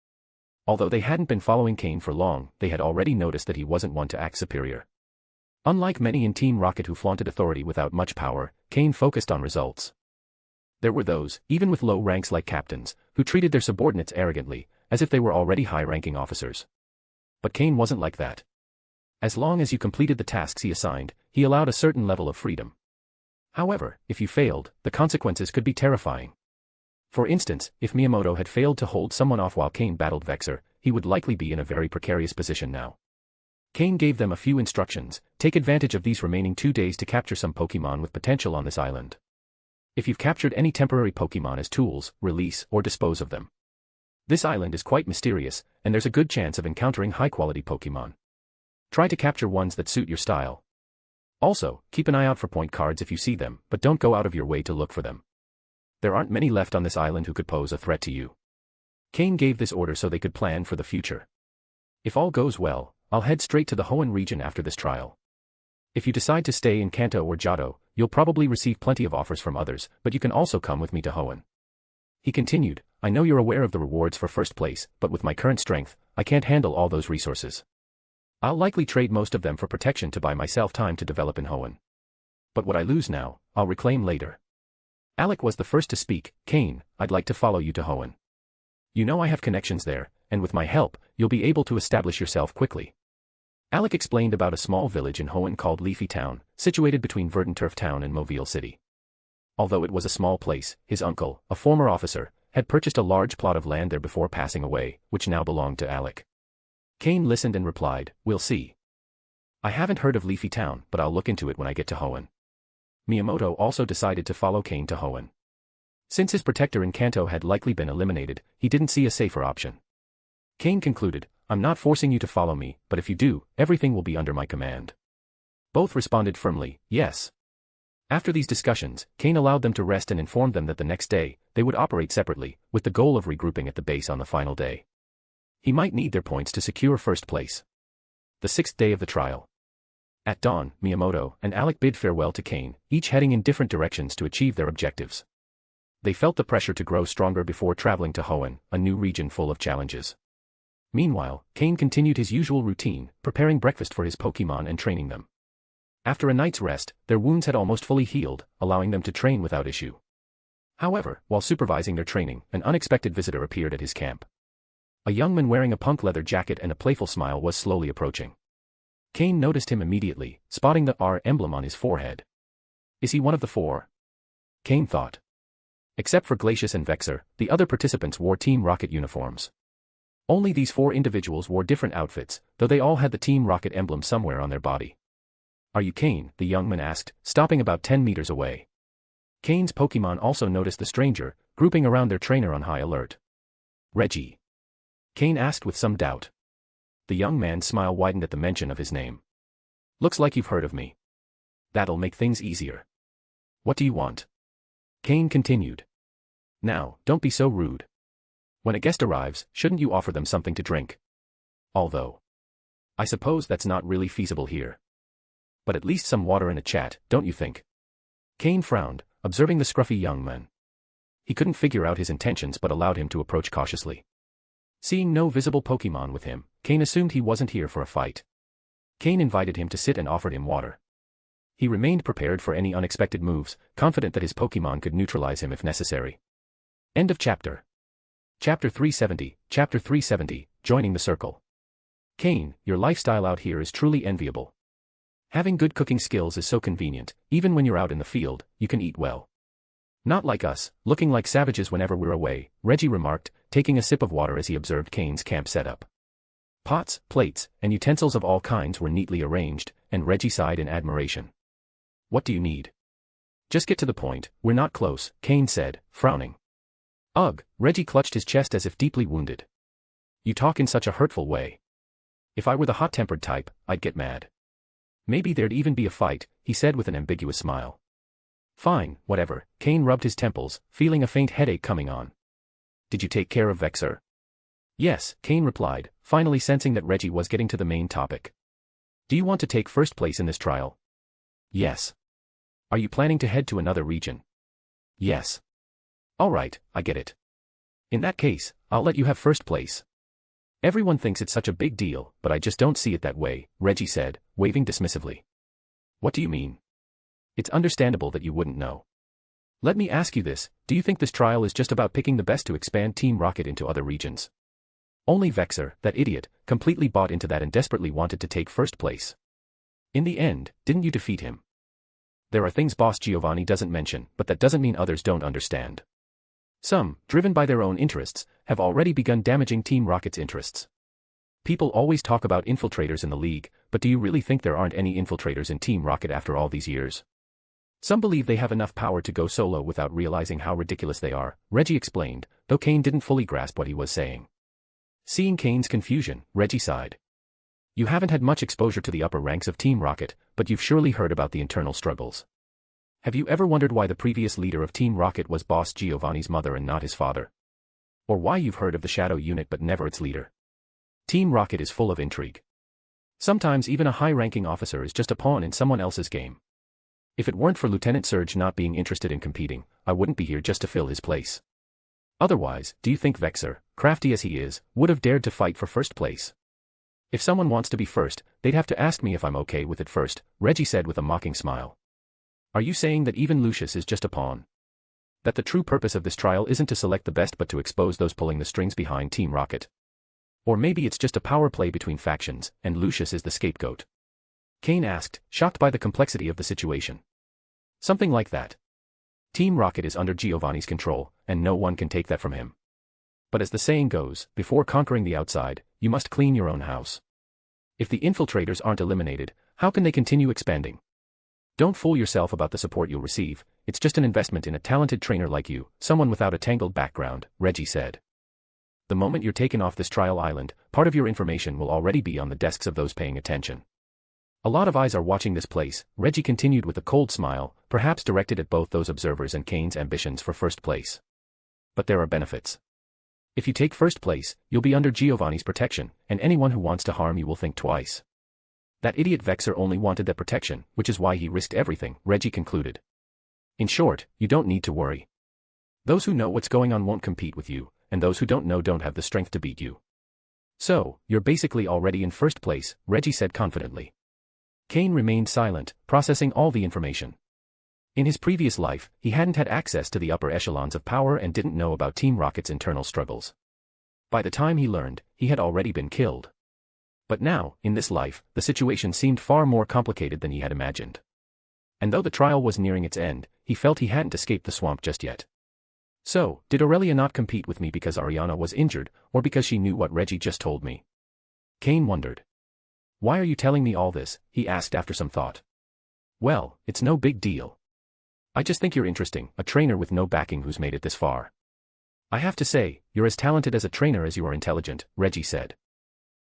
Speaker 3: Although they hadn't been following Cain for long, they had already noticed that he wasn't one to act superior. Unlike many in Team Rocket who flaunted authority without much power, Cain focused on results. There were those, even with low ranks like captains, who treated their subordinates arrogantly, as if they were already high-ranking officers. But Cain wasn't like that. As long as you completed the tasks he assigned, he allowed a certain level of freedom. However, if you failed, the consequences could be terrifying. For instance, if Miyamoto had failed to hold someone off while Cain battled Vexor, he would likely be in a very precarious position now. Cain gave them a few instructions: take advantage of these remaining 2 days to capture some Pokémon with potential on this island. If you've captured any temporary Pokémon as tools, release or dispose of them. This island is quite mysterious, and there's a good chance of encountering high-quality Pokémon. Try to capture ones that suit your style. Also, keep an eye out for point cards if you see them, but don't go out of your way to look for them. There aren't many left on this island who could pose a threat to you. Cain gave this order so they could plan for the future. If all goes well, I'll head straight to the Hoenn region after this trial. If you decide to stay in Kanto or Johto, you'll probably receive plenty of offers from others, but you can also come with me to Hoenn. He continued, "I know you're aware of the rewards for first place, but with my current strength, I can't handle all those resources. I'll likely trade most of them for protection to buy myself time to develop in Hoenn. But what I lose now, I'll reclaim later." Alec was the first to speak. "Cain, I'd like to follow you to Hoenn. You know I have connections there, and with my help, you'll be able to establish yourself quickly." Alec explained about a small village in Hoenn called Leafy Town, situated between Verdanturf Town and Mobile City. Although it was a small place, his uncle, a former officer, had purchased a large plot of land there before passing away, which now belonged to Alec. Cain listened and replied, "We'll see. I haven't heard of Leafy Town, but I'll look into it when I get to Hoenn." Miyamoto also decided to follow Cain to Hoenn. Since his protector in Kanto had likely been eliminated, he didn't see a safer option. Cain concluded, "I'm not forcing you to follow me, but if you do, everything will be under my command." Both responded firmly, "Yes." After these discussions, Cain allowed them to rest and informed them that the next day, they would operate separately, with the goal of regrouping at the base on the final day. He might need their points to secure first place. The 6th day of the trial. At dawn, Miyamoto and Alec bid farewell to Cain, each heading in different directions to achieve their objectives. They felt the pressure to grow stronger before traveling to Hoenn, a new region full of challenges. Meanwhile, Cain continued his usual routine, preparing breakfast for his Pokémon and training them. After a night's rest, their wounds had almost fully healed, allowing them to train without issue. However, while supervising their training, an unexpected visitor appeared at his camp. A young man wearing a punk leather jacket and a playful smile was slowly approaching. Cain noticed him immediately, spotting the R emblem on his forehead. Is he one of the 4? Cain thought. Except for Glacius and Vexor, the other participants wore Team Rocket uniforms. Only these 4 individuals wore different outfits, though they all had the Team Rocket emblem somewhere on their body. "Are you Cain?" the young man asked, stopping about 10 meters away. Cain's Pokémon also noticed the stranger, grouping around their trainer on high alert. "Reggie?" Cain asked with some doubt. The young man's smile widened at the mention of his name. "Looks like you've heard of me. That'll make things easier. What do you want?" Cain continued. "Now, don't be so rude. When a guest arrives, shouldn't you offer them something to drink? Although, I suppose that's not really feasible here. But at least some water and a chat, don't you think?" Cain frowned, observing the scruffy young man. He couldn't figure out his intentions but allowed him to approach cautiously. Seeing no visible Pokémon with him, Cain assumed he wasn't here for a fight. Cain invited him to sit and offered him water. He remained prepared for any unexpected moves, confident that his Pokémon could neutralize him if necessary. End of chapter. Chapter 370, Joining the Circle. Cain, your lifestyle out here is truly enviable. Having good cooking skills is so convenient, even when you're out in the field, you can eat well. Not like us, looking like savages whenever we're away, Reggie remarked, taking a sip of water as he observed Cain's camp setup. Pots, plates, and utensils of all kinds were neatly arranged, and Reggie sighed in admiration. "What do you need?" "Just get to the point, we're not close," Cain said, frowning. "Ugh," Reggie clutched his chest as if deeply wounded. "You talk in such a hurtful way. If I were the hot-tempered type, I'd get mad. Maybe there'd even be a fight," he said with an ambiguous smile. "Fine, whatever," Cain rubbed his temples, feeling a faint headache coming on. "Did you take care of Vexor?" "Yes," Cain replied, finally sensing that Reggie was getting to the main topic. "Do you want to take first place in this trial?" "Yes." "Are you planning to head to another region?" "Yes." "All right, I get it. In that case, I'll let you have first place." "Everyone thinks it's such a big deal, but I just don't see it that way," Reggie said, waving dismissively. "What do you mean?" "It's understandable that you wouldn't know. Let me ask you this, do you think this trial is just about picking the best to expand Team Rocket into other regions?" Only Vexor, that idiot, completely bought into that and desperately wanted to take first place. "In the end, didn't you defeat him?" "There are things Boss Giovanni doesn't mention, but that doesn't mean others don't understand. Some, driven by their own interests, have already begun damaging Team Rocket's interests. People always talk about infiltrators in the league, but do you really think there aren't any infiltrators in Team Rocket after all these years? Some believe they have enough power to go solo without realizing how ridiculous they are," Reggie explained, though Cain didn't fully grasp what he was saying. Seeing Cain's confusion, Reggie sighed. "You haven't had much exposure to the upper ranks of Team Rocket, but you've surely heard about the internal struggles. Have you ever wondered why the previous leader of Team Rocket was Boss Giovanni's mother and not his father? Or why you've heard of the Shadow Unit but never its leader? Team Rocket is full of intrigue. Sometimes even a high-ranking officer is just a pawn in someone else's game. If it weren't for Lieutenant Surge not being interested in competing, I wouldn't be here just to fill his place. Otherwise, do you think Vexor, crafty as he is, would have dared to fight for first place? If someone wants to be first, they'd have to ask me if I'm okay with it first," Reggie said with a mocking smile. "Are you saying that even Lucius is just a pawn? That the true purpose of this trial isn't to select the best but to expose those pulling the strings behind Team Rocket? Or maybe it's just a power play between factions, and Lucius is the scapegoat?" Cain asked, shocked by the complexity of the situation. "Something like that. Team Rocket is under Giovanni's control, and no one can take that from him. But as the saying goes, before conquering the outside, you must clean your own house. If the infiltrators aren't eliminated, how can they continue expanding? Don't fool yourself about the support you'll receive, it's just an investment in a talented trainer like you, someone without a tangled background," Reggie said. "The moment you're taken off this trial island, part of your information will already be on the desks of those paying attention. A lot of eyes are watching this place," Reggie continued with a cold smile, perhaps directed at both those observers and Cain's ambitions for first place. "But there are benefits. If you take first place, you'll be under Giovanni's protection, and anyone who wants to harm you will think twice. That idiot Vexor only wanted that protection, which is why he risked everything," Reggie concluded. "In short, you don't need to worry. Those who know what's going on won't compete with you, and those who don't know don't have the strength to beat you. So, you're basically already in first place," Reggie said confidently. Cain remained silent, processing all the information. In his previous life, he hadn't had access to the upper echelons of power and didn't know about Team Rocket's internal struggles. By the time he learned, he had already been killed. But now, in this life, the situation seemed far more complicated than he had imagined. And though the trial was nearing its end, he felt he hadn't escaped the swamp just yet. So, did Aurelia not compete with me because Ariana was injured, or because she knew what Reggie just told me? Cain wondered. Why are you telling me all this? He asked after some thought. Well, it's no big deal. I just think you're interesting, a trainer with no backing who's made it this far. I have to say, you're as talented as a trainer as you are intelligent, Reggie said.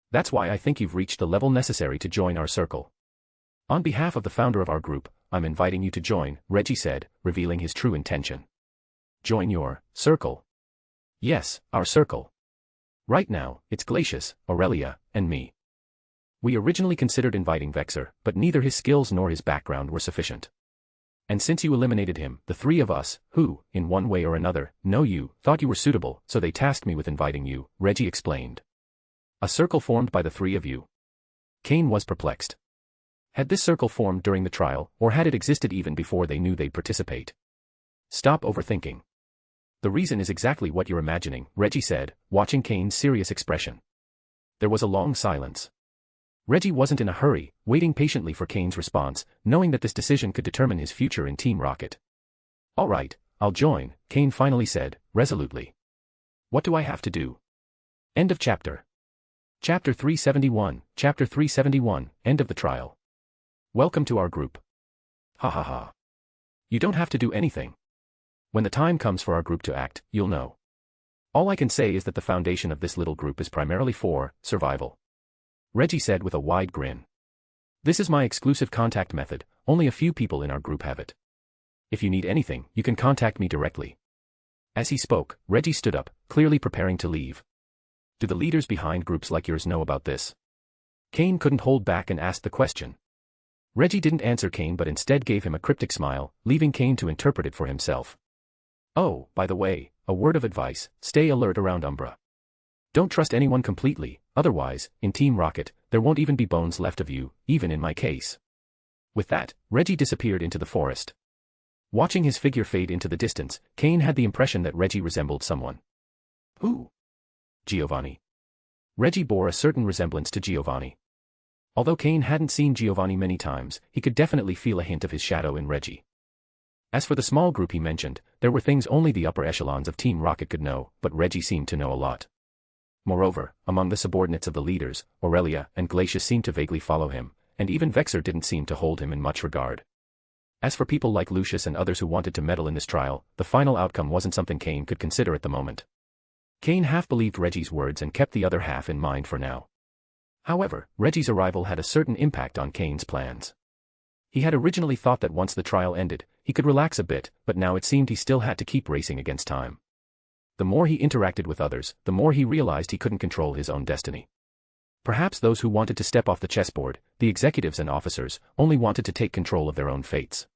Speaker 3: That's why I think you've reached the level necessary to join our circle. On behalf of the founder of our group, I'm inviting you to join, Reggie said, revealing his true intention. Join your circle? Yes, our circle. Right now, it's Glacius, Aurelia, and me. We originally considered inviting Vexer, but neither his skills nor his background were sufficient. And since you eliminated him, the three of us, who, in one way or another, know you, thought you were suitable, so they tasked me with inviting you, Reggie explained. A circle formed by the three of you. Cain was perplexed. Had this circle formed during the trial, or had it existed even before they knew they'd participate? Stop overthinking. The reason is exactly what you're imagining, Reggie said, watching Cain's serious expression. There was a long silence. Reggie wasn't in a hurry, waiting patiently for Cain's response, knowing that this decision could determine his future in Team Rocket. All right, I'll join, Cain finally said, resolutely. What do I have to do? End of chapter. Chapter 371, Chapter 371, End of the Trial. Welcome to our group. Ha ha ha. You don't have to do anything. When the time comes for our group to act, you'll know. All I can say is that the foundation of this little group is primarily for survival. Reggie said with a wide grin. This is my exclusive contact method, only a few people in our group have it. If you need anything, you can contact me directly. As he spoke, Reggie stood up, clearly preparing to leave. Do the leaders behind groups like yours know about this? Cain couldn't hold back and asked the question. Reggie didn't answer Cain but instead gave him a cryptic smile, leaving Cain to interpret it for himself. Oh, by the way, a word of advice, stay alert around Umbra. Don't trust anyone completely, otherwise, in Team Rocket, there won't even be bones left of you, even in my case. With that, Reggie disappeared into the forest. Watching his figure fade into the distance, Cain had the impression that Reggie resembled someone. Who? Giovanni. Reggie bore a certain resemblance to Giovanni. Although Cain hadn't seen Giovanni many times, he could definitely feel a hint of his shadow in Reggie. As for the small group he mentioned, there were things only the upper echelons of Team Rocket could know, but Reggie seemed to know a lot. Moreover, among the subordinates of the leaders, Aurelia and Glacius seemed to vaguely follow him, and even Vexer didn't seem to hold him in much regard. As for people like Lucius and others who wanted to meddle in this trial, the final outcome wasn't something Cain could consider at the moment. Cain half believed Reggie's words and kept the other half in mind for now. However, Reggie's arrival had a certain impact on Cain's plans. He had originally thought that once the trial ended, he could relax a bit, but now it seemed he still had to keep racing against time. The more he interacted with others, the more he realized he couldn't control his own destiny. Perhaps those who wanted to step off the chessboard, the executives and officers, only wanted to take control of their own fates.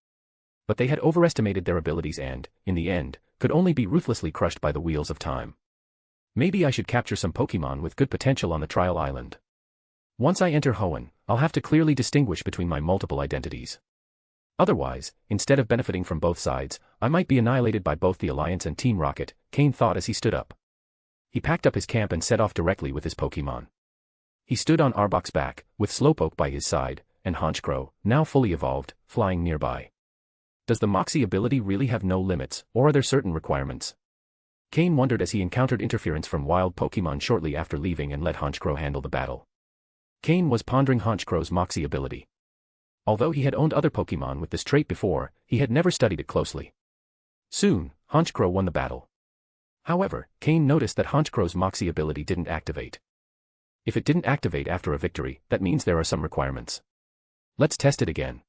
Speaker 3: But they had overestimated their abilities and, in the end, could only be ruthlessly crushed by the wheels of time. Maybe I should capture some Pokémon with good potential on the trial island. Once I enter Hoenn, I'll have to clearly distinguish between my multiple identities. Otherwise, instead of benefiting from both sides, I might be annihilated by both the Alliance and Team Rocket, Cain thought as he stood up. He packed up his camp and set off directly with his Pokémon. He stood on Arbok's back, with Slowpoke by his side, and Honchkrow, now fully evolved, flying nearby. Does the Moxie ability really have no limits, or are there certain requirements? Cain wondered as he encountered interference from wild Pokémon shortly after leaving and let Honchkrow handle the battle. Cain was pondering Honchkrow's Moxie ability. Although he had owned other Pokémon with this trait before, he had never studied it closely. Soon, Honchkrow won the battle. However, Cain noticed that Honchkrow's Moxie ability didn't activate. If it didn't activate after a victory, that means there are some requirements. Let's test it again.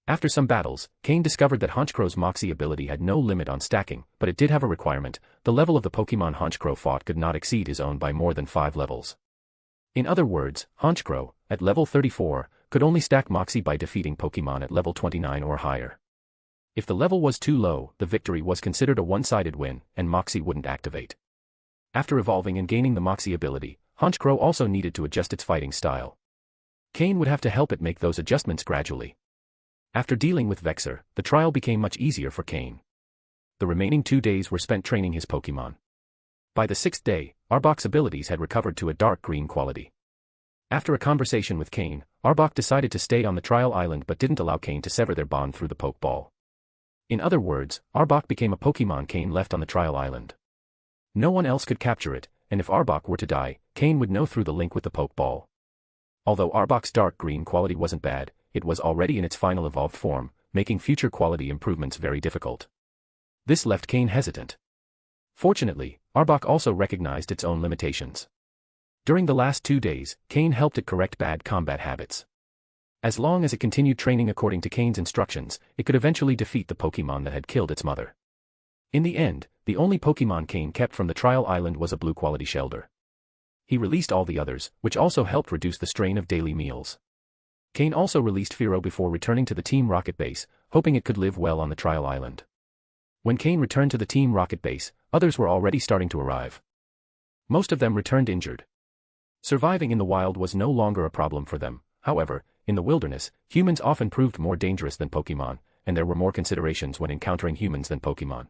Speaker 3: After some battles, Cain discovered that Honchkrow's Moxie ability had no limit on stacking, but it did have a requirement: the level of the Pokémon Honchkrow fought could not exceed his own by more than 5 levels. In other words, Honchkrow, at level 34, could only stack Moxie by defeating Pokémon at level 29 or higher. If the level was too low, the victory was considered a one-sided win, and Moxie wouldn't activate. After evolving and gaining the Moxie ability, Honchkrow also needed to adjust its fighting style. Cain would have to help it make those adjustments gradually. After dealing with Vexer, the trial became much easier for Cain. The remaining 2 days were spent training his Pokémon. By the 6th day, Arbok's abilities had recovered to a dark green quality. After a conversation with Cain, Arbok decided to stay on the trial island but didn't allow Cain to sever their bond through the Pokeball. In other words, Arbok became a Pokémon Cain left on the trial island. No one else could capture it, and if Arbok were to die, Cain would know through the link with the Pokeball. Although Arbok's dark green quality wasn't bad, it was already in its final evolved form, making future quality improvements very difficult. This left Cain hesitant. Fortunately, Arbok also recognized its own limitations. During the last 2 days, Cain helped it correct bad combat habits. As long as it continued training according to Cain's instructions, it could eventually defeat the Pokémon that had killed its mother. In the end, the only Pokémon Cain kept from the trial island was a blue-quality Shelder. He released all the others, which also helped reduce the strain of daily meals. Cain also released Firo before returning to the Team Rocket base, hoping it could live well on the trial island. When Cain returned to the Team Rocket base, others were already starting to arrive. Most of them returned injured. Surviving in the wild was no longer a problem for them, however. In the wilderness, humans often proved more dangerous than Pokémon, and there were more considerations when encountering humans than Pokémon.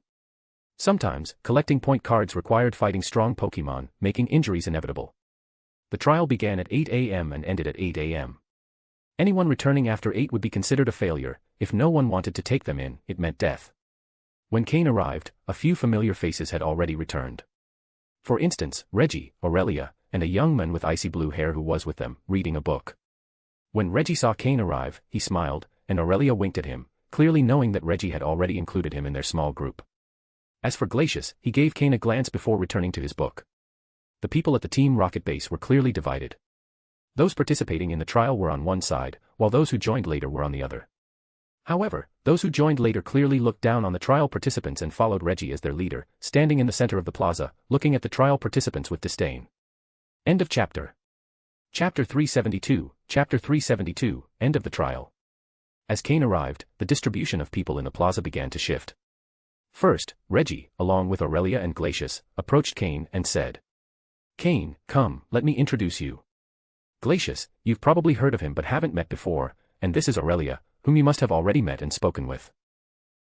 Speaker 3: Sometimes, collecting point cards required fighting strong Pokémon, making injuries inevitable. The trial began at 8 a.m. and ended at 8 a.m. Anyone returning after 8 would be considered a failure. If no one wanted to take them in, it meant death. When Cain arrived, a few familiar faces had already returned. For instance, Reggie, Aurelia, and a young man with icy blue hair who was with them, reading a book. When Reggie saw Cain arrive, he smiled, and Aurelia winked at him, clearly knowing that Reggie had already included him in their small group. As for Glacius, he gave Cain a glance before returning to his book. The people at the Team Rocket base were clearly divided. Those participating in the trial were on one side, while those who joined later were on the other. However, those who joined later clearly looked down on the trial participants and followed Reggie as their leader, standing in the center of the plaza, looking at the trial participants with disdain. End of chapter. Chapter 372, Chapter 372, End of the Trial. As Cain arrived, the distribution of people in the plaza began to shift. First, Reggie, along with Aurelia and Glacius, approached Cain and said, "Cain, come, let me introduce you. Glacius, you've probably heard of him but haven't met before, and this is Aurelia, whom you must have already met and spoken with.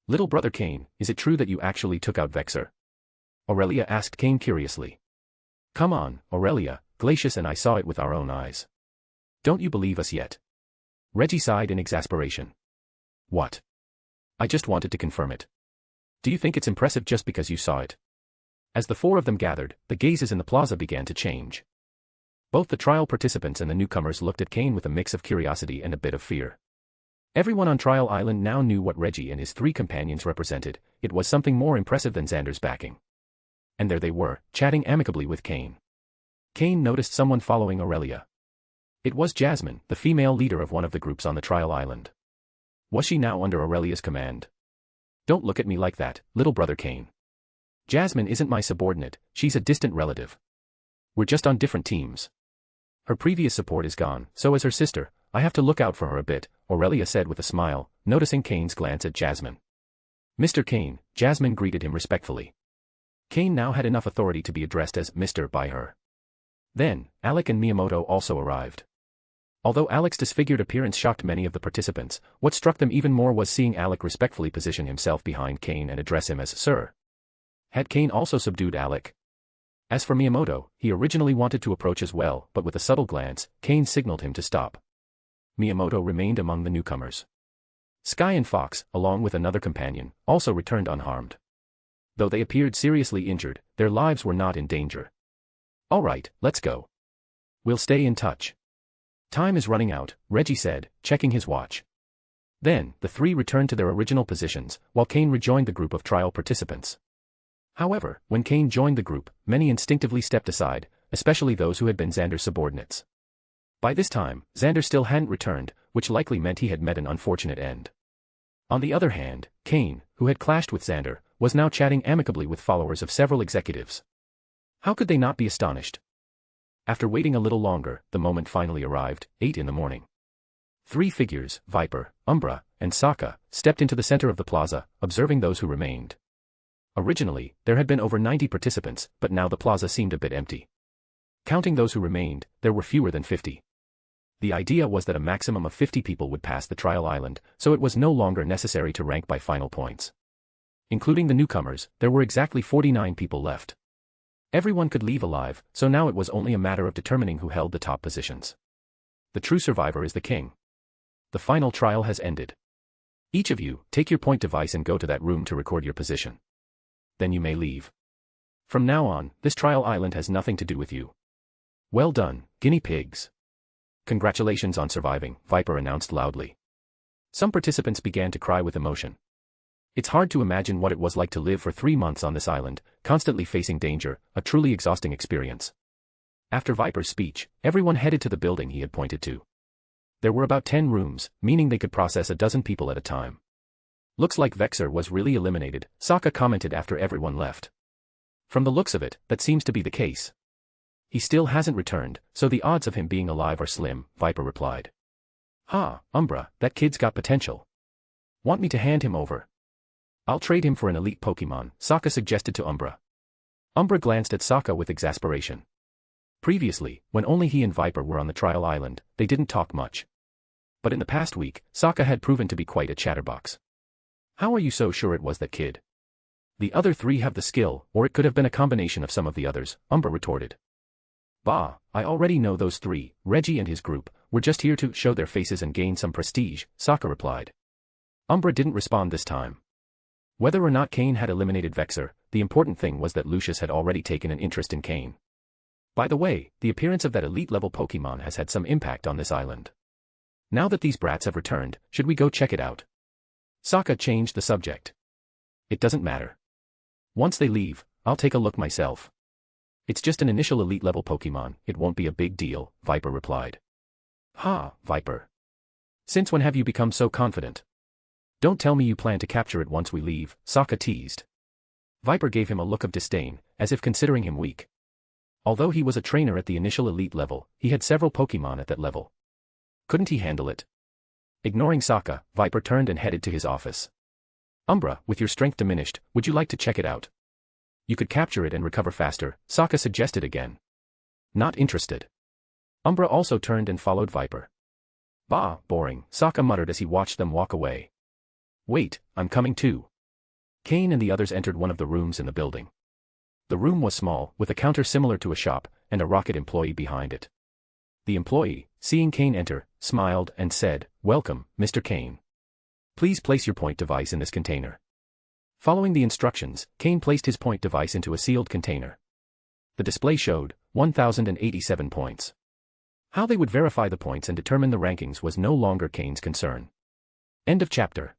Speaker 3: Little brother Cain, is it true that you actually took out Vexor?" Aurelia asked Cain curiously. "Come on, Aurelia, Glacius and I saw it with our own eyes. Don't you believe us yet?" Reggie sighed in exasperation. "What? I just wanted to confirm it. Do you think it's impressive just because you saw it?" As the four of them gathered, the gazes in the plaza began to change. Both the trial participants and the newcomers looked at Cain with a mix of curiosity and a bit of fear. Everyone on Trial Island now knew what Reggie and his 3 companions represented. It was something more impressive than Xander's backing. And there they were, chatting amicably with Cain. Cain noticed someone following Aurelia. It was Jasmine, the female leader of one of the groups on the trial island. Was she now under Aurelia's command? "Don't look at me like that, little brother Cain. Jasmine isn't my subordinate, she's a distant relative. We're just on different teams. Her previous support is gone, so as her sister, I have to look out for her a bit," Aurelia said with a smile, noticing Cain's glance at Jasmine. "Mr. Cain," Jasmine greeted him respectfully. Cain now had enough authority to be addressed as Mr. by her. Then, Alec and Miyamoto also arrived. Although Alec's disfigured appearance shocked many of the participants, what struck them even more was seeing Alec respectfully position himself behind Cain and address him as Sir. Had Cain also subdued Alec? As for Miyamoto, he originally wanted to approach as well, but with a subtle glance, Cain signaled him to stop. Miyamoto remained among the newcomers. Sky and Fox, along with another companion, also returned unharmed. Though they appeared seriously injured, their lives were not in danger. "All right, let's go. We'll stay in touch. Time is running out," Reggie said, checking his watch. Then, the 3 returned to their original positions, while Cain rejoined the group of trial participants. However, when Cain joined the group, many instinctively stepped aside, especially those who had been Xander's subordinates. By this time, Xander still hadn't returned, which likely meant he had met an unfortunate end. On the other hand, Cain, who had clashed with Xander, was now chatting amicably with followers of several executives. How could they not be astonished? After waiting a little longer, the moment finally arrived, 8 in the morning. 3 figures, Viper, Umbra, and Sokka, stepped into the center of the plaza, observing those who remained. Originally, there had been over 90 participants, but now the plaza seemed a bit empty. Counting those who remained, there were fewer than 50. The idea was that a maximum of 50 people would pass the trial island, so it was no longer necessary to rank by final points. Including the newcomers, there were exactly 49 people left. Everyone could leave alive, so now it was only a matter of determining who held the top positions. The true survivor is the king. The final trial has ended. Each of you, take your point device and go to that room to record your position. Then you may leave. From now on, this trial island has nothing to do with you. Well done, guinea pigs. Congratulations on surviving, Viper announced loudly. Some participants began to cry with emotion. It's hard to imagine what it was like to live for 3 months on this island, constantly facing danger, a truly exhausting experience. After Viper's speech, everyone headed to the building he had pointed to. There were about 10 rooms, meaning they could process a dozen people at a time. Looks like Vexer was really eliminated, Sokka commented after everyone left. From the looks of it, that seems to be the case. He still hasn't returned, so the odds of him being alive are slim, Viper replied. Ha, Umbra, that kid's got potential. Want me to hand him over? I'll trade him for an elite Pokémon, Sokka suggested to Umbra. Umbra glanced at Sokka with exasperation. Previously, when only he and Viper were on the trial island, they didn't talk much. But in the past week, Sokka had proven to be quite a chatterbox. How are you so sure it was that kid? The other 3 have the skill, or it could have been a combination of some of the others, Umbra retorted. Bah, I already know those 3, Reggie and his group, were just here to show their faces and gain some prestige, Sokka replied. Umbra didn't respond this time. Whether or not Cain had eliminated Vexer, the important thing was that Lucius had already taken an interest in Cain. By the way, the appearance of that elite-level Pokémon has had some impact on this island. Now that these brats have returned, should we go check it out? Sokka changed the subject. It doesn't matter. Once they leave, I'll take a look myself. It's just an initial elite-level Pokémon, it won't be a big deal, Viper replied. Ha, Viper. Since when have you become so confident? Don't tell me you plan to capture it once we leave, Sokka teased. Viper gave him a look of disdain, as if considering him weak. Although he was a trainer at the initial elite level, he had several Pokémon at that level. Couldn't he handle it? Ignoring Sokka, Viper turned and headed to his office. Umbra, with your strength diminished, would you like to check it out? You could capture it and recover faster, Sokka suggested again. Not interested. Umbra also turned and followed Viper. Bah, boring, Sokka muttered as he watched them walk away. Wait, I'm coming too. Cain and the others entered one of the rooms in the building. The room was small, with a counter similar to a shop, and a rocket employee behind it. The employee, seeing Cain enter, smiled and said, "Welcome, Mr. Cain. Please place your point device in this container." Following the instructions, Cain placed his point device into a sealed container. The display showed 1,087 points. How they would verify the points and determine the rankings was no longer Cain's concern. End of chapter.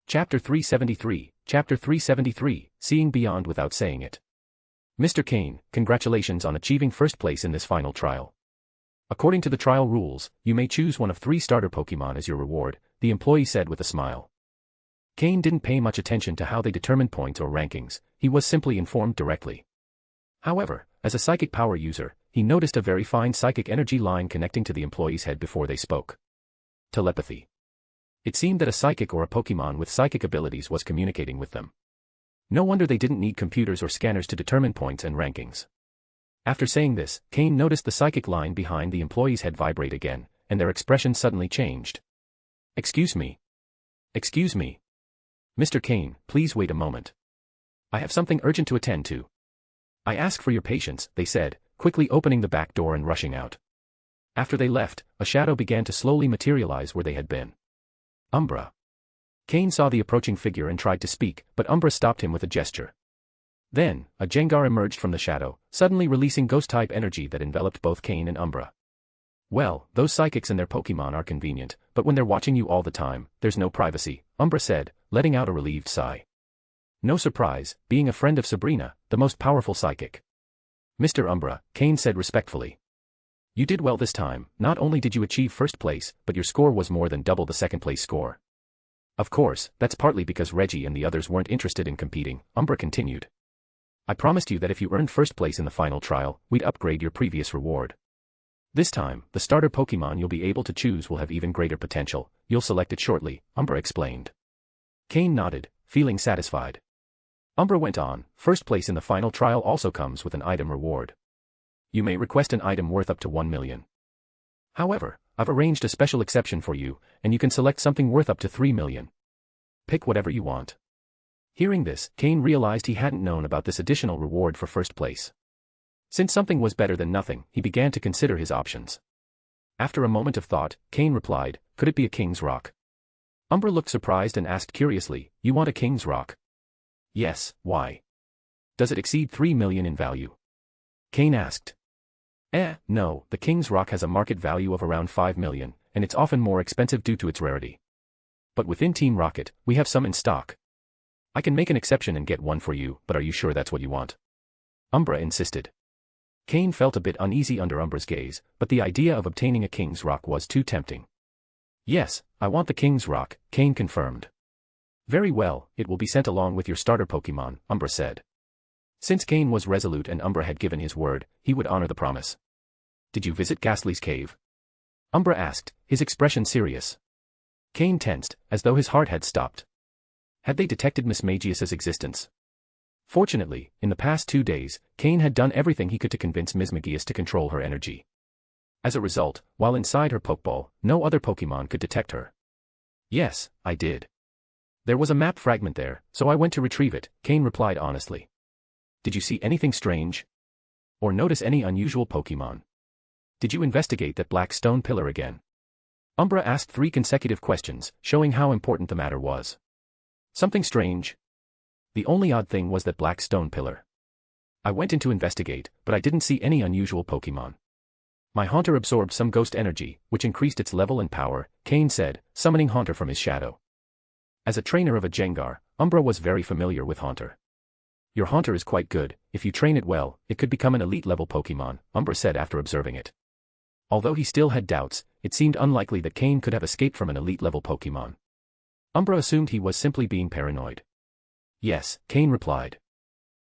Speaker 3: Chapter 373, Chapter 373, Seeing Beyond Without Saying It. Mr. Cain, congratulations on achieving first place in this final trial. According to the trial rules, you may choose one of 3 starter Pokémon as your reward, the employee said with a smile. Cain didn't pay much attention to how they determined points or rankings, he was simply informed directly. However, as a psychic power user, he noticed a very fine psychic energy line connecting to the employee's head before they spoke. Telepathy. It seemed that a psychic or a Pokémon with psychic abilities was communicating with them. No wonder they didn't need computers or scanners to determine points and rankings. After saying this, Cain noticed the psychic line behind the employee's head vibrate again, and their expression suddenly changed. Excuse me. Excuse me. Mr. Cain, please wait a moment. I have something urgent to attend to. I ask for your patience, they said, quickly opening the back door and rushing out. After they left, a shadow began to slowly materialize where they had been. Umbra. Cain saw the approaching figure and tried to speak, but Umbra stopped him with a gesture. Then, a Jengar emerged from the shadow, suddenly releasing ghost-type energy that enveloped both Cain and Umbra. Well, those psychics and their Pokémon are convenient, but when they're watching you all the time, there's no privacy, Umbra said, letting out a relieved sigh. No surprise, being a friend of Sabrina, the most powerful psychic. Mr. Umbra, Cain said respectfully. You did well this time, not only did you achieve first place, but your score was more than double the second place score. Of course, that's partly because Reggie and the others weren't interested in competing, Umbra continued. I promised you that if you earned first place in the final trial, we'd upgrade your previous reward. This time, the starter Pokémon you'll be able to choose will have even greater potential, you'll select it shortly, Umbra explained. Cain nodded, feeling satisfied. Umbra went on, first place in the final trial also comes with an item reward. You may request an item worth up to 1 million. However, I've arranged a special exception for you, and you can select something worth up to 3 million. Pick whatever you want. Hearing this, Cain realized he hadn't known about this additional reward for first place. Since something was better than nothing, he began to consider his options. After a moment of thought, Cain replied, could it be a king's rock? Umbra looked surprised and asked curiously, "You want a king's rock?" "Yes, why? Does it exceed 3 million in value?" Cain asked. No, the king's rock has a market value of around 5 million, and it's often more expensive due to its rarity. But within Team Rocket, we have some in stock. I can make an exception and get one for you, but are you sure that's what you want? Umbra insisted. Cain felt a bit uneasy under Umbra's gaze, but the idea of obtaining a king's rock was too tempting. "Yes, I want the king's rock," Cain confirmed. "Very well, it will be sent along with your starter Pokémon," Umbra said. Since Cain was resolute and Umbra had given his word, he would honor the promise. "Did you visit Ghastly's cave?" Umbra asked, his expression serious. Cain tensed, as though his heart had stopped. Had they detected Miss Magius's existence? Fortunately, in the past 2 days, Cain had done everything he could to convince Ms. Magius to control her energy. As a result, while inside her Pokeball, no other Pokemon could detect her. "Yes, I did. There was a map fragment there, so I went to retrieve it," Cain replied honestly. "Did you see anything strange? Or notice any unusual Pokemon? Did you investigate that black stone pillar again?" Umbra asked 3 consecutive questions, showing how important the matter was. "Something strange?" "The only odd thing was that black stone pillar. I went in to investigate, but I didn't see any unusual Pokemon. My Haunter absorbed some ghost energy, which increased its level and power," Cain said, summoning Haunter from his shadow. As a trainer of a Jengar, Umbra was very familiar with Haunter. "Your Haunter is quite good. If you train it well, it could become an elite-level Pokemon," Umbra said after observing it. Although he still had doubts, it seemed unlikely that Cain could have escaped from an elite-level Pokemon. Umbra assumed he was simply being paranoid. "Yes," Cain replied.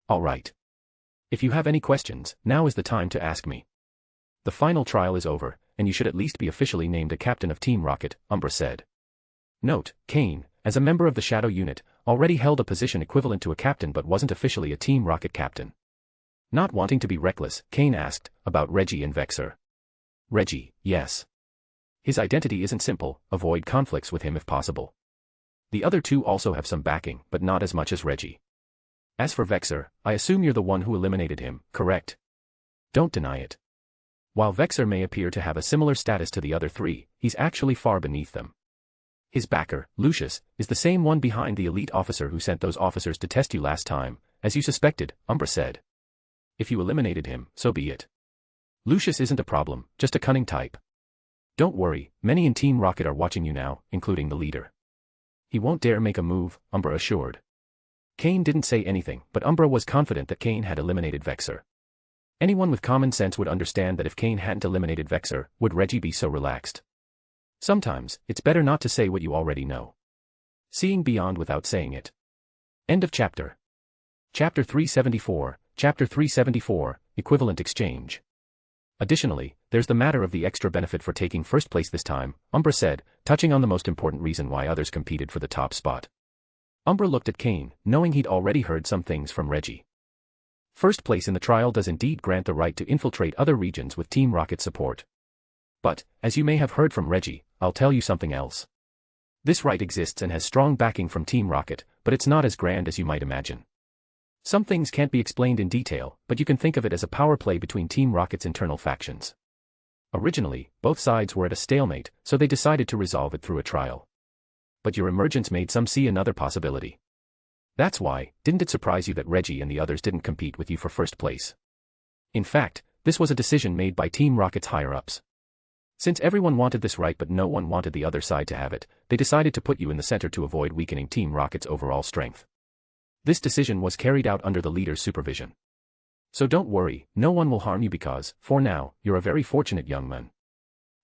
Speaker 3: "All right. If you have any questions, now is the time to ask me. The final trial is over, and you should at least be officially named a captain of Team Rocket," Umbra said. Note, Cain, as a member of the Shadow Unit, already held a position equivalent to a captain but wasn't officially a Team Rocket captain. Not wanting to be reckless, Cain asked, "About Reggie and Vexor?" "Reggie, yes. His identity isn't simple, avoid conflicts with him if possible. The other 2 also have some backing, but not as much as Reggie. As for Vexor, I assume you're the one who eliminated him, correct? Don't deny it. While Vexor may appear to have a similar status to the other 3, he's actually far beneath them. His backer, Lucius, is the same one behind the elite officer who sent those officers to test you last time, as you suspected," Umbra said. "If you eliminated him, so be it. Lucius isn't a problem, just a cunning type. Don't worry, many in Team Rocket are watching you now, including the leader. He won't dare make a move," Umbra assured. Cain didn't say anything, but Umbra was confident that Cain had eliminated Vexor. Anyone with common sense would understand that if Cain hadn't eliminated Vexor, would Reggie be so relaxed? Sometimes, it's better not to say what you already know. Seeing beyond without saying it. End of chapter. Chapter 374, Chapter 374, Equivalent Exchange. Additionally, there's the matter of the extra benefit for taking first place this time, Umbra said, touching on the most important reason why others competed for the top spot. Umbra looked at Cain, knowing he'd already heard some things from Reggie. First place in the trial does indeed grant the right to infiltrate other regions with Team Rocket support. But, as you may have heard from Reggie, I'll tell you something else. This right exists and has strong backing from Team Rocket, but it's not as grand as you might imagine. Some things can't be explained in detail, but you can think of it as a power play between Team Rocket's internal factions. Originally, both sides were at a stalemate, so they decided to resolve it through a trial. But your emergence made some see another possibility. That's why, didn't it surprise you that Reggie and the others didn't compete with you for first place? In fact, this was a decision made by Team Rocket's higher-ups. Since everyone wanted this right but no one wanted the other side to have it, they decided to put you in the center to avoid weakening Team Rocket's overall strength. This decision was carried out under the leader's supervision. So don't worry, no one will harm you because, for now, you're a very fortunate young man.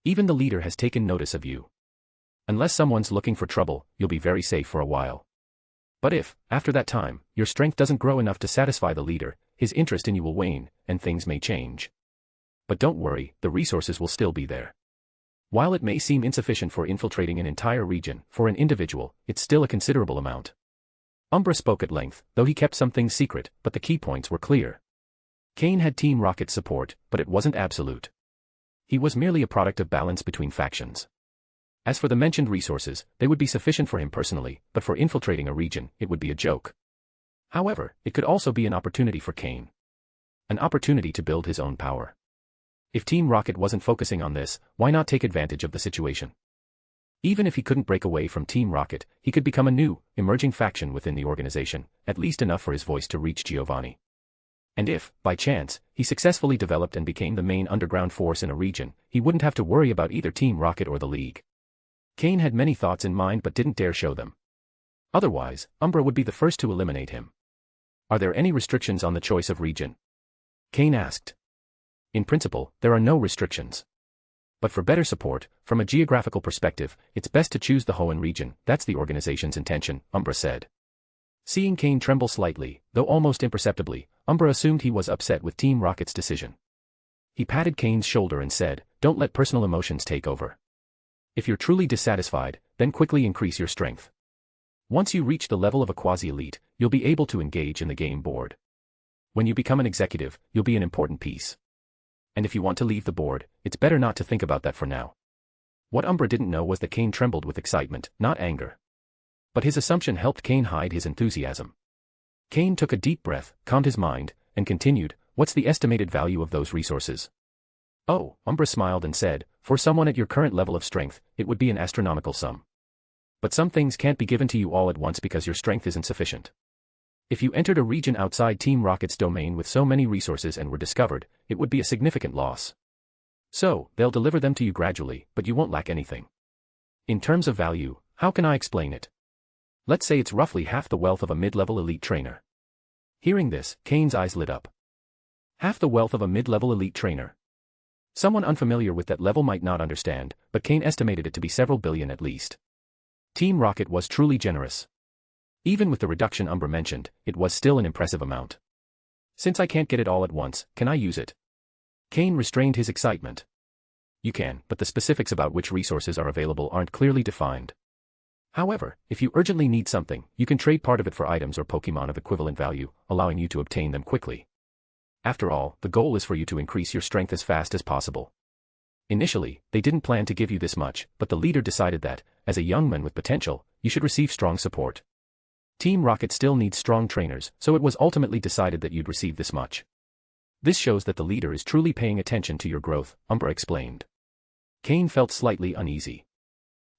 Speaker 3: Even the leader has taken notice of you. Unless someone's looking for trouble, you'll be very safe for a while. But if, after that time, your strength doesn't grow enough to satisfy the leader, his interest in you will wane, and things may change. But don't worry, the resources will still be there. While it may seem insufficient for infiltrating an entire region, for an individual, it's still a considerable amount. Umbra spoke at length, though he kept some things secret, but the key points were clear. Cain had Team Rocket's support, but it wasn't absolute. He was merely a product of balance between factions. As for the mentioned resources, they would be sufficient for him personally, but for infiltrating a region, it would be a joke. However, it could also be an opportunity for Cain. An opportunity to build his own power. If Team Rocket wasn't focusing on this, why not take advantage of the situation? Even if he couldn't break away from Team Rocket, he could become a new, emerging faction within the organization, at least enough for his voice to reach Giovanni. And if, by chance, he successfully developed and became the main underground force in a region, he wouldn't have to worry about either Team Rocket or the League. Cain had many thoughts in mind but didn't dare show them. Otherwise, Umbra would be the first to eliminate him. Are there any restrictions on the choice of region? Cain asked. In principle, there are no restrictions. But for better support, from a geographical perspective, it's best to choose the Hoenn region. That's the organization's intention, Umbra said. Seeing Cain tremble slightly, though almost imperceptibly, Umbra assumed he was upset with Team Rocket's decision. He patted Cain's shoulder and said, "Don't let personal emotions take over. If you're truly dissatisfied, then quickly increase your strength. Once you reach the level of a quasi-elite, you'll be able to engage in the game board. When you become an executive, you'll be an important piece. And if you want to leave the board, it's better not to think about that for now." What Umbra didn't know was that Cain trembled with excitement, not anger. But his assumption helped Cain hide his enthusiasm. Cain took a deep breath, calmed his mind, and continued, "What's the estimated value of those resources?" "Oh," Umbra smiled and said, "for someone at your current level of strength, it would be an astronomical sum. But some things can't be given to you all at once because your strength isn't sufficient. If you entered a region outside Team Rocket's domain with so many resources and were discovered, it would be a significant loss. So, they'll deliver them to you gradually, but you won't lack anything. In terms of value, how can I explain it? Let's say it's roughly half the wealth of a mid-level elite trainer." Hearing this, Cain's eyes lit up. Half the wealth of a mid-level elite trainer. Someone unfamiliar with that level might not understand, but Cain estimated it to be several billion at least. Team Rocket was truly generous. Even with the reduction Umbra mentioned, it was still an impressive amount. "Since I can't get it all at once, can I use it?" Cain restrained his excitement. "You can, but the specifics about which resources are available aren't clearly defined. However, if you urgently need something, you can trade part of it for items or Pokémon of equivalent value, allowing you to obtain them quickly. After all, the goal is for you to increase your strength as fast as possible." Initially, they didn't plan to give you this much, but the leader decided that, as a young man with potential, you should receive strong support. Team Rocket still needs strong trainers, so it was ultimately decided that you'd receive this much. "This shows that the leader is truly paying attention to your growth," Umbra explained. Cain felt slightly uneasy.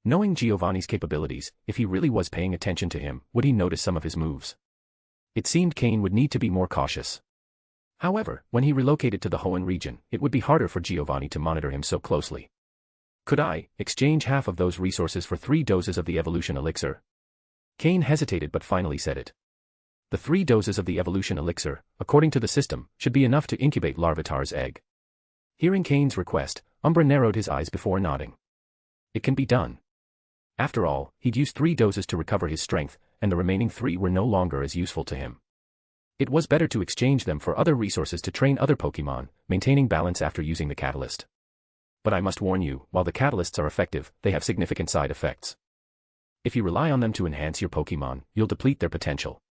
Speaker 3: Knowing Giovanni's capabilities, if he really was paying attention to him, would he notice some of his moves? It seemed Cain would need to be more cautious. However, when he relocated to the Hoenn region, it would be harder for Giovanni to monitor him so closely. "Could I exchange half of those resources for 3 doses of the evolution elixir?" Cain hesitated but finally said it. The 3 doses of the evolution elixir, according to the system, should be enough to incubate Larvitar's egg. Hearing Cain's request, Umbra narrowed his eyes before nodding. It can be done. After all, he'd used 3 doses to recover his strength, and the remaining 3 were no longer as useful to him. It was better to exchange them for other resources to train other Pokémon, maintaining balance after using the catalyst. But I must warn you, while the catalysts are effective, they have significant side effects. If you rely on them to enhance your Pokémon, you'll deplete their potential.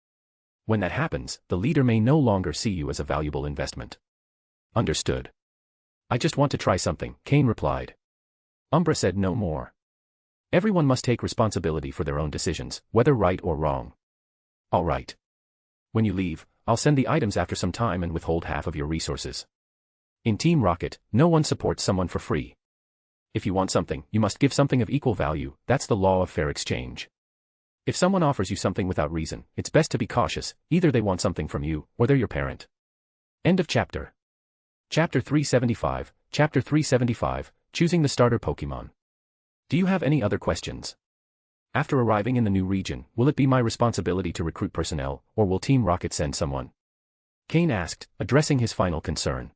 Speaker 3: When that happens, the leader may no longer see you as a valuable investment. Understood. I just want to try something, Cain replied. Umbra said no more. Everyone must take responsibility for their own decisions, whether right or wrong. All right. When you leave, I'll send the items after some time and withhold half of your resources. In Team Rocket, no one supports someone for free. If you want something, you must give something of equal value. That's the law of fair exchange. If someone offers you something without reason, it's best to be cautious. Either they want something from you, or they're your parent. End of chapter. Chapter 375, Chapter 375, Choosing the Starter Pokémon. Do you have any other questions? After arriving in the new region, will it be my responsibility to recruit personnel, or will Team Rocket send someone? Cain asked, addressing his final concern.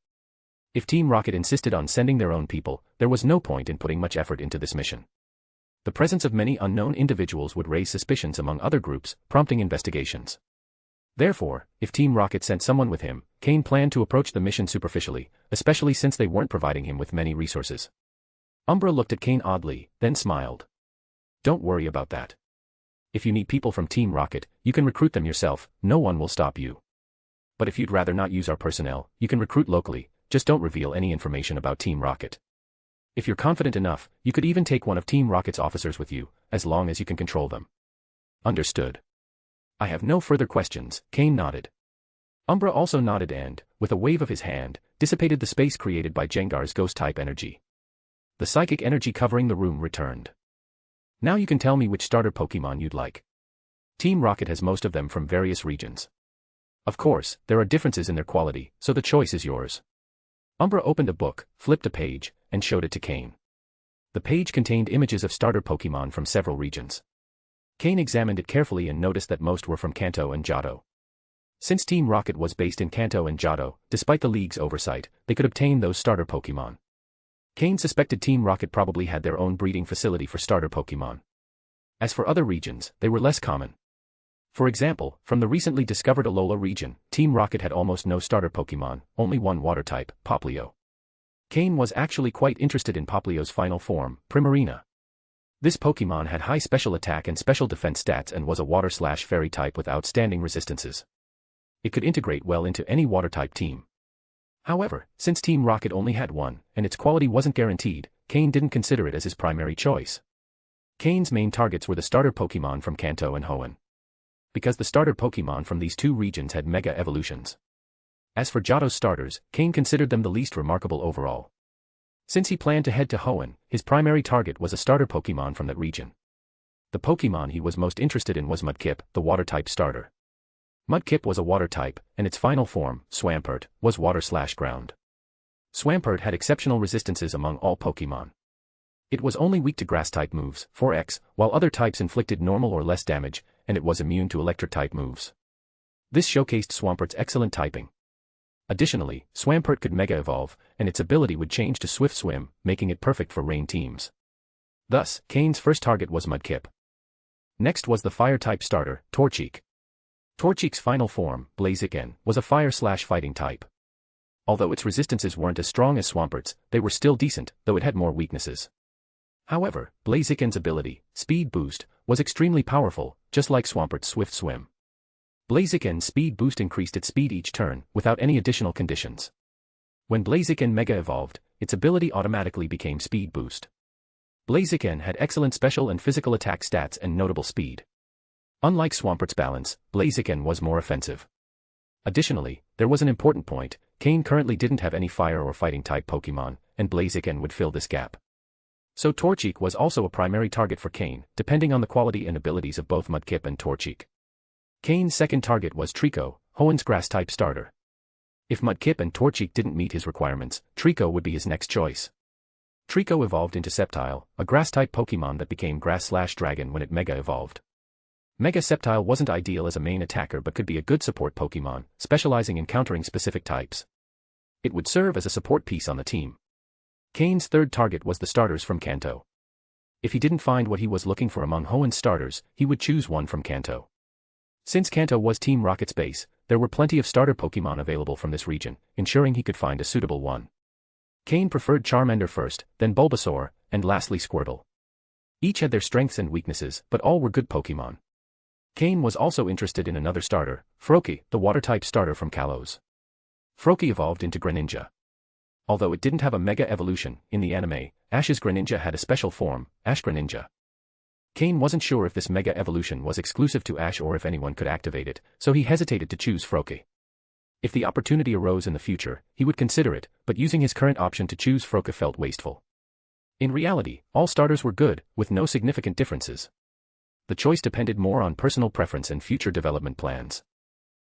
Speaker 3: If Team Rocket insisted on sending their own people, there was no point in putting much effort into this mission. The presence of many unknown individuals would raise suspicions among other groups, prompting investigations. Therefore, if Team Rocket sent someone with him, Cain planned to approach the mission superficially, especially since they weren't providing him with many resources. Umbra looked at Cain oddly, then smiled. Don't worry about that. If you need people from Team Rocket, you can recruit them yourself, no one will stop you. But if you'd rather not use our personnel, you can recruit locally, just don't reveal any information about Team Rocket. If you're confident enough, you could even take one of Team Rocket's officers with you, as long as you can control them. Understood. I have no further questions, Cain nodded. Umbra also nodded and, with a wave of his hand, dissipated the space created by Jengar's ghost-type energy. The psychic energy covering the room returned. Now you can tell me which starter Pokémon you'd like. Team Rocket has most of them from various regions. Of course, there are differences in their quality, so the choice is yours. Umbra opened a book, flipped a page, and showed it to Cain. The page contained images of starter Pokémon from several regions. Cain examined it carefully and noticed that most were from Kanto and Johto. Since Team Rocket was based in Kanto and Johto, despite the League's oversight, they could obtain those starter Pokémon. Cain suspected Team Rocket probably had their own breeding facility for starter Pokémon. As for other regions, they were less common. For example, from the recently discovered Alola region, Team Rocket had almost no starter Pokémon, only one water type, Poplio. Cain was actually quite interested in Poplio's final form, Primarina. This Pokémon had high special attack and special defense stats and was a water/fairy type with outstanding resistances. It could integrate well into any water-type team. However, since Team Rocket only had one, and its quality wasn't guaranteed, Cain didn't consider it as his primary choice. Cain's main targets were the starter Pokémon from Kanto and Hoenn, because the starter Pokémon from these two regions had mega evolutions. As for Johto's starters, Cain considered them the least remarkable overall. Since he planned to head to Hoenn, his primary target was a starter Pokémon from that region. The Pokémon he was most interested in was Mudkip, the water-type starter. Mudkip was a water type, and its final form, Swampert, was water/ground. Swampert had exceptional resistances among all Pokémon. It was only weak to grass-type moves, 4x, while other types inflicted normal or less damage, and it was immune to electric-type moves. This showcased Swampert's excellent typing. Additionally, Swampert could Mega Evolve, and its ability would change to Swift Swim, making it perfect for rain teams. Thus, Cain's first target was Mudkip. Next was the Fire-type starter, Torchic. Torchic's final form, Blaziken, was a fire/fighting type. Although its resistances weren't as strong as Swampert's, they were still decent, though it had more weaknesses. However, Blaziken's ability, Speed Boost, was extremely powerful, just like Swampert's Swift Swim. Blaziken's Speed Boost increased its speed each turn, without any additional conditions. When Blaziken Mega Evolved, its ability automatically became Speed Boost. Blaziken had excellent special and physical attack stats and notable speed. Unlike Swampert's balance, Blaziken was more offensive. Additionally, there was an important point: Cain currently didn't have any fire or fighting type Pokémon, and Blaziken would fill this gap. So Torchic was also a primary target for Cain, depending on the quality and abilities of both Mudkip and Torchic. Cain's second target was Trico, Hoenn's grass-type starter. If Mudkip and Torchic didn't meet his requirements, Trico would be his next choice. Trico evolved into Sceptile, a grass-type Pokémon that became Grass/Dragon when it Mega Evolved. Mega Sceptile wasn't ideal as a main attacker but could be a good support Pokémon, specializing in countering specific types. It would serve as a support piece on the team. Cain's third target was the starters from Kanto. If he didn't find what he was looking for among Hoenn's starters, he would choose one from Kanto. Since Kanto was Team Rocket's base, there were plenty of starter Pokémon available from this region, ensuring he could find a suitable one. Cain preferred Charmander first, then Bulbasaur, and lastly Squirtle. Each had their strengths and weaknesses, but all were good Pokémon. Cain was also interested in another starter, Froakie, the water-type starter from Kalos. Froakie evolved into Greninja. Although it didn't have a Mega Evolution, in the anime, Ash's Greninja had a special form, Ash Greninja. Cain wasn't sure if this Mega Evolution was exclusive to Ash or if anyone could activate it, so he hesitated to choose Froakie. If the opportunity arose in the future, he would consider it, but using his current option to choose Froakie felt wasteful. In reality, all starters were good, with no significant differences. The choice depended more on personal preference and future development plans.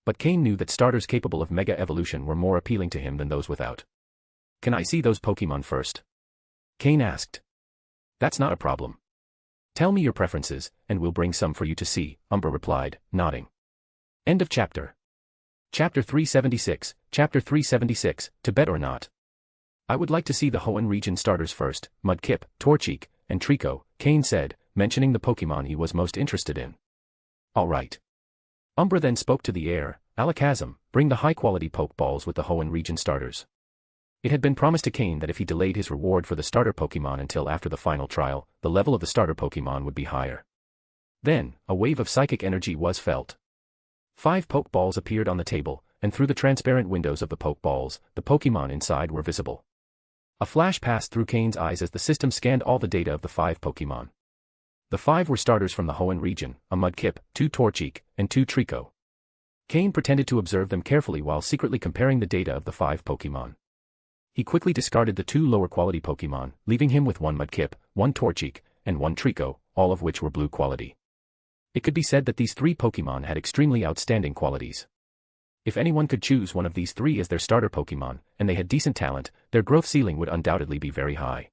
Speaker 3: But Cain knew that starters capable of Mega Evolution were more appealing to him than those without. "Can I see those Pokémon first?" Cain asked. "That's not a problem. Tell me your preferences, and we'll bring some for you to see," Umbra replied, nodding. End of chapter. Chapter 376, Chapter 376, To Bet or Not. "I would like to see the Hoenn region starters first, Mudkip, Torchic, and Trico," Cain said, mentioning the Pokémon he was most interested in. "All right." Umbra then spoke to the air, "Alakazam, bring the high-quality Pokeballs with the Hoenn region starters." It had been promised to Cain that if he delayed his reward for the starter Pokémon until after the final trial, the level of the starter Pokémon would be higher. Then, a wave of psychic energy was felt. 5 Pokeballs appeared on the table, and through the transparent windows of the Pokeballs, the Pokémon inside were visible. A flash passed through Cain's eyes as the system scanned all the data of the 5 Pokémon. The 5 were starters from the Hoenn region, a Mudkip, 2 Torchic, and 2 Trico. Cain pretended to observe them carefully while secretly comparing the data of the 5 Pokémon. He quickly discarded the 2 lower-quality Pokémon, leaving him with 1 Mudkip, 1 Torchic, and 1 Trico, all of which were blue quality. It could be said that these three Pokémon had extremely outstanding qualities. If anyone could choose one of these three as their starter Pokémon, and they had decent talent, their growth ceiling would undoubtedly be very high.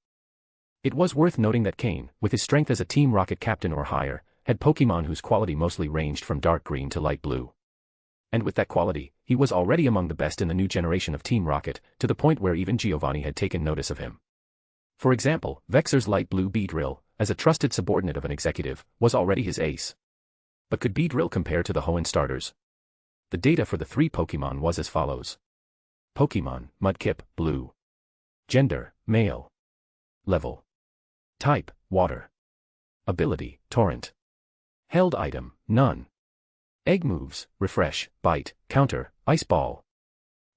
Speaker 3: It was worth noting that Cain, with his strength as a Team Rocket captain or higher, had Pokémon whose quality mostly ranged from dark green to light blue. And with that quality, he was already among the best in the new generation of Team Rocket, to the point where even Giovanni had taken notice of him. For example, Vexor's light blue Beedrill, as a trusted subordinate of an executive, was already his ace. But could Beedrill compare to the Hoenn starters? The data for the three Pokémon was as follows. Pokémon, Mudkip, blue. Gender, male. Level. Type, water. Ability, torrent. Held item, none. Egg moves, refresh, bite, counter, ice ball.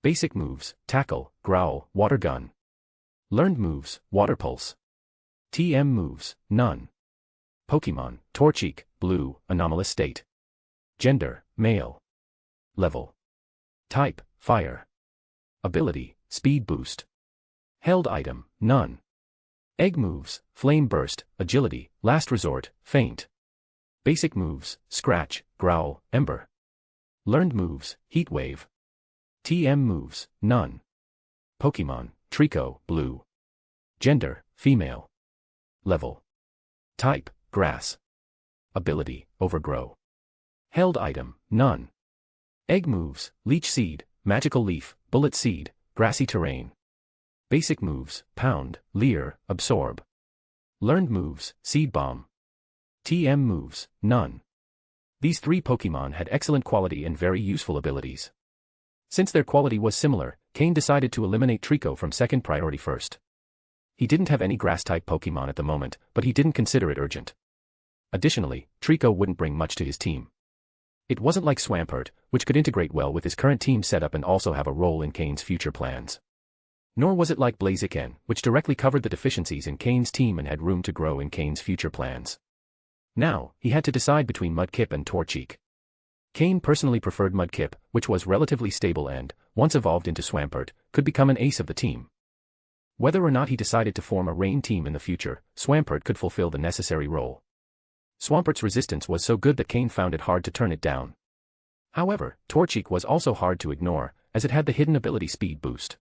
Speaker 3: Basic moves, tackle, growl, water gun. Learned moves, water pulse. TM moves, none. Pokémon, Torchic, blue, anomalous state. Gender, male. Level. Type, fire. Ability, speed boost. Held item, none. Egg moves, flame burst, agility, last resort, faint. Basic moves, scratch, growl, ember. Learned moves, heat wave. TM moves, none. Pokémon, Trico, blue. Gender, female. Level. Type, grass. Ability, overgrow. Held item, none. Egg moves, leech seed, magical leaf, bullet seed, grassy terrain. Basic moves, pound, leer, absorb. Learned moves, seed bomb. TM moves, none. These three Pokémon had excellent quality and very useful abilities. Since their quality was similar, Cain decided to eliminate Trico from second priority first. He didn't have any grass-type Pokémon at the moment, but he didn't consider it urgent. Additionally, Trico wouldn't bring much to his team. It wasn't like Swampert, which could integrate well with his current team setup and also have a role in Cain's future plans. Nor was it like Blaziken, which directly covered the deficiencies in Cain's team and had room to grow in Cain's future plans. Now, he had to decide between Mudkip and Torchic. Cain personally preferred Mudkip, which was relatively stable and, once evolved into Swampert, could become an ace of the team. Whether or not he decided to form a rain team in the future, Swampert could fulfill the necessary role. Swampert's resistance was so good that Cain found it hard to turn it down. However, Torchic was also hard to ignore, as it had the hidden ability speed boost.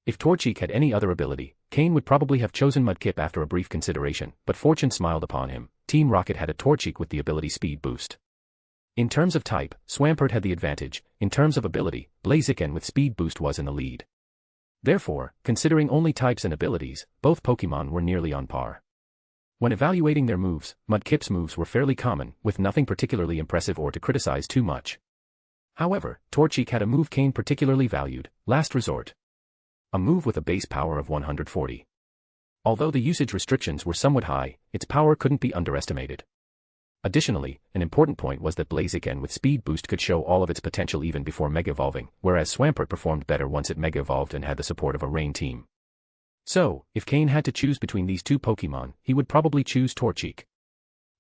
Speaker 3: If Torchic had any other ability, Cain would probably have chosen Mudkip after a brief consideration, but fortune smiled upon him. Team Rocket had a Torchic with the ability speed boost. In terms of type, Swampert had the advantage. In terms of ability, Blaziken with speed boost was in the lead. Therefore, considering only types and abilities, both Pokémon were nearly on par. When evaluating their moves, Mudkip's moves were fairly common, with nothing particularly impressive or to criticize too much. However, Torchic had a move Cain particularly valued, Last Resort. A move with a base power of 140. Although the usage restrictions were somewhat high, its power couldn't be underestimated. Additionally, an important point was that Blaziken with speed boost could show all of its potential even before mega-evolving, whereas Swampert performed better once it mega-evolved and had the support of a rain team. So, if Cain had to choose between these two Pokémon, he would probably choose Torchic.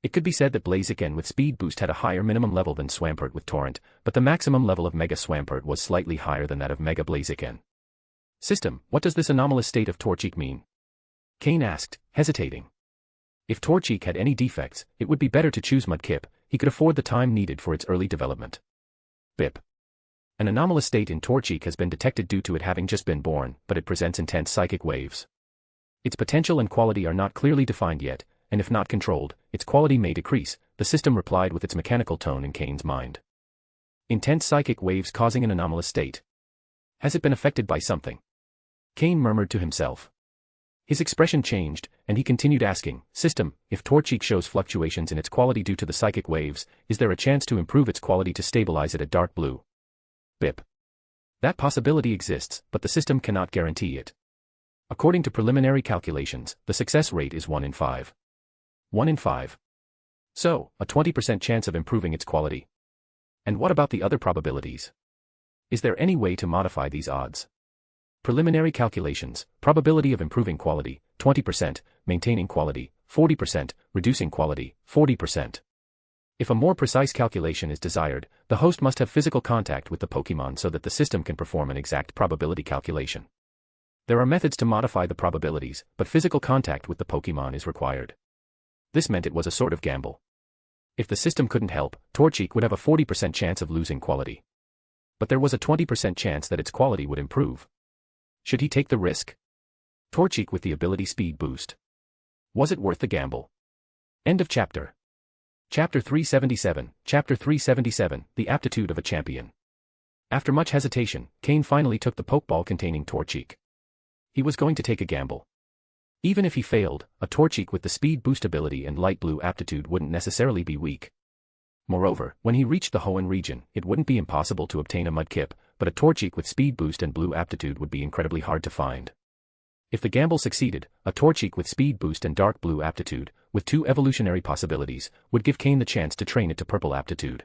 Speaker 3: It could be said that Blaziken with speed boost had a higher minimum level than Swampert with Torrent, but the maximum level of Mega Swampert was slightly higher than that of Mega Blaziken. System, what does this anomalous state of Torchic mean? Cain asked, hesitating. If Torchic had any defects, it would be better to choose Mudkip. He could afford the time needed for its early development. BIP. An anomalous state in Torchic has been detected due to it having just been born, but it presents intense psychic waves. Its potential and quality are not clearly defined yet, and if not controlled, its quality may decrease, the system replied with its mechanical tone in Cain's mind. Intense psychic waves causing an anomalous state. Has it been affected by something? Cain murmured to himself. His expression changed, and he continued asking, System, if Torchic shows fluctuations in its quality due to the psychic waves, is there a chance to improve its quality to stabilize it at dark blue? BIP. That possibility exists, but the system cannot guarantee it. According to preliminary calculations, the success rate is 1 in 5. 1 in 5. So, a 20% chance of improving its quality. And what about the other probabilities? Is there any way to modify these odds? Preliminary calculations, probability of improving quality, 20%, maintaining quality, 40%, reducing quality, 40%. If a more precise calculation is desired, the host must have physical contact with the Pokémon so that the system can perform an exact probability calculation. There are methods to modify the probabilities, but physical contact with the Pokémon is required. this meant it was a sort of gamble. If the system couldn't help, Torchic would have a 40% chance of losing quality. But there was a 20% chance that its quality would improve. Should he take the risk? Torchic with the ability speed boost. Was it worth the gamble? End of chapter. Chapter 377, Chapter 377, The Aptitude of a Champion. After much hesitation, Cain finally took the Pokeball containing Torchic. He was going to take a gamble. Even if he failed, a Torchic with the speed boost ability and light blue aptitude wouldn't necessarily be weak. Moreover, when he reached the Hoenn region, it wouldn't be impossible to obtain a Mudkip, but a Torchic with speed boost and blue aptitude would be incredibly hard to find. If the gamble succeeded, a Torchic with speed boost and dark blue aptitude, with 2 evolutionary possibilities, would give Cain the chance to train it to purple aptitude.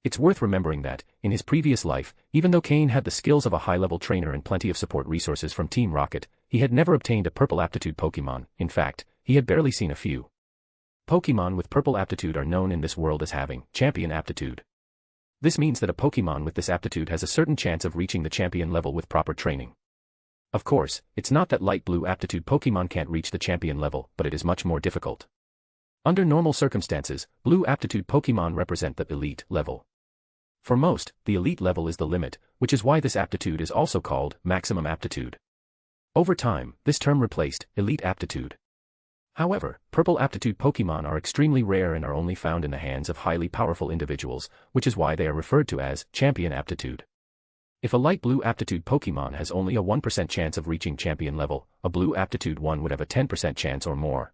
Speaker 3: It's worth remembering that, in his previous life, even though Cain had the skills of a high-level trainer and plenty of support resources from Team Rocket, he had never obtained a purple aptitude Pokémon. In fact, he had barely seen a few. Pokémon with purple aptitude are known in this world as having champion aptitude. This means that a Pokémon with this aptitude has a certain chance of reaching the champion level with proper training. Of course, it's not that light blue aptitude Pokémon can't reach the champion level, but it is much more difficult. Under normal circumstances, blue aptitude Pokémon represent the elite level. For most, the elite level is the limit, which is why this aptitude is also called maximum aptitude. Over time, this term replaced elite aptitude. However, purple aptitude Pokémon are extremely rare and are only found in the hands of highly powerful individuals, which is why they are referred to as champion aptitude. If a light blue aptitude Pokémon has only a 1% chance of reaching champion level, a blue aptitude one would have a 10% chance or more.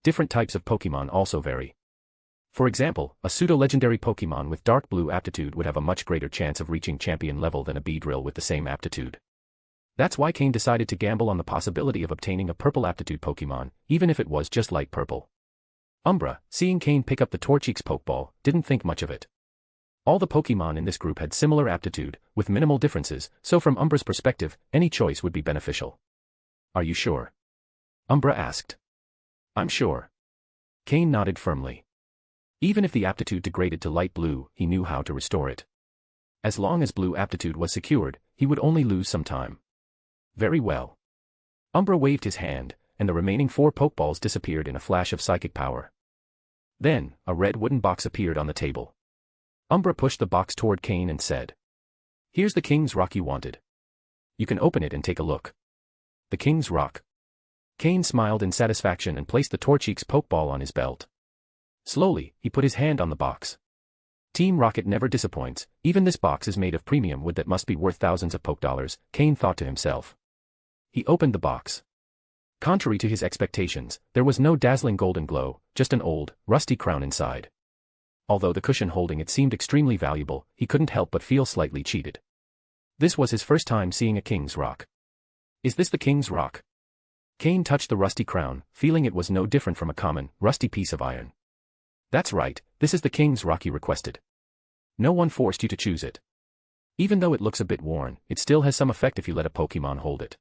Speaker 3: Different types of Pokémon also vary. For example, a pseudo-legendary Pokémon with dark blue aptitude would have a much greater chance of reaching champion level than a Beedrill with the same aptitude. That's why Cain decided to gamble on the possibility of obtaining a purple aptitude Pokémon, even if it was just light purple. Umbra, seeing Cain pick up the Torchic's Pokeball, didn't think much of it. All the Pokémon in this group had similar aptitude, with minimal differences, so from Umbra's perspective, any choice would be beneficial. Are you sure? Umbra asked. I'm sure. Cain nodded firmly. Even if the aptitude degraded to light blue, he knew how to restore it. As long as blue aptitude was secured, he would only lose some time. Very well. Umbra waved his hand, and the remaining 4 Pokeballs disappeared in a flash of psychic power. Then, a red wooden box appeared on the table. Umbra pushed the box toward Cain and said, "Here's the King's Rock you wanted. You can open it and take a look." The King's Rock. Cain smiled in satisfaction and placed the Torchic's Pokeball on his belt. Slowly, he put his hand on the box. Team Rocket never disappoints, even this box is made of premium wood that must be worth thousands of Pokedollars, Cain thought to himself. He opened the box. Contrary to his expectations, there was no dazzling golden glow, just an old, rusty crown inside. Although the cushion holding it seemed extremely valuable, he couldn't help but feel slightly cheated. This was his first time seeing a King's Rock. Is this the King's Rock? Cain touched the rusty crown, feeling it was no different from a common, rusty piece of iron. That's right, this is the King's Rock he requested. No one forced you to choose it. Even though it looks a bit worn, it still has some effect if you let a Pokémon hold it.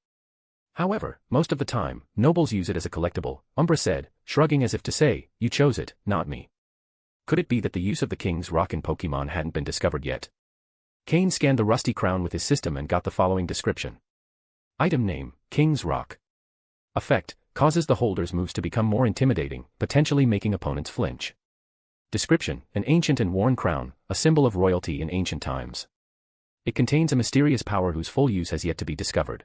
Speaker 3: However, most of the time, nobles use it as a collectible, Umbra said, shrugging as if to say, you chose it, not me. Could it be that the use of the King's Rock in Pokémon hadn't been discovered yet? Cain scanned the rusty crown with his system and got the following description. Item name, King's Rock. Effect, causes the holder's moves to become more intimidating, potentially making opponents flinch. Description, an ancient and worn crown, a symbol of royalty in ancient times. It contains a mysterious power whose full use has yet to be discovered.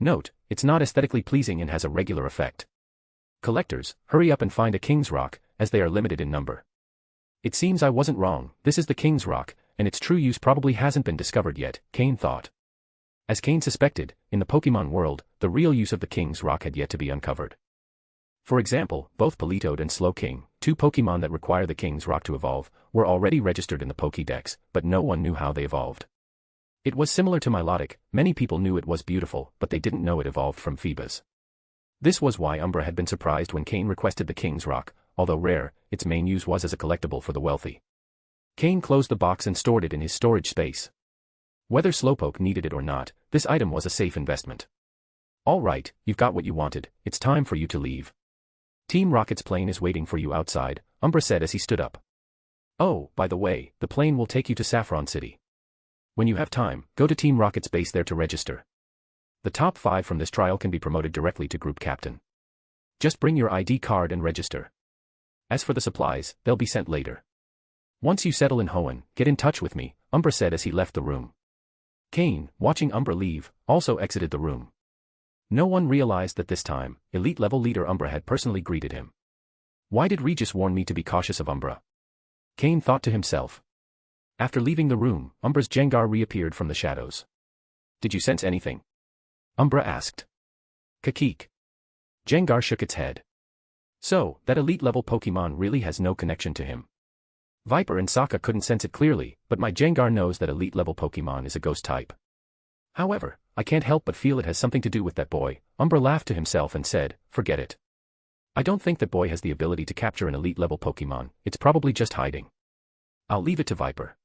Speaker 3: Note, it's not aesthetically pleasing and has a regular effect. Collectors, hurry up and find a King's Rock, as they are limited in number. It seems I wasn't wrong, this is the King's Rock, and its true use probably hasn't been discovered yet, Cain thought. As Cain suspected, in the Pokémon world, the real use of the King's Rock had yet to be uncovered. For example, both Politoed and Slowking, 2 Pokémon that require the King's Rock to evolve, were already registered in the Pokédex, but no one knew how they evolved. It was similar to Milotic, many people knew it was beautiful, but they didn't know it evolved from Phoebus. This was why Umbra had been surprised when Cain requested the King's Rock, although rare, its main use was as a collectible for the wealthy. Cain closed the box and stored it in his storage space. Whether Slowpoke needed it or not, this item was a safe investment. All right, you've got what you wanted, it's time for you to leave. Team Rocket's plane is waiting for you outside, Umbra said as he stood up. Oh, by the way, the plane will take you to Saffron City. When you have time, go to Team Rocket's base there to register. The top 5 from this trial can be promoted directly to Group Captain. Just bring your ID card and register. As for the supplies, they'll be sent later. Once you settle in Hoenn, get in touch with me, Umbra said as he left the room. Cain, watching Umbra leave, also exited the room. No one realized that this time, elite-level leader Umbra had personally greeted him. Why did Regis warn me to be cautious of Umbra? Cain thought to himself. After leaving the room, Umbra's Jengar reappeared from the shadows. Did you sense anything? Umbra asked. Kakik. Jengar shook its head. So, that elite-level Pokémon really has no connection to him. Viper and Sokka couldn't sense it clearly, but my Jengar knows that elite-level Pokémon is a ghost type. However, I can't help but feel it has something to do with that boy. Umbra laughed to himself and said, forget it. I don't think that boy has the ability to capture an elite-level Pokémon, it's probably just hiding. I'll leave it to Viper.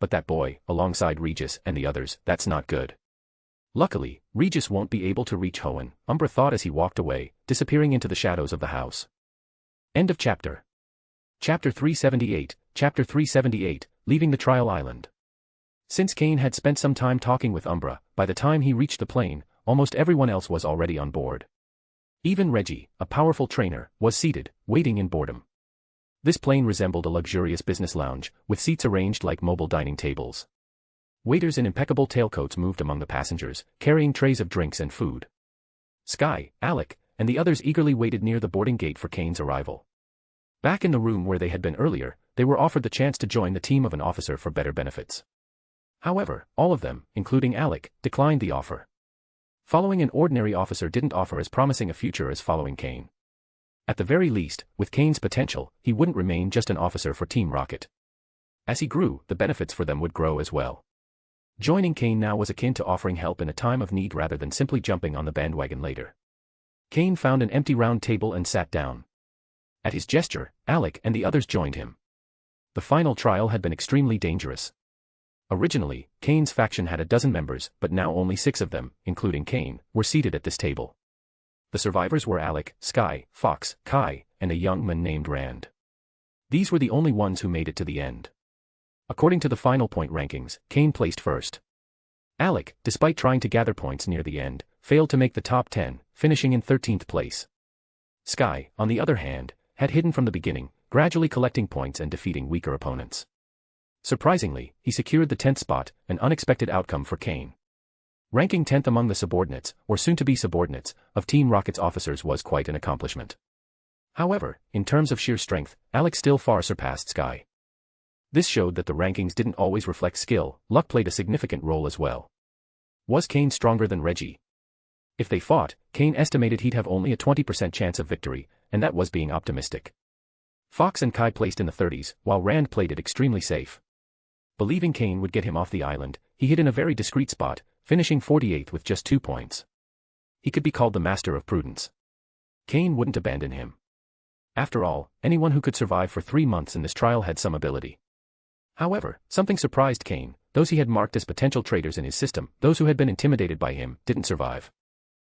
Speaker 3: But that boy, alongside Regis and the others, that's not good. Luckily, Regis won't be able to reach Hoenn, Umbra thought as he walked away, disappearing into the shadows of the house. End of chapter. Chapter 378, Chapter 378, Leaving the Trial Island. Since Cain had spent some time talking with Umbra, by the time he reached the plane, almost everyone else was already on board. Even Reggie, a powerful trainer, was seated, waiting in boredom. This plane resembled a luxurious business lounge, with seats arranged like mobile dining tables. Waiters in impeccable tailcoats moved among the passengers, carrying trays of drinks and food. Sky, Alec, and the others eagerly waited near the boarding gate for Cain's arrival. Back in the room where they had been earlier, they were offered the chance to join the team of an officer for better benefits. However, all of them, including Alec, declined the offer. Following an ordinary officer didn't offer as promising a future as following Cain. At the very least, with Cain's potential, he wouldn't remain just an officer for Team Rocket. As he grew, the benefits for them would grow as well. Joining Cain now was akin to offering help in a time of need rather than simply jumping on the bandwagon later. Cain found an empty round table and sat down. At his gesture, Alec and the others joined him. The final trial had been extremely dangerous. Originally, Cain's faction had 12 members, but now only 6 of them, including Cain, were seated at this table. The survivors were Alec, Sky, Fox, Kai, and a young man named Rand. These were the only ones who made it to the end. According to the final point rankings, Cain placed first. Alec, despite trying to gather points near the end, failed to make the top 10, finishing in 13th place. Sky, on the other hand, had hidden from the beginning, gradually collecting points and defeating weaker opponents. Surprisingly, he secured the 10th spot, an unexpected outcome for Cain. Ranking 10th among the subordinates, or soon-to-be subordinates, of Team Rocket's officers was quite an accomplishment. However, in terms of sheer strength, Alec still far surpassed Sky. This showed that the rankings didn't always reflect skill, luck played a significant role as well. Was Cain stronger than Reggie? If they fought, Cain estimated he'd have only a 20% chance of victory, and that was being optimistic. Fox and Kai placed in the 30s, while Rand played it extremely safe. Believing Cain would get him off the island, he hid in a very discreet spot, finishing 48th with just 2 points. He could be called the master of prudence. Cain wouldn't abandon him. After all, anyone who could survive for 3 months in this trial had some ability. However, something surprised Cain. Those he had marked as potential traitors in his system, those who had been intimidated by him, didn't survive.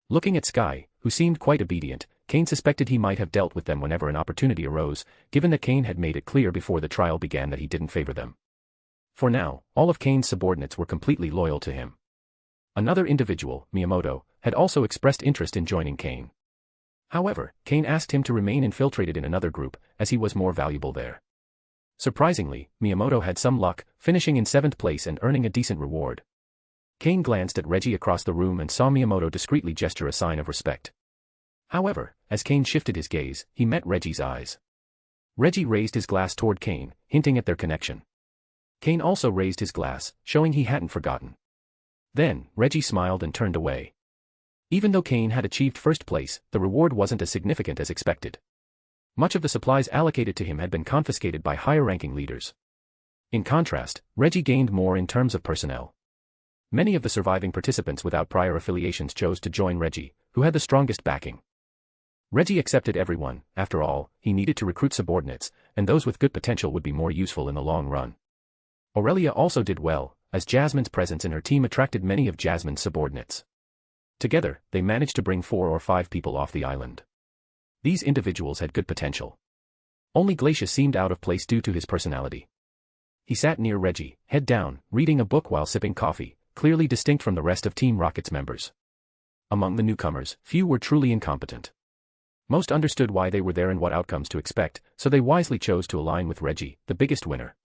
Speaker 3: Looking at Sky, who seemed quite obedient, Cain suspected he might have dealt with them whenever an opportunity arose, given that Cain had made it clear before the trial began that he didn't favor them. For now, all of Cain's subordinates were completely loyal to him. Another individual, Miyamoto, had also expressed interest in joining Cain. However, Cain asked him to remain infiltrated in another group, as he was more valuable there. Surprisingly, Miyamoto had some luck, finishing in 7th place and earning a decent reward. Cain glanced at Reggie across the room and saw Miyamoto discreetly gesture a sign of respect. However, as Cain shifted his gaze, he met Reggie's eyes. Reggie raised his glass toward Cain, hinting at their connection. Cain also raised his glass, showing he hadn't forgotten. Then, Reggie smiled and turned away. Even though Cain had achieved 1st place, the reward wasn't as significant as expected. Much of the supplies allocated to him had been confiscated by higher-ranking leaders. In contrast, Reggie gained more in terms of personnel. Many of the surviving participants without prior affiliations chose to join Reggie, who had the strongest backing. Reggie accepted everyone. After all, he needed to recruit subordinates, and those with good potential would be more useful in the long run. Aurelia also did well, as Jasmine's presence in her team attracted many of Jasmine's subordinates. Together, they managed to bring 4 or 5 people off the island. These individuals had good potential. Only Glacius seemed out of place due to his personality. He sat near Reggie, head down, reading a book while sipping coffee, clearly distinct from the rest of Team Rocket's members. Among the newcomers, few were truly incompetent. Most understood why they were there and what outcomes to expect, so they wisely chose to align with Reggie, the biggest winner.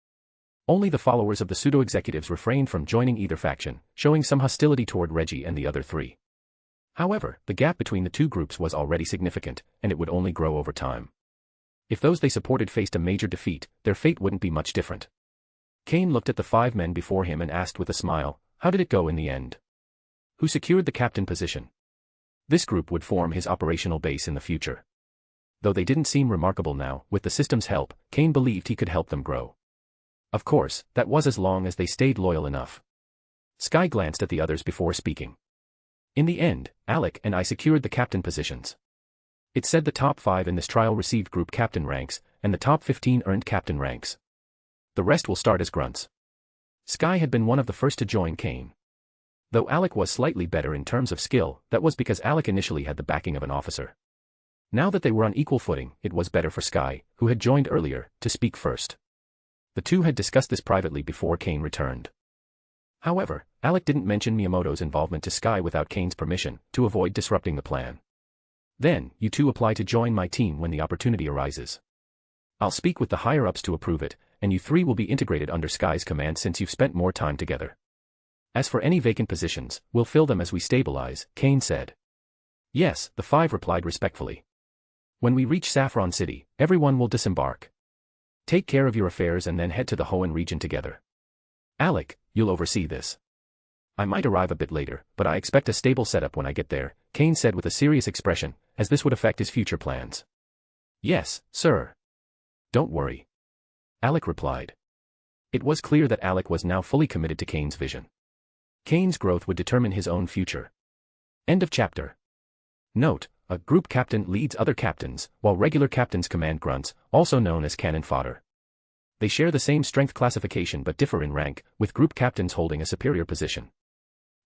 Speaker 3: Only the followers of the pseudo-executives refrained from joining either faction, showing some hostility toward Reggie and the other three. However, the gap between the two groups was already significant, and it would only grow over time. If those they supported faced a major defeat, their fate wouldn't be much different. Cain looked at the 5 men before him and asked with a smile, how did it go in the end? Who secured the captain position? This group would form his operational base in the future. Though they didn't seem remarkable now, with the system's help, Cain believed he could help them grow. Of course, that was as long as they stayed loyal enough. Sky glanced at the others before speaking. In the end, Alec and I secured the captain positions. It said the top 5 in this trial received group captain ranks, and the top 15 earned captain ranks. The rest will start as grunts. Sky had been one of the first to join Cain. Though Alec was slightly better in terms of skill, that was because Alec initially had the backing of an officer. Now that they were on equal footing, it was better for Sky, who had joined earlier, to speak first. The two had discussed this privately before Cain returned. However, Alec didn't mention Miyamoto's involvement to Sky without Cain's permission, to avoid disrupting the plan. Then, you two apply to join my team when the opportunity arises. I'll speak with the higher-ups to approve it, and you 3 will be integrated under Sky's command since you've spent more time together. As for any vacant positions, we'll fill them as we stabilize, Cain said. Yes, the 5 replied respectfully. When we reach Saffron City, everyone will disembark. Take care of your affairs and then head to the Hoenn region together. Alec, you'll oversee this. I might arrive a bit later, but I expect a stable setup when I get there, Cain said with a serious expression, as this would affect his future plans. Yes, sir. Don't worry. Alec replied. It was clear that Alec was now fully committed to Cain's vision. Cain's growth would determine his own future. End of chapter. Note, a group captain leads other captains, while regular captains command grunts, also known as cannon fodder. They share the same strength classification but differ in rank, with group captains holding a superior position.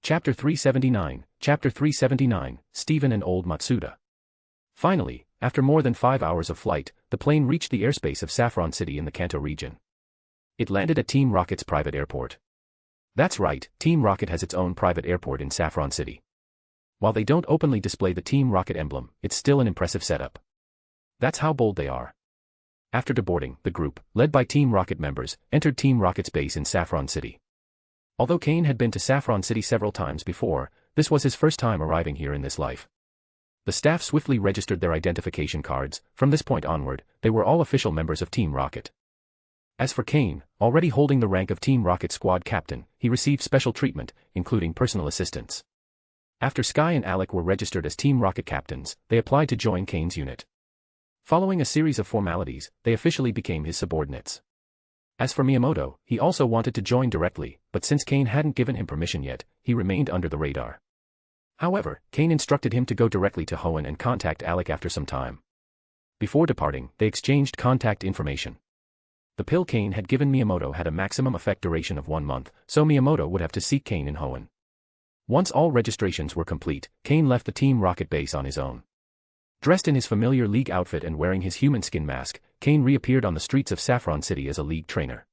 Speaker 3: Chapter 379, Chapter 379, Stephen and Old Matsuda. Finally, after more than 5 hours of flight, the plane reached the airspace of Saffron City in the Kanto region. It landed at Team Rocket's private airport. That's right, Team Rocket has its own private airport in Saffron City. While they don't openly display the Team Rocket emblem, it's still an impressive setup. That's how bold they are. After deboarding, the group, led by Team Rocket members, entered Team Rocket's base in Saffron City. Although Cain had been to Saffron City several times before, this was his first time arriving here in this life. The staff swiftly registered their identification cards. From this point onward, they were all official members of Team Rocket. As for Cain, already holding the rank of Team Rocket squad captain, he received special treatment, including personal assistance. After Sky and Alec were registered as Team Rocket captains, they applied to join Cain's unit. Following a series of formalities, they officially became his subordinates. As for Miyamoto, he also wanted to join directly, but since Cain hadn't given him permission yet, he remained under the radar. However, Cain instructed him to go directly to Hoenn and contact Alec after some time. Before departing, they exchanged contact information. The pill Cain had given Miyamoto had a maximum effect duration of 1 month, so Miyamoto would have to seek Cain in Hoenn. Once all registrations were complete, Cain left the Team Rocket base on his own. Dressed in his familiar League outfit and wearing his human skin mask, Cain reappeared on the streets of Saffron City as a League trainer.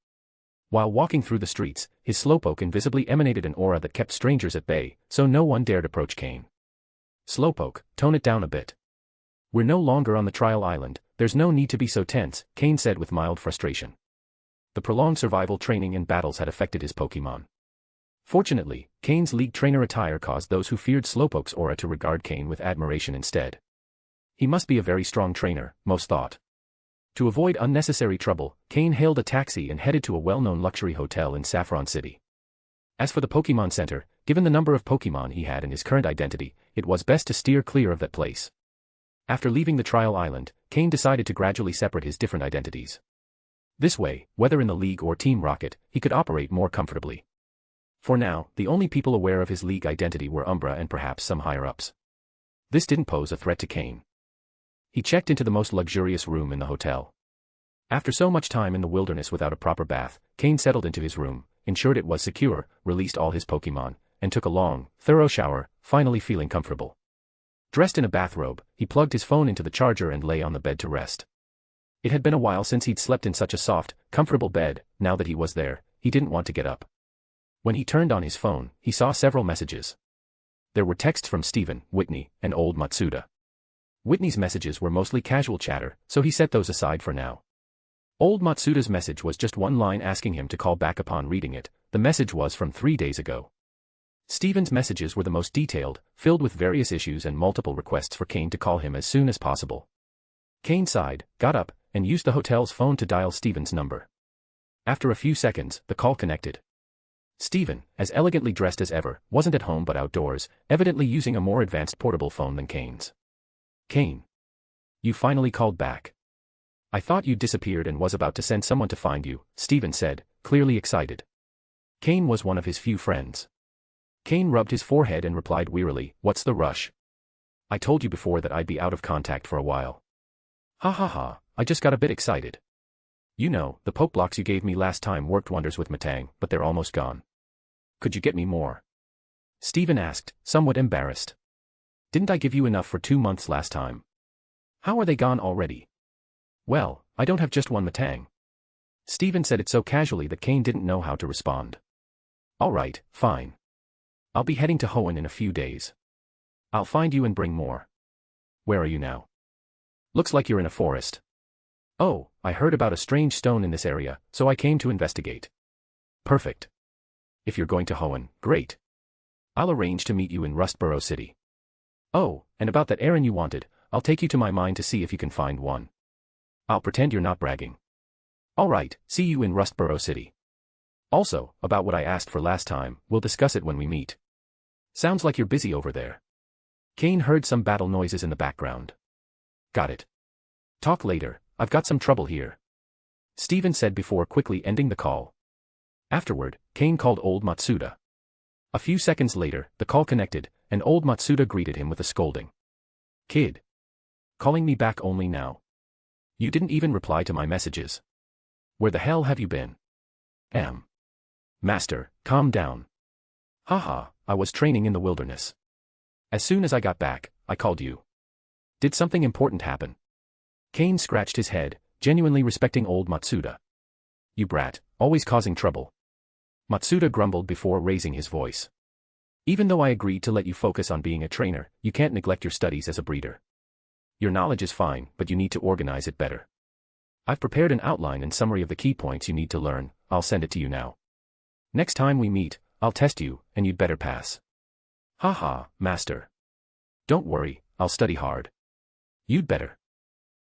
Speaker 3: While walking through the streets, his slowpoke invisibly emanated an aura that kept strangers at bay, so no one dared approach Cain. Slowpoke, tone it down a bit. We're no longer on the trial island, there's no need to be so tense, Cain said with mild frustration. The prolonged survival training and battles had affected his Pokémon. Fortunately, Cain's League trainer attire caused those who feared Slowpoke's aura to regard Cain with admiration instead. He must be a very strong trainer, most thought. To avoid unnecessary trouble, Cain hailed a taxi and headed to a well-known luxury hotel in Saffron City. As for the Pokémon Center, given the number of Pokémon he had and his current identity, it was best to steer clear of that place. After leaving the trial island, Cain decided to gradually separate his different identities. This way, whether in the League or Team Rocket, he could operate more comfortably. For now, the only people aware of his League identity were Umbra and perhaps some higher-ups. This didn't pose a threat to Cain. He checked into the most luxurious room in the hotel. After so much time in the wilderness without a proper bath, Cain settled into his room, ensured it was secure, released all his Pokémon, and took a long, thorough shower, finally feeling comfortable. Dressed in a bathrobe, he plugged his phone into the charger and lay on the bed to rest. It had been a while since he'd slept in such a soft, comfortable bed. Now that he was there, he didn't want to get up. When he turned on his phone, he saw several messages. There were texts from Stephen, Whitney, and Old Matsuda. Whitney's messages were mostly casual chatter, so he set those aside for now. Old Matsuda's message was just one line asking him to call back upon reading it. The message was from 3 days ago. Steven's messages were the most detailed, filled with various issues and multiple requests for Cain to call him as soon as possible. Cain sighed, got up, and used the hotel's phone to dial Steven's number. After a few seconds, the call connected. Steven, as elegantly dressed as ever, wasn't at home but outdoors, evidently using a more advanced portable phone than Cain's. Cain. You finally called back. I thought you'd disappeared and was about to send someone to find you, Steven said, clearly excited. Cain was one of his few friends. Cain rubbed his forehead and replied wearily, what's the rush? I told you before that I'd be out of contact for a while. Ha ha ha, I just got a bit excited. You know, the poke blocks you gave me last time worked wonders with Matang, but they're almost gone. Could you get me more? Steven asked, somewhat embarrassed. Didn't I give you enough for 2 months last time? How are they gone already? Well, I don't have just one Matang. Steven said it so casually that Cain didn't know how to respond. All right, fine. I'll be heading to Hoenn in a few days. I'll find you and bring more. Where are you now? Looks like you're in a forest. Oh, I heard about a strange stone in this area, so I came to investigate. Perfect. If you're going to Hoenn, great. I'll arrange to meet you in Rustboro City. Oh, and about that errand you wanted, I'll take you to my mine to see if you can find one. I'll pretend you're not bragging. All right, see you in Rustboro City. Also, about what I asked for last time, we'll discuss it when we meet. Sounds like you're busy over there. Cain heard some battle noises in the background. Got it. Talk later, I've got some trouble here. Steven said before quickly ending the call. Afterward, Cain called old Matsuda. A few seconds later, the call connected, and old Matsuda greeted him with a scolding. Kid. Calling me back only now. You didn't even reply to my messages. Where the hell have you been? Master, calm down. Haha, I was training in the wilderness. As soon as I got back, I called you. Did something important happen? Cain scratched his head, genuinely respecting old Matsuda. You brat, always causing trouble. Matsuda grumbled before raising his voice. Even though I agreed to let you focus on being a trainer, you can't neglect your studies as a breeder. Your knowledge is fine, but you need to organize it better. I've prepared an outline and summary of the key points you need to learn, I'll send it to you now. Next time we meet, I'll test you, and you'd better pass. Haha, master. Don't worry, I'll study hard. You'd better.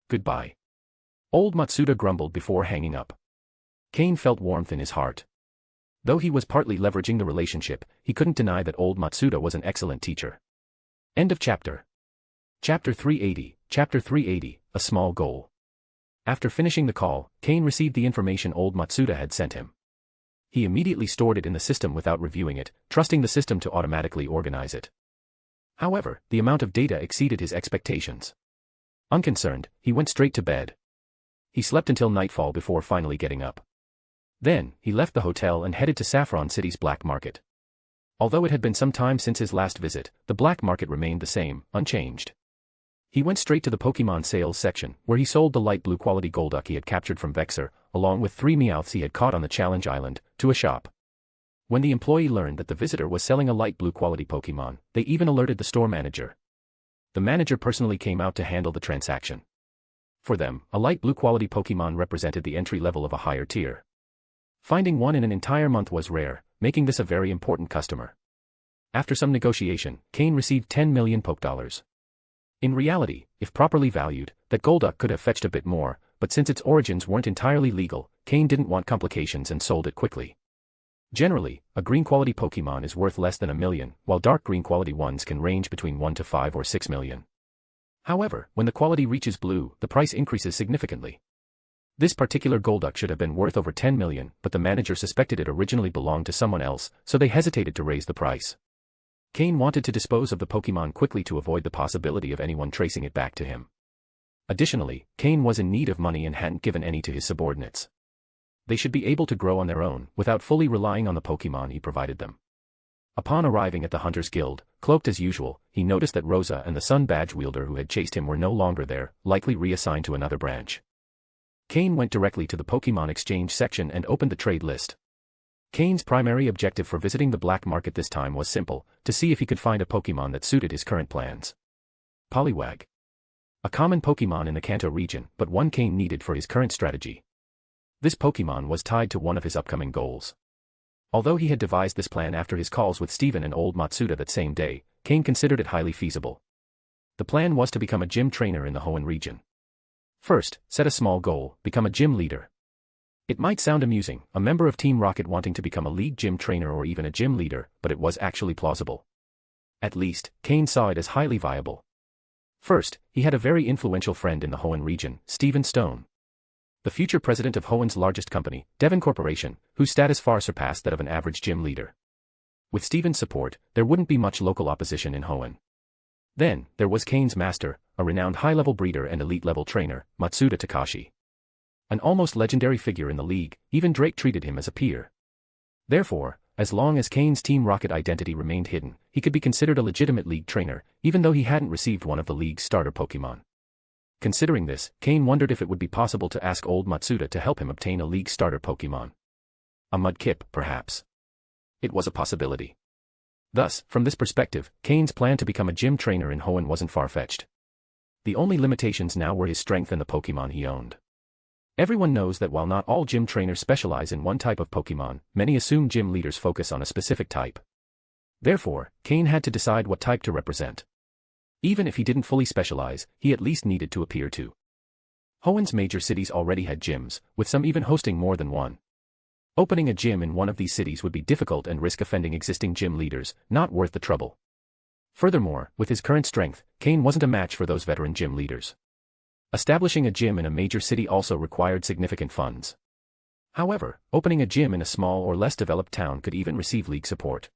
Speaker 3: Goodbye. Old Matsuda grumbled before hanging up. Cain felt warmth in his heart. Though he was partly leveraging the relationship, he couldn't deny that old Matsuda was an excellent teacher. End of chapter. Chapter 380, A Small Goal. After finishing the call, Cain received the information old Matsuda had sent him. He immediately stored it in the system without reviewing it, trusting the system to automatically organize it. However, the amount of data exceeded his expectations. Unconcerned, he went straight to bed. He slept until nightfall before finally getting up. Then, he left the hotel and headed to Saffron City's black market. Although it had been some time since his last visit, the black market remained the same, unchanged. He went straight to the Pokemon sales section, where he sold the light blue quality Golduck he had captured from Vexor, along with 3 Meowths he had caught on the Challenge Island, to a shop. When the employee learned that the visitor was selling a light blue quality Pokemon, they even alerted the store manager. The manager personally came out to handle the transaction. For them, a light blue quality Pokemon represented the entry level of a higher tier. Finding one in an entire month was rare, making this a very important customer. After some negotiation, Cain received 10 million Pokedollars. In reality, if properly valued, that Golduck could have fetched a bit more, but since its origins weren't entirely legal, Cain didn't want complications and sold it quickly. Generally, a green quality Pokemon is worth less than $1 million, while dark green quality ones can range between 1 to 5 or 6 million. However, when the quality reaches blue, the price increases significantly. This particular Golduck should have been worth over 10 million, but the manager suspected it originally belonged to someone else, so they hesitated to raise the price. Cain wanted to dispose of the Pokemon quickly to avoid the possibility of anyone tracing it back to him. Additionally, Cain was in need of money and hadn't given any to his subordinates. They should be able to grow on their own, without fully relying on the Pokemon he provided them. Upon arriving at the Hunters Guild, cloaked as usual, he noticed that Rosa and the Sun Badge wielder who had chased him were no longer there, likely reassigned to another branch. Cain went directly to the Pokemon exchange section and opened the trade list. Cain's primary objective for visiting the black market this time was simple, to see if he could find a Pokemon that suited his current plans. Poliwag. A common Pokémon in the Kanto region, but one Cain needed for his current strategy. This Pokémon was tied to one of his upcoming goals. Although he had devised this plan after his calls with Steven and old Matsuda that same day, Cain considered it highly feasible. The plan was to become a gym trainer in the Hoenn region. First, set a small goal, become a gym leader. It might sound amusing, a member of Team Rocket wanting to become a league gym trainer or even a gym leader, but it was actually plausible. At least, Cain saw it as highly viable. First, he had a very influential friend in the Hoenn region, Steven Stone. The future president of Hoenn's largest company, Devon Corporation, whose status far surpassed that of an average gym leader. With Steven's support, there wouldn't be much local opposition in Hoenn. Then, there was Cain's master, a renowned high-level breeder and elite-level trainer, Matsuda Takashi. An almost legendary figure in the league, even Drake treated him as a peer. Therefore, as long as Cain's Team Rocket identity remained hidden, he could be considered a legitimate league trainer, even though he hadn't received one of the league's starter Pokémon. Considering this, Cain wondered if it would be possible to ask old Matsuda to help him obtain a league starter Pokémon. A Mudkip, perhaps. It was a possibility. Thus, from this perspective, Cain's plan to become a gym trainer in Hoenn wasn't far-fetched. The only limitations now were his strength and the Pokémon he owned. Everyone knows that while not all gym trainers specialize in one type of Pokémon, many assume gym leaders focus on a specific type. Therefore, Cain had to decide what type to represent. Even if he didn't fully specialize, he at least needed to appear to. Hoenn's major cities already had gyms, with some even hosting more than one. Opening a gym in one of these cities would be difficult and risk offending existing gym leaders, not worth the trouble. Furthermore, with his current strength, Cain wasn't a match for those veteran gym leaders. Establishing a gym in a major city also required significant funds. However, opening a gym in a small or less developed town could even receive league support.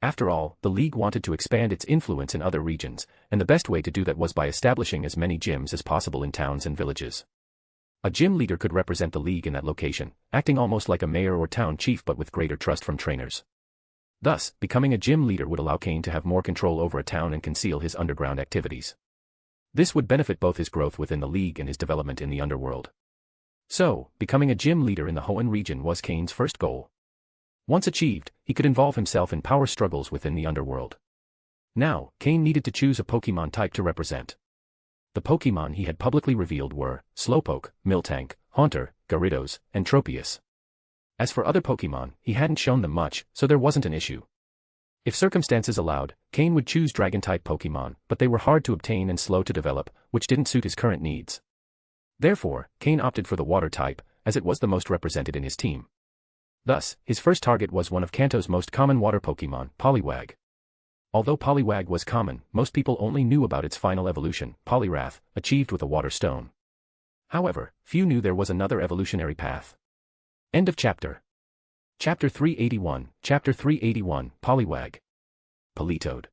Speaker 3: After all, the league wanted to expand its influence in other regions, and the best way to do that was by establishing as many gyms as possible in towns and villages. A gym leader could represent the league in that location, acting almost like a mayor or town chief but with greater trust from trainers. Thus, becoming a gym leader would allow Cain to have more control over a town and conceal his underground activities. This would benefit both his growth within the league and his development in the underworld. So, becoming a gym leader in the Hoenn region was Cain's first goal. Once achieved, he could involve himself in power struggles within the underworld. Now, Cain needed to choose a Pokémon type to represent. The Pokémon he had publicly revealed were Slowpoke, Miltank, Haunter, Gyarados, and Tropius. As for other Pokémon, he hadn't shown them much, so there wasn't an issue. If circumstances allowed, Cain would choose Dragon-type Pokémon, but they were hard to obtain and slow to develop, which didn't suit his current needs. Therefore, Cain opted for the Water type, as it was the most represented in his team. Thus, his first target was one of Kanto's most common water Pokémon, Poliwag. Although Poliwag was common, most people only knew about its final evolution, Poliwrath, achieved with a water stone. However, few knew there was another evolutionary path. End of chapter. Chapter 381, Chapter 381, Poliwag. Politoed.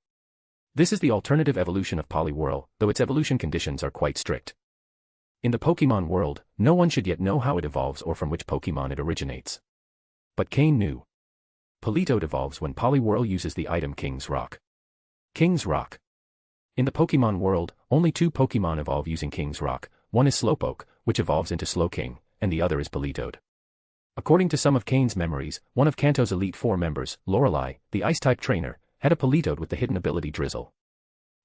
Speaker 3: This is the alternative evolution of Poliwhirl, though its evolution conditions are quite strict. In the Pokémon world, no one should yet know how it evolves or from which Pokémon it originates. But Cain knew. Politoed evolves when Poliwhirl uses the item King's Rock. King's Rock. In the Pokémon world, only two Pokémon evolve using King's Rock. One is Slowpoke, which evolves into Slowking, and the other is Politoed. According to some of Cain's memories, one of Kanto's Elite Four members, Lorelei, the Ice-type trainer, had a Politoed with the hidden ability Drizzle.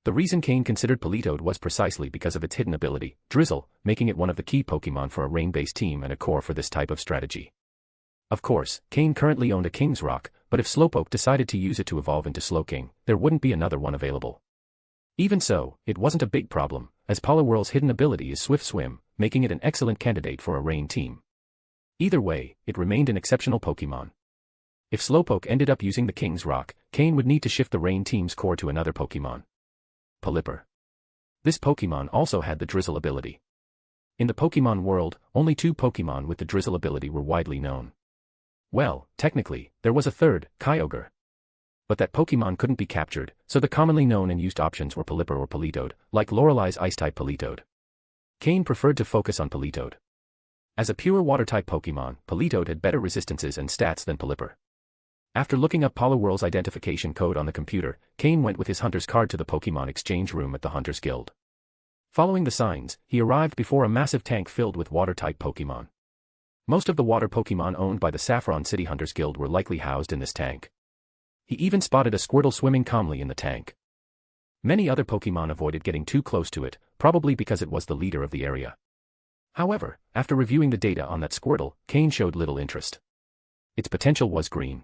Speaker 3: The reason Cain considered Politoed was precisely because of its hidden ability, Drizzle, making it one of the key Pokémon for a rain-based team and a core for this type of strategy. Of course, Cain currently owned a King's Rock, but if Slowpoke decided to use it to evolve into Slowking, there wouldn't be another one available. Even so, it wasn't a big problem, as Poliwhirl's hidden ability is Swift Swim, making it an excellent candidate for a rain team. Either way, it remained an exceptional Pokémon. If Slowpoke ended up using the King's Rock, Cain would need to shift the rain team's core to another Pokémon. Pelipper. This Pokémon also had the Drizzle ability. In the Pokémon world, only two Pokémon with the Drizzle ability were widely known. Well, technically, there was a third, Kyogre. But that Pokémon couldn't be captured, so the commonly known and used options were Pelipper or Politoed, like Lorelei's Ice-type Politoed. Cain preferred to focus on Politoed. As a pure Water-type Pokémon, Politoed had better resistances and stats than Pelipper. After looking up Poliwhirl's identification code on the computer, Cain went with his hunter's card to the Pokémon exchange room at the Hunters Guild. Following the signs, he arrived before a massive tank filled with Water-type Pokémon. Most of the water Pokémon owned by the Saffron City Hunters Guild were likely housed in this tank. He even spotted a Squirtle swimming calmly in the tank. Many other Pokémon avoided getting too close to it, probably because it was the leader of the area. However, after reviewing the data on that Squirtle, Cain showed little interest. Its potential was green.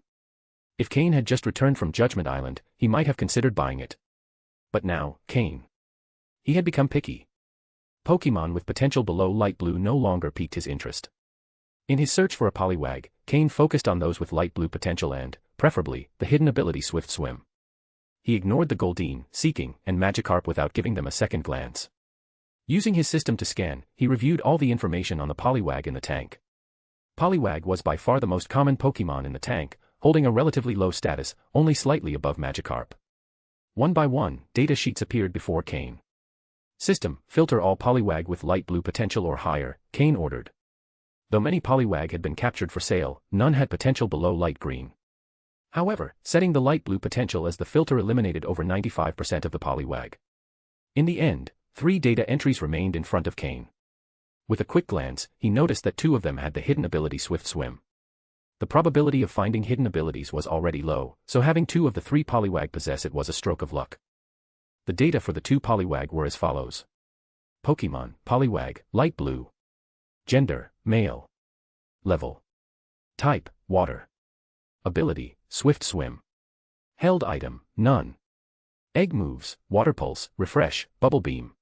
Speaker 3: If Cain had just returned from Judgment Island, he might have considered buying it. But now, Cain. He had become picky. Pokémon with potential below light blue no longer piqued his interest. In his search for a Poliwag, Cain focused on those with light blue potential and, preferably, the hidden ability Swift Swim. He ignored the Goldeen, Seeking, and Magikarp without giving them a second glance. Using his system to scan, he reviewed all the information on the Poliwag in the tank. Poliwag was by far the most common Pokémon in the tank, holding a relatively low status, only slightly above Magikarp. One by one, data sheets appeared before Cain. System, filter all Poliwag with light blue potential or higher, Cain ordered. Though many Poliwag had been captured for sale, none had potential below light green. However, setting the light blue potential as the filter eliminated over 95% of the Poliwag. In the end, 3 data entries remained in front of Cain. With a quick glance, he noticed that 2 of them had the hidden ability Swift Swim. The probability of finding hidden abilities was already low, so having 2 of the 3 Poliwag possess it was a stroke of luck. The data for the 2 Poliwag were as follows. Pokémon, Poliwag, light blue. Gender, male. Level. Type, water. Ability, Swift Swim. Held item, none. Egg moves, Water Pulse, Refresh, Bubble Beam.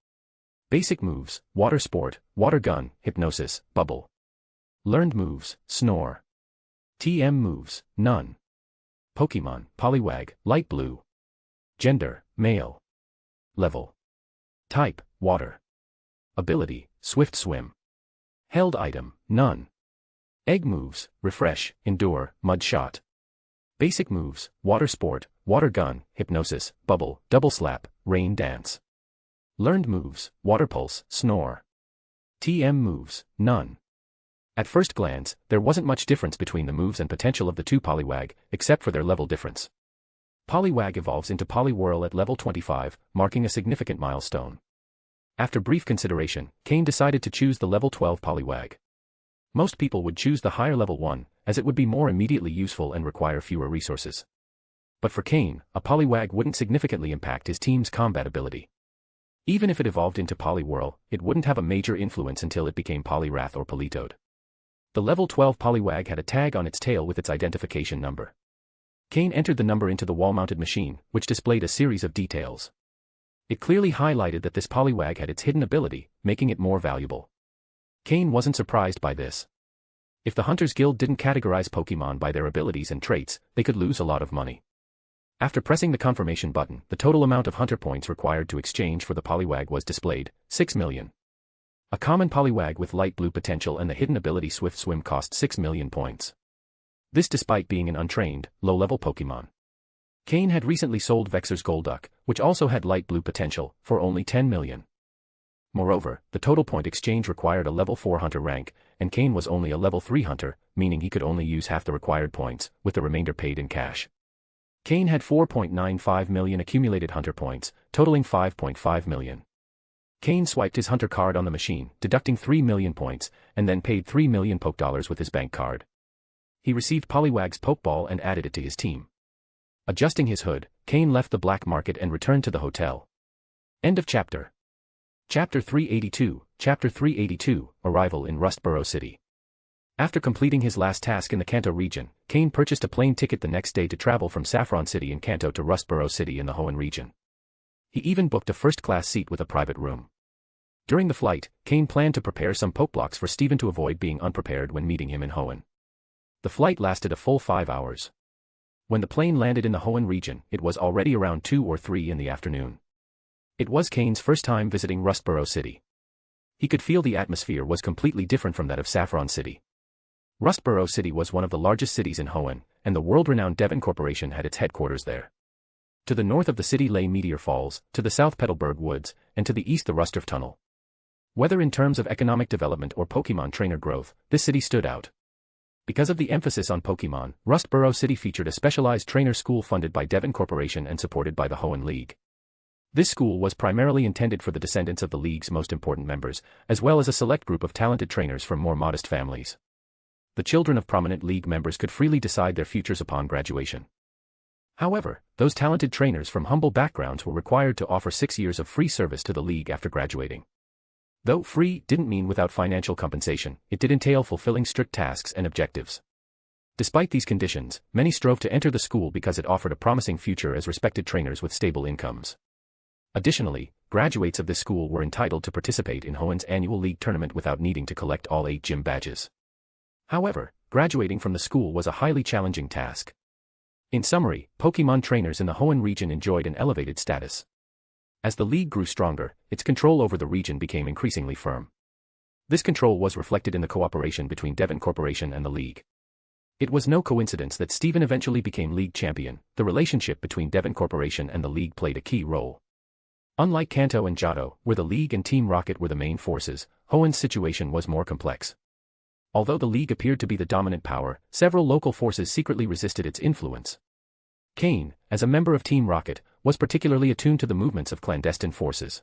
Speaker 3: Basic moves, Water Sport, Water Gun, Hypnosis, Bubble. Learned moves, Snore. TM moves, none. Pokémon, Poliwag, light blue. Gender, male. Level. Type, water. Ability, Swift Swim. Held item, none. Egg moves, Refresh, Endure, Mud Shot. Basic moves, Water Sport, Water Gun, Hypnosis, Bubble, Double Slap, Rain Dance. Learned moves, Water Pulse, Snore. TM moves, none. At first glance, there wasn't much difference between the moves and potential of the 2 Poliwag, except for their level difference. Poliwag evolves into Poliwhirl at level 25, marking a significant milestone. After brief consideration, Cain decided to choose the level 12 Poliwag. Most people would choose the higher level one, as it would be more immediately useful and require fewer resources. But for Cain, a Poliwag wouldn't significantly impact his team's combat ability. Even if it evolved into Poliwhirl, it wouldn't have a major influence until it became Poliwrath or Politoed. The level 12 Poliwag had a tag on its tail with its identification number. Cain entered the number into the wall-mounted machine, which displayed a series of details. It clearly highlighted that this Poliwag had its hidden ability, making it more valuable. Cain wasn't surprised by this. If the Hunters Guild didn't categorize Pokémon by their abilities and traits, they could lose a lot of money. After pressing the confirmation button, the total amount of Hunter points required to exchange for the Poliwag was displayed, 6 million. A common Poliwag with light blue potential and the hidden ability Swift Swim cost 6 million points. This despite being an untrained, low-level Pokémon. Cain had recently sold Vexor's Golduck, which also had light blue potential, for only 10 million. Moreover, the total point exchange required a level 4 Hunter rank, and Cain was only a level 3 Hunter, meaning he could only use half the required points, with the remainder paid in cash. Cain had 4.95 million accumulated Hunter points, totaling 5.5 million. Cain swiped his Hunter card on the machine, deducting 3 million points, and then paid 3 million Poke Dollars with his bank card. He received Poliwag's Pokeball and added it to his team. Adjusting his hood, Cain left the black market and returned to the hotel. End of chapter. Chapter 382, Chapter 382, Arrival in Rustboro City. After completing his last task in the Kanto region, Cain purchased a plane ticket the next day to travel from Saffron City in Kanto to Rustboro City in the Hoenn region. He even booked a first-class seat with a private room. During the flight, Cain planned to prepare some Pokeblocks for Steven to avoid being unprepared when meeting him in Hoenn. The flight lasted a full 5 hours. When the plane landed in the Hoenn region, it was already around 2 or 3 in the afternoon. It was Cain's first time visiting Rustboro City. He could feel the atmosphere was completely different from that of Saffron City. Rustboro City was one of the largest cities in Hoenn, and the world-renowned Devon Corporation had its headquarters there. To the north of the city lay Meteor Falls, to the south Petalburg Woods, and to the east the Rusturf Tunnel. Whether in terms of economic development or Pokémon trainer growth, this city stood out. Because of the emphasis on Pokémon, Rustboro City featured a specialized trainer school funded by Devon Corporation and supported by the Hoenn League. This school was primarily intended for the descendants of the League's most important members, as well as a select group of talented trainers from more modest families. The children of prominent League members could freely decide their futures upon graduation. However, those talented trainers from humble backgrounds were required to offer 6 years of free service to the league after graduating. Though free didn't mean without financial compensation, it did entail fulfilling strict tasks and objectives. Despite these conditions, many strove to enter the school because it offered a promising future as respected trainers with stable incomes. Additionally, graduates of this school were entitled to participate in Hoenn's annual league tournament without needing to collect all 8 gym badges. However, graduating from the school was a highly challenging task. In summary, Pokémon trainers in the Hoenn region enjoyed an elevated status. As the league grew stronger, its control over the region became increasingly firm. This control was reflected in the cooperation between Devon Corporation and the league. It was no coincidence that Steven eventually became league champion. The relationship between Devon Corporation and the league played a key role. Unlike Kanto and Johto, where the league and Team Rocket were the main forces, Hoenn's situation was more complex. Although the league appeared to be the dominant power, several local forces secretly resisted its influence. Cain, as a member of Team Rocket, was particularly attuned to the movements of clandestine forces.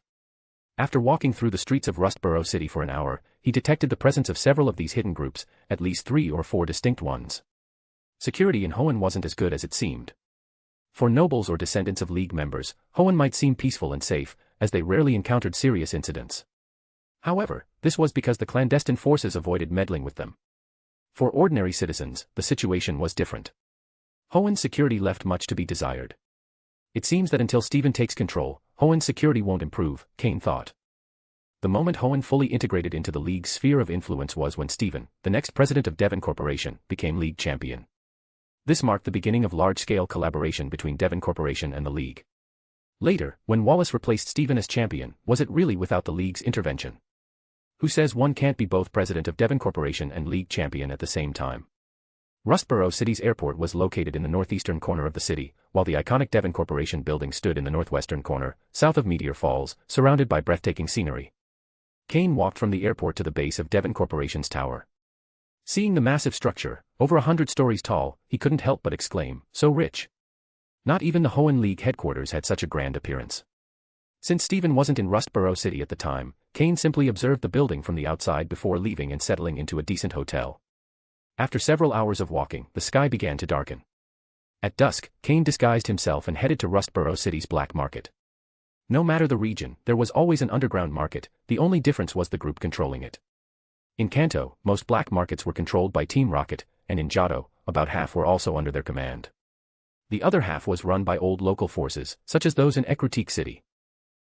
Speaker 3: After walking through the streets of Rustboro City for an hour, he detected the presence of several of these hidden groups, at least 3 or 4 distinct ones. Security in Hoenn wasn't as good as it seemed. For nobles or descendants of league members, Hoenn might seem peaceful and safe, as they rarely encountered serious incidents. However, this was because the clandestine forces avoided meddling with them. For ordinary citizens, the situation was different. Hoenn's security left much to be desired. It seems that until Steven takes control, Hoenn's security won't improve, Cain thought. The moment Hoenn fully integrated into the league's sphere of influence was when Steven, the next president of Devon Corporation, became league champion. This marked the beginning of large-scale collaboration between Devon Corporation and the league. Later, when Wallace replaced Steven as champion, was it really without the league's intervention? Who says one can't be both president of Devon Corporation and league champion at the same time? Rustboro City's airport was located in the northeastern corner of the city, while the iconic Devon Corporation building stood in the northwestern corner, south of Meteor Falls, surrounded by breathtaking scenery. Cain walked from the airport to the base of Devon Corporation's tower. Seeing the massive structure, over 100 stories tall, he couldn't help but exclaim, "So rich." Not even the Hoenn League headquarters had such a grand appearance. Since Steven wasn't in Rustboro City at the time, Cain simply observed the building from the outside before leaving and settling into a decent hotel. After several hours of walking, the sky began to darken. At dusk, Cain disguised himself and headed to Rustboro City's black market. No matter the region, there was always an underground market, the only difference was the group controlling it. In Kanto, most black markets were controlled by Team Rocket, and in Johto, about half were also under their command. The other half was run by old local forces, such as those in Ekrutik City.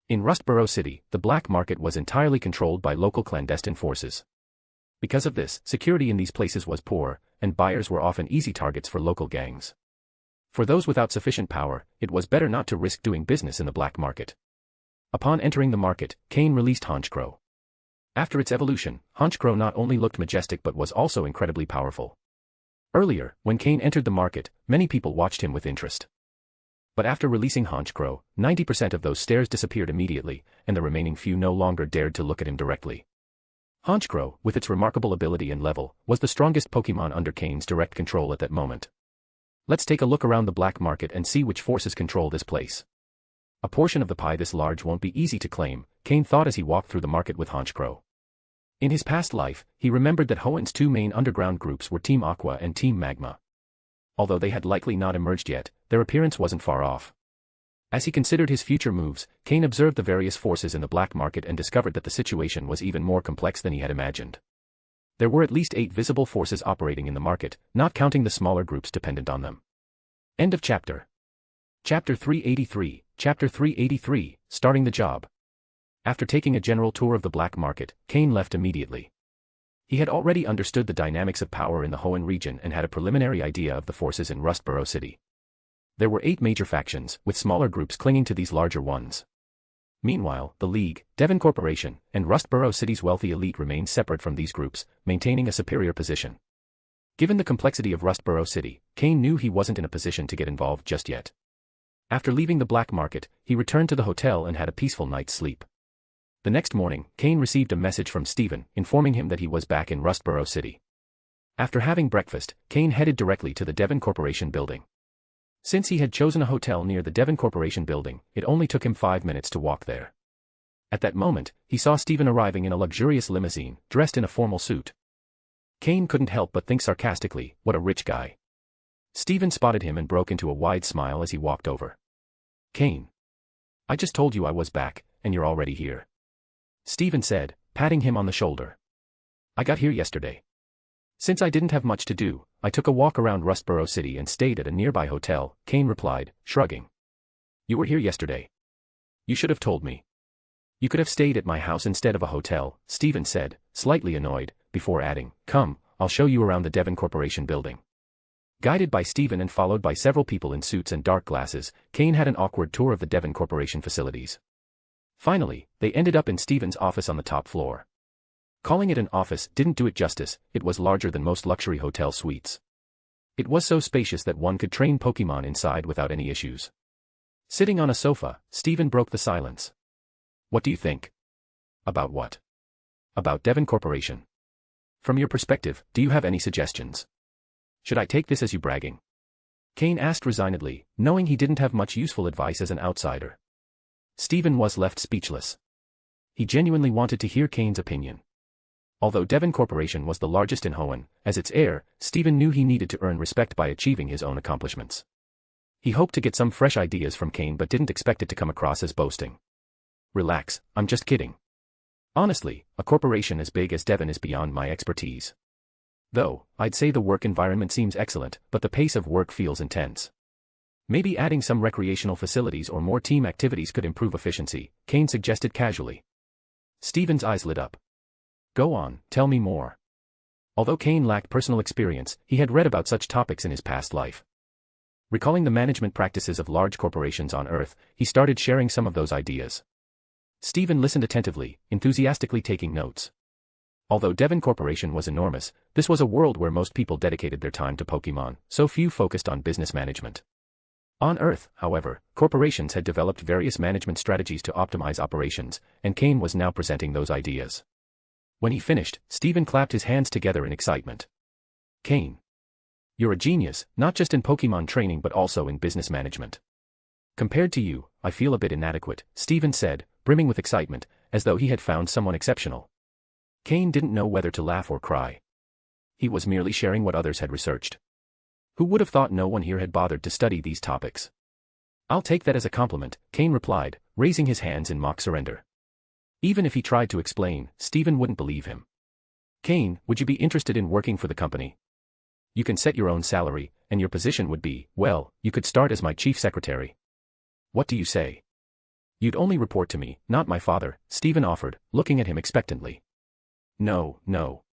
Speaker 3: In Rustboro City, the black market was entirely controlled by local clandestine forces. Because of this, security in these places was poor, and buyers were often easy targets for local gangs. For those without sufficient power, it was better not to risk doing business in the black market. Upon entering the market, Cain released Honchkrow. After its evolution, Honchkrow not only looked majestic but was also incredibly powerful. Earlier, when Cain entered the market, many people watched him with interest. But after releasing Honchkrow, 90% of those stares disappeared immediately, and the remaining few no longer dared to look at him directly. Honchkrow, with its remarkable ability and level, was the strongest Pokémon under Cain's direct control at that moment. Let's take a look around the black market and see which forces control this place. A portion of the pie this large won't be easy to claim, Cain thought as he walked through the market with Honchkrow. In his past life, he remembered that Hoenn's 2 main underground groups were Team Aqua and Team Magma. Although they had likely not emerged yet, their appearance wasn't far off. As he considered his future moves, Cain observed the various forces in the black market and discovered that the situation was even more complex than he had imagined. There were at least 8 visible forces operating in the market, not counting the smaller groups dependent on them. End of chapter. Chapter 383, Chapter 383, Starting the Job. After taking a general tour of the black market, Cain left immediately. He had already understood the dynamics of power in the Hoenn region and had a preliminary idea of the forces in Rustboro City. There were 8 major factions, with smaller groups clinging to these larger ones. Meanwhile, the League, Devon Corporation, and Rustboro City's wealthy elite remained separate from these groups, maintaining a superior position. Given the complexity of Rustboro City, Cain knew he wasn't in a position to get involved just yet. After leaving the black market, he returned to the hotel and had a peaceful night's sleep. The next morning, Cain received a message from Steven, informing him that he was back in Rustboro City. After having breakfast, Cain headed directly to the Devon Corporation building. Since he had chosen a hotel near the Devon Corporation building, it only took him 5 minutes to walk there. At that moment, he saw Steven arriving in a luxurious limousine, dressed in a formal suit. Cain couldn't help but think sarcastically, what a rich guy. Stephen spotted him and broke into a wide smile as he walked over. Cain. I just told you I was back, and you're already here. Stephen said, patting him on the shoulder. I got here yesterday. Since I didn't have much to do, I took a walk around Rustboro City and stayed at a nearby hotel, Cain replied, shrugging. You were here yesterday. You should have told me. You could have stayed at my house instead of a hotel, Stephen said, slightly annoyed, before adding, come, I'll show you around the Devon Corporation building. Guided by Stephen and followed by several people in suits and dark glasses, Cain had an awkward tour of the Devon Corporation facilities. Finally, they ended up in Stephen's office on the top floor. Calling it an office didn't do it justice, it was larger than most luxury hotel suites. It was so spacious that one could train Pokémon inside without any issues. Sitting on a sofa, Stephen broke the silence. What do you think? About what? About Devon Corporation. From your perspective, do you have any suggestions? Should I take this as you bragging? Cain asked resignedly, knowing he didn't have much useful advice as an outsider. Stephen was left speechless. He genuinely wanted to hear Cain's opinion. Although Devon Corporation was the largest in Hoenn, as its heir, Stephen knew he needed to earn respect by achieving his own accomplishments. He hoped to get some fresh ideas from Cain but didn't expect it to come across as boasting. Relax, I'm just kidding. Honestly, a corporation as big as Devon is beyond my expertise. Though, I'd say the work environment seems excellent, but the pace of work feels intense. Maybe adding some recreational facilities or more team activities could improve efficiency, Cain suggested casually. Stephen's eyes lit up. Go on, tell me more. Although Cain lacked personal experience, he had read about such topics in his past life. Recalling the management practices of large corporations on Earth, he started sharing some of those ideas. Stephen listened attentively, enthusiastically taking notes. Although Devon Corporation was enormous, this was a world where most people dedicated their time to Pokémon, so few focused on business management. On Earth, however, corporations had developed various management strategies to optimize operations, and Cain was now presenting those ideas. When he finished, Stephen clapped his hands together in excitement. Cain. You're a genius, not just in Pokémon training but also in business management. Compared to you, I feel a bit inadequate, Stephen said, brimming with excitement, as though he had found someone exceptional. Cain didn't know whether to laugh or cry. He was merely sharing what others had researched. Who would have thought no one here had bothered to study these topics? I'll take that as a compliment, Cain replied, raising his hands in mock surrender. Even if he tried to explain, Stephen wouldn't believe him. Cain, would you be interested in working for the company? You can set your own salary, and your position would be, well, you could start as my chief secretary. What do you say? You'd only report to me, not my father, Stephen offered, looking at him expectantly. No, no.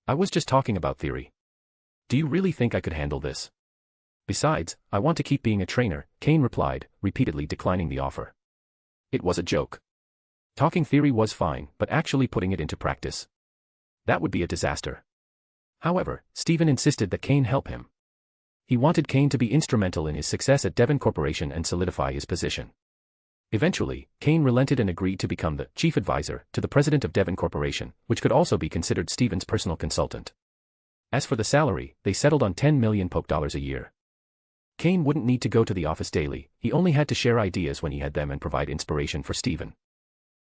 Speaker 3: I was just talking about theory. Do you really think I could handle this? Besides, I want to keep being a trainer, Cain replied, repeatedly declining the offer. It was a joke. Talking theory was fine, but actually putting it into practice. That would be a disaster. However, Stephen insisted that Cain help him. He wanted Cain to be instrumental in his success at Devon Corporation and solidify his position. Eventually, Cain relented and agreed to become the chief advisor to the president of Devon Corporation, which could also be considered Stephen's personal consultant. As for the salary, they settled on 10 million Poké a year. Cain wouldn't need to go to the office daily, he only had to share ideas when he had them and provide inspiration for Stephen.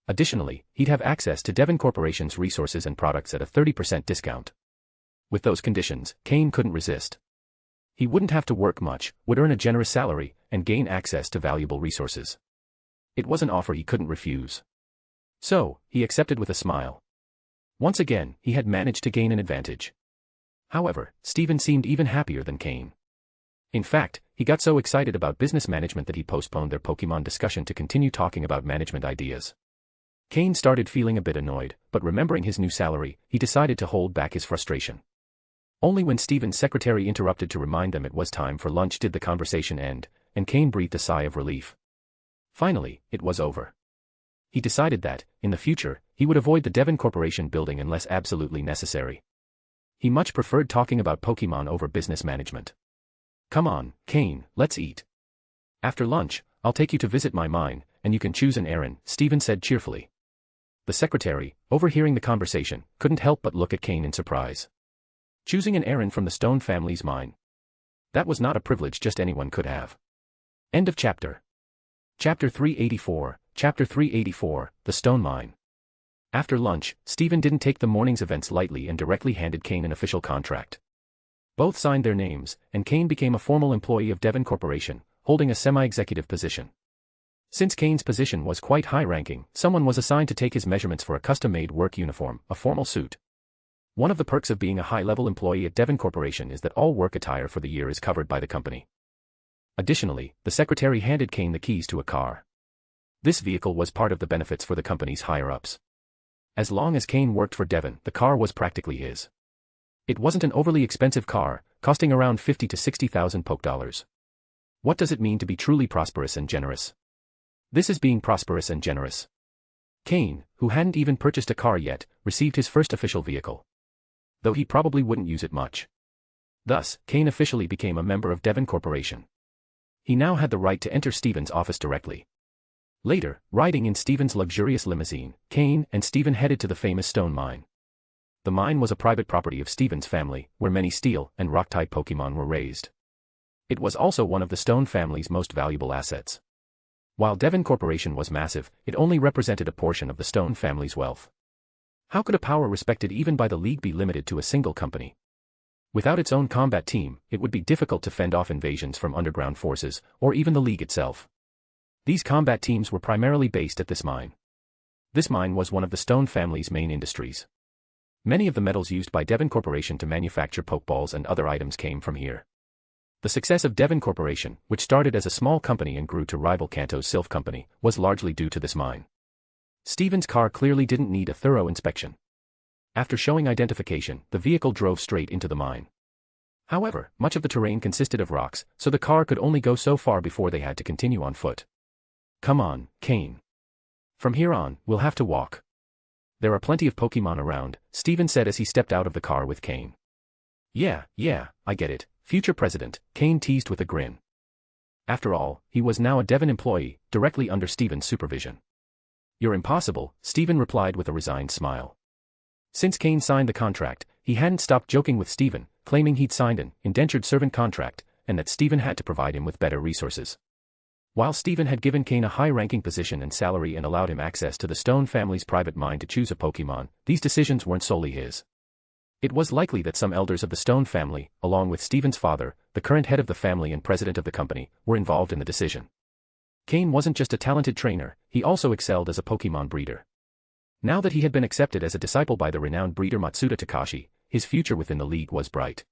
Speaker 3: Additionally, he'd have access to Devon Corporation's resources and products at a 30% discount. With those conditions, Cain couldn't resist. He wouldn't have to work much, would earn a generous salary, and gain access to valuable resources. It was an offer he couldn't refuse. So, he accepted with a smile. Once again, he had managed to gain an advantage. However, Stephen seemed even happier than Cain. In fact, he got so excited about business management that he postponed their Pokémon discussion to continue talking about management ideas. Cain started feeling a bit annoyed, but remembering his new salary, he decided to hold back his frustration. Only when Stephen's secretary interrupted to remind them it was time for lunch did the conversation end, and Cain breathed a sigh of relief. Finally, it was over. He decided that, in the future, he would avoid the Devon Corporation building unless absolutely necessary. He much preferred talking about Pokémon over business management. Come on, Cain, let's eat. After lunch, I'll take you to visit my mine, and you can choose an errand, Stephen said cheerfully. The secretary, overhearing the conversation, couldn't help but look at Cain in surprise. Choosing an errand from the Stone family's mine. That was not a privilege just anyone could have. End of chapter. Chapter 384, Chapter 384, The Stone Mine. After lunch, Stephen didn't take the morning's events lightly and directly handed Cain an official contract. Both signed their names, and Cain became a formal employee of Devon Corporation, holding a semi-executive position. Since Cain's position was quite high-ranking, someone was assigned to take his measurements for a custom-made work uniform, a formal suit. One of the perks of being a high-level employee at Devon Corporation is that all work attire for the year is covered by the company. Additionally, the secretary handed Cain the keys to a car. This vehicle was part of the benefits for the company's higher-ups. As long as Cain worked for Devon, the car was practically his. It wasn't an overly expensive car, costing around $50,000 to $60,000. What does it mean to be truly prosperous and generous? This is being prosperous and generous. Cain, who hadn't even purchased a car yet, received his first official vehicle. Though he probably wouldn't use it much. Thus, Cain officially became a member of Devon Corporation. He now had the right to enter Stephen's office directly. Later, riding in Stephen's luxurious limousine, Cain and Stephen headed to the famous stone mine. The mine was a private property of Stephen's family, where many steel and rock-type Pokémon were raised. It was also one of the Stone family's most valuable assets. While Devon Corporation was massive, it only represented a portion of the Stone family's wealth. How could a power respected even by the League be limited to a single company? Without its own combat team, it would be difficult to fend off invasions from underground forces, or even the League itself. These combat teams were primarily based at this mine. This mine was one of the Stone family's main industries. Many of the metals used by Devon Corporation to manufacture Pokeballs and other items came from here. The success of Devon Corporation, which started as a small company and grew to rival Kanto's Sylph Company, was largely due to this mine. Stephen's car clearly didn't need a thorough inspection. After showing identification, the vehicle drove straight into the mine. However, much of the terrain consisted of rocks, so the car could only go so far before they had to continue on foot. Come on, Cain. From here on, we'll have to walk. There are plenty of Pokémon around, Stephen said as he stepped out of the car with Cain. Yeah, I get it, future president, Cain teased with a grin. After all, he was now a Devon employee, directly under Stephen's supervision. You're impossible, Stephen replied with a resigned smile. Since Cain signed the contract, he hadn't stopped joking with Stephen, claiming he'd signed an indentured servant contract, and that Stephen had to provide him with better resources. While Stephen had given Cain a high-ranking position and salary and allowed him access to the Stone family's private mine to choose a Pokémon, these decisions weren't solely his. It was likely that some elders of the Stone family, along with Stephen's father, the current head of the family and president of the company, were involved in the decision. Cain wasn't just a talented trainer, he also excelled as a Pokémon breeder. Now that he had been accepted as a disciple by the renowned breeder Matsuda Takashi, his future within the League was bright.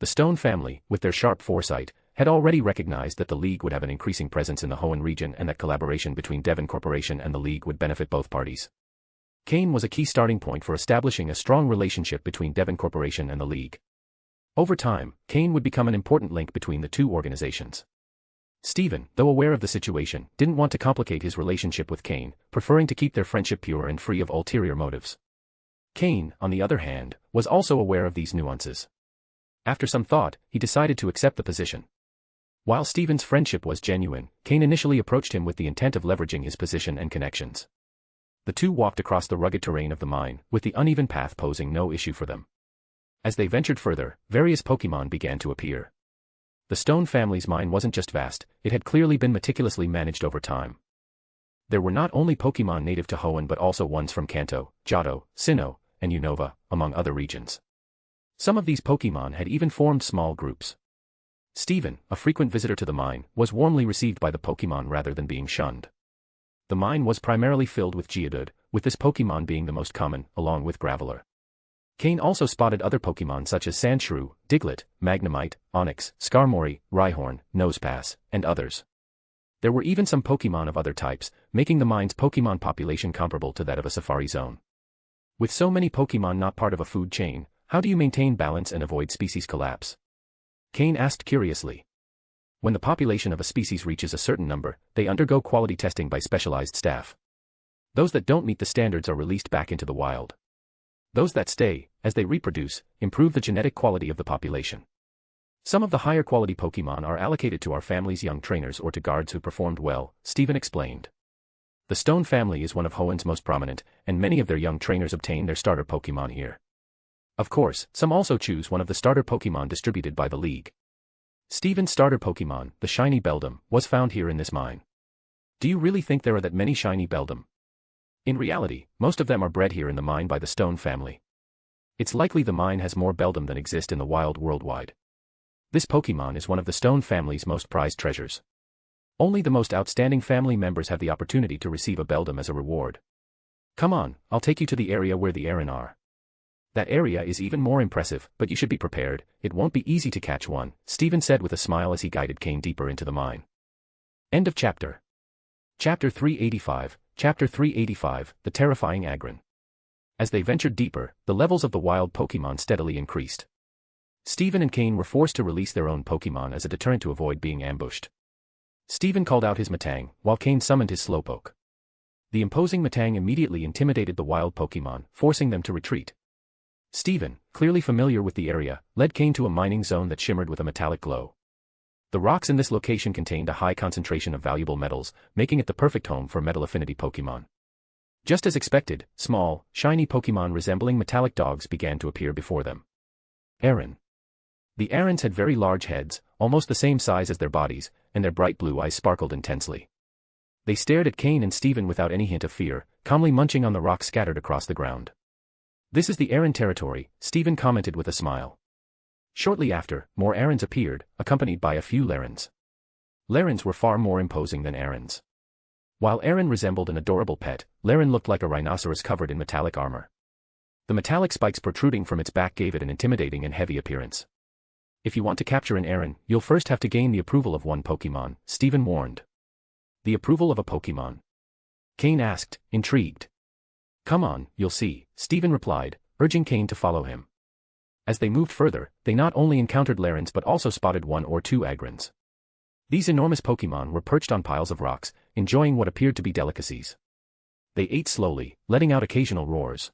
Speaker 3: The Stone family, with their sharp foresight, had already recognized that the League would have an increasing presence in the Hoenn region and that collaboration between Devon Corporation and the League would benefit both parties. Cain was a key starting point for establishing a strong relationship between Devon Corporation and the League. Over time, Cain would become an important link between the two organizations. Stephen, though aware of the situation, didn't want to complicate his relationship with Cain, preferring to keep their friendship pure and free of ulterior motives. Cain, on the other hand, was also aware of these nuances. After some thought, he decided to accept the position. While Stephen's friendship was genuine, Cain initially approached him with the intent of leveraging his position and connections. The two walked across the rugged terrain of the mine, with the uneven path posing no issue for them. As they ventured further, various Pokémon began to appear. The Stone family's mine wasn't just vast, it had clearly been meticulously managed over time. There were not only Pokémon native to Hoenn but also ones from Kanto, Johto, Sinnoh, and Unova, among other regions. Some of these Pokémon had even formed small groups. Stephen, a frequent visitor to the mine, was warmly received by the Pokémon rather than being shunned. The mine was primarily filled with Geodude, with this Pokémon being the most common, along with Graveler. Cain also spotted other Pokémon such as Sandshrew, Diglett, Magnemite, Onix, Skarmory, Rhyhorn, Nosepass, and others. There were even some Pokémon of other types, making the mine's Pokémon population comparable to that of a safari zone. With so many Pokémon not part of a food chain, how do you maintain balance and avoid species collapse? Cain asked curiously. When the population of a species reaches a certain number, they undergo quality testing by specialized staff. Those that don't meet the standards are released back into the wild. Those that stay, as they reproduce, improve the genetic quality of the population. Some of the higher quality Pokémon are allocated to our family's young trainers or to guards who performed well, Stephen explained. The Stone family is one of Hoenn's most prominent, and many of their young trainers obtain their starter Pokémon here. Of course, some also choose one of the starter Pokémon distributed by the League. Stephen's starter Pokémon, the shiny Beldum, was found here in this mine. Do you really think there are that many shiny Beldum? In reality, most of them are bred here in the mine by the Stone family. It's likely the mine has more beldam than exist in the wild worldwide. This Pokémon is one of the stone family's most prized treasures. Only the most outstanding family members have the opportunity to receive a beldam as a reward. Come on, I'll take you to the area where the Aaron are. That area is even more impressive, but you should be prepared, it won't be easy to catch one, Steven said with a smile as he guided Cain deeper into the mine. End of chapter. Chapter 385, Chapter 385, The Terrifying Agron. As they ventured deeper, the levels of the wild Pokémon steadily increased. Steven and Cain were forced to release their own Pokémon as a deterrent to avoid being ambushed. Steven called out his Metang, while Cain summoned his Slowpoke. The imposing Metang immediately intimidated the wild Pokémon, forcing them to retreat. Steven, clearly familiar with the area, led Cain to a mining zone that shimmered with a metallic glow. The rocks in this location contained a high concentration of valuable metals, making it the perfect home for metal affinity Pokémon. Just as expected, small, shiny Pokémon resembling metallic dogs began to appear before them. Aaron. The Aarons had very large heads, almost the same size as their bodies, and their bright blue eyes sparkled intensely. They stared at Cain and Steven without any hint of fear, calmly munching on the rocks scattered across the ground. This is the Aaron territory, Steven commented with a smile. Shortly after, more Aarons appeared, accompanied by a few Larens. Larens were far more imposing than Aarons. While Aaron resembled an adorable pet, Laren looked like a rhinoceros covered in metallic armor. The metallic spikes protruding from its back gave it an intimidating and heavy appearance. If you want to capture an Aaron, you'll first have to gain the approval of one Pokémon, Steven warned. The approval of a Pokémon? Cain asked, intrigued. Come on, you'll see, Steven replied, urging Cain to follow him. As they moved further, they not only encountered Larens but also spotted one or two Agrons. These enormous Pokémon were perched on piles of rocks, enjoying what appeared to be delicacies. They ate slowly, letting out occasional roars.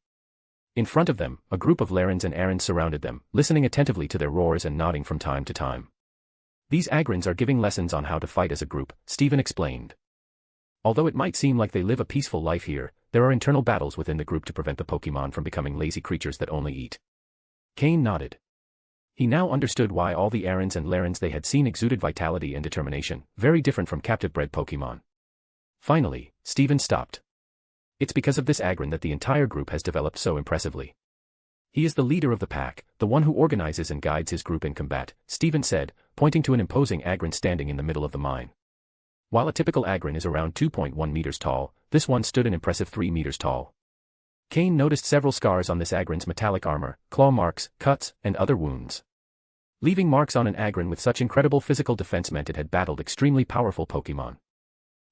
Speaker 3: In front of them, a group of Larens and Aarons surrounded them, listening attentively to their roars and nodding from time to time. These Agrons are giving lessons on how to fight as a group, Steven explained. Although it might seem like they live a peaceful life here, there are internal battles within the group to prevent the Pokémon from becoming lazy creatures that only eat. Cain nodded. He now understood why all the Aarons and Larens they had seen exuded vitality and determination, very different from captive-bred Pokémon. Finally, Steven stopped. It's because of this Agron that the entire group has developed so impressively. He is the leader of the pack, the one who organizes and guides his group in combat, Steven said, pointing to an imposing Agron standing in the middle of the mine. While a typical Agron is around 2.1 meters tall, this one stood an impressive 3 meters tall. Cain noticed several scars on this Agron's metallic armor, claw marks, cuts, and other wounds. Leaving marks on an Agron with such incredible physical defense meant it had battled extremely powerful Pokémon.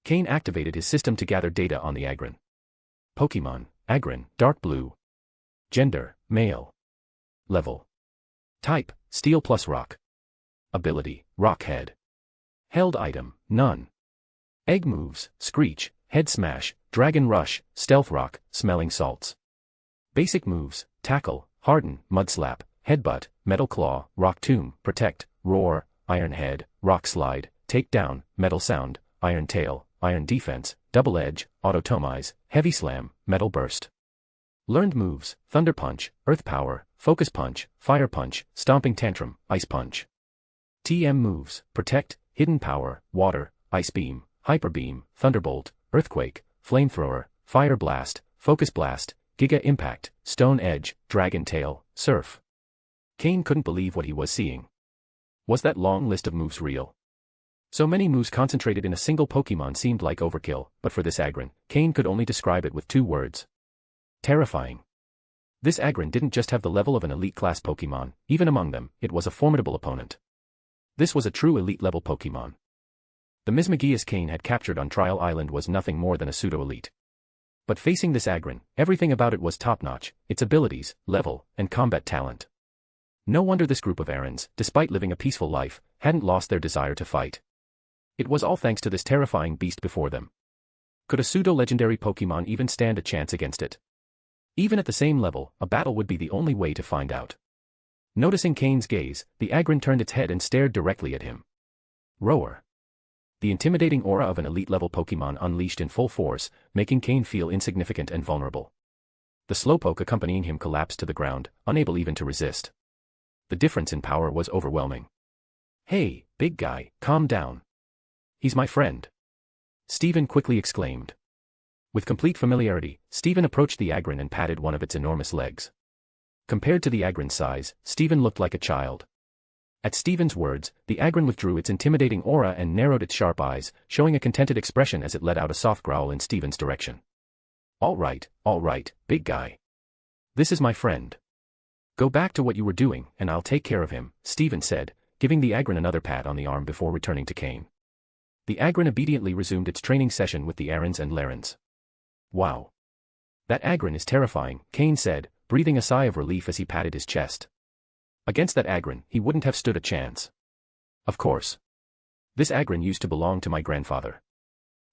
Speaker 3: Cain activated his system to gather data on the Agron. Pokémon, Agron, dark blue. Gender, male. Level. Type, steel plus rock. Ability, rock head. Held item, none. Egg moves, screech, head smash, dragon rush, stealth rock, smelling salts. Basic moves, tackle, harden, mud slap, headbutt, metal claw, rock tomb, protect, roar, iron head, rock slide, take down, metal sound, iron tail, iron defense, double edge, autotomize, heavy slam, metal burst. Learned moves, thunder punch, earth power, focus punch, fire punch, stomping tantrum, ice punch. TM moves, protect, hidden power, water, ice beam, hyper beam, thunderbolt, earthquake, flamethrower, fire blast, focus blast, giga impact, stone edge, dragon tail, surf. Cain couldn't believe what he was seeing. Was that long list of moves real? So many moves concentrated in a single Pokémon seemed like overkill, but for this Agron, Cain could only describe it with 2 words. Terrifying. This Agron didn't just have the level of an elite-class Pokémon, even among them, it was a formidable opponent. This was a true elite-level Pokémon. The Mismagius Cain had captured on Trial Island was nothing more than a pseudo-elite. But facing this Agron, everything about it was top-notch, its abilities, level, and combat talent. No wonder this group of Aarons, despite living a peaceful life, hadn't lost their desire to fight. It was all thanks to this terrifying beast before them. Could a pseudo-legendary Pokémon even stand a chance against it? Even at the same level, a battle would be the only way to find out. Noticing Cain's gaze, the Agron turned its head and stared directly at him. Roar. The intimidating aura of an elite-level Pokémon unleashed in full force, making Cain feel insignificant and vulnerable. The Slowpoke accompanying him collapsed to the ground, unable even to resist. The difference in power was overwhelming. Hey, big guy, calm down. He's my friend. Steven quickly exclaimed. With complete familiarity, Steven approached the Agron and patted one of its enormous legs. Compared to the Agron's size, Steven looked like a child. At Steven's words, the Agron withdrew its intimidating aura and narrowed its sharp eyes, showing a contented expression as it let out a soft growl in Steven's direction. All right, big guy. This is my friend. Go back to what you were doing, and I'll take care of him, Steven said, giving the Agron another pat on the arm before returning to Cain. The Agron obediently resumed its training session with the Arons and Larens. Wow. That Agron is terrifying, Cain said, breathing a sigh of relief as he patted his chest. Against that Agron, he wouldn't have stood a chance. Of course. This Agron used to belong to my grandfather.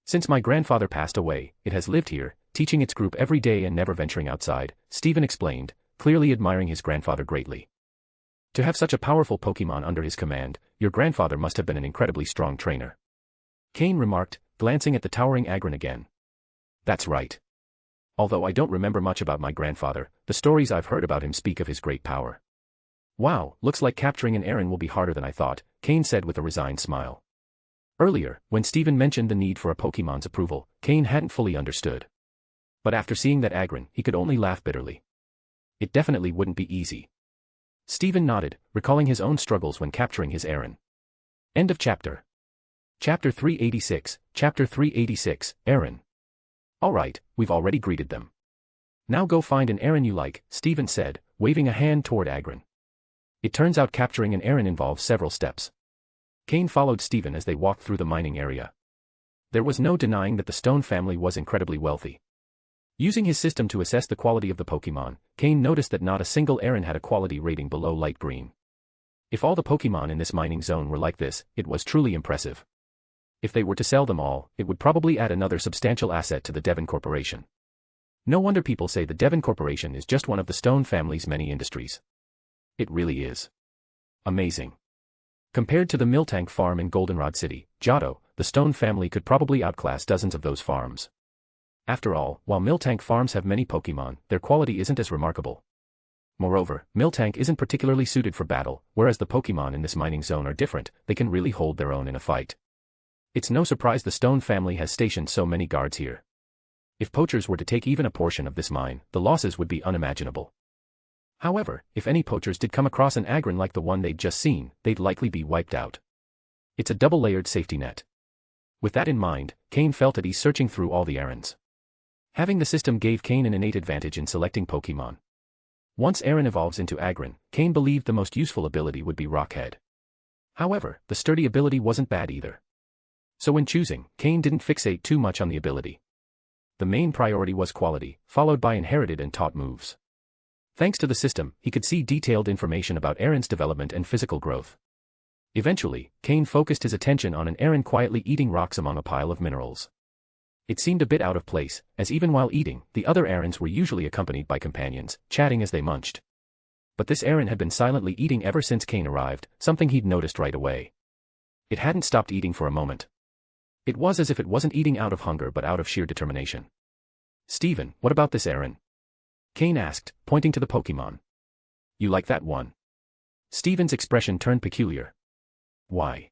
Speaker 3: Since my grandfather passed away, it has lived here, teaching its group every day and never venturing outside, Steven explained, clearly admiring his grandfather greatly. To have such a powerful Pokémon under his command, your grandfather must have been an incredibly strong trainer. Cain remarked, glancing at the towering Agron again. That's right. Although I don't remember much about my grandfather, the stories I've heard about him speak of his great power. Wow, looks like capturing an Aron will be harder than I thought, Cain said with a resigned smile. Earlier, when Steven mentioned the need for a Pokémon's approval, Cain hadn't fully understood. But after seeing that Agron, he could only laugh bitterly. It definitely wouldn't be easy. Steven nodded, recalling his own struggles when capturing his Aron. End of chapter. Chapter 386, Chapter 386, Aron. Alright, we've already greeted them. Now go find an Aron you like, Steven said, waving a hand toward Agron. It turns out capturing an Aron involves several steps. Cain followed Steven as they walked through the mining area. There was no denying that the Stone family was incredibly wealthy. Using his system to assess the quality of the Pokémon, Cain noticed that not a single Aron had a quality rating below light green. If all the Pokémon in this mining zone were like this, it was truly impressive. If they were to sell them all, it would probably add another substantial asset to the Devon Corporation. No wonder people say the Devon Corporation is just one of the Stone family's many industries. It really is. Amazing. Compared to the Miltank farm in Goldenrod City, Johto, the Stone family could probably outclass dozens of those farms. After all, while Miltank farms have many Pokémon, their quality isn't as remarkable. Moreover, Miltank isn't particularly suited for battle, whereas the Pokémon in this mining zone are different, they can really hold their own in a fight. It's no surprise the Stone family has stationed so many guards here. If poachers were to take even a portion of this mine, the losses would be unimaginable. However, if any poachers did come across an Agron like the one they'd just seen, they'd likely be wiped out. It's a double-layered safety net. With that in mind, Cain felt at ease searching through all the Arons. Having the system gave Cain an innate advantage in selecting Pokémon. Once Aron evolves into Agron, Cain believed the most useful ability would be Rockhead. However, the sturdy ability wasn't bad either. So when choosing, Cain didn't fixate too much on the ability. The main priority was quality, followed by inherited and taught moves. Thanks to the system, he could see detailed information about Aron's development and physical growth. Eventually, Cain focused his attention on an Aron quietly eating rocks among a pile of minerals. It seemed a bit out of place, as even while eating, the other Arons were usually accompanied by companions, chatting as they munched. But this Aron had been silently eating ever since Cain arrived, something he'd noticed right away. It hadn't stopped eating for a moment. It was as if it wasn't eating out of hunger but out of sheer determination. Steven, what about this Aron? Cain asked, pointing to the Pokémon. You like that one? Steven's expression turned peculiar. Why?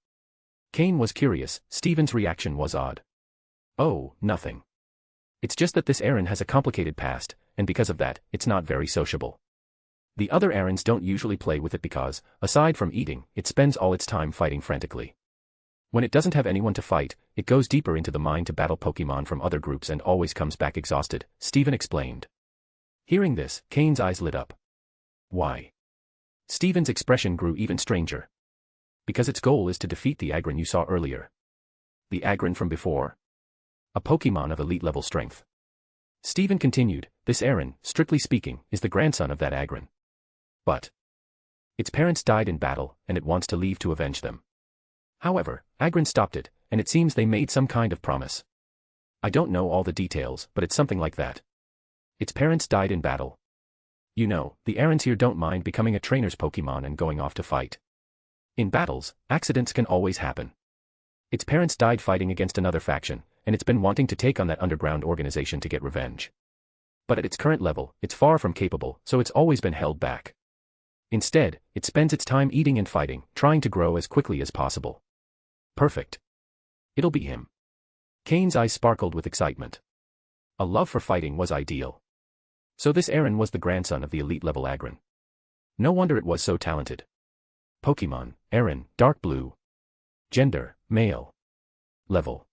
Speaker 3: Cain was curious, Steven's reaction was odd. Oh, nothing. It's just that this Aron has a complicated past, and because of that, it's not very sociable. The other Arons don't usually play with it because, aside from eating, it spends all its time fighting frantically. When it doesn't have anyone to fight, it goes deeper into the mine to battle Pokémon from other groups and always comes back exhausted, Steven explained. Hearing this, Cain's eyes lit up. Why? Steven's expression grew even stranger. Because its goal is to defeat the Agron you saw earlier. The Agron from before? A Pokémon of elite level strength. Steven continued, this Aron, strictly speaking, is the grandson of that Agron. But its parents died in battle, and it wants to leave to avenge them. However, Agron stopped it, and it seems they made some kind of promise. I don't know all the details, but it's something like that. Its parents died in battle. You know, the Arons here don't mind becoming a trainer's Pokémon and going off to fight. In battles, accidents can always happen. Its parents died fighting against another faction, and it's been wanting to take on that underground organization to get revenge. But at its current level, it's far from capable, so it's always been held back. Instead, it spends its time eating and fighting, trying to grow as quickly as possible. Perfect. It'll be him. Cain's eyes sparkled with excitement. A love for fighting was ideal. So this Aron was the grandson of the elite-level Agron. No wonder it was so talented. Pokémon, Aaron, dark blue. Gender, male. Level.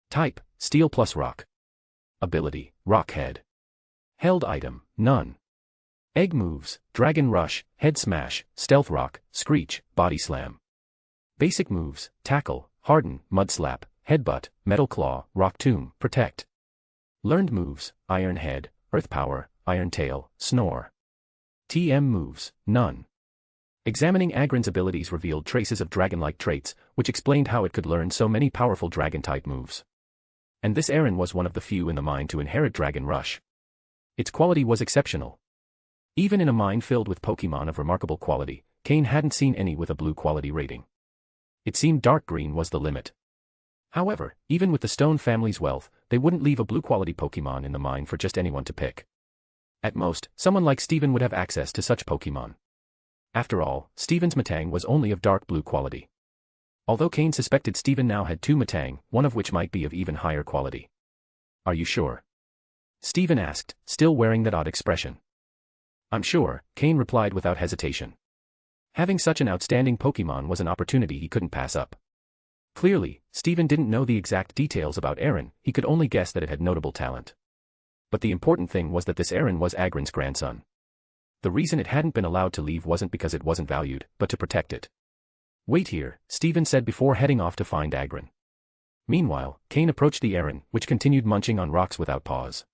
Speaker 3: Type, steel plus rock. Ability, rock head. Held item, none. Egg moves, Dragon Rush, Head Smash, Stealth Rock, Screech, Body Slam. Basic moves, Tackle, Harden, Mud Slap, Headbutt, Metal Claw, Rock Tomb, Protect. Learned moves, Iron Head, Earth Power, Iron Tail, Snore. TM moves, none. Examining Agron's abilities revealed traces of dragon-like traits, which explained how it could learn so many powerful dragon-type moves. And this Aaron was one of the few in the mine to inherit Dragon Rush. Its quality was exceptional. Even in a mine filled with Pokémon of remarkable quality, Cain hadn't seen any with a blue quality rating. It seemed dark green was the limit. However, even with the Stone family's wealth, they wouldn't leave a blue quality Pokémon in the mine for just anyone to pick. At most, someone like Steven would have access to such Pokémon. After all, Steven's Metang was only of dark blue quality. Although Cain suspected Steven now had 2 Metang, one of which might be of even higher quality. Are you sure? Steven asked, still wearing that odd expression. I'm sure, Cain replied without hesitation. Having such an outstanding Pokémon was an opportunity he couldn't pass up. Clearly, Steven didn't know the exact details about Aaron, he could only guess that it had notable talent. But the important thing was that this Aaron was Agron's grandson. The reason it hadn't been allowed to leave wasn't because it wasn't valued, but to protect it. Wait here, Steven said before heading off to find Agron. Meanwhile, Cain approached the Aaron, which continued munching on rocks without pause.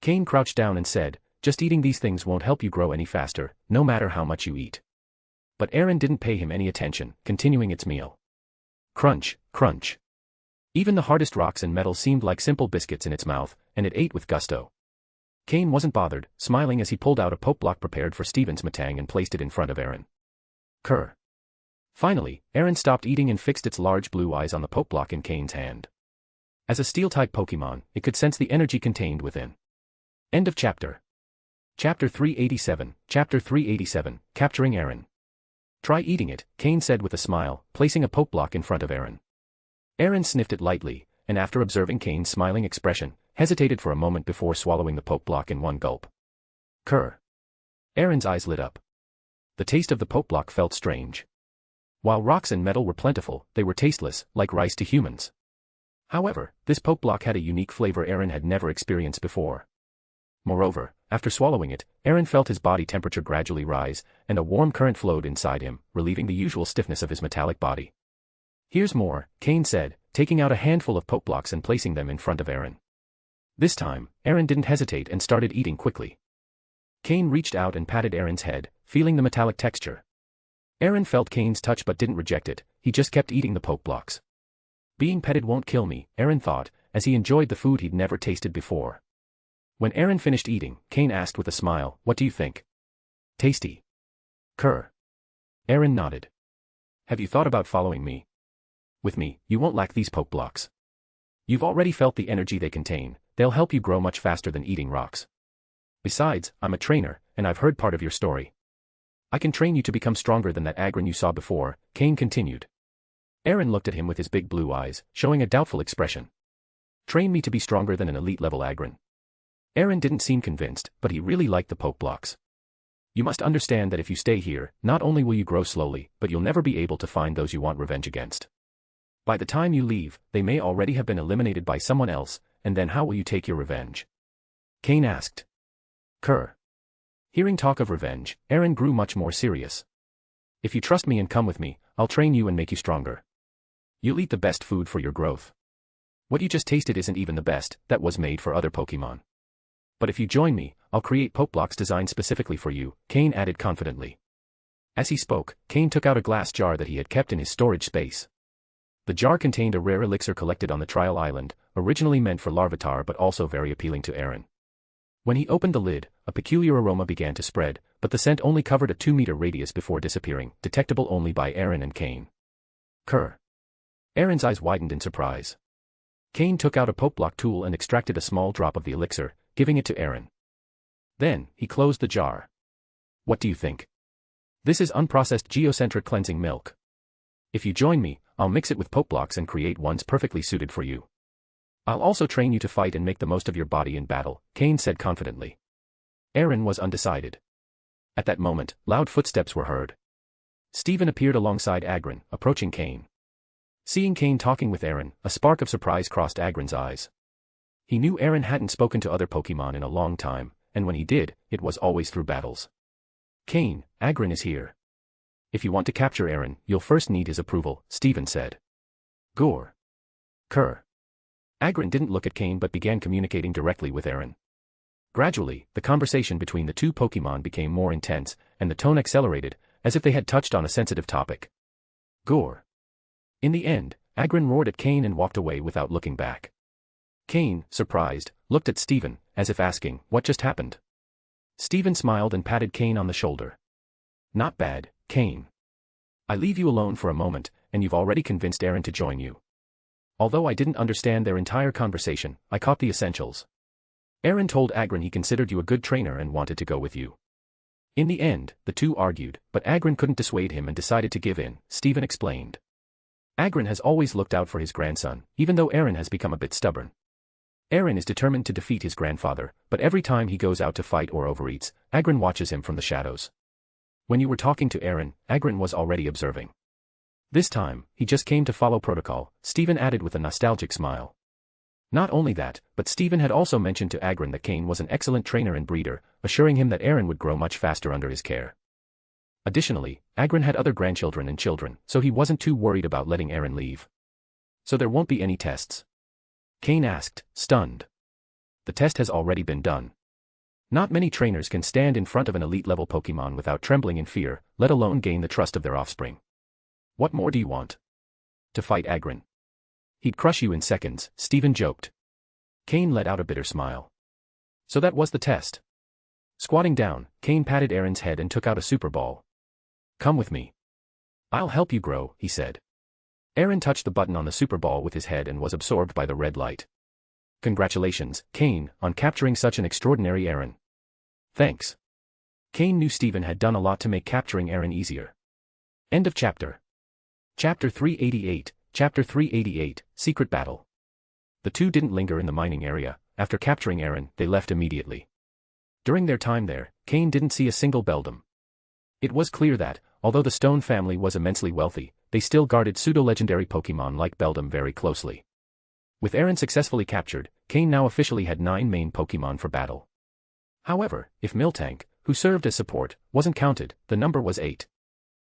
Speaker 3: Cain crouched down and said, just eating these things won't help you grow any faster, no matter how much you eat. But Aaron didn't pay him any attention, continuing its meal. Crunch, crunch. Even the hardest rocks and metal seemed like simple biscuits in its mouth, and it ate with gusto. Cain wasn't bothered, smiling as he pulled out a Poke Block prepared for Steven's Metang and placed it in front of Aaron. Kerr. Finally, Aaron stopped eating and fixed its large blue eyes on the Poke Block in Cain's hand. As a Steel-type Pokémon, it could sense the energy contained within. End of chapter. Chapter 387, Chapter 387, Capturing Aaron. Try eating it, Cain said with a smile, placing a Poke Block in front of Aaron. Aaron sniffed it lightly, and after observing Cain's smiling expression, hesitated for a moment before swallowing the Poke Block in one gulp. Kerr. Aaron's eyes lit up. The taste of the Poke Block felt strange. While rocks and metal were plentiful, they were tasteless, like rice to humans. However, this Poke Block had a unique flavor Aaron had never experienced before. Moreover, after swallowing it, Aaron felt his body temperature gradually rise, and a warm current flowed inside him, relieving the usual stiffness of his metallic body. Here's more, Cain said, taking out a handful of Poke Blocks and placing them in front of Aaron. This time, Aaron didn't hesitate and started eating quickly. Cain reached out and patted Aaron's head, feeling the metallic texture. Aaron felt Cain's touch but didn't reject it, he just kept eating the Poke Blocks. Being petted won't kill me, Aaron thought, as he enjoyed the food he'd never tasted before. When Aaron finished eating, Cain asked with a smile, what do you think? Tasty. Kerr. Aaron nodded. Have you thought about following me? With me, you won't lack these Poke Blocks. You've already felt the energy they contain, they'll help you grow much faster than eating rocks. Besides, I'm a trainer, and I've heard part of your story. I can train you to become stronger than that Agron you saw before, Cain continued. Aaron looked at him with his big blue eyes, showing a doubtful expression. Train me to be stronger than an elite-level Agron. Aaron didn't seem convinced, but he really liked the Poke Blocks. You must understand that if you stay here, not only will you grow slowly, but you'll never be able to find those you want revenge against. By the time you leave, they may already have been eliminated by someone else, and then how will you take your revenge? Cain asked. Kerr. Hearing talk of revenge, Aaron grew much more serious. If you trust me and come with me, I'll train you and make you stronger. You'll eat the best food for your growth. What you just tasted isn't even the best, that was made for other Pokémon. But if you join me, I'll create Poke Blocks designed specifically for you, Cain added confidently. As he spoke, Cain took out a glass jar that he had kept in his storage space. The jar contained a rare elixir collected on the Trial Island, originally meant for Larvitar but also very appealing to Aaron. When he opened the lid, a peculiar aroma began to spread, but the scent only covered a 2-meter radius before disappearing, detectable only by Aaron and Cain. Kerr. Aaron's eyes widened in surprise. Cain took out a Poke Block tool and extracted a small drop of the elixir, giving it to Aaron. Then, he closed the jar. What do you think? This is unprocessed geocentric cleansing milk. If you join me, I'll mix it with Poke Blocks and create ones perfectly suited for you. I'll also train you to fight and make the most of your body in battle, Cain said confidently. Aaron was undecided. At that moment, loud footsteps were heard. Stephen appeared alongside Agrin, approaching Cain. Seeing Cain talking with Aaron, a spark of surprise crossed Agrin's eyes. He knew Aaron hadn't spoken to other Pokémon in a long time, and when he did, it was always through battles. Cain, Agrin is here. If you want to capture Aaron, you'll first need his approval, Stephen said. Gore. Kerr. Agrin didn't look at Cain but began communicating directly with Aaron. Gradually, the conversation between the two Pokémon became more intense, and the tone accelerated, as if they had touched on a sensitive topic. Gore. In the end, Agrin roared at Cain and walked away without looking back. Cain, surprised, looked at Stephen, as if asking, what just happened? Stephen smiled and patted Cain on the shoulder. Not bad, Cain. I leave you alone for a moment, and you've already convinced Aaron to join you. Although I didn't understand their entire conversation, I caught the essentials. Aaron told Agrin he considered you a good trainer and wanted to go with you. In the end, the two argued, but Agrin couldn't dissuade him and decided to give in, Stephen explained. Agrin has always looked out for his grandson, even though Aaron has become a bit stubborn. Aaron is determined to defeat his grandfather, but every time he goes out to fight or overeats, Agrin watches him from the shadows. When you were talking to Aaron, Agrin was already observing. This time, he just came to follow protocol, Stephen added with a nostalgic smile. Not only that, but Stephen had also mentioned to Agrin that Cain was an excellent trainer and breeder, assuring him that Aaron would grow much faster under his care. Additionally, Agrin had other grandchildren and children, so he wasn't too worried about letting Aaron leave. So there won't be any tests? Cain asked, stunned. The test has already been done. Not many trainers can stand in front of an elite-level Pokémon without trembling in fear, let alone gain the trust of their offspring. What more do you want? To fight Agrin? He'd crush you in seconds, Stephen joked. Cain let out a bitter smile. So that was the test. Squatting down, Cain patted Aaron's head and took out a super ball. Come with me. I'll help you grow, he said. Aaron touched the button on the super ball with his head and was absorbed by the red light. Congratulations, Cain, on capturing such an extraordinary Aaron. Thanks. Cain knew Stephen had done a lot to make capturing Aaron easier. End of chapter. Chapter 388, Chapter 388, Secret Battle. The two didn't linger in the mining area. After capturing Aaron, they left immediately. During their time there, Cain didn't see a single Beldum. It was clear that, although the Stone family was immensely wealthy, they still guarded pseudo-legendary Pokémon like Beldum very closely. With Aaron successfully captured, Cain now officially had 9 main Pokémon for battle. However, if Miltank, who served as support, wasn't counted, the number was 8.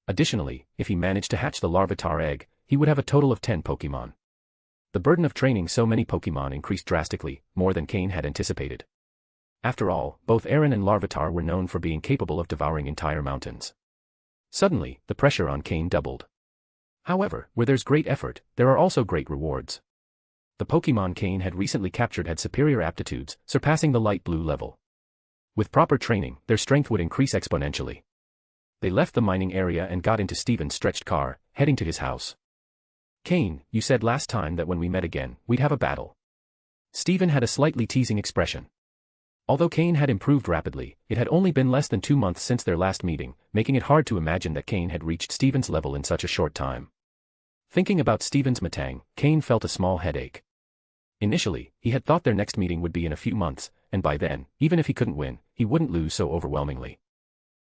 Speaker 3: Additionally, if he managed to hatch the Larvitar egg, he would have a total of 10 Pokémon. The burden of training so many Pokémon increased drastically, more than Cain had anticipated. After all, both Aaron and Larvitar were known for being capable of devouring entire mountains. Suddenly, the pressure on Cain doubled. However, where there's great effort, there are also great rewards. The Pokémon Cain had recently captured had superior aptitudes, surpassing the light blue level. With proper training, their strength would increase exponentially. They left the mining area and got into Stephen's stretched car, heading to his house. Cain, you said last time that when we met again, we'd have a battle. Stephen had a slightly teasing expression. Although Cain had improved rapidly, it had only been less than 2 months since their last meeting, making it hard to imagine that Cain had reached Stephen's level in such a short time. Thinking about Stephen's Matang, Cain felt a small headache. Initially, he had thought their next meeting would be in a few months, and by then, even if he couldn't win, he wouldn't lose so overwhelmingly.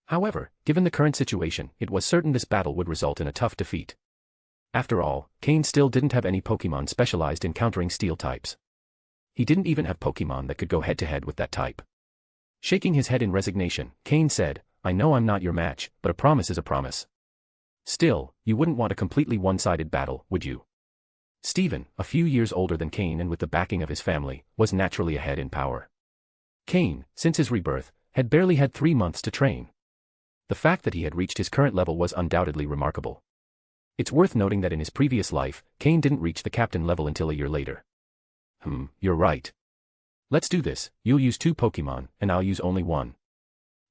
Speaker 3: However, given the current situation, it was certain this battle would result in a tough defeat. After all, Cain still didn't have any Pokémon specialized in countering steel types. He didn't even have Pokémon that could go head-to-head with that type. Shaking his head in resignation, Cain said, I know I'm not your match, but a promise is a promise. Still, you wouldn't want a completely one-sided battle, would you? Stephen, a few years older than Cain and with the backing of his family, was naturally ahead in power. Cain, since his rebirth, had barely had 3 months to train. The fact that he had reached his current level was undoubtedly remarkable. It's worth noting that in his previous life, Cain didn't reach the captain level until a year later. You're right. Let's do this, you'll use 2 Pokémon, and I'll use only 1.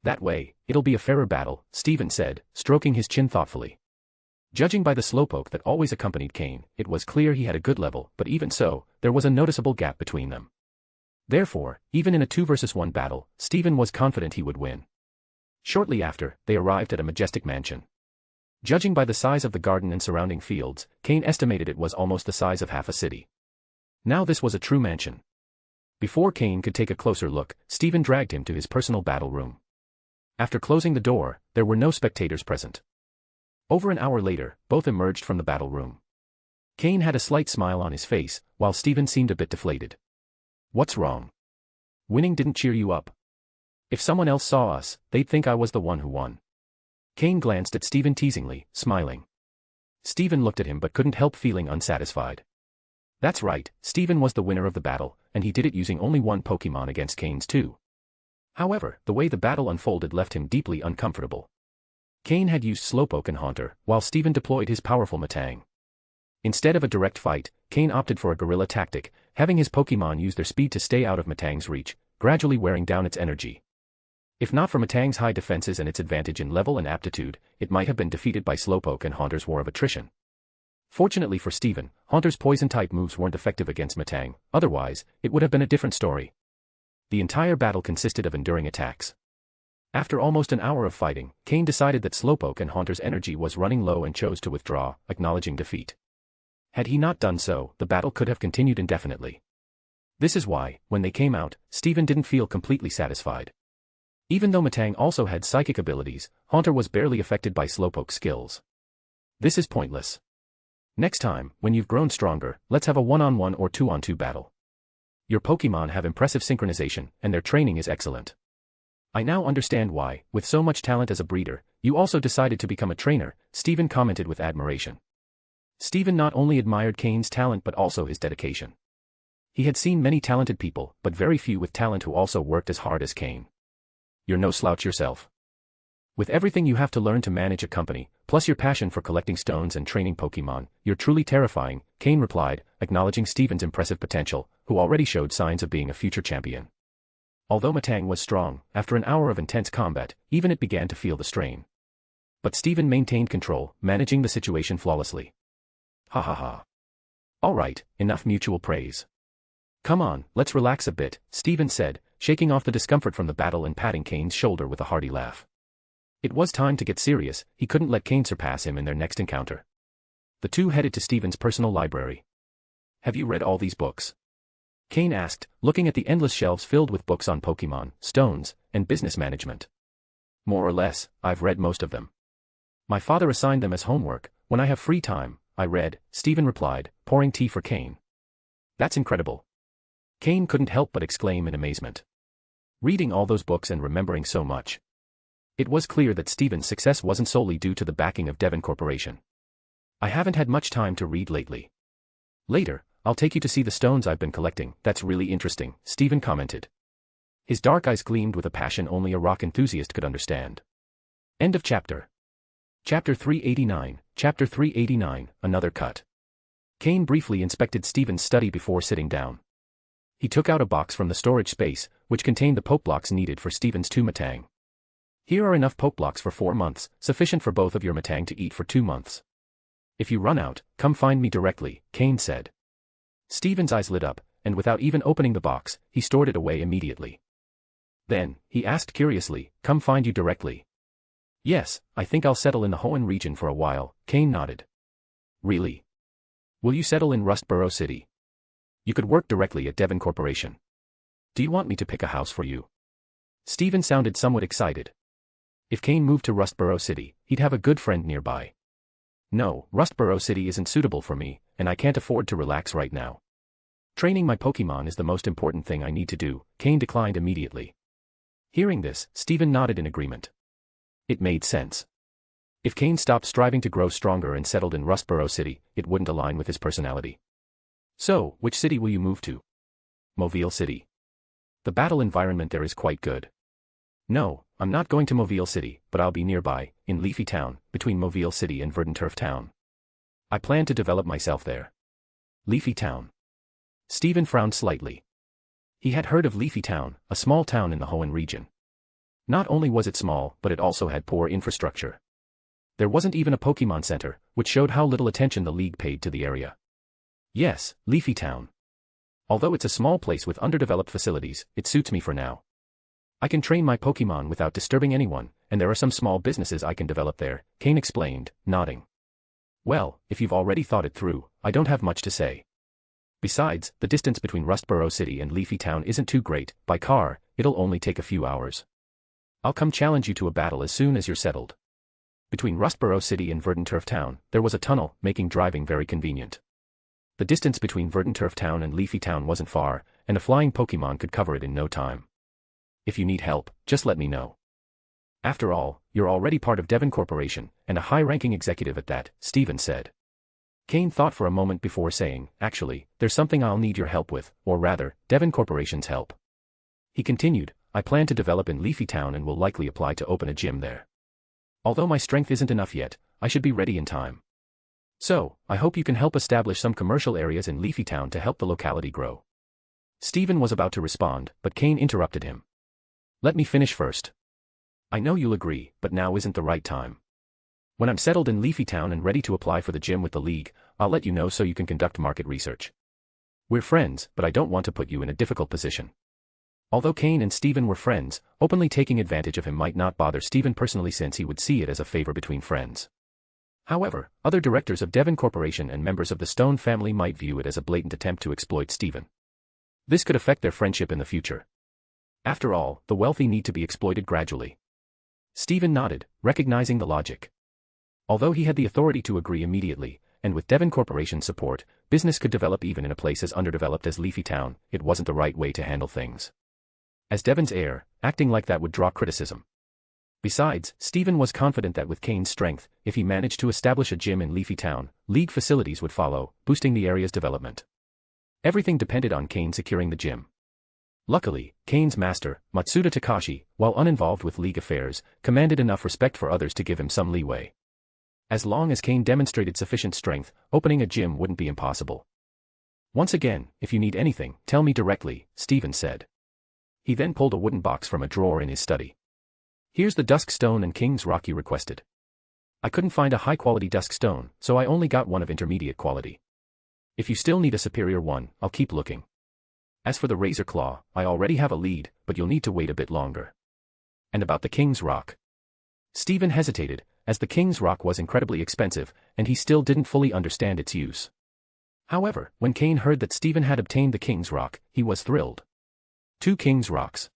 Speaker 3: That way, it'll be a fairer battle, Stephen said, stroking his chin thoughtfully. Judging by the slowpoke that always accompanied Cain, it was clear he had a good level, but even so, there was a noticeable gap between them. Therefore, even in a 2 versus 1 battle, Stephen was confident he would win. Shortly after, they arrived at a majestic mansion. Judging by the size of the garden and surrounding fields, Cain estimated it was almost the size of half a city. Now this was a true mansion. Before Cain could take a closer look, Stephen dragged him to his personal battle room. After closing the door, there were no spectators present. Over an hour later, both emerged from the battle room. Cain had a slight smile on his face, while Steven seemed a bit deflated. What's wrong? Winning didn't cheer you up. If someone else saw us, they'd think I was the one who won. Cain glanced at Steven teasingly, smiling. Steven looked at him but couldn't help feeling unsatisfied. That's right, Steven was the winner of the battle, and he did it using only one Pokémon against Cain's two. However, the way the battle unfolded left him deeply uncomfortable. Cain had used Slowpoke and Haunter, while Steven deployed his powerful Metang. Instead of a direct fight, Cain opted for a guerrilla tactic, having his Pokémon use their speed to stay out of Metang's reach, gradually wearing down its energy. If not for Metang's high defenses and its advantage in level and aptitude, it might have been defeated by Slowpoke and Haunter's war of attrition. Fortunately for Steven, Haunter's poison-type moves weren't effective against Metang, otherwise, it would have been a different story. The entire battle consisted of enduring attacks. After almost an hour of fighting, Cain decided that Slowpoke and Haunter's energy was running low and chose to withdraw, acknowledging defeat. Had he not done so, the battle could have continued indefinitely. This is why, when they came out, Steven didn't feel completely satisfied. Even though Metang also had psychic abilities, Haunter was barely affected by Slowpoke's skills. This is pointless. Next time, when you've grown stronger, let's have a one-on-one or two-on-two battle. Your Pokémon have impressive synchronization, and their training is excellent. I now understand why, with so much talent as a breeder, you also decided to become a trainer, Steven commented with admiration. Steven not only admired Cain's talent but also his dedication. He had seen many talented people, but very few with talent who also worked as hard as Cain. You're no slouch yourself. With everything you have to learn to manage a company, plus your passion for collecting stones and training Pokémon, you're truly terrifying, Cain replied, acknowledging Steven's impressive potential, who already showed signs of being a future champion. Although Metang was strong, after an hour of intense combat, even it began to feel the strain. But Steven maintained control, managing the situation flawlessly. Ha ha ha. Alright, enough mutual praise. Come on, let's relax a bit, Steven said, shaking off the discomfort from the battle and patting Cain's shoulder with a hearty laugh. It was time to get serious, he couldn't let Cain surpass him in their next encounter. The two headed to Steven's personal library. Have you read all these books? Cain asked, looking at the endless shelves filled with books on Pokémon, stones, and business management. More or less, I've read most of them. My father assigned them as homework. When I have free time, I read, Steven replied, pouring tea for Cain. That's incredible. Cain couldn't help but exclaim in amazement. Reading all those books and remembering so much. It was clear that Steven's success wasn't solely due to the backing of Devon Corporation. I haven't had much time to read lately. Later, I'll take you to see the stones I've been collecting. That's really interesting, Steven commented. His dark eyes gleamed with a passion only a rock enthusiast could understand. End of chapter. Chapter 389, Chapter 389, Another Cut. Cain briefly inspected Steven's study before sitting down. He took out a box from the storage space, which contained the poke blocks needed for Steven's 2 Metang. Here are enough poke blocks for 4 months, sufficient for both of your Metang to eat for 2 months. If you run out, come find me directly, Cain said. Steven's eyes lit up, and without even opening the box, he stored it away immediately. Then, he asked curiously, come find you directly. Yes, I think I'll settle in the Hoenn region for a while, Cain nodded. Really? Will you settle in Rustboro City? You could work directly at Devon Corporation. Do you want me to pick a house for you? Steven sounded somewhat excited. If Cain moved to Rustboro City, he'd have a good friend nearby. No, Rustboro City isn't suitable for me, and I can't afford to relax right now. Training my Pokémon is the most important thing I need to do, Cain declined immediately. Hearing this, Steven nodded in agreement. It made sense. If Cain stopped striving to grow stronger and settled in Rustboro City, it wouldn't align with his personality. So, which city will you move to? Mobile City. The battle environment there is quite good. No, I'm not going to Mobile City, but I'll be nearby, in Leafy Town, between Mobile City and Verdanturf Town. I plan to develop myself there. Leafy Town. Steven frowned slightly. He had heard of Leafy Town, a small town in the Hoenn region. Not only was it small, but it also had poor infrastructure. There wasn't even a Pokémon Center, which showed how little attention the League paid to the area. Yes, Leafy Town. Although it's a small place with underdeveloped facilities, it suits me for now. I can train my Pokémon without disturbing anyone, and there are some small businesses I can develop there, Cain explained, nodding. Well, if you've already thought it through, I don't have much to say. Besides, the distance between Rustboro City and Leafy Town isn't too great. By car, it'll only take a few hours. I'll come challenge you to a battle as soon as you're settled. Between Rustboro City and Verdanturf Town, there was a tunnel, making driving very convenient. The distance between Verdanturf Town and Leafy Town wasn't far, and a flying Pokémon could cover it in no time. If you need help, just let me know. After all, you're already part of Devon Corporation, and a high-ranking executive at that, Steven said. Cain thought for a moment before saying, actually, there's something I'll need your help with, or rather, Devon Corporation's help. He continued, I plan to develop in Leafy Town and will likely apply to open a gym there. Although my strength isn't enough yet, I should be ready in time. So, I hope you can help establish some commercial areas in Leafy Town to help the locality grow. Steven was about to respond, but Cain interrupted him. Let me finish first. I know you'll agree, but now isn't the right time. When I'm settled in Leafy Town and ready to apply for the gym with the league, I'll let you know so you can conduct market research. We're friends, but I don't want to put you in a difficult position. Although Cain and Steven were friends, openly taking advantage of him might not bother Steven personally since he would see it as a favor between friends. However, other directors of Devon Corporation and members of the Stone family might view it as a blatant attempt to exploit Steven. This could affect their friendship in the future. After all, the wealthy need to be exploited gradually. Steven nodded, recognizing the logic. Although he had the authority to agree immediately, and with Devon Corporation's support, business could develop even in a place as underdeveloped as Leafy Town, it wasn't the right way to handle things. As Devon's heir, acting like that would draw criticism. Besides, Steven was confident that with Cain's strength, if he managed to establish a gym in Leafy Town, league facilities would follow, boosting the area's development. Everything depended on Cain securing the gym. Luckily, Cain's master, Matsuda Takashi, while uninvolved with league affairs, commanded enough respect for others to give him some leeway. As long as Cain demonstrated sufficient strength, opening a gym wouldn't be impossible. Once again, if you need anything, tell me directly, Steven said. He then pulled a wooden box from a drawer in his study. Here's the dusk stone and King's Rock you requested. I couldn't find a high-quality dusk stone, so I only got one of intermediate quality. If you still need a superior one, I'll keep looking. As for the Razor Claw, I already have a lead, but you'll need to wait a bit longer. And about the King's Rock? Steven hesitated, as the King's Rock was incredibly expensive, and he still didn't fully understand its use. However, when Cain heard that Steven had obtained the King's Rock, he was thrilled. 2 King's Rocks.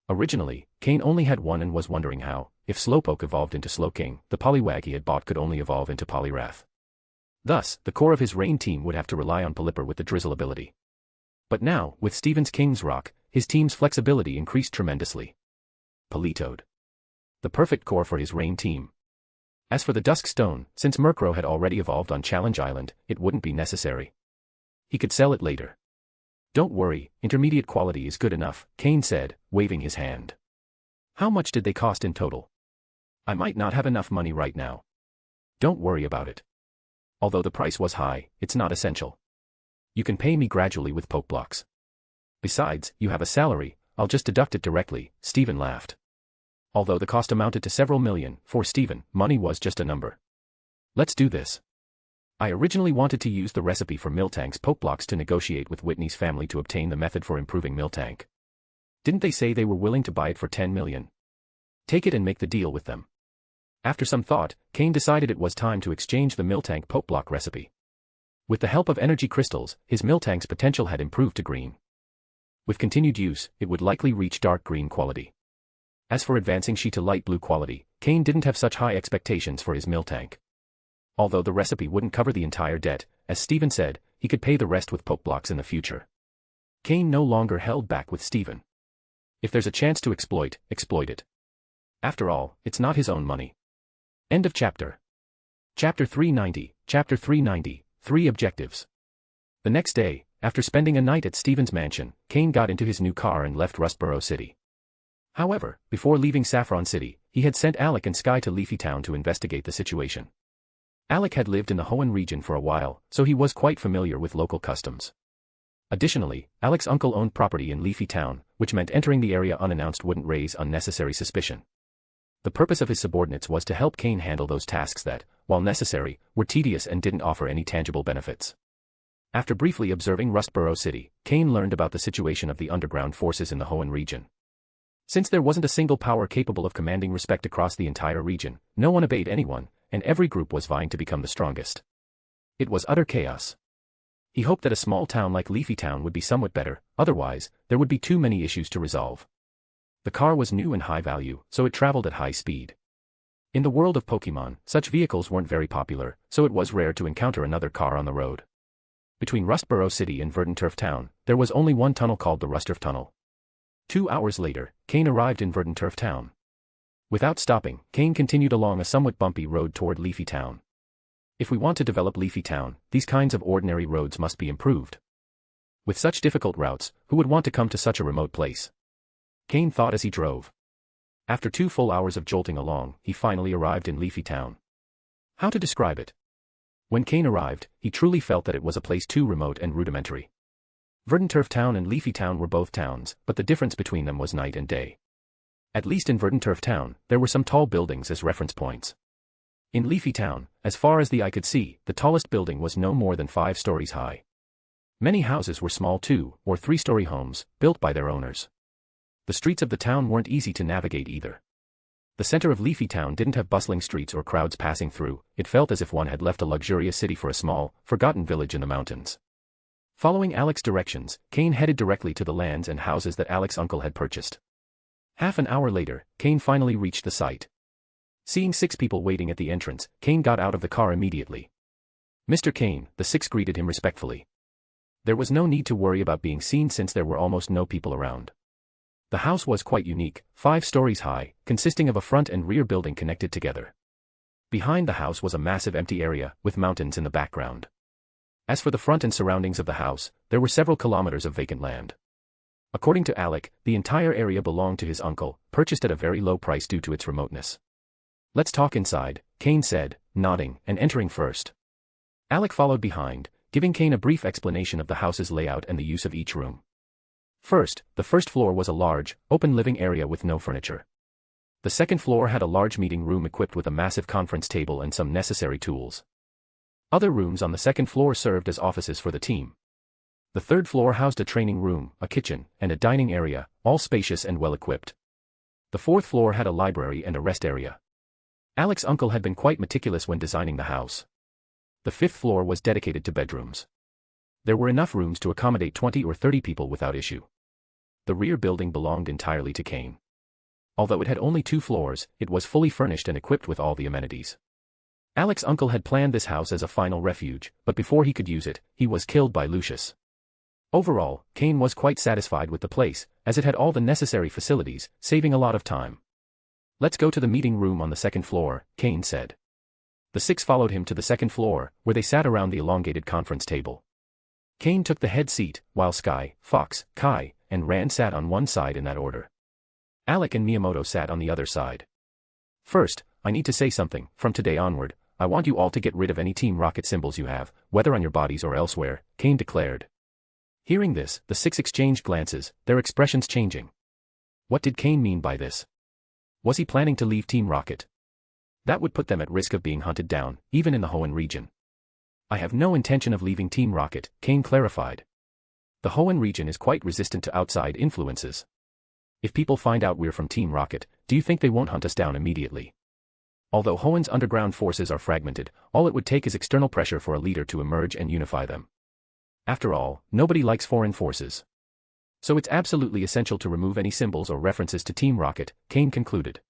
Speaker 3: Originally, Cain only had one and was wondering how, if Slowpoke evolved into Slowking, the Poliwag he had bought could only evolve into Poliwrath. Thus, the core of his Rain team would have to rely on Pelipper with the Drizzle ability. But now, with Steven's King's Rock, his team's flexibility increased tremendously. Politoed. The perfect core for his Rain team. As for the Dusk Stone, since Murkrow had already evolved on Challenge Island, it wouldn't be necessary. He could sell it later. Don't worry, intermediate quality is good enough, Cain said, waving his hand. How much did they cost in total? I might not have enough money right now. Don't worry about it. Although the price was high, it's not essential. You can pay me gradually with poke blocks. Besides, you have a salary, I'll just deduct it directly, Steven laughed. Although the cost amounted to several million, for Steven, money was just a number. Let's do this. I originally wanted to use the recipe for Miltank's poke blocks to negotiate with Whitney's family to obtain the method for improving Miltank. Didn't they say they were willing to buy it for 10 million? Take it and make the deal with them. After some thought, Cain decided it was time to exchange the Miltank poke block recipe. With the help of energy crystals, his Miltank's potential had improved to green. With continued use, it would likely reach dark green quality. As for advancing she to light blue quality, Cain didn't have such high expectations for his Miltank. Although the recipe wouldn't cover the entire debt, as Steven said, he could pay the rest with poke blocks in the future. Cain no longer held back with Steven. If there's a chance to exploit it. After all, it's not his own money. End of chapter. Chapter 390, Chapter 390, 3 Objectives. The next day, after spending a night at Steven's mansion, Cain got into his new car and left Rustboro City. However, before leaving Saffron City, he had sent Alec and Sky to Leafy Town to investigate the situation. Alec had lived in the Hoenn region for a while, so he was quite familiar with local customs. Additionally, Alec's uncle owned property in Leafy Town, which meant entering the area unannounced wouldn't raise unnecessary suspicion. The purpose of his subordinates was to help Cain handle those tasks that, while necessary, were tedious and didn't offer any tangible benefits. After briefly observing Rustboro City, Cain learned about the situation of the underground forces in the Hoenn region. Since there wasn't a single power capable of commanding respect across the entire region, no one obeyed anyone, and every group was vying to become the strongest. It was utter chaos. He hoped that a small town like Leafy Town would be somewhat better, otherwise, there would be too many issues to resolve. The car was new and high value, so it traveled at high speed. In the world of Pokémon, such vehicles weren't very popular, so it was rare to encounter another car on the road. Between Rustboro City and Verdanturf Town, there was only one tunnel called the Rustturf Tunnel. 2 hours later, Cain arrived in Verdanturf Town. Without stopping, Cain continued along a somewhat bumpy road toward Leafy Town. If we want to develop Leafy Town, these kinds of ordinary roads must be improved. With such difficult routes, who would want to come to such a remote place? Cain thought as he drove. After 2 full hours of jolting along, he finally arrived in Leafy Town. How to describe it? When Cain arrived, he truly felt that it was a place too remote and rudimentary. Verdanturf Town and Leafy Town were both towns, but the difference between them was night and day. At least in Verdanturf Town, there were some tall buildings as reference points. In Leafy Town, as far as the eye could see, the tallest building was no more than 5 stories high. Many houses were small 2- or 3-story homes, built by their owners. The streets of the town weren't easy to navigate either. The center of Leafy Town didn't have bustling streets or crowds passing through, it felt as if one had left a luxurious city for a small, forgotten village in the mountains. Following Alec's directions, Cain headed directly to the lands and houses that Alec's uncle had purchased. Half an hour later, Cain finally reached the site. Seeing 6 people waiting at the entrance, Cain got out of the car immediately. Mr. Cain, the 6 greeted him respectfully. There was no need to worry about being seen since there were almost no people around. The house was quite unique, 5 stories high, consisting of a front and rear building connected together. Behind the house was a massive empty area, with mountains in the background. As for the front and surroundings of the house, there were several kilometers of vacant land. According to Alec, the entire area belonged to his uncle, purchased at a very low price due to its remoteness. Let's talk inside, Cain said, nodding and entering first. Alec followed behind, giving Cain a brief explanation of the house's layout and the use of each room. First, the first floor was a large, open living area with no furniture. The second floor had a large meeting room equipped with a massive conference table and some necessary tools. Other rooms on the second floor served as offices for the team. The third floor housed a training room, a kitchen, and a dining area, all spacious and well equipped. The fourth floor had a library and a rest area. Alec's uncle had been quite meticulous when designing the house. The fifth floor was dedicated to bedrooms. There were enough rooms to accommodate 20 or 30 people without issue. The rear building belonged entirely to Cain. Although it had only 2 floors, it was fully furnished and equipped with all the amenities. Alec's uncle had planned this house as a final refuge, but before he could use it, he was killed by Lucius. Overall, Cain was quite satisfied with the place, as it had all the necessary facilities, saving a lot of time. Let's go to the meeting room on the second floor, Cain said. The 6 followed him to the second floor, where they sat around the elongated conference table. Cain took the head seat, while Sky, Fox, Kai, and Rand sat on one side in that order. Alec and Miyamoto sat on the other side. First, I need to say something. From today onward, I want you all to get rid of any Team Rocket symbols you have, whether on your bodies or elsewhere, Cain declared. Hearing this, the 6 exchanged glances, their expressions changing. What did Cain mean by this? Was he planning to leave Team Rocket? That would put them at risk of being hunted down, even in the Hoenn region. I have no intention of leaving Team Rocket, Cain clarified. The Hoenn region is quite resistant to outside influences. If people find out we're from Team Rocket, do you think they won't hunt us down immediately? Although Hoenn's underground forces are fragmented, all it would take is external pressure for a leader to emerge and unify them. After all, nobody likes foreign forces. So it's absolutely essential to remove any symbols or references to Team Rocket, Cain concluded.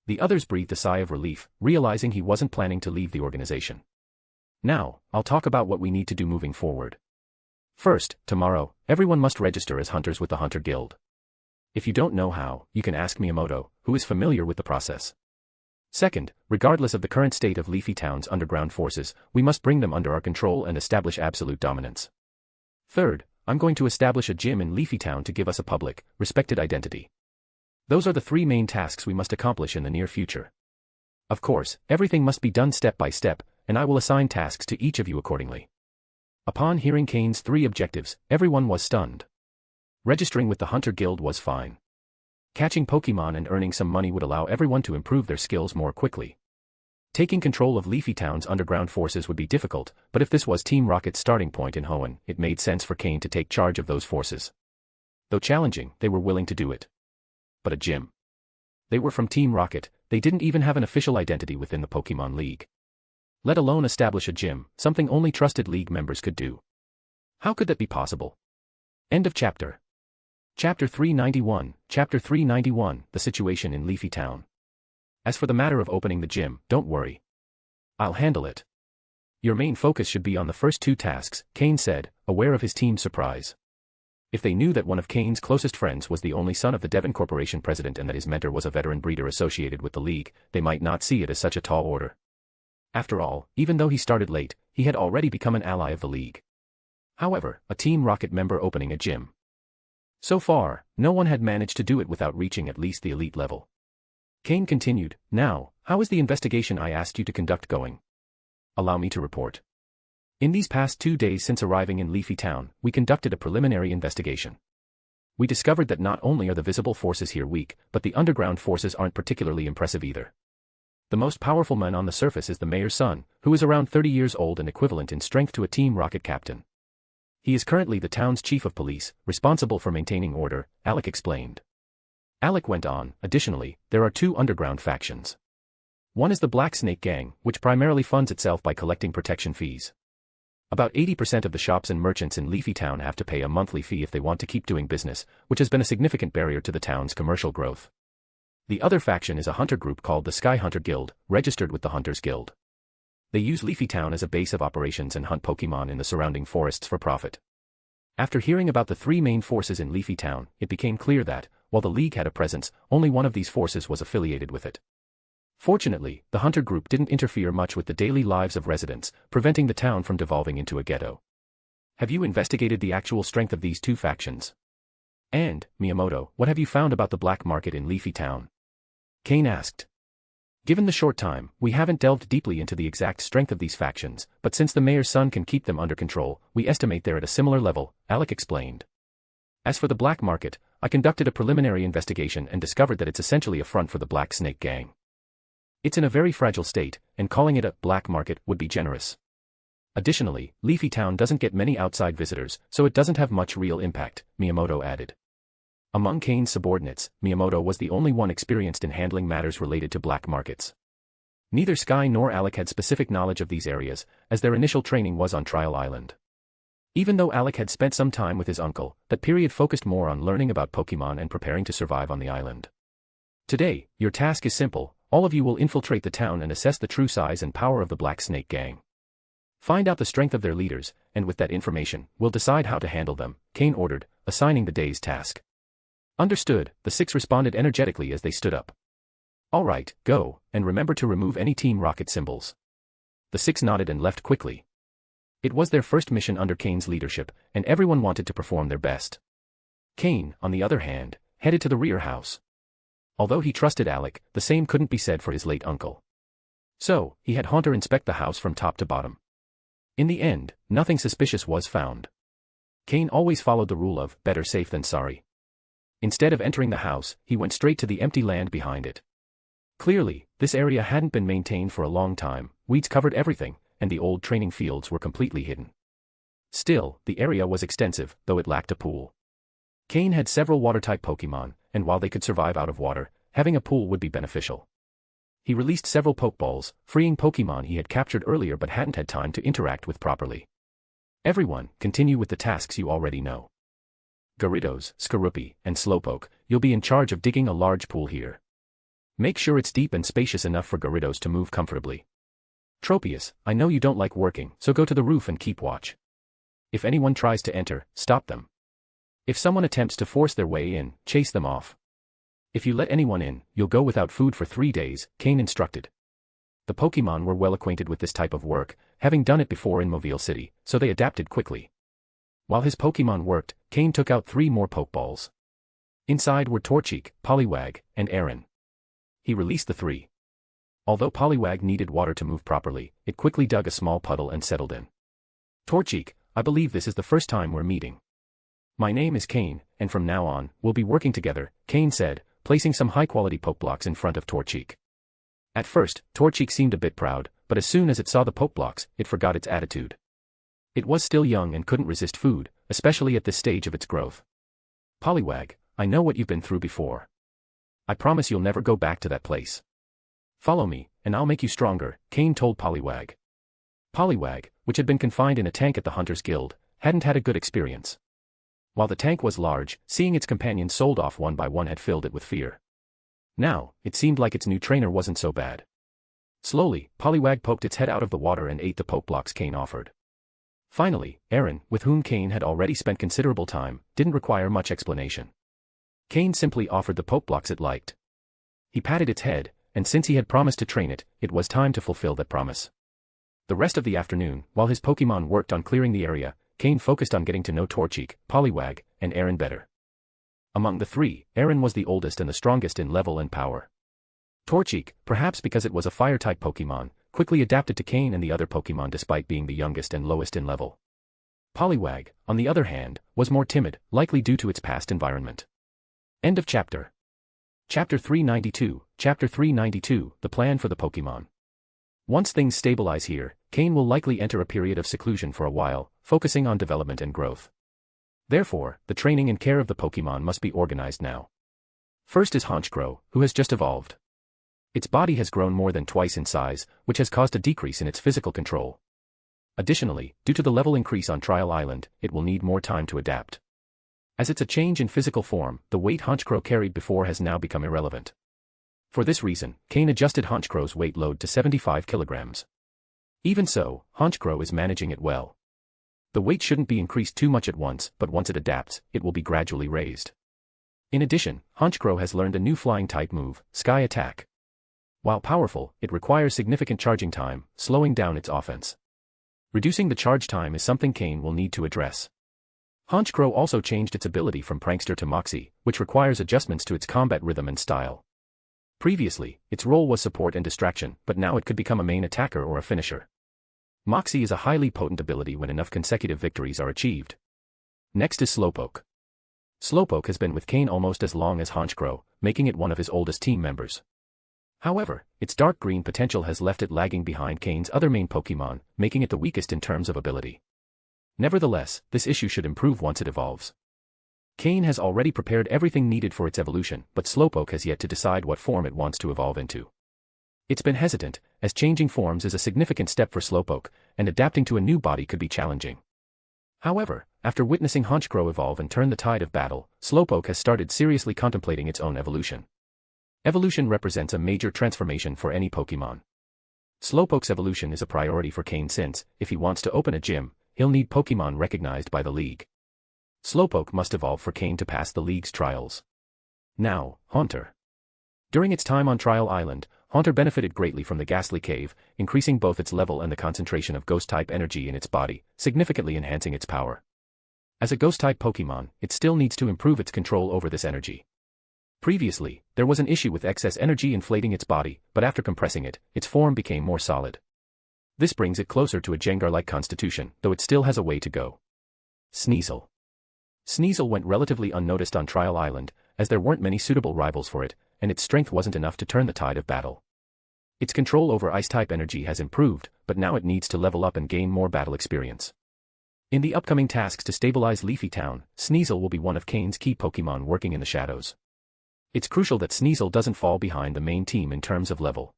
Speaker 3: The others breathed a sigh of relief, realizing he wasn't planning to leave the organization. Now, I'll talk about what we need to do moving forward. First, tomorrow, everyone must register as hunters with the Hunter Guild. If you don't know how, you can ask Miyamoto, who is familiar with the process. Second, regardless of the current state of Leafy Town's underground forces, we must bring them under our control and establish absolute dominance. Third, I'm going to establish a gym in Leafy Town to give us a public, respected identity. Those are the 3 main tasks we must accomplish in the near future. Of course, everything must be done step by step, and I will assign tasks to each of you accordingly. Upon hearing Cain's 3 objectives, everyone was stunned. Registering with the Hunter Guild was fine. Catching Pokemon and earning some money would allow everyone to improve their skills more quickly. Taking control of Leafy Town's underground forces would be difficult, but if this was Team Rocket's starting point in Hoenn, it made sense for Cain to take charge of those forces. Though challenging, they were willing to do it. But a gym. They were from Team Rocket, they didn't even have an official identity within the Pokemon League. Let alone establish a gym, something only trusted League members could do. How could that be possible? End of chapter. Chapter 391, Chapter 391, The Situation in Leafy Town. As for the matter of opening the gym, don't worry. I'll handle it. Your main focus should be on the first two tasks, Cain said, aware of his team's surprise. If they knew that one of Cain's closest friends was the only son of the Devon Corporation president and that his mentor was a veteran breeder associated with the league, they might not see it as such a tall order. After all, even though he started late, he had already become an ally of the league. However, a Team Rocket member opening a gym. So far, no one had managed to do it without reaching at least the elite level. Cain continued, "Now, how is the investigation I asked you to conduct going? Allow me to report. In these past 2 days since arriving in Leafy Town, we conducted a preliminary investigation. We discovered that not only are the visible forces here weak, but the underground forces aren't particularly impressive either. The most powerful man on the surface is the mayor's son, who is around 30 years old and equivalent in strength to a Team Rocket captain. He is currently the town's chief of police, responsible for maintaining order," Alec explained. Alec went on, "Additionally, there are 2 underground factions. One is the Black Snake Gang, which primarily funds itself by collecting protection fees. About 80% of the shops and merchants in Leafy Town have to pay a monthly fee if they want to keep doing business, which has been a significant barrier to the town's commercial growth. The other faction is a hunter group called the Sky Hunter Guild, registered with the Hunters Guild. They use Leafy Town as a base of operations and hunt Pokémon in the surrounding forests for profit." After hearing about the 3 main forces in Leafy Town, it became clear that, while the League had a presence, only one of these forces was affiliated with it. Fortunately, the hunter group didn't interfere much with the daily lives of residents, preventing the town from devolving into a ghetto. "Have you investigated the actual strength of these 2 factions? And, Miyamoto, what have you found about the black market in Leafy Town?" Cain asked. "Given the short time, we haven't delved deeply into the exact strength of these factions, but since the mayor's son can keep them under control, we estimate they're at a similar level," Alec explained. "As for the black market, I conducted a preliminary investigation and discovered that it's essentially a front for the Black Snake Gang. It's in a very fragile state, and calling it a black market would be generous. Additionally, Leafy Town doesn't get many outside visitors, so it doesn't have much real impact," Miyamoto added. Among Cain's subordinates, Miyamoto was the only one experienced in handling matters related to black markets. Neither Sky nor Alec had specific knowledge of these areas, as their initial training was on Trial Island. Even though Alec had spent some time with his uncle, that period focused more on learning about Pokémon and preparing to survive on the island. "Today, your task is simple. All of you will infiltrate the town and assess the true size and power of the Black Snake Gang. Find out the strength of their leaders, and with that information, we'll decide how to handle them," Cain ordered, assigning the day's task. "Understood," the 6 responded energetically as they stood up. "All right, go, and remember to remove any Team Rocket symbols." The 6 nodded and left quickly. It was their first mission under Cain's leadership, and everyone wanted to perform their best. Cain, on the other hand, headed to the rear house. Although he trusted Alec, the same couldn't be said for his late uncle. So, he had Haunter inspect the house from top to bottom. In the end, nothing suspicious was found. Cain always followed the rule of better safe than sorry. Instead of entering the house, he went straight to the empty land behind it. Clearly, this area hadn't been maintained for a long time, weeds covered everything, and the old training fields were completely hidden. Still, the area was extensive, though it lacked a pool. Cain had several water-type Pokémon, and while they could survive out of water, having a pool would be beneficial. He released several Pokeballs, freeing Pokémon he had captured earlier but hadn't had time to interact with properly. "Everyone, continue with the tasks you already know. Gyarados, Skorupi, and Slowpoke, you'll be in charge of digging a large pool here. Make sure it's deep and spacious enough for Gyarados to move comfortably. Tropius, I know you don't like working, so go to the roof and keep watch. If anyone tries to enter, stop them. If someone attempts to force their way in, chase them off. If you let anyone in, you'll go without food for 3 days, Cain instructed. The Pokémon were well acquainted with this type of work, having done it before in Mobile City, so they adapted quickly. While his Pokémon worked, Cain took out 3 more Pokeballs. Inside were Torchic, Poliwag, and Aaron. He released the 3. Although Poliwag needed water to move properly, it quickly dug a small puddle and settled in. "Torchic, I believe this is the first time we're meeting. My name is Cain, and from now on, we'll be working together," Cain said, placing some high-quality Pokeblocks in front of Torchic. At first, Torchic seemed a bit proud, but as soon as it saw the Pokeblocks, it forgot its attitude. It was still young and couldn't resist food, especially at this stage of its growth. "Poliwag, I know what you've been through before. I promise you'll never go back to that place. Follow me, and I'll make you stronger," Cain told Poliwag. Poliwag, which had been confined in a tank at the Hunters Guild, hadn't had a good experience. While the tank was large, seeing its companions sold off one by one had filled it with fear. Now, it seemed like its new trainer wasn't so bad. Slowly, Poliwag poked its head out of the water and ate the poke blocks Cain offered. Finally, Aaron, with whom Cain had already spent considerable time, didn't require much explanation. Cain simply offered the poke blocks it liked. He patted its head, and since he had promised to train it, it was time to fulfill that promise. The rest of the afternoon, while his Pokémon worked on clearing the area, Cain focused on getting to know Torchic, Poliwag, and Aaron better. Among the three, Aaron was the oldest and the strongest in level and power. Torchic, perhaps because it was a fire-type Pokémon, quickly adapted to Cain and the other Pokémon despite being the youngest and lowest in level. Poliwag, on the other hand, was more timid, likely due to its past environment. End of chapter. Chapter 392, Chapter 392, The Plan for the Pokémon. Once things stabilize here, Cain will likely enter a period of seclusion for a while, focusing on development and growth. Therefore, the training and care of the Pokémon must be organized now. First is Honchkrow, who has just evolved. Its body has grown more than twice in size, which has caused a decrease in its physical control. Additionally, due to the level increase on Trial Island, it will need more time to adapt. As it's a change in physical form, the weight Honchkrow carried before has now become irrelevant. For this reason, Cain adjusted Honchkrow's weight load to 75 kilograms. Even so, Honchkrow is managing it well. The weight shouldn't be increased too much at once, but once it adapts, it will be gradually raised. In addition, Honchkrow has learned a new flying-type move, Sky Attack. While powerful, it requires significant charging time, slowing down its offense. Reducing the charge time is something Cain will need to address. Honchkrow also changed its ability from Prankster to Moxie, which requires adjustments to its combat rhythm and style. Previously, its role was support and distraction, but now it could become a main attacker or a finisher. Moxie is a highly potent ability when enough consecutive victories are achieved. Next is Slowpoke. Slowpoke has been with Cain almost as long as Honchkrow, making it one of his oldest team members. However, its dark green potential has left it lagging behind Cain's other main Pokémon, making it the weakest in terms of ability. Nevertheless, this issue should improve once it evolves. Cain has already prepared everything needed for its evolution, but Slowpoke has yet to decide what form it wants to evolve into. It's been hesitant, as changing forms is a significant step for Slowpoke, and adapting to a new body could be challenging. However, after witnessing Honchkrow evolve and turn the tide of battle, Slowpoke has started seriously contemplating its own evolution. Evolution represents a major transformation for any Pokémon. Slowpoke's evolution is a priority for Cain since, if he wants to open a gym, he'll need Pokémon recognized by the League. Slowpoke must evolve for Cain to pass the League's trials. Now, Haunter. During its time on Trial Island, Haunter benefited greatly from the Ghastly Cave, increasing both its level and the concentration of Ghost-type energy in its body, significantly enhancing its power. As a Ghost-type Pokémon, it still needs to improve its control over this energy. Previously, there was an issue with excess energy inflating its body, but after compressing it, its form became more solid. This brings it closer to a Jengar-like constitution, though it still has a way to go. Sneasel. Sneasel went relatively unnoticed on Trial Island, as there weren't many suitable rivals for it, and its strength wasn't enough to turn the tide of battle. Its control over Ice-type energy has improved, but now it needs to level up and gain more battle experience. In the upcoming tasks to stabilize Leafy Town, Sneasel will be one of Cain's key Pokémon working in the shadows. It's crucial that Sneasel doesn't fall behind the main team in terms of level.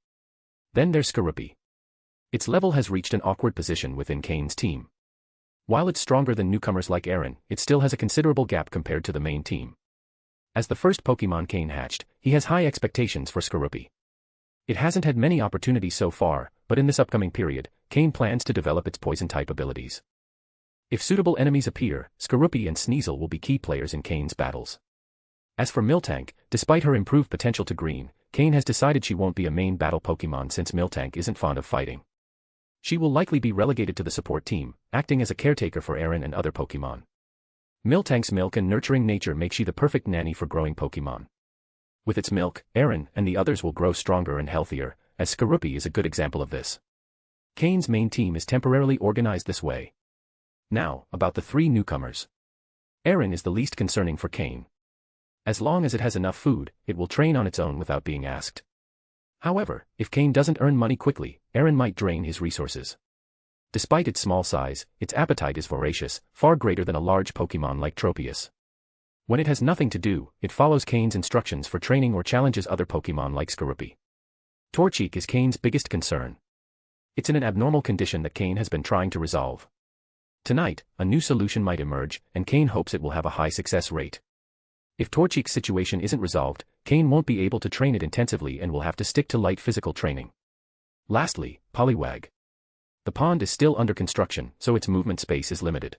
Speaker 3: Then there's Skorupi. Its level has reached an awkward position within Cain's team. While it's stronger than newcomers like Aaron, it still has a considerable gap compared to the main team. As the first Pokémon Cain hatched, he has high expectations for Skorupi. It hasn't had many opportunities so far, but in this upcoming period, Cain plans to develop its poison-type abilities. If suitable enemies appear, Skorupi and Sneasel will be key players in Cain's battles. As for Miltank, despite her improved potential to green, Cain has decided she won't be a main battle Pokémon since Miltank isn't fond of fighting. She will likely be relegated to the support team, acting as a caretaker for Aaron and other Pokémon. Miltank's milk and nurturing nature make she the perfect nanny for growing Pokémon. With its milk, Aaron and the others will grow stronger and healthier, as Skorupi is a good example of this. Cain's main team is temporarily organized this way. Now, about the three newcomers. Aaron is the least concerning for Cain. As long as it has enough food, it will train on its own without being asked. However, if Cain doesn't earn money quickly, Aaron might drain his resources. Despite its small size, its appetite is voracious, far greater than a large Pokémon like Tropius. When it has nothing to do, it follows Cain's instructions for training or challenges other Pokémon like Skorupi. Torchic is Cain's biggest concern. It's in an abnormal condition that Cain has been trying to resolve. Tonight, a new solution might emerge, and Cain hopes it will have a high success rate. If Torchic's situation isn't resolved, Cain won't be able to train it intensively and will have to stick to light physical training. Lastly, Poliwag. The pond is still under construction, so its movement space is limited.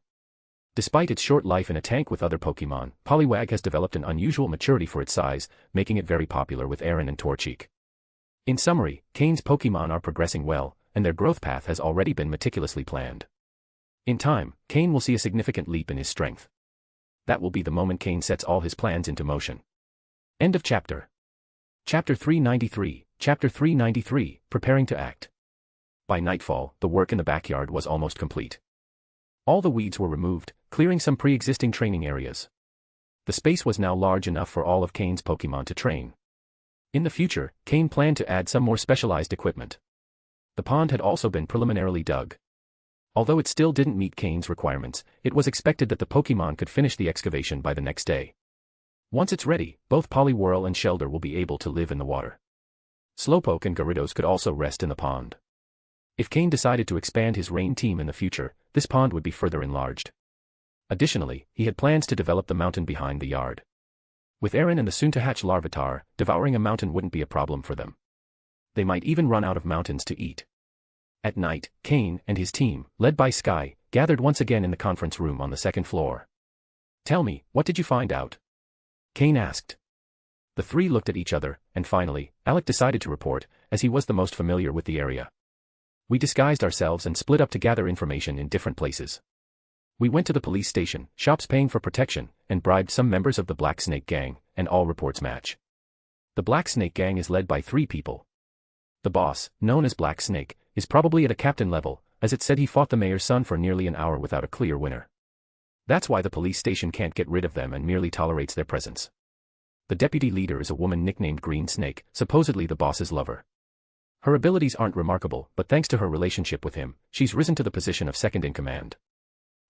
Speaker 3: Despite its short life in a tank with other Pokémon, Poliwag has developed an unusual maturity for its size, making it very popular with Aaron and Torchic. In summary, Cain's Pokémon are progressing well, and their growth path has already been meticulously planned. In time, Cain will see a significant leap in his strength. That will be the moment Cain sets all his plans into motion. End of chapter. Chapter 393, Chapter 393, Preparing to Act. By nightfall, the work in the backyard was almost complete. All the weeds were removed, clearing some pre-existing training areas. The space was now large enough for all of Cain's Pokémon to train. In the future, Cain planned to add some more specialized equipment. The pond had also been preliminarily dug. Although it still didn't meet Cain's requirements, it was expected that the Pokémon could finish the excavation by the next day. Once it's ready, both Poliwhirl and Shelder will be able to live in the water. Slowpoke and Gyarados could also rest in the pond. If Cain decided to expand his rain team in the future, this pond would be further enlarged. Additionally, he had plans to develop the mountain behind the yard. With Aaron and the soon-to-hatch Larvitar, devouring a mountain wouldn't be a problem for them. They might even run out of mountains to eat. At night, Cain and his team, led by Sky, gathered once again in the conference room on the second floor. "Tell me, what did you find out?" Cain asked. The three looked at each other, and finally, Alec decided to report, as he was the most familiar with the area. "We disguised ourselves and split up to gather information in different places. We went to the police station, shops paying for protection, and bribed some members of the Black Snake Gang, and all reports match. The Black Snake Gang is led by 3 people. The boss, known as Black Snake, is probably at a captain level, as it said he fought the mayor's son for nearly an hour without a clear winner. That's why the police station can't get rid of them and merely tolerates their presence. The deputy leader is a woman nicknamed Green Snake, supposedly the boss's lover. Her abilities aren't remarkable, but thanks to her relationship with him, she's risen to the position of second in command.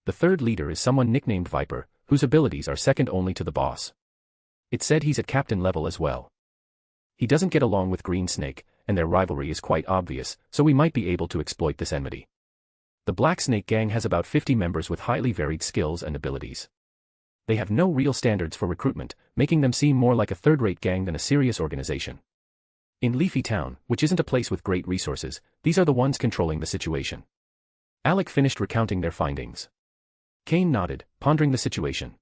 Speaker 3: The third leader is someone nicknamed Viper, whose abilities are second only to the boss. It's said he's at captain level as well. He doesn't get along with Green Snake, and their rivalry is quite obvious, so we might be able to exploit this enmity. The Black Snake Gang has about 50 members with highly varied skills and abilities. They have no real standards for recruitment, making them seem more like a third-rate gang than a serious organization. In Leafy Town, which isn't a place with great resources, these are the ones controlling the situation." Alec finished recounting their findings. Cain nodded, pondering the situation.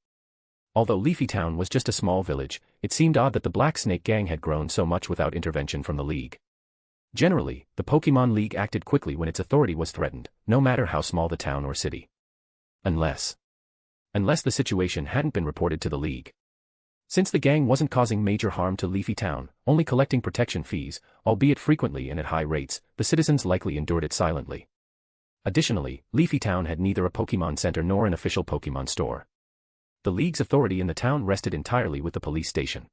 Speaker 3: Although Leafy Town was just a small village, it seemed odd that the Black Snake Gang had grown so much without intervention from the League. Generally, the Pokémon League acted quickly when its authority was threatened, no matter how small the town or city. Unless the situation hadn't been reported to the League. Since the gang wasn't causing major harm to Leafy Town, only collecting protection fees, albeit frequently and at high rates, the citizens likely endured it silently. Additionally, Leafy Town had neither a Pokémon Center nor an official Pokémon store. The League's authority in the town rested entirely with the police station.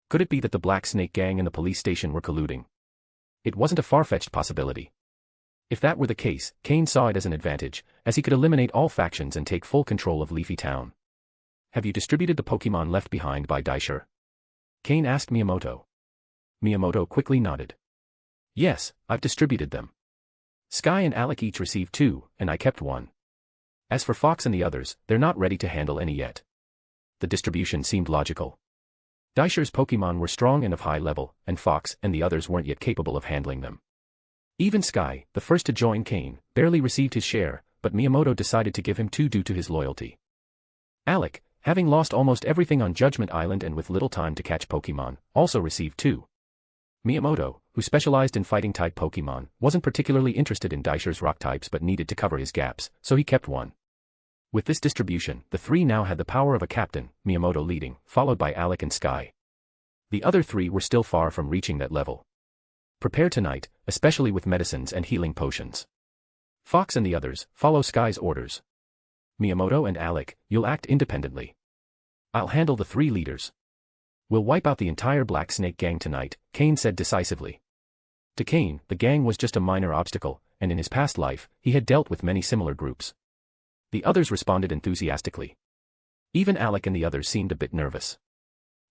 Speaker 3: Could it be that the Black Snake Gang and the police station were colluding? It wasn't a far-fetched possibility. If that were the case, Cain saw it as an advantage, as he could eliminate all factions and take full control of Leafy Town. "Have you distributed the Pokémon left behind by Daisher?" Cain asked Miyamoto. Miyamoto quickly nodded. "Yes, I've distributed them. Sky and Alec each received 2, and I kept 1. As for Fox and the others, they're not ready to handle any yet." The distribution seemed logical. Daisher's Pokémon were strong and of high level, and Fox and the others weren't yet capable of handling them. Even Sky, the first to join Cain, barely received his share, but Miyamoto decided to give him 2 due to his loyalty. Alec, having lost almost everything on Judgment Island and with little time to catch Pokémon, also received 2. Miyamoto, who specialized in fighting-type Pokémon, wasn't particularly interested in Daisher's rock types but needed to cover his gaps, so he kept 1. With this distribution, the 3 now had the power of a captain, Miyamoto leading, followed by Alec and Sky. The other 3 were still far from reaching that level. Prepare tonight, especially with medicines and healing potions. Fox and the others, follow Sky's orders. Miyamoto and Alec, you'll act independently. I'll handle the 3 leaders. We'll wipe out the entire Black Snake Gang tonight, Cain said decisively. To Cain, the gang was just a minor obstacle, and in his past life, he had dealt with many similar groups. The others responded enthusiastically. Even Alec and the others seemed a bit nervous.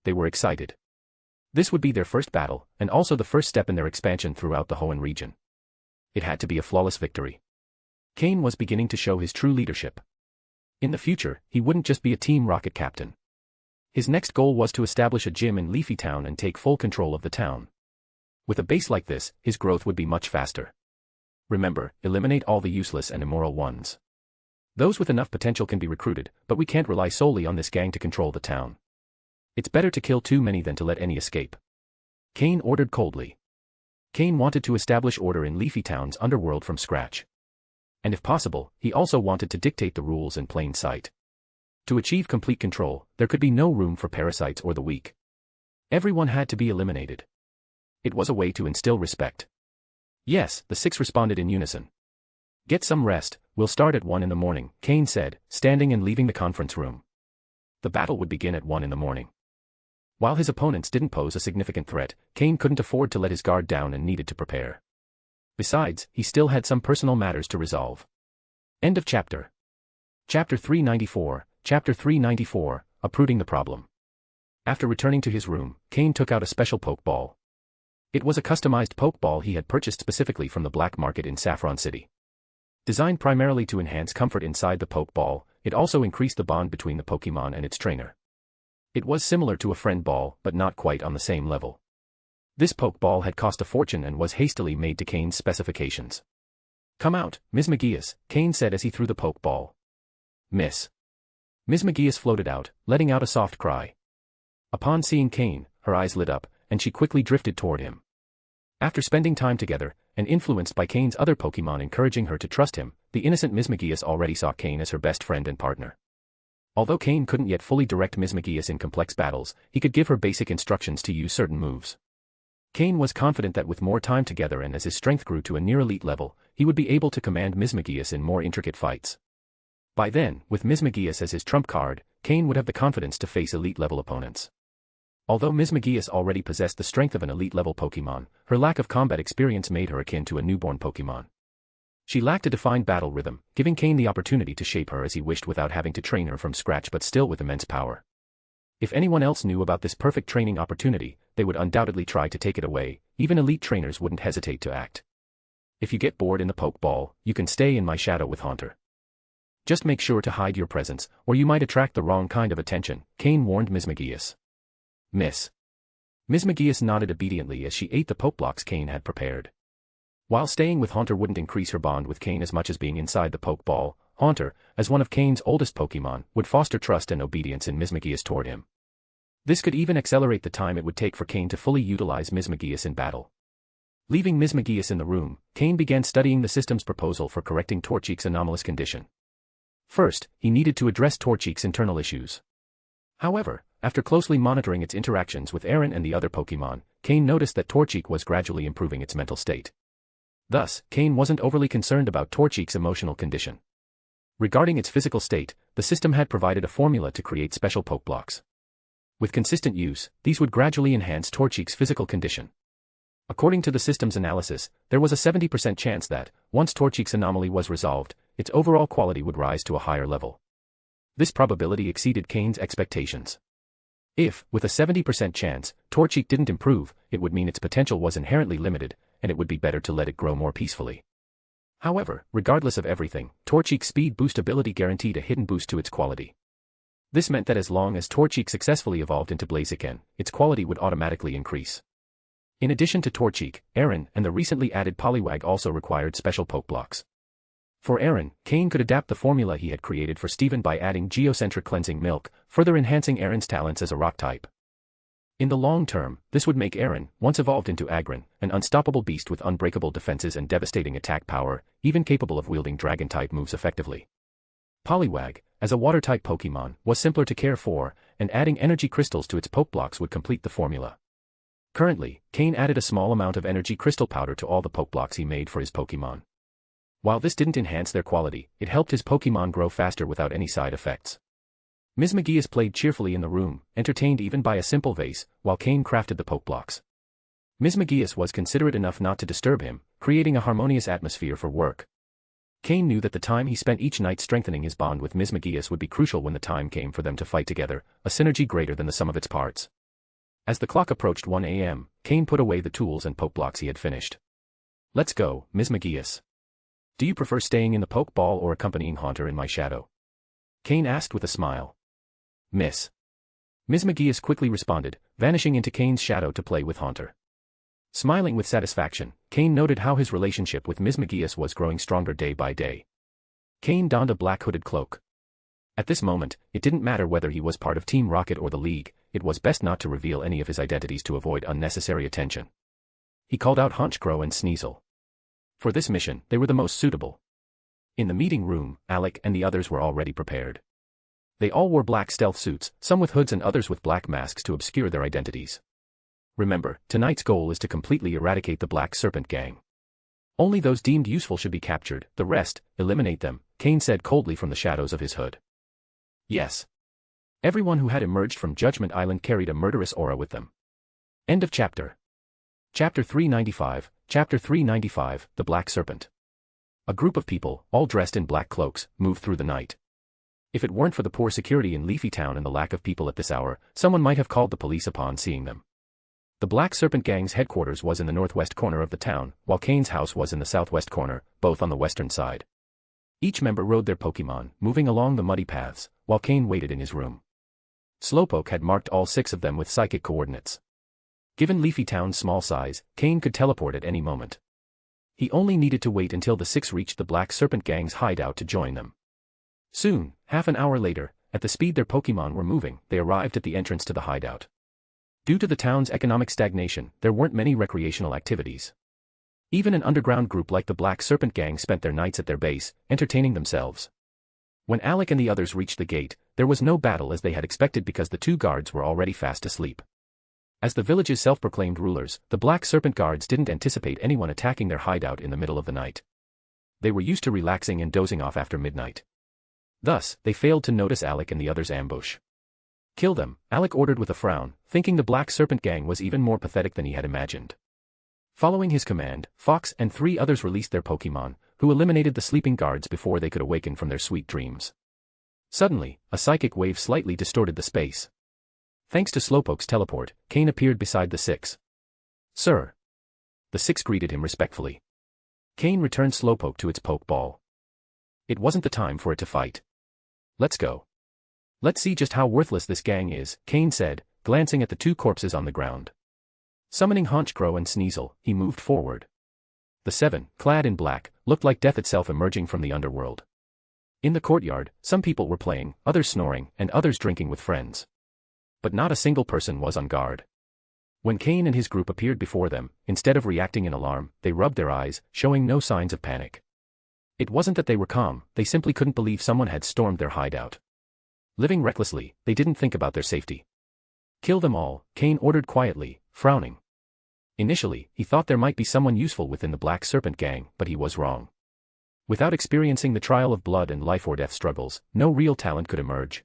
Speaker 3: They were excited. This would be their first battle, and also the first step in their expansion throughout the Hoenn region. It had to be a flawless victory. Cain was beginning to show his true leadership. In the future, he wouldn't just be a Team Rocket captain. His next goal was to establish a gym in Leafy Town and take full control of the town. With a base like this, his growth would be much faster. Remember, eliminate all the useless and immoral ones. Those with enough potential can be recruited, but we can't rely solely on this gang to control the town. It's better to kill too many than to let any escape. Cain ordered coldly. Cain wanted to establish order in Leafy Town's underworld from scratch. And if possible, he also wanted to dictate the rules in plain sight. To achieve complete control, there could be no room for parasites or the weak. Everyone had to be eliminated. It was a way to instill respect. Yes, the 6 responded in unison. Get some rest, we'll start at 1 in the morning, Cain said, standing and leaving the conference room. The battle would begin at 1 in the morning. While his opponents didn't pose a significant threat, Cain couldn't afford to let his guard down and needed to prepare. Besides, he still had some personal matters to resolve. End of chapter. Chapter 394, Chapter 394, Uprooting the Problem. After returning to his room, Cain took out a special Pokeball. It was a customized Pokeball he had purchased specifically from the black market in Saffron City. Designed primarily to enhance comfort inside the Pokeball, it also increased the bond between the Pokemon and its trainer. It was similar to a friend ball, but not quite on the same level. This Pokeball had cost a fortune and was hastily made to Cain's specifications. Come out, Ms. McGeeus, Cain said as he threw the Pokeball. Miss. Ms. McGeeus floated out, letting out a soft cry. Upon seeing Cain, her eyes lit up, and she quickly drifted toward him. After spending time together, and influenced by Cain's other Pokemon encouraging her to trust him, the innocent Ms. McGeeus already saw Cain as her best friend and partner. Although Cain couldn't yet fully direct Ms. McGeeus in complex battles, he could give her basic instructions to use certain moves. Cain was confident that with more time together and as his strength grew to a near-elite level, he would be able to command Ms. McGeeus in more intricate fights. By then, with Ms. McGeeus as his trump card, Cain would have the confidence to face elite-level opponents. Although Ms. McGeeus already possessed the strength of an elite-level Pokemon, her lack of combat experience made her akin to a newborn Pokemon. She lacked a defined battle rhythm, giving Cain the opportunity to shape her as he wished without having to train her from scratch but still with immense power. If anyone else knew about this perfect training opportunity, they would undoubtedly try to take it away. Even elite trainers wouldn't hesitate to act. If you get bored in the Pokeball, you can stay in my shadow with Haunter. Just make sure to hide your presence, or you might attract the wrong kind of attention, Cain warned Ms. McGeeus. Miss. Ms. McGeeus nodded obediently as she ate the Pokeblocks Cain had prepared. While staying with Haunter wouldn't increase her bond with Cain as much as being inside the Pokeball, Haunter, as one of Cain's oldest Pokemon, would foster trust and obedience in Ms. McGeeus toward him. This could even accelerate the time it would take for Cain to fully utilize Ms. McGeeus in battle. Leaving Ms. McGeeus in the room, Cain began studying the system's proposal for correcting Torchique's anomalous condition. First, he needed to address Torchique's internal issues. However, after closely monitoring its interactions with Aaron and the other Pokemon, Cain noticed that Torchique was gradually improving its mental state. Thus, Cain wasn't overly concerned about Torchique's emotional condition. Regarding its physical state, the system had provided a formula to create special Pokeblocks. With consistent use, these would gradually enhance Torchique's physical condition. According to the system's analysis, there was a 70% chance that, once Torchique's anomaly was resolved, its overall quality would rise to a higher level. This probability exceeded Cain's expectations. If, with a 70% chance, Torchique didn't improve, it would mean its potential was inherently limited, and it would be better to let it grow more peacefully. However, regardless of everything, Torchique's speed boost ability guaranteed a hidden boost to its quality. This meant that as long as Torchique successfully evolved into Blaziken, its quality would automatically increase. In addition to Torchique, Aaron and the recently added Poliwag also required special Pokeblocks. For Aaron, Cain could adapt the formula he had created for Steven by adding geocentric cleansing milk, further enhancing Aaron's talents as a rock type. In the long term, this would make Aaron, once evolved into Agron, an unstoppable beast with unbreakable defenses and devastating attack power, even capable of wielding dragon-type moves effectively. Poliwag, as a water-type Pokemon, was simpler to care for, and adding energy crystals to its Pokeblocks would complete the formula. Currently, Cain added a small amount of energy crystal powder to all the Pokeblocks he made for his Pokemon. While this didn't enhance their quality, it helped his Pokemon grow faster without any side effects. Ms. McGeeus played cheerfully in the room, entertained even by a simple vase, while Cain crafted the Pokeblocks. Ms. McGeeus was considerate enough not to disturb him, creating a harmonious atmosphere for work. Cain knew that the time he spent each night strengthening his bond with Ms. McGeeus would be crucial when the time came for them to fight together, a synergy greater than the sum of its parts. As the clock approached 1 a.m., Cain put away the tools and Pokeblocks he had finished. Let's go, Ms. McGeeus. Do you prefer staying in the Pokeball or accompanying Haunter in my shadow? Cain asked with a smile. Ms. McGeeus quickly responded, vanishing into Cain's shadow to play with Haunter. Smiling with satisfaction, Cain noted how his relationship with Ms. McGeeus was growing stronger day by day. Cain donned a black hooded cloak. At this moment, it didn't matter whether he was part of Team Rocket or the League, it was best not to reveal any of his identities to avoid unnecessary attention. He called out Honchkrow and Sneasel. For this mission, they were the most suitable. In the meeting room, Alec and the others were already prepared. They all wore black stealth suits, some with hoods and others with black masks to obscure their identities. Remember, tonight's goal is to completely eradicate the Black Serpent Gang. Only those deemed useful should be captured, the rest, eliminate them, Cain said coldly from the shadows of his hood. Yes. Everyone who had emerged from Judgment Island carried a murderous aura with them. End of chapter. Chapter 395, Chapter 395, The Black Serpent. A group of people, all dressed in black cloaks, moved through the night. If it weren't for the poor security in Leafy Town and the lack of people at this hour, someone might have called the police upon seeing them. The Black Serpent Gang's headquarters was in the northwest corner of the town, while Cain's house was in the southwest corner, both on the western side. Each member rode their Pokémon, moving along the muddy paths, while Cain waited in his room. Slowpoke had marked all 6 of them with psychic coordinates. Given Leafy Town's small size, Cain could teleport at any moment. He only needed to wait until the 6 reached the Black Serpent Gang's hideout to join them. Soon, half an hour later, at the speed their Pokémon were moving, they arrived at the entrance to the hideout. Due to the town's economic stagnation, there weren't many recreational activities. Even an underground group like the Black Serpent Gang spent their nights at their base, entertaining themselves. When Alec and the others reached the gate, there was no battle as they had expected because the 2 guards were already fast asleep. As the village's self-proclaimed rulers, the Black Serpent guards didn't anticipate anyone attacking their hideout in the middle of the night. They were used to relaxing and dozing off after midnight. Thus, they failed to notice Alec and the others' ambush. Kill them, Alec ordered with a frown, thinking the Black Serpent Gang was even more pathetic than he had imagined. Following his command, Fox and 3 others released their Pokémon, who eliminated the sleeping guards before they could awaken from their sweet dreams. Suddenly, a psychic wave slightly distorted the space. Thanks to Slowpoke's teleport, Cain appeared beside the 6. Sir. The 6 greeted him respectfully. Cain returned Slowpoke to its Pokeball. It wasn't the time for it to fight. Let's go. Let's see just how worthless this gang is, Cain said, glancing at the 2 corpses on the ground. Summoning Honchkrow and Sneasel, he moved forward. The 7, clad in black, looked like death itself emerging from the underworld. In the courtyard, some people were playing, others snoring, and others drinking with friends. But not a single person was on guard. When Cain and his group appeared before them, instead of reacting in alarm, they rubbed their eyes, showing no signs of panic. It wasn't that they were calm, they simply couldn't believe someone had stormed their hideout. Living recklessly, they didn't think about their safety. Kill them all, Cain ordered quietly, frowning. Initially, he thought there might be someone useful within the Black Serpent Gang, but he was wrong. Without experiencing the trial of blood and life-or-death struggles, no real talent could emerge.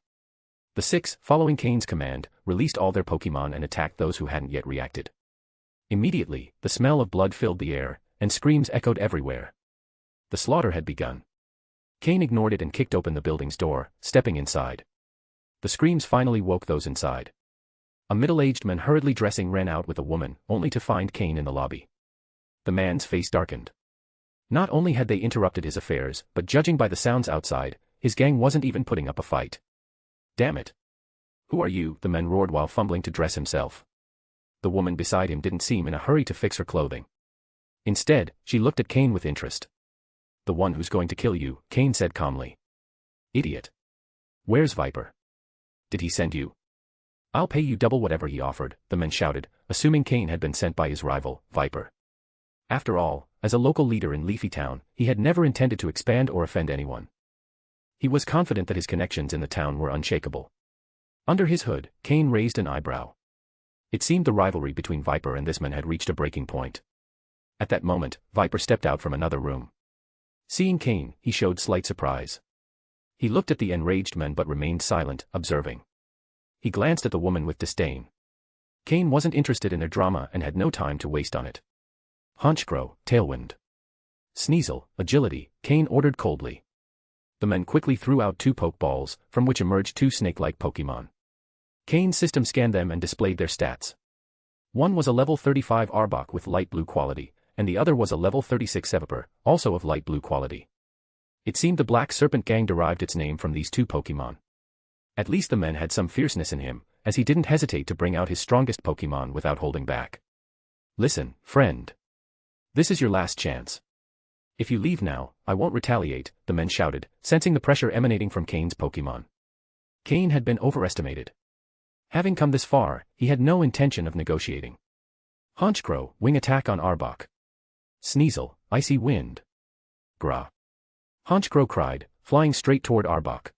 Speaker 3: The 6, following Cain's command, released all their Pokémon and attacked those who hadn't yet reacted. Immediately, the smell of blood filled the air, and screams echoed everywhere. The slaughter had begun. Cain ignored it and kicked open the building's door, stepping inside. The screams finally woke those inside. A middle-aged man hurriedly dressing ran out with a woman, only to find Cain in the lobby. The man's face darkened. Not only had they interrupted his affairs, but judging by the sounds outside, his gang wasn't even putting up a fight. Damn it. Who are you? The man roared while fumbling to dress himself. The woman beside him didn't seem in a hurry to fix her clothing. Instead, she looked at Cain with interest. The one who's going to kill you, Cain said calmly. Idiot. Where's Viper? Did he send you? I'll pay you double whatever he offered, the man shouted, assuming Cain had been sent by his rival, Viper. After all, as a local leader in Leafy Town, he had never intended to expand or offend anyone. He was confident that his connections in the town were unshakable. Under his hood, Cain raised an eyebrow. It seemed the rivalry between Viper and this man had reached a breaking point. At that moment, Viper stepped out from another room. Seeing Cain, he showed slight surprise. He looked at the enraged man but remained silent, observing. He glanced at the woman with disdain. Cain wasn't interested in their drama and had no time to waste on it. Honchkrow, Tailwind. Sneasel, Agility, Cain ordered coldly. The men quickly threw out 2 Pokeballs, from which emerged 2 snake-like Pokémon. Cain's system scanned them and displayed their stats. One was a level 35 Arbok with light blue quality, and the other was a level 36 Sevapur, also of light blue quality. It seemed the Black Serpent Gang derived its name from these two Pokémon. At least the man had some fierceness in him, as he didn't hesitate to bring out his strongest Pokémon without holding back. Listen, friend. This is your last chance. If you leave now, I won't retaliate, the men shouted, sensing the pressure emanating from Cain's Pokémon. Cain had been overestimated. Having come this far, he had no intention of negotiating. Honchkrow, wing attack on Arbok. Sneasel, icy wind. Gra. Honchkrow cried, flying straight toward Arbok.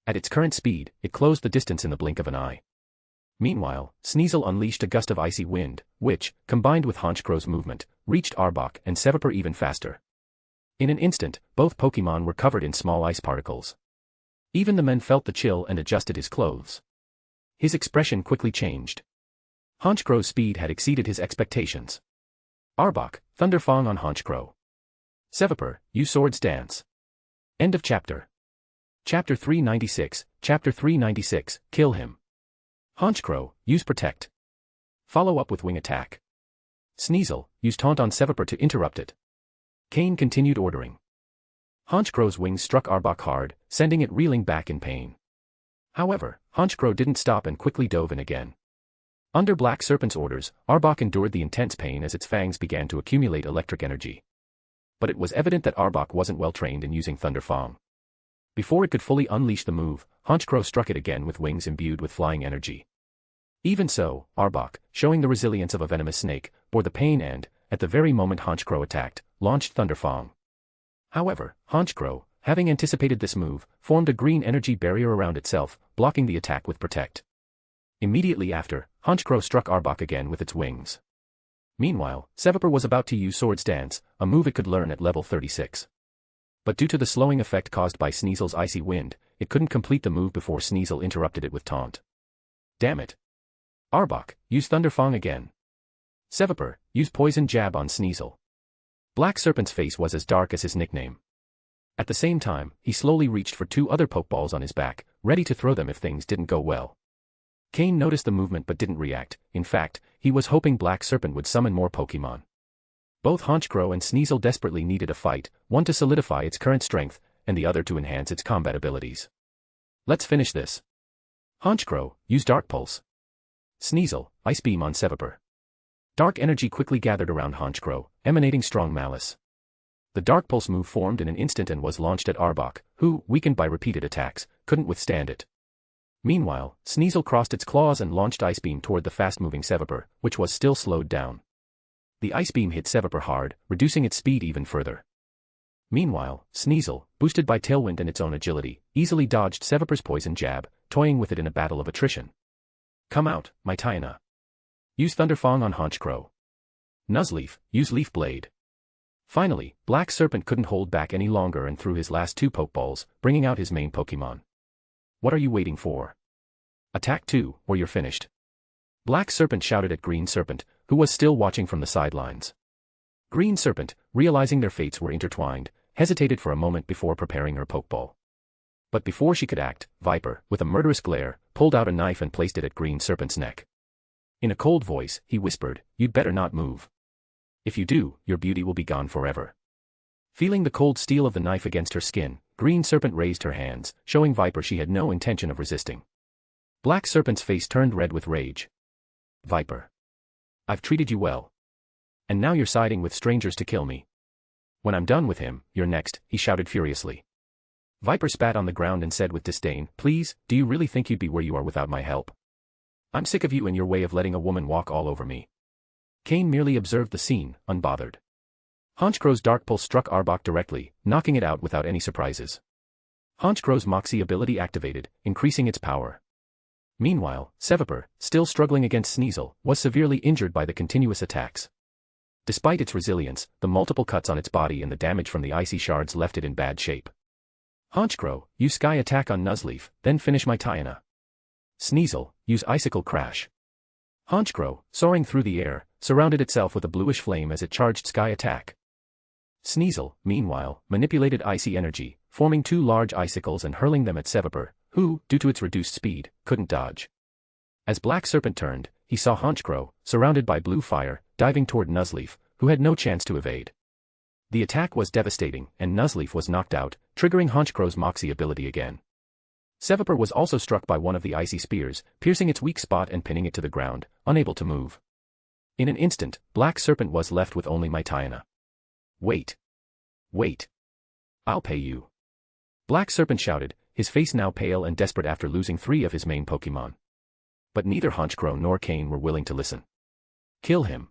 Speaker 3: At its current speed, it closed the distance in the blink of an eye. Meanwhile, Sneasel unleashed a gust of icy wind, which, combined with Honchkrow's movement, reached Arbok and Sevapur even faster. In an instant, both Pokémon were covered in small ice particles. Even the men felt the chill and adjusted his clothes. His expression quickly changed. Honchkrow's speed had exceeded his expectations. Arbok, Thunderfang on Honchkrow. Sevapur, use Swords Dance. End of chapter. Chapter 396, Chapter 396, Kill him. Honchkrow, use Protect. Follow up with Wing Attack. Sneasel, use Taunt on Sevapur to interrupt it. Cain continued ordering. Honchkrow's wings struck Arbok hard, sending it reeling back in pain. However, Honchkrow didn't stop and quickly dove in again. Under Black Serpent's orders, Arbok endured the intense pain as its fangs began to accumulate electric energy. But it was evident that Arbok wasn't well trained in using Thunderfang. Before it could fully unleash the move, Honchkrow struck it again with wings imbued with flying energy. Even so, Arbok, showing the resilience of a venomous snake, bore the pain and, at the very moment Honchkrow attacked, launched Thunderfang. However, Honchkrow, having anticipated this move, formed a green energy barrier around itself, blocking the attack with Protect. Immediately after, Honchkrow struck Arbok again with its wings. Meanwhile, Sevapur was about to use Swords Dance, a move it could learn at level 36. But due to the slowing effect caused by Sneasel's icy wind, it couldn't complete the move before Sneasel interrupted it with Taunt. Damn it. Arbok, use Thunderfang again. Sevapur, use Poison Jab on Sneasel. Black Serpent's face was as dark as his nickname. At the same time, he slowly reached for two other Pokeballs on his back, ready to throw them if things didn't go well. Cain noticed the movement but didn't react. In fact, he was hoping Black Serpent would summon more Pokémon. Both Honchkrow and Sneasel desperately needed a fight, one to solidify its current strength, and the other to enhance its combat abilities. Let's finish this. Honchkrow, use Dark Pulse. Sneasel, Ice Beam on Sevapur. Dark energy quickly gathered around Honchkrow, emanating strong malice. The Dark Pulse move formed in an instant and was launched at Arbok, who, weakened by repeated attacks, couldn't withstand it. Meanwhile, Sneasel crossed its claws and launched Ice Beam toward the fast-moving Sevapur, which was still slowed down. The Ice Beam hit Sevapur hard, reducing its speed even further. Meanwhile, Sneasel, boosted by Tailwind and its own agility, easily dodged Sevapur's Poison Jab, toying with it in a battle of attrition. Come out, my Tyana. Use Thunderfang on Honchkrow. Nuzleaf, use Leaf Blade. Finally, Black Serpent couldn't hold back any longer and threw his last two Pokeballs, bringing out his main Pokémon. What are you waiting for? Attack 2, or you're finished. Black Serpent shouted at Green Serpent, who was still watching from the sidelines. Green Serpent, realizing their fates were intertwined, hesitated for a moment before preparing her Pokeball. But before she could act, Viper, with a murderous glare, pulled out a knife and placed it at Green Serpent's neck. In a cold voice, he whispered, "You'd better not move. If you do, your beauty will be gone forever." Feeling the cold steel of the knife against her skin, Green Serpent raised her hands, showing Viper she had no intention of resisting. Black Serpent's face turned red with rage. Viper. I've treated you well. And now you're siding with strangers to kill me. When I'm done with him, you're next, he shouted furiously. Viper spat on the ground and said with disdain, "Please, do you really think you'd be where you are without my help? I'm sick of you and your way of letting a woman walk all over me." Cain merely observed the scene, unbothered. Honchkrow's Dark Pulse struck Arbok directly, knocking it out without any surprises. Honchkrow's Moxie ability activated, increasing its power. Meanwhile, Sevapur, still struggling against Sneasel, was severely injured by the continuous attacks. Despite its resilience, the multiple cuts on its body and the damage from the icy shards left it in bad shape. Honchkrow, use Sky Attack on Nuzleaf, then finish my Tyana. Sneasel, use Icicle Crash. Honchkrow, soaring through the air, surrounded itself with a bluish flame as it charged Sky Attack. Sneasel, meanwhile, manipulated icy energy, forming two large icicles and hurling them at Sevapur, who, due to its reduced speed, couldn't dodge. As Black Serpent turned, he saw Honchkrow, surrounded by blue fire, diving toward Nuzleaf, who had no chance to evade. The attack was devastating, and Nuzleaf was knocked out, triggering Honchkro's Moxie ability again. Sevaper was also struck by one of the icy spears, piercing its weak spot and pinning it to the ground, unable to move. In an instant, Black Serpent was left with only Mytiana. Wait. Wait. I'll pay you. Black Serpent shouted, his face now pale and desperate after losing 3 of his main Pokémon. But neither Honchkro nor Cain were willing to listen. Kill him.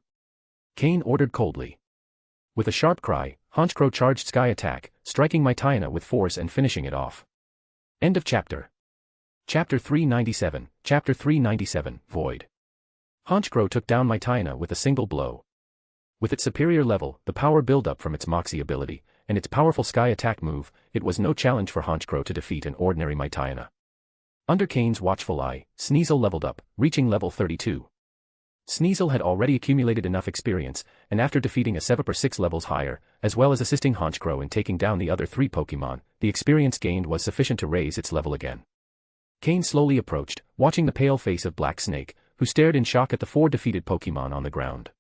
Speaker 3: Cain ordered coldly. With a sharp cry, Honchkro charged Sky Attack, striking Mytiana with force and finishing it off. End of chapter. Chapter 397, Chapter 397, Void. Honchkro took down Mytiana with a single blow. With its superior level, the power buildup from its Moxie ability, and its powerful Sky Attack move, it was no challenge for Honchkro to defeat an ordinary Mytiana. Under Cain's watchful eye, Sneasel leveled up, reaching level 32. Sneasel had already accumulated enough experience, and after defeating a Sevaper 6 levels higher, as well as assisting Honchkro in taking down the other 3 Pokémon, the experience gained was sufficient to raise its level again. Cain slowly approached, watching the pale face of Black Snake, who stared in shock at the 4 defeated Pokémon on the ground.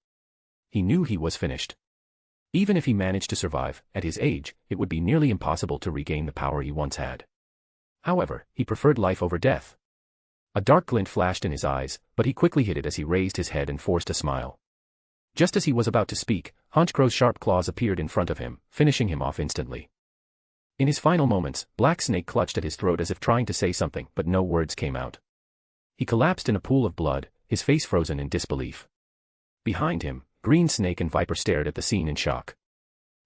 Speaker 3: He knew he was finished. Even if he managed to survive, at his age, it would be nearly impossible to regain the power he once had. However, he preferred life over death. A dark glint flashed in his eyes, but he quickly hid it as he raised his head and forced a smile. Just as he was about to speak, Honchkro's sharp claws appeared in front of him, finishing him off instantly. In his final moments, Black Snake clutched at his throat as if trying to say something, but no words came out. He collapsed in a pool of blood, his face frozen in disbelief. Behind him, Green Snake and Viper stared at the scene in shock.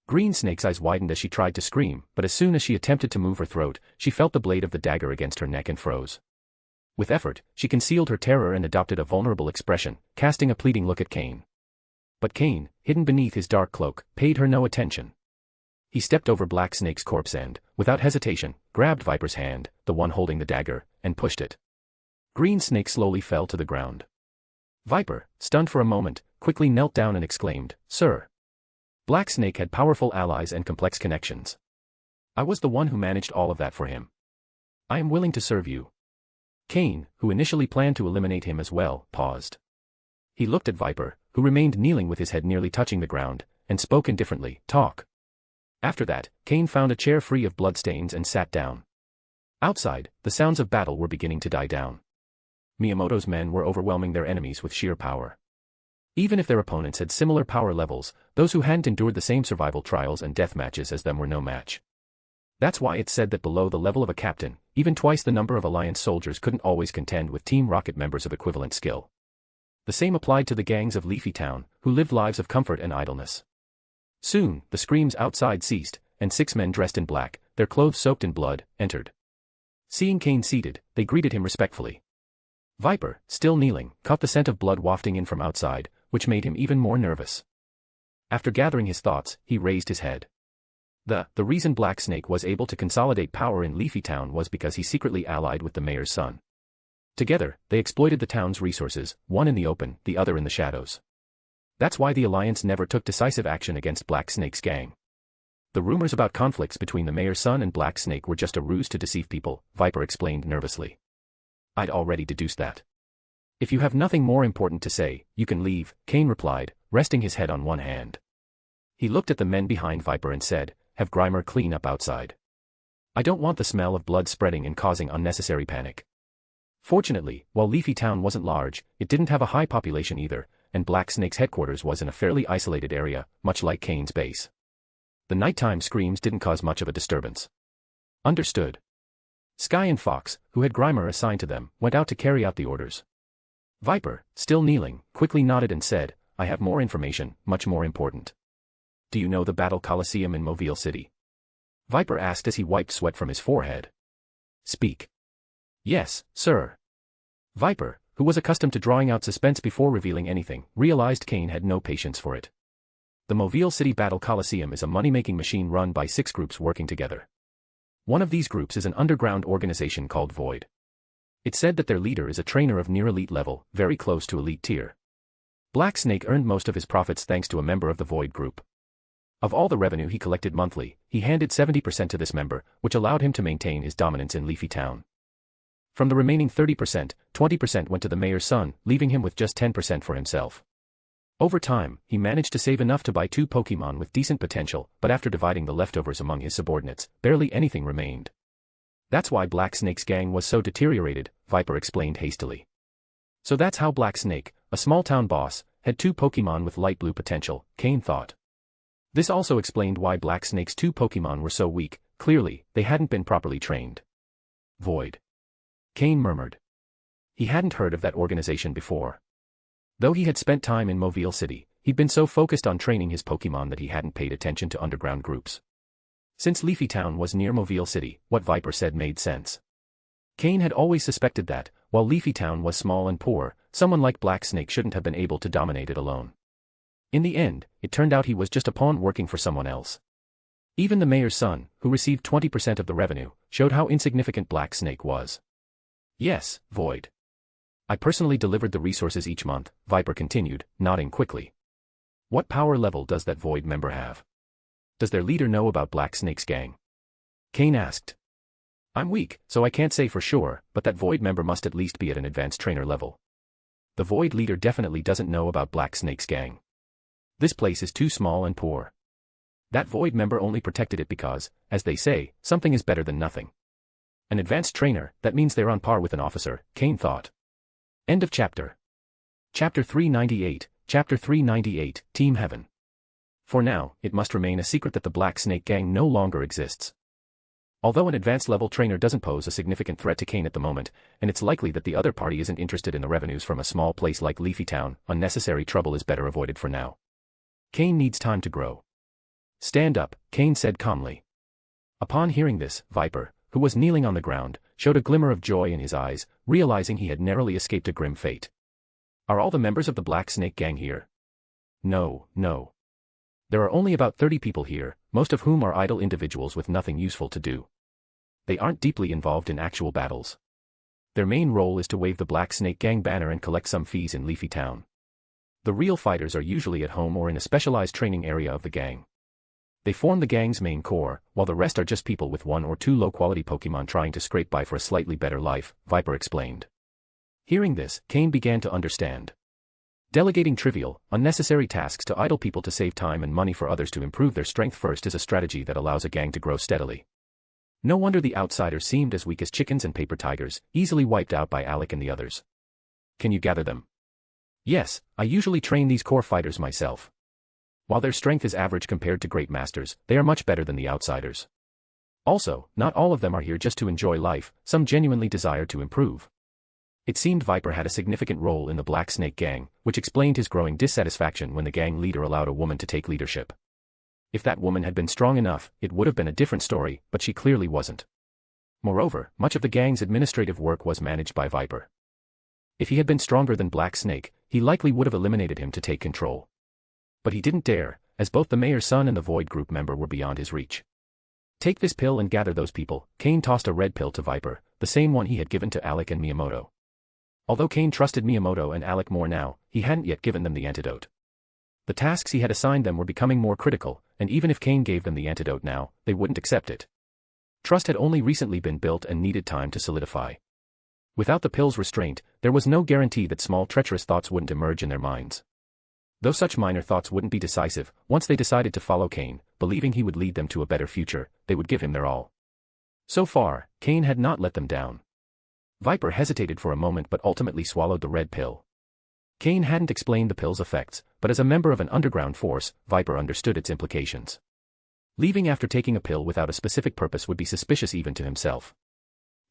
Speaker 3: Green Snake's eyes widened as she tried to scream, but as soon as she attempted to move her throat, she felt the blade of the dagger against her neck and froze. With effort, she concealed her terror and adopted a vulnerable expression, casting a pleading look at Cain. But Cain, hidden beneath his dark cloak, paid her no attention. He stepped over Black Snake's corpse and, without hesitation, grabbed Viper's hand, the one holding the dagger, and pushed it. Green Snake slowly fell to the ground. Viper, stunned for a moment, quickly knelt down and exclaimed, "Sir." Black Snake had powerful allies and complex connections. I was the one who managed all of that for him. I am willing to serve you. Cain, who initially planned to eliminate him as well, paused. He looked at Viper, who remained kneeling with his head nearly touching the ground, and spoke indifferently, "Talk." After that, Cain found a chair free of bloodstains and sat down. Outside, the sounds of battle were beginning to die down. Miyamoto's men were overwhelming their enemies with sheer power. Even if their opponents had similar power levels, those who hadn't endured the same survival trials and death matches as them were no match. That's why it's said that below the level of a captain, even twice the number of Alliance soldiers couldn't always contend with Team Rocket members of equivalent skill. The same applied to the gangs of Leafy Town, who lived lives of comfort and idleness. Soon, the screams outside ceased, and 6 men dressed in black, their clothes soaked in blood, entered. Seeing Cain seated, they greeted him respectfully. Viper, still kneeling, caught the scent of blood wafting in from outside, which made him even more nervous. After gathering his thoughts, he raised his head. The reason Black Snake was able to consolidate power in Leafy Town was because he secretly allied with the mayor's son. Together, they exploited the town's resources, one in the open, the other in the shadows. That's why the Alliance never took decisive action against Black Snake's gang. The rumors about conflicts between the mayor's son and Black Snake were just a ruse to deceive people, Viper explained nervously. I'd already deduced that. If you have nothing more important to say, you can leave, Cain replied, resting his head on one hand. He looked at the men behind Viper and said, "Have Grimer clean up outside. I don't want the smell of blood spreading and causing unnecessary panic." Fortunately, while Leafy Town wasn't large, it didn't have a high population either, and Black Snake's headquarters was in a fairly isolated area, much like Cain's base. The nighttime screams didn't cause much of a disturbance. Understood. Sky and Fox, who had Grimer assigned to them, went out to carry out the orders. Viper, still kneeling, quickly nodded and said, "I have more information, much more important." "Do you know the Battle Coliseum in Mobile City?" Viper asked as he wiped sweat from his forehead. "Speak." "Yes, sir." Viper, who was accustomed to drawing out suspense before revealing anything, realized Cain had no patience for it. The Mobile City Battle Coliseum is a money-making machine run by 6 groups working together. One of these groups is an underground organization called Void. It's said that their leader is a trainer of near-elite level, very close to elite tier. Black Snake earned most of his profits thanks to a member of the Void group. Of all the revenue he collected monthly, he handed 70% to this member, which allowed him to maintain his dominance in Leafy Town. From the remaining 30%, 20% went to the mayor's son, leaving him with just 10% for himself. Over time, he managed to save enough to buy 2 Pokémon with decent potential, but after dividing the leftovers among his subordinates, barely anything remained. That's why Black Snake's gang was so deteriorated, Viper explained hastily. So that's how Black Snake, a small-town boss, had 2 Pokémon with light blue potential, Cain thought. This also explained why Black Snake's 2 Pokémon were so weak. Clearly, they hadn't been properly trained. Void. Cain murmured. He hadn't heard of that organization before. Though he had spent time in Mobile City, he'd been so focused on training his Pokémon that he hadn't paid attention to underground groups. Since Leafy Town was near Mobile City, what Viper said made sense. Cain had always suspected that, while Leafy Town was small and poor, someone like Black Snake shouldn't have been able to dominate it alone. In the end, it turned out he was just a pawn working for someone else. Even the mayor's son, who received 20% of the revenue, showed how insignificant Black Snake was. Yes, Void. I personally delivered the resources each month, Viper continued, nodding quickly. What power level does that Void member have? Does their leader know about Black Snake's gang? Cain asked. I'm weak, so I can't say for sure, but that Void member must at least be at an advanced trainer level. The Void leader definitely doesn't know about Black Snake's gang. This place is too small and poor. That Void member only protected it because, as they say, something is better than nothing. An advanced trainer, that means they're on par with an officer, Cain thought. End of chapter. Chapter 398, Chapter 398, Team Heaven. For now, it must remain a secret that the Black Snake gang no longer exists. Although an advanced level trainer doesn't pose a significant threat to Cain at the moment, and it's likely that the other party isn't interested in the revenues from a small place like Leafy Town, unnecessary trouble is better avoided for now. Cain needs time to grow. Stand up, Cain said calmly. Upon hearing this, Viper, who was kneeling on the ground, showed a glimmer of joy in his eyes, realizing he had narrowly escaped a grim fate. Are all the members of the Black Snake gang here? No. There are only about 30 people here, most of whom are idle individuals with nothing useful to do. They aren't deeply involved in actual battles. Their main role is to wave the Black Snake gang banner and collect some fees in Leafy Town. The real fighters are usually at home or in a specialized training area of the gang. They form the gang's main core, while the rest are just people with 1 or 2 low-quality Pokémon trying to scrape by for a slightly better life, Viper explained. Hearing this, Cain began to understand. Delegating trivial, unnecessary tasks to idle people to save time and money for others to improve their strength first is a strategy that allows a gang to grow steadily. No wonder the outsiders seemed as weak as chickens and paper tigers, easily wiped out by Alec and the others. Can you gather them? Yes, I usually train these core fighters myself. While their strength is average compared to great masters, they are much better than the outsiders. Also, not all of them are here just to enjoy life, some genuinely desire to improve. It seemed Viper had a significant role in the Black Snake gang, which explained his growing dissatisfaction when the gang leader allowed a woman to take leadership. If that woman had been strong enough, it would have been a different story, but she clearly wasn't. Moreover, much of the gang's administrative work was managed by Viper. If he had been stronger than Black Snake, he likely would have eliminated him to take control. But he didn't dare, as both the mayor's son and the Void group member were beyond his reach. Take this pill and gather those people. Cain tossed a red pill to Viper, the same one he had given to Alec and Miyamoto. Although Cain trusted Miyamoto and Alec more now, he hadn't yet given them the antidote. The tasks he had assigned them were becoming more critical, and even if Cain gave them the antidote now, they wouldn't accept it. Trust had only recently been built and needed time to solidify. Without the pill's restraint, there was no guarantee that small treacherous thoughts wouldn't emerge in their minds. Though such minor thoughts wouldn't be decisive, once they decided to follow Cain, believing he would lead them to a better future, they would give him their all. So far, Cain had not let them down. Viper hesitated for a moment but ultimately swallowed the red pill. Cain hadn't explained the pill's effects, but as a member of an underground force, Viper understood its implications. Leaving after taking a pill without a specific purpose would be suspicious even to himself.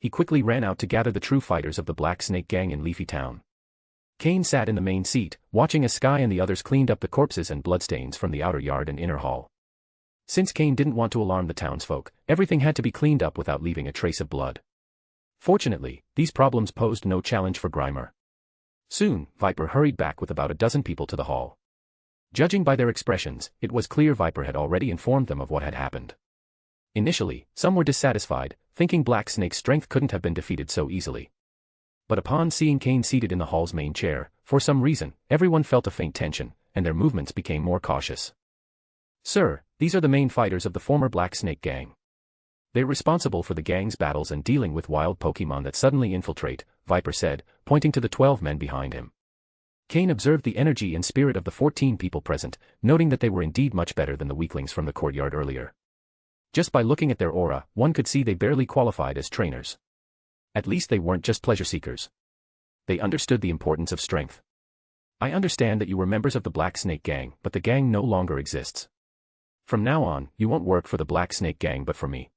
Speaker 3: He quickly ran out to gather the true fighters of the Black Snake gang in Leafy Town. Cain sat in the main seat, watching as Sky and the others cleaned up the corpses and bloodstains from the outer yard and inner hall. Since Cain didn't want to alarm the townsfolk, everything had to be cleaned up without leaving a trace of blood. Fortunately, these problems posed no challenge for Grimer. Soon, Viper hurried back with about a dozen people to the hall. Judging by their expressions, it was clear Viper had already informed them of what had happened. Initially, some were dissatisfied, thinking Black Snake's strength couldn't have been defeated so easily. But upon seeing Cain seated in the hall's main chair, for some reason, everyone felt a faint tension, and their movements became more cautious. Sir, these are the main fighters of the former Black Snake gang. They're responsible for the gang's battles and dealing with wild Pokémon that suddenly infiltrate, Viper said, pointing to the 12 men behind him. Cain observed the energy and spirit of the 14 people present, noting that they were indeed much better than the weaklings from the courtyard earlier. Just by looking at their aura, one could see they barely qualified as trainers. At least they weren't just pleasure seekers. They understood the importance of strength. I understand that you were members of the Black Snake Gang, but the gang no longer exists. From now on, you won't work for the Black Snake Gang but for me.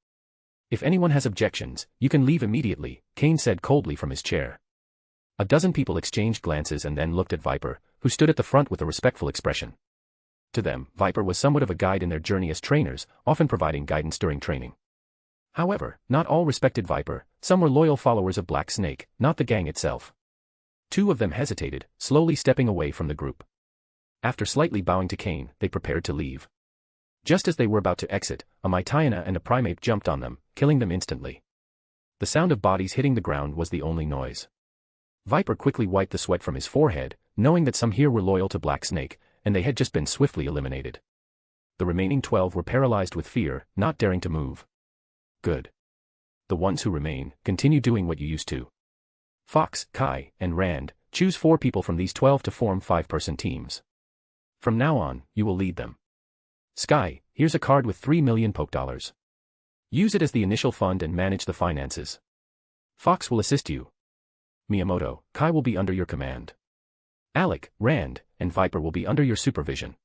Speaker 3: If anyone has objections, you can leave immediately, Cain said coldly from his chair. A dozen people exchanged glances and then looked at Viper, who stood at the front with a respectful expression. To them, Viper was somewhat of a guide in their journey as trainers, often providing guidance during training. However, not all respected Viper, some were loyal followers of Black Snake, not the gang itself. Two of them hesitated, slowly stepping away from the group. After slightly bowing to Cain, they prepared to leave. Just as they were about to exit, a Mytiana and a Primate jumped on them, killing them instantly. The sound of bodies hitting the ground was the only noise. Viper quickly wiped the sweat from his forehead, knowing that some here were loyal to Black Snake, and they had just been swiftly eliminated. The remaining 12 were paralyzed with fear, not daring to move. Good. The ones who remain, continue doing what you used to. Fox, Kai, and Rand, choose 4 people from these 12 to form 5-person teams. From now on, you will lead them. Sky, here's a card with 3 million poke dollars. Use it as the initial fund and manage the finances. Fox will assist you. Miyamoto, Kai will be under your command. Alec, Rand, and Viper will be under your supervision.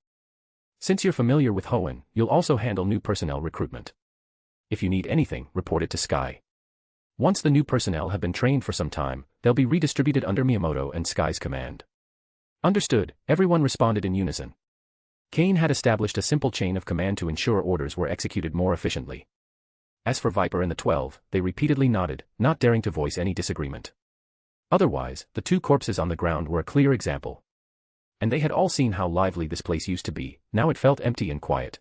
Speaker 3: Since you're familiar with Hoenn, you'll also handle new personnel recruitment. If you need anything, report it to Sky. Once the new personnel have been trained for some time, they'll be redistributed under Miyamoto and Sky's command. Understood, everyone responded in unison. Cain had established a simple chain of command to ensure orders were executed more efficiently. As for Viper and the 12, they repeatedly nodded, not daring to voice any disagreement. Otherwise, the 2 corpses on the ground were a clear example. And they had all seen how lively this place used to be, now it felt empty and quiet.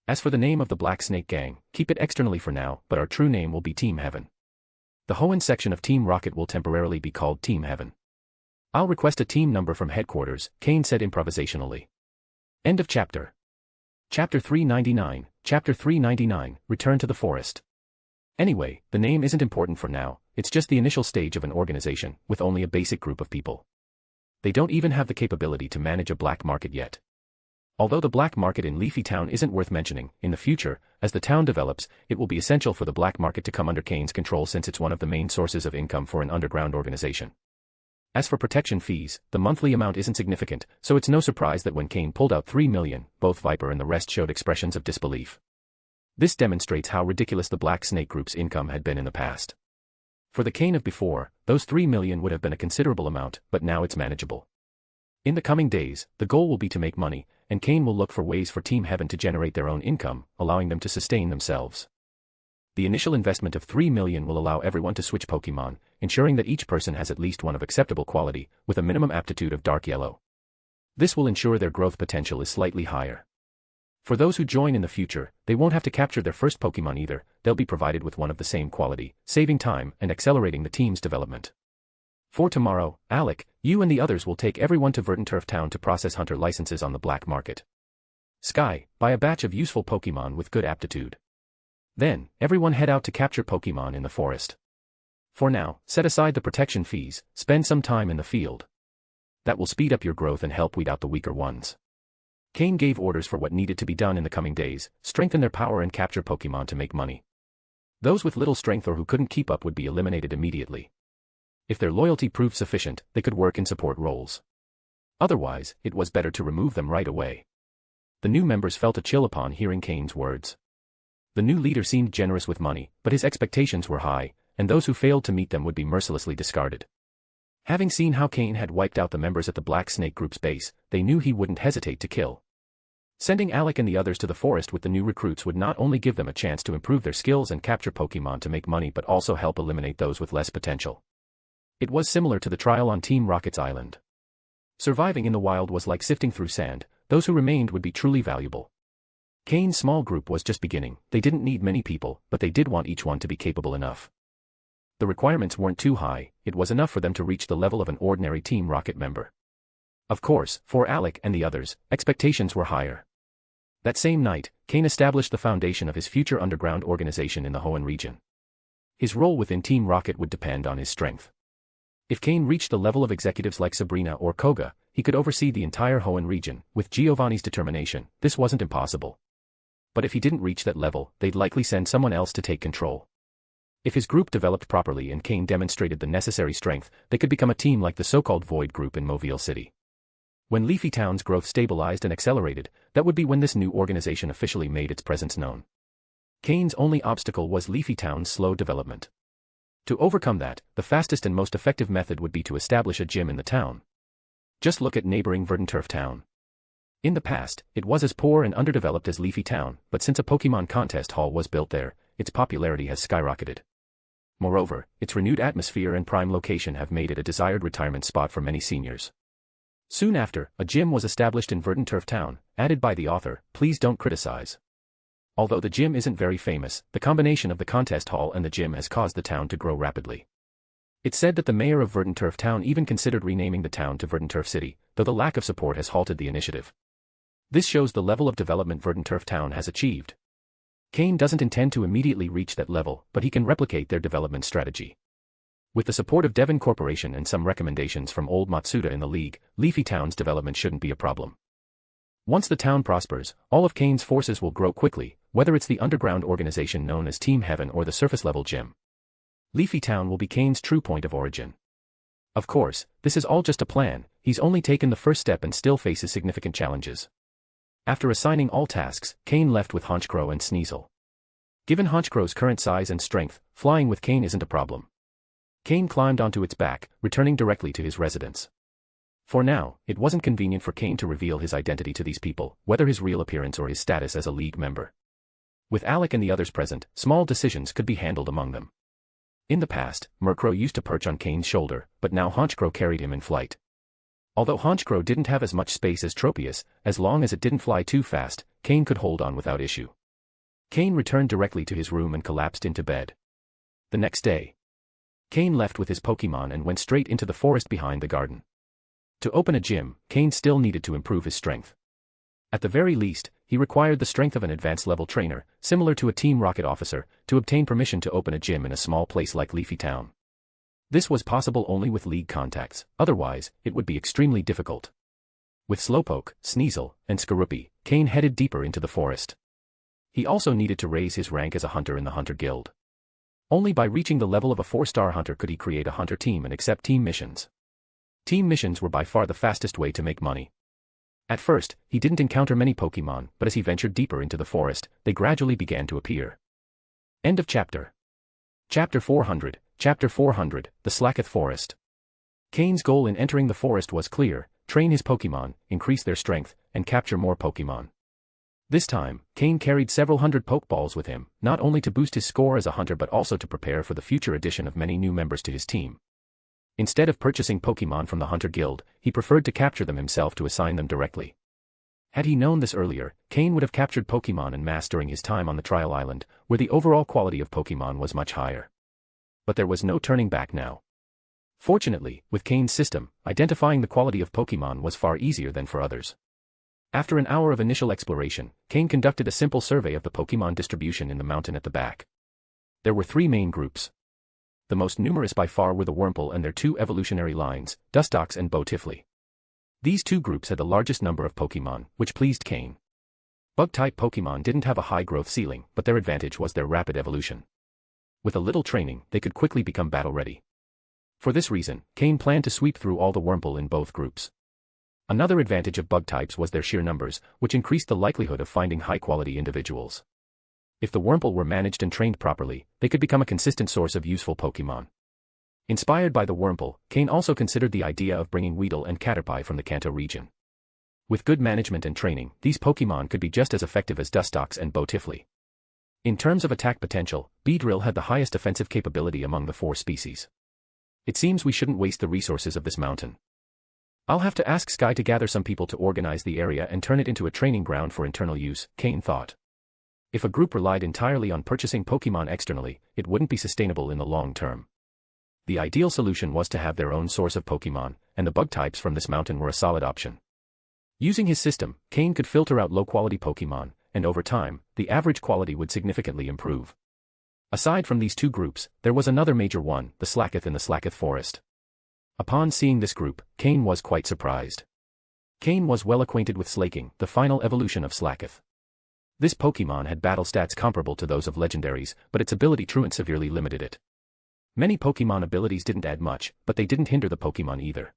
Speaker 3: As for the name of the Black Snake Gang, keep it externally for now, but our true name will be Team Heaven. The Hoenn section of Team Rocket will temporarily be called Team Heaven. I'll request a team number from headquarters, Cain said improvisationally. End of chapter. Chapter 399, Chapter 399, Return to the Forest. Anyway, the name isn't important for now, it's just the initial stage of an organization, with only a basic group of people. They don't even have the capability to manage a black market yet. Although the black market in Leafy Town isn't worth mentioning, in the future, as the town develops, it will be essential for the black market to come under Cain's control since it's one of the main sources of income for an underground organization. As for protection fees, the monthly amount isn't significant, so it's no surprise that when Cain pulled out 3 million, both Viper and the rest showed expressions of disbelief. This demonstrates how ridiculous the Black Snake Group's income had been in the past. For the Cain of before, those 3 million would have been a considerable amount, but now it's manageable. In the coming days, the goal will be to make money, and Cain will look for ways for Team Heaven to generate their own income, allowing them to sustain themselves. The initial investment of 3 million will allow everyone to switch Pokémon, ensuring that each person has at least one of acceptable quality, with a minimum aptitude of dark yellow. This will ensure their growth potential is slightly higher. For those who join in the future, they won't have to capture their first Pokémon either, they'll be provided with one of the same quality, saving time and accelerating the team's development. For tomorrow, Alec, you and the others will take everyone to Verdanturf Town to process hunter licenses on the black market. Sky, buy a batch of useful Pokémon with good aptitude. Then, everyone head out to capture Pokémon in the forest. For now, set aside the protection fees, spend some time in the field. That will speed up your growth and help weed out the weaker ones. Cain gave orders for what needed to be done in the coming days, strengthen their power and capture Pokémon to make money. Those with little strength or who couldn't keep up would be eliminated immediately. If their loyalty proved sufficient, they could work in support roles. Otherwise, it was better to remove them right away. The new members felt a chill upon hearing Cain's words. The new leader seemed generous with money, but his expectations were high, and those who failed to meet them would be mercilessly discarded. Having seen how Cain had wiped out the members at the Black Snake Group's base, they knew he wouldn't hesitate to kill. Sending Alec and the others to the forest with the new recruits would not only give them a chance to improve their skills and capture Pokémon to make money but also help eliminate those with less potential. It was similar to the trial on Team Rocket's island. Surviving in the wild was like sifting through sand, those who remained would be truly valuable. Cain's small group was just beginning, they didn't need many people, but they did want each one to be capable enough. The requirements weren't too high, it was enough for them to reach the level of an ordinary Team Rocket member. Of course, for Alec and the others, expectations were higher. That same night, Cain established the foundation of his future underground organization in the Hoenn region. His role within Team Rocket would depend on his strength. If Cain reached the level of executives like Sabrina or Koga, he could oversee the entire Hoenn region. With Giovanni's determination, this wasn't impossible. But if he didn't reach that level, they'd likely send someone else to take control. If his group developed properly and Cain demonstrated the necessary strength, they could become a team like the so-called Void Group in Mobile City. When Leafy Town's growth stabilized and accelerated, that would be when this new organization officially made its presence known. Cain's only obstacle was Leafy Town's slow development. To overcome that, the fastest and most effective method would be to establish a gym in the town. Just look at neighboring Verdanturf Town. In the past, it was as poor and underdeveloped as Leafy Town, but since a Pokémon contest hall was built there, its popularity has skyrocketed. Moreover, its renewed atmosphere and prime location have made it a desired retirement spot for many seniors. Soon after, a gym was established in Verdanturf Town, added by the author. Please don't criticize. Although the gym isn't very famous, the combination of the contest hall and the gym has caused the town to grow rapidly. It's said that the mayor of Verdanturf Town even considered renaming the town to Verdanturf City, though the lack of support has halted the initiative. This shows the level of development Verdanturf Town has achieved. Cain doesn't intend to immediately reach that level, but he can replicate their development strategy. With the support of Devon Corporation and some recommendations from old Matsuda in the league, Leafy Town's development shouldn't be a problem. Once the town prospers, all of Cain's forces will grow quickly, whether it's the underground organization known as Team Heaven or the surface-level gym. Leafy Town will be Cain's true point of origin. Of course, this is all just a plan. He's only taken the first step and still faces significant challenges. After assigning all tasks, Cain left with Honchkrow and Sneasel. Given Honchkrow's current size and strength, flying with Cain isn't a problem. Cain climbed onto its back, returning directly to his residence. For now, it wasn't convenient for Cain to reveal his identity to these people, whether his real appearance or his status as a league member. With Alec and the others present, small decisions could be handled among them. In the past, Murkrow used to perch on Cain's shoulder, but now Honchkrow carried him in flight. Although Honchkrow didn't have as much space as Tropius, as long as it didn't fly too fast, Cain could hold on without issue. Cain returned directly to his room and collapsed into bed. The next day, Cain left with his Pokémon and went straight into the forest behind the garden. To open a gym, Cain still needed to improve his strength. At the very least, he required the strength of an advanced-level trainer, similar to a Team Rocket officer, to obtain permission to open a gym in a small place like Leafy Town. This was possible only with league contacts, otherwise, it would be extremely difficult. With Slowpoke, Sneasel, and Skorupi, Cain headed deeper into the forest. He also needed to raise his rank as a hunter in the Hunter Guild. Only by reaching the level of a 4-star hunter could he create a hunter team and accept team missions. Team missions were by far the fastest way to make money. At first, he didn't encounter many Pokémon, but as he ventured deeper into the forest, they gradually began to appear. End of chapter. Chapter 400, The Slacketh Forest. Cain's goal in entering the forest was clear: train his Pokémon, increase their strength, and capture more Pokémon. This time, Cain carried several hundred Pokeballs with him, not only to boost his score as a hunter but also to prepare for the future addition of many new members to his team. Instead of purchasing Pokémon from the Hunter Guild, he preferred to capture them himself to assign them directly. Had he known this earlier, Cain would have captured Pokémon en masse during his time on the Trial Island, where the overall quality of Pokémon was much higher. But there was no turning back now. Fortunately, with Cain's system, identifying the quality of Pokémon was far easier than for others. After an hour of initial exploration, Cain conducted a simple survey of the Pokémon distribution in the mountain at the back. There were 3 main groups. The most numerous by far were the Wurmple and their 2 evolutionary lines, Dustox and Botifley. These 2 groups had the largest number of Pokémon, which pleased Cain. Bug-type Pokémon didn't have a high growth ceiling, but their advantage was their rapid evolution. With a little training, they could quickly become battle-ready. For this reason, Cain planned to sweep through all the Wurmple in both groups. Another advantage of bug types was their sheer numbers, which increased the likelihood of finding high-quality individuals. If the Wurmple were managed and trained properly, they could become a consistent source of useful Pokémon. Inspired by the Wurmple, Cain also considered the idea of bringing Weedle and Caterpie from the Kanto region. With good management and training, these Pokémon could be just as effective as Dustox and Botifley. In terms of attack potential, Beedrill had the highest offensive capability among the 4 species. It seems we shouldn't waste the resources of this mountain. I'll have to ask Sky to gather some people to organize the area and turn it into a training ground for internal use, Cain thought. If a group relied entirely on purchasing Pokémon externally, it wouldn't be sustainable in the long term. The ideal solution was to have their own source of Pokémon, and the bug types from this mountain were a solid option. Using his system, Cain could filter out low-quality Pokémon, and over time, the average quality would significantly improve. Aside from these 2 groups, there was another major one, the Slacketh in the Slacketh Forest. Upon seeing this group, Cain was quite surprised. Cain was well acquainted with Slaking, the final evolution of Slakoth. This Pokémon had battle stats comparable to those of legendaries, but its ability truant severely limited it. Many Pokémon abilities didn't add much, but they didn't hinder the Pokémon either.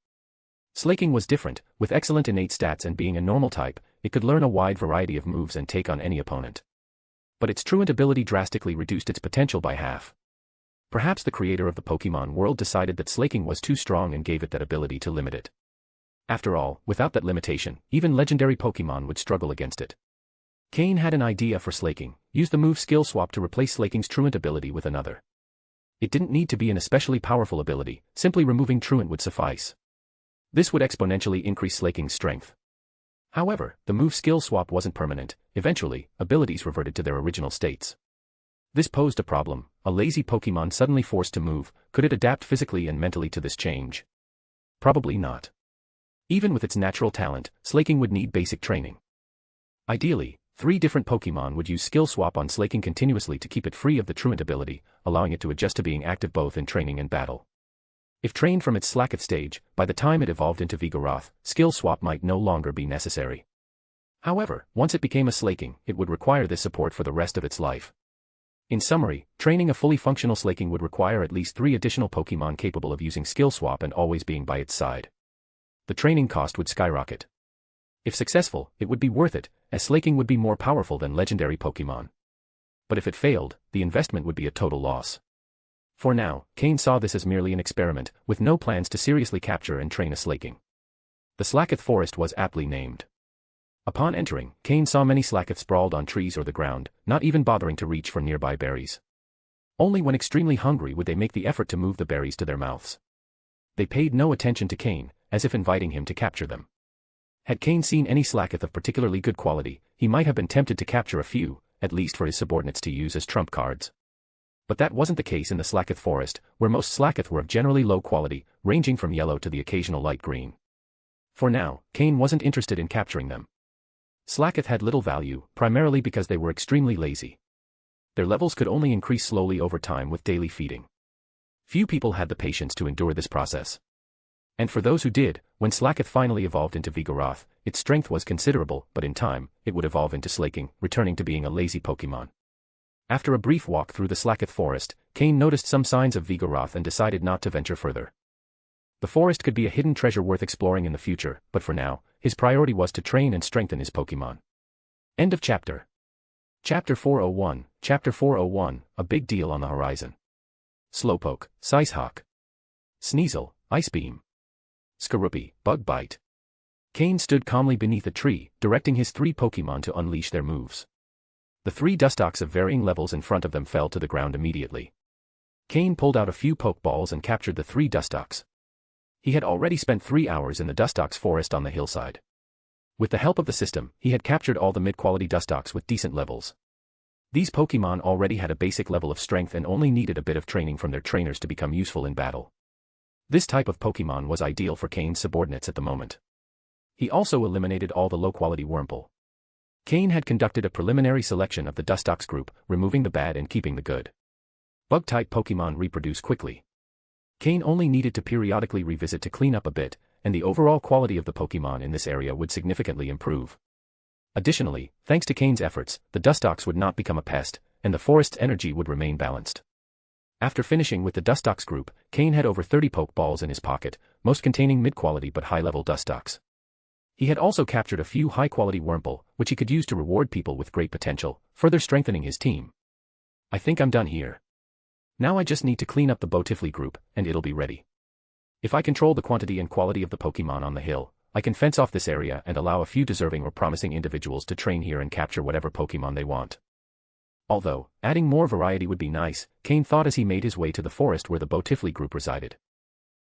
Speaker 3: Slaking was different, with excellent innate stats and being a normal type, it could learn a wide variety of moves and take on any opponent. But its truant ability drastically reduced its potential by half. Perhaps the creator of the Pokémon World decided that Slaking was too strong and gave it that ability to limit it. After all, without that limitation, even legendary Pokémon would struggle against it. Cain had an idea for Slaking: use the move skill swap to replace Slaking's truant ability with another. It didn't need to be an especially powerful ability, simply removing truant would suffice. This would exponentially increase Slaking's strength. However, the move skill swap wasn't permanent. Eventually, abilities reverted to their original states. This posed a problem. A lazy Pokémon suddenly forced to move, could it adapt physically and mentally to this change? Probably not. Even with its natural talent, Slaking would need basic training. Ideally, 3 different Pokémon would use skill swap on Slaking continuously to keep it free of the truant ability, allowing it to adjust to being active both in training and battle. If trained from its Slakoth stage, by the time it evolved into Vigoroth, skill swap might no longer be necessary. However, once it became a Slaking, it would require this support for the rest of its life. In summary, training a fully functional Slaking would require at least 3 additional Pokémon capable of using skill swap and always being by its side. The training cost would skyrocket. If successful, it would be worth it, as Slaking would be more powerful than legendary Pokémon. But if it failed, the investment would be a total loss. For now, Cain saw this as merely an experiment, with no plans to seriously capture and train a Slaking. The Slakoth Forest was aptly named. Upon entering, Cain saw many Slakoths sprawled on trees or the ground, not even bothering to reach for nearby berries. Only when extremely hungry would they make the effort to move the berries to their mouths. They paid no attention to Cain, as if inviting him to capture them. Had Cain seen any Slakoth of particularly good quality, he might have been tempted to capture a few, at least for his subordinates to use as trump cards. But that wasn't the case in the Slakoth Forest, where most Slakoth were of generally low quality, ranging from yellow to the occasional light green. For now, Cain wasn't interested in capturing them. Slakoth had little value, primarily because they were extremely lazy. Their levels could only increase slowly over time with daily feeding. Few people had the patience to endure this process. And for those who did, when Slakoth finally evolved into Vigoroth, its strength was considerable, but in time, it would evolve into Slaking, returning to being a lazy Pokémon. After a brief walk through the Slakoth Forest, Cain noticed some signs of Vigoroth and decided not to venture further. The forest could be a hidden treasure worth exploring in the future, but for now, his priority was to train and strengthen his Pokémon. End of chapter. Chapter 401, Chapter 401, a big deal on the horizon. Slowpoke, Sicehawk. Sneasel, Ice Beam. Skorupi, Bug Bite. Cain stood calmly beneath a tree, directing his 3 Pokémon to unleash their moves. The 3 Dustox of varying levels in front of them fell to the ground immediately. Cain pulled out a few Pokeballs and captured the 3 Dustox. He had already spent 3 hours in the Dustox forest on the hillside. With the help of the system, he had captured all the mid-quality Dustox with decent levels. These Pokémon already had a basic level of strength and only needed a bit of training from their trainers to become useful in battle. This type of Pokémon was ideal for Cain's subordinates at the moment. He also eliminated all the low-quality Wurmple. Cain had conducted a preliminary selection of the Dustox group, removing the bad and keeping the good. Bug-type Pokémon reproduce quickly. Cain only needed to periodically revisit to clean up a bit, and the overall quality of the Pokémon in this area would significantly improve. Additionally, thanks to Cain's efforts, the Dustox would not become a pest, and the forest's energy would remain balanced. After finishing with the Dustox group, Cain had over 30 Pokeballs in his pocket, most containing mid-quality but high-level Dustox. He had also captured a few high-quality Wurmple, which he could use to reward people with great potential, further strengthening his team. I think I'm done here. Now I just need to clean up the Botifley group, and it'll be ready. If I control the quantity and quality of the Pokémon on the hill, I can fence off this area and allow a few deserving or promising individuals to train here and capture whatever Pokémon they want. Although, adding more variety would be nice, Cain thought as he made his way to the forest where the Botifley group resided.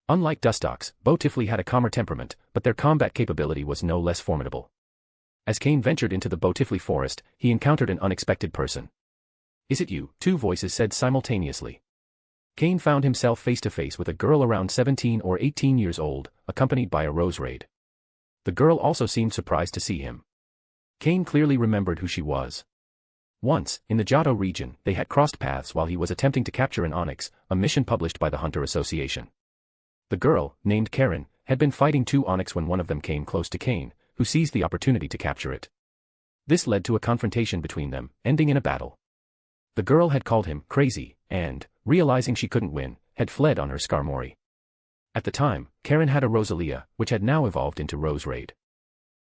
Speaker 3: Unlike Dustox, Botifley had a calmer temperament, but their combat capability was no less formidable. As Cain ventured into the Botifley forest, he encountered an unexpected person. "Is it you?" 2 voices said simultaneously. Cain found himself face to face with a girl around 17 or 18 years old, accompanied by a rose raid. The girl also seemed surprised to see him. Cain clearly remembered who she was. Once, in the Johto region, they had crossed paths while he was attempting to capture an Onyx, a mission published by the Hunter Association. The girl, named Karen, had been fighting 2 Onyx when one of them came close to Cain, who seized the opportunity to capture it. This led to a confrontation between them, ending in a battle. The girl had called him crazy, and, realizing she couldn't win, had fled on her Skarmory. At the time, Karen had a Rosalia, which had now evolved into Roserade.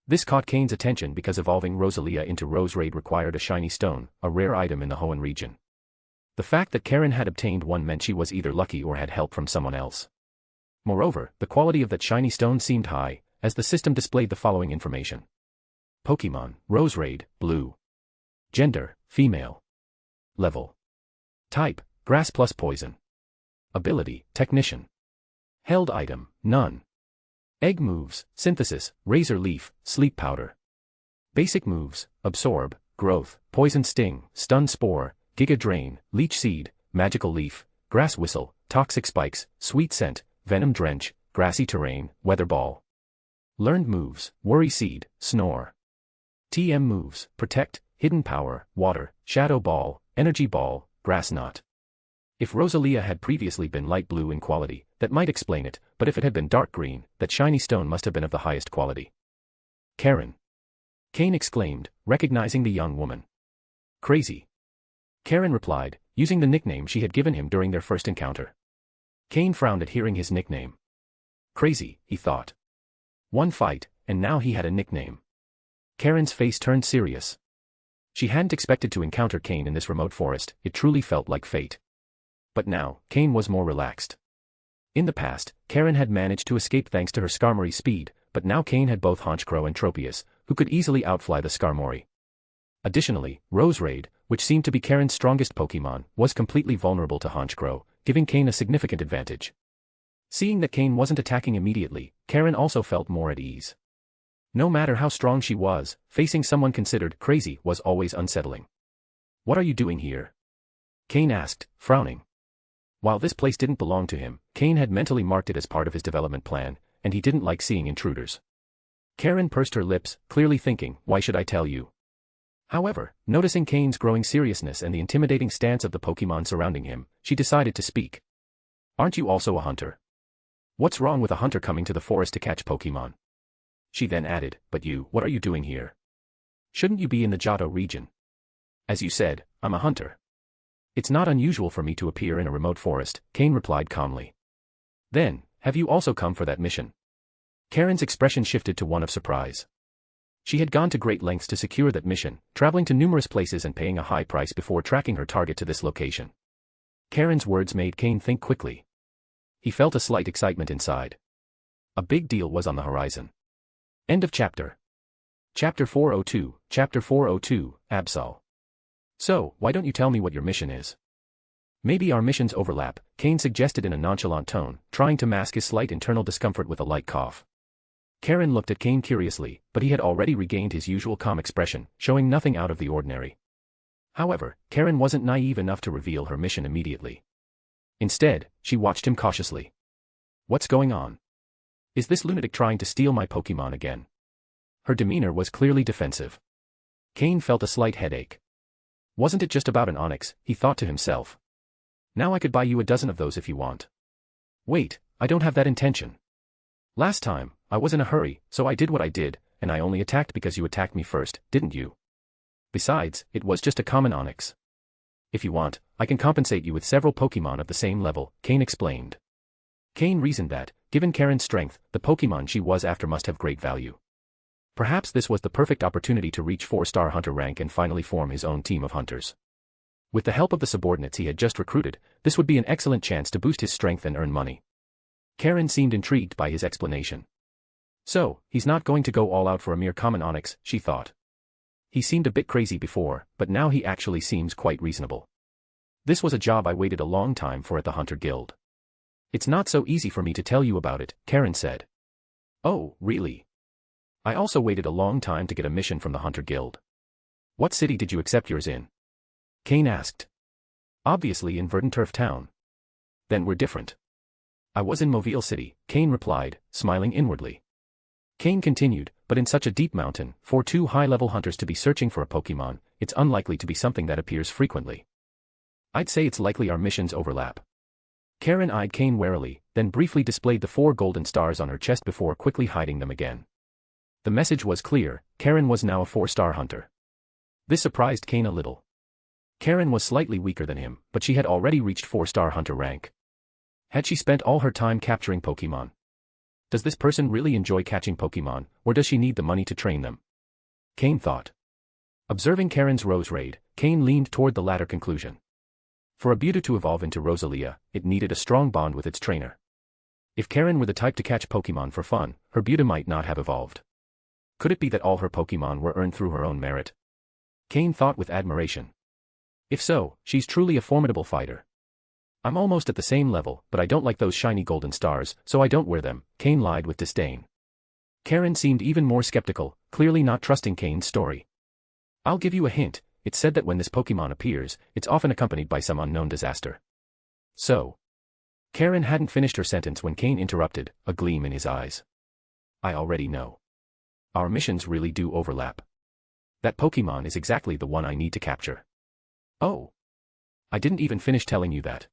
Speaker 3: This caught Cain's attention because evolving Rosalia into Roserade required a shiny stone, a rare item in the Hoenn region. The fact that Karen had obtained one meant she was either lucky or had help from someone else. Moreover, the quality of that shiny stone seemed high, as the system displayed the following information. Pokémon, Roserade, blue. Gender, female. Level. Type, grass plus poison. Ability, technician. Held item, none. Egg moves, synthesis, razor leaf, sleep powder. Basic moves, absorb, growth, poison sting, stun spore, giga drain, leech seed, magical leaf, grass whistle, toxic spikes, sweet scent, venom drench, grassy terrain, weather ball. Learned moves, worry seed, snore. TM moves, protect, hidden power, water, shadow ball, energy ball, grass knot. If Rosalia had previously been light blue in quality, that might explain it, but if it had been dark green, that shiny stone must have been of the highest quality. Karen. Cain exclaimed, recognizing the young woman. Crazy. Karen replied, using the nickname she had given him during their first encounter. Cain frowned at hearing his nickname. Crazy, he thought. One fight, and now he had a nickname. Karen's face turned serious. She hadn't expected to encounter Cain in this remote forest, it truly felt like fate. But now, Cain was more relaxed. In the past, Karen had managed to escape thanks to her Skarmory's speed, but now Cain had both Honchkrow and Tropius, who could easily outfly the Skarmory. Additionally, Roserade, which seemed to be Karen's strongest Pokémon, was completely vulnerable to Honchkrow, giving Cain a significant advantage. Seeing that Cain wasn't attacking immediately, Karen also felt more at ease. No matter how strong she was, facing someone considered crazy was always unsettling. What are you doing here? Cain asked, frowning. While this place didn't belong to him, Cain had mentally marked it as part of his development plan, and he didn't like seeing intruders. Karen pursed her lips, clearly thinking, why should I tell you? However, noticing Cain's growing seriousness and the intimidating stance of the Pokémon surrounding him, she decided to speak. Aren't you also a hunter? What's wrong with a hunter coming to the forest to catch Pokémon? She then added, but you, what are you doing here? Shouldn't you be in the Johto region? As you said, I'm a hunter. It's not unusual for me to appear in a remote forest, Cain replied calmly. Then, have you also come for that mission? Karen's expression shifted to one of surprise. She had gone to great lengths to secure that mission, traveling to numerous places and paying a high price before tracking her target to this location. Karen's words made Cain think quickly. He felt a slight excitement inside. A big deal was on the horizon. End of chapter. Chapter 402, Chapter 402, Absol. So, why don't you tell me what your mission is? Maybe our missions overlap, Cain suggested in a nonchalant tone, trying to mask his slight internal discomfort with a light cough. Karen looked at Cain curiously, but he had already regained his usual calm expression, showing nothing out of the ordinary. However, Karen wasn't naive enough to reveal her mission immediately. Instead, she watched him cautiously. What's going on? Is this lunatic trying to steal my Pokémon again? Her demeanor was clearly defensive. Cain felt a slight headache. Wasn't it just about an onyx, he thought to himself. Now I could buy you a dozen of those if you want. Wait, I don't have that intention. Last time, I was in a hurry, so I did what I did, and I only attacked because you attacked me first, didn't you? Besides, it was just a common onyx. If you want, I can compensate you with several Pokémon of the same level, Cain explained. Cain reasoned that, given Karen's strength, the Pokémon she was after must have great value. Perhaps this was the perfect opportunity to reach 4-star hunter rank and finally form his own team of hunters. With the help of the subordinates he had just recruited, this would be an excellent chance to boost his strength and earn money. Karen seemed intrigued by his explanation. So, he's not going to go all out for a mere common onyx, she thought. He seemed a bit crazy before, but now he actually seems quite reasonable. This was a job I waited a long time for at the Hunter Guild. It's not so easy for me to tell you about it, Karen said. Oh, really? I also waited a long time to get a mission from the Hunter Guild. What city did you accept yours in? Cain asked. Obviously in Verdanturf town. Then we're different. I was in Mobile City, Cain replied, smiling inwardly. Cain continued, but in such a deep mountain, for 2 high-level hunters to be searching for a Pokémon, it's unlikely to be something that appears frequently. I'd say it's likely our missions overlap. Karen eyed Cain warily, then briefly displayed the 4 golden stars on her chest before quickly hiding them again. The message was clear, Cain was now a 4-star hunter. This surprised Cain a little. Cain was slightly weaker than him, but she had already reached 4-star hunter rank. Had she spent all her time capturing Pokémon? Does this person really enjoy catching Pokémon, or does she need the money to train them? Cain thought. Observing Karen's Rose Raid, Cain leaned toward the latter conclusion. For a Buda to evolve into Rosalia, it needed a strong bond with its trainer. If Cain were the type to catch Pokémon for fun, her Buda might not have evolved. Could it be that all her Pokémon were earned through her own merit? Cain thought with admiration. If so, she's truly a formidable fighter. I'm almost at the same level, but I don't like those shiny golden stars, so I don't wear them, Cain lied with disdain. Cain seemed even more skeptical, clearly not trusting Cain's story. I'll give you a hint, it's said that when this Pokémon appears, it's often accompanied by some unknown disaster. So. Cain hadn't finished her sentence when Cain interrupted, a gleam in his eyes. I already know. Our missions really do overlap. That Pokémon is exactly the one I need to capture. Oh. I didn't even finish telling you that.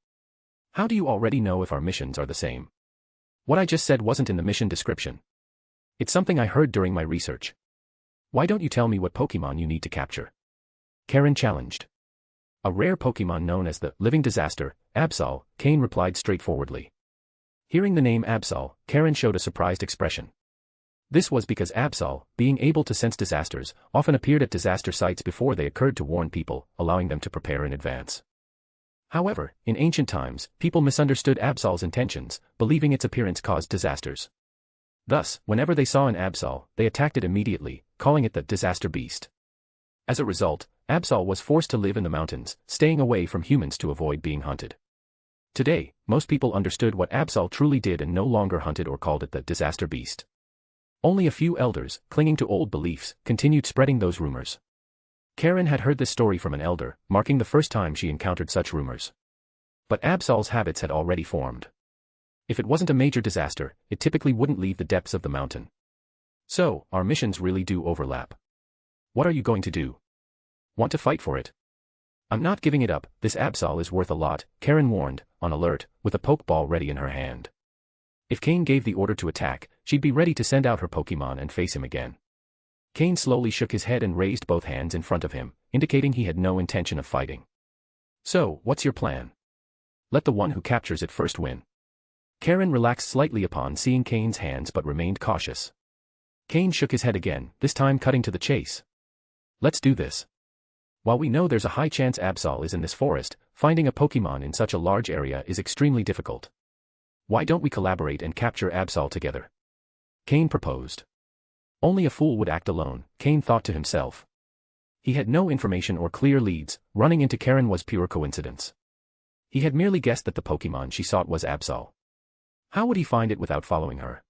Speaker 3: How do you already know if our missions are the same? What I just said wasn't in the mission description. It's something I heard during my research. Why don't you tell me what Pokémon you need to capture? Cain challenged. A rare Pokémon known as the Living Disaster, Absol, Cain replied straightforwardly. Hearing the name Absol, Cain showed a surprised expression. This was because Absol, being able to sense disasters, often appeared at disaster sites before they occurred to warn people, allowing them to prepare in advance. However, in ancient times, people misunderstood Absol's intentions, believing its appearance caused disasters. Thus, whenever they saw an Absol, they attacked it immediately, calling it the disaster beast. As a result, Absol was forced to live in the mountains, staying away from humans to avoid being hunted. Today, most people understood what Absol truly did and no longer hunted or called it the disaster beast. Only a few elders, clinging to old beliefs, continued spreading those rumors. Cain had heard this story from an elder, marking the first time she encountered such rumors. But Absol's habits had already formed. If it wasn't a major disaster, it typically wouldn't leave the depths of the mountain. So, our missions really do overlap. What are you going to do? Want to fight for it? I'm not giving it up, this Absol is worth a lot, Cain warned, on alert, with a Pokeball ready in her hand. If Cain gave the order to attack, she'd be ready to send out her Pokémon and face him again. Cain slowly shook his head and raised both hands in front of him, indicating he had no intention of fighting. So, what's your plan? Let the one who captures it first win. Cain relaxed slightly upon seeing Cain's hands but remained cautious. Cain shook his head again, this time cutting to the chase. Let's do this. While we know there's a high chance Absol is in this forest, finding a Pokémon in such a large area is extremely difficult. Why don't we collaborate and capture Absol together? Cain proposed. Only a fool would act alone, Cain thought to himself. He had no information or clear leads, running into Cain was pure coincidence. He had merely guessed that the Pokémon she sought was Absol. How would he find it without following her?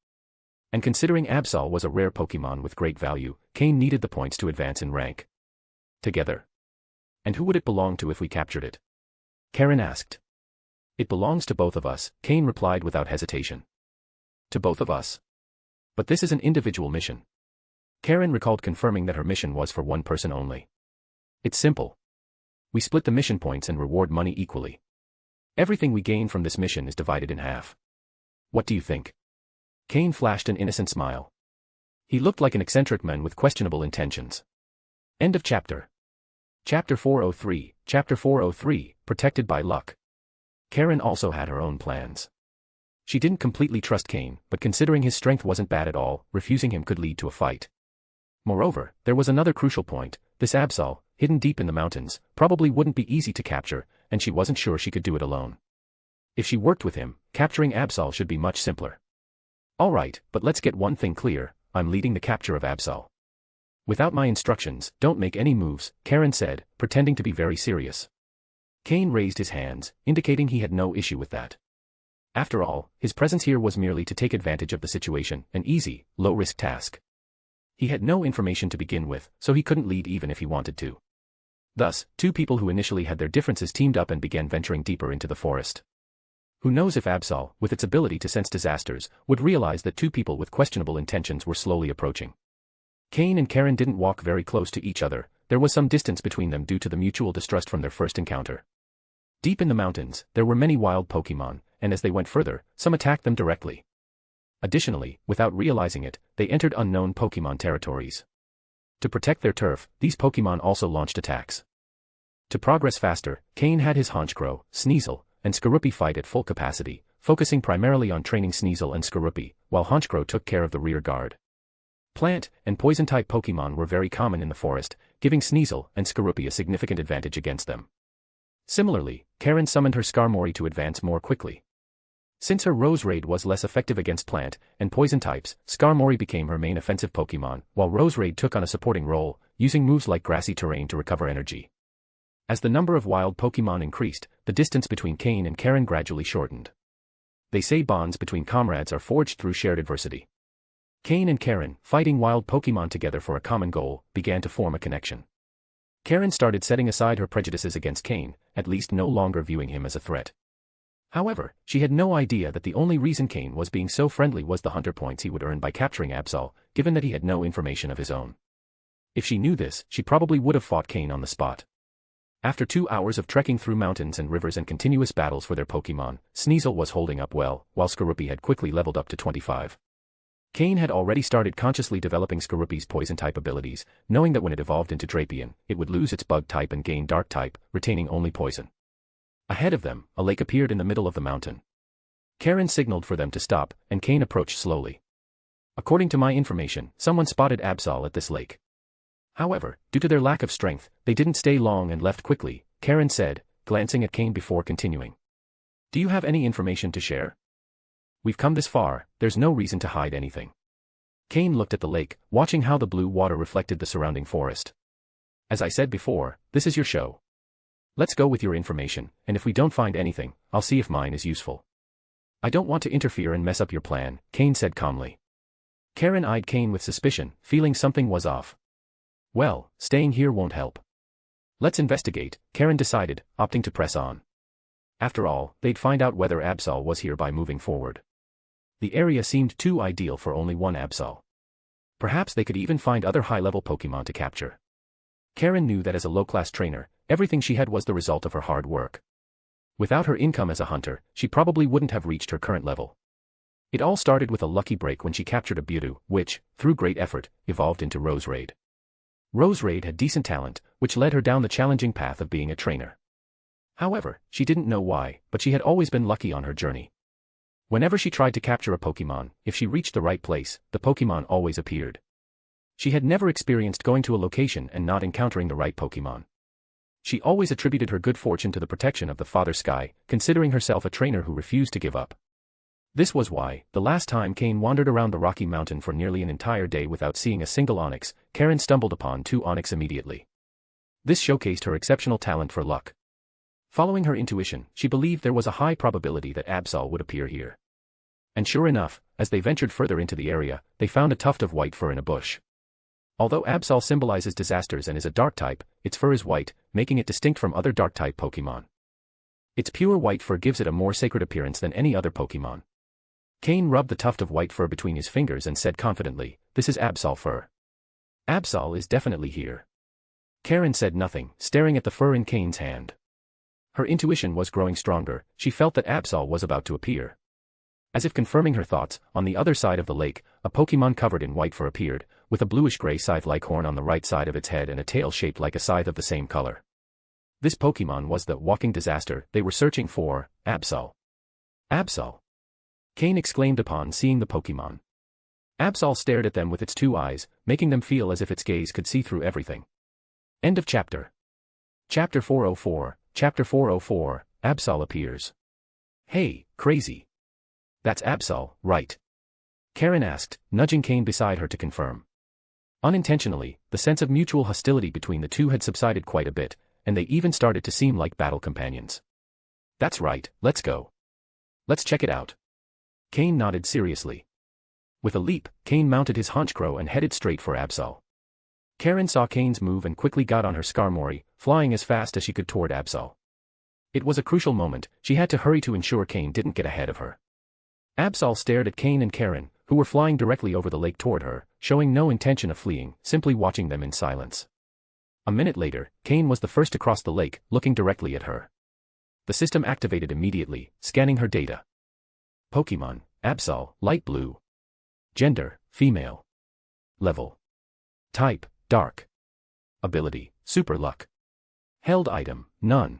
Speaker 3: And considering Absol was a rare Pokémon with great value, Cain needed the points to advance in rank. Together. And who would it belong to if we captured it? Cain asked. It belongs to both of us, Cain replied without hesitation. To both of us? But this is an individual mission. Cain recalled confirming that her mission was for one person only. It's simple. We split the mission points and reward money equally. Everything we gain from this mission is divided in half. What do you think? Cain flashed an innocent smile. He looked like an eccentric man with questionable intentions. End of chapter. Chapter 403, Chapter 403, Protected by Luck. Cain also had her own plans. She didn't completely trust Cain, but considering his strength wasn't bad at all, refusing him could lead to a fight. Moreover, there was another crucial point, this Absol, hidden deep in the mountains, probably wouldn't be easy to capture, and she wasn't sure she could do it alone. If she worked with him, capturing Absol should be much simpler. Alright, but let's get one thing clear, I'm leading the capture of Absol. Without my instructions, don't make any moves, Cain said, pretending to be very serious. Cain raised his hands, indicating he had no issue with that. After all, his presence here was merely to take advantage of the situation, an easy, low-risk task. He had no information to begin with, so he couldn't lead even if he wanted to. Thus, two people who initially had their differences teamed up and began venturing deeper into the forest. Who knows if Absol, with its ability to sense disasters, would realize that two people with questionable intentions were slowly approaching. Cain and Cain didn't walk very close to each other, there was some distance between them due to the mutual distrust from their first encounter. Deep in the mountains, there were many wild Pokémon, and as they went further, some attacked them directly. Additionally, without realizing it, they entered unknown Pokémon territories. To protect their turf, these Pokémon also launched attacks. To progress faster, Cain had his Honchkrow, Sneasel, and Skorupi fight at full capacity, focusing primarily on training Sneasel and Skorupi, while Honchkrow took care of the rear guard. Plant and poison-type Pokémon were very common in the forest, giving Sneasel and Skorupi a significant advantage against them. Similarly, Karen summoned her Skarmory to advance more quickly. Since her Roserade was less effective against plant and poison types, Skarmory became her main offensive Pokémon, while Roserade took on a supporting role, using moves like grassy terrain to recover energy. As the number of wild Pokémon increased, the distance between Cain and Karen gradually shortened. They say bonds between comrades are forged through shared adversity. Cain and Karen, fighting wild Pokémon together for a common goal, began to form a connection. Karen started setting aside her prejudices against Cain, at least no longer viewing him as a threat. However, she had no idea that the only reason Cain was being so friendly was the hunter points he would earn by capturing Absol, given that he had no information of his own. If she knew this, she probably would have fought Cain on the spot. After 2 hours of trekking through mountains and rivers and continuous battles for their Pokémon, Sneasel was holding up well, while Skorupi had quickly leveled up to 25. Cain had already started consciously developing Skorupi's poison-type abilities, knowing that when it evolved into Drapion, it would lose its bug-type and gain dark-type, retaining only poison. Ahead of them, a lake appeared in the middle of the mountain. Karen signaled for them to stop, and Cain approached slowly. According to my information, someone spotted Absol at this lake. However, due to their lack of strength, they didn't stay long and left quickly, Karen said, glancing at Cain before continuing. Do you have any information to share? We've come this far, there's no reason to hide anything. Cain looked at the lake, watching how the blue water reflected the surrounding forest. As I said before, this is your show. Let's go with your information, and if we don't find anything, I'll see if mine is useful. I don't want to interfere and mess up your plan, Cain said calmly. Karen eyed Cain with suspicion, feeling something was off. Well, staying here won't help. Let's investigate, Karen decided, opting to press on. After all, they'd find out whether Absol was here by moving forward. The area seemed too ideal for only one Absol. Perhaps they could even find other high-level Pokémon to capture. Karen knew that as a low-class trainer, everything she had was the result of her hard work. Without her income as a hunter, she probably wouldn't have reached her current level. It all started with a lucky break when she captured a Mewtwo, which, through great effort, evolved into Roserade. Roserade had decent talent, which led her down the challenging path of being a trainer. However, she didn't know why, but she had always been lucky on her journey. Whenever she tried to capture a Pokémon, if she reached the right place, the Pokémon always appeared. She had never experienced going to a location and not encountering the right Pokémon. She always attributed her good fortune to the protection of the Father Sky, considering herself a trainer who refused to give up. This was why, the last time Cain wandered around the Rocky Mountain for nearly an entire day without seeing a single Onyx, Karen stumbled upon 2 Onyx immediately. This showcased her exceptional talent for luck. Following her intuition, she believed there was a high probability that Absol would appear here. And sure enough, as they ventured further into the area, they found a tuft of white fur in a bush. Although Absol symbolizes disasters and is a dark type, its fur is white, making it distinct from other dark-type Pokémon. Its pure white fur gives it a more sacred appearance than any other Pokémon. Cain rubbed the tuft of white fur between his fingers and said confidently, "This is Absol fur. Absol is definitely here." Karen said nothing, staring at the fur in Cain's hand. Her intuition was growing stronger, she felt that Absol was about to appear. As if confirming her thoughts, on the other side of the lake, a Pokémon covered in white fur appeared, with a bluish-gray scythe-like horn on the right side of its head and a tail shaped like a scythe of the same color. This Pokémon was the walking disaster they were searching for, Absol. Absol! Cain exclaimed upon seeing the Pokémon. Absol stared at them with its 2 eyes, making them feel as if its gaze could see through everything. End of chapter. Chapter 404, Chapter 404, Absol appears. Hey, crazy. That's Absol, right? Karen asked, nudging Cain beside her to confirm. Unintentionally, the sense of mutual hostility between the two had subsided quite a bit, and they even started to seem like battle companions. That's right, let's go. Let's check it out. Cain nodded seriously. With a leap, Cain mounted his Honchkrow and headed straight for Absol. Karen saw Cain's move and quickly got on her Skarmory, flying as fast as she could toward Absol. It was a crucial moment, she had to hurry to ensure Cain didn't get ahead of her. Absol stared at Cain and Karen, who were flying directly over the lake toward her, showing no intention of fleeing, simply watching them in silence. A minute later, Cain was the first to cross the lake, looking directly at her. The system activated immediately, scanning her data. Pokémon, Absol, light blue, Gender, female. Level. Type, dark. Ability, super luck. Held item, none.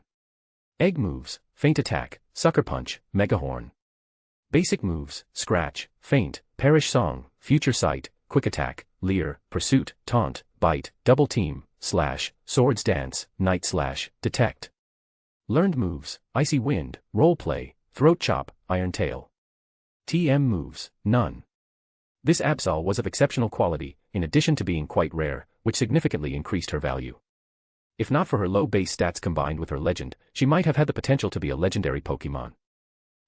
Speaker 3: Egg moves, feint attack, sucker punch, megahorn. Basic moves, scratch, feint, perish song, future sight, quick attack, leer, pursuit, taunt, bite, double team, slash, swords dance, night slash, detect. Learned moves, icy wind, role play, throat chop, iron tail. TM moves, none. This Absol was of exceptional quality, in addition to being quite rare, which significantly increased her value. If not for her low base stats combined with her legend, she might have had the potential to be a legendary Pokémon.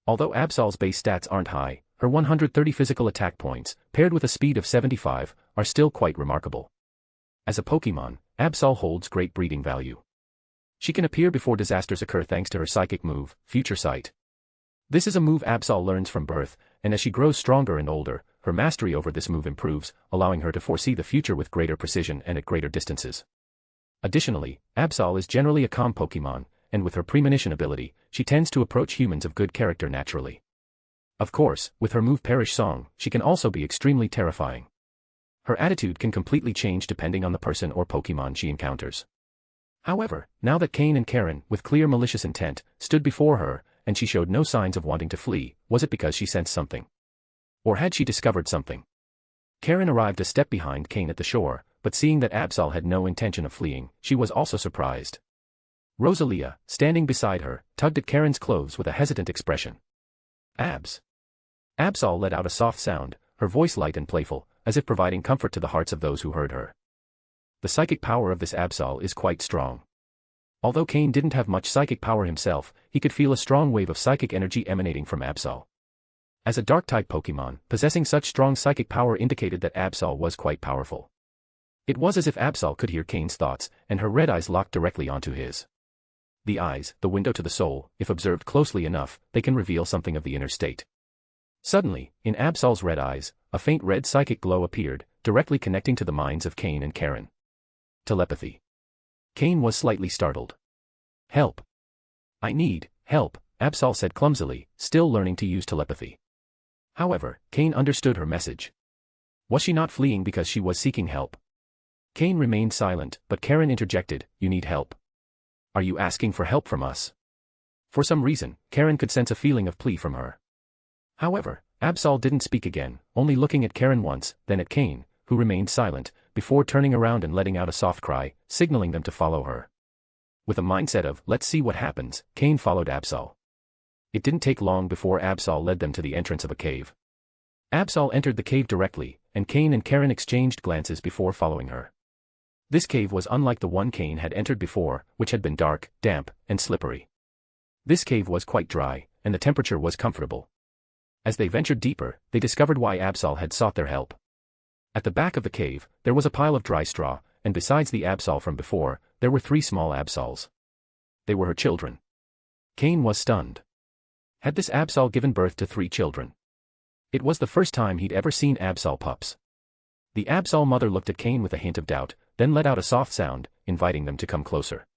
Speaker 3: Although Absol's base stats aren't high, her 130 physical attack points, paired with a speed of 75, are still quite remarkable. As a Pokémon, Absol holds great breeding value. She can appear before disasters occur thanks to her psychic move, Future Sight. This is a move Absol learns from birth, and as she grows stronger and older, her mastery over this move improves, allowing her to foresee the future with greater precision and at greater distances. Additionally, Absol is generally a calm Pokémon, and with her premonition ability, she tends to approach humans of good character naturally. Of course, with her move Perish Song, she can also be extremely terrifying. Her attitude can completely change depending on the person or Pokémon she encounters. However, now that Cain and Karen, with clear malicious intent, stood before her, and she showed no signs of wanting to flee, was it because she sensed something? Or had she discovered something? Karen arrived a step behind Cain at the shore, but seeing that Absol had no intention of fleeing, she was also surprised. Rosalia, standing beside her, tugged at Karen's clothes with a hesitant expression. Abs. Absol let out a soft sound, her voice light and playful, as if providing comfort to the hearts of those who heard her. The psychic power of this Absol is quite strong. Although Cain didn't have much psychic power himself, he could feel a strong wave of psychic energy emanating from Absol. As a Dark-type Pokémon, possessing such strong psychic power indicated that Absol was quite powerful. It was as if Absol could hear Cain's thoughts, and her red eyes locked directly onto his. The eyes, the window to the soul, if observed closely enough, they can reveal something of the inner state. Suddenly, in Absol's red eyes, a faint red psychic glow appeared, directly connecting to the minds of Cain and Karen. Telepathy. Cain was slightly startled. Help. I need help, Absol said clumsily, still learning to use telepathy. However, Cain understood her message. Was she not fleeing because she was seeking help? Cain remained silent, but Karen interjected, "You need help. Are you asking for help from us?" For some reason, Karen could sense a feeling of plea from her. However, Absol didn't speak again, only looking at Karen once, then at Cain, who remained silent, before turning around and letting out a soft cry, signaling them to follow her. With a mindset of, let's see what happens, Cain followed Absol. It didn't take long before Absol led them to the entrance of a cave. Absol entered the cave directly, and Cain and Karen exchanged glances before following her. This cave was unlike the one Cain had entered before, which had been dark, damp, and slippery. This cave was quite dry, and the temperature was comfortable. As they ventured deeper, they discovered why Absol had sought their help. At the back of the cave, there was a pile of dry straw, and besides the Absol from before, there were 3 small Absols. They were her children. Cain was stunned. Had this Absol given birth to 3 children? It was the first time he'd ever seen Absol pups. The Absol mother looked at Cain with a hint of doubt, then let out a soft sound, inviting them to come closer.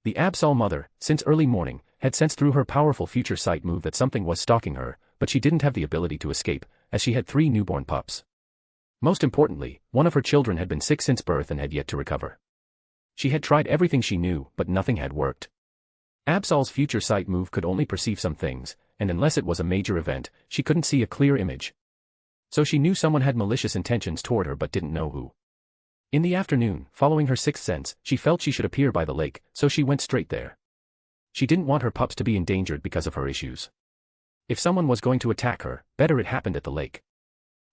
Speaker 3: The Absol mother, since early morning, had sensed through her powerful future sight move that something was stalking her, but she didn't have the ability to escape, as she had 3 newborn pups. Most importantly, one of her children had been sick since birth and had yet to recover. She had tried everything she knew, but nothing had worked. Absol's future sight move could only perceive some things, and unless it was a major event, she couldn't see a clear image. So she knew someone had malicious intentions toward her but didn't know who. In the afternoon, following her sixth sense, she felt she should appear by the lake, so she went straight there. She didn't want her pups to be endangered because of her issues. If someone was going to attack her, better it happened at the lake.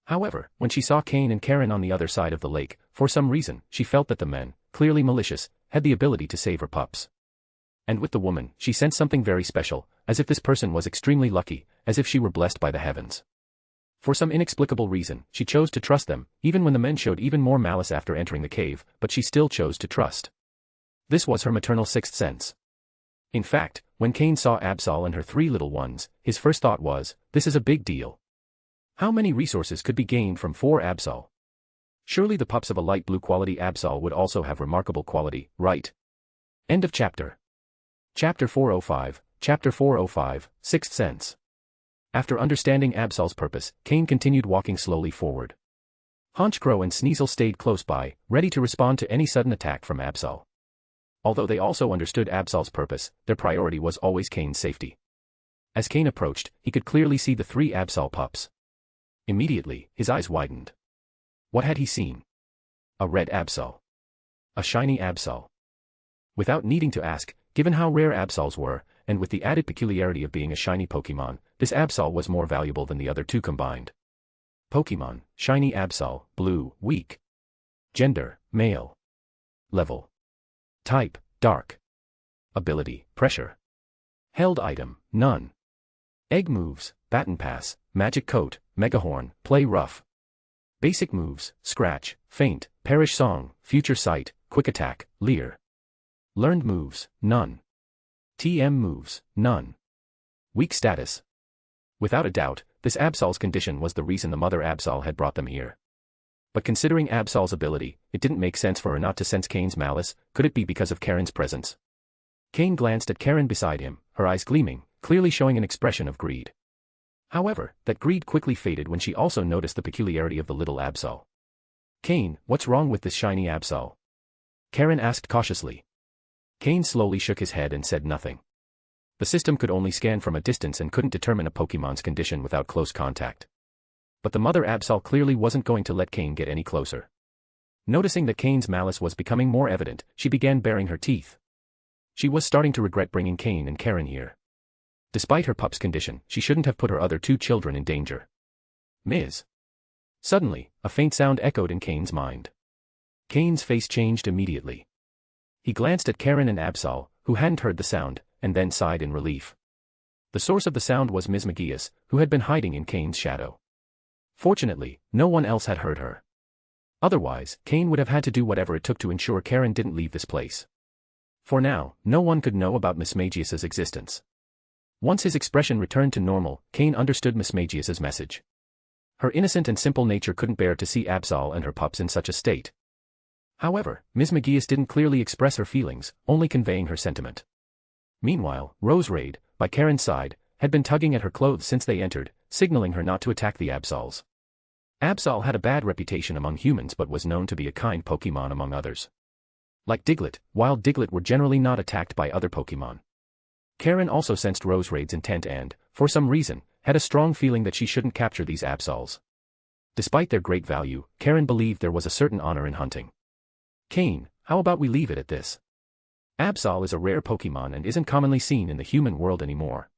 Speaker 3: However, when she saw Cain and Karen on the other side of the lake, for some reason, she felt that the men, clearly malicious, had the ability to save her pups. And with the woman, she sensed something very special, as if this person was extremely lucky, as if she were blessed by the heavens. For some inexplicable reason, she chose to trust them, even when the men showed even more malice after entering the cave, but she still chose to trust. This was her maternal sixth sense. In fact, when Cain saw Absol and her 3 little ones, his first thought was, this is a big deal. How many resources could be gained from 4 Absol? Surely the pups of a light blue quality Absol would also have remarkable quality, right? End of chapter. Chapter 405, Chapter 405, Sixth Sense. After understanding Absol's purpose, Cain continued walking slowly forward. Honchkrow and Sneasel stayed close by, ready to respond to any sudden attack from Absol. Although they also understood Absol's purpose, their priority was always Cain's safety. As Cain approached, he could clearly see the 3 Absol pups. Immediately, his eyes widened. What had he seen? A red Absol. A shiny Absol. Without needing to ask, given how rare Absols were, and with the added peculiarity of being a shiny Pokémon, this Absol was more valuable than the other 2 combined. Pokémon, shiny Absol, blue, weak. Gender, male. Level. Type, dark. Ability, pressure. Held item, none. Egg moves, Baton Pass, Magic Coat, Megahorn, Play Rough. Basic moves, Scratch, Faint, Perish Song, Future Sight, Quick Attack, Leer. Learned moves, none. TM moves, none. Weak status. Without a doubt, this Absol's condition was the reason the mother Absol had brought them here. But considering Absol's ability, it didn't make sense for her not to sense Cain's malice. Could it be because of Karen's presence? Cain glanced at Karen beside him, her eyes gleaming, clearly showing an expression of greed. However, that greed quickly faded when she also noticed the peculiarity of the little Absol. Cain, what's wrong with this shiny Absol? Karen asked cautiously. Cain slowly shook his head and said nothing. The system could only scan from a distance and couldn't determine a Pokémon's condition without close contact. But the mother Absol clearly wasn't going to let Cain get any closer. Noticing that Cain's malice was becoming more evident, she began baring her teeth. She was starting to regret bringing Cain and Karen here. Despite her pup's condition, she shouldn't have put her other 2 children in danger. Ms. Suddenly, a faint sound echoed in Cain's mind. Cain's face changed immediately. He glanced at Karen and Absol, who hadn't heard the sound, and then sighed in relief. The source of the sound was Ms. Magius, who had been hiding in Cain's shadow. Fortunately, no one else had heard her. Otherwise, Cain would have had to do whatever it took to ensure Karen didn't leave this place. For now, no one could know about Ms. Magius's existence. Once his expression returned to normal, Cain understood Ms. Magius's message. Her innocent and simple nature couldn't bear to see Absol and her pups in such a state. However, Ms. Magius didn't clearly express her feelings, only conveying her sentiment. Meanwhile, Roserade, by Karen's side, had been tugging at her clothes since they entered, signaling her not to attack the Absols. Absol had a bad reputation among humans but was known to be a kind Pokémon among others. Like Diglett, wild Diglett were generally not attacked by other Pokémon. Karen also sensed Roserade's intent and, for some reason, had a strong feeling that she shouldn't capture these Absols. Despite their great value, Karen believed there was a certain honor in hunting. Cain, how about we leave it at this? Absol is a rare Pokémon and isn't commonly seen in the human world anymore.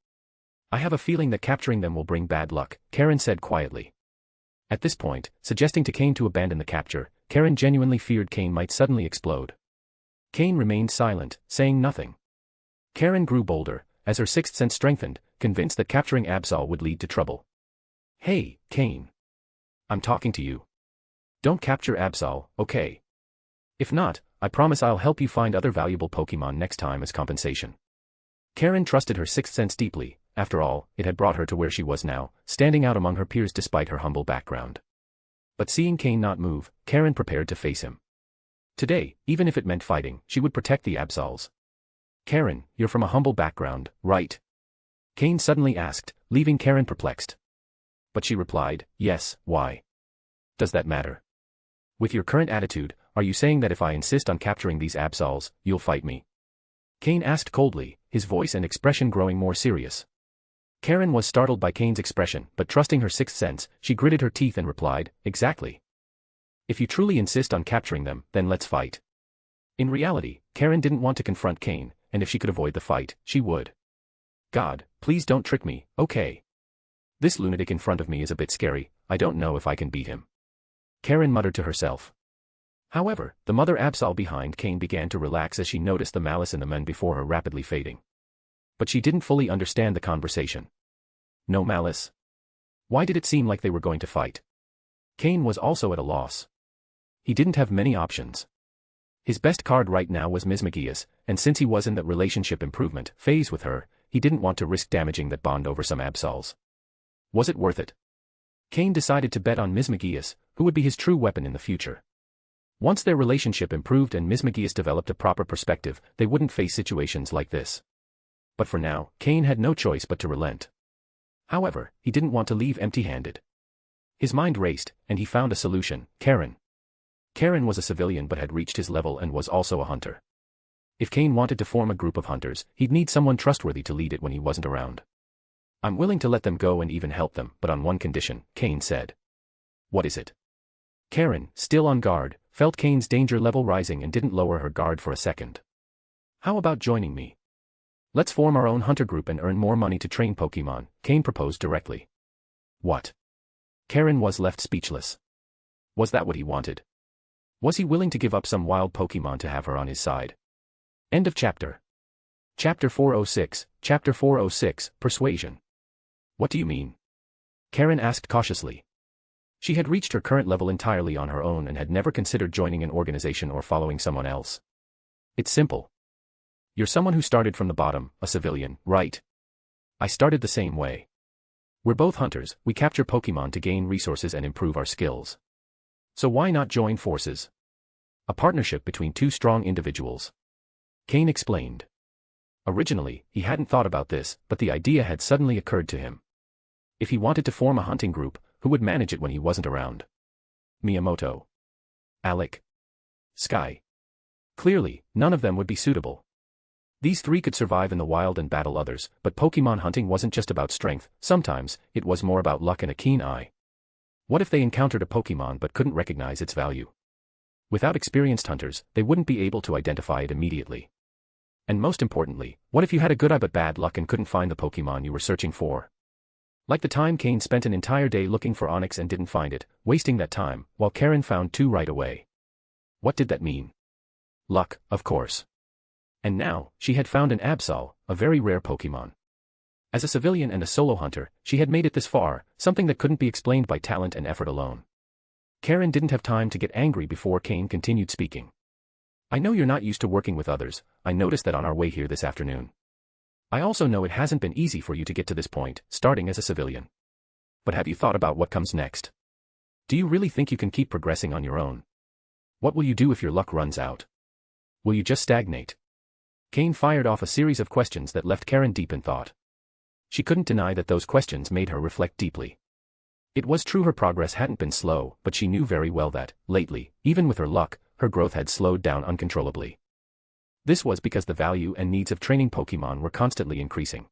Speaker 3: I have a feeling that capturing them will bring bad luck, Karen said quietly. At this point, suggesting to Cain to abandon the capture, Karen genuinely feared Cain might suddenly explode. Cain remained silent, saying nothing. Karen grew bolder, as her 6th sense strengthened, convinced that capturing Absol would lead to trouble. Hey, Cain. I'm talking to you. Don't capture Absol, okay? If not, I promise I'll help you find other valuable Pokémon next time as compensation. Karen trusted her 6th sense deeply. After all, it had brought her to where she was now, standing out among her peers despite her humble background. But seeing Cain not move, Karen prepared to face him. Today, even if it meant fighting, she would protect the Absols. Karen, you're from a humble background, right? Cain suddenly asked, leaving Karen perplexed. But she replied, yes, why? Does that matter? With your current attitude, are you saying that if I insist on capturing these Absols, you'll fight me? Cain asked coldly, his voice and expression growing more serious. Karen was startled by Cain's expression, but trusting her 6th sense, she gritted her teeth and replied, exactly. If you truly insist on capturing them, then let's fight. In reality, Karen didn't want to confront Cain, and if she could avoid the fight, she would. God, please don't trick me, okay? This lunatic in front of me is a bit scary, I don't know if I can beat him. Karen muttered to herself. However, the mother Absol behind Cain began to relax as she noticed the malice in the men before her rapidly fading. But she didn't fully understand the conversation. No malice? Why did it seem like they were going to fight? Cain was also at a loss. He didn't have many options. His best card right now was Ms. Magius, and since he was in that relationship improvement phase with her, he didn't want to risk damaging that bond over some Absols. Was it worth it? Cain decided to bet on Ms. Magius, who would be his true weapon in the future. Once their relationship improved and Ms. Magius developed a proper perspective, they wouldn't face situations like this. But for now, Cain had no choice but to relent. However, he didn't want to leave empty-handed. His mind raced, and he found a solution: Cain. Cain was a civilian but had reached his level and was also a hunter. If Cain wanted to form a group of hunters, he'd need someone trustworthy to lead it when he wasn't around. "I'm willing to let them go and even help them, but on one condition," Cain said. "What is it?" Cain, still on guard, felt Cain's danger level rising and didn't lower her guard for a second. "How about joining me? Let's form our own hunter group and earn more money to train Pokémon," Cain proposed directly. What? Cain was left speechless. Was that what he wanted? Was he willing to give up some wild Pokémon to have her on his side? End of chapter. Chapter 406, Chapter 406, Persuasion. "What do you mean?" Cain asked cautiously. She had reached her current level entirely on her own and had never considered joining an organization or following someone else. "It's simple. You're someone who started from the bottom, a civilian, right? I started the same way. We're both hunters, we capture Pokémon to gain resources and improve our skills. So why not join forces? A partnership between two strong individuals." Cain explained. Originally, he hadn't thought about this, but the idea had suddenly occurred to him. If he wanted to form a hunting group, who would manage it when he wasn't around? Miyamoto? Alec? Sky? Clearly, none of them would be suitable. These three could survive in the wild and battle others, but Pokémon hunting wasn't just about strength, sometimes, it was more about luck and a keen eye. What if they encountered a Pokémon but couldn't recognize its value? Without experienced hunters, they wouldn't be able to identify it immediately. And most importantly, what if you had a good eye but bad luck and couldn't find the Pokémon you were searching for? Like the time Cain spent an entire day looking for Onyx and didn't find it, wasting that time, while Cain found two right away. What did that mean? Luck, of course. And now, she had found an Absol, a very rare Pokémon. As a civilian and a solo hunter, she had made it this far, something that couldn't be explained by talent and effort alone. Cain didn't have time to get angry before Cain continued speaking. "I know you're not used to working with others, I noticed that on our way here this afternoon. I also know it hasn't been easy for you to get to this point, starting as a civilian. But have you thought about what comes next? Do you really think you can keep progressing on your own? What will you do if your luck runs out? Will you just stagnate?" Cain fired off a series of questions that left Cain deep in thought. She couldn't deny that those questions made her reflect deeply. It was true her progress hadn't been slow, but she knew very well that, lately, even with her luck, her growth had slowed down uncontrollably. This was because the value and needs of training Pokémon were constantly increasing.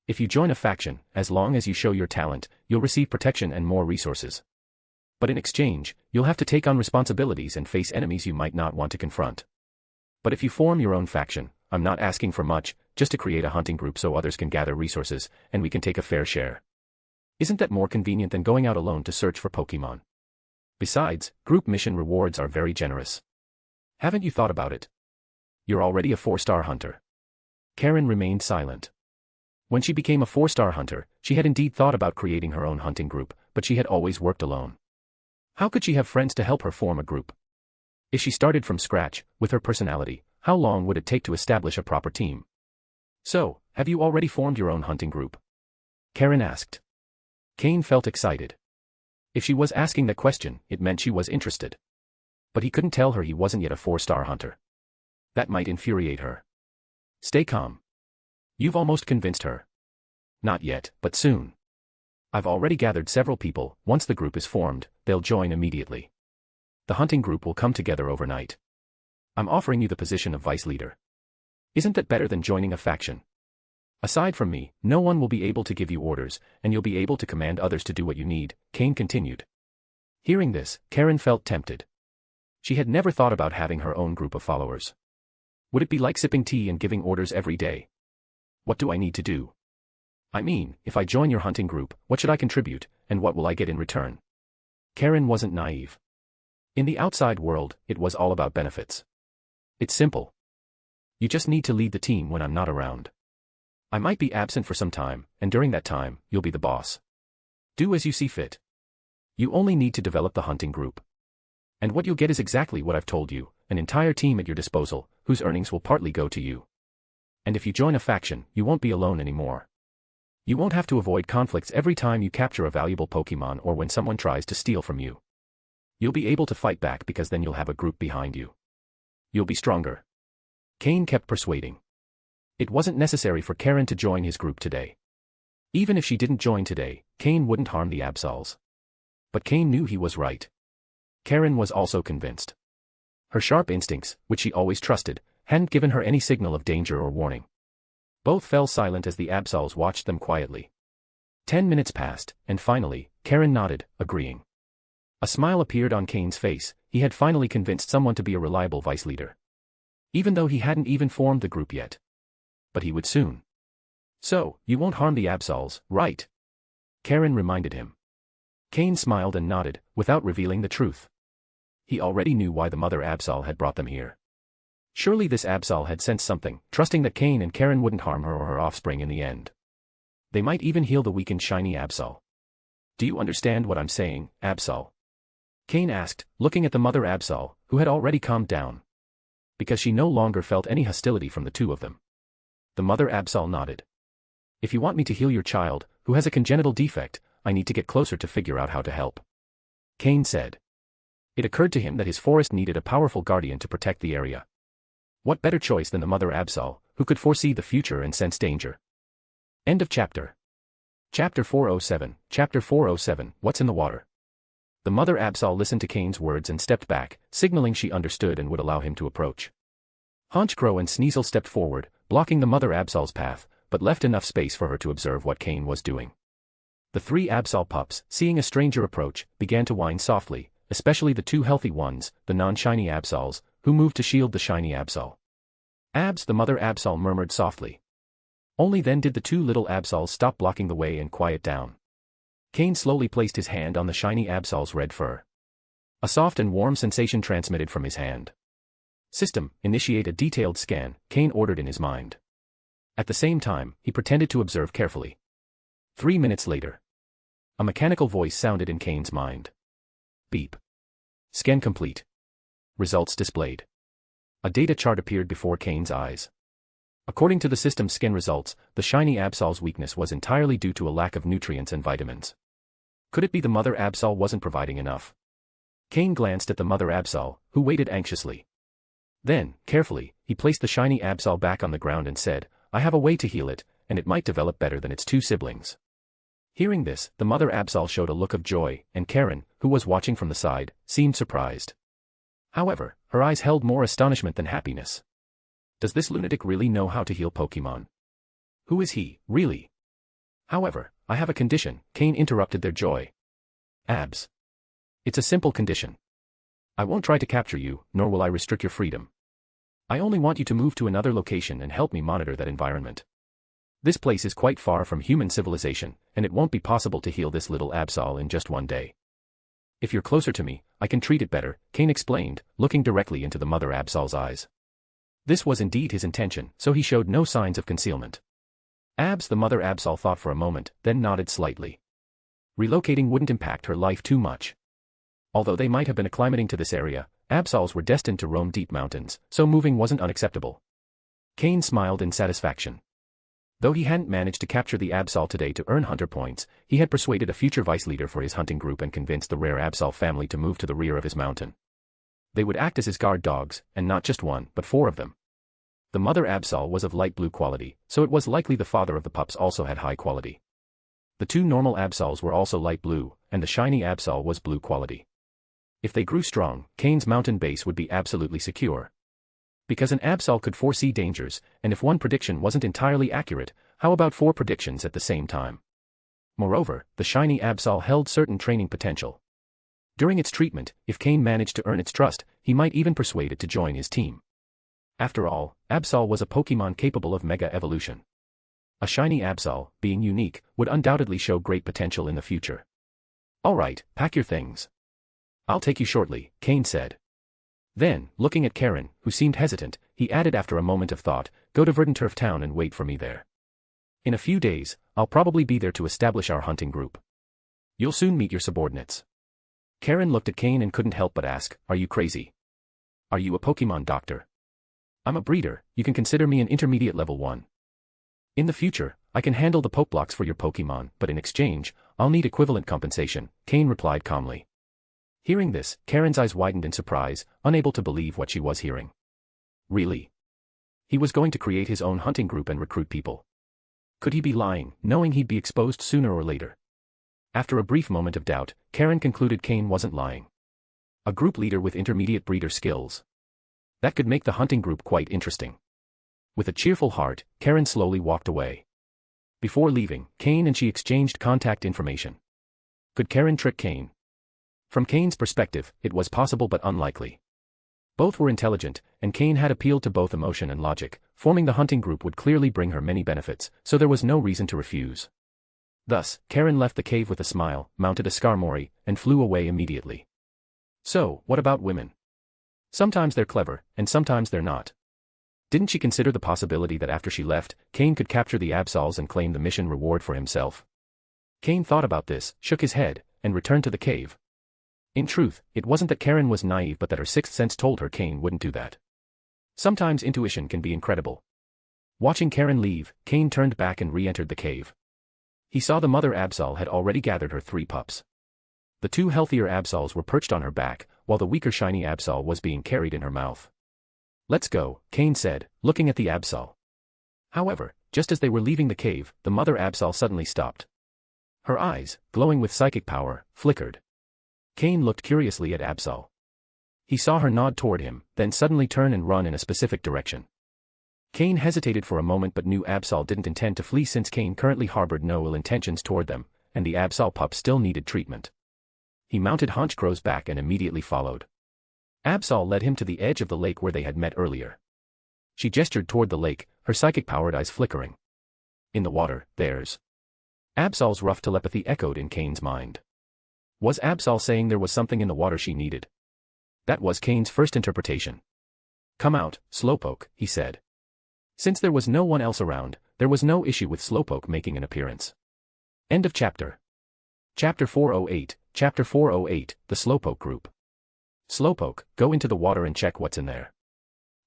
Speaker 3: If you join a faction, as long as you show your talent, you'll receive protection and more resources. But in exchange, you'll have to take on responsibilities and face enemies you might not want to confront. But if you form your own faction, I'm not asking for much, just to create a hunting group so others can gather resources, and we can take a fair share. Isn't that more convenient than going out alone to search for Pokémon? Besides, group mission rewards are very generous. Haven't you thought about it? You're already a 4-star hunter. Cain remained silent. When she became a 4-star hunter, she had indeed thought about creating her own hunting group, but she had always worked alone. How could she have friends to help her form a group? If she started from scratch, with her personality, how long would it take to establish a proper team? "So, have you already formed your own hunting group?" Cain asked. Cain felt excited. If she was asking that question, it meant she was interested. But he couldn't tell her he wasn't yet a 4-star hunter. That might infuriate her. "Stay calm. You've almost convinced her." "Not yet, but soon. I've already gathered several people, once the group is formed, they'll join immediately. The hunting group will come together overnight. I'm offering you the position of vice leader. Isn't that better than joining a faction? Aside from me, no one will be able to give you orders, and you'll be able to command others to do what you need," Cain continued. Hearing this, Cain felt tempted. She had never thought about having her own group of followers. Would it be like sipping tea and giving orders every day? What do I need to do? I mean, if I join your hunting group, what should I contribute, and what will I get in return? Cain wasn't naive. In the outside world, it was all about benefits. It's simple. You just need to lead the team when I'm not around. I might be absent for some time, and during that time, you'll be the boss. Do as you see fit. You only need to develop the hunting group. And what you'll get is exactly what I've told you, an entire team at your disposal, whose earnings will partly go to you. And if you join a faction, you won't be alone anymore. You won't have to avoid conflicts every time you capture a valuable Pokémon or when someone tries to steal from you. You'll be able to fight back because then you'll have a group behind you. You'll be stronger. Cain kept persuading. It wasn't necessary for Cain to join his group today. Even if she didn't join today, Cain wouldn't harm the Absols. But Cain knew he was right. Karen was also convinced. Her sharp instincts, which she always trusted, hadn't given her any signal of danger or warning. Both fell silent as the Absols watched them quietly. 10 minutes passed, and finally, Karen nodded, agreeing. A smile appeared on Cain's face. He had finally convinced someone to be a reliable vice leader. Even though he hadn't even formed the group yet. But he would soon. So, you won't harm the Absols, right? Karen reminded him. Cain smiled and nodded, without revealing the truth. He already knew why the mother Absol had brought them here. Surely this Absol had sensed something, trusting that Cain and Karen wouldn't harm her or her offspring in the end. They might even heal the weakened shiny Absol. Do you understand what I'm saying, Absol? Cain asked, looking at the mother Absol, who had already calmed down. Because she no longer felt any hostility from the two of them. The mother Absol nodded. If you want me to heal your child, who has a congenital defect, I need to get closer to figure out how to help. Cain said. It occurred to him that his forest needed a powerful guardian to protect the area. What better choice than the mother Absol, who could foresee the future and sense danger? End of chapter. Chapter 407, Chapter 407, What's in the Water? The mother Absol listened to Cain's words and stepped back, signaling she understood and would allow him to approach. Honchcrow and Sneasel stepped forward, blocking the mother Absol's path, but left enough space for her to observe what Cain was doing. The three Absol pups, seeing a stranger approach, began to whine softly, especially the two healthy ones, the non-shiny Absols, who moved to shield the shiny Absol. Abs, the mother Absol murmured softly. Only then did the two little Absols stop blocking the way and quiet down. Cain slowly placed his hand on the shiny Absol's red fur. A soft and warm sensation transmitted from his hand. System, initiate a detailed scan, Cain ordered in his mind. At the same time, he pretended to observe carefully. 3 minutes later. A mechanical voice sounded in Cain's mind. Beep. Scan complete. Results displayed. A data chart appeared before Cain's eyes. According to the system's scan results, the shiny Absol's weakness was entirely due to a lack of nutrients and vitamins. Could it be the mother Absol wasn't providing enough? Cain glanced at the mother Absol, who waited anxiously. Then, carefully, he placed the shiny Absol back on the ground and said, I have a way to heal it, and it might develop better than its two siblings. Hearing this, the mother Absol showed a look of joy, and Karen, who was watching from the side, seemed surprised. However, her eyes held more astonishment than happiness. Does this lunatic really know how to heal Pokémon? Who is he, really? However, I have a condition, Cain interrupted their joy. Abs. It's a simple condition. I won't try to capture you, nor will I restrict your freedom. I only want you to move to another location and help me monitor that environment. This place is quite far from human civilization, and it won't be possible to heal this little Absol in just one day. If you're closer to me, I can treat it better, Cain explained, looking directly into the mother Absol's eyes. This was indeed his intention, so he showed no signs of concealment. Abs, the mother Absol thought for a moment, then nodded slightly. Relocating wouldn't impact her life too much. Although they might have been acclimating to this area, Absols were destined to roam deep mountains, so moving wasn't unacceptable. Cain smiled in satisfaction. Though he hadn't managed to capture the Absol today to earn hunter points, he had persuaded a future vice leader for his hunting group and convinced the rare Absol family to move to the rear of his mountain. They would act as his guard dogs, and not just one, but 4 of them. The mother Absol was of light blue quality, so it was likely the father of the pups also had high quality. The 2 normal Absols were also light blue, and the shiny Absol was blue quality. If they grew strong, Cain's mountain base would be absolutely secure. Because an Absol could foresee dangers, and if one prediction wasn't entirely accurate, how about 4 predictions at the same time? Moreover, the shiny Absol held certain training potential. During its treatment, if Cain managed to earn its trust, he might even persuade it to join his team. After all, Absol was a Pokémon capable of mega evolution. A shiny Absol, being unique, would undoubtedly show great potential in the future. Alright, pack your things. I'll take you shortly, Cain said. Then, looking at Karen, who seemed hesitant, he added after a moment of thought, go to Verdanturf town and wait for me there. In a few days, I'll probably be there to establish our hunting group. You'll soon meet your subordinates. Karen looked at Cain and couldn't help but ask, are you crazy? Are you a Pokémon doctor? I'm a breeder, you can consider me an intermediate level 1. In the future, I can handle the Pokeblocks for your Pokémon, but in exchange, I'll need equivalent compensation, Cain replied calmly. Hearing this, Karen's eyes widened in surprise, unable to believe what she was hearing. Really? He was going to create his own hunting group and recruit people. Could he be lying, knowing he'd be exposed sooner or later? After a brief moment of doubt, Karen concluded Cain wasn't lying. A group leader with intermediate breeder skills. That could make the hunting group quite interesting. With a cheerful heart, Karen slowly walked away. Before leaving, Cain and she exchanged contact information. Could Karen trick Cain? From Cain's perspective, it was possible but unlikely. Both were intelligent, and Cain had appealed to both emotion and logic. Forming the hunting group would clearly bring her many benefits, so there was no reason to refuse. Thus, Karen left the cave with a smile, mounted a Skarmory, and flew away immediately. So, what about women? Sometimes they're clever, and sometimes they're not. Didn't she consider the possibility that after she left, Cain could capture the Absols and claim the mission reward for himself? Cain thought about this, shook his head, and returned to the cave. In truth, it wasn't that Karen was naive but that her sixth sense told her Cain wouldn't do that. Sometimes intuition can be incredible. Watching Karen leave, Cain turned back and re-entered the cave. He saw the mother Absol had already gathered her 3 pups. The 2 healthier Absols were perched on her back, while the weaker shiny Absol was being carried in her mouth. "Let's go," Cain said, looking at the Absol. However, just as they were leaving the cave, the mother Absol suddenly stopped. Her eyes, glowing with psychic power, flickered. Cain looked curiously at Absol. He saw her nod toward him, then suddenly turn and run in a specific direction. Cain hesitated for a moment but knew Absol didn't intend to flee since Cain currently harbored no ill intentions toward them, and the Absol pup still needed treatment. He mounted Honchcrow's back and immediately followed. Absol led him to the edge of the lake where they had met earlier. She gestured toward the lake, her psychic-powered eyes flickering. In the water, there's... Absol's rough telepathy echoed in Cain's mind. Was Absol saying there was something in the water she needed? That was Cain's first interpretation. "Come out, Slowpoke," he said. Since there was no one else around, there was no issue with Slowpoke making an appearance. End of chapter. Chapter 408, Chapter 408, The Slowpoke Group. "Slowpoke, go into the water and check what's in there."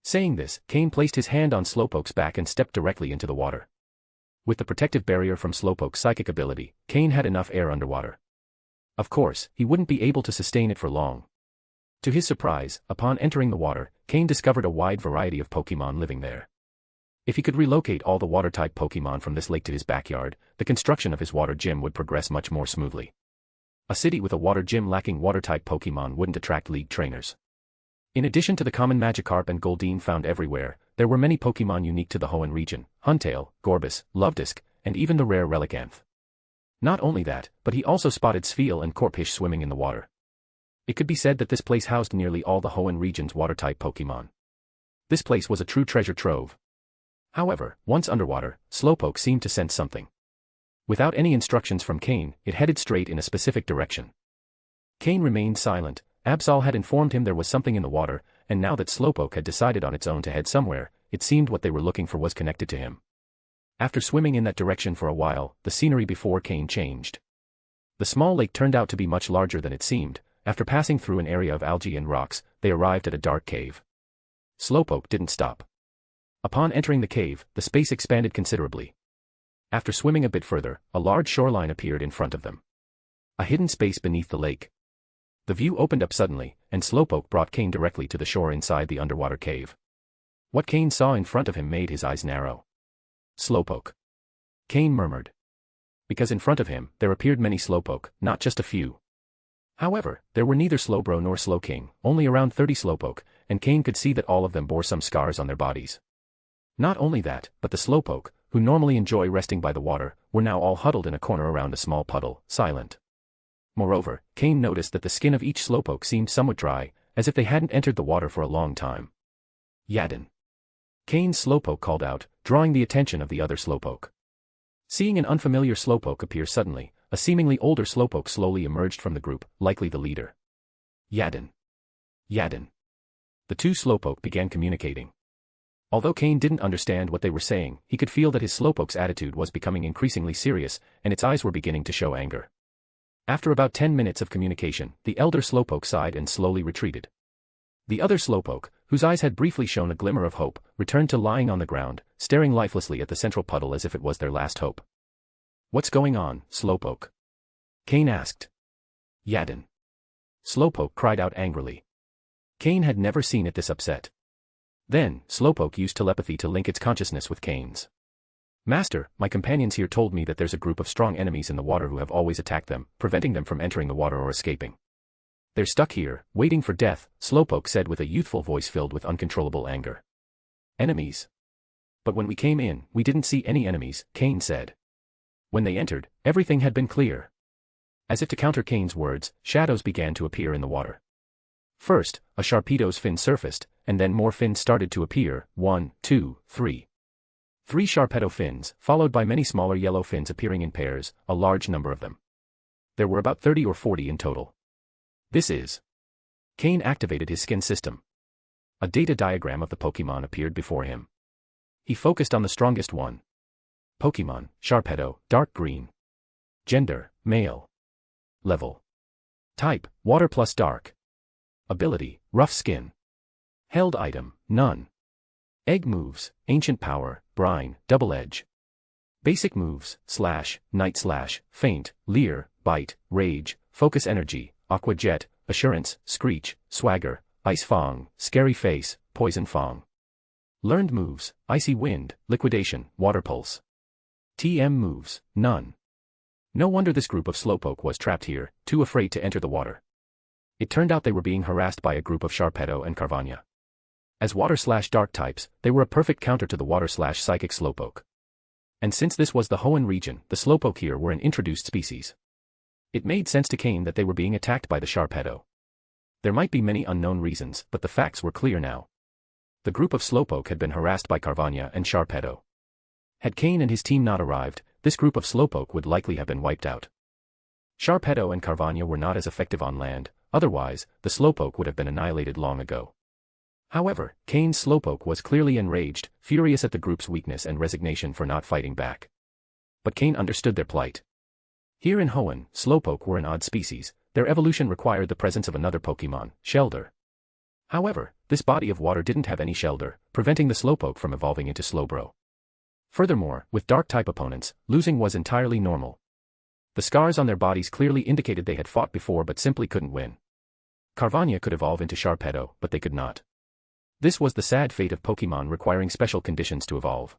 Speaker 3: Saying this, Cain placed his hand on Slowpoke's back and stepped directly into the water. With the protective barrier from Slowpoke's psychic ability, Cain had enough air underwater. Of course, he wouldn't be able to sustain it for long. To his surprise, upon entering the water, Cain discovered a wide variety of Pokémon living there. If he could relocate all the water-type Pokémon from this lake to his backyard, the construction of his water gym would progress much more smoothly. A city with a water gym lacking water-type Pokémon wouldn't attract league trainers. In addition to the common Magikarp and Goldeen found everywhere, there were many Pokémon unique to the Hoenn region: Huntail, Gorbis, Lovedisk, and even the rare Relicanth. Not only that, but he also spotted Spheal and Corphish swimming in the water. It could be said that this place housed nearly all the Hoenn region's water-type Pokémon. This place was a true treasure trove. However, once underwater, Slowpoke seemed to sense something. Without any instructions from Cain, it headed straight in a specific direction. Cain remained silent. Absol had informed him there was something in the water, and now that Slowpoke had decided on its own to head somewhere, it seemed what they were looking for was connected to him. After swimming in that direction for a while, the scenery before Cain changed. The small lake turned out to be much larger than it seemed. After passing through an area of algae and rocks, they arrived at a dark cave. Slowpoke didn't stop. Upon entering the cave, the space expanded considerably. After swimming a bit further, a large shoreline appeared in front of them. A hidden space beneath the lake. The view opened up suddenly, and Slowpoke brought Cain directly to the shore inside the underwater cave. What Cain saw in front of him made his eyes narrow. "Slowpoke," Cain murmured. Because in front of him, there appeared many Slowpoke, not just a few. However, there were neither Slowbro nor Slowking, only around 30 Slowpoke, and Cain could see that all of them bore some scars on their bodies. Not only that, but the Slowpoke, who normally enjoy resting by the water, were now all huddled in a corner around a small puddle, silent. Moreover, Cain noticed that the skin of each Slowpoke seemed somewhat dry, as if they hadn't entered the water for a long time. "Yadin!" Cain's Slowpoke called out, drawing the attention of the other Slowpoke. Seeing an unfamiliar Slowpoke appear suddenly, a seemingly older Slowpoke slowly emerged from the group, likely the leader. "Yadin! Yadin!" The two Slowpoke began communicating. Although Cain didn't understand what they were saying, he could feel that his Slowpoke's attitude was becoming increasingly serious, and its eyes were beginning to show anger. After about 10 minutes of communication, the elder Slowpoke sighed and slowly retreated. The other Slowpoke, whose eyes had briefly shown a glimmer of hope, returned to lying on the ground, staring lifelessly at the central puddle as if it was their last hope. "What's going on, Slowpoke?" Cain asked. "Yadin!" Slowpoke cried out angrily. Cain had never seen it this upset. Then, Slowpoke used telepathy to link its consciousness with Cain's. Master, my companions here told me that there's a group of strong enemies in the water who have always attacked them, preventing them from entering the water or escaping. They're stuck here, waiting for death, Slowpoke said with a youthful voice filled with uncontrollable anger. Enemies? But when we came in, we didn't see any enemies, Cain said. When they entered, everything had been clear. As if to counter Cain's words, shadows began to appear in the water. First, a Sharpedo's fin surfaced, and then more fins started to appear, 1, 2, 3. 3 Sharpedo fins, followed by many smaller yellow fins appearing in pairs, a large number of them. There were about 30 or 40 in total. This is. Cain activated his skin system. A data diagram of the Pokémon appeared before him. He focused on the strongest one. Pokémon, Sharpedo, dark green. Gender, male. Level. Type, water plus dark. Ability, rough skin. Held item, none. Egg moves, ancient power, brine, double edge. Basic moves, slash, night slash, feint, leer, bite, rage, focus energy, aqua jet, assurance, screech, swagger, ice fong, scary face, poison fong. Learned moves, icy wind, liquidation, water pulse. TM moves, none. No wonder this group of Slowpoke was trapped here, too afraid to enter the water. It turned out they were being harassed by a group of Sharpedo and Carvania. As water/dark types, they were a perfect counter to the water/psychic Slowpoke. And since this was the Hoenn region, the Slowpoke here were an introduced species. It made sense to Cain that they were being attacked by the Sharpedo. There might be many unknown reasons, but the facts were clear now. The group of Slowpoke had been harassed by Carvania and Sharpedo. Had Cain and his team not arrived, this group of Slowpoke would likely have been wiped out. Sharpedo and Carvania were not as effective on land, otherwise, the Slowpoke would have been annihilated long ago. However, Cain's Slowpoke was clearly enraged, furious at the group's weakness and resignation for not fighting back. But Cain understood their plight. Here in Hoenn, Slowpoke were an odd species, their evolution required the presence of another Pokémon, Shelder. However, this body of water didn't have any Shelder, preventing the Slowpoke from evolving into Slowbro. Furthermore, with Dark-type opponents, losing was entirely normal. The scars on their bodies clearly indicated they had fought before but simply couldn't win. Carvania could evolve into Sharpedo, but they could not. This was the sad fate of Pokémon requiring special conditions to evolve.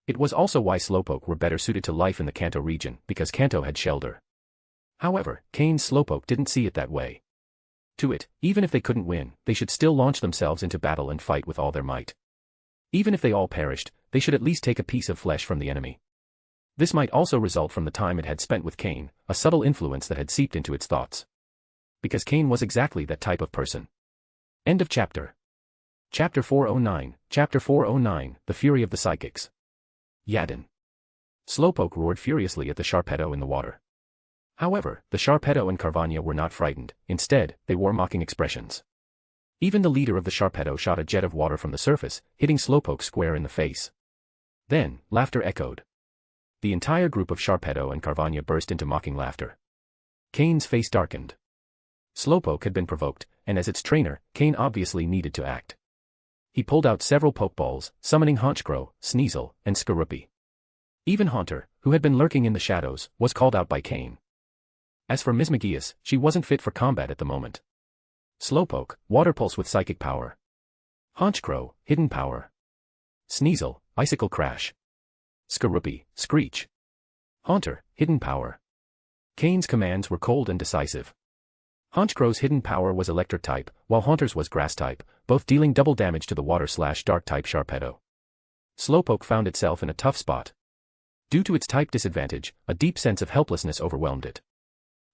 Speaker 3: It was also why Slowpoke were better suited to life in the Kanto region, because Kanto had Shelder. However, Cain's Slowpoke didn't see it that way. To it, even if they couldn't win, they should still launch themselves into battle and fight with all their might. Even if they all perished, they should at least take a piece of flesh from the enemy. This might also result from the time it had spent with Cain, a subtle influence that had seeped into its thoughts. Because Cain was exactly that type of person. End of chapter. Chapter 409, Chapter 409, The Fury of the Psychics. Yadin. Slowpoke roared furiously at the Sharpedo in the water. However, the Sharpedo and Carvania were not frightened, instead, they wore mocking expressions. Even the leader of the Sharpedo shot a jet of water from the surface, hitting Slowpoke square in the face. Then, laughter echoed. The entire group of Sharpedo and Carvania burst into mocking laughter. Cain's face darkened. Slowpoke had been provoked, and as its trainer, Cain obviously needed to act. He pulled out several Pokeballs, summoning Honchkrow, Sneasel, and Skorupi. Even Haunter, who had been lurking in the shadows, was called out by Cain. As for Ms. Magius, she wasn't fit for combat at the moment. Slowpoke, Water Pulse with Psychic Power. Honchkrow, Hidden Power. Sneasel, Icicle Crash. Skorupi, Screech. Haunter, Hidden Power. Cain's commands were cold and decisive. Honchkrow's hidden power was electric type, while Haunter's was grass type, both dealing double damage to the water/dark type Sharpedo. Slowpoke found itself in a tough spot. Due to its type disadvantage, a deep sense of helplessness overwhelmed it.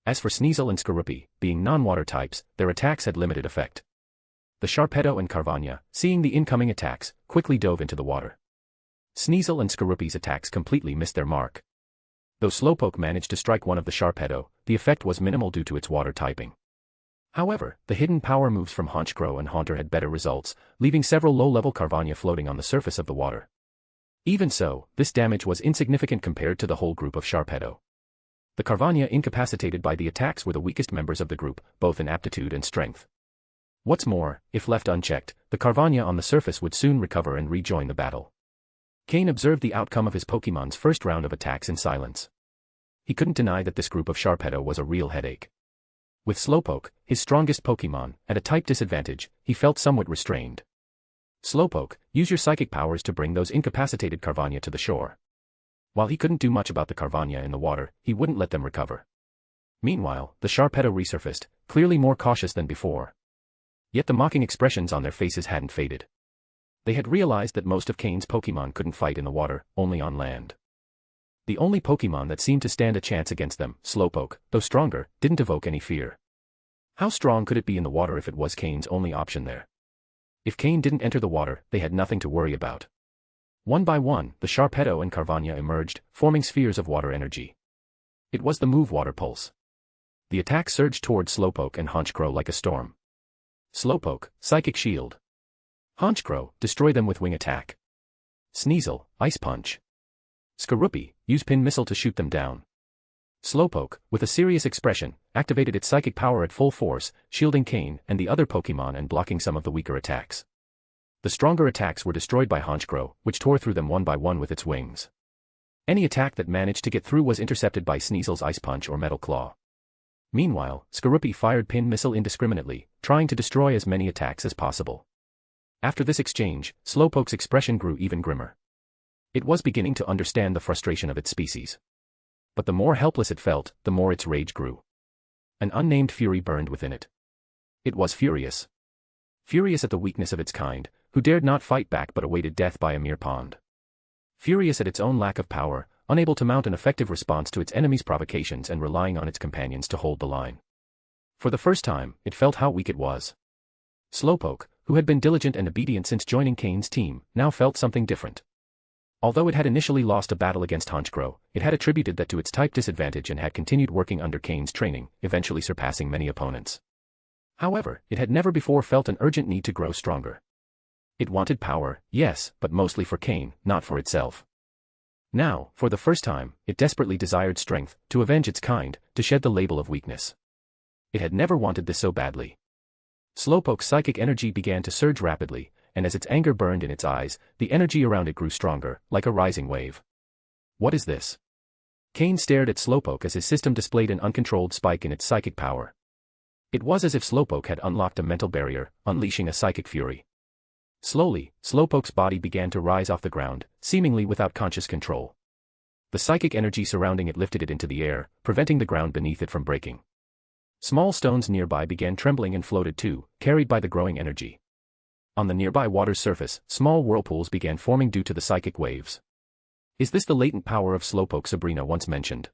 Speaker 3: As for Sneasel and Skorupi, being non-water types, their attacks had limited effect. The Sharpedo and Carvania, seeing the incoming attacks, quickly dove into the water. Sneasel and Skorupi's attacks completely missed their mark. Though Slowpoke managed to strike one of the Sharpedo, the effect was minimal due to its water typing. However, the hidden power moves from Honchkrow and Haunter had better results, leaving several low-level Carvania floating on the surface of the water. Even so, this damage was insignificant compared to the whole group of Sharpedo. The Carvania incapacitated by the attacks were the weakest members of the group, both in aptitude and strength. What's more, if left unchecked, the Carvania on the surface would soon recover and rejoin the battle. Cain observed the outcome of his Pokémon's first round of attacks in silence. He couldn't deny that this group of Sharpedo was a real headache. With Slowpoke, his strongest Pokémon, at a type disadvantage, he felt somewhat restrained. Slowpoke, use your psychic powers to bring those incapacitated Carvania to the shore. While he couldn't do much about the Carvania in the water, he wouldn't let them recover. Meanwhile, the Sharpedo resurfaced, clearly more cautious than before. Yet the mocking expressions on their faces hadn't faded. They had realized that most of Cain's Pokémon couldn't fight in the water, only on land. The only Pokémon that seemed to stand a chance against them, Slowpoke, though stronger, didn't evoke any fear. How strong could it be in the water if it was Cain's only option there? If Cain didn't enter the water, they had nothing to worry about. One by one, the Sharpedo and Carvania emerged, forming spheres of water energy. It was the move water pulse. The attack surged towards Slowpoke and Honchkrow like a storm. Slowpoke, Psychic Shield. Honchkrow, destroy them with wing attack. Sneasel, Ice Punch. Skorupi, use Pin Missile to shoot them down. Slowpoke, with a serious expression, activated its psychic power at full force, shielding Cain and the other Pokémon and blocking some of the weaker attacks. The stronger attacks were destroyed by Honchkrow, which tore through them one by one with its wings. Any attack that managed to get through was intercepted by Sneasel's Ice Punch or Metal Claw. Meanwhile, Skorupi fired Pin Missile indiscriminately, trying to destroy as many attacks as possible. After this exchange, Slowpoke's expression grew even grimmer. It was beginning to understand the frustration of its species. But the more helpless it felt, the more its rage grew. An unnamed fury burned within it. It was furious. Furious at the weakness of its kind, who dared not fight back but awaited death by a mere pond. Furious at its own lack of power, unable to mount an effective response to its enemies' provocations and relying on its companions to hold the line. For the first time, it felt how weak it was. Slowpoke, who had been diligent and obedient since joining Cain's team, now felt something different. Although it had initially lost a battle against Honchkrow, it had attributed that to its type disadvantage and had continued working under Cain's training, eventually surpassing many opponents. However, it had never before felt an urgent need to grow stronger. It wanted power, yes, but mostly for Cain, not for itself. Now, for the first time, it desperately desired strength, to avenge its kind, to shed the label of weakness. It had never wanted this so badly. Slowpoke's psychic energy began to surge rapidly, and as its anger burned in its eyes, the energy around it grew stronger, like a rising wave. What is this? Cain stared at Slowpoke as his system displayed an uncontrolled spike in its psychic power. It was as if Slowpoke had unlocked a mental barrier, unleashing a psychic fury. Slowly, Slowpoke's body began to rise off the ground, seemingly without conscious control. The psychic energy surrounding it lifted it into the air, preventing the ground beneath it from breaking. Small stones nearby began trembling and floated too, carried by the growing energy. On the nearby water's surface, small whirlpools began forming due to the psychic waves. Is this the latent power of Slowpoke Sabrina once mentioned?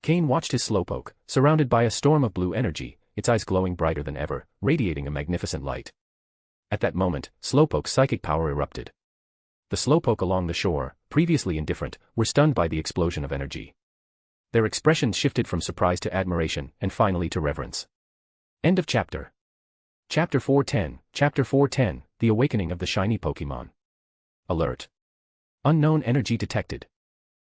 Speaker 3: Cain watched his Slowpoke, surrounded by a storm of blue energy, its eyes glowing brighter than ever, radiating a magnificent light. At that moment, Slowpoke's psychic power erupted. The Slowpoke along the shore, previously indifferent, were stunned by the explosion of energy. Their expressions shifted from surprise to admiration, and finally to reverence. End of chapter. Chapter 410, The Awakening of the Shiny Pokémon. Alert. Unknown energy detected.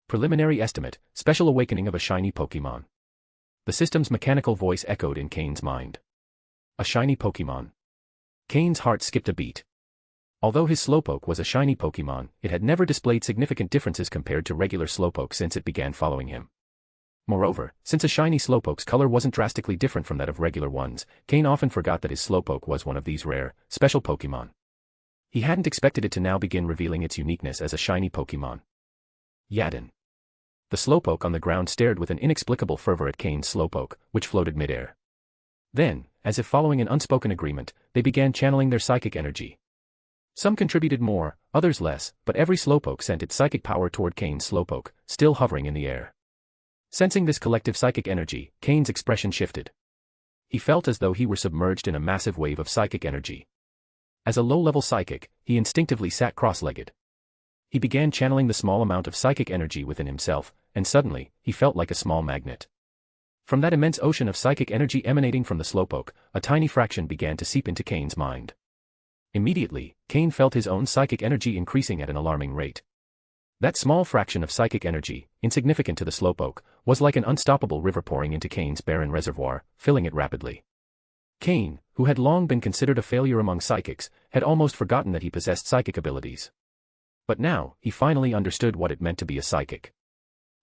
Speaker 3: Preliminary estimate, special awakening of a shiny Pokémon. The system's mechanical voice echoed in Cain's mind. A shiny Pokémon. Cain's heart skipped a beat. Although his Slowpoke was a shiny Pokémon, it had never displayed significant differences compared to regular Slowpoke since it began following him. Moreover, since a shiny Slowpoke's color wasn't drastically different from that of regular ones, Cain often forgot that his Slowpoke was one of these rare, special Pokémon. He hadn't expected it to now begin revealing its uniqueness as a shiny Pokémon. Yadin. The Slowpoke on the ground stared with an inexplicable fervor at Cain's Slowpoke, which floated midair. Then, as if following an unspoken agreement, they began channeling their psychic energy. Some contributed more, others less, but every Slowpoke sent its psychic power toward Cain's Slowpoke, still hovering in the air. Sensing this collective psychic energy, Cain's expression shifted. He felt as though he were submerged in a massive wave of psychic energy. As a low-level psychic, he instinctively sat cross-legged. He began channeling the small amount of psychic energy within himself, and suddenly, he felt like a small magnet. From that immense ocean of psychic energy emanating from the Slowpoke, a tiny fraction began to seep into Cain's mind. Immediately, Cain felt his own psychic energy increasing at an alarming rate. That small fraction of psychic energy, insignificant to the Slowpoke, was like an unstoppable river pouring into Cain's barren reservoir, filling it rapidly. Cain, who had long been considered a failure among psychics, had almost forgotten that he possessed psychic abilities. But now, he finally understood what it meant to be a psychic.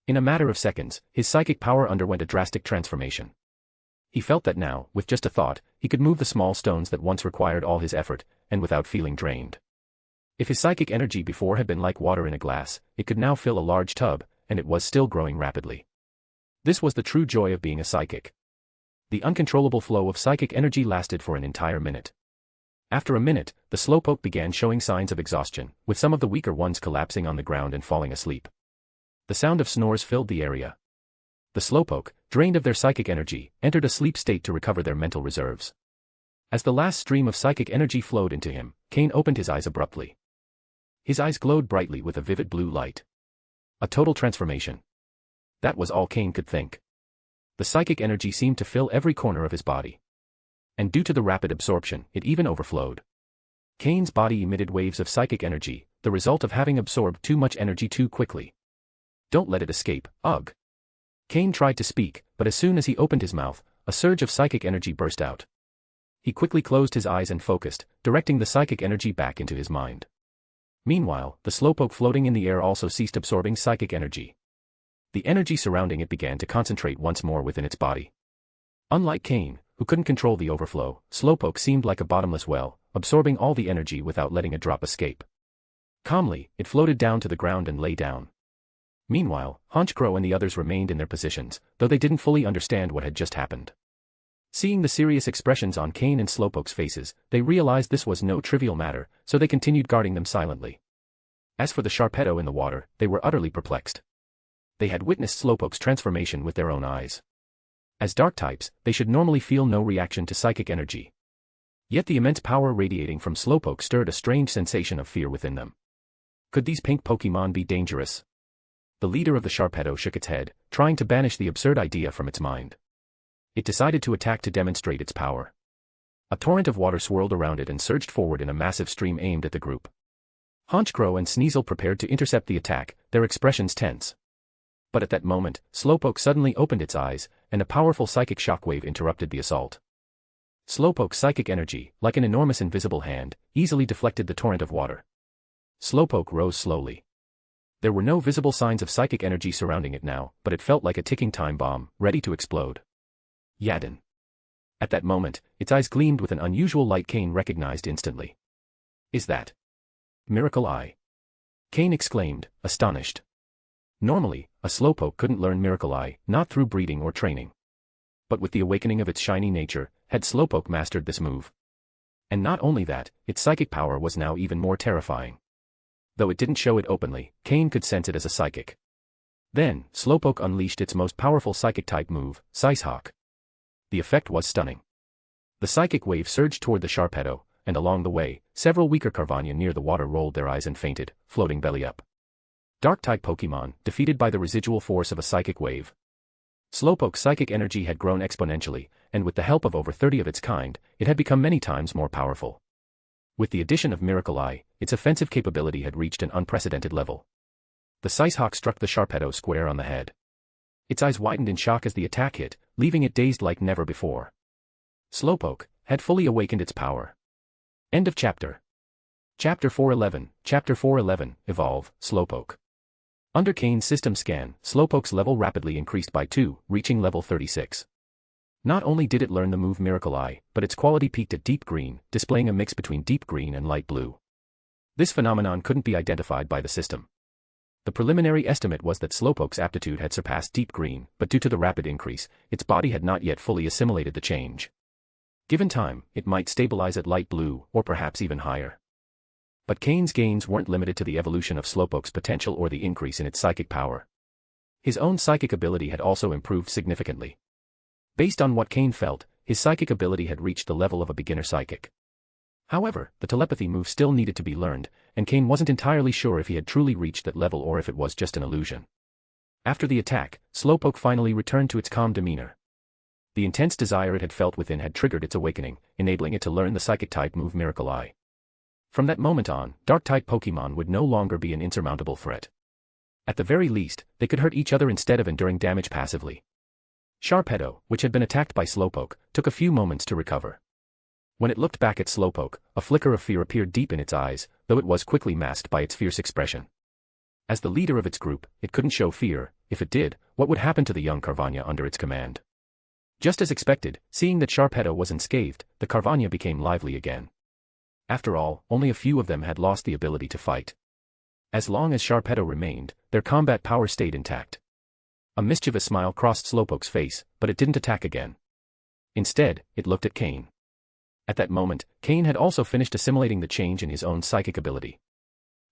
Speaker 3: In a matter of seconds, his psychic power underwent a drastic transformation. He felt that now, with just a thought, he could move the small stones that once required all his effort, and without feeling drained. If his psychic energy before had been like water in a glass, it could now fill a large tub, and it was still growing rapidly. This was the true joy of being a psychic. The uncontrollable flow of psychic energy lasted for an entire minute. After a minute, the slowpoke began showing signs of exhaustion, with some of the weaker ones collapsing on the ground and falling asleep. The sound of snores filled the area. The slowpoke, drained of their psychic energy, entered a sleep state to recover their mental reserves. As the last stream of psychic energy flowed into him, Cain opened his eyes abruptly. His eyes glowed brightly with a vivid blue light. A total transformation. That was all Cain could think. The psychic energy seemed to fill every corner of his body. And due to the rapid absorption, it even overflowed. Cain's body emitted waves of psychic energy, the result of having absorbed too much energy too quickly. Don't let it escape, ugh. Cain tried to speak, but as soon as he opened his mouth, a surge of psychic energy burst out. He quickly closed his eyes and focused, directing the psychic energy back into his mind. Meanwhile, the slowpoke floating in the air also ceased absorbing psychic energy. The energy surrounding it began to concentrate once more within its body. Unlike Cain, who couldn't control the overflow, Slowpoke seemed like a bottomless well, absorbing all the energy without letting a drop escape. Calmly, it floated down to the ground and lay down. Meanwhile, Honchcrow and the others remained in their positions, though they didn't fully understand what had just happened. Seeing the serious expressions on Cain and Slowpoke's faces, they realized this was no trivial matter, so they continued guarding them silently. As for the Sharpedo in the water, they were utterly perplexed. They had witnessed Slowpoke's transformation with their own eyes. As dark types, they should normally feel no reaction to psychic energy. Yet the immense power radiating from Slowpoke stirred a strange sensation of fear within them. Could these pink Pokémon be dangerous? The leader of the Sharpedo shook its head, trying to banish the absurd idea from its mind. It decided to attack to demonstrate its power. A torrent of water swirled around it and surged forward in a massive stream aimed at the group. Honchcrow and Sneasel prepared to intercept the attack, their expressions tense. But at that moment, Slowpoke suddenly opened its eyes, and a powerful psychic shockwave interrupted the assault. Slowpoke's psychic energy, like an enormous invisible hand, easily deflected the torrent of water. Slowpoke rose slowly. There were no visible signs of psychic energy surrounding it now, but it felt like a ticking time bomb, ready to explode. Yadin. At that moment, its eyes gleamed with an unusual light Cain recognized instantly. Is that Miracle Eye? Cain exclaimed, astonished. Normally, a Slowpoke couldn't learn Miracle Eye, not through breeding or training. But with the awakening of its shiny nature, had Slowpoke mastered this move. And not only that, its psychic power was now even more terrifying. Though it didn't show it openly, Cain could sense it as a psychic. Then, Slowpoke unleashed its most powerful psychic-type move, Sicehawk. The effect was stunning. The psychic wave surged toward the Sharpedo, and along the way, several weaker Carvania near the water rolled their eyes and fainted, floating belly up. Dark-type Pokémon, defeated by the residual force of a psychic wave. Slowpoke's psychic energy had grown exponentially, and with the help of over 30 of its kind, it had become many times more powerful. With the addition of Miracle Eye, its offensive capability had reached an unprecedented level. The Sicehawk struck the Sharpedo square on the head. Its eyes widened in shock as the attack hit, leaving it dazed like never before. Slowpoke had fully awakened its power. End of chapter. Chapter 411, Evolve, Slowpoke. Under Cain's system scan, Slowpoke's level rapidly increased by 2, reaching level 36. Not only did it learn the move Miracle Eye, but its quality peaked at deep green, displaying a mix between deep green and light blue. This phenomenon couldn't be identified by the system. The preliminary estimate was that Slowpoke's aptitude had surpassed deep green, but due to the rapid increase, its body had not yet fully assimilated the change. Given time, it might stabilize at light blue, or perhaps even higher. But Cain's gains weren't limited to the evolution of Slowpoke's potential or the increase in its psychic power. His own psychic ability had also improved significantly. Based on what Cain felt, his psychic ability had reached the level of a beginner psychic. However, the telepathy move still needed to be learned, and Cain wasn't entirely sure if he had truly reached that level or if it was just an illusion. After the attack, Slowpoke finally returned to its calm demeanor. The intense desire it had felt within had triggered its awakening, enabling it to learn the psychic-type move Miracle Eye. From that moment on, Dark-type Pokémon would no longer be an insurmountable threat. At the very least, they could hurt each other instead of enduring damage passively. Sharpedo, which had been attacked by Slowpoke, took a few moments to recover. When it looked back at Slowpoke, a flicker of fear appeared deep in its eyes, though it was quickly masked by its fierce expression. As the leader of its group, it couldn't show fear. If it did, what would happen to the young Carvania under its command? Just as expected, seeing that Sharpedo was unscathed, the Carvania became lively again. After all, only a few of them had lost the ability to fight. As long as Sharpedo remained, their combat power stayed intact. A mischievous smile crossed Slowpoke's face, but it didn't attack again. Instead, it looked at Cain. At that moment, Cain had also finished assimilating the change in his own psychic ability.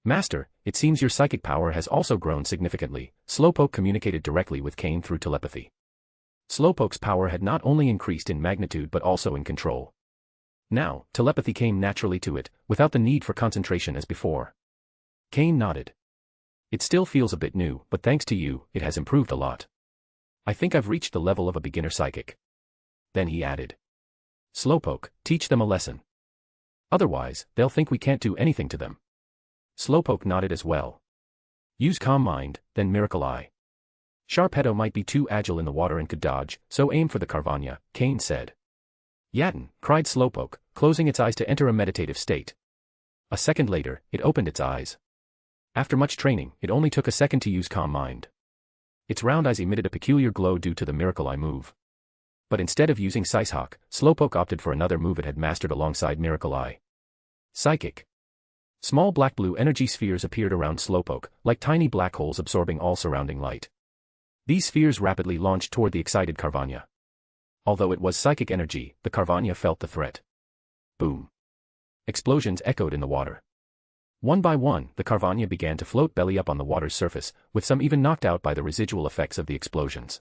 Speaker 3: Master, it seems your psychic power has also grown significantly. Slowpoke communicated directly with Cain through telepathy. Slowpoke's power had not only increased in magnitude but also in control. Now, telepathy came naturally to it, without the need for concentration as before. Cain nodded. It still feels a bit new, but thanks to you, it has improved a lot. I think I've reached the level of a beginner psychic. Then he added. Slowpoke, teach them a lesson. Otherwise, they'll think we can't do anything to them. Slowpoke nodded as well. Use Calm Mind, then Miracle Eye. Sharpedo might be too agile in the water and could dodge, so aim for the Carvania, Cain said. Yatten, cried Slowpoke, closing its eyes to enter a meditative state. A second later, it opened its eyes. After much training, it only took a second to use Calm Mind. Its round eyes emitted a peculiar glow due to the Miracle Eye move. But instead of using Sicehawk, Slowpoke opted for another move it had mastered alongside Miracle Eye. Psychic. Small black-blue energy spheres appeared around Slowpoke, like tiny black holes absorbing all surrounding light. These spheres rapidly launched toward the excited Carvania. Although it was psychic energy, the Carvania felt the threat. Boom. Explosions echoed in the water. One by one, the Carvania began to float belly up on the water's surface, with some even knocked out by the residual effects of the explosions.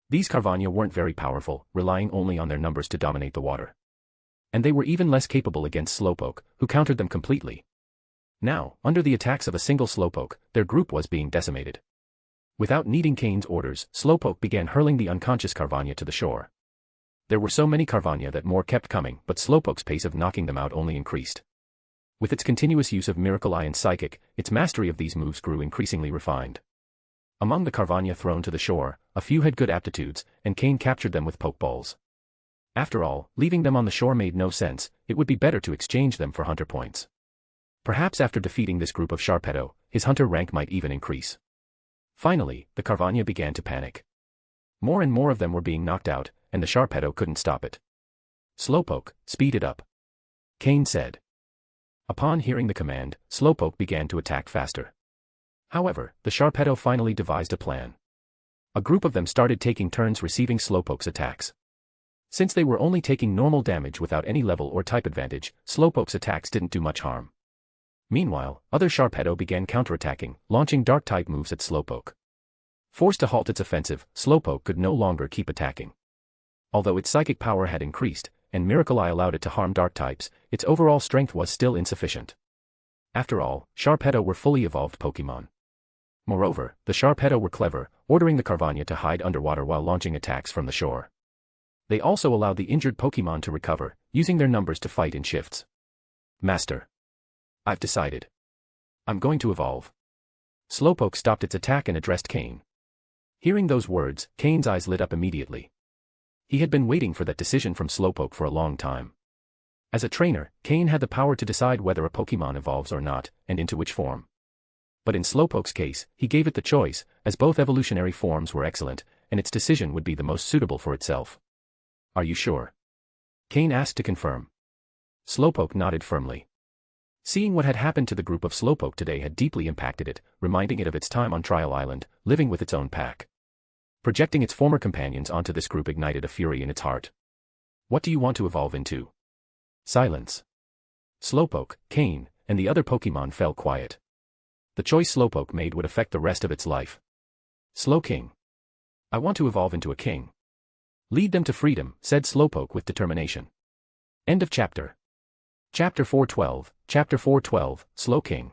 Speaker 3: These Carvania weren't very powerful, relying only on their numbers to dominate the water. And they were even less capable against Slowpoke, who countered them completely. Now, under the attacks of a single Slowpoke, their group was being decimated. Without needing Cain's orders, Slowpoke began hurling the unconscious Carvania to the shore. There were so many Carvania that more kept coming, but Slowpoke's pace of knocking them out only increased. With its continuous use of Miracle Eye and Psychic, its mastery of these moves grew increasingly refined. Among the Carvania thrown to the shore, a few had good aptitudes, and Cain captured them with Pokeballs. After all, leaving them on the shore made no sense, it would be better to exchange them for hunter points. Perhaps after defeating this group of Sharpedo, his hunter rank might even increase. Finally, the Carvania began to panic. More and more of them were being knocked out, and the Sharpedo couldn't stop it. Slowpoke, speed it up. Cain said. Upon hearing the command, Slowpoke began to attack faster. However, the Sharpedo finally devised a plan. A group of them started taking turns receiving Slowpoke's attacks. Since they were only taking normal damage without any level or type advantage, Slowpoke's attacks didn't do much harm. Meanwhile, other Sharpedo began counterattacking, launching dark-type moves at Slowpoke. Forced to halt its offensive, Slowpoke could no longer keep attacking. Although its psychic power had increased, and Miracle Eye allowed it to harm dark types, its overall strength was still insufficient. After all, Sharpedo were fully evolved Pokémon. Moreover, the Sharpedo were clever, ordering the Carvania to hide underwater while launching attacks from the shore. They also allowed the injured Pokémon to recover, using their numbers to fight in shifts. Master. I've decided. I'm going to evolve. Slowpoke stopped its attack and addressed Cain. Hearing those words, Cain's eyes lit up immediately. He had been waiting for that decision from Slowpoke for a long time. As a trainer, Cain had the power to decide whether a Pokémon evolves or not, and into which form. But in Slowpoke's case, he gave it the choice, as both evolutionary forms were excellent, and its decision would be the most suitable for itself. Are you sure? Cain asked to confirm. Slowpoke nodded firmly. Seeing what had happened to the group of Slowpoke today had deeply impacted it, reminding it of its time on Trial Island, living with its own pack. Projecting its former companions onto this group ignited a fury in its heart. What do you want to evolve into? Silence. Slowpoke, Cain, and the other Pokémon fell quiet. The choice Slowpoke made would affect the rest of its life. Slowking. I want to evolve into a king. Lead them to freedom, said Slowpoke with determination. End of chapter. Chapter 412, Chapter 412, Slowking.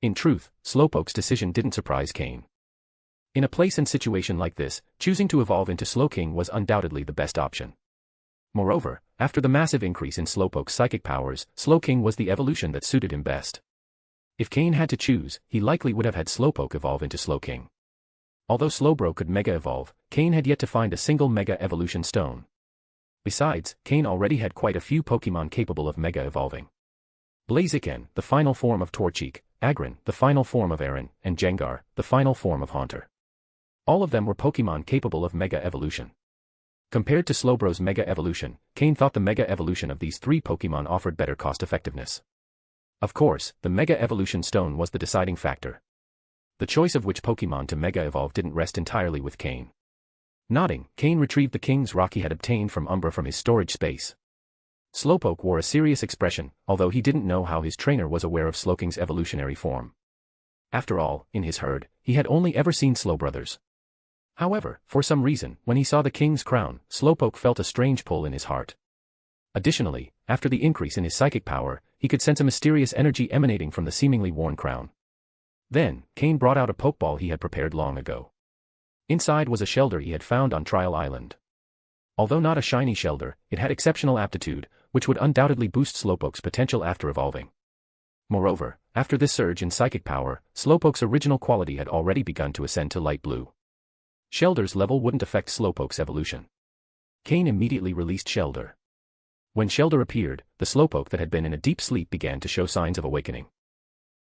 Speaker 3: In truth, Slowpoke's decision didn't surprise Cain. In a place and situation like this, choosing to evolve into Slowking was undoubtedly the best option. Moreover, after the massive increase in Slowpoke's psychic powers, Slowking was the evolution that suited him best. If Cain had to choose, he likely would have had Slowpoke evolve into Slowking. Although Slowbro could mega-evolve, Cain had yet to find a single mega-evolution stone. Besides, Cain already had quite a few Pokémon capable of mega-evolving. Blaziken, the final form of Torchic, Agron, the final form of Aaron, and Jengar, the final form of Haunter. All of them were Pokémon capable of mega-evolution. Compared to Slowbro's mega-evolution, Cain thought the mega-evolution of these three Pokémon offered better cost-effectiveness. Of course, the Mega Evolution Stone was the deciding factor. The choice of which Pokémon to Mega Evolve didn't rest entirely with Cain. Nodding, Cain retrieved the King's Rock he had obtained from Umbra from his storage space. Slowpoke wore a serious expression, although he didn't know how his trainer was aware of Slowking's evolutionary form. After all, in his herd, he had only ever seen Slowbrothers. However, for some reason, when he saw the King's crown, Slowpoke felt a strange pull in his heart. Additionally, after the increase in his psychic power, he could sense a mysterious energy emanating from the seemingly worn crown. Then, Cain brought out a Pokeball he had prepared long ago. Inside was a Shelder he had found on Trial Island. Although not a shiny Shelder, it had exceptional aptitude, which would undoubtedly boost Slowpoke's potential after evolving. Moreover, after this surge in psychic power, Slowpoke's original quality had already begun to ascend to light blue. Shelder's level wouldn't affect Slowpoke's evolution. Cain immediately released Shelder. When Shelder appeared, the Slowpoke that had been in a deep sleep began to show signs of awakening.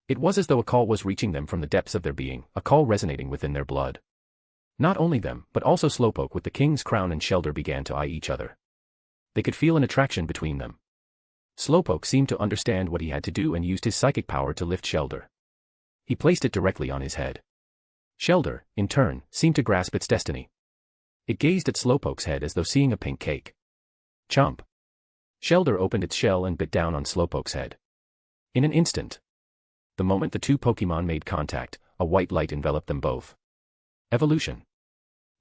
Speaker 3: It was as though a call was reaching them from the depths of their being, a call resonating within their blood. Not only them, but also Slowpoke with the King's crown and Shelder began to eye each other. They could feel an attraction between them. Slowpoke seemed to understand what he had to do and used his psychic power to lift Shelder. He placed it directly on his head. Shelder, in turn, seemed to grasp its destiny. It gazed at Slowpoke's head as though seeing a pink cake. Chomp. Shelder opened its shell and bit down on Slowpoke's head. In an instant. The moment the two Pokémon made contact, a white light enveloped them both. Evolution.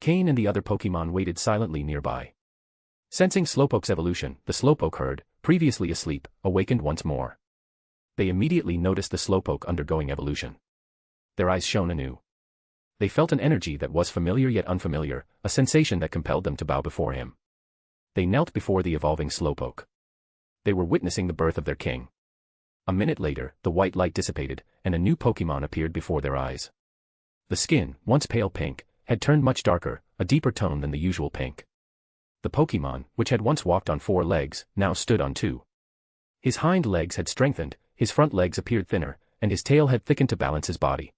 Speaker 3: Cain and the other Pokémon waited silently nearby. Sensing Slowpoke's evolution, the Slowpoke herd, previously asleep, awakened once more. They immediately noticed the Slowpoke undergoing evolution. Their eyes shone anew. They felt an energy that was familiar yet unfamiliar, a sensation that compelled them to bow before him. They knelt before the evolving Slowpoke. They were witnessing the birth of their king. A minute later, the white light dissipated, and a new Pokémon appeared before their eyes. The skin, once pale pink, had turned much darker, a deeper tone than the usual pink. The Pokémon, which had once walked on 4 legs, now stood on 2. His hind legs had strengthened, his front legs appeared thinner, and his tail had thickened to balance his body.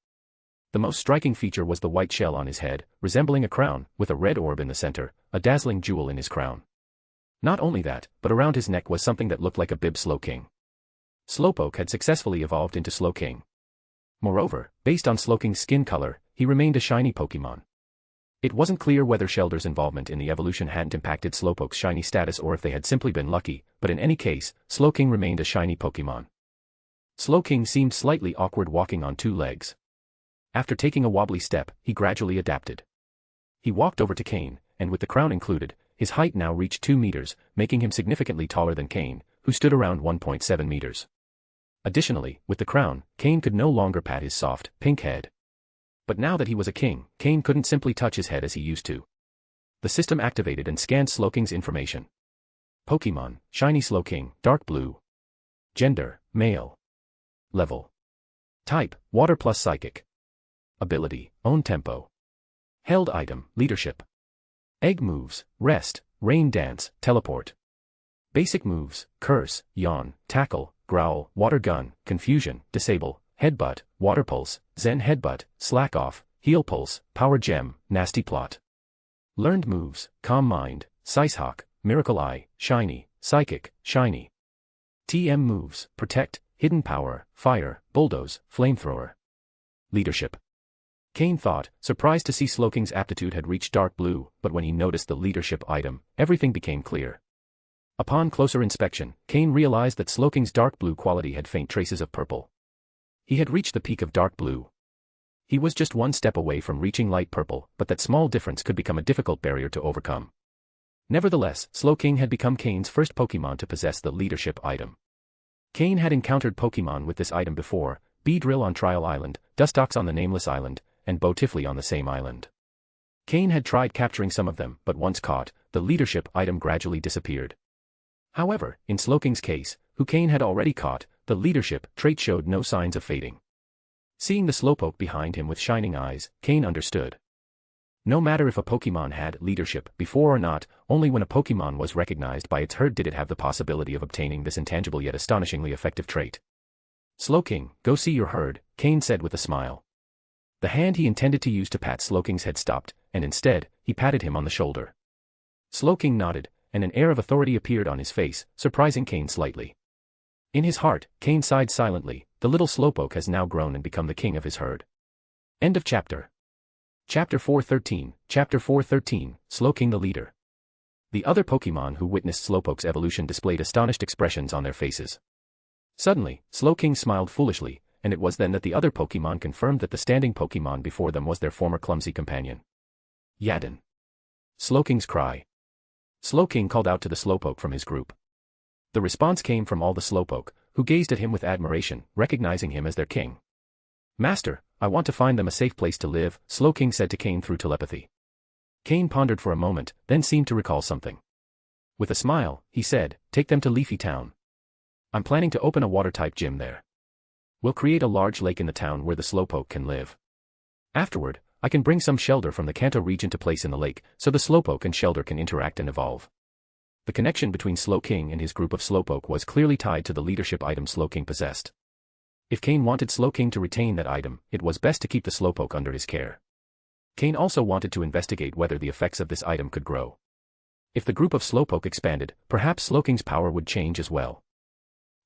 Speaker 3: The most striking feature was the white shell on his head, resembling a crown, with a red orb in the center, a dazzling jewel in his crown. Not only that, but around his neck was something that looked like a bib Slowking. Slowpoke had successfully evolved into Slowking. Moreover, based on Slowking's skin color, he remained a shiny Pokémon. It wasn't clear whether Shelder's involvement in the evolution hadn't impacted Slowpoke's shiny status or if they had simply been lucky, but in any case, Slowking remained a shiny Pokémon. Slowking seemed slightly awkward walking on 2 legs. After taking a wobbly step, he gradually adapted. He walked over to Cain, and with the crown included, his height now reached 2 meters, making him significantly taller than Cain, who stood around 1.7 meters. Additionally, with the crown, Cain could no longer pat his soft, pink head. But now that he was a king, Cain couldn't simply touch his head as he used to. The system activated and scanned Slowking's information. Pokémon, Shiny Slowking, Dark Blue. Gender, Male. Level. Type, Water plus Psychic. Ability, Own Tempo. Held item, Leadership. Egg moves, Rest, Rain Dance, Teleport. Basic moves, Curse, Yawn, Tackle, Growl, Water Gun, Confusion, Disable, Headbutt, Water Pulse, Zen Headbutt, Slack Off, Heal Pulse, Power Gem, Nasty Plot. Learned moves, Calm Mind, Sicehawk, Miracle Eye, Shiny, Psychic, Shiny. TM moves, Protect, Hidden Power, Fire, Bulldoze, Flamethrower. Leadership. Cain thought, surprised to see Slowking's aptitude had reached dark blue, but when he noticed the leadership item, everything became clear. Upon closer inspection, Cain realized that Slowking's dark blue quality had faint traces of purple. He had reached the peak of dark blue. He was just 1 step away from reaching light purple, but that small difference could become a difficult barrier to overcome. Nevertheless, Slowking had become Cain's first Pokémon to possess the leadership item. Cain had encountered Pokémon with this item before, Beedrill on Trial Island, Dustox on the Nameless Island, and Botifley on the same island. Cain had tried capturing some of them, but once caught, the leadership item gradually disappeared. However, in Slowking's case, who Cain had already caught, the leadership trait showed no signs of fading. Seeing the Slowpoke behind him with shining eyes, Cain understood. No matter if a Pokémon had leadership before or not, only when a Pokémon was recognized by its herd did it have the possibility of obtaining this intangible yet astonishingly effective trait. Slowking, go see your herd, Cain said with a smile. The hand he intended to use to pat Slowking's head stopped, and instead, he patted him on the shoulder. Slowking nodded, and an air of authority appeared on his face, surprising Cain slightly. In his heart, Cain sighed silently. The little slowpoke has now grown and become the king of his herd. End of chapter. Chapter 413, Chapter 413, Slowking the Leader. The other Pokémon who witnessed Slowpoke's evolution displayed astonished expressions on their faces. Suddenly, Slowking smiled foolishly, and it was then that the other Pokémon confirmed that the standing Pokémon before them was their former clumsy companion. Yadin. Slowking's cry. Slowking called out to the Slowpoke from his group. The response came from all the Slowpoke, who gazed at him with admiration, recognizing him as their king. Master, I want to find them a safe place to live, Slowking said to Cain through telepathy. Cain pondered for a moment, then seemed to recall something. With a smile, he said, take them to Leafy Town. I'm planning to open a water-type gym there. We'll create a large lake in the town where the Slowpoke can live. Afterward, I can bring some Shelder from the Kanto region to place in the lake, so the Slowpoke and Shelder can interact and evolve. The connection between Slowking and his group of Slowpoke was clearly tied to the leadership item Slowking possessed. If Cain wanted Slowking to retain that item, it was best to keep the Slowpoke under his care. Cain also wanted to investigate whether the effects of this item could grow. If the group of Slowpoke expanded, perhaps Slowking's power would change as well.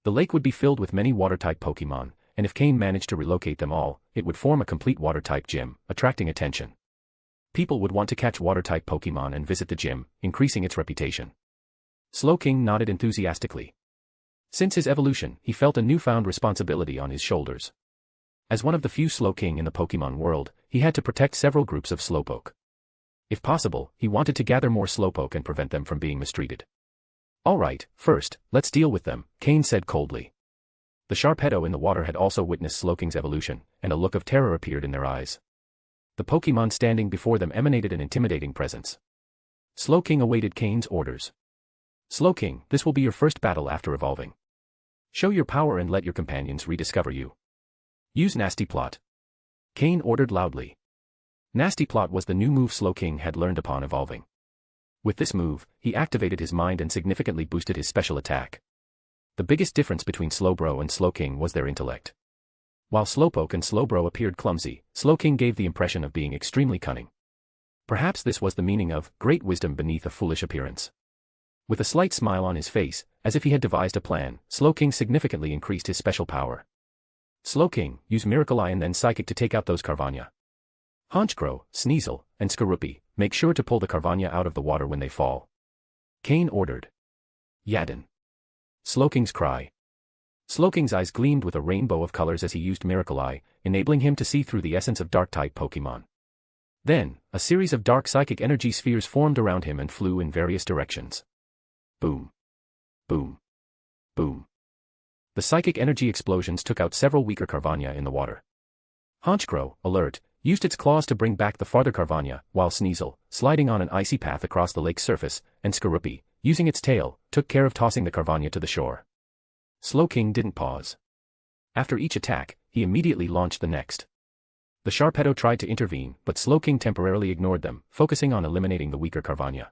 Speaker 3: The lake would be filled with many water-type Pokémon, and if Cain managed to relocate them all, it would form a complete water-type gym, attracting attention. People would want to catch water-type Pokémon and visit the gym, increasing its reputation. Slowking nodded enthusiastically. Since his evolution, he felt a newfound responsibility on his shoulders. As one of the few Slowking in the Pokémon world, he had to protect several groups of Slowpoke. If possible, he wanted to gather more Slowpoke and prevent them from being mistreated. Alright, first, let's deal with them, Cain said coldly. The Sharpedo in the water had also witnessed Slowking's evolution, and a look of terror appeared in their eyes. The Pokémon standing before them emanated an intimidating presence. Slowking awaited Cain's orders. Slowking, this will be your first battle after evolving. Show your power and let your companions rediscover you. Use Nasty Plot. Cain ordered loudly. Nasty Plot was the new move Slowking had learned upon evolving. With this move, he activated his mind and significantly boosted his special attack. The biggest difference between Slowbro and Slowking was their intellect. While Slowpoke and Slowbro appeared clumsy, Slowking gave the impression of being extremely cunning. Perhaps this was the meaning of great wisdom beneath a foolish appearance. With a slight smile on his face, as if he had devised a plan, Slowking significantly increased his special power. Slowking, use Miracle Eye and then Psychic to take out those Carvania. Honchkrow, Sneasel, and Skorupi, make sure to pull the Carvania out of the water when they fall. Cain ordered. Yadin. Slowking's cry. Slowking's eyes gleamed with a rainbow of colors as he used Miracle Eye, enabling him to see through the essence of Dark-type Pokémon. Then, a series of dark psychic energy spheres formed around him and flew in various directions. Boom. Boom. Boom. The psychic energy explosions took out several weaker Carvania in the water. Honchkrow, alert, used its claws to bring back the farther Carvania, while Sneasel, sliding on an icy path across the lake's surface, and Skorupi, using its tail, took care of tossing the Carvania to the shore. Slowking didn't pause. After each attack, he immediately launched the next. The Sharpedo tried to intervene, but Slowking temporarily ignored them, focusing on eliminating the weaker Carvania.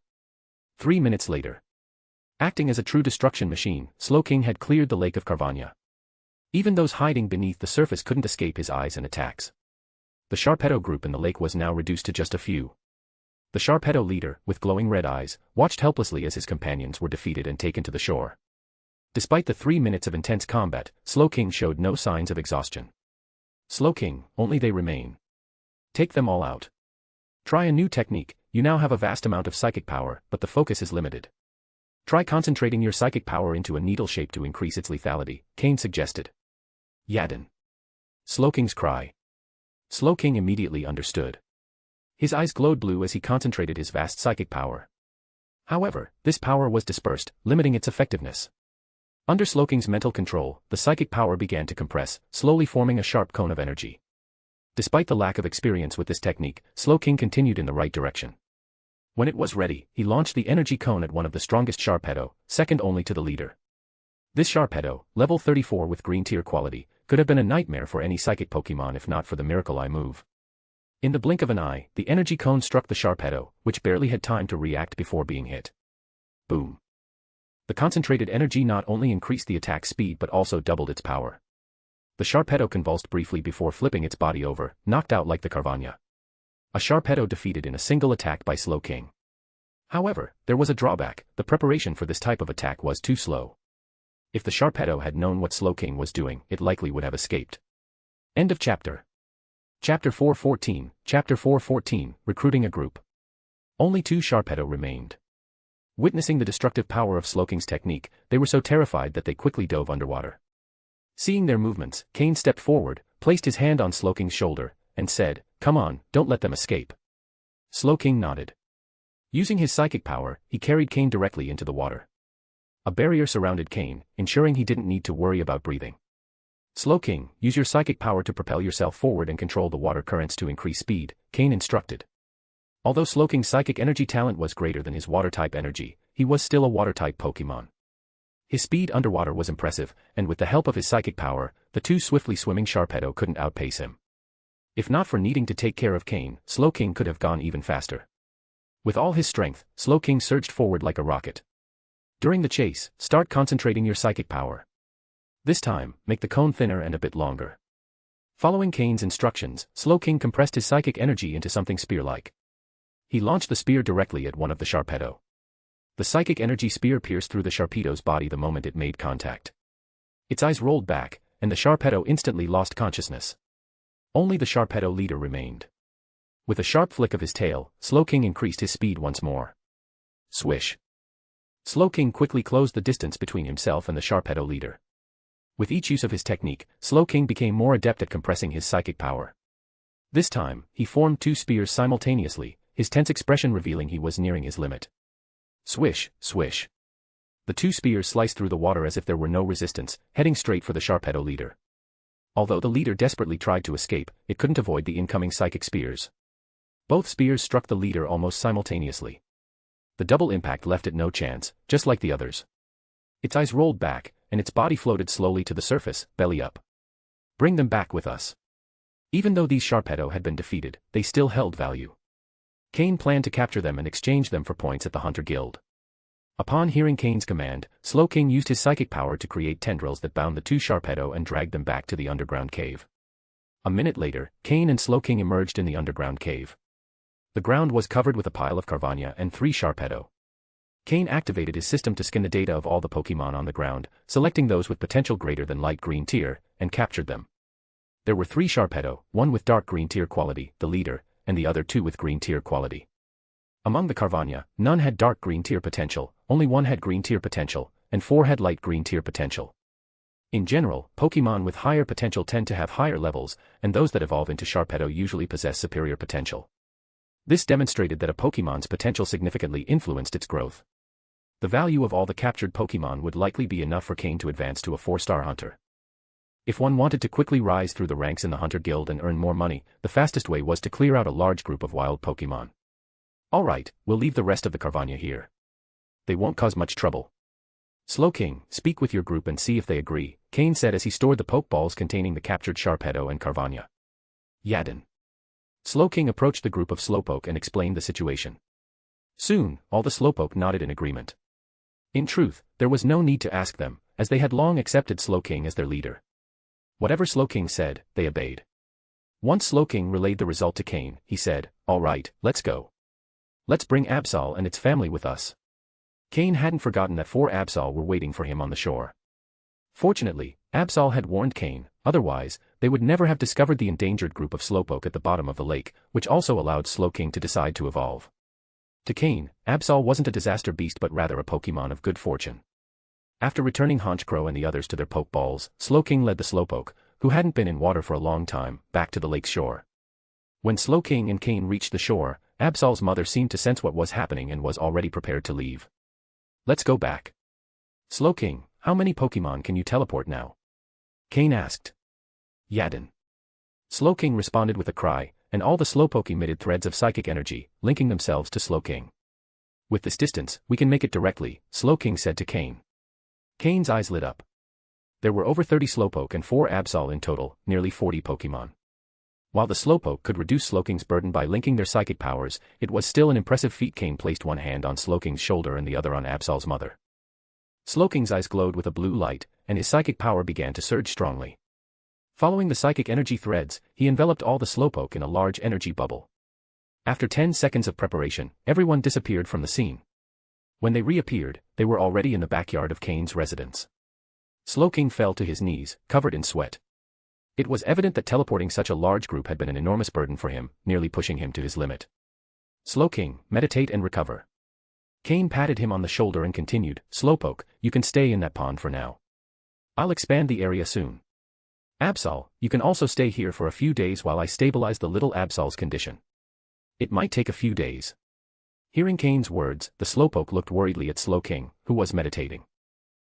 Speaker 3: 3 minutes later. Acting as a true destruction machine, Slowking had cleared the lake of Carvania. Even those hiding beneath the surface couldn't escape his eyes and attacks. The Sharpedo group in the lake was now reduced to just a few. The Sharpedo leader, with glowing red eyes, watched helplessly as his companions were defeated and taken to the shore. Despite the 3 minutes of intense combat, Slowking showed no signs of exhaustion. Slowking, only they remain. Take them all out. Try a new technique, you now have a vast amount of psychic power, but the focus is limited. Try concentrating your psychic power into a needle shape to increase its lethality, Cain suggested. Yadin. Slowking's cry. Slowking immediately understood. His eyes glowed blue as he concentrated his vast psychic power. However, this power was dispersed, limiting its effectiveness. Under Slowking's mental control, the psychic power began to compress, slowly forming a sharp cone of energy. Despite the lack of experience with this technique, Slowking continued in the right direction. When it was ready, he launched the energy cone at one of the strongest Sharpedo, second only to the leader. This Sharpedo, level 34 with green tier quality, could have been a nightmare for any psychic Pokémon if not for the Miracle Eye move. In the blink of an eye, the energy cone struck the Sharpedo, which barely had time to react before being hit. Boom. The concentrated energy not only increased the attack speed but also doubled its power. The Sharpedo convulsed briefly before flipping its body over, knocked out like the Carvania. A Sharpedo defeated in a single attack by Slowking. However, there was a drawback, the preparation for this type of attack was too slow. If the Sharpedo had known what Slowking was doing, it likely would have escaped. End of chapter. Chapter 414, Recruiting a Group. Only 2 Sharpedo remained. Witnessing the destructive power of Slowking's technique, they were so terrified that they quickly dove underwater. Seeing their movements, Cain stepped forward, placed his hand on Slowking's shoulder, and said, "Come on, don't let them escape." Slowking nodded. Using his psychic power, he carried Cain directly into the water. A barrier surrounded Cain, ensuring he didn't need to worry about breathing. "Slowking, use your psychic power to propel yourself forward and control the water currents to increase speed," Cain instructed. Although Slowking's psychic energy talent was greater than his water-type energy, he was still a water-type Pokémon. His speed underwater was impressive, and with the help of his psychic power, the 2 swiftly swimming Sharpedo couldn't outpace him. If not for needing to take care of Cain, Slowking could have gone even faster. With all his strength, Slowking surged forward like a rocket. During the chase, start concentrating your psychic power. This time, make the cone thinner and a bit longer. Following Cain's instructions, Slowking compressed his psychic energy into something spear-like. He launched the spear directly at one of the Sharpedo. The psychic energy spear pierced through the Sharpedo's body the moment it made contact. Its eyes rolled back, and the Sharpedo instantly lost consciousness. Only the Sharpedo leader remained. With a sharp flick of his tail, Slowking increased his speed once more. Swish. Slowking quickly closed the distance between himself and the Sharpedo leader. With each use of his technique, Slowking became more adept at compressing his psychic power. This time, he formed 2 spears simultaneously, his tense expression revealing he was nearing his limit. Swish, swish. The 2 spears sliced through the water as if there were no resistance, heading straight for the Sharpedo leader. Although the leader desperately tried to escape, it couldn't avoid the incoming psychic spears. Both spears struck the leader almost simultaneously. The double impact left it no chance, just like the others. Its eyes rolled back, and its body floated slowly to the surface, belly up. Bring them back with us. Even though these Sharpedo had been defeated, they still held value. Cain planned to capture them and exchange them for points at the Hunter Guild. Upon hearing Cain's command, Slowking used his psychic power to create tendrils that bound the 2 Sharpedo and dragged them back to the underground cave. A minute later, Cain and Slowking emerged in the underground cave. The ground was covered with a pile of Carvania and 3 Sharpedo. Cain activated his system to scan the data of all the Pokémon on the ground, selecting those with potential greater than light green tier, and captured them. There were 3 Sharpedo, 1 with dark green tier quality, the leader, and the other 2 with green tier quality. Among the Carvania, none had dark green tier potential, only 1 had green tier potential, and 4 had light green tier potential. In general, Pokémon with higher potential tend to have higher levels, and those that evolve into Sharpedo usually possess superior potential. This demonstrated that a Pokémon's potential significantly influenced its growth. The value of all the captured Pokémon would likely be enough for Cain to advance to a 4-star hunter. If one wanted to quickly rise through the ranks in the Hunter Guild and earn more money, the fastest way was to clear out a large group of wild Pokémon. Alright, we'll leave the rest of the Carvania here. They won't cause much trouble. Slowking, speak with your group and see if they agree, Cain said as he stored the Pokeballs containing the captured Sharpedo and Carvania. Yadin. Slowking approached the group of Slowpoke and explained the situation. Soon, all the Slowpoke nodded in agreement. In truth, there was no need to ask them, as they had long accepted Slowking as their leader. Whatever Slowking said, they obeyed. Once Slowking relayed the result to Cain, he said, "Alright, let's go. Let's bring Absol and its family with us." Cain hadn't forgotten that 4 Absol were waiting for him on the shore. Fortunately, Absol had warned Cain, otherwise, they would never have discovered the endangered group of Slowpoke at the bottom of the lake, which also allowed Slowking to decide to evolve. To Cain, Absol wasn't a disaster beast but rather a Pokémon of good fortune. After returning Honchkrow and the others to their Pokeballs, Slowking led the Slowpoke, who hadn't been in water for a long time, back to the lake's shore. When Slowking and Cain reached the shore, Absol's mother seemed to sense what was happening and was already prepared to leave. "Let's go back." "Slowking, how many Pokémon can you teleport now?" Cain asked. "Yadin." Slowking responded with a cry, and all the Slowpoke emitted threads of psychic energy, linking themselves to Slowking. "With this distance, we can make it directly," Slowking said to Cain. Cain's eyes lit up. There were over 30 Slowpoke and 4 Absol in total, nearly 40 Pokémon. While the Slowpoke could reduce Slowking's burden by linking their psychic powers, it was still an impressive feat. Cain placed one hand on Slowking's shoulder and the other on Absol's mother. Slowking's eyes glowed with a blue light, and his psychic power began to surge strongly. Following the psychic energy threads, he enveloped all the Slowpoke in a large energy bubble. After 10 seconds of preparation, everyone disappeared from the scene. When they reappeared, they were already in the backyard of Cain's residence. Slowking fell to his knees, covered in sweat. It was evident that teleporting such a large group had been an enormous burden for him, nearly pushing him to his limit. Slowking, meditate and recover. Cain patted him on the shoulder and continued, Slowpoke, you can stay in that pond for now. I'll expand the area soon. Absol, you can also stay here for a few days while I stabilize the little Absol's condition. It might take a few days. Hearing Cain's words, the Slowpoke looked worriedly at Slowking, who was meditating.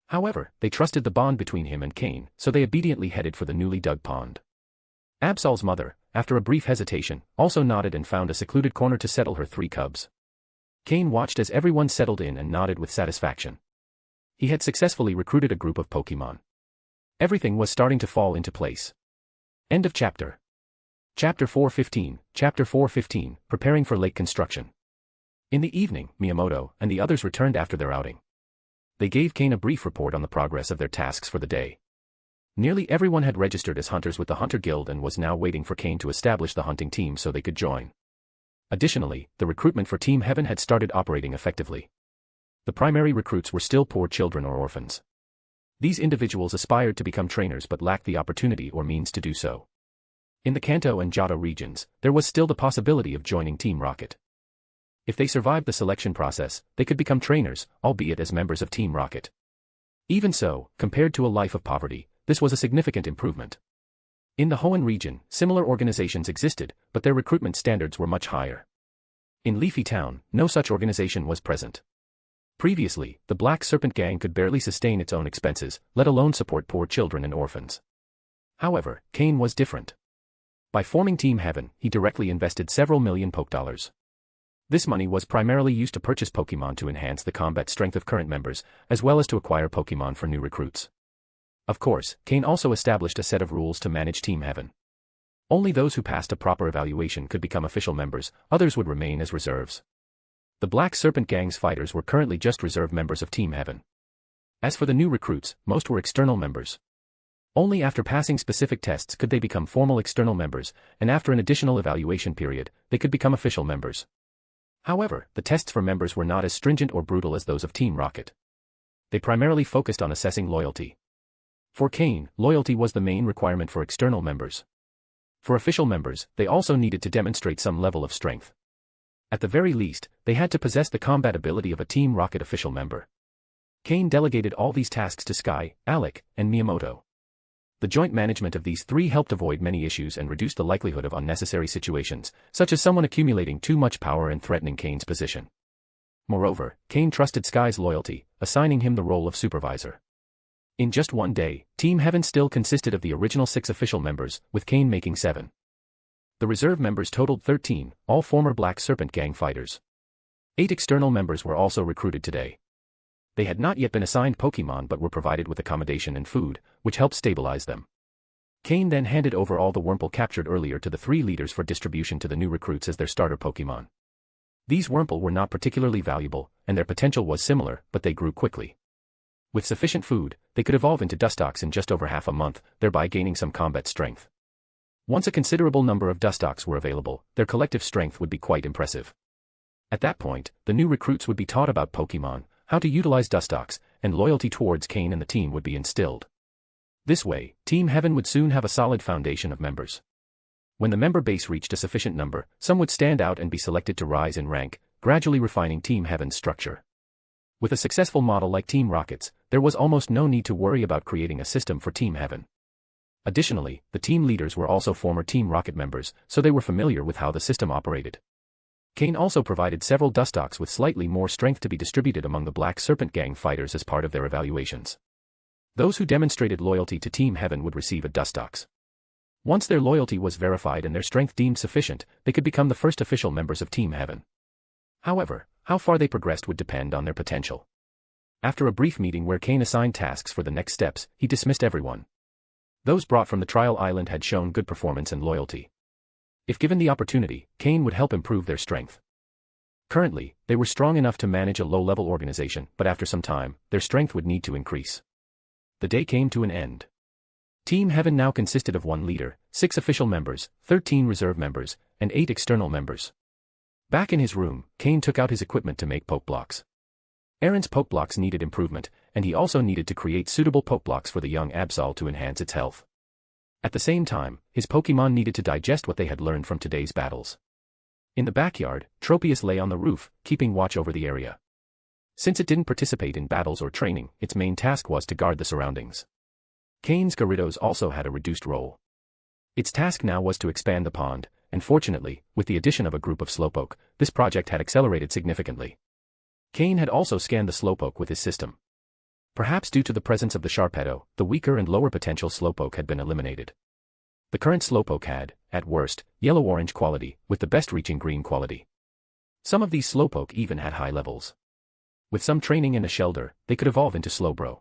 Speaker 3: However, they trusted the bond between him and Cain, so they obediently headed for the newly dug pond. Absol's mother, after a brief hesitation, also nodded and found a secluded corner to settle her 3 cubs. Cain watched as everyone settled in and nodded with satisfaction. He had successfully recruited a group of Pokémon. Everything was starting to fall into place. End of chapter. Chapter 4:15, Chapter 4:15, Preparing for Lake Construction. In the evening, Miyamoto and the others returned after their outing. They gave Cain a brief report on the progress of their tasks for the day. Nearly everyone had registered as hunters with the Hunter Guild and was now waiting for Cain to establish the hunting team so they could join. Additionally, the recruitment for Team Heaven had started operating effectively. The primary recruits were still poor children or orphans. These individuals aspired to become trainers but lacked the opportunity or means to do so. In the Kanto and Johto regions, there was still the possibility of joining Team Rocket. If they survived the selection process, they could become trainers, albeit as members of Team Rocket. Even so, compared to a life of poverty, this was a significant improvement. In the Hoenn region, similar organizations existed, but their recruitment standards were much higher. In Leafy Town, no such organization was present. Previously, the Black Serpent Gang could barely sustain its own expenses, let alone support poor children and orphans. However, Cain was different. By forming Team Heaven, he directly invested several million Pokédollars. This money was primarily used to purchase Pokémon to enhance the combat strength of current members, as well as to acquire Pokémon for new recruits. Of course, Cain also established a set of rules to manage Team Heaven. Only those who passed a proper evaluation could become official members, others would remain as reserves. The Black Serpent Gang's fighters were currently just reserve members of Team Heaven. As for the new recruits, most were external members. Only after passing specific tests could they become formal external members, and after an additional evaluation period, they could become official members. However, the tests for members were not as stringent or brutal as those of Team Rocket. They primarily focused on assessing loyalty. For Cain, loyalty was the main requirement for external members. For official members, they also needed to demonstrate some level of strength. At the very least, they had to possess the combat ability of a Team Rocket official member. Cain delegated all these tasks to Sky, Alec, and Miyamoto. The joint management of these 3 helped avoid many issues and reduced the likelihood of unnecessary situations, such as someone accumulating too much power and threatening Cain's position. Moreover, Cain trusted Sky's loyalty, assigning him the role of supervisor. In just one day, Team Heaven still consisted of the original 6 official members, with Cain making 7. The reserve members totaled 13, all former Black Serpent Gang fighters. 8 external members were also recruited today. They had not yet been assigned Pokémon but were provided with accommodation and food, which helped stabilize them. Cain then handed over all the Wurmple captured earlier to the 3 leaders for distribution to the new recruits as their starter Pokémon. These Wurmple were not particularly valuable, and their potential was similar, but they grew quickly. With sufficient food, they could evolve into Dustox in just over half a month, thereby gaining some combat strength. Once a considerable number of Dustox were available, their collective strength would be quite impressive. At that point, the new recruits would be taught about Pokémon, how to utilize Dustox, and loyalty towards Cain and the team would be instilled. This way, Team Heaven would soon have a solid foundation of members. When the member base reached a sufficient number, some would stand out and be selected to rise in rank, gradually refining Team Heaven's structure. With a successful model like Team Rocket's, there was almost no need to worry about creating a system for Team Heaven. Additionally, the team leaders were also former Team Rocket members, so they were familiar with how the system operated. Cain also provided several Dustox with slightly more strength to be distributed among the Black Serpent Gang fighters as part of their evaluations. Those who demonstrated loyalty to Team Heaven would receive a Dustox. Once their loyalty was verified and their strength deemed sufficient, they could become the first official members of Team Heaven. However, how far they progressed would depend on their potential. After a brief meeting where Cain assigned tasks for the next steps, he dismissed everyone. Those brought from the trial island had shown good performance and loyalty. If given the opportunity, Cain would help improve their strength. Currently, they were strong enough to manage a low-level organization, but after some time, their strength would need to increase. The day came to an end. Team Heaven now consisted of 1 leader, 6 official members, 13 reserve members, and 8 external members. Back in his room, Cain took out his equipment to make poke blocks. Aaron's Pokeblocks needed improvement, and he also needed to create suitable Pokeblocks for the young Absol to enhance its health. At the same time, his Pokemon needed to digest what they had learned from today's battles. In the backyard, Tropius lay on the roof, keeping watch over the area. Since it didn't participate in battles or training, its main task was to guard the surroundings. Cain's Gyarados also had a reduced role. Its task now was to expand the pond, and fortunately, with the addition of a group of Slowpoke, this project had accelerated significantly. Cain had also scanned the Slowpoke with his system. Perhaps due to the presence of the Sharpedo, the weaker and lower potential Slowpoke had been eliminated. The current Slowpoke had, at worst, yellow-orange quality, with the best reaching green quality. Some of these Slowpoke even had high levels. With some training and a shelter, they could evolve into Slowbro.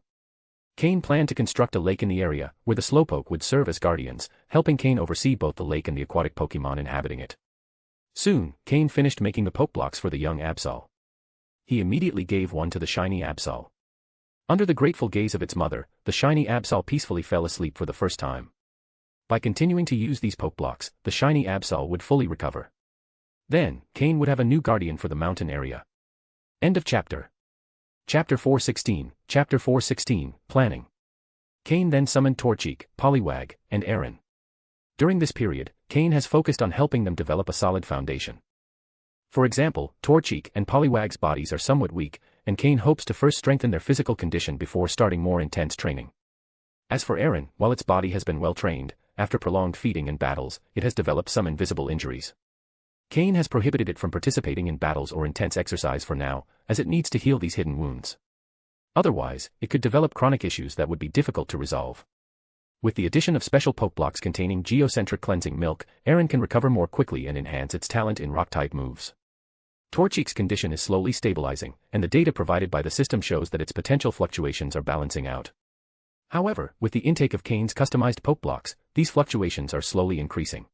Speaker 3: Cain planned to construct a lake in the area, where the Slowpoke would serve as guardians, helping Cain oversee both the lake and the aquatic Pokemon inhabiting it. Soon, Cain finished making the Pokeblocks for the young Absol. He immediately gave one to the shiny Absol. Under the grateful gaze of its mother, the shiny Absol peacefully fell asleep for the first time. By continuing to use these Pokeblocks, the shiny Absol would fully recover. Then, Cain would have a new guardian for the mountain area. End of chapter. Chapter 416, Chapter 416, Planning. Cain then summoned Torchic, Poliwag, and Aaron. During this period, Cain has focused on helping them develop a solid foundation. For example, Torchic and Poliwag's bodies are somewhat weak, and Cain hopes to first strengthen their physical condition before starting more intense training. As for Aaron, while its body has been well trained, after prolonged feeding and battles, it has developed some invisible injuries. Cain has prohibited it from participating in battles or intense exercise for now, as it needs to heal these hidden wounds. Otherwise, it could develop chronic issues that would be difficult to resolve. With the addition of special Pokeblocks containing geocentric cleansing milk, Aaron can recover more quickly and enhance its talent in rock-type moves. Torchic's condition is slowly stabilizing, and the data provided by the system shows that its potential fluctuations are balancing out. However, with the intake of Cain's customized Pokeblocks, these fluctuations are slowly increasing.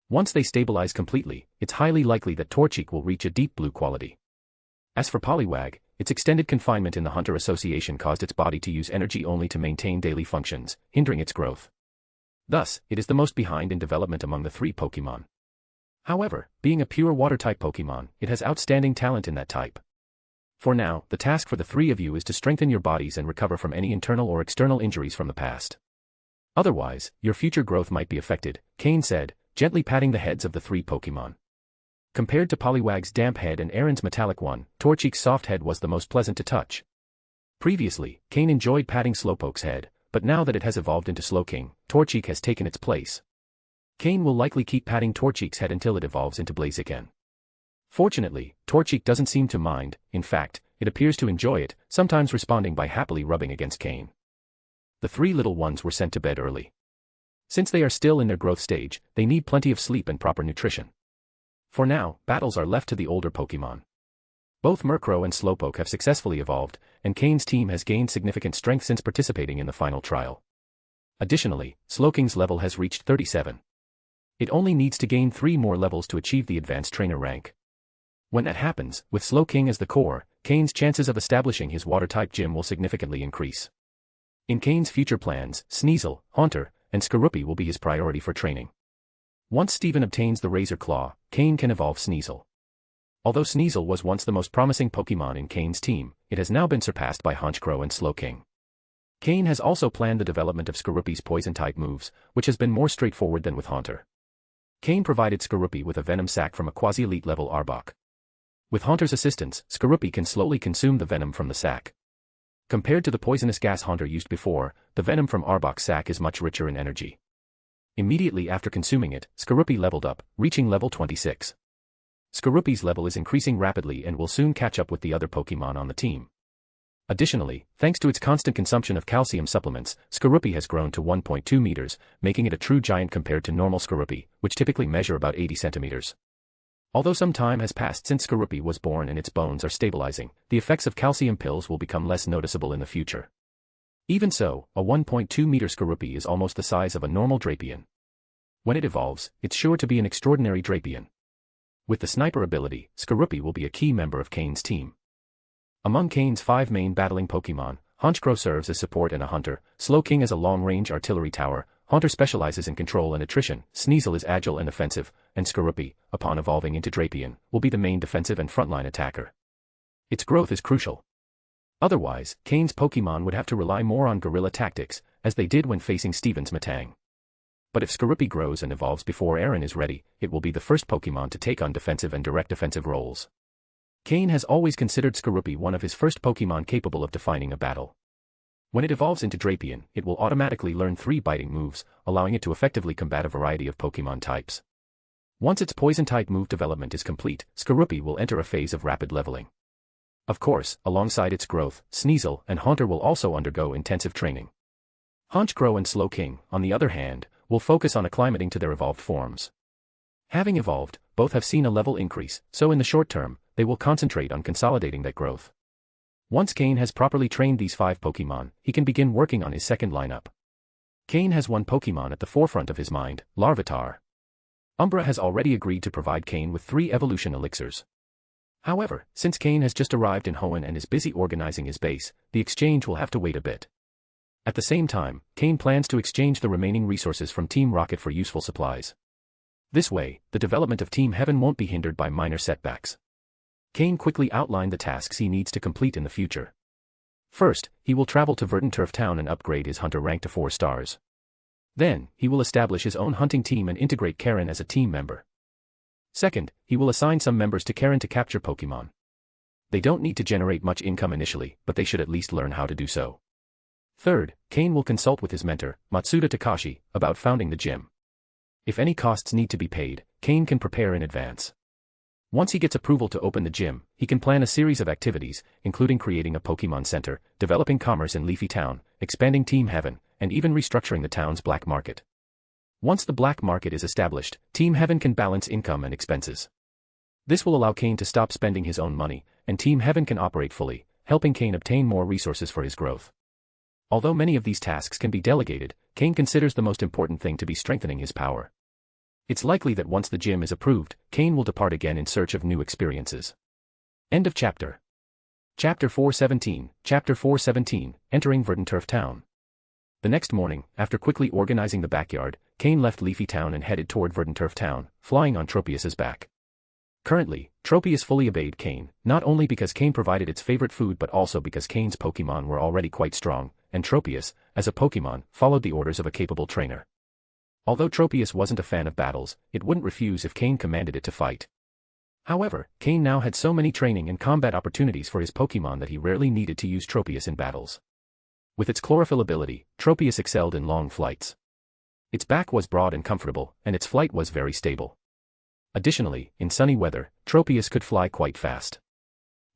Speaker 3: Once they stabilize completely, it's highly likely that Torchic will reach a deep blue quality. As for Poliwag, its extended confinement in the Hunter Association caused its body to use energy only to maintain daily functions, hindering its growth. Thus, it is the most behind in development among the three Pokemon. However, being a pure water-type Pokemon, it has outstanding talent in that type. For now, the task for the three of you is to strengthen your bodies and recover from any internal or external injuries from the past. Otherwise, your future growth might be affected, Cain said, gently patting the heads of the three Pokemon. Compared to Poliwag's damp head and Aaron's metallic one, Torchic's soft head was the most pleasant to touch. Previously, Cain enjoyed patting Slowpoke's head, but now that it has evolved into Slowking, Torchic has taken its place. Cain will likely keep patting Torchic's head until it evolves into Blaziken. Fortunately, Torchic doesn't seem to mind, in fact, it appears to enjoy it, sometimes responding by happily rubbing against Cain. The three little ones were sent to bed early. Since they are still in their growth stage, they need plenty of sleep and proper nutrition. For now, battles are left to the older Pokemon. Both Murkrow and Slowpoke have successfully evolved, and Cain's team has gained significant strength since participating in the final trial. Additionally, Slowking's level has reached 37. It only needs to gain 3 more levels to achieve the advanced trainer rank. When that happens, with Slowking as the core, Cain's chances of establishing his water-type gym will significantly increase. In Cain's future plans, Sneasel, Haunter, and Skorupi will be his priority for training. Once Steven obtains the Razor Claw, Cain can evolve Sneasel. Although Sneasel was once the most promising Pokemon in Cain's team, it has now been surpassed by Honchkrow and Slowking. Cain has also planned the development of Skorupi's poison-type moves, which has been more straightforward than with Haunter. Cain provided Skorupi with a venom sac from a quasi-elite level Arbok. With Haunter's assistance, Skorupi can slowly consume the venom from the sac. Compared to the poisonous gas Haunter used before, the venom from Arbok's sac is much richer in energy. Immediately after consuming it, Skorupi leveled up, reaching level 26. Skorupi's level is increasing rapidly and will soon catch up with the other Pokemon on the team. Additionally, thanks to its constant consumption of calcium supplements, Skorupi has grown to 1.2 meters, making it a true giant compared to normal Skorupi, which typically measure about 80 centimeters. Although some time has passed since Skorupi was born and its bones are stabilizing, the effects of calcium pills will become less noticeable in the future. Even so, a 1.2-meter Skorupi is almost the size of a normal Drapion. When it evolves, it's sure to be an extraordinary Drapion. With the Sniper ability, Skorupi will be a key member of Cain's team. Among Cain's 5 main battling Pokemon, Honchkrow serves as support and a hunter, Slowking as a long-range artillery tower, Haunter specializes in control and attrition, Sneasel is agile and offensive, and Skorupi, upon evolving into Drapion, will be the main defensive and frontline attacker. Its growth is crucial. Otherwise, Cain's Pokémon would have to rely more on guerrilla tactics, as they did when facing Steven's Metang. But if Skorupi grows and evolves before Aaron is ready, it will be the first Pokémon to take on defensive and direct offensive roles. Cain has always considered Skorupi one of his first Pokémon capable of defining a battle. When it evolves into Drapion, it will automatically learn 3 biting moves, allowing it to effectively combat a variety of Pokémon types. Once its Poison-type move development is complete, Skorupi will enter a phase of rapid leveling. Of course, alongside its growth, Sneasel and Haunter will also undergo intensive training. Honchkrow and Slowking, on the other hand, will focus on acclimating to their evolved forms. Having evolved, both have seen a level increase, so in the short term, they will concentrate on consolidating that growth. Once Cain has properly trained these 5 Pokémon, he can begin working on his second lineup. Cain has one Pokémon at the forefront of his mind, Larvitar. Umbra has already agreed to provide Cain with 3 evolution elixirs. However, since Cain has just arrived in Hoenn and is busy organizing his base, the exchange will have to wait a bit. At the same time, Cain plans to exchange the remaining resources from Team Rocket for useful supplies. This way, the development of Team Heaven won't be hindered by minor setbacks. Cain quickly outlined the tasks he needs to complete in the future. First, he will travel to Verdanturf Town and upgrade his hunter rank to 4 stars. Then, he will establish his own hunting team and integrate Karen as a team member. Second, he will assign some members to Karen to capture Pokémon. They don't need to generate much income initially, but they should at least learn how to do so. Third, Cain will consult with his mentor, Matsuda Takashi, about founding the gym. If any costs need to be paid, Cain can prepare in advance. Once he gets approval to open the gym, he can plan a series of activities, including creating a Pokémon Center, developing commerce in Leafy Town, expanding Team Heaven, and even restructuring the town's black market. Once the black market is established, Team Heaven can balance income and expenses. This will allow Cain to stop spending his own money, and Team Heaven can operate fully, helping Cain obtain more resources for his growth. Although many of these tasks can be delegated, Cain considers the most important thing to be strengthening his power. It's likely that once the gym is approved, Cain will depart again in search of new experiences. End of chapter. Chapter 417, Entering Verdanturf Town. The next morning, after quickly organizing the backyard, Cain left Leafy Town and headed toward Verdanturf Town, flying on Tropius's back. Currently, Tropius fully obeyed Cain, not only because Cain provided its favorite food but also because Cain's Pokémon were already quite strong, and Tropius, as a Pokémon, followed the orders of a capable trainer. Although Tropius wasn't a fan of battles, it wouldn't refuse if Cain commanded it to fight. However, Cain now had so many training and combat opportunities for his Pokémon that he rarely needed to use Tropius in battles. With its chlorophyll ability, Tropius excelled in long flights. Its back was broad and comfortable, and its flight was very stable. Additionally, in sunny weather, Tropius could fly quite fast.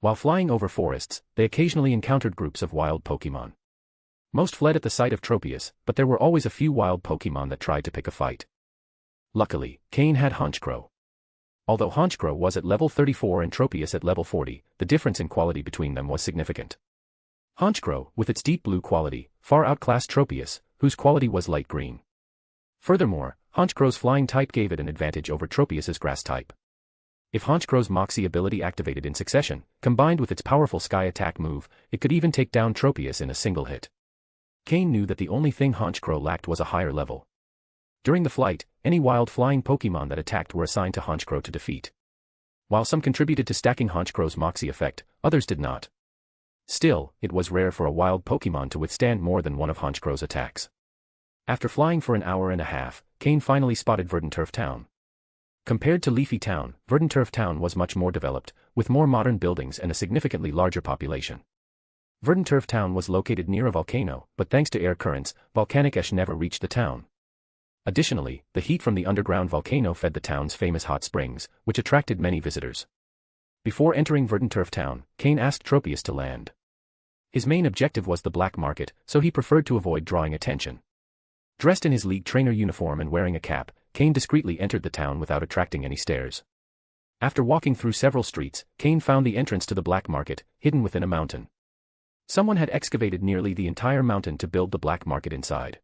Speaker 3: While flying over forests, they occasionally encountered groups of wild Pokémon. Most fled at the sight of Tropius, but there were always a few wild Pokémon that tried to pick a fight. Luckily, Cain had Honchkrow. Although Honchkrow was at level 34 and Tropius at level 40, the difference in quality between them was significant. Honchkrow, with its deep blue quality, far outclassed Tropius, whose quality was light green. Furthermore, Honchkrow's flying type gave it an advantage over Tropius's grass type. If Honchkrow's Moxie ability activated in succession, combined with its powerful Sky Attack move, it could even take down Tropius in a single hit. Cain knew that the only thing Honchkrow lacked was a higher level. During the flight, any wild flying Pokémon that attacked were assigned to Honchkrow to defeat. While some contributed to stacking Honchkrow's Moxie effect, others did not. Still, it was rare for a wild Pokémon to withstand more than one of Honchkrow's attacks. After flying for an hour and a half, Cain finally spotted Verdanturf Town. Compared to Leafy Town, Verdanturf Town was much more developed, with more modern buildings and a significantly larger population. Verdanturf Town was located near a volcano, but thanks to air currents, volcanic ash never reached the town. Additionally, the heat from the underground volcano fed the town's famous hot springs, which attracted many visitors. Before entering Verdanturf Town, Cain asked Tropius to land. His main objective was the black market, so he preferred to avoid drawing attention. Dressed in his league trainer uniform and wearing a cap, Cain discreetly entered the town without attracting any stares. After walking through several streets, Cain found the entrance to the black market, hidden within a mountain. Someone had excavated nearly the entire mountain to build the black market inside.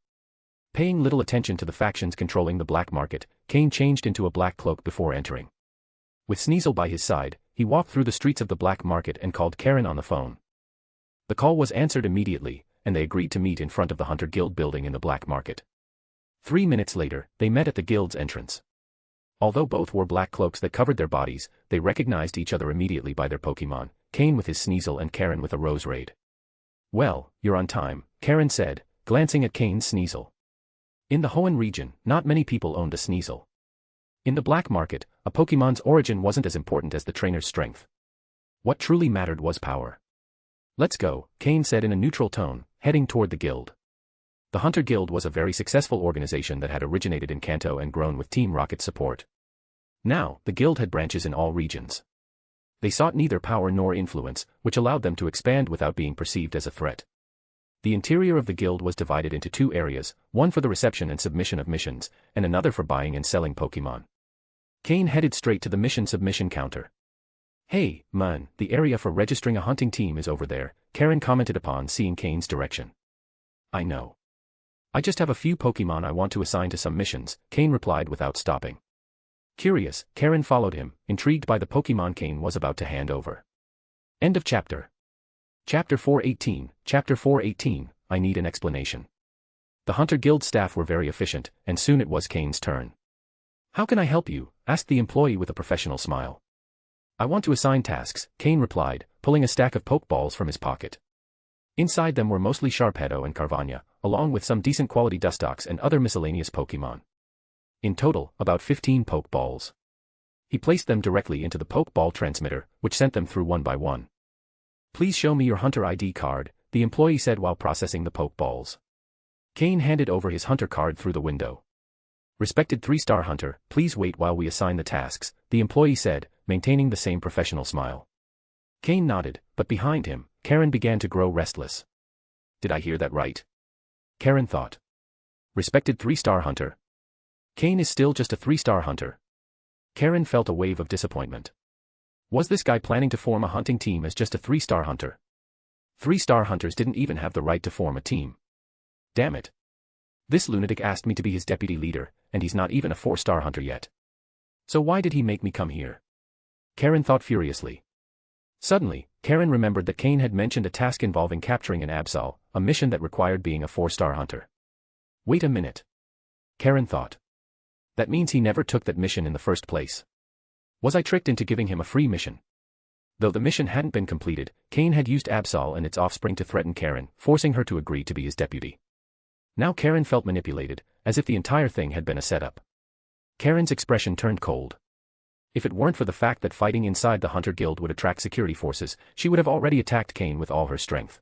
Speaker 3: Paying little attention to the factions controlling the black market, Cain changed into a black cloak before entering. With Sneasel by his side, he walked through the streets of the black market and called Karen on the phone. The call was answered immediately, and they agreed to meet in front of the Hunter Guild building in the black market. 3 minutes later, they met at the guild's entrance. Although both wore black cloaks that covered their bodies, they recognized each other immediately by their Pokémon, Cain with his Sneasel and Karen with a Roserade. Well, you're on time, Karen said, glancing at Cain's Sneasel. In the Hoenn region, not many people owned a Sneasel. In the black market, a Pokémon's origin wasn't as important as the trainer's strength. What truly mattered was power. Let's go, Cain said in a neutral tone, heading toward the guild. The Hunter Guild was a very successful organization that had originated in Kanto and grown with Team Rocket's support. Now, the guild had branches in all regions. They sought neither power nor influence, which allowed them to expand without being perceived as a threat. The interior of the guild was divided into two areas, one for the reception and submission of missions, and another for buying and selling Pokémon. Cain headed straight to the mission submission counter. Hey, man, the area for registering a hunting team is over there, Karen commented upon seeing Cain's direction. I know. I just have a few Pokémon I want to assign to some missions, Cain replied without stopping. Curious, Karen followed him, intrigued by the Pokémon Cain was about to hand over. End of chapter. Chapter 418, I need an explanation. The Hunter Guild staff were very efficient, and soon it was Cain's turn. How can I help you? Asked the employee with a professional smile. I want to assign tasks, Cain replied, pulling a stack of Pokeballs from his pocket. Inside them were mostly Sharpedo and Carvana, along with some decent quality Dustox and other miscellaneous Pokemon. In total, about 15 Pokeballs. He placed them directly into the Pokeball transmitter, which sent them through one by one. Please show me your Hunter ID card, the employee said while processing the Pokeballs. Cain handed over his Hunter card through the window. Respected 3-star Hunter, please wait while we assign the tasks, the employee said, maintaining the same professional smile. Cain nodded, but behind him, Karen began to grow restless. Did I hear that right? Karen thought. Respected 3-star Hunter. Cain is still just a 3-star Hunter. Karen felt a wave of disappointment. Was this guy planning to form a hunting team as just a 3-star Hunter? 3-star Hunters didn't even have the right to form a team. Damn it. This lunatic asked me to be his deputy leader, and he's not even a 4-star Hunter yet. So why did he make me come here? Karen thought furiously. Suddenly, Karen remembered that Cain had mentioned a task involving capturing an Absol, a mission that required being a 4-star Hunter. Wait a minute. Karen thought. That means he never took that mission in the first place. Was I tricked into giving him a free mission? Though the mission hadn't been completed, Cain had used Absol and its offspring to threaten Karen, forcing her to agree to be his deputy. Now Karen felt manipulated, as if the entire thing had been a setup. Karen's expression turned cold. If it weren't for the fact that fighting inside the Hunter Guild would attract security forces, she would have already attacked Cain with all her strength.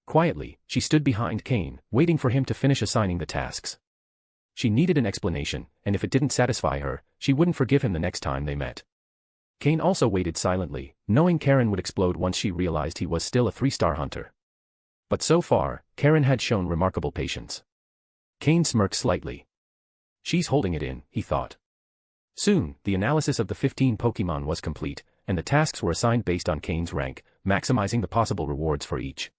Speaker 3: Quietly, she stood behind Cain, waiting for him to finish assigning the tasks. She needed an explanation, and if it didn't satisfy her, she wouldn't forgive him the next time they met. Cain also waited silently, knowing Karen would explode once she realized he was still a 3-star Hunter. But so far, Karen had shown remarkable patience. Cain smirked slightly. She's holding it in, he thought. Soon, the analysis of the 15 Pokémon was complete, and the tasks were assigned based on Cain's rank, maximizing the possible rewards for each.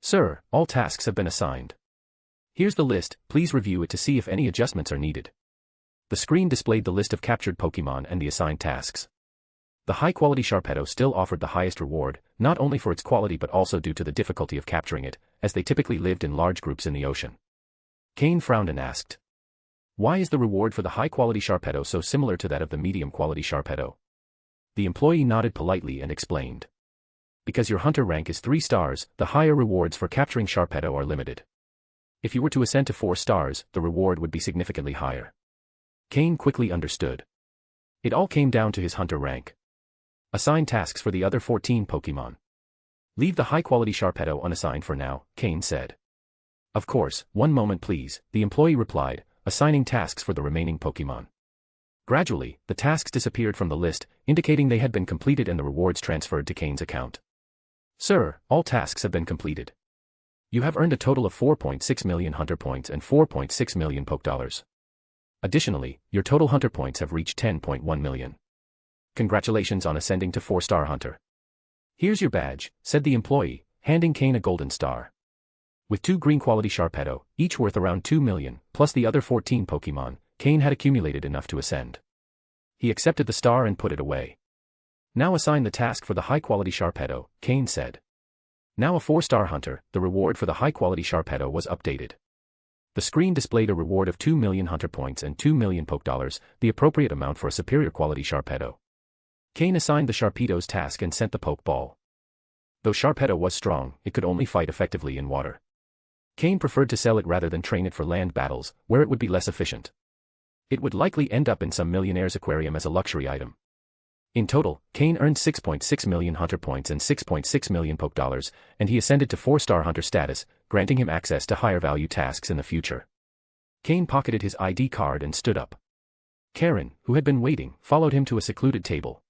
Speaker 3: Sir, all tasks have been assigned. Here's the list, please review it to see if any adjustments are needed. The screen displayed the list of captured Pokémon and the assigned tasks. The high-quality Sharpedo still offered the highest reward, not only for its quality but also due to the difficulty of capturing it, as they typically lived in large groups in the ocean. Cain frowned and asked. Why is the reward for the high-quality Sharpedo so similar to that of the medium-quality Sharpedo? The employee nodded politely and explained. Because your Hunter rank is 3 stars, the higher rewards for capturing Sharpedo are limited. If you were to ascend to 4 stars, the reward would be significantly higher. Cain quickly understood. It all came down to his Hunter rank. Assign tasks for the other 14 Pokémon. Leave the high-quality Sharpedo unassigned for now, Cain said. Of course, one moment please, the employee replied, assigning tasks for the remaining Pokémon. Gradually, the tasks disappeared from the list, indicating they had been completed and the rewards transferred to Cain's account. Sir, all tasks have been completed. You have earned a total of 4.6 million Hunter points and 4.6 million Pokedollars. Additionally, your total Hunter points have reached 10.1 million. Congratulations on ascending to 4-star Hunter. Here's your badge, said the employee, handing Cain a golden star. With 2 green-quality Sharpedo, each worth around 2 million, plus the other 14 Pokémon, Cain had accumulated enough to ascend. He accepted the star and put it away. Now assign the task for the high-quality Sharpedo, Cain said. Now a 4-star Hunter, the reward for the high-quality Sharpedo was updated. The screen displayed a reward of 2 million Hunter points and 2 million Pokedollars, the appropriate amount for a superior quality Sharpedo. Cain assigned the Sharpedo's task and sent the Pokeball. Though Sharpedo was strong, it could only fight effectively in water. Cain preferred to sell it rather than train it for land battles, where it would be less efficient. It would likely end up in some millionaire's aquarium as a luxury item. In total, Cain earned 6.6 million hunter points and 6.6 million poke dollars, and he ascended to 4-star hunter status, granting him access to higher value tasks in the future. Cain pocketed his ID card and stood up. Karen, who had been waiting, followed him to a secluded table.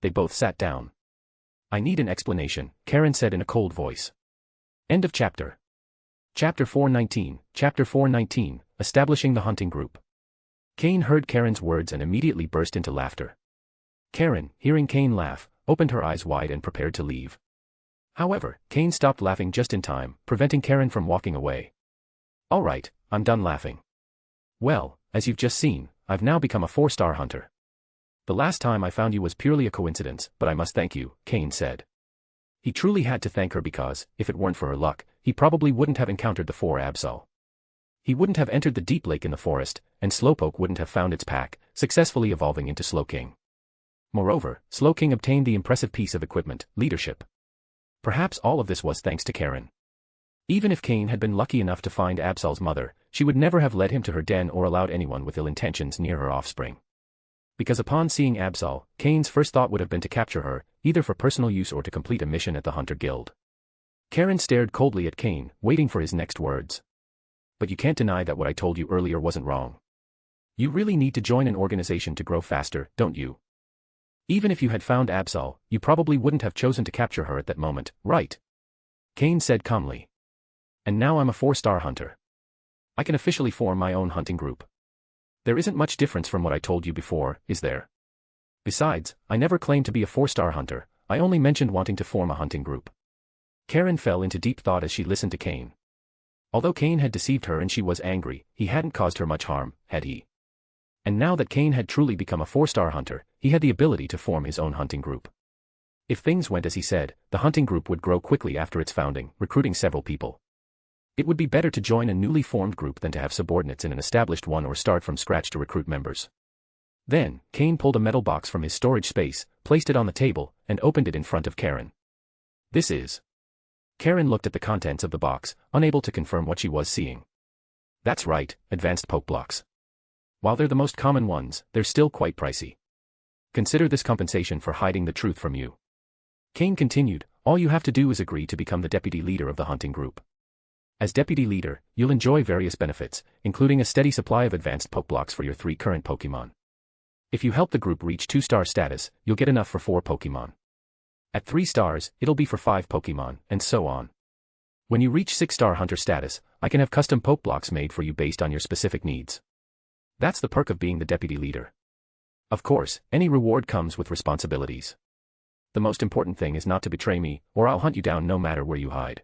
Speaker 3: They both sat down. "I need an explanation," Karen said in a cold voice. End of chapter. Chapter 419, Establishing the Hunting Group. Cain heard Karen's words and immediately burst into laughter. Karen, hearing Cain laugh, opened her eyes wide and prepared to leave. However, Cain stopped laughing just in time, preventing Karen from walking away. "All right, I'm done laughing. Well, as you've just seen, I've now become a 4-star hunter. The last time I found you was purely a coincidence, but I must thank you," Cain said. He truly had to thank her because, if it weren't for her luck, he probably wouldn't have encountered the 4 Absol. He wouldn't have entered the deep lake in the forest, and Slowpoke wouldn't have found its pack, successfully evolving into Slowking. Moreover, Slowking obtained the impressive piece of equipment, leadership. Perhaps all of this was thanks to Karen. Even if Cain had been lucky enough to find Absol's mother, she would never have led him to her den or allowed anyone with ill intentions near her offspring. Because upon seeing Absol, Cain's first thought would have been to capture her, either for personal use or to complete a mission at the Hunter Guild. Karen stared coldly at Cain, waiting for his next words. "But you can't deny that what I told you earlier wasn't wrong. You really need to join an organization to grow faster, don't you? Even if you had found Absol, you probably wouldn't have chosen to capture her at that moment, right?" Cain said calmly. "And now I'm a 4-star hunter. I can officially form my own hunting group. There isn't much difference from what I told you before, is there? Besides, I never claimed to be a 4-star hunter, I only mentioned wanting to form a hunting group." Karen fell into deep thought as she listened to Cain. Although Cain had deceived her and she was angry, he hadn't caused her much harm, had he? And now that Cain had truly become a 4-star hunter, he had the ability to form his own hunting group. If things went as he said, the hunting group would grow quickly after its founding, recruiting several people. It would be better to join a newly formed group than to have subordinates in an established one or start from scratch to recruit members. Then, Cain pulled a metal box from his storage space, placed it on the table, and opened it in front of Karen. "This is..." Karen looked at the contents of the box, unable to confirm what she was seeing. "That's right, advanced poke blocks. While they're the most common ones, they're still quite pricey. Consider this compensation for hiding the truth from you." Cain continued, "All you have to do is agree to become the deputy leader of the hunting group. As deputy leader, you'll enjoy various benefits, including a steady supply of advanced poke blocks for your 3 current Pokémon. If you help the group reach 2-star status, you'll get enough for 4 Pokémon. At 3 stars, it'll be for 5 Pokémon, and so on. When you reach 6-star hunter status, I can have custom poke blocks made for you based on your specific needs. That's the perk of being the deputy leader. Of course, any reward comes with responsibilities. The most important thing is not to betray me, or I'll hunt you down no matter where you hide.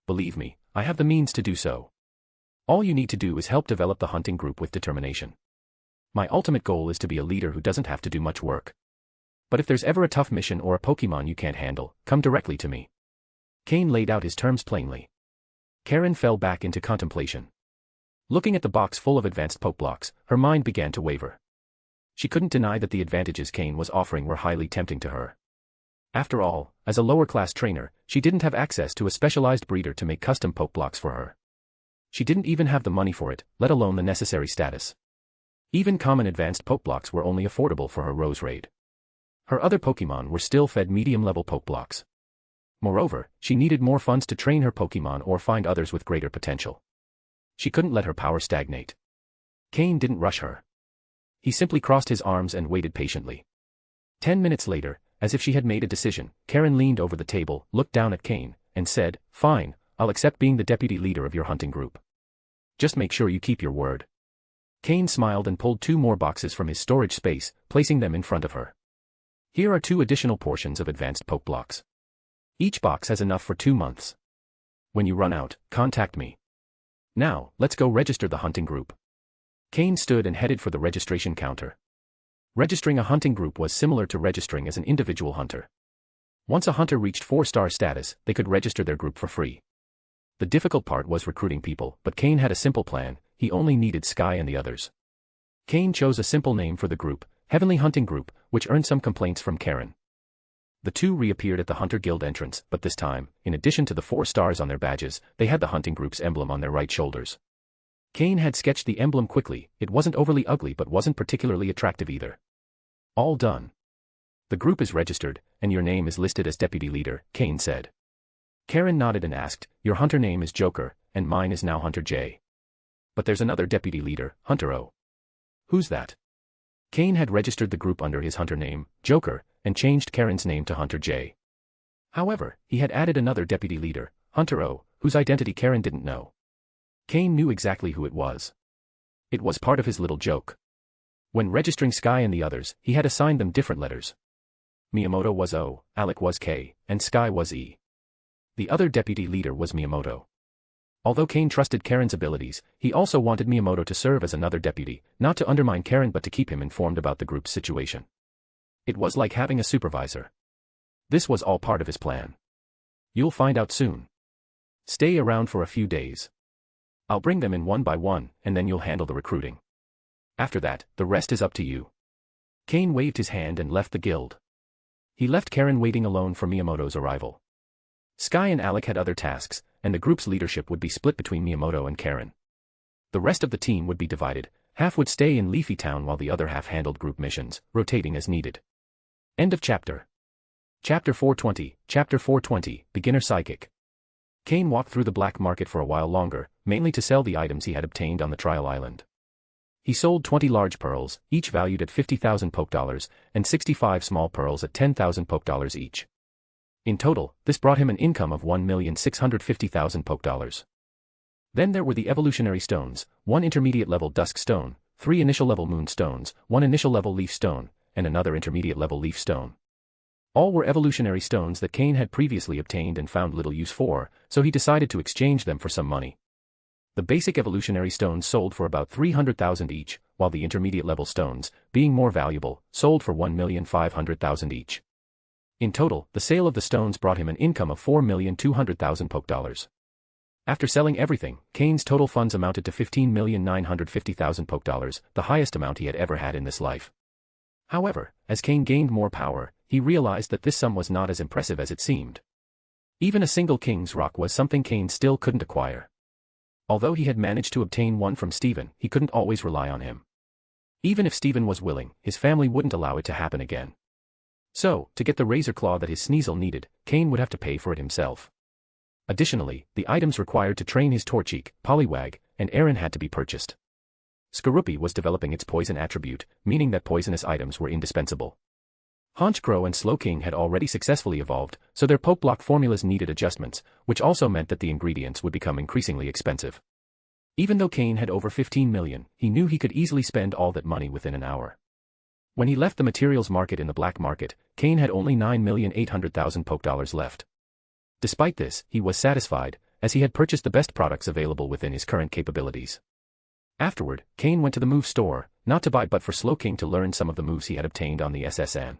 Speaker 3: Believe me, I have the means to do so. All you need to do is help develop the hunting group with determination. My ultimate goal is to be a leader who doesn't have to do much work. But if there's ever a tough mission or a Pokémon you can't handle, come directly to me." Cain laid out his terms plainly. Karen fell back into contemplation. Looking at the box full of advanced poke blocks, her mind began to waver. She couldn't deny that the advantages Cain was offering were highly tempting to her. After all, as a lower-class trainer, she didn't have access to a specialized breeder to make custom poke blocks for her. She didn't even have the money for it, let alone the necessary status. Even common advanced poke blocks were only affordable for her Rose Raid. Her other Pokémon were still fed medium-level poke blocks. Moreover, she needed more funds to train her Pokémon or find others with greater potential. She couldn't let her power stagnate. Cain didn't rush her. He simply crossed his arms and waited patiently. 10 minutes later, as if she had made a decision, Karen leaned over the table, looked down at Cain, and said, "Fine, I'll accept being the deputy leader of your hunting group. Just make sure you keep your word." Cain smiled and pulled 2 more boxes from his storage space, placing them in front of her. "Here are 2 additional portions of advanced poke blocks. Each box has enough for 2 months. When you run out, contact me. Now, let's go register the hunting group." Cain stood and headed for the registration counter. Registering a hunting group was similar to registering as an individual hunter. Once a hunter reached 4-star status, they could register their group for free. The difficult part was recruiting people, but Cain had a simple plan, he only needed Sky and the others. Cain chose a simple name for the group, Heavenly Hunting Group, which earned some complaints from Karen. The two reappeared at the Hunter Guild entrance, but this time, in addition to the 4 stars on their badges, they had the hunting group's emblem on their right shoulders. Cain had sketched the emblem quickly. It wasn't overly ugly but wasn't particularly attractive either. All done. The group is registered, and your name is listed as deputy leader, Cain said. Karen nodded and asked, your hunter name is Joker, and mine is now Hunter J. But there's another deputy leader, Hunter O. Who's that? Cain had registered the group under his hunter name, Joker, and changed Karen's name to Hunter J. However, he had added another deputy leader, Hunter O, whose identity Karen didn't know. Cain knew exactly who it was. It was part of his little joke. When registering Sky and the others, he had assigned them different letters. Miyamoto was O, Alec was K, and Sky was E. The other deputy leader was Miyamoto. Although Cain trusted Karen's abilities, he also wanted Miyamoto to serve as another deputy, not to undermine Karen but to keep him informed about the group's situation. It was like having a supervisor. This was all part of his plan. You'll find out soon. Stay around for a few days. I'll bring them in one by one, and then you'll handle the recruiting. After that, the rest is up to you. Cain waved his hand and left the guild. He left Karen waiting alone for Miyamoto's arrival. Sky and Alec had other tasks, and the group's leadership would be split between Miyamoto and Karen. The rest of the team would be divided. Half would stay in Leafy Town while the other half handled group missions, rotating as needed. End of chapter. Chapter 420, Chapter 420, Beginner Psychic. Cain walked through the black market for a while longer, mainly to sell the items he had obtained on the trial island. He sold 20 large pearls, each valued at 50,000 poke dollars, and 65 small pearls at 10,000 poke dollars each. In total, this brought him an income of 1,650,000 poke dollars. Then there were the evolutionary stones, 1 intermediate-level dusk stone, 3 initial-level moon stones, 1 initial-level leaf stone, and another intermediate-level leaf stone. All were evolutionary stones that Cain had previously obtained and found little use for, so he decided to exchange them for some money. The basic evolutionary stones sold for about 300,000 each, while the intermediate-level stones, being more valuable, sold for 1,500,000 each. In total, the sale of the stones brought him an income of 4,200,000 poke dollars. After selling everything, Cain's total funds amounted to 15,950,000 poke dollars, the highest amount he had ever had in this life. However, as Cain gained more power, he realized that this sum was not as impressive as it seemed. Even a single King's Rock was something Cain still couldn't acquire. Although he had managed to obtain one from Stephen, he couldn't always rely on him. Even if Stephen was willing, his family wouldn't allow it to happen again. So, to get the razor claw that his Sneasel needed, Cain would have to pay for it himself. Additionally, the items required to train his Torchic, Poliwag, and Aaron had to be purchased. Skorupi was developing its poison attribute, meaning that poisonous items were indispensable. Honchkrow and Slowking had already successfully evolved, so their Pokeblock formulas needed adjustments, which also meant that the ingredients would become increasingly expensive. Even though Cain had over 15 million, he knew he could easily spend all that money within an hour. When he left the materials market in the black market, Cain had only 9,800,000 poke dollars left. Despite this, he was satisfied, as he had purchased the best products available within his current capabilities. Afterward, Cain went to the move store, not to buy but for Slowking to learn some of the moves he had obtained on the SSN.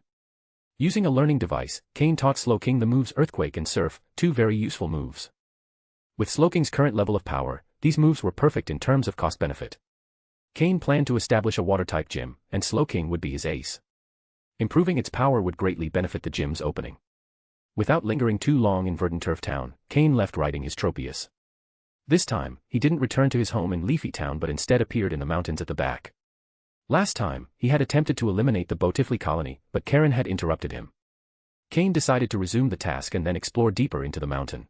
Speaker 3: Using a learning device, Cain taught Slowking the moves Earthquake and Surf, 2 very useful moves. With Slowking's current level of power, these moves were perfect in terms of cost-benefit. Cain planned to establish a water-type gym, and Slowking would be his ace. Improving its power would greatly benefit the gym's opening. Without lingering too long in Verdanturf Town, Cain left riding his Tropius. This time, he didn't return to his home in Leafy Town but instead appeared in the mountains at the back. Last time, he had attempted to eliminate the Botifley colony, but Karen had interrupted him. Cain decided to resume the task and then explore deeper into the mountain.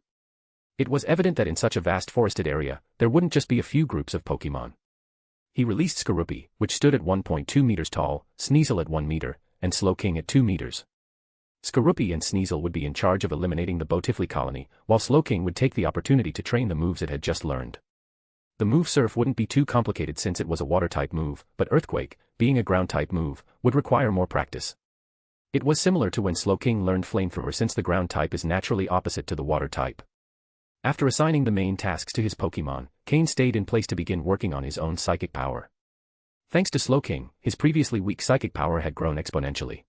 Speaker 3: It was evident that in such a vast forested area, there wouldn't just be a few groups of Pokemon. He released Skorupi, which stood at 1.2 meters tall, Sneasel at 1 meter, and Slowking at 2 meters. Skorupi and Sneasel would be in charge of eliminating the Botifley colony, while Slowking would take the opportunity to train the moves it had just learned. The move Surf wouldn't be too complicated since it was a water-type move, but Earthquake, being a ground-type move, would require more practice. It was similar to when Slowking learned Flamethrower since the ground type is naturally opposite to the water type. After assigning the main tasks to his Pokemon, Cain stayed in place to begin working on his own psychic power. Thanks to Slowking, his previously weak psychic power had grown exponentially.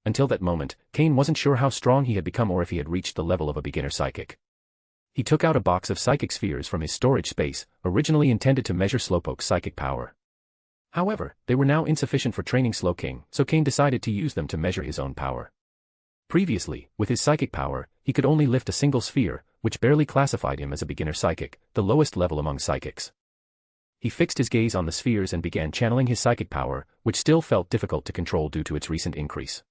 Speaker 3: Until that moment, Cain wasn't sure how strong he had become or if he had reached the level of a beginner psychic. He took out a box of psychic spheres from his storage space, originally intended to measure Slowpoke's psychic power. However, they were now insufficient for training Slowking, so Cain decided to use them to measure his own power. Previously, with his psychic power, he could only lift a single sphere, which barely classified him as a beginner psychic, the lowest level among psychics. He fixed his gaze on the spheres and began channeling his psychic power, which still felt difficult to control due to its recent increase.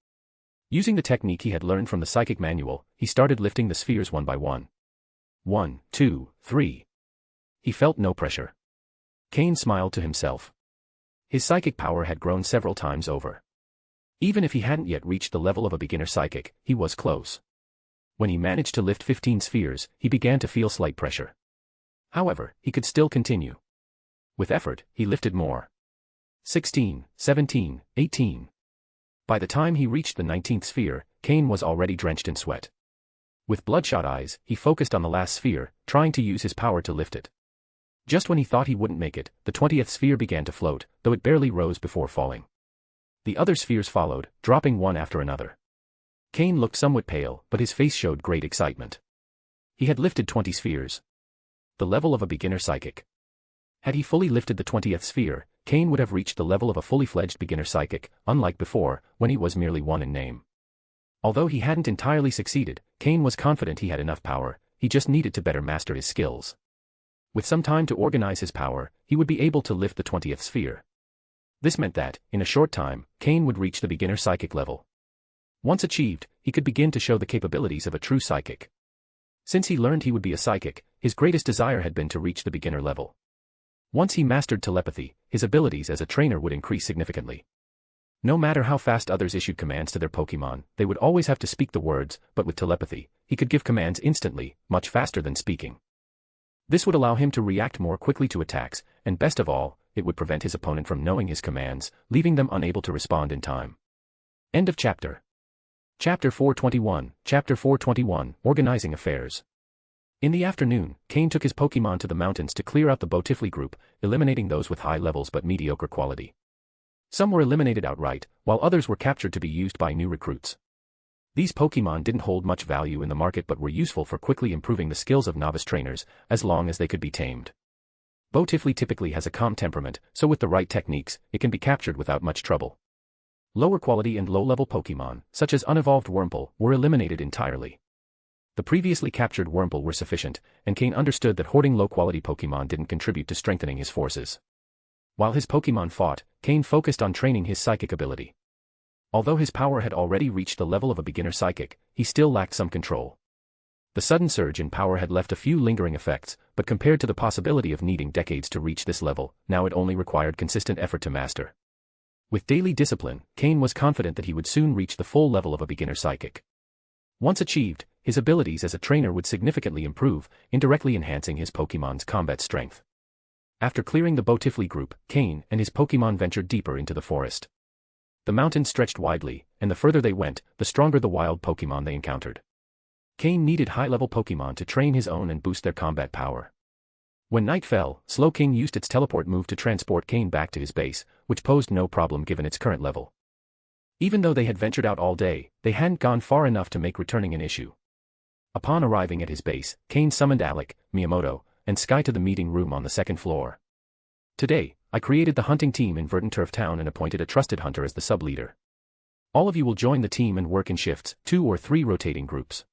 Speaker 3: Using the technique he had learned from the psychic manual, he started lifting the spheres one by one. 1, 2, 3. He felt no pressure. Cain smiled to himself. His psychic power had grown several times over. Even if he hadn't yet reached the level of a beginner psychic, he was close. When he managed to lift 15 spheres, he began to feel slight pressure. However, he could still continue. With effort, he lifted more. 16, 17, 18. By the time he reached the 19th sphere, Cain was already drenched in sweat. With bloodshot eyes, he focused on the last sphere, trying to use his power to lift it. Just when he thought he wouldn't make it, the 20th sphere began to float, though it barely rose before falling. The other spheres followed, dropping one after another. Cain looked somewhat pale, but his face showed great excitement. He had lifted 20 spheres. The level of a beginner psychic. Had he fully lifted the 20th sphere, Cain would have reached the level of a fully fledged beginner psychic, unlike before, when he was merely one in name. Although he hadn't entirely succeeded, Cain was confident he had enough power, he just needed to better master his skills. With some time to organize his power, he would be able to lift the 20th sphere. This meant that, in a short time, Cain would reach the beginner psychic level. Once achieved, he could begin to show the capabilities of a true psychic. Since he learned he would be a psychic, his greatest desire had been to reach the beginner level. Once he mastered telepathy, his abilities as a trainer would increase significantly. No matter how fast others issued commands to their Pokémon, they would always have to speak the words, but with telepathy, he could give commands instantly, much faster than speaking. This would allow him to react more quickly to attacks, and best of all, it would prevent his opponent from knowing his commands, leaving them unable to respond in time. End of chapter. Chapter 421, Chapter 421, Organizing Affairs. In the afternoon, Cain took his Pokémon to the mountains to clear out the Botifley group, eliminating those with high levels but mediocre quality. Some were eliminated outright, while others were captured to be used by new recruits. These Pokémon didn't hold much value in the market but were useful for quickly improving the skills of novice trainers, as long as they could be tamed. Botifley typically has a calm temperament, so with the right techniques, it can be captured without much trouble. Lower quality and low-level Pokémon, such as unevolved Wurmple, were eliminated entirely. The previously captured Wurmple were sufficient, and Cain understood that hoarding low-quality Pokémon didn't contribute to strengthening his forces. While his Pokémon fought, Cain focused on training his psychic ability. Although his power had already reached the level of a beginner psychic, he still lacked some control. The sudden surge in power had left a few lingering effects, but compared to the possibility of needing decades to reach this level, now it only required consistent effort to master. With daily discipline, Cain was confident that he would soon reach the full level of a beginner psychic. Once achieved, his abilities as a trainer would significantly improve, indirectly enhancing his Pokémon's combat strength. After clearing the Botifley group, Cain and his Pokémon ventured deeper into the forest. The mountains stretched widely, and the further they went, the stronger the wild Pokémon they encountered. Cain needed high-level Pokémon to train his own and boost their combat power. When night fell, Slowking used its teleport move to transport Cain back to his base, which posed no problem given its current level. Even though they had ventured out all day, they hadn't gone far enough to make returning an issue. Upon arriving at his base, Cain summoned Alec, Miyamoto, and Sky to the meeting room on the second floor. Today, I created the hunting team in Verdanturf Town and appointed a trusted hunter as the sub-leader. All of you will join the team and work in shifts, 2 or 3 rotating groups.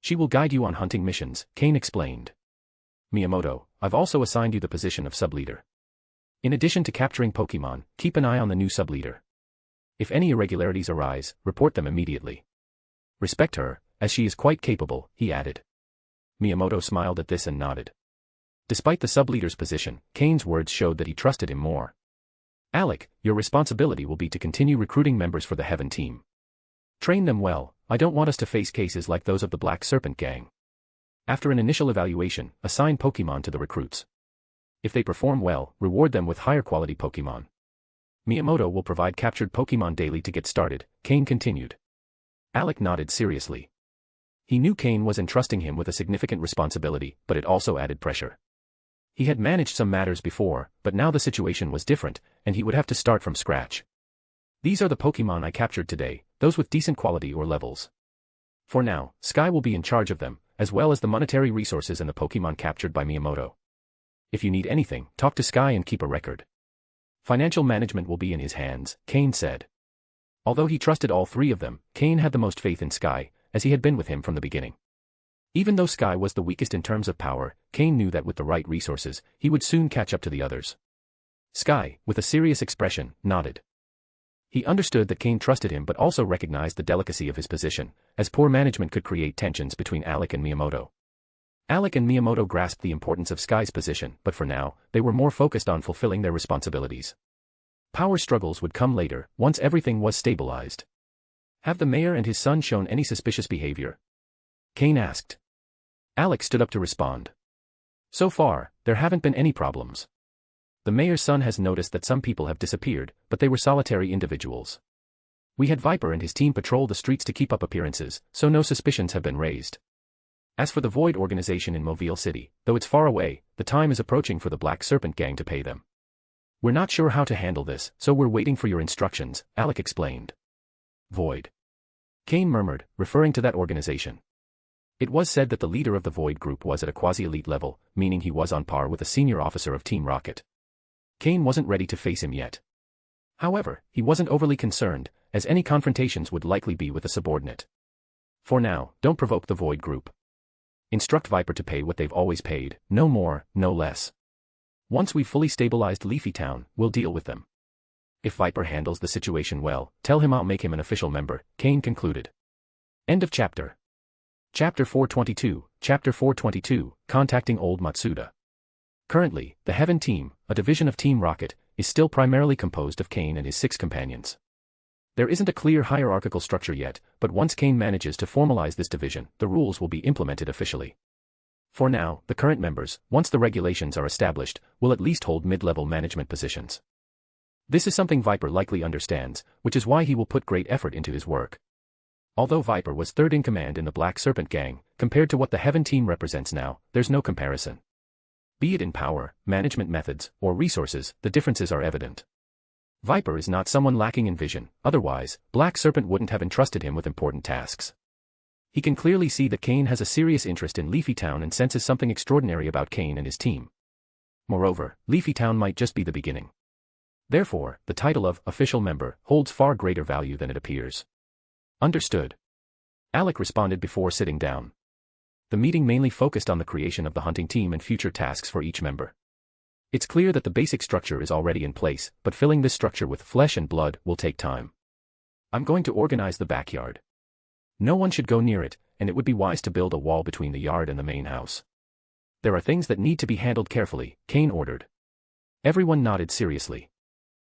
Speaker 3: She will guide you on hunting missions, Cain explained. Miyamoto, I've also assigned you the position of sub-leader. In addition to capturing Pokémon, keep an eye on the new sub-leader. If any irregularities arise, report them immediately. Respect her, as she is quite capable, he added. Miyamoto smiled at this and nodded. Despite the sub-leader's position, Cain's words showed that he trusted him more. Alec, your responsibility will be to continue recruiting members for the Heaven team. Train them well, I don't want us to face cases like those of the Black Serpent gang. After an initial evaluation, assign Pokémon to the recruits. If they perform well, reward them with higher quality Pokémon. Miyamoto will provide captured Pokémon daily to get started, Cain continued. Alec nodded seriously. He knew Cain was entrusting him with a significant responsibility, but it also added pressure. He had managed some matters before, but now the situation was different, and he would have to start from scratch. These are the Pokémon I captured today, those with decent quality or levels. For now, Sky will be in charge of them, as well as the monetary resources and the Pokémon captured by Miyamoto. If you need anything, talk to Sky and keep a record. Financial management will be in his hands, Cain said. Although he trusted all three of them, Cain had the most faith in Sky, as he had been with him from the beginning. Even though Sky was the weakest in terms of power, Cain knew that with the right resources, he would soon catch up to the others. Sky, with a serious expression, nodded. He understood that Cain trusted him but also recognized the delicacy of his position, as poor management could create tensions between Alec and Miyamoto. Alec and Miyamoto grasped the importance of Sky's position, but for now, they were more focused on fulfilling their responsibilities. Power struggles would come later, once everything was stabilized. Have the mayor and his son shown any suspicious behavior? Cain asked. Alec stood up to respond. So far, there haven't been any problems. The mayor's son has noticed that some people have disappeared, but they were solitary individuals. We had Viper and his team patrol the streets to keep up appearances, so no suspicions have been raised. As for the Void organization in Mobile City, though it's far away, the time is approaching for the Black Serpent gang to pay them. We're not sure how to handle this, so we're waiting for your instructions, Alec explained. Void. Cain murmured, referring to that organization. It was said that the leader of the Void group was at a quasi-elite level, meaning he was on par with a senior officer of Team Rocket. Cain wasn't ready to face him yet. However, he wasn't overly concerned, as any confrontations would likely be with a subordinate. For now, don't provoke the Void group. Instruct Viper to pay what they've always paid, no more, no less. Once we've fully stabilized Leafy Town, we'll deal with them. If Viper handles the situation well, tell him I'll make him an official member, Cain concluded. End of chapter. Chapter 422, Chapter 422, Contacting Old Matsuda. Currently, the Heaven Team, a division of Team Rocket, is still primarily composed of Cain and his 6 companions. There isn't a clear hierarchical structure yet, but once Cain manages to formalize this division, the rules will be implemented officially. For now, the current members, once the regulations are established, will at least hold mid-level management positions. This is something Viper likely understands, which is why he will put great effort into his work. Although Viper was third in command in the Black Serpent gang, compared to what the Heaven Team represents now, there's no comparison. Be it in power, management methods, or resources, the differences are evident. Viper is not someone lacking in vision, otherwise, Black Serpent wouldn't have entrusted him with important tasks. He can clearly see that Cain has a serious interest in Leafy Town and senses something extraordinary about Cain and his team. Moreover, Leafy Town might just be the beginning. Therefore, the title of official member holds far greater value than it appears. Understood. Alec responded before sitting down. The meeting mainly focused on the creation of the hunting team and future tasks for each member. It's clear that the basic structure is already in place, but filling this structure with flesh and blood will take time. I'm going to organize the backyard. No one should go near it, and it would be wise to build a wall between the yard and the main house. There are things that need to be handled carefully, Cain ordered. Everyone nodded seriously.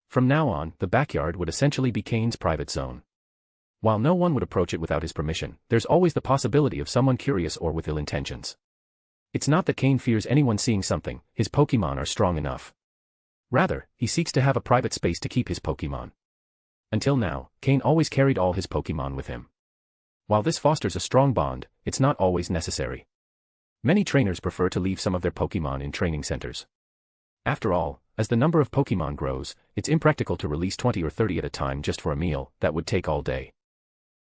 Speaker 3: From now on, the backyard would essentially be Cain's private zone. While no one would approach it without his permission, there's always the possibility of someone curious or with ill intentions. It's not that Cain fears anyone seeing something, his Pokémon are strong enough. Rather, he seeks to have a private space to keep his Pokémon. Until now, Cain always carried all his Pokémon with him. While this fosters a strong bond, it's not always necessary. Many trainers prefer to leave some of their Pokémon in training centers. After all, as the number of Pokémon grows, it's impractical to release 20 or 30 at a time just for a meal, that would take all day.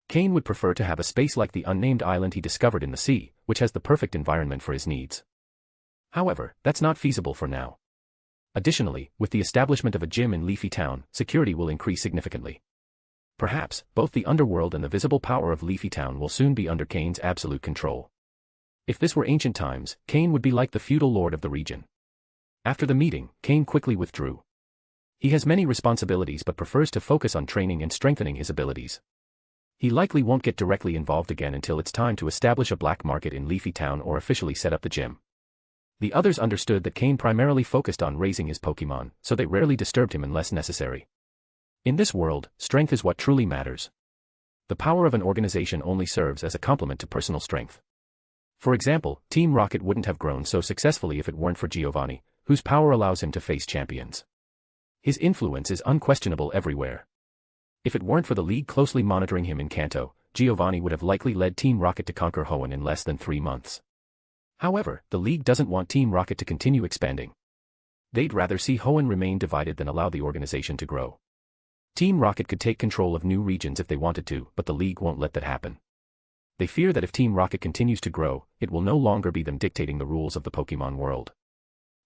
Speaker 3: Cain would prefer to have a space like the unnamed island he discovered in the sea, which has the perfect environment for his needs. However, that's not feasible for now. Additionally, with the establishment of a gym in Leafy Town, security will increase significantly. Perhaps, both the underworld and the visible power of Leafy Town will soon be under Cain's absolute control. If this were ancient times, Cain would be like the feudal lord of the region. After the meeting, Cain quickly withdrew. He has many responsibilities but prefers to focus on training and strengthening his abilities. He likely won't get directly involved again until it's time to establish a black market in Leafy Town or officially set up the gym. The others understood that Cain primarily focused on raising his Pokémon, so they rarely disturbed him unless necessary. In this world, strength is what truly matters. The power of an organization only serves as a complement to personal strength. For example, Team Rocket wouldn't have grown so successfully if it weren't for Giovanni, whose power allows him to face champions. His influence is unquestionable everywhere. If it weren't for the League closely monitoring him in Kanto, Giovanni would have likely led Team Rocket to conquer Hoenn in less than 3 months. However, the League doesn't want Team Rocket to continue expanding. They'd rather see Hoenn remain divided than allow the organization to grow. Team Rocket could take control of new regions if they wanted to, but the League won't let that happen. They fear that if Team Rocket continues to grow, it will no longer be them dictating the rules of the Pokémon World.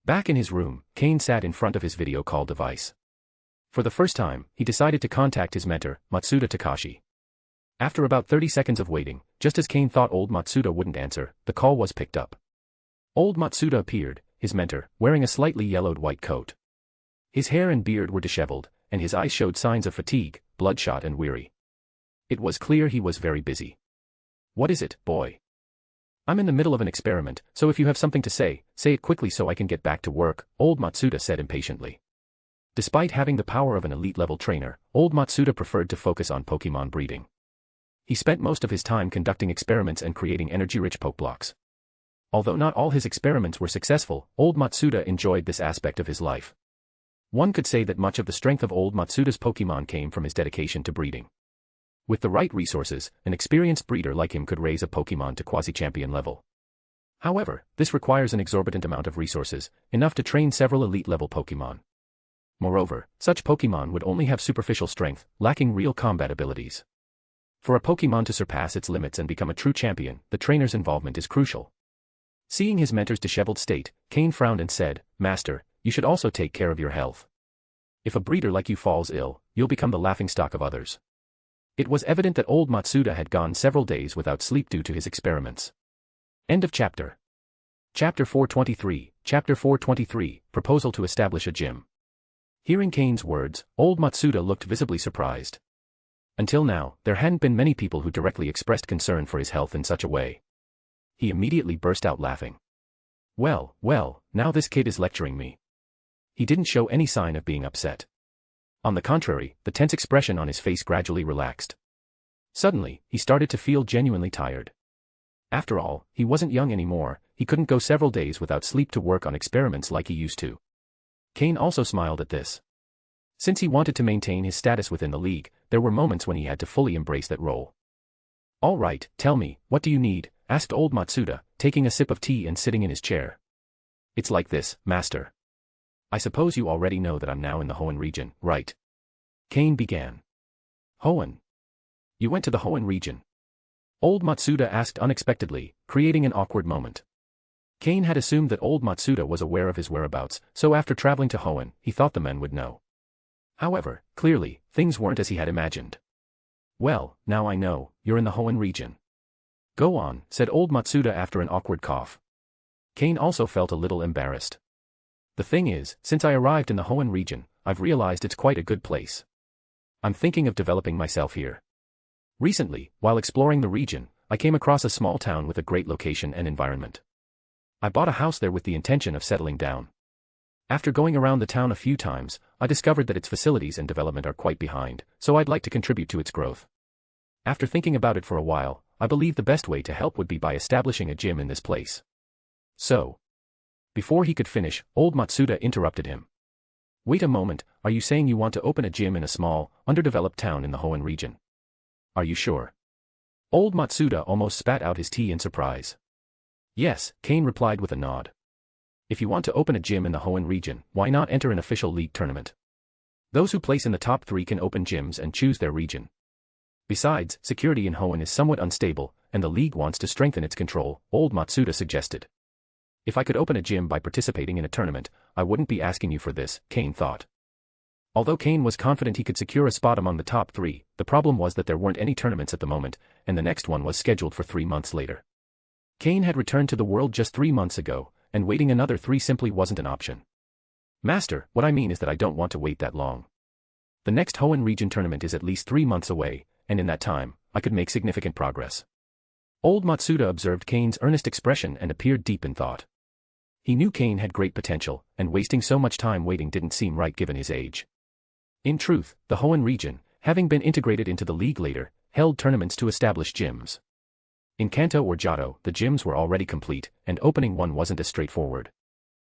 Speaker 3: Back in his room, Cain sat in front of his video call device. For the first time, he decided to contact his mentor, Matsuda Takashi. After about 30 seconds of waiting, just as Cain thought old Matsuda wouldn't answer, the call was picked up. Old Matsuda appeared, his mentor, wearing a slightly yellowed white coat. His hair and beard were disheveled, and his eyes showed signs of fatigue, bloodshot and weary. It was clear he was very busy. "What is it, boy?" "I'm in the middle of an experiment, so if you have something to say, say it quickly so I can get back to work," old Matsuda said impatiently. Despite having the power of an elite-level trainer, old Matsuda preferred to focus on Pokémon breeding. He spent most of his time conducting experiments and creating energy-rich Pokeblocks. Although not all his experiments were successful, old Matsuda enjoyed this aspect of his life. One could say that much of the strength of old Matsuda's Pokémon came from his dedication to breeding. With the right resources, an experienced breeder like him could raise a Pokémon to quasi-champion level. However, this requires an exorbitant amount of resources, enough to train several elite-level Pokémon. Moreover, such Pokémon would only have superficial strength, lacking real combat abilities. For a Pokémon to surpass its limits and become a true champion, the trainer's involvement is crucial. Seeing his mentor's disheveled state, Cain frowned and said, "Master, you should also take care of your health. If a breeder like you falls ill, you'll become the laughingstock of others." It was evident that old Matsuda had gone several days without sleep due to his experiments. End of chapter. Chapter 423, Chapter 423, Proposal to Establish a Gym. Hearing Cain's words, old Matsuda looked visibly surprised. Until now, there hadn't been many people who directly expressed concern for his health in such a way. He immediately burst out laughing. Well, now this kid is lecturing me." He didn't show any sign of being upset. On the contrary, the tense expression on his face gradually relaxed. Suddenly, he started to feel genuinely tired. After all, he wasn't young anymore, he couldn't go several days without sleep to work on experiments like he used to. Cain also smiled at this. Since he wanted to maintain his status within the league, there were moments when he had to fully embrace that role. "All right, tell me, what do you need?" asked old Matsuda, taking a sip of tea and sitting in his chair. "It's like this, master. I suppose you already know that I'm now in the Hoenn region, right?" Cain began. "Hoenn? You went to the Hoenn region?" Old Matsuda asked unexpectedly, creating an awkward moment. Cain had assumed that old Matsuda was aware of his whereabouts, so after traveling to Hoenn, he thought the men would know. However, clearly, things weren't as he had imagined. "Well, now I know, you're in the Hoenn region." "Go on," said old Matsuda after an awkward cough. Cain also felt a little embarrassed. "The thing is, since I arrived in the Hoenn region, I've realized it's quite a good place. I'm thinking of developing myself here. Recently, while exploring the region, I came across a small town with a great location and environment. I bought a house there with the intention of settling down. After going around the town a few times, I discovered that its facilities and development are quite behind, so I'd like to contribute to its growth. After thinking about it for a while, I believe the best way to help would be by establishing a gym in this place." So. Before he could finish, old Matsuda interrupted him. "Wait a moment, are you saying you want to open a gym in a small, underdeveloped town in the Hoenn region? Are you sure?" Old Matsuda almost spat out his tea in surprise. "Yes," Cain replied with a nod. "If you want to open a gym in the Hoenn region, why not enter an official league tournament? Those who place in the top 3 can open gyms and choose their region. Besides, security in Hoenn is somewhat unstable, and the league wants to strengthen its control," old Matsuda suggested. "If I could open a gym by participating in a tournament, I wouldn't be asking you for this," Cain thought. Although Cain was confident he could secure a spot among the top 3, the problem was that there weren't any tournaments at the moment, and the next one was scheduled for 3 months later. Cain had returned to the world just 3 months ago, and waiting another 3 simply wasn't an option. "Master, what I mean is that I don't want to wait that long. The next Hoenn region tournament is at least 3 months away, and in that time, I could make significant progress." Old Matsuda observed Cain's earnest expression and appeared deep in thought. He knew Cain had great potential, and wasting so much time waiting didn't seem right given his age. In truth, the Hoenn region, having been integrated into the league later, held tournaments to establish gyms. In Kanto or Johto, the gyms were already complete, and opening one wasn't as straightforward.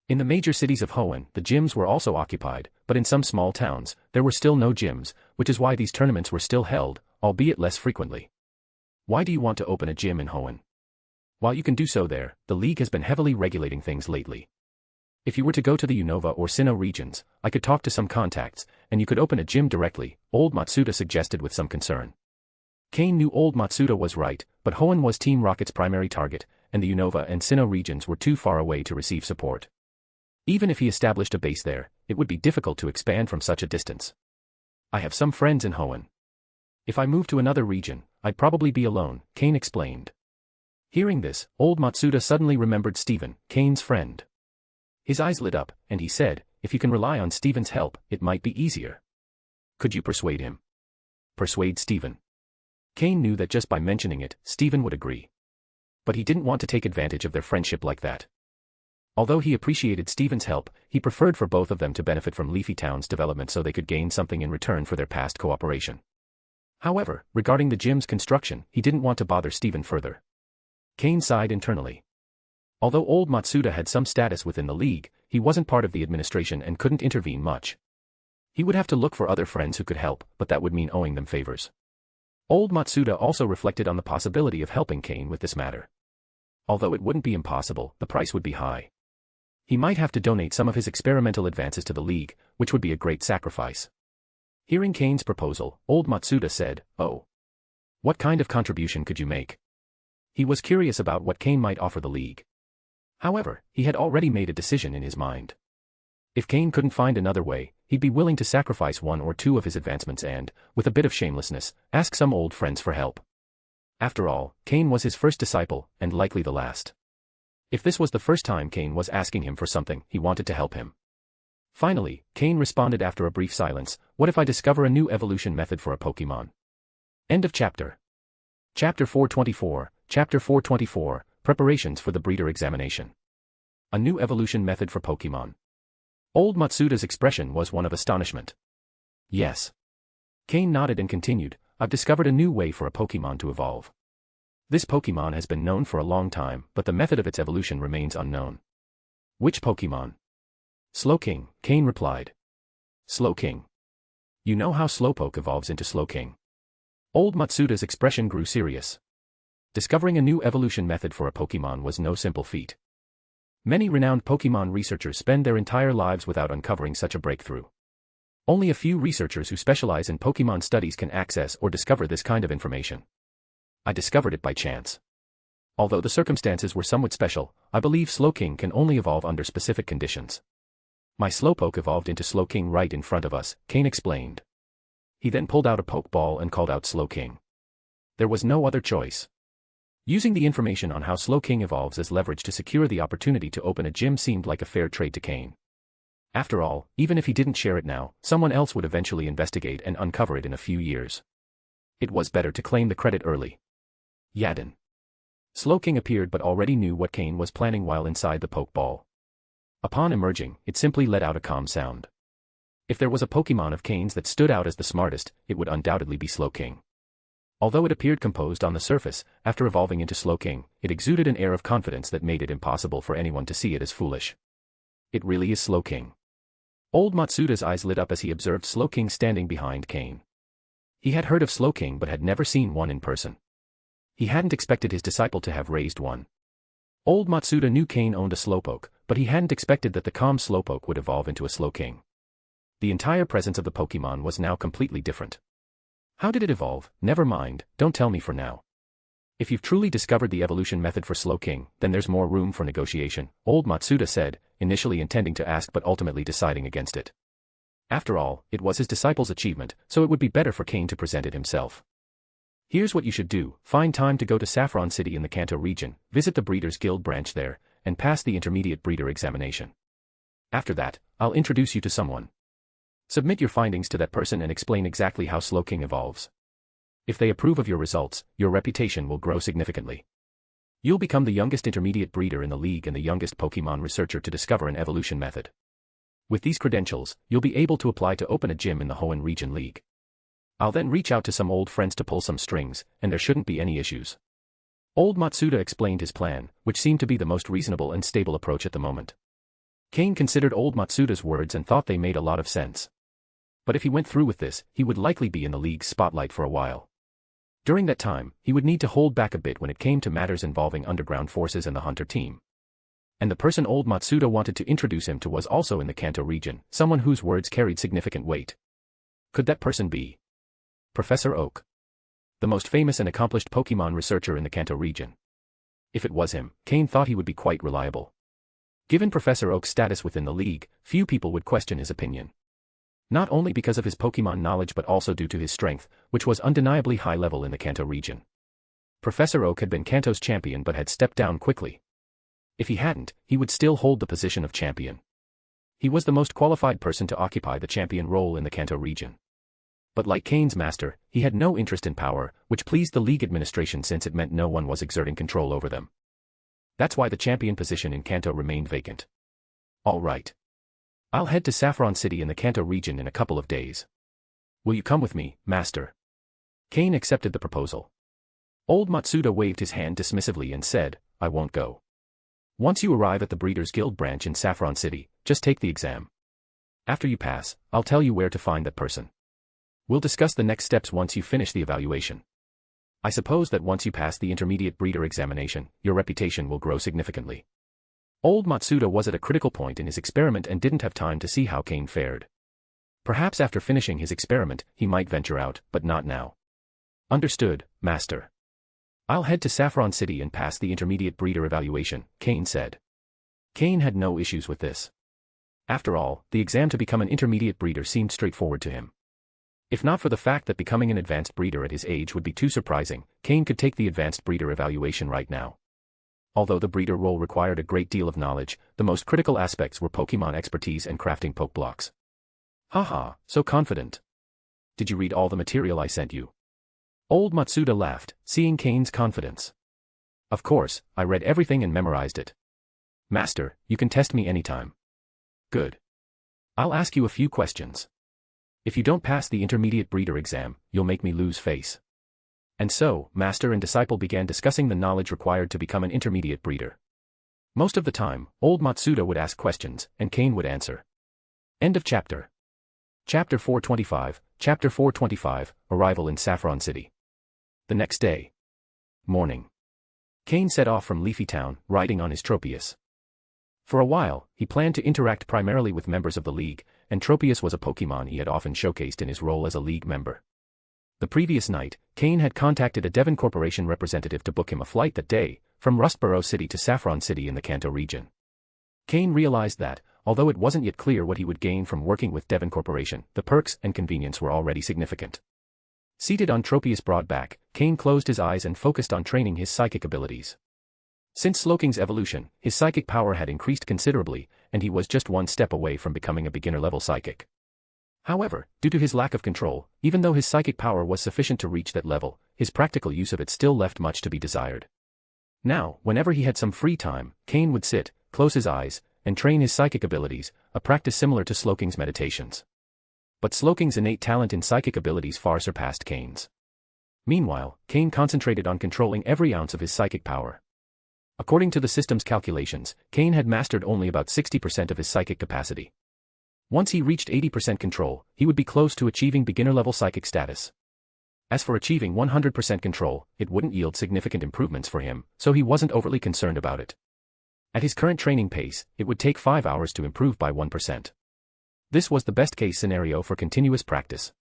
Speaker 3: In the major cities of Hoenn, the gyms were also occupied, but in some small towns, there were still no gyms, which is why these tournaments were still held, albeit less frequently. "Why do you want to open a gym in Hoenn?" "While you can do so there, the league has been heavily regulating things lately. If you were to go to the Unova or Sinnoh regions, I could talk to some contacts, and you could open a gym directly," old Matsuda suggested with some concern. Cain knew old Matsuda was right, but Hoenn was Team Rocket's primary target, and the Unova and Sinnoh regions were too far away to receive support. Even if he established a base there, it would be difficult to expand from such a distance. I have some friends in Hoenn. If I move to another region, I'd probably be alone, Cain explained. Hearing this, old Matsuda suddenly remembered Stephen, Cain's friend. His eyes lit up, and he said, if you can rely on Stephen's help, it might be easier. Could you persuade him? Persuade Stephen. Cain knew that just by mentioning it, Stephen would agree. But he didn't want to take advantage of their friendship like that. Although he appreciated Stephen's help, he preferred for both of them to benefit from Leafy Town's development so they could gain something in return for their past cooperation. However, regarding the gym's construction, he didn't want to bother Stephen further. Cain sighed internally. Although old Matsuda had some status within the league, he wasn't part of the administration and couldn't intervene much. He would have to look for other friends who could help, but that would mean owing them favors. Old Matsuda also reflected on the possibility of helping Cain with this matter. Although it wouldn't be impossible, the price would be high. He might have to donate some of his experimental advances to the league, which would be a great sacrifice. Hearing Cain's proposal, old Matsuda said, "Oh. What kind of contribution could you make?" He was curious about what Cain might offer the league. However, he had already made a decision in his mind. If Cain couldn't find another way, he'd be willing to sacrifice one or two of his advancements and, with a bit of shamelessness, ask some old friends for help. After all, Cain was his first disciple, and likely the last. If this was the first time Cain was asking him for something, he wanted to help him. Finally, Cain responded after a brief silence, "What if I discover a new evolution method for a Pokémon?" End of chapter. Chapter 424, Chapter 424, Preparations for the Breeder Examination. A new evolution method for Pokémon. Old Matsuda's expression was one of astonishment. Yes. Cain nodded and continued, "I've discovered a new way for a Pokémon to evolve. This Pokémon has been known for a long time, but the method of its evolution remains unknown." "Which Pokémon?" "Slowking," Cain replied. "Slowking. You know how Slowpoke evolves into Slowking?" Old Matsuda's expression grew serious. Discovering a new evolution method for a Pokémon was no simple feat. Many renowned Pokémon researchers spend their entire lives without uncovering such a breakthrough. Only a few researchers who specialize in Pokémon studies can access or discover this kind of information. I discovered it by chance. Although the circumstances were somewhat special, I believe Slowking can only evolve under specific conditions. My Slowpoke evolved into Slowking right in front of us, Cain explained. He then pulled out a Pokeball and called out Slowking. There was no other choice. Using the information on how Slowking evolves as leverage to secure the opportunity to open a gym seemed like a fair trade to Cain. After all, even if he didn't share it now, someone else would eventually investigate and uncover it in a few years. It was better to claim the credit early. Yadin. Slowking appeared but already knew what Cain was planning while inside the Pokeball. Upon emerging, it simply let out a calm sound. If there was a Pokémon of Cain's that stood out as the smartest, it would undoubtedly be Slowking. Although it appeared composed on the surface, after evolving into Slowking, it exuded an air of confidence that made it impossible for anyone to see it as foolish. It really is Slowking. Old Matsuda's eyes lit up as he observed Slowking standing behind Cain. He had heard of Slowking but had never seen one in person. He hadn't expected his disciple to have raised one. Old Matsuda knew Cain owned a Slowpoke, but he hadn't expected that the calm Slowpoke would evolve into a Slowking. The entire presence of the Pokémon was now completely different. How did it evolve? Never mind, don't tell me for now. If you've truly discovered the evolution method for Slowking, then there's more room for negotiation, old Matsuda said, initially intending to ask but ultimately deciding against it. After all, it was his disciple's achievement, so it would be better for Cain to present it himself. Here's what you should do: find time to go to Saffron City in the Kanto region, visit the Breeders' Guild branch there, and pass the intermediate breeder examination. After that, I'll introduce you to someone. Submit your findings to that person and explain exactly how Slowking evolves. If they approve of your results, your reputation will grow significantly. You'll become the youngest intermediate breeder in the league and the youngest Pokémon researcher to discover an evolution method. With these credentials, you'll be able to apply to open a gym in the Hoenn Region League. I'll then reach out to some old friends to pull some strings, and there shouldn't be any issues. Old Matsuda explained his plan, which seemed to be the most reasonable and stable approach at the moment. Cain considered old Matsuda's words and thought they made a lot of sense. But if he went through with this, he would likely be in the league's spotlight for a while. During that time, he would need to hold back a bit when it came to matters involving underground forces and the Hunter team. And the person old Matsuda wanted to introduce him to was also in the Kanto region, someone whose words carried significant weight. Could that person be Professor Oak, the most famous and accomplished Pokémon researcher in the Kanto region? If it was him, Cain thought he would be quite reliable. Given Professor Oak's status within the league, few people would question his opinion. Not only because of his Pokémon knowledge but also due to his strength, which was undeniably high level in the Kanto region. Professor Oak had been Kanto's champion but had stepped down quickly. If he hadn't, he would still hold the position of champion. He was the most qualified person to occupy the champion role in the Kanto region. But like Cain's master, he had no interest in power, which pleased the league administration since it meant no one was exerting control over them. That's why the champion position in Kanto remained vacant. All right. I'll head to Saffron City in the Kanto region in a couple of days. Will you come with me, master? Cain accepted the proposal. Old Matsuda waved his hand dismissively and said, I won't go. Once you arrive at the Breeders' Guild branch in Saffron City, just take the exam. After you pass, I'll tell you where to find that person. We'll discuss the next steps once you finish the evaluation. I suppose that once you pass the intermediate breeder examination, your reputation will grow significantly. Old Matsuda was at a critical point in his experiment and didn't have time to see how Cain fared. Perhaps after finishing his experiment, he might venture out, but not now. Understood, master. I'll head to Saffron City and pass the intermediate breeder evaluation, Cain said. Cain had no issues with this. After all, the exam to become an intermediate breeder seemed straightforward to him. If not for the fact that becoming an advanced breeder at his age would be too surprising, Cain could take the advanced breeder evaluation right now. Although the breeder role required a great deal of knowledge, the most critical aspects were Pokemon expertise and crafting Pokeblocks. Haha, so confident. Did you read all the material I sent you? Old Matsuda laughed, seeing Cain's confidence. Of course, I read everything and memorized it. Master, you can test me anytime. Good. I'll ask you a few questions. If you don't pass the intermediate breeder exam, you'll make me lose face. And so, master and disciple began discussing the knowledge required to become an intermediate breeder. Most of the time, old Matsuda would ask questions, and Cain would answer. End of chapter. Chapter 425, Chapter 425, Arrival in Saffron City. The next day. Morning. Cain set off from Leafy Town, riding on his Tropius. For a while, he planned to interact primarily with members of the League, and Tropius was a Pokemon he had often showcased in his role as a League member. The previous night, Cain had contacted a Devon Corporation representative to book him a flight that day, from Rustboro City to Saffron City in the Kanto region. Cain realized that, although it wasn't yet clear what he would gain from working with Devon Corporation, the perks and convenience were already significant. Seated on Tropius' broad back, Cain closed his eyes and focused on training his psychic abilities. Since Sloking's evolution, his psychic power had increased considerably, and he was just one step away from becoming a beginner-level psychic. However, due to his lack of control, even though his psychic power was sufficient to reach that level, his practical use of it still left much to be desired. Now, whenever he had some free time, Cain would sit, close his eyes, and train his psychic abilities, a practice similar to Sloking's meditations. But Sloking's innate talent in psychic abilities far surpassed Cain's. Meanwhile, Cain concentrated on controlling every ounce of his psychic power. According to the system's calculations, Cain had mastered only about 60% of his psychic capacity. Once he reached 80% control, he would be close to achieving beginner-level psychic status. As for achieving 100% control, it wouldn't yield significant improvements for him, so he wasn't overly concerned about it. At his current training pace, it would take 5 hours to improve by 1%. This was the best-case scenario for continuous practice.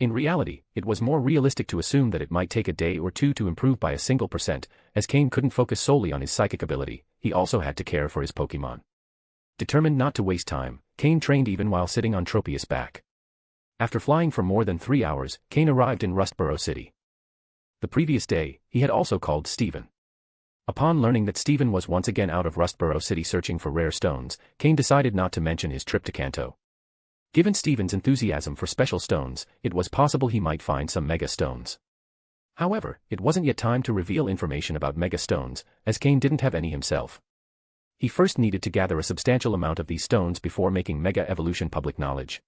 Speaker 3: In reality, it was more realistic to assume that it might take a day or two to improve by a single percent, as Cain couldn't focus solely on his psychic ability, he also had to care for his Pokemon. Determined not to waste time, Cain trained even while sitting on Tropius' back. After flying for more than 3 hours, Cain arrived in Rustboro City. The previous day, he had also called Steven. Upon learning that Steven was once again out of Rustboro City searching for rare stones, Cain decided not to mention his trip to Kanto. Given Steven's enthusiasm for special stones, it was possible he might find some Mega Stones. However, it wasn't yet time to reveal information about Mega Stones, as Cain didn't have any himself. He first needed to gather a substantial amount of these stones before making Mega Evolution public knowledge.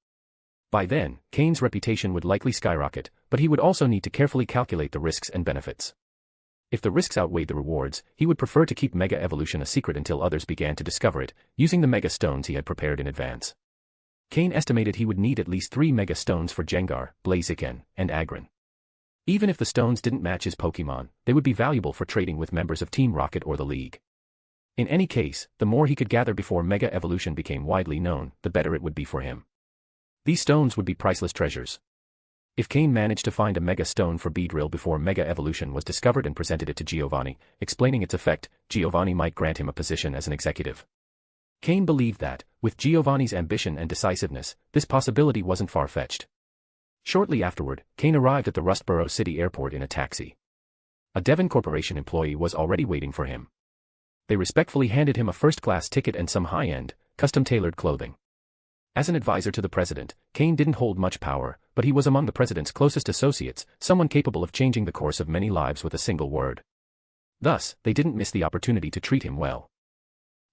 Speaker 3: By then, Cain's reputation would likely skyrocket, but he would also need to carefully calculate the risks and benefits. If the risks outweighed the rewards, he would prefer to keep Mega Evolution a secret until others began to discover it, using the Mega Stones he had prepared in advance. Cain estimated he would need at least 3 Mega Stones for Gengar, Blaziken, and Agron. Even if the stones didn't match his Pokemon, they would be valuable for trading with members of Team Rocket or the League. In any case, the more he could gather before Mega Evolution became widely known, the better it would be for him. These stones would be priceless treasures. If Cain managed to find a Mega Stone for Beedrill before Mega Evolution was discovered and presented it to Giovanni, explaining its effect, Giovanni might grant him a position as an executive. Cain believed that, with Giovanni's ambition and decisiveness, this possibility wasn't far-fetched. Shortly afterward, Cain arrived at the Rustboro City Airport in a taxi. A Devon Corporation employee was already waiting for him. They respectfully handed him a first-class ticket and some high-end, custom-tailored clothing. As an advisor to the president, Cain didn't hold much power, but he was among the president's closest associates, someone capable of changing the course of many lives with a single word. Thus, they didn't miss the opportunity to treat him well.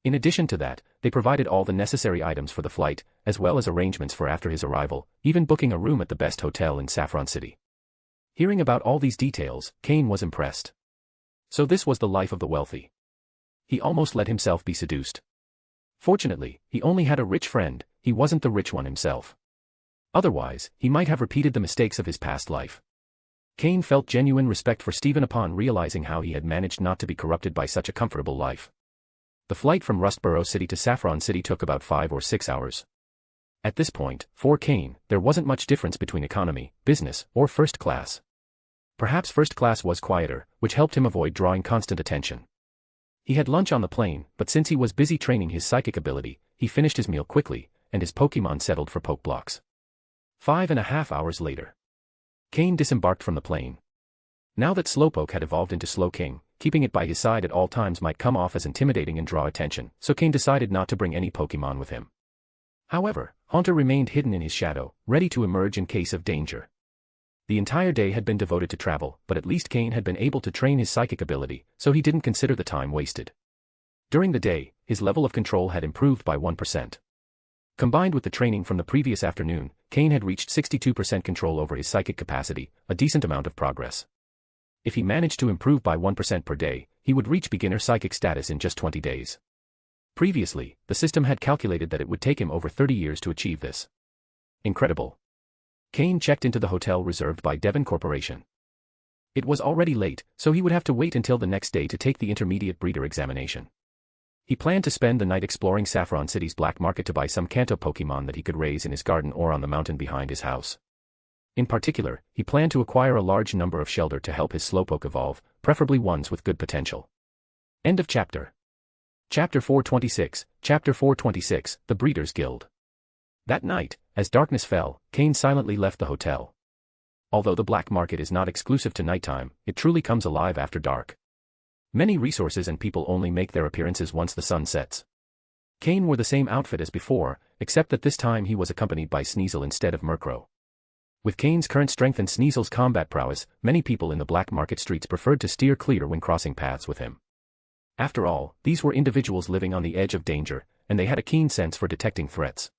Speaker 3: In addition to that, they provided all the necessary items for the flight, as well as arrangements for after his arrival, even booking a room at the best hotel in Saffron City. Hearing about all these details, Cain was impressed. So this was the life of the wealthy. He almost let himself be seduced. Fortunately, he only had a rich friend, he wasn't the rich one himself. Otherwise, he might have repeated the mistakes of his past life. Cain felt genuine respect for Stephen upon realizing how he had managed not to be corrupted by such a comfortable life. The flight from Rustboro City to Saffron City took about 5 or 6 hours. At this point, for Cain, there wasn't much difference between economy, business, or first class. Perhaps first class was quieter, which helped him avoid drawing constant attention. He had lunch on the plane, but since he was busy training his psychic ability, he finished his meal quickly, and his Pokémon settled for poke blocks. 5.5 hours later, Cain disembarked from the plane. Now that Slowpoke had evolved into Slowking, keeping it by his side at all times might come off as intimidating and draw attention, so Cain decided not to bring any Pokémon with him. However, Haunter remained hidden in his shadow, ready to emerge in case of danger. The entire day had been devoted to travel, but at least Cain had been able to train his psychic ability, so he didn't consider the time wasted. During the day, his level of control had improved by 1%. Combined with the training from the previous afternoon, Cain had reached 62% control over his psychic capacity, a decent amount of progress. If he managed to improve by 1% per day, he would reach beginner psychic status in just 20 days. Previously, the system had calculated that it would take him over 30 years to achieve this. Incredible. Cain checked into the hotel reserved by Devon Corporation. It was already late, so he would have to wait until the next day to take the intermediate breeder examination. He planned to spend the night exploring Saffron City's black market to buy some Kanto Pokémon that he could raise in his garden or on the mountain behind his house. In particular, he planned to acquire a large number of Shelder to help his Slowpoke evolve, preferably ones with good potential. End of chapter. Chapter 426, Chapter 426, The Breeders' Guild. That night, as darkness fell, Cain silently left the hotel. Although the black market is not exclusive to nighttime, it truly comes alive after dark. Many resources and people only make their appearances once the sun sets. Cain wore the same outfit as before, except that this time he was accompanied by Sneasel instead of Murkrow. With Cain's current strength and Sneasel's combat prowess, many people in the black market streets preferred to steer clear when crossing paths with him. After all, these were individuals living on the edge of danger, and they had a keen sense for detecting threats.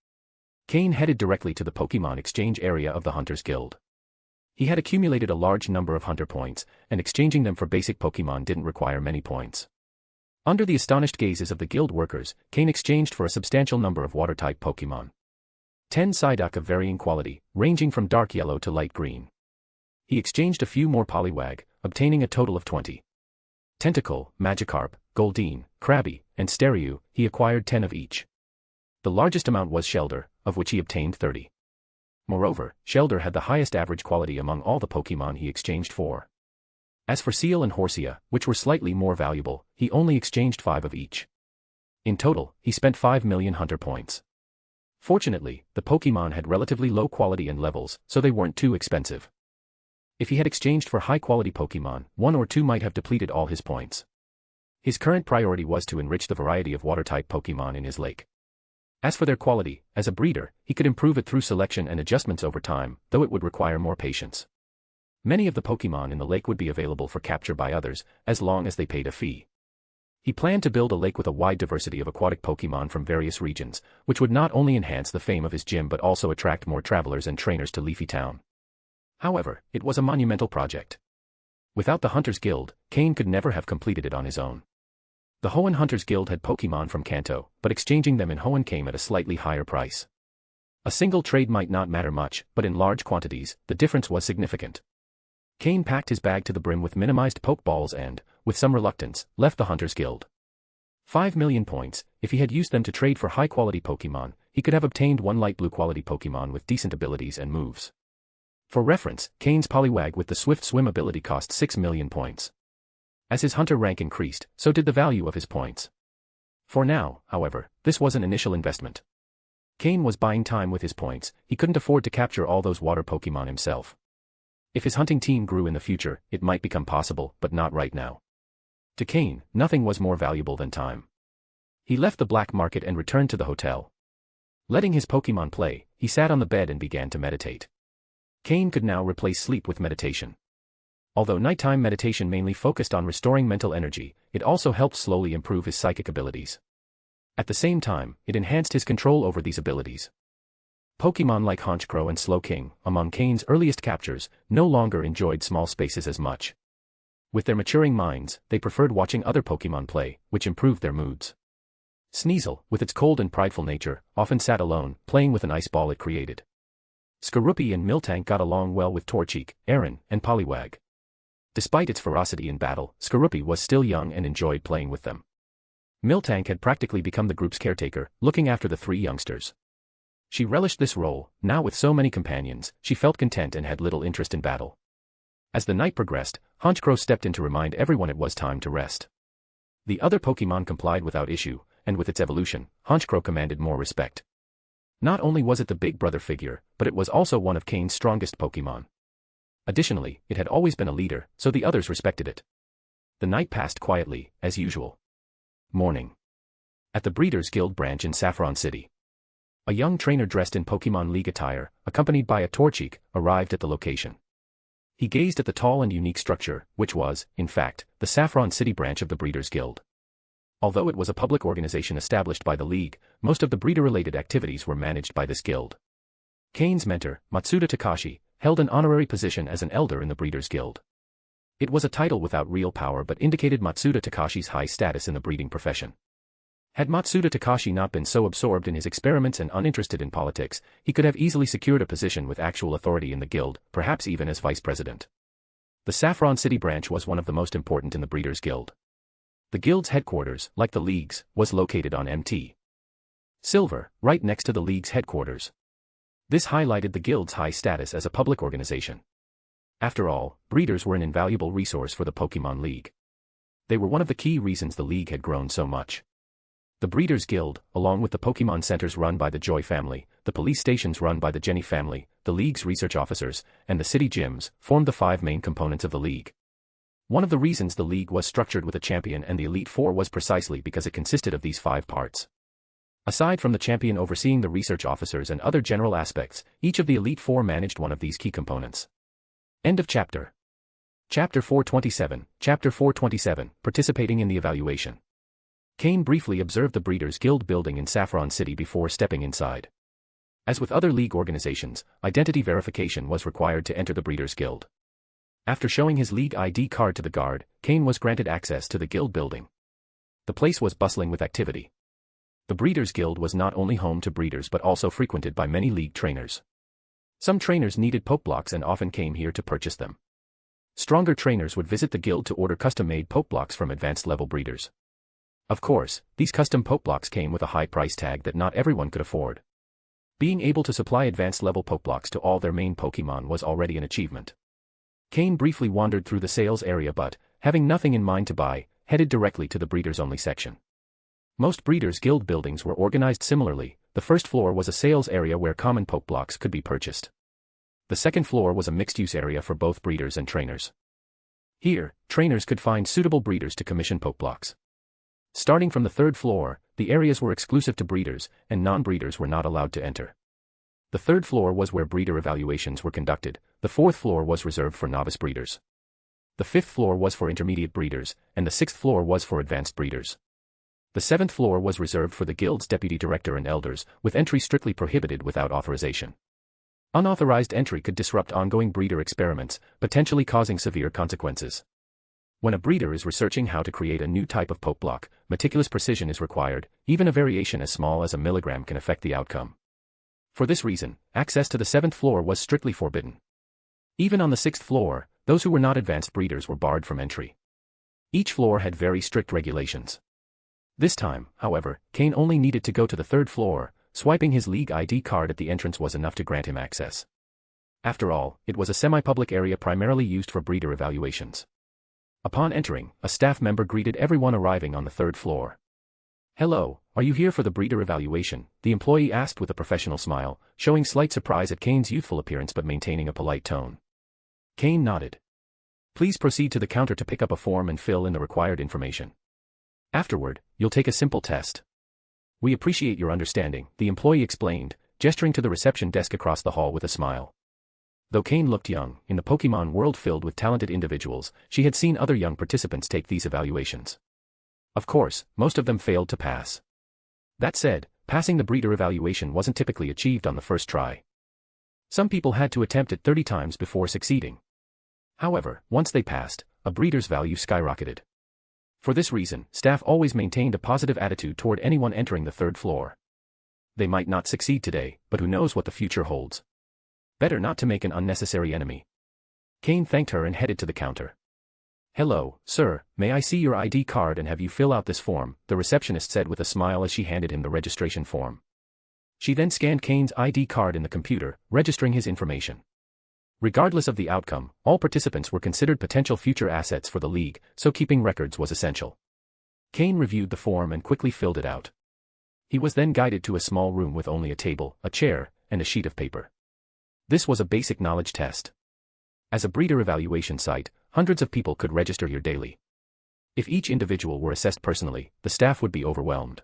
Speaker 3: Cain headed directly to the Pokémon exchange area of the Hunters Guild. He had accumulated a large number of Hunter points, and exchanging them for basic Pokémon didn't require many points. Under the astonished gazes of the guild workers, Cain exchanged for a substantial number of Water-type Pokémon. 10 Psyduck of varying quality, ranging from dark yellow to light green. He exchanged a few more Poliwag, obtaining a total of 20. Tentacle, Magikarp, Goldeen, Krabby, and Staryu, he acquired 10 of each. The largest amount was Shelder, of which he obtained 30. Moreover, Shelder had the highest average quality among all the Pokémon he exchanged for. As for Seal and Horsia, which were slightly more valuable, he only exchanged 5 of each. In total, he spent 5 million Hunter points. Fortunately, the Pokémon had relatively low quality and levels, so they weren't too expensive. If he had exchanged for high-quality Pokémon, 1 or 2 might have depleted all his points. His current priority was to enrich the variety of Water-type Pokémon in his lake. As for their quality, as a breeder, he could improve it through selection and adjustments over time, though it would require more patience. Many of the Pokémon in the lake would be available for capture by others, as long as they paid a fee. He planned to build a lake with a wide diversity of aquatic Pokémon from various regions, which would not only enhance the fame of his gym but also attract more travelers and trainers to Leafy Town. However, it was a monumental project. Without the Hunters Guild, Cain could never have completed it on his own. The Hoenn Hunters Guild had Pokémon from Kanto, but exchanging them in Hoenn came at a slightly higher price. A single trade might not matter much, but in large quantities, the difference was significant. Cain packed his bag to the brim with minimized Pokeballs and, with some reluctance, left the Hunters Guild. 5 million points, if he had used them to trade for high-quality Pokémon, he could have obtained 1 light blue quality Pokémon with decent abilities and moves. For reference, Cain's Poliwag with the Swift Swim ability cost 6 million points. As his Hunter rank increased, so did the value of his points. For now, however, this was an initial investment. Cain was buying time with his points. He couldn't afford to capture all those water Pokémon himself. If his hunting team grew in the future, it might become possible, but not right now. To Cain, nothing was more valuable than time. He left the black market and returned to the hotel. Letting his Pokémon play, he sat on the bed and began to meditate. Cain could now replace sleep with meditation. Although nighttime meditation mainly focused on restoring mental energy, it also helped slowly improve his psychic abilities. At the same time, it enhanced his control over these abilities. Pokémon like Honchkrow and Slowking, among Cain's earliest captures, no longer enjoyed small spaces as much. With their maturing minds, they preferred watching other Pokémon play, which improved their moods. Sneasel, with its cold and prideful nature, often sat alone, playing with an ice ball it created. Skorupi and Miltank got along well with Torchic, Aaron, and Poliwag. Despite its ferocity in battle, Skorupi was still young and enjoyed playing with them. Miltank had practically become the group's caretaker, looking after the three youngsters. She relished this role. Now with so many companions, she felt content and had little interest in battle. As the night progressed, Honchkrow stepped in to remind everyone it was time to rest. The other Pokémon complied without issue, and with its evolution, Honchkrow commanded more respect. Not only was it the big brother figure, but it was also one of Cain's strongest Pokémon. Additionally, it had always been a leader, so the others respected it. The night passed quietly, as usual. Morning. At the Breeders' Guild branch in Saffron City. A young trainer dressed in Pokémon League attire, accompanied by a Torchic, arrived at the location. He gazed at the tall and unique structure, which was, in fact, the Saffron City branch of the Breeders' Guild. Although it was a public organization established by the League, most of the breeder-related activities were managed by this guild. Cain's mentor, Matsuda Takashi, held an honorary position as an elder in the Breeders' Guild. It was a title without real power but indicated Matsuda Takashi's high status in the breeding profession. Had Matsuda Takashi not been so absorbed in his experiments and uninterested in politics, he could have easily secured a position with actual authority in the guild, perhaps even as vice president. The Saffron City branch was one of the most important in the Breeders' Guild. The guild's headquarters, like the League's, was located on Mt. Silver, right next to the League's headquarters. This highlighted the guild's high status as a public organization. After all, breeders were an invaluable resource for the Pokémon League. They were one of the key reasons the League had grown so much. The Breeders' Guild, along with the Pokémon centers run by the Joy family, the police stations run by the Jenny family, the League's research officers, and the city gyms, formed the 5 main components of the League. One of the reasons the League was structured with a champion and the Elite Four was precisely because it consisted of these 5 parts. Aside from the champion overseeing the research officers and other general aspects, each of the Elite Four managed one of these key components. End of chapter. Chapter 427, Chapter 427, Participating in the Evaluation. Cain briefly observed the Breeders' Guild building in Saffron City before stepping inside. As with other League organizations, identity verification was required to enter the Breeders' Guild. After showing his League ID card to the guard, Cain was granted access to the guild building. The place was bustling with activity. The Breeders' Guild was not only home to breeders but also frequented by many League trainers. Some trainers needed Pokeblocks and often came here to purchase them. Stronger trainers would visit the guild to order custom-made Pokeblocks from advanced-level breeders. Of course, these custom Pokeblocks came with a high price tag that not everyone could afford. Being able to supply advanced-level Pokeblocks to all their main Pokémon was already an achievement. Cain briefly wandered through the sales area but, having nothing in mind to buy, headed directly to the breeders-only section. Most Breeders' Guild buildings were organized similarly. The first floor was a sales area where common Pokeblocks could be purchased. The second floor was a mixed-use area for both breeders and trainers. Here, trainers could find suitable breeders to commission Pokeblocks. Starting from the third floor, the areas were exclusive to breeders, and non-breeders were not allowed to enter. The third floor was where breeder evaluations were conducted, the fourth floor was reserved for novice breeders. The fifth floor was for intermediate breeders, and the sixth floor was for advanced breeders. The seventh floor was reserved for the guild's deputy director and elders, with entry strictly prohibited without authorization. Unauthorized entry could disrupt ongoing breeder experiments, potentially causing severe consequences. When a breeder is researching how to create a new type of Pokeblock, meticulous precision is required. Even a variation as small as a milligram can affect the outcome. For this reason, access to the seventh floor was strictly forbidden. Even on the sixth floor, those who were not advanced breeders were barred from entry. Each floor had very strict regulations. This time, however, Cain only needed to go to the third floor. Swiping his League ID card at the entrance was enough to grant him access. After all, it was a semi-public area primarily used for breeder evaluations. Upon entering, a staff member greeted everyone arriving on the third floor. Hello, are you here for the breeder evaluation? The employee asked with a professional smile, showing slight surprise at Cain's youthful appearance but maintaining a polite tone. Cain nodded. Please proceed to the counter to pick up a form and fill in the required information. Afterward, you'll take a simple test. We appreciate your understanding, the employee explained, gesturing to the reception desk across the hall with a smile. Though Cain looked young, in the Pokémon world filled with talented individuals, she had seen other young participants take these evaluations. Of course, most of them failed to pass. That said, passing the breeder evaluation wasn't typically achieved on the first try. Some people had to attempt it 30 times before succeeding. However, once they passed, a breeder's value skyrocketed. For this reason, staff always maintained a positive attitude toward anyone entering the third floor. They might not succeed today, but who knows what the future holds. Better not to make an unnecessary enemy. Cain thanked her and headed to the counter. Hello, sir, may I see your ID card and have you fill out this form, the receptionist said with a smile as she handed him the registration form. She then scanned Cain's ID card in the computer, registering his information. Regardless of the outcome, all participants were considered potential future assets for the league, so keeping records was essential. Cain reviewed the form and quickly filled it out. He was then guided to a small room with only a table, a chair, and a sheet of paper. This was a basic knowledge test. As a breeder evaluation site, hundreds of people could register here daily. If each individual were assessed personally, the staff would be overwhelmed.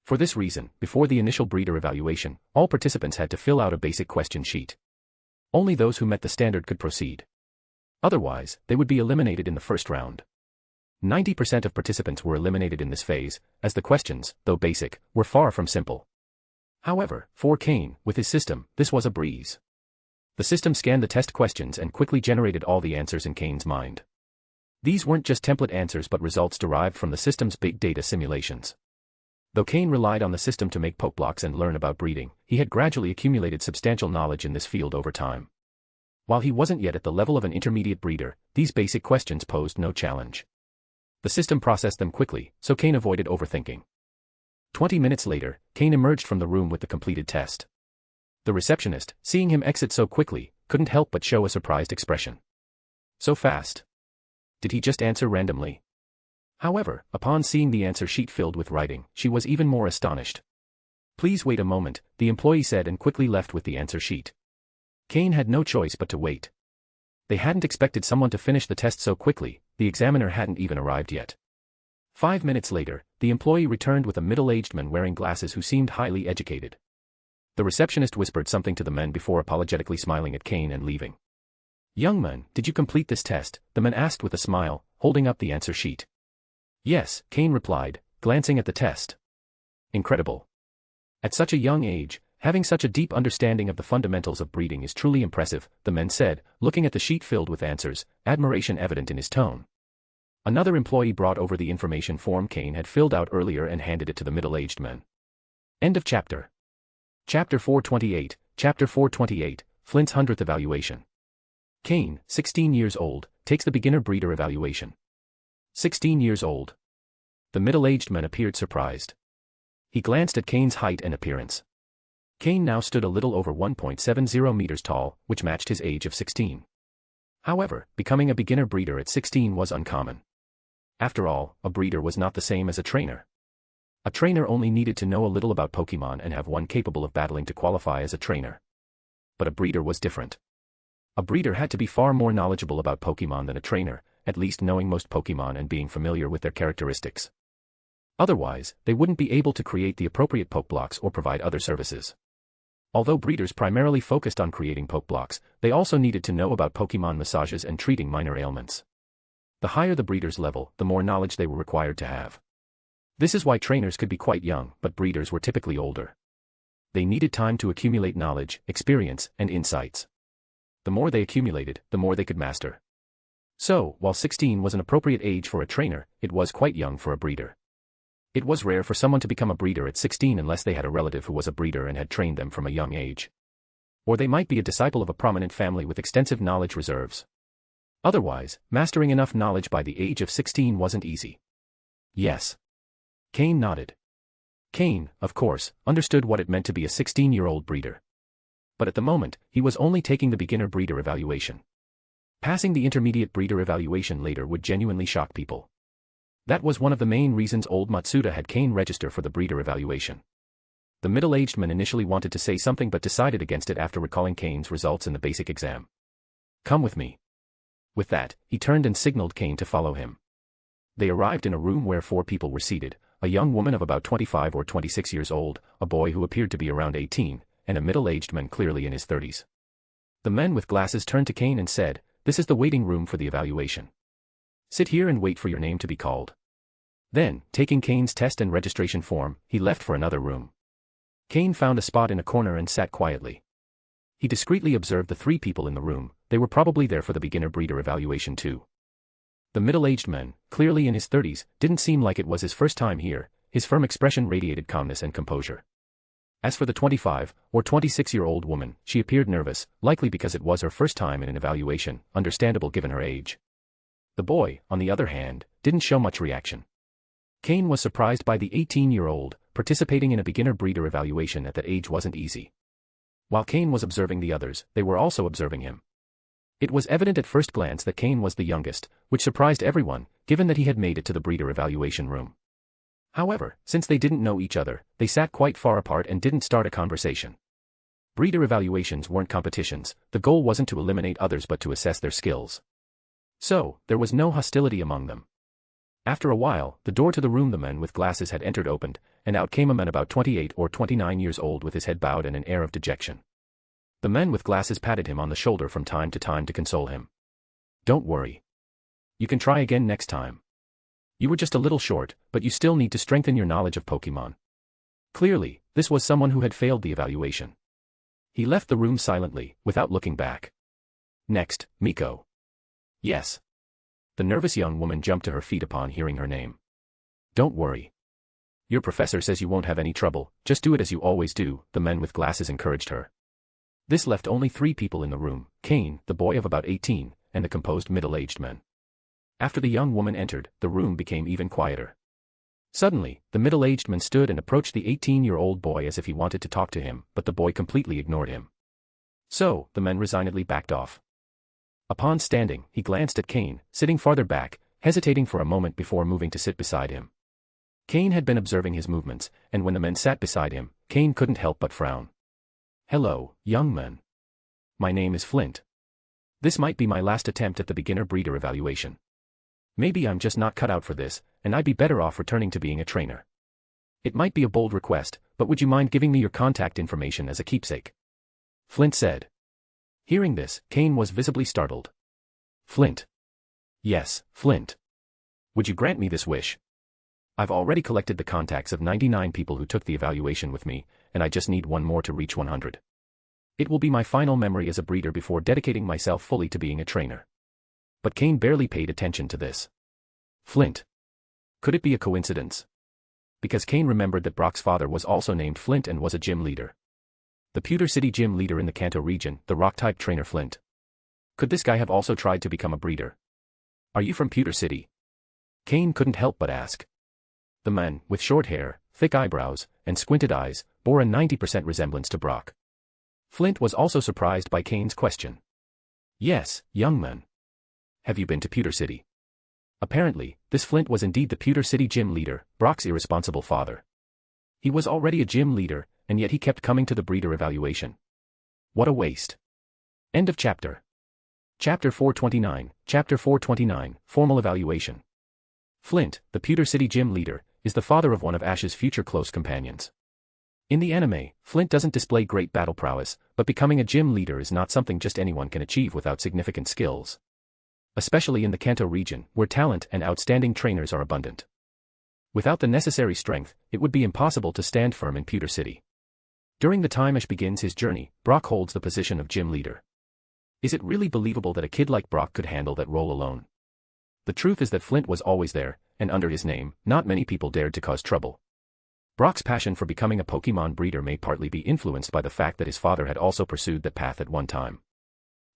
Speaker 3: For this reason, before the initial breeder evaluation, all participants had to fill out a basic question sheet. Only those who met the standard could proceed. Otherwise, they would be eliminated in the first round. 90% of participants were eliminated in this phase, as the questions, though basic, were far from simple. However, for Cain, with his system, this was a breeze. The system scanned the test questions and quickly generated all the answers in Cain's mind. These weren't just template answers but results derived from the system's big data simulations. Though Cain relied on the system to make Pokeblocks and learn about breeding, he had gradually accumulated substantial knowledge in this field over time. While he wasn't yet at the level of an intermediate breeder, these basic questions posed no challenge. The system processed them quickly, so Cain avoided overthinking. 20 minutes later, Cain emerged from the room with the completed test. The receptionist, seeing him exit so quickly, couldn't help but show a surprised expression. So fast. Did he just answer randomly? However, upon seeing the answer sheet filled with writing, she was even more astonished. Please wait a moment, the employee said and quickly left with the answer sheet. Cain had no choice but to wait. They hadn't expected someone to finish the test so quickly, the examiner hadn't even arrived yet. 5 minutes later, the employee returned with a middle-aged man wearing glasses who seemed highly educated. The receptionist whispered something to the man before apologetically smiling at Cain and leaving. Young man, did you complete this test? The man asked with a smile, holding up the answer sheet. Yes, Cain replied, glancing at the test. Incredible. At such a young age, having such a deep understanding of the fundamentals of breeding is truly impressive, the man said, looking at the sheet filled with answers, admiration evident in his tone. Another employee brought over the information form Cain had filled out earlier and handed it to the middle-aged man. End of chapter. Chapter 428, Chapter 428, Flint's 100th Evaluation. Cain, 16 years old, takes the beginner breeder evaluation. 16 years old. The middle-aged man appeared surprised. He glanced at Cain's height and appearance. Cain now stood a little over 1.70 meters tall, which matched his age of 16. However, becoming a beginner breeder at 16 was uncommon. After all, a breeder was not the same as a trainer. A trainer only needed to know a little about Pokemon and have one capable of battling to qualify as a trainer. But a breeder was different. A breeder had to be far more knowledgeable about Pokemon than a trainer, at least knowing most Pokemon and being familiar with their characteristics. Otherwise, they wouldn't be able to create the appropriate Pokeblocks or provide other services. Although breeders primarily focused on creating Pokeblocks, they also needed to know about Pokemon massages and treating minor ailments. The higher the breeder's level, the more knowledge they were required to have. This is why trainers could be quite young, but breeders were typically older. They needed time to accumulate knowledge, experience, and insights. The more they accumulated, the more they could master. So, while 16 was an appropriate age for a trainer, it was quite young for a breeder. It was rare for someone to become a breeder at 16 unless they had a relative who was a breeder and had trained them from a young age. Or they might be a disciple of a prominent family with extensive knowledge reserves. Otherwise, mastering enough knowledge by the age of 16 wasn't easy. Yes. Cain nodded. Cain, of course, understood what it meant to be a 16-year-old breeder. But at the moment, he was only taking the beginner breeder evaluation. Passing the intermediate breeder evaluation later would genuinely shock people. That was one of the main reasons old Matsuda had Cain register for the breeder evaluation. The middle-aged man initially wanted to say something but decided against it after recalling Cain's results in the basic exam. Come with me. With that, he turned and signaled Cain to follow him. They arrived in a room where 4 people were seated, a young woman of about 25 or 26 years old, a boy who appeared to be around 18, and a middle-aged man clearly in his 30s. The men with glasses turned to Cain and said, "This is the waiting room for the evaluation. Sit here and wait for your name to be called." Then, taking Cain's test and registration form, he left for another room. Cain found a spot in a corner and sat quietly. He discreetly observed the 3 people in the room. They were probably there for the beginner breeder evaluation too. The middle-aged man, clearly in his 30s, didn't seem like it was his first time here. His firm expression radiated calmness and composure. As for the 25 or 26-year-old woman, she appeared nervous, likely because it was her first time in an evaluation, understandable given her age. The boy, on the other hand, didn't show much reaction. Cain was surprised by the 18-year-old. Participating in a beginner breeder evaluation at that age wasn't easy. While Cain was observing the others, they were also observing him. It was evident at first glance that Cain was the youngest, which surprised everyone, given that he had made it to the breeder evaluation room. However, since they didn't know each other, they sat quite far apart and didn't start a conversation. Breeder evaluations weren't competitions. The goal wasn't to eliminate others but to assess their skills. So, there was no hostility among them. After a while, the door to the room the man with glasses had entered opened, and out came a man about 28 or 29 years old with his head bowed and an air of dejection. The man with glasses patted him on the shoulder from time to console him. "Don't worry. You can try again next time. You were just a little short, but you still need to strengthen your knowledge of Pokémon." Clearly, this was someone who had failed the evaluation. He left the room silently, without looking back. "Next, Miko." "Yes." The nervous young woman jumped to her feet upon hearing her name. "Don't worry. Your professor says you won't have any trouble, just do it as you always do," the man with glasses encouraged her. This left only 3 people in the room, Cain, the boy of about 18, and the composed middle-aged man. After the young woman entered, the room became even quieter. Suddenly, the middle-aged man stood and approached the 18-year-old boy as if he wanted to talk to him, but the boy completely ignored him. So, the man resignedly backed off. Upon standing, he glanced at Cain, sitting farther back, hesitating for a moment before moving to sit beside him. Cain had been observing his movements, and when the man sat beside him, Cain couldn't help but frown. "Hello, young man. My name is Flint. This might be my last attempt at the beginner breeder evaluation. Maybe I'm just not cut out for this, and I'd be better off returning to being a trainer. It might be a bold request, but would you mind giving me your contact information as a keepsake?" Flint said. Hearing this, Cain was visibly startled. "Flint?" "Yes, Flint. Would you grant me this wish? I've already collected the contacts of 99 people who took the evaluation with me, and I just need one more to reach 100. It will be my final memory as a breeder before dedicating myself fully to being a trainer." But Cain barely paid attention to this. Flint. Could it be a coincidence? Because Cain remembered that Brock's father was also named Flint and was a gym leader. The Pewter City gym leader in the Kanto region, the rock-type trainer Flint. Could this guy have also tried to become a breeder? "Are you from Pewter City?" Cain couldn't help but ask. The man, with short hair, thick eyebrows, and squinted eyes, bore a 90% resemblance to Brock. Flint was also surprised by Cain's question. "Yes, young man. Have you been to Pewter City?" Apparently, this Flint was indeed the Pewter City gym leader, Brock's irresponsible father. He was already a gym leader, and yet he kept coming to the breeder evaluation. What a waste. End of chapter. Chapter 429, Chapter 429, Formal Evaluation. Flint, the Pewter City gym leader, is the father of one of Ash's future close companions. In the anime, Flint doesn't display great battle prowess, but becoming a gym leader is not something just anyone can achieve without significant skills. Especially in the Kanto region, where talent and outstanding trainers are abundant. Without the necessary strength, it would be impossible to stand firm in Pewter City. During the time Ash begins his journey, Brock holds the position of gym leader. Is it really believable that a kid like Brock could handle that role alone? The truth is that Flint was always there, and under his name, not many people dared to cause trouble. Brock's passion for becoming a Pokémon breeder may partly be influenced by the fact that his father had also pursued that path at one time.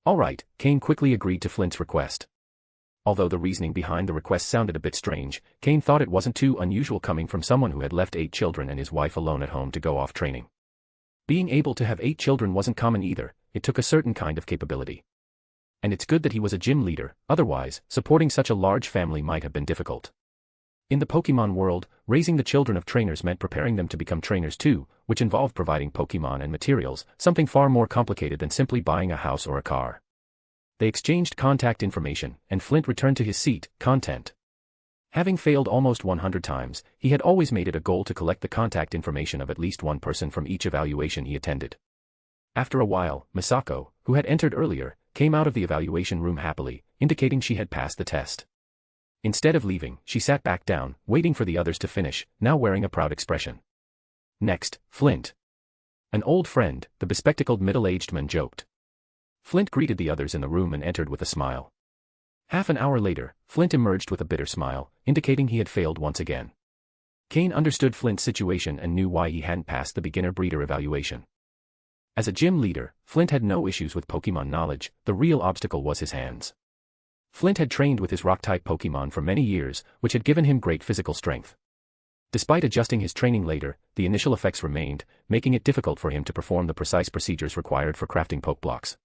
Speaker 3: Alright, Cain quickly agreed to Flint's request. Although the reasoning behind the request sounded a bit strange, Cain thought it wasn't too unusual coming from someone who had left 8 children and his wife alone at home to go off training. Being able to have 8 children wasn't common either, it took a certain kind of capability. And it's good that he was a gym leader, otherwise, supporting such a large family might have been difficult. In the Pokémon world, raising the children of trainers meant preparing them to become trainers too, which involved providing Pokémon and materials, something far more complicated than simply buying a house or a car. They exchanged contact information, and Flint returned to his seat, content. Having failed almost 100 times, he had always made it a goal to collect the contact information of at least one person from each evaluation he attended. After a while, Misako, who had entered earlier, came out of the evaluation room happily, indicating she had passed the test. Instead of leaving, she sat back down, waiting for the others to finish, now wearing a proud expression. Next, Flint. An old friend, the bespectacled middle-aged man joked. Flint greeted the others in the room and entered with a smile. Half an hour later, Flint emerged with a bitter smile, indicating he had failed once again. Cain understood Flint's situation and knew why he hadn't passed the beginner breeder evaluation. As a gym leader, Flint had no issues with Pokémon knowledge, the real obstacle was his hands. Flint had trained with his rock-type Pokémon for many years, which had given him great physical strength. Despite adjusting his training later, the initial effects remained, making it difficult for him to perform the precise procedures required for crafting Pokeblocks.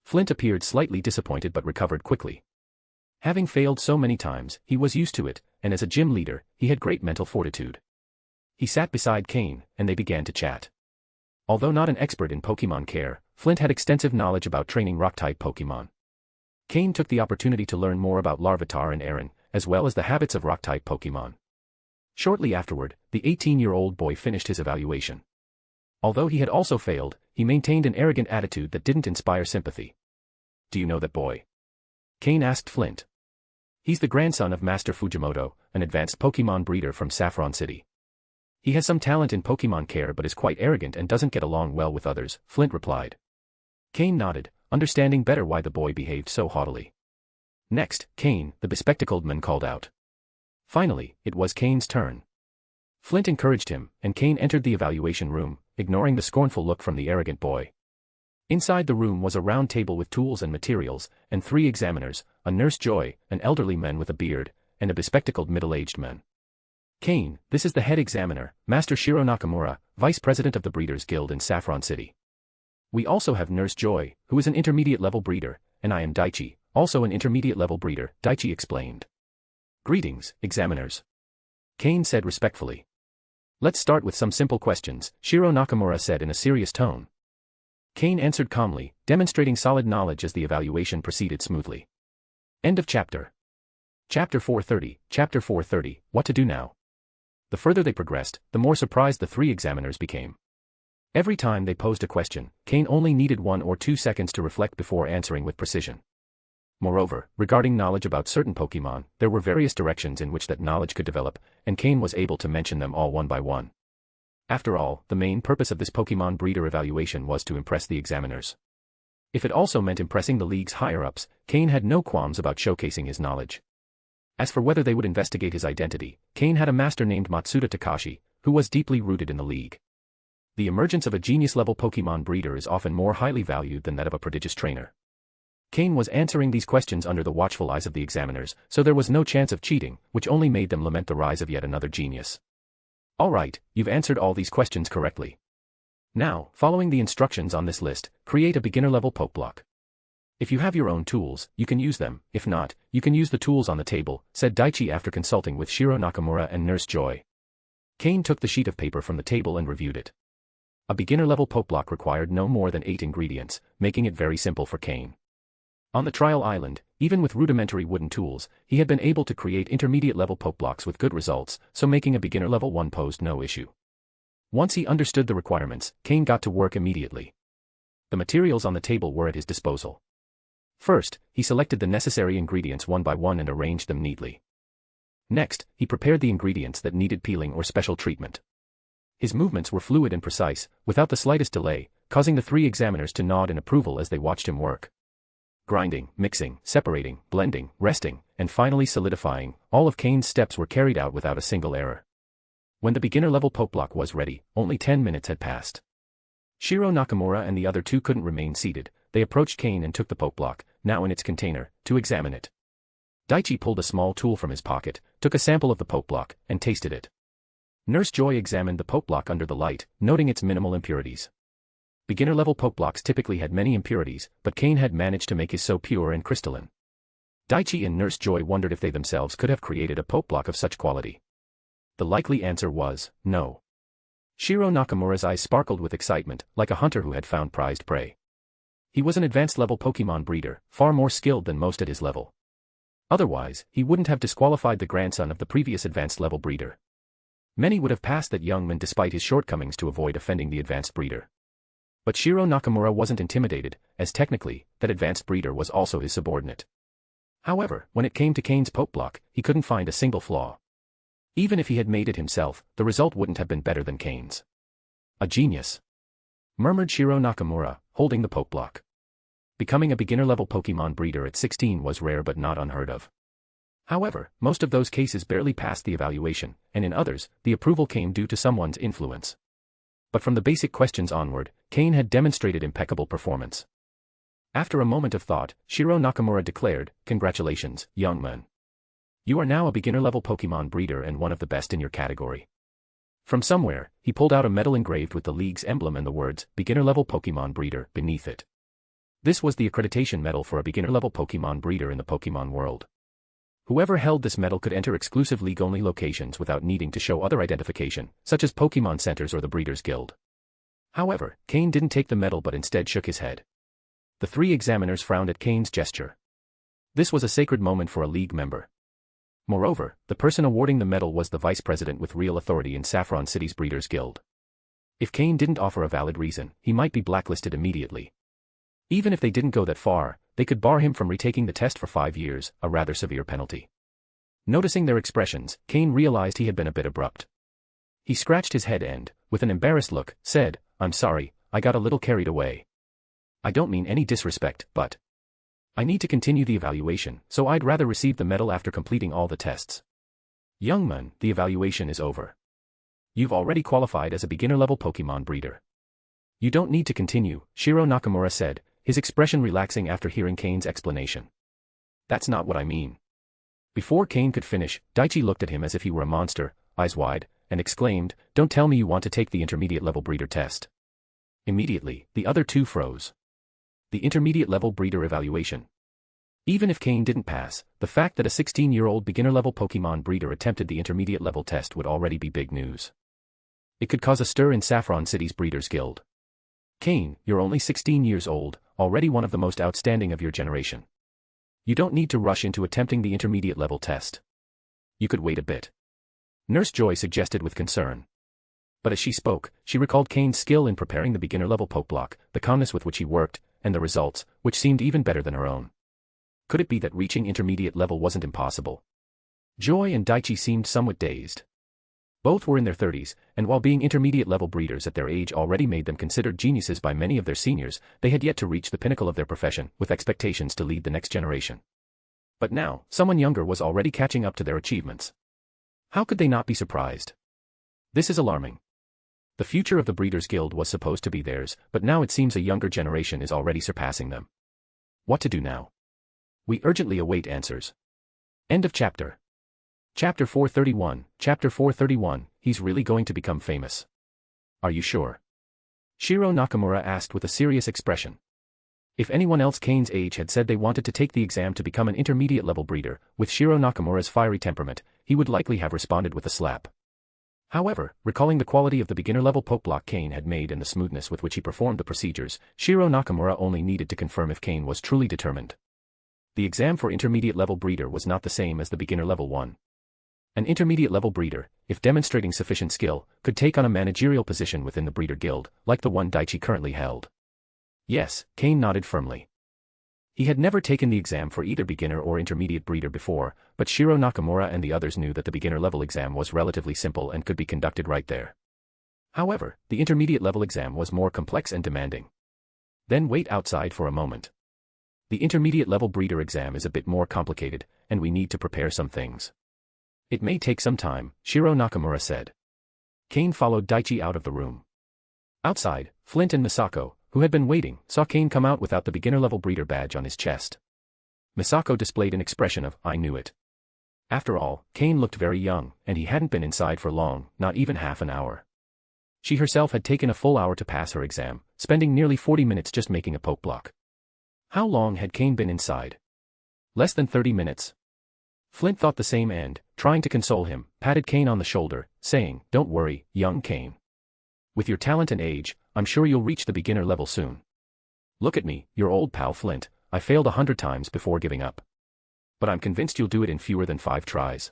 Speaker 3: Flint appeared slightly disappointed but recovered quickly. Having failed so many times, he was used to it, and as a gym leader, he had great mental fortitude. He sat beside Cain, and they began to chat. Although not an expert in Pokémon care, Flint had extensive knowledge about training rock-type Pokémon. Cain took the opportunity to learn more about Larvitar and Aaron, as well as the habits of rock-type Pokémon. Shortly afterward, the 18-year-old boy finished his evaluation. Although he had also failed, he maintained an arrogant attitude that didn't inspire sympathy. "Do you know that boy?" Cain asked Flint. "He's the grandson of Master Fujimoto, an advanced Pokémon breeder from Saffron City. He has some talent in Pokémon care but is quite arrogant and doesn't get along well with others," Flint replied. Cain nodded, understanding better why the boy behaved so haughtily. Next, Cain, the bespectacled man, called out. Finally, it was Cain's turn. Flint encouraged him, and Cain entered the evaluation room, ignoring the scornful look from the arrogant boy. Inside the room was a round table with tools and materials, and 3 examiners, a Nurse Joy, an elderly man with a beard, and a bespectacled middle-aged man. "Cain, this is the head examiner, Master Shiro Nakamura, vice president of the Breeders' Guild in Saffron City. We also have Nurse Joy, who is an intermediate-level breeder, and I am Daichi, also an intermediate-level breeder," Daichi explained. "Greetings, examiners," Cain said respectfully. "Let's start with some simple questions," Shiro Nakamura said in a serious tone. Cain answered calmly, demonstrating solid knowledge as the evaluation proceeded smoothly. End of chapter. Chapter 430, Chapter 430, What to do now? The further they progressed, the more surprised the 3 examiners became. Every time they posed a question, Cain only needed 1 or 2 seconds to reflect before answering with precision. Moreover, regarding knowledge about certain Pokémon, there were various directions in which that knowledge could develop, and Cain was able to mention them all one by one. After all, the main purpose of this Pokémon breeder evaluation was to impress the examiners. If it also meant impressing the league's higher-ups, Cain had no qualms about showcasing his knowledge. As for whether they would investigate his identity, Cain had a master named Matsuda Takashi, who was deeply rooted in the league. The emergence of a genius-level Pokémon breeder is often more highly valued than that of a prodigious trainer. Cain was answering these questions under the watchful eyes of the examiners, so there was no chance of cheating, which only made them lament the rise of yet another genius. "All right, you've answered all these questions correctly. Now, following the instructions on this list, create a beginner-level Pokeblock. If you have your own tools, you can use them, if not, you can use the tools on the table," said Daichi after consulting with Shiro Nakamura and Nurse Joy. Cain took the sheet of paper from the table and reviewed it. A beginner-level Pokeblock required no more than 8 ingredients, making it very simple for Cain. On the trial island, even with rudimentary wooden tools, he had been able to create intermediate-level Pokeblocks with good results, so making a beginner-level one posed no issue. Once he understood the requirements, Cain got to work immediately. The materials on the table were at his disposal. First, he selected the necessary ingredients one by one and arranged them neatly. Next, he prepared the ingredients that needed peeling or special treatment. His movements were fluid and precise, without the slightest delay, causing the 3 examiners to nod in approval as they watched him work. Grinding, mixing, separating, blending, resting, and finally solidifying, all of Cain's steps were carried out without a single error. When the beginner-level Pokeblock was ready, only 10 minutes had passed. Shiro Nakamura and the other 2 couldn't remain seated. They approached Cain and took the Pokeblock, now in its container, to examine it. Daichi pulled a small tool from his pocket, took a sample of the Pokeblock, and tasted it. Nurse Joy examined the Pokeblock under the light, noting its minimal impurities. Beginner-level Pokeblocks typically had many impurities, but Cain had managed to make his so pure and crystalline. Daichi and Nurse Joy wondered if they themselves could have created a Poke block of such quality. The likely answer was, no. Shiro Nakamura's eyes sparkled with excitement, like a hunter who had found prized prey. He was an advanced-level Pokemon breeder, far more skilled than most at his level. Otherwise, he wouldn't have disqualified the grandson of the previous advanced-level breeder. Many would have passed that young man despite his shortcomings to avoid offending the advanced breeder. But Shiro Nakamura wasn't intimidated, as technically, that advanced breeder was also his subordinate. However, when it came to Cain's Poke block, he couldn't find a single flaw. Even if he had made it himself, the result wouldn't have been better than Cain's. A genius, murmured Shiro Nakamura, holding the Poke block. Becoming a beginner-level Pokemon breeder at 16 was rare but not unheard of. However, most of those cases barely passed the evaluation, and in others, the approval came due to someone's influence. But from the basic questions onward, Cain had demonstrated impeccable performance. After a moment of thought, Shiro Nakamura declared, "Congratulations, young man. You are now a beginner-level Pokemon breeder and one of the best in your category." From somewhere, he pulled out a medal engraved with the league's emblem and the words, "Beginner-level Pokemon breeder," beneath it. This was the accreditation medal for a beginner-level Pokemon breeder in the Pokémon World. Whoever held this medal could enter exclusive league-only locations without needing to show other identification, such as Pokemon Centers or the Breeders' Guild. However, Cain didn't take the medal but instead shook his head. The three examiners frowned at Cain's gesture. This was a sacred moment for a league member. Moreover, the person awarding the medal was the vice president with real authority in Saffron City's Breeders' Guild. If Cain didn't offer a valid reason, he might be blacklisted immediately. Even if they didn't go that far, they could bar him from retaking the test for 5 years, a rather severe penalty. Noticing their expressions, Cain realized he had been a bit abrupt. He scratched his head and, with an embarrassed look, said, "I'm sorry, I got a little carried away. I don't mean any disrespect, but I need to continue the evaluation, so I'd rather receive the medal after completing all the tests." "Young man, the evaluation is over. You've already qualified as a beginner-level Pokemon breeder. You don't need to continue," Shiro Nakamura said, his expression relaxing after hearing Cain's explanation. "That's not what I mean." Before Cain could finish, Daichi looked at him as if he were a monster, eyes wide, and exclaimed, "Don't tell me you want to take the intermediate-level breeder test." Immediately, the other two froze. The intermediate-level breeder evaluation. Even if Cain didn't pass, the fact that a 16-year-old beginner-level Pokemon breeder attempted the intermediate-level test would already be big news. It could cause a stir in Saffron City's Breeders' Guild. "Cain, you're only 16 years old, already one of the most outstanding of your generation. You don't need to rush into attempting the intermediate-level test. You could wait a bit," Nurse Joy suggested with concern. But as she spoke, she recalled Cain's skill in preparing the beginner-level Poke block, the calmness with which he worked, and the results, which seemed even better than her own. Could it be that reaching intermediate level wasn't impossible? Joy and Daichi seemed somewhat dazed. Both were in their 30s, and while being intermediate-level breeders at their age already made them considered geniuses by many of their seniors, they had yet to reach the pinnacle of their profession, with expectations to lead the next generation. But now, someone younger was already catching up to their achievements. How could they not be surprised? This is alarming. The future of the Breeders' Guild was supposed to be theirs, but now it seems a younger generation is already surpassing them. What to do now? We urgently await answers. End of chapter. Chapter 431, Chapter 431, he's really going to become famous. Are you sure? Shiro Nakamura asked with a serious expression. If anyone else Cain's age had said they wanted to take the exam to become an intermediate-level breeder, with Shiro Nakamura's fiery temperament, he would likely have responded with a slap. However, recalling the quality of the beginner-level Poke block Cain had made and the smoothness with which he performed the procedures, Shiro Nakamura only needed to confirm if Cain was truly determined. The exam for intermediate-level breeder was not the same as the beginner-level one. An intermediate-level breeder, if demonstrating sufficient skill, could take on a managerial position within the Breeder Guild, like the one Daichi currently held. Yes, Cain nodded firmly. He had never taken the exam for either beginner or intermediate breeder before, but Shiro Nakamura and the others knew that the beginner-level exam was relatively simple and could be conducted right there. However, the intermediate-level exam was more complex and demanding. Then wait outside for a moment. The intermediate-level breeder exam is a bit more complicated, and we need to prepare some things. It may take some time, Shiro Nakamura said. Cain followed Daichi out of the room. Outside, Flint and Misako, who had been waiting, saw Cain come out without the beginner-level breeder badge on his chest. Misako displayed an expression of, "I knew it." After all, Cain looked very young, and he hadn't been inside for long, not even half an hour. She herself had taken a full hour to pass her exam, spending nearly 40 minutes just making a Poke block. How long had Cain been inside? Less than 30 minutes. Flint thought the same and, trying to console him, patted Cain on the shoulder, saying, "Don't worry, young Cain. With your talent and age, I'm sure you'll reach the beginner level soon. Look at me, your old pal Flint, I failed 100 times before giving up. But I'm convinced you'll do it in fewer than 5 tries."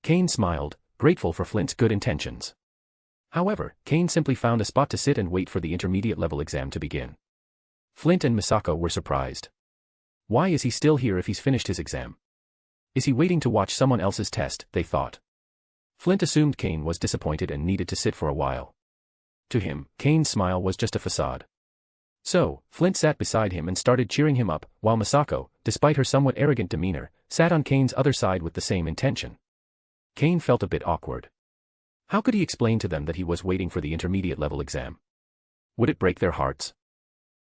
Speaker 3: Cain smiled, grateful for Flint's good intentions. However, Cain simply found a spot to sit and wait for the intermediate level exam to begin. Flint and Misako were surprised. Why is he still here if he's finished his exam? Is he waiting to watch someone else's test, they thought. Flint assumed Cain was disappointed and needed to sit for a while. To him, Cain's smile was just a facade. So, Flint sat beside him and started cheering him up, while Misako, despite her somewhat arrogant demeanor, sat on Cain's other side with the same intention. Cain felt a bit awkward. How could he explain to them that he was waiting for the intermediate level exam? Would it break their hearts?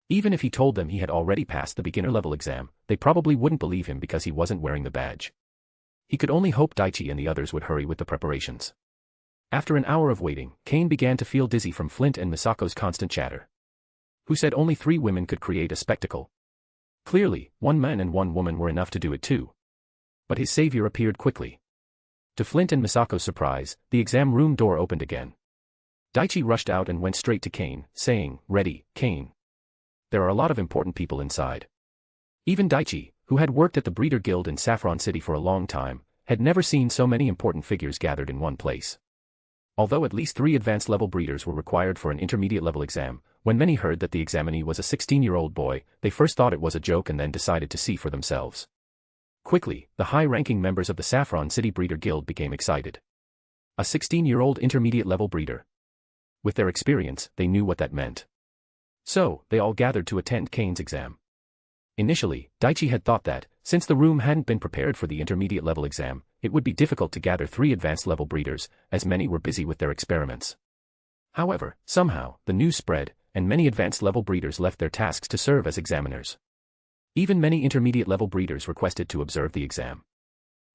Speaker 3: Even if he told them he had already passed the beginner level exam, they probably wouldn't believe him because he wasn't wearing the badge. He could only hope Daichi and the others would hurry with the preparations. After an hour of waiting, Cain began to feel dizzy from Flint and Misako's constant chatter. Who said only 3 women could create a spectacle? Clearly, 1 man and 1 woman were enough to do it too. But his savior appeared quickly. To Flint and Misako's surprise, the exam room door opened again. Daichi rushed out and went straight to Cain, saying, "Ready, Cain. There are a lot of important people inside." Even Daichi, who had worked at the Breeder Guild in Saffron City for a long time, had never seen so many important figures gathered in one place. Although at least 3 advanced level breeders were required for an intermediate level exam, when many heard that the examinee was a 16-year-old boy, they first thought it was a joke and then decided to see for themselves. Quickly, the high-ranking members of the Saffron City Breeder Guild became excited. A 16-year-old intermediate-level breeder. With their experience, they knew what that meant. So, they all gathered to attend Cain's exam. Initially, Daichi had thought that, since the room hadn't been prepared for the intermediate-level exam, it would be difficult to gather 3 advanced-level breeders, as many were busy with their experiments. However, somehow, the news spread, and many advanced-level breeders left their tasks to serve as examiners. Even many intermediate-level breeders requested to observe the exam.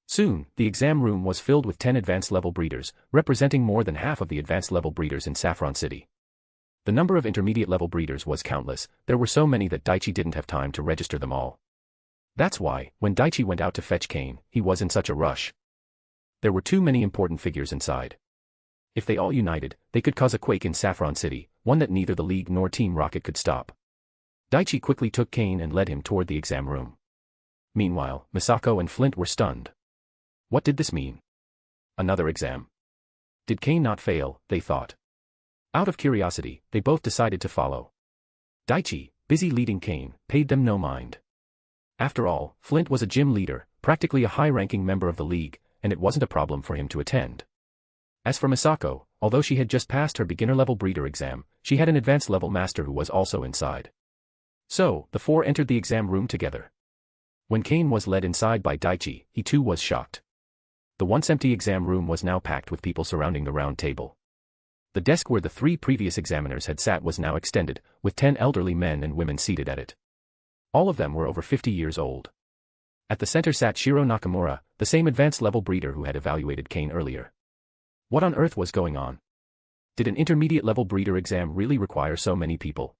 Speaker 3: Soon, the exam room was filled with 10 advanced-level breeders, representing more than half of the advanced-level breeders in Saffron City. The number of intermediate-level breeders was countless, there were so many that Daichi didn't have time to register them all. That's why, when Daichi went out to fetch Cain, he was in such a rush. There were too many important figures inside. If they all united, they could cause a quake in Saffron City, one that neither the League nor Team Rocket could stop. Daichi quickly took Cain and led him toward the exam room. Meanwhile, Misako and Flint were stunned. What did this mean? Another exam. Did Cain not fail, they thought. Out of curiosity, they both decided to follow. Daichi, busy leading Cain, paid them no mind. After all, Flint was a gym leader, practically a high-ranking member of the League, and it wasn't a problem for him to attend. As for Misako, although she had just passed her beginner-level breeder exam, she had an advanced-level master who was also inside. So, the 4 entered the exam room together. When Cain was led inside by Daichi, he too was shocked. The once empty exam room was now packed with people surrounding the round table. The desk where the 3 previous examiners had sat was now extended, with 10 elderly men and women seated at it. All of them were over 50 years old. At the center sat Shiro Nakamura, the same advanced-level breeder who had evaluated Cain earlier. What on earth was going on? Did an intermediate-level breeder exam really require so many people?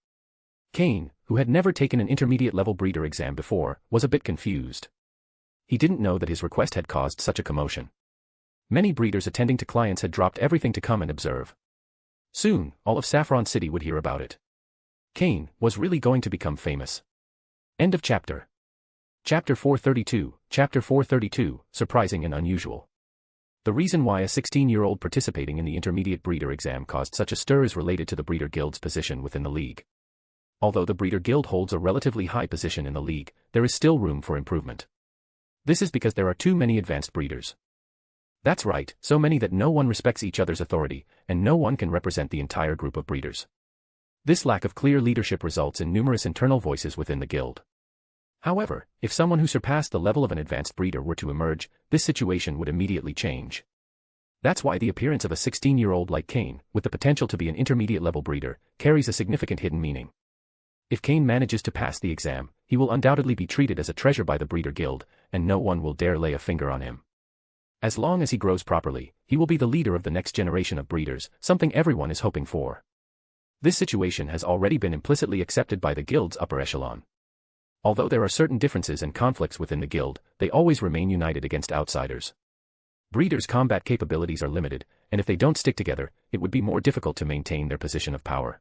Speaker 3: Cain, who had never taken an intermediate-level breeder exam before, was a bit confused. He didn't know that his request had caused such a commotion. Many breeders attending to clients had dropped everything to come and observe. Soon, all of Saffron City would hear about it. Cain was really going to become famous. End of chapter. Chapter 432, Chapter 432, Surprising and Unusual. The reason why a 16-year-old participating in the intermediate breeder exam caused such a stir is related to the Breeder Guild's position within the League. Although the Breeder Guild holds a relatively high position in the League, there is still room for improvement. This is because there are too many advanced breeders. That's right, so many that no one respects each other's authority, and no one can represent the entire group of breeders. This lack of clear leadership results in numerous internal voices within the guild. However, if someone who surpassed the level of an advanced breeder were to emerge, this situation would immediately change. That's why the appearance of a 16-year-old like Cain, with the potential to be an intermediate-level breeder, carries a significant hidden meaning. If Cain manages to pass the exam, he will undoubtedly be treated as a treasure by the Breeder Guild, and no one will dare lay a finger on him. As long as he grows properly, he will be the leader of the next generation of breeders, something everyone is hoping for. This situation has already been implicitly accepted by the guild's upper echelon. Although there are certain differences and conflicts within the guild, they always remain united against outsiders. Breeders' combat capabilities are limited, and if they don't stick together, it would be more difficult to maintain their position of power.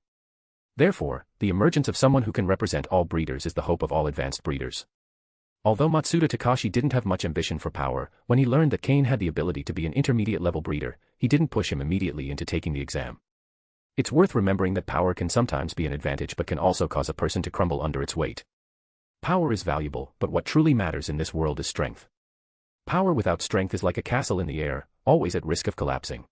Speaker 3: Therefore, the emergence of someone who can represent all breeders is the hope of all advanced breeders. Although Matsuda Takashi didn't have much ambition for power, when he learned that Cain had the ability to be an intermediate-level breeder, he didn't push him immediately into taking the exam. It's worth remembering that power can sometimes be an advantage but can also cause a person to crumble under its weight. Power is valuable, but what truly matters in this world is strength. Power without strength is like a castle in the air, always at risk of collapsing.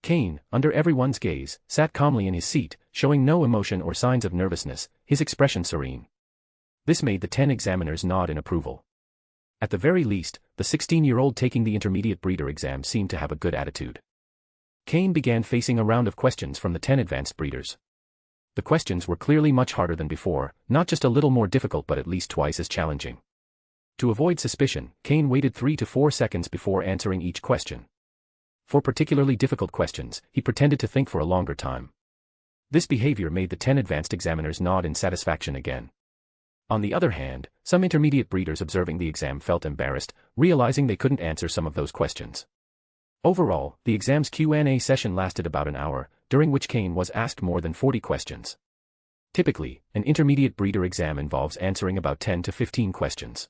Speaker 3: Cain, under everyone's gaze, sat calmly in his seat, showing no emotion or signs of nervousness, his expression serene. This made the 10 examiners nod in approval. At the very least, the 16-year-old taking the intermediate breeder exam seemed to have a good attitude. Cain began facing a round of questions from the 10 advanced breeders. The questions were clearly much harder than before, not just a little more difficult but at least twice as challenging. To avoid suspicion, Cain waited 3 to 4 seconds before answering each question. For particularly difficult questions, he pretended to think for a longer time. This behavior made the 10 advanced examiners nod in satisfaction again. On the other hand, some intermediate breeders observing the exam felt embarrassed, realizing they couldn't answer some of those questions. Overall, the exam's Q&A session lasted about an hour, during which Cain was asked more than 40 questions. Typically, an intermediate breeder exam involves answering about 10 to 15 questions.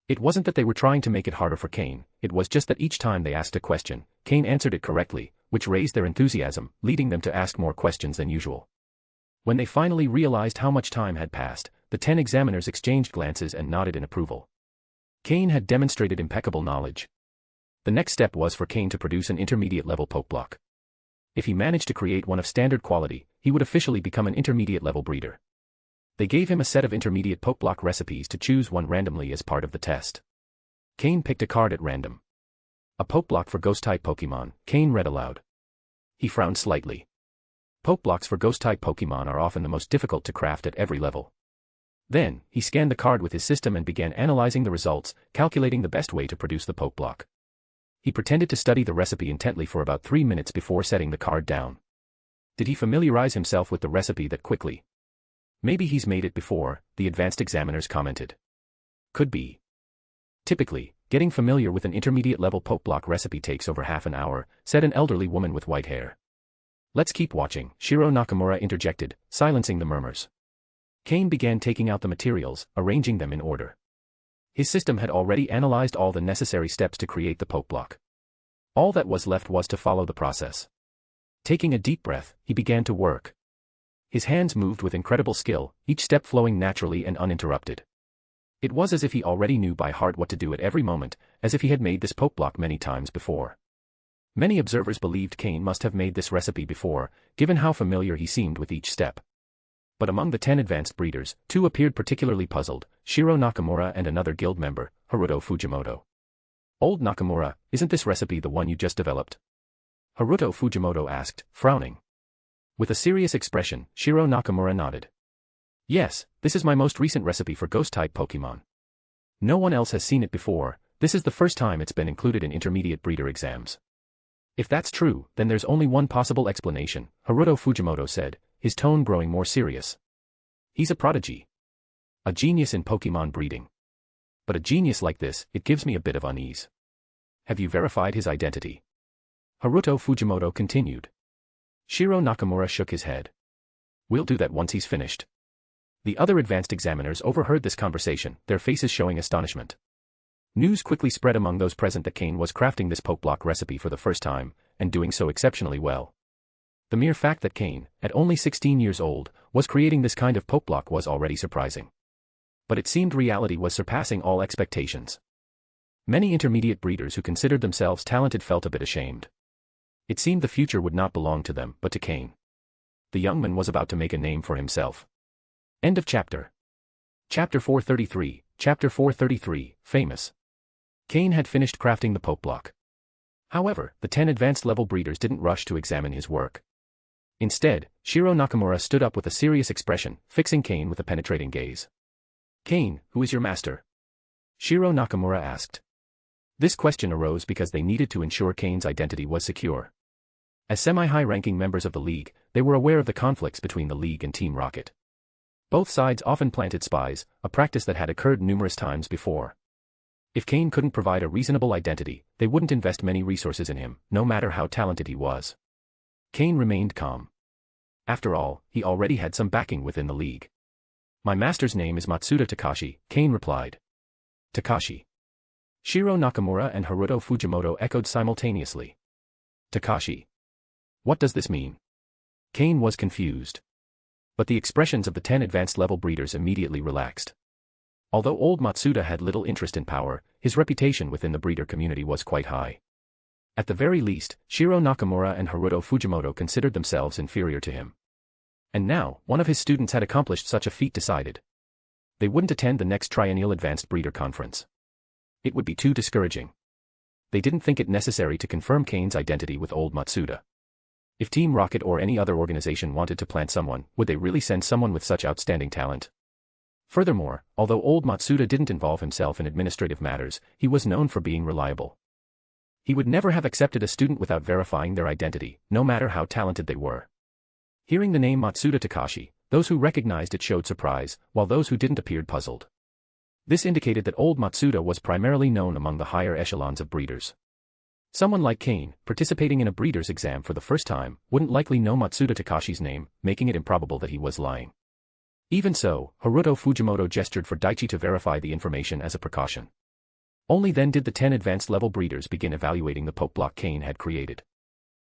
Speaker 3: It wasn't that they were trying to make it harder for Cain, it was just that each time they asked a question, Cain answered it correctly, which raised their enthusiasm, leading them to ask more questions than usual. When they finally realized how much time had passed, the 10 examiners exchanged glances and nodded in approval. Cain had demonstrated impeccable knowledge. The next step was for Cain to produce an intermediate-level poke block. If he managed to create one of standard quality, he would officially become an intermediate-level breeder. They gave him a set of intermediate poke block recipes to choose one randomly as part of the test. Cain picked a card at random. A poke block for ghost-type Pokémon, Cain read aloud. He frowned slightly. Poke blocks for ghost-type Pokémon are often the most difficult to craft at every level. Then, he scanned the card with his system and began analyzing the results, calculating the best way to produce the poke block. He pretended to study the recipe intently for about 3 minutes before setting the card down. Did he familiarize himself with the recipe that quickly? Maybe he's made it before, the advanced examiners commented. Could be. Typically, getting familiar with an intermediate-level poke block recipe takes over half an hour, said an elderly woman with white hair. Let's keep watching, Shiro Nakamura interjected, silencing the murmurs. Cain began taking out the materials, arranging them in order. His system had already analyzed all the necessary steps to create the poke block. All that was left was to follow the process. Taking a deep breath, he began to work. His hands moved with incredible skill, each step flowing naturally and uninterrupted. It was as if he already knew by heart what to do at every moment, as if he had made this poke block many times before. Many observers believed Cain must have made this recipe before, given how familiar he seemed with each step. But among the 10 advanced breeders, 2 appeared particularly puzzled, Shiro Nakamura and another guild member, Haruto Fujimoto. Old Nakamura, isn't this recipe the one you just developed? Haruto Fujimoto asked, frowning. With a serious expression, Shiro Nakamura nodded. Yes, this is my most recent recipe for ghost-type Pokémon. No one else has seen it before, this is the first time it's been included in intermediate breeder exams. If that's true, then there's only one possible explanation, Haruto Fujimoto said, his tone growing more serious. He's a prodigy. A genius in Pokémon breeding. But a genius like this, it gives me a bit of unease. Have you verified his identity? Haruto Fujimoto continued. Shiro Nakamura shook his head. We'll do that once he's finished. The other advanced examiners overheard this conversation, their faces showing astonishment. News quickly spread among those present that Cain was crafting this poke block recipe for the first time, and doing so exceptionally well. The mere fact that Cain, at only 16 years old, was creating this kind of poke block was already surprising. But it seemed reality was surpassing all expectations. Many intermediate breeders who considered themselves talented felt a bit ashamed. It seemed the future would not belong to them, but to Cain. The young man was about to make a name for himself. End of chapter. Chapter 433, Chapter 433, Famous. Cain had finished crafting the poke block. However, the 10 advanced level breeders didn't rush to examine his work. Instead, Shiro Nakamura stood up with a serious expression, fixing Cain with a penetrating gaze. Cain, who is your master? Shiro Nakamura asked. This question arose because they needed to ensure Cain's identity was secure. As semi-high-ranking members of the League, they were aware of the conflicts between the League and Team Rocket. Both sides often planted spies, a practice that had occurred numerous times before. If Cain couldn't provide a reasonable identity, they wouldn't invest many resources in him, no matter how talented he was. Cain remained calm. After all, he already had some backing within the league. My master's name is Matsuda Takashi, Cain replied. Takashi. Shiro Nakamura and Haruto Fujimoto echoed simultaneously. Takashi. What does this mean? Cain was confused. But the expressions of the 10 advanced level breeders immediately relaxed. Although old Matsuda had little interest in power, his reputation within the breeder community was quite high. At the very least, Shiro Nakamura and Haruto Fujimoto considered themselves inferior to him. And now, one of his students had accomplished such a feat decided. They wouldn't attend the next triennial advanced breeder conference. It would be too discouraging. They didn't think it necessary to confirm Cain's identity with old Matsuda. If Team Rocket or any other organization wanted to plant someone, would they really send someone with such outstanding talent? Furthermore, although old Matsuda didn't involve himself in administrative matters, he was known for being reliable. He would never have accepted a student without verifying their identity, no matter how talented they were. Hearing the name Matsuda Takashi, those who recognized it showed surprise, while those who didn't appeared puzzled. This indicated that old Matsuda was primarily known among the higher echelons of breeders. Someone like Cain, participating in a breeder's exam for the first time, wouldn't likely know Matsuda Takashi's name, making it improbable that he was lying. Even so, Haruto Fujimoto gestured for Daichi to verify the information as a precaution. Only then did the 10 advanced level breeders begin evaluating the poke block Cain had created.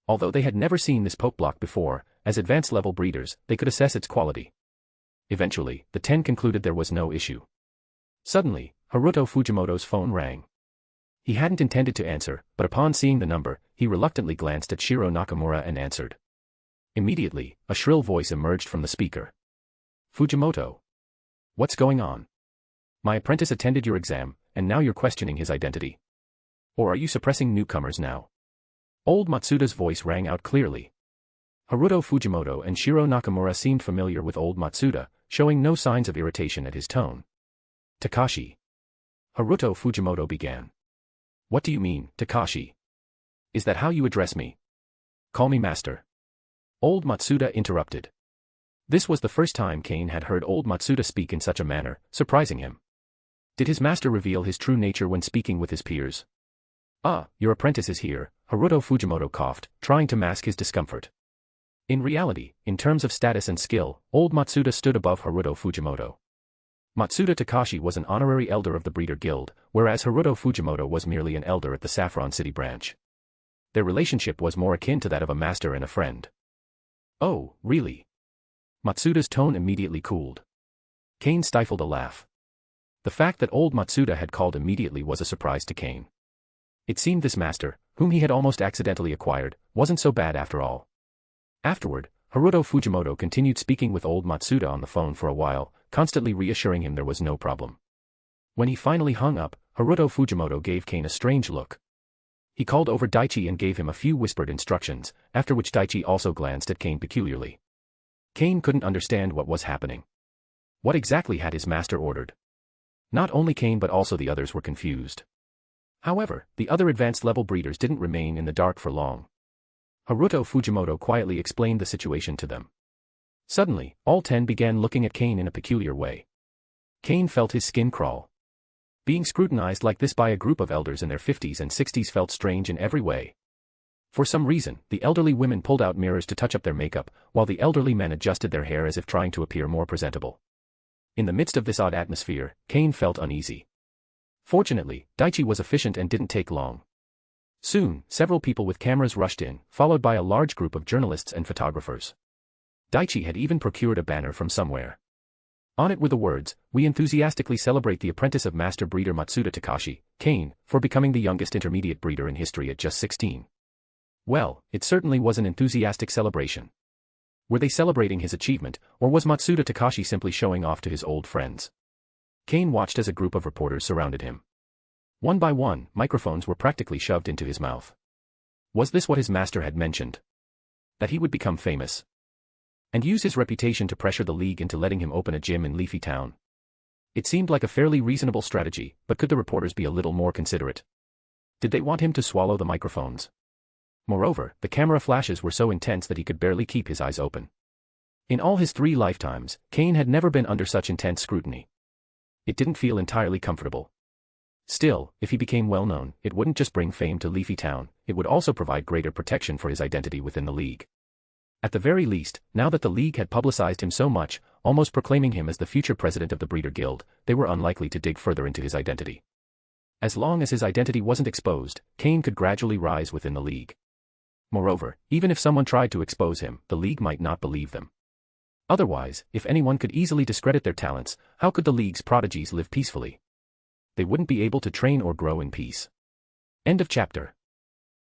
Speaker 3: Although they had never seen this poke block before, as advanced level breeders, they could assess its quality. Eventually, the 10 concluded there was no issue. Suddenly, Haruto Fujimoto's phone rang. He hadn't intended to answer, but upon seeing the number, he reluctantly glanced at Shiro Nakamura and answered. Immediately, a shrill voice emerged from the speaker. Fujimoto. What's going on? My apprentice attended your exam, and now you're questioning his identity. Or are you suppressing newcomers now? Old Matsuda's voice rang out clearly. Haruto Fujimoto and Shiro Nakamura seemed familiar with old Matsuda, showing no signs of irritation at his tone. Takashi. Haruto Fujimoto began. What do you mean, Takashi? Is that how you address me? Call me master. Old Matsuda interrupted. This was the first time Cain had heard old Matsuda speak in such a manner, surprising him. Did his master reveal his true nature when speaking with his peers? Ah, your apprentice is here, Haruto Fujimoto coughed, trying to mask his discomfort. In reality, in terms of status and skill, old Matsuda stood above Haruto Fujimoto. Matsuda Takashi was an honorary elder of the Breeder Guild, whereas Haruto Fujimoto was merely an elder at the Saffron City branch. Their relationship was more akin to that of a master and a friend. Oh, really? Matsuda's tone immediately cooled. Cain stifled a laugh. The fact that old Matsuda had called immediately was a surprise to Cain. It seemed this master, whom he had almost accidentally acquired, wasn't so bad after all. Afterward, Haruto Fujimoto continued speaking with old Matsuda on the phone for a while, constantly reassuring him there was no problem. When he finally hung up, Haruto Fujimoto gave Cain a strange look. He called over Daichi and gave him a few whispered instructions, after which Daichi also glanced at Cain peculiarly. Cain couldn't understand what was happening. What exactly had his master ordered? Not only Cain but also the others were confused. However, the other advanced level breeders didn't remain in the dark for long. Haruto Fujimoto quietly explained the situation to them. Suddenly, all 10 began looking at Cain in a peculiar way. Cain felt his skin crawl. Being scrutinized like this by a group of elders in their 50s and 60s felt strange in every way. For some reason, the elderly women pulled out mirrors to touch up their makeup, while the elderly men adjusted their hair as if trying to appear more presentable. In the midst of this odd atmosphere, Cain felt uneasy. Fortunately, Daichi was efficient and didn't take long. Soon, several people with cameras rushed in, followed by a large group of journalists and photographers. Daichi had even procured a banner from somewhere. On it were the words, "We enthusiastically celebrate the apprentice of master breeder Matsuda Takashi, Cain, for becoming the youngest intermediate breeder in history at just 16. Well, it certainly was an enthusiastic celebration. Were they celebrating his achievement, or was Matsuda Takashi simply showing off to his old friends? Cain watched as a group of reporters surrounded him. One by one, microphones were practically shoved into his mouth. Was this what his master had mentioned? That he would become famous? And use his reputation to pressure the league into letting him open a gym in Leafy Town? It seemed like a fairly reasonable strategy, but could the reporters be a little more considerate? Did they want him to swallow the microphones? Moreover, the camera flashes were so intense that he could barely keep his eyes open. In all his 3 lifetimes, Cain had never been under such intense scrutiny. It didn't feel entirely comfortable. Still, if he became well known, it wouldn't just bring fame to Leafy Town, it would also provide greater protection for his identity within the League. At the very least, now that the League had publicized him so much, almost proclaiming him as the future president of the Breeder Guild, they were unlikely to dig further into his identity. As long as his identity wasn't exposed, Cain could gradually rise within the League. Moreover, even if someone tried to expose him, the League might not believe them. Otherwise, if anyone could easily discredit their talents, how could the League's prodigies live peacefully? They wouldn't be able to train or grow in peace. End of chapter.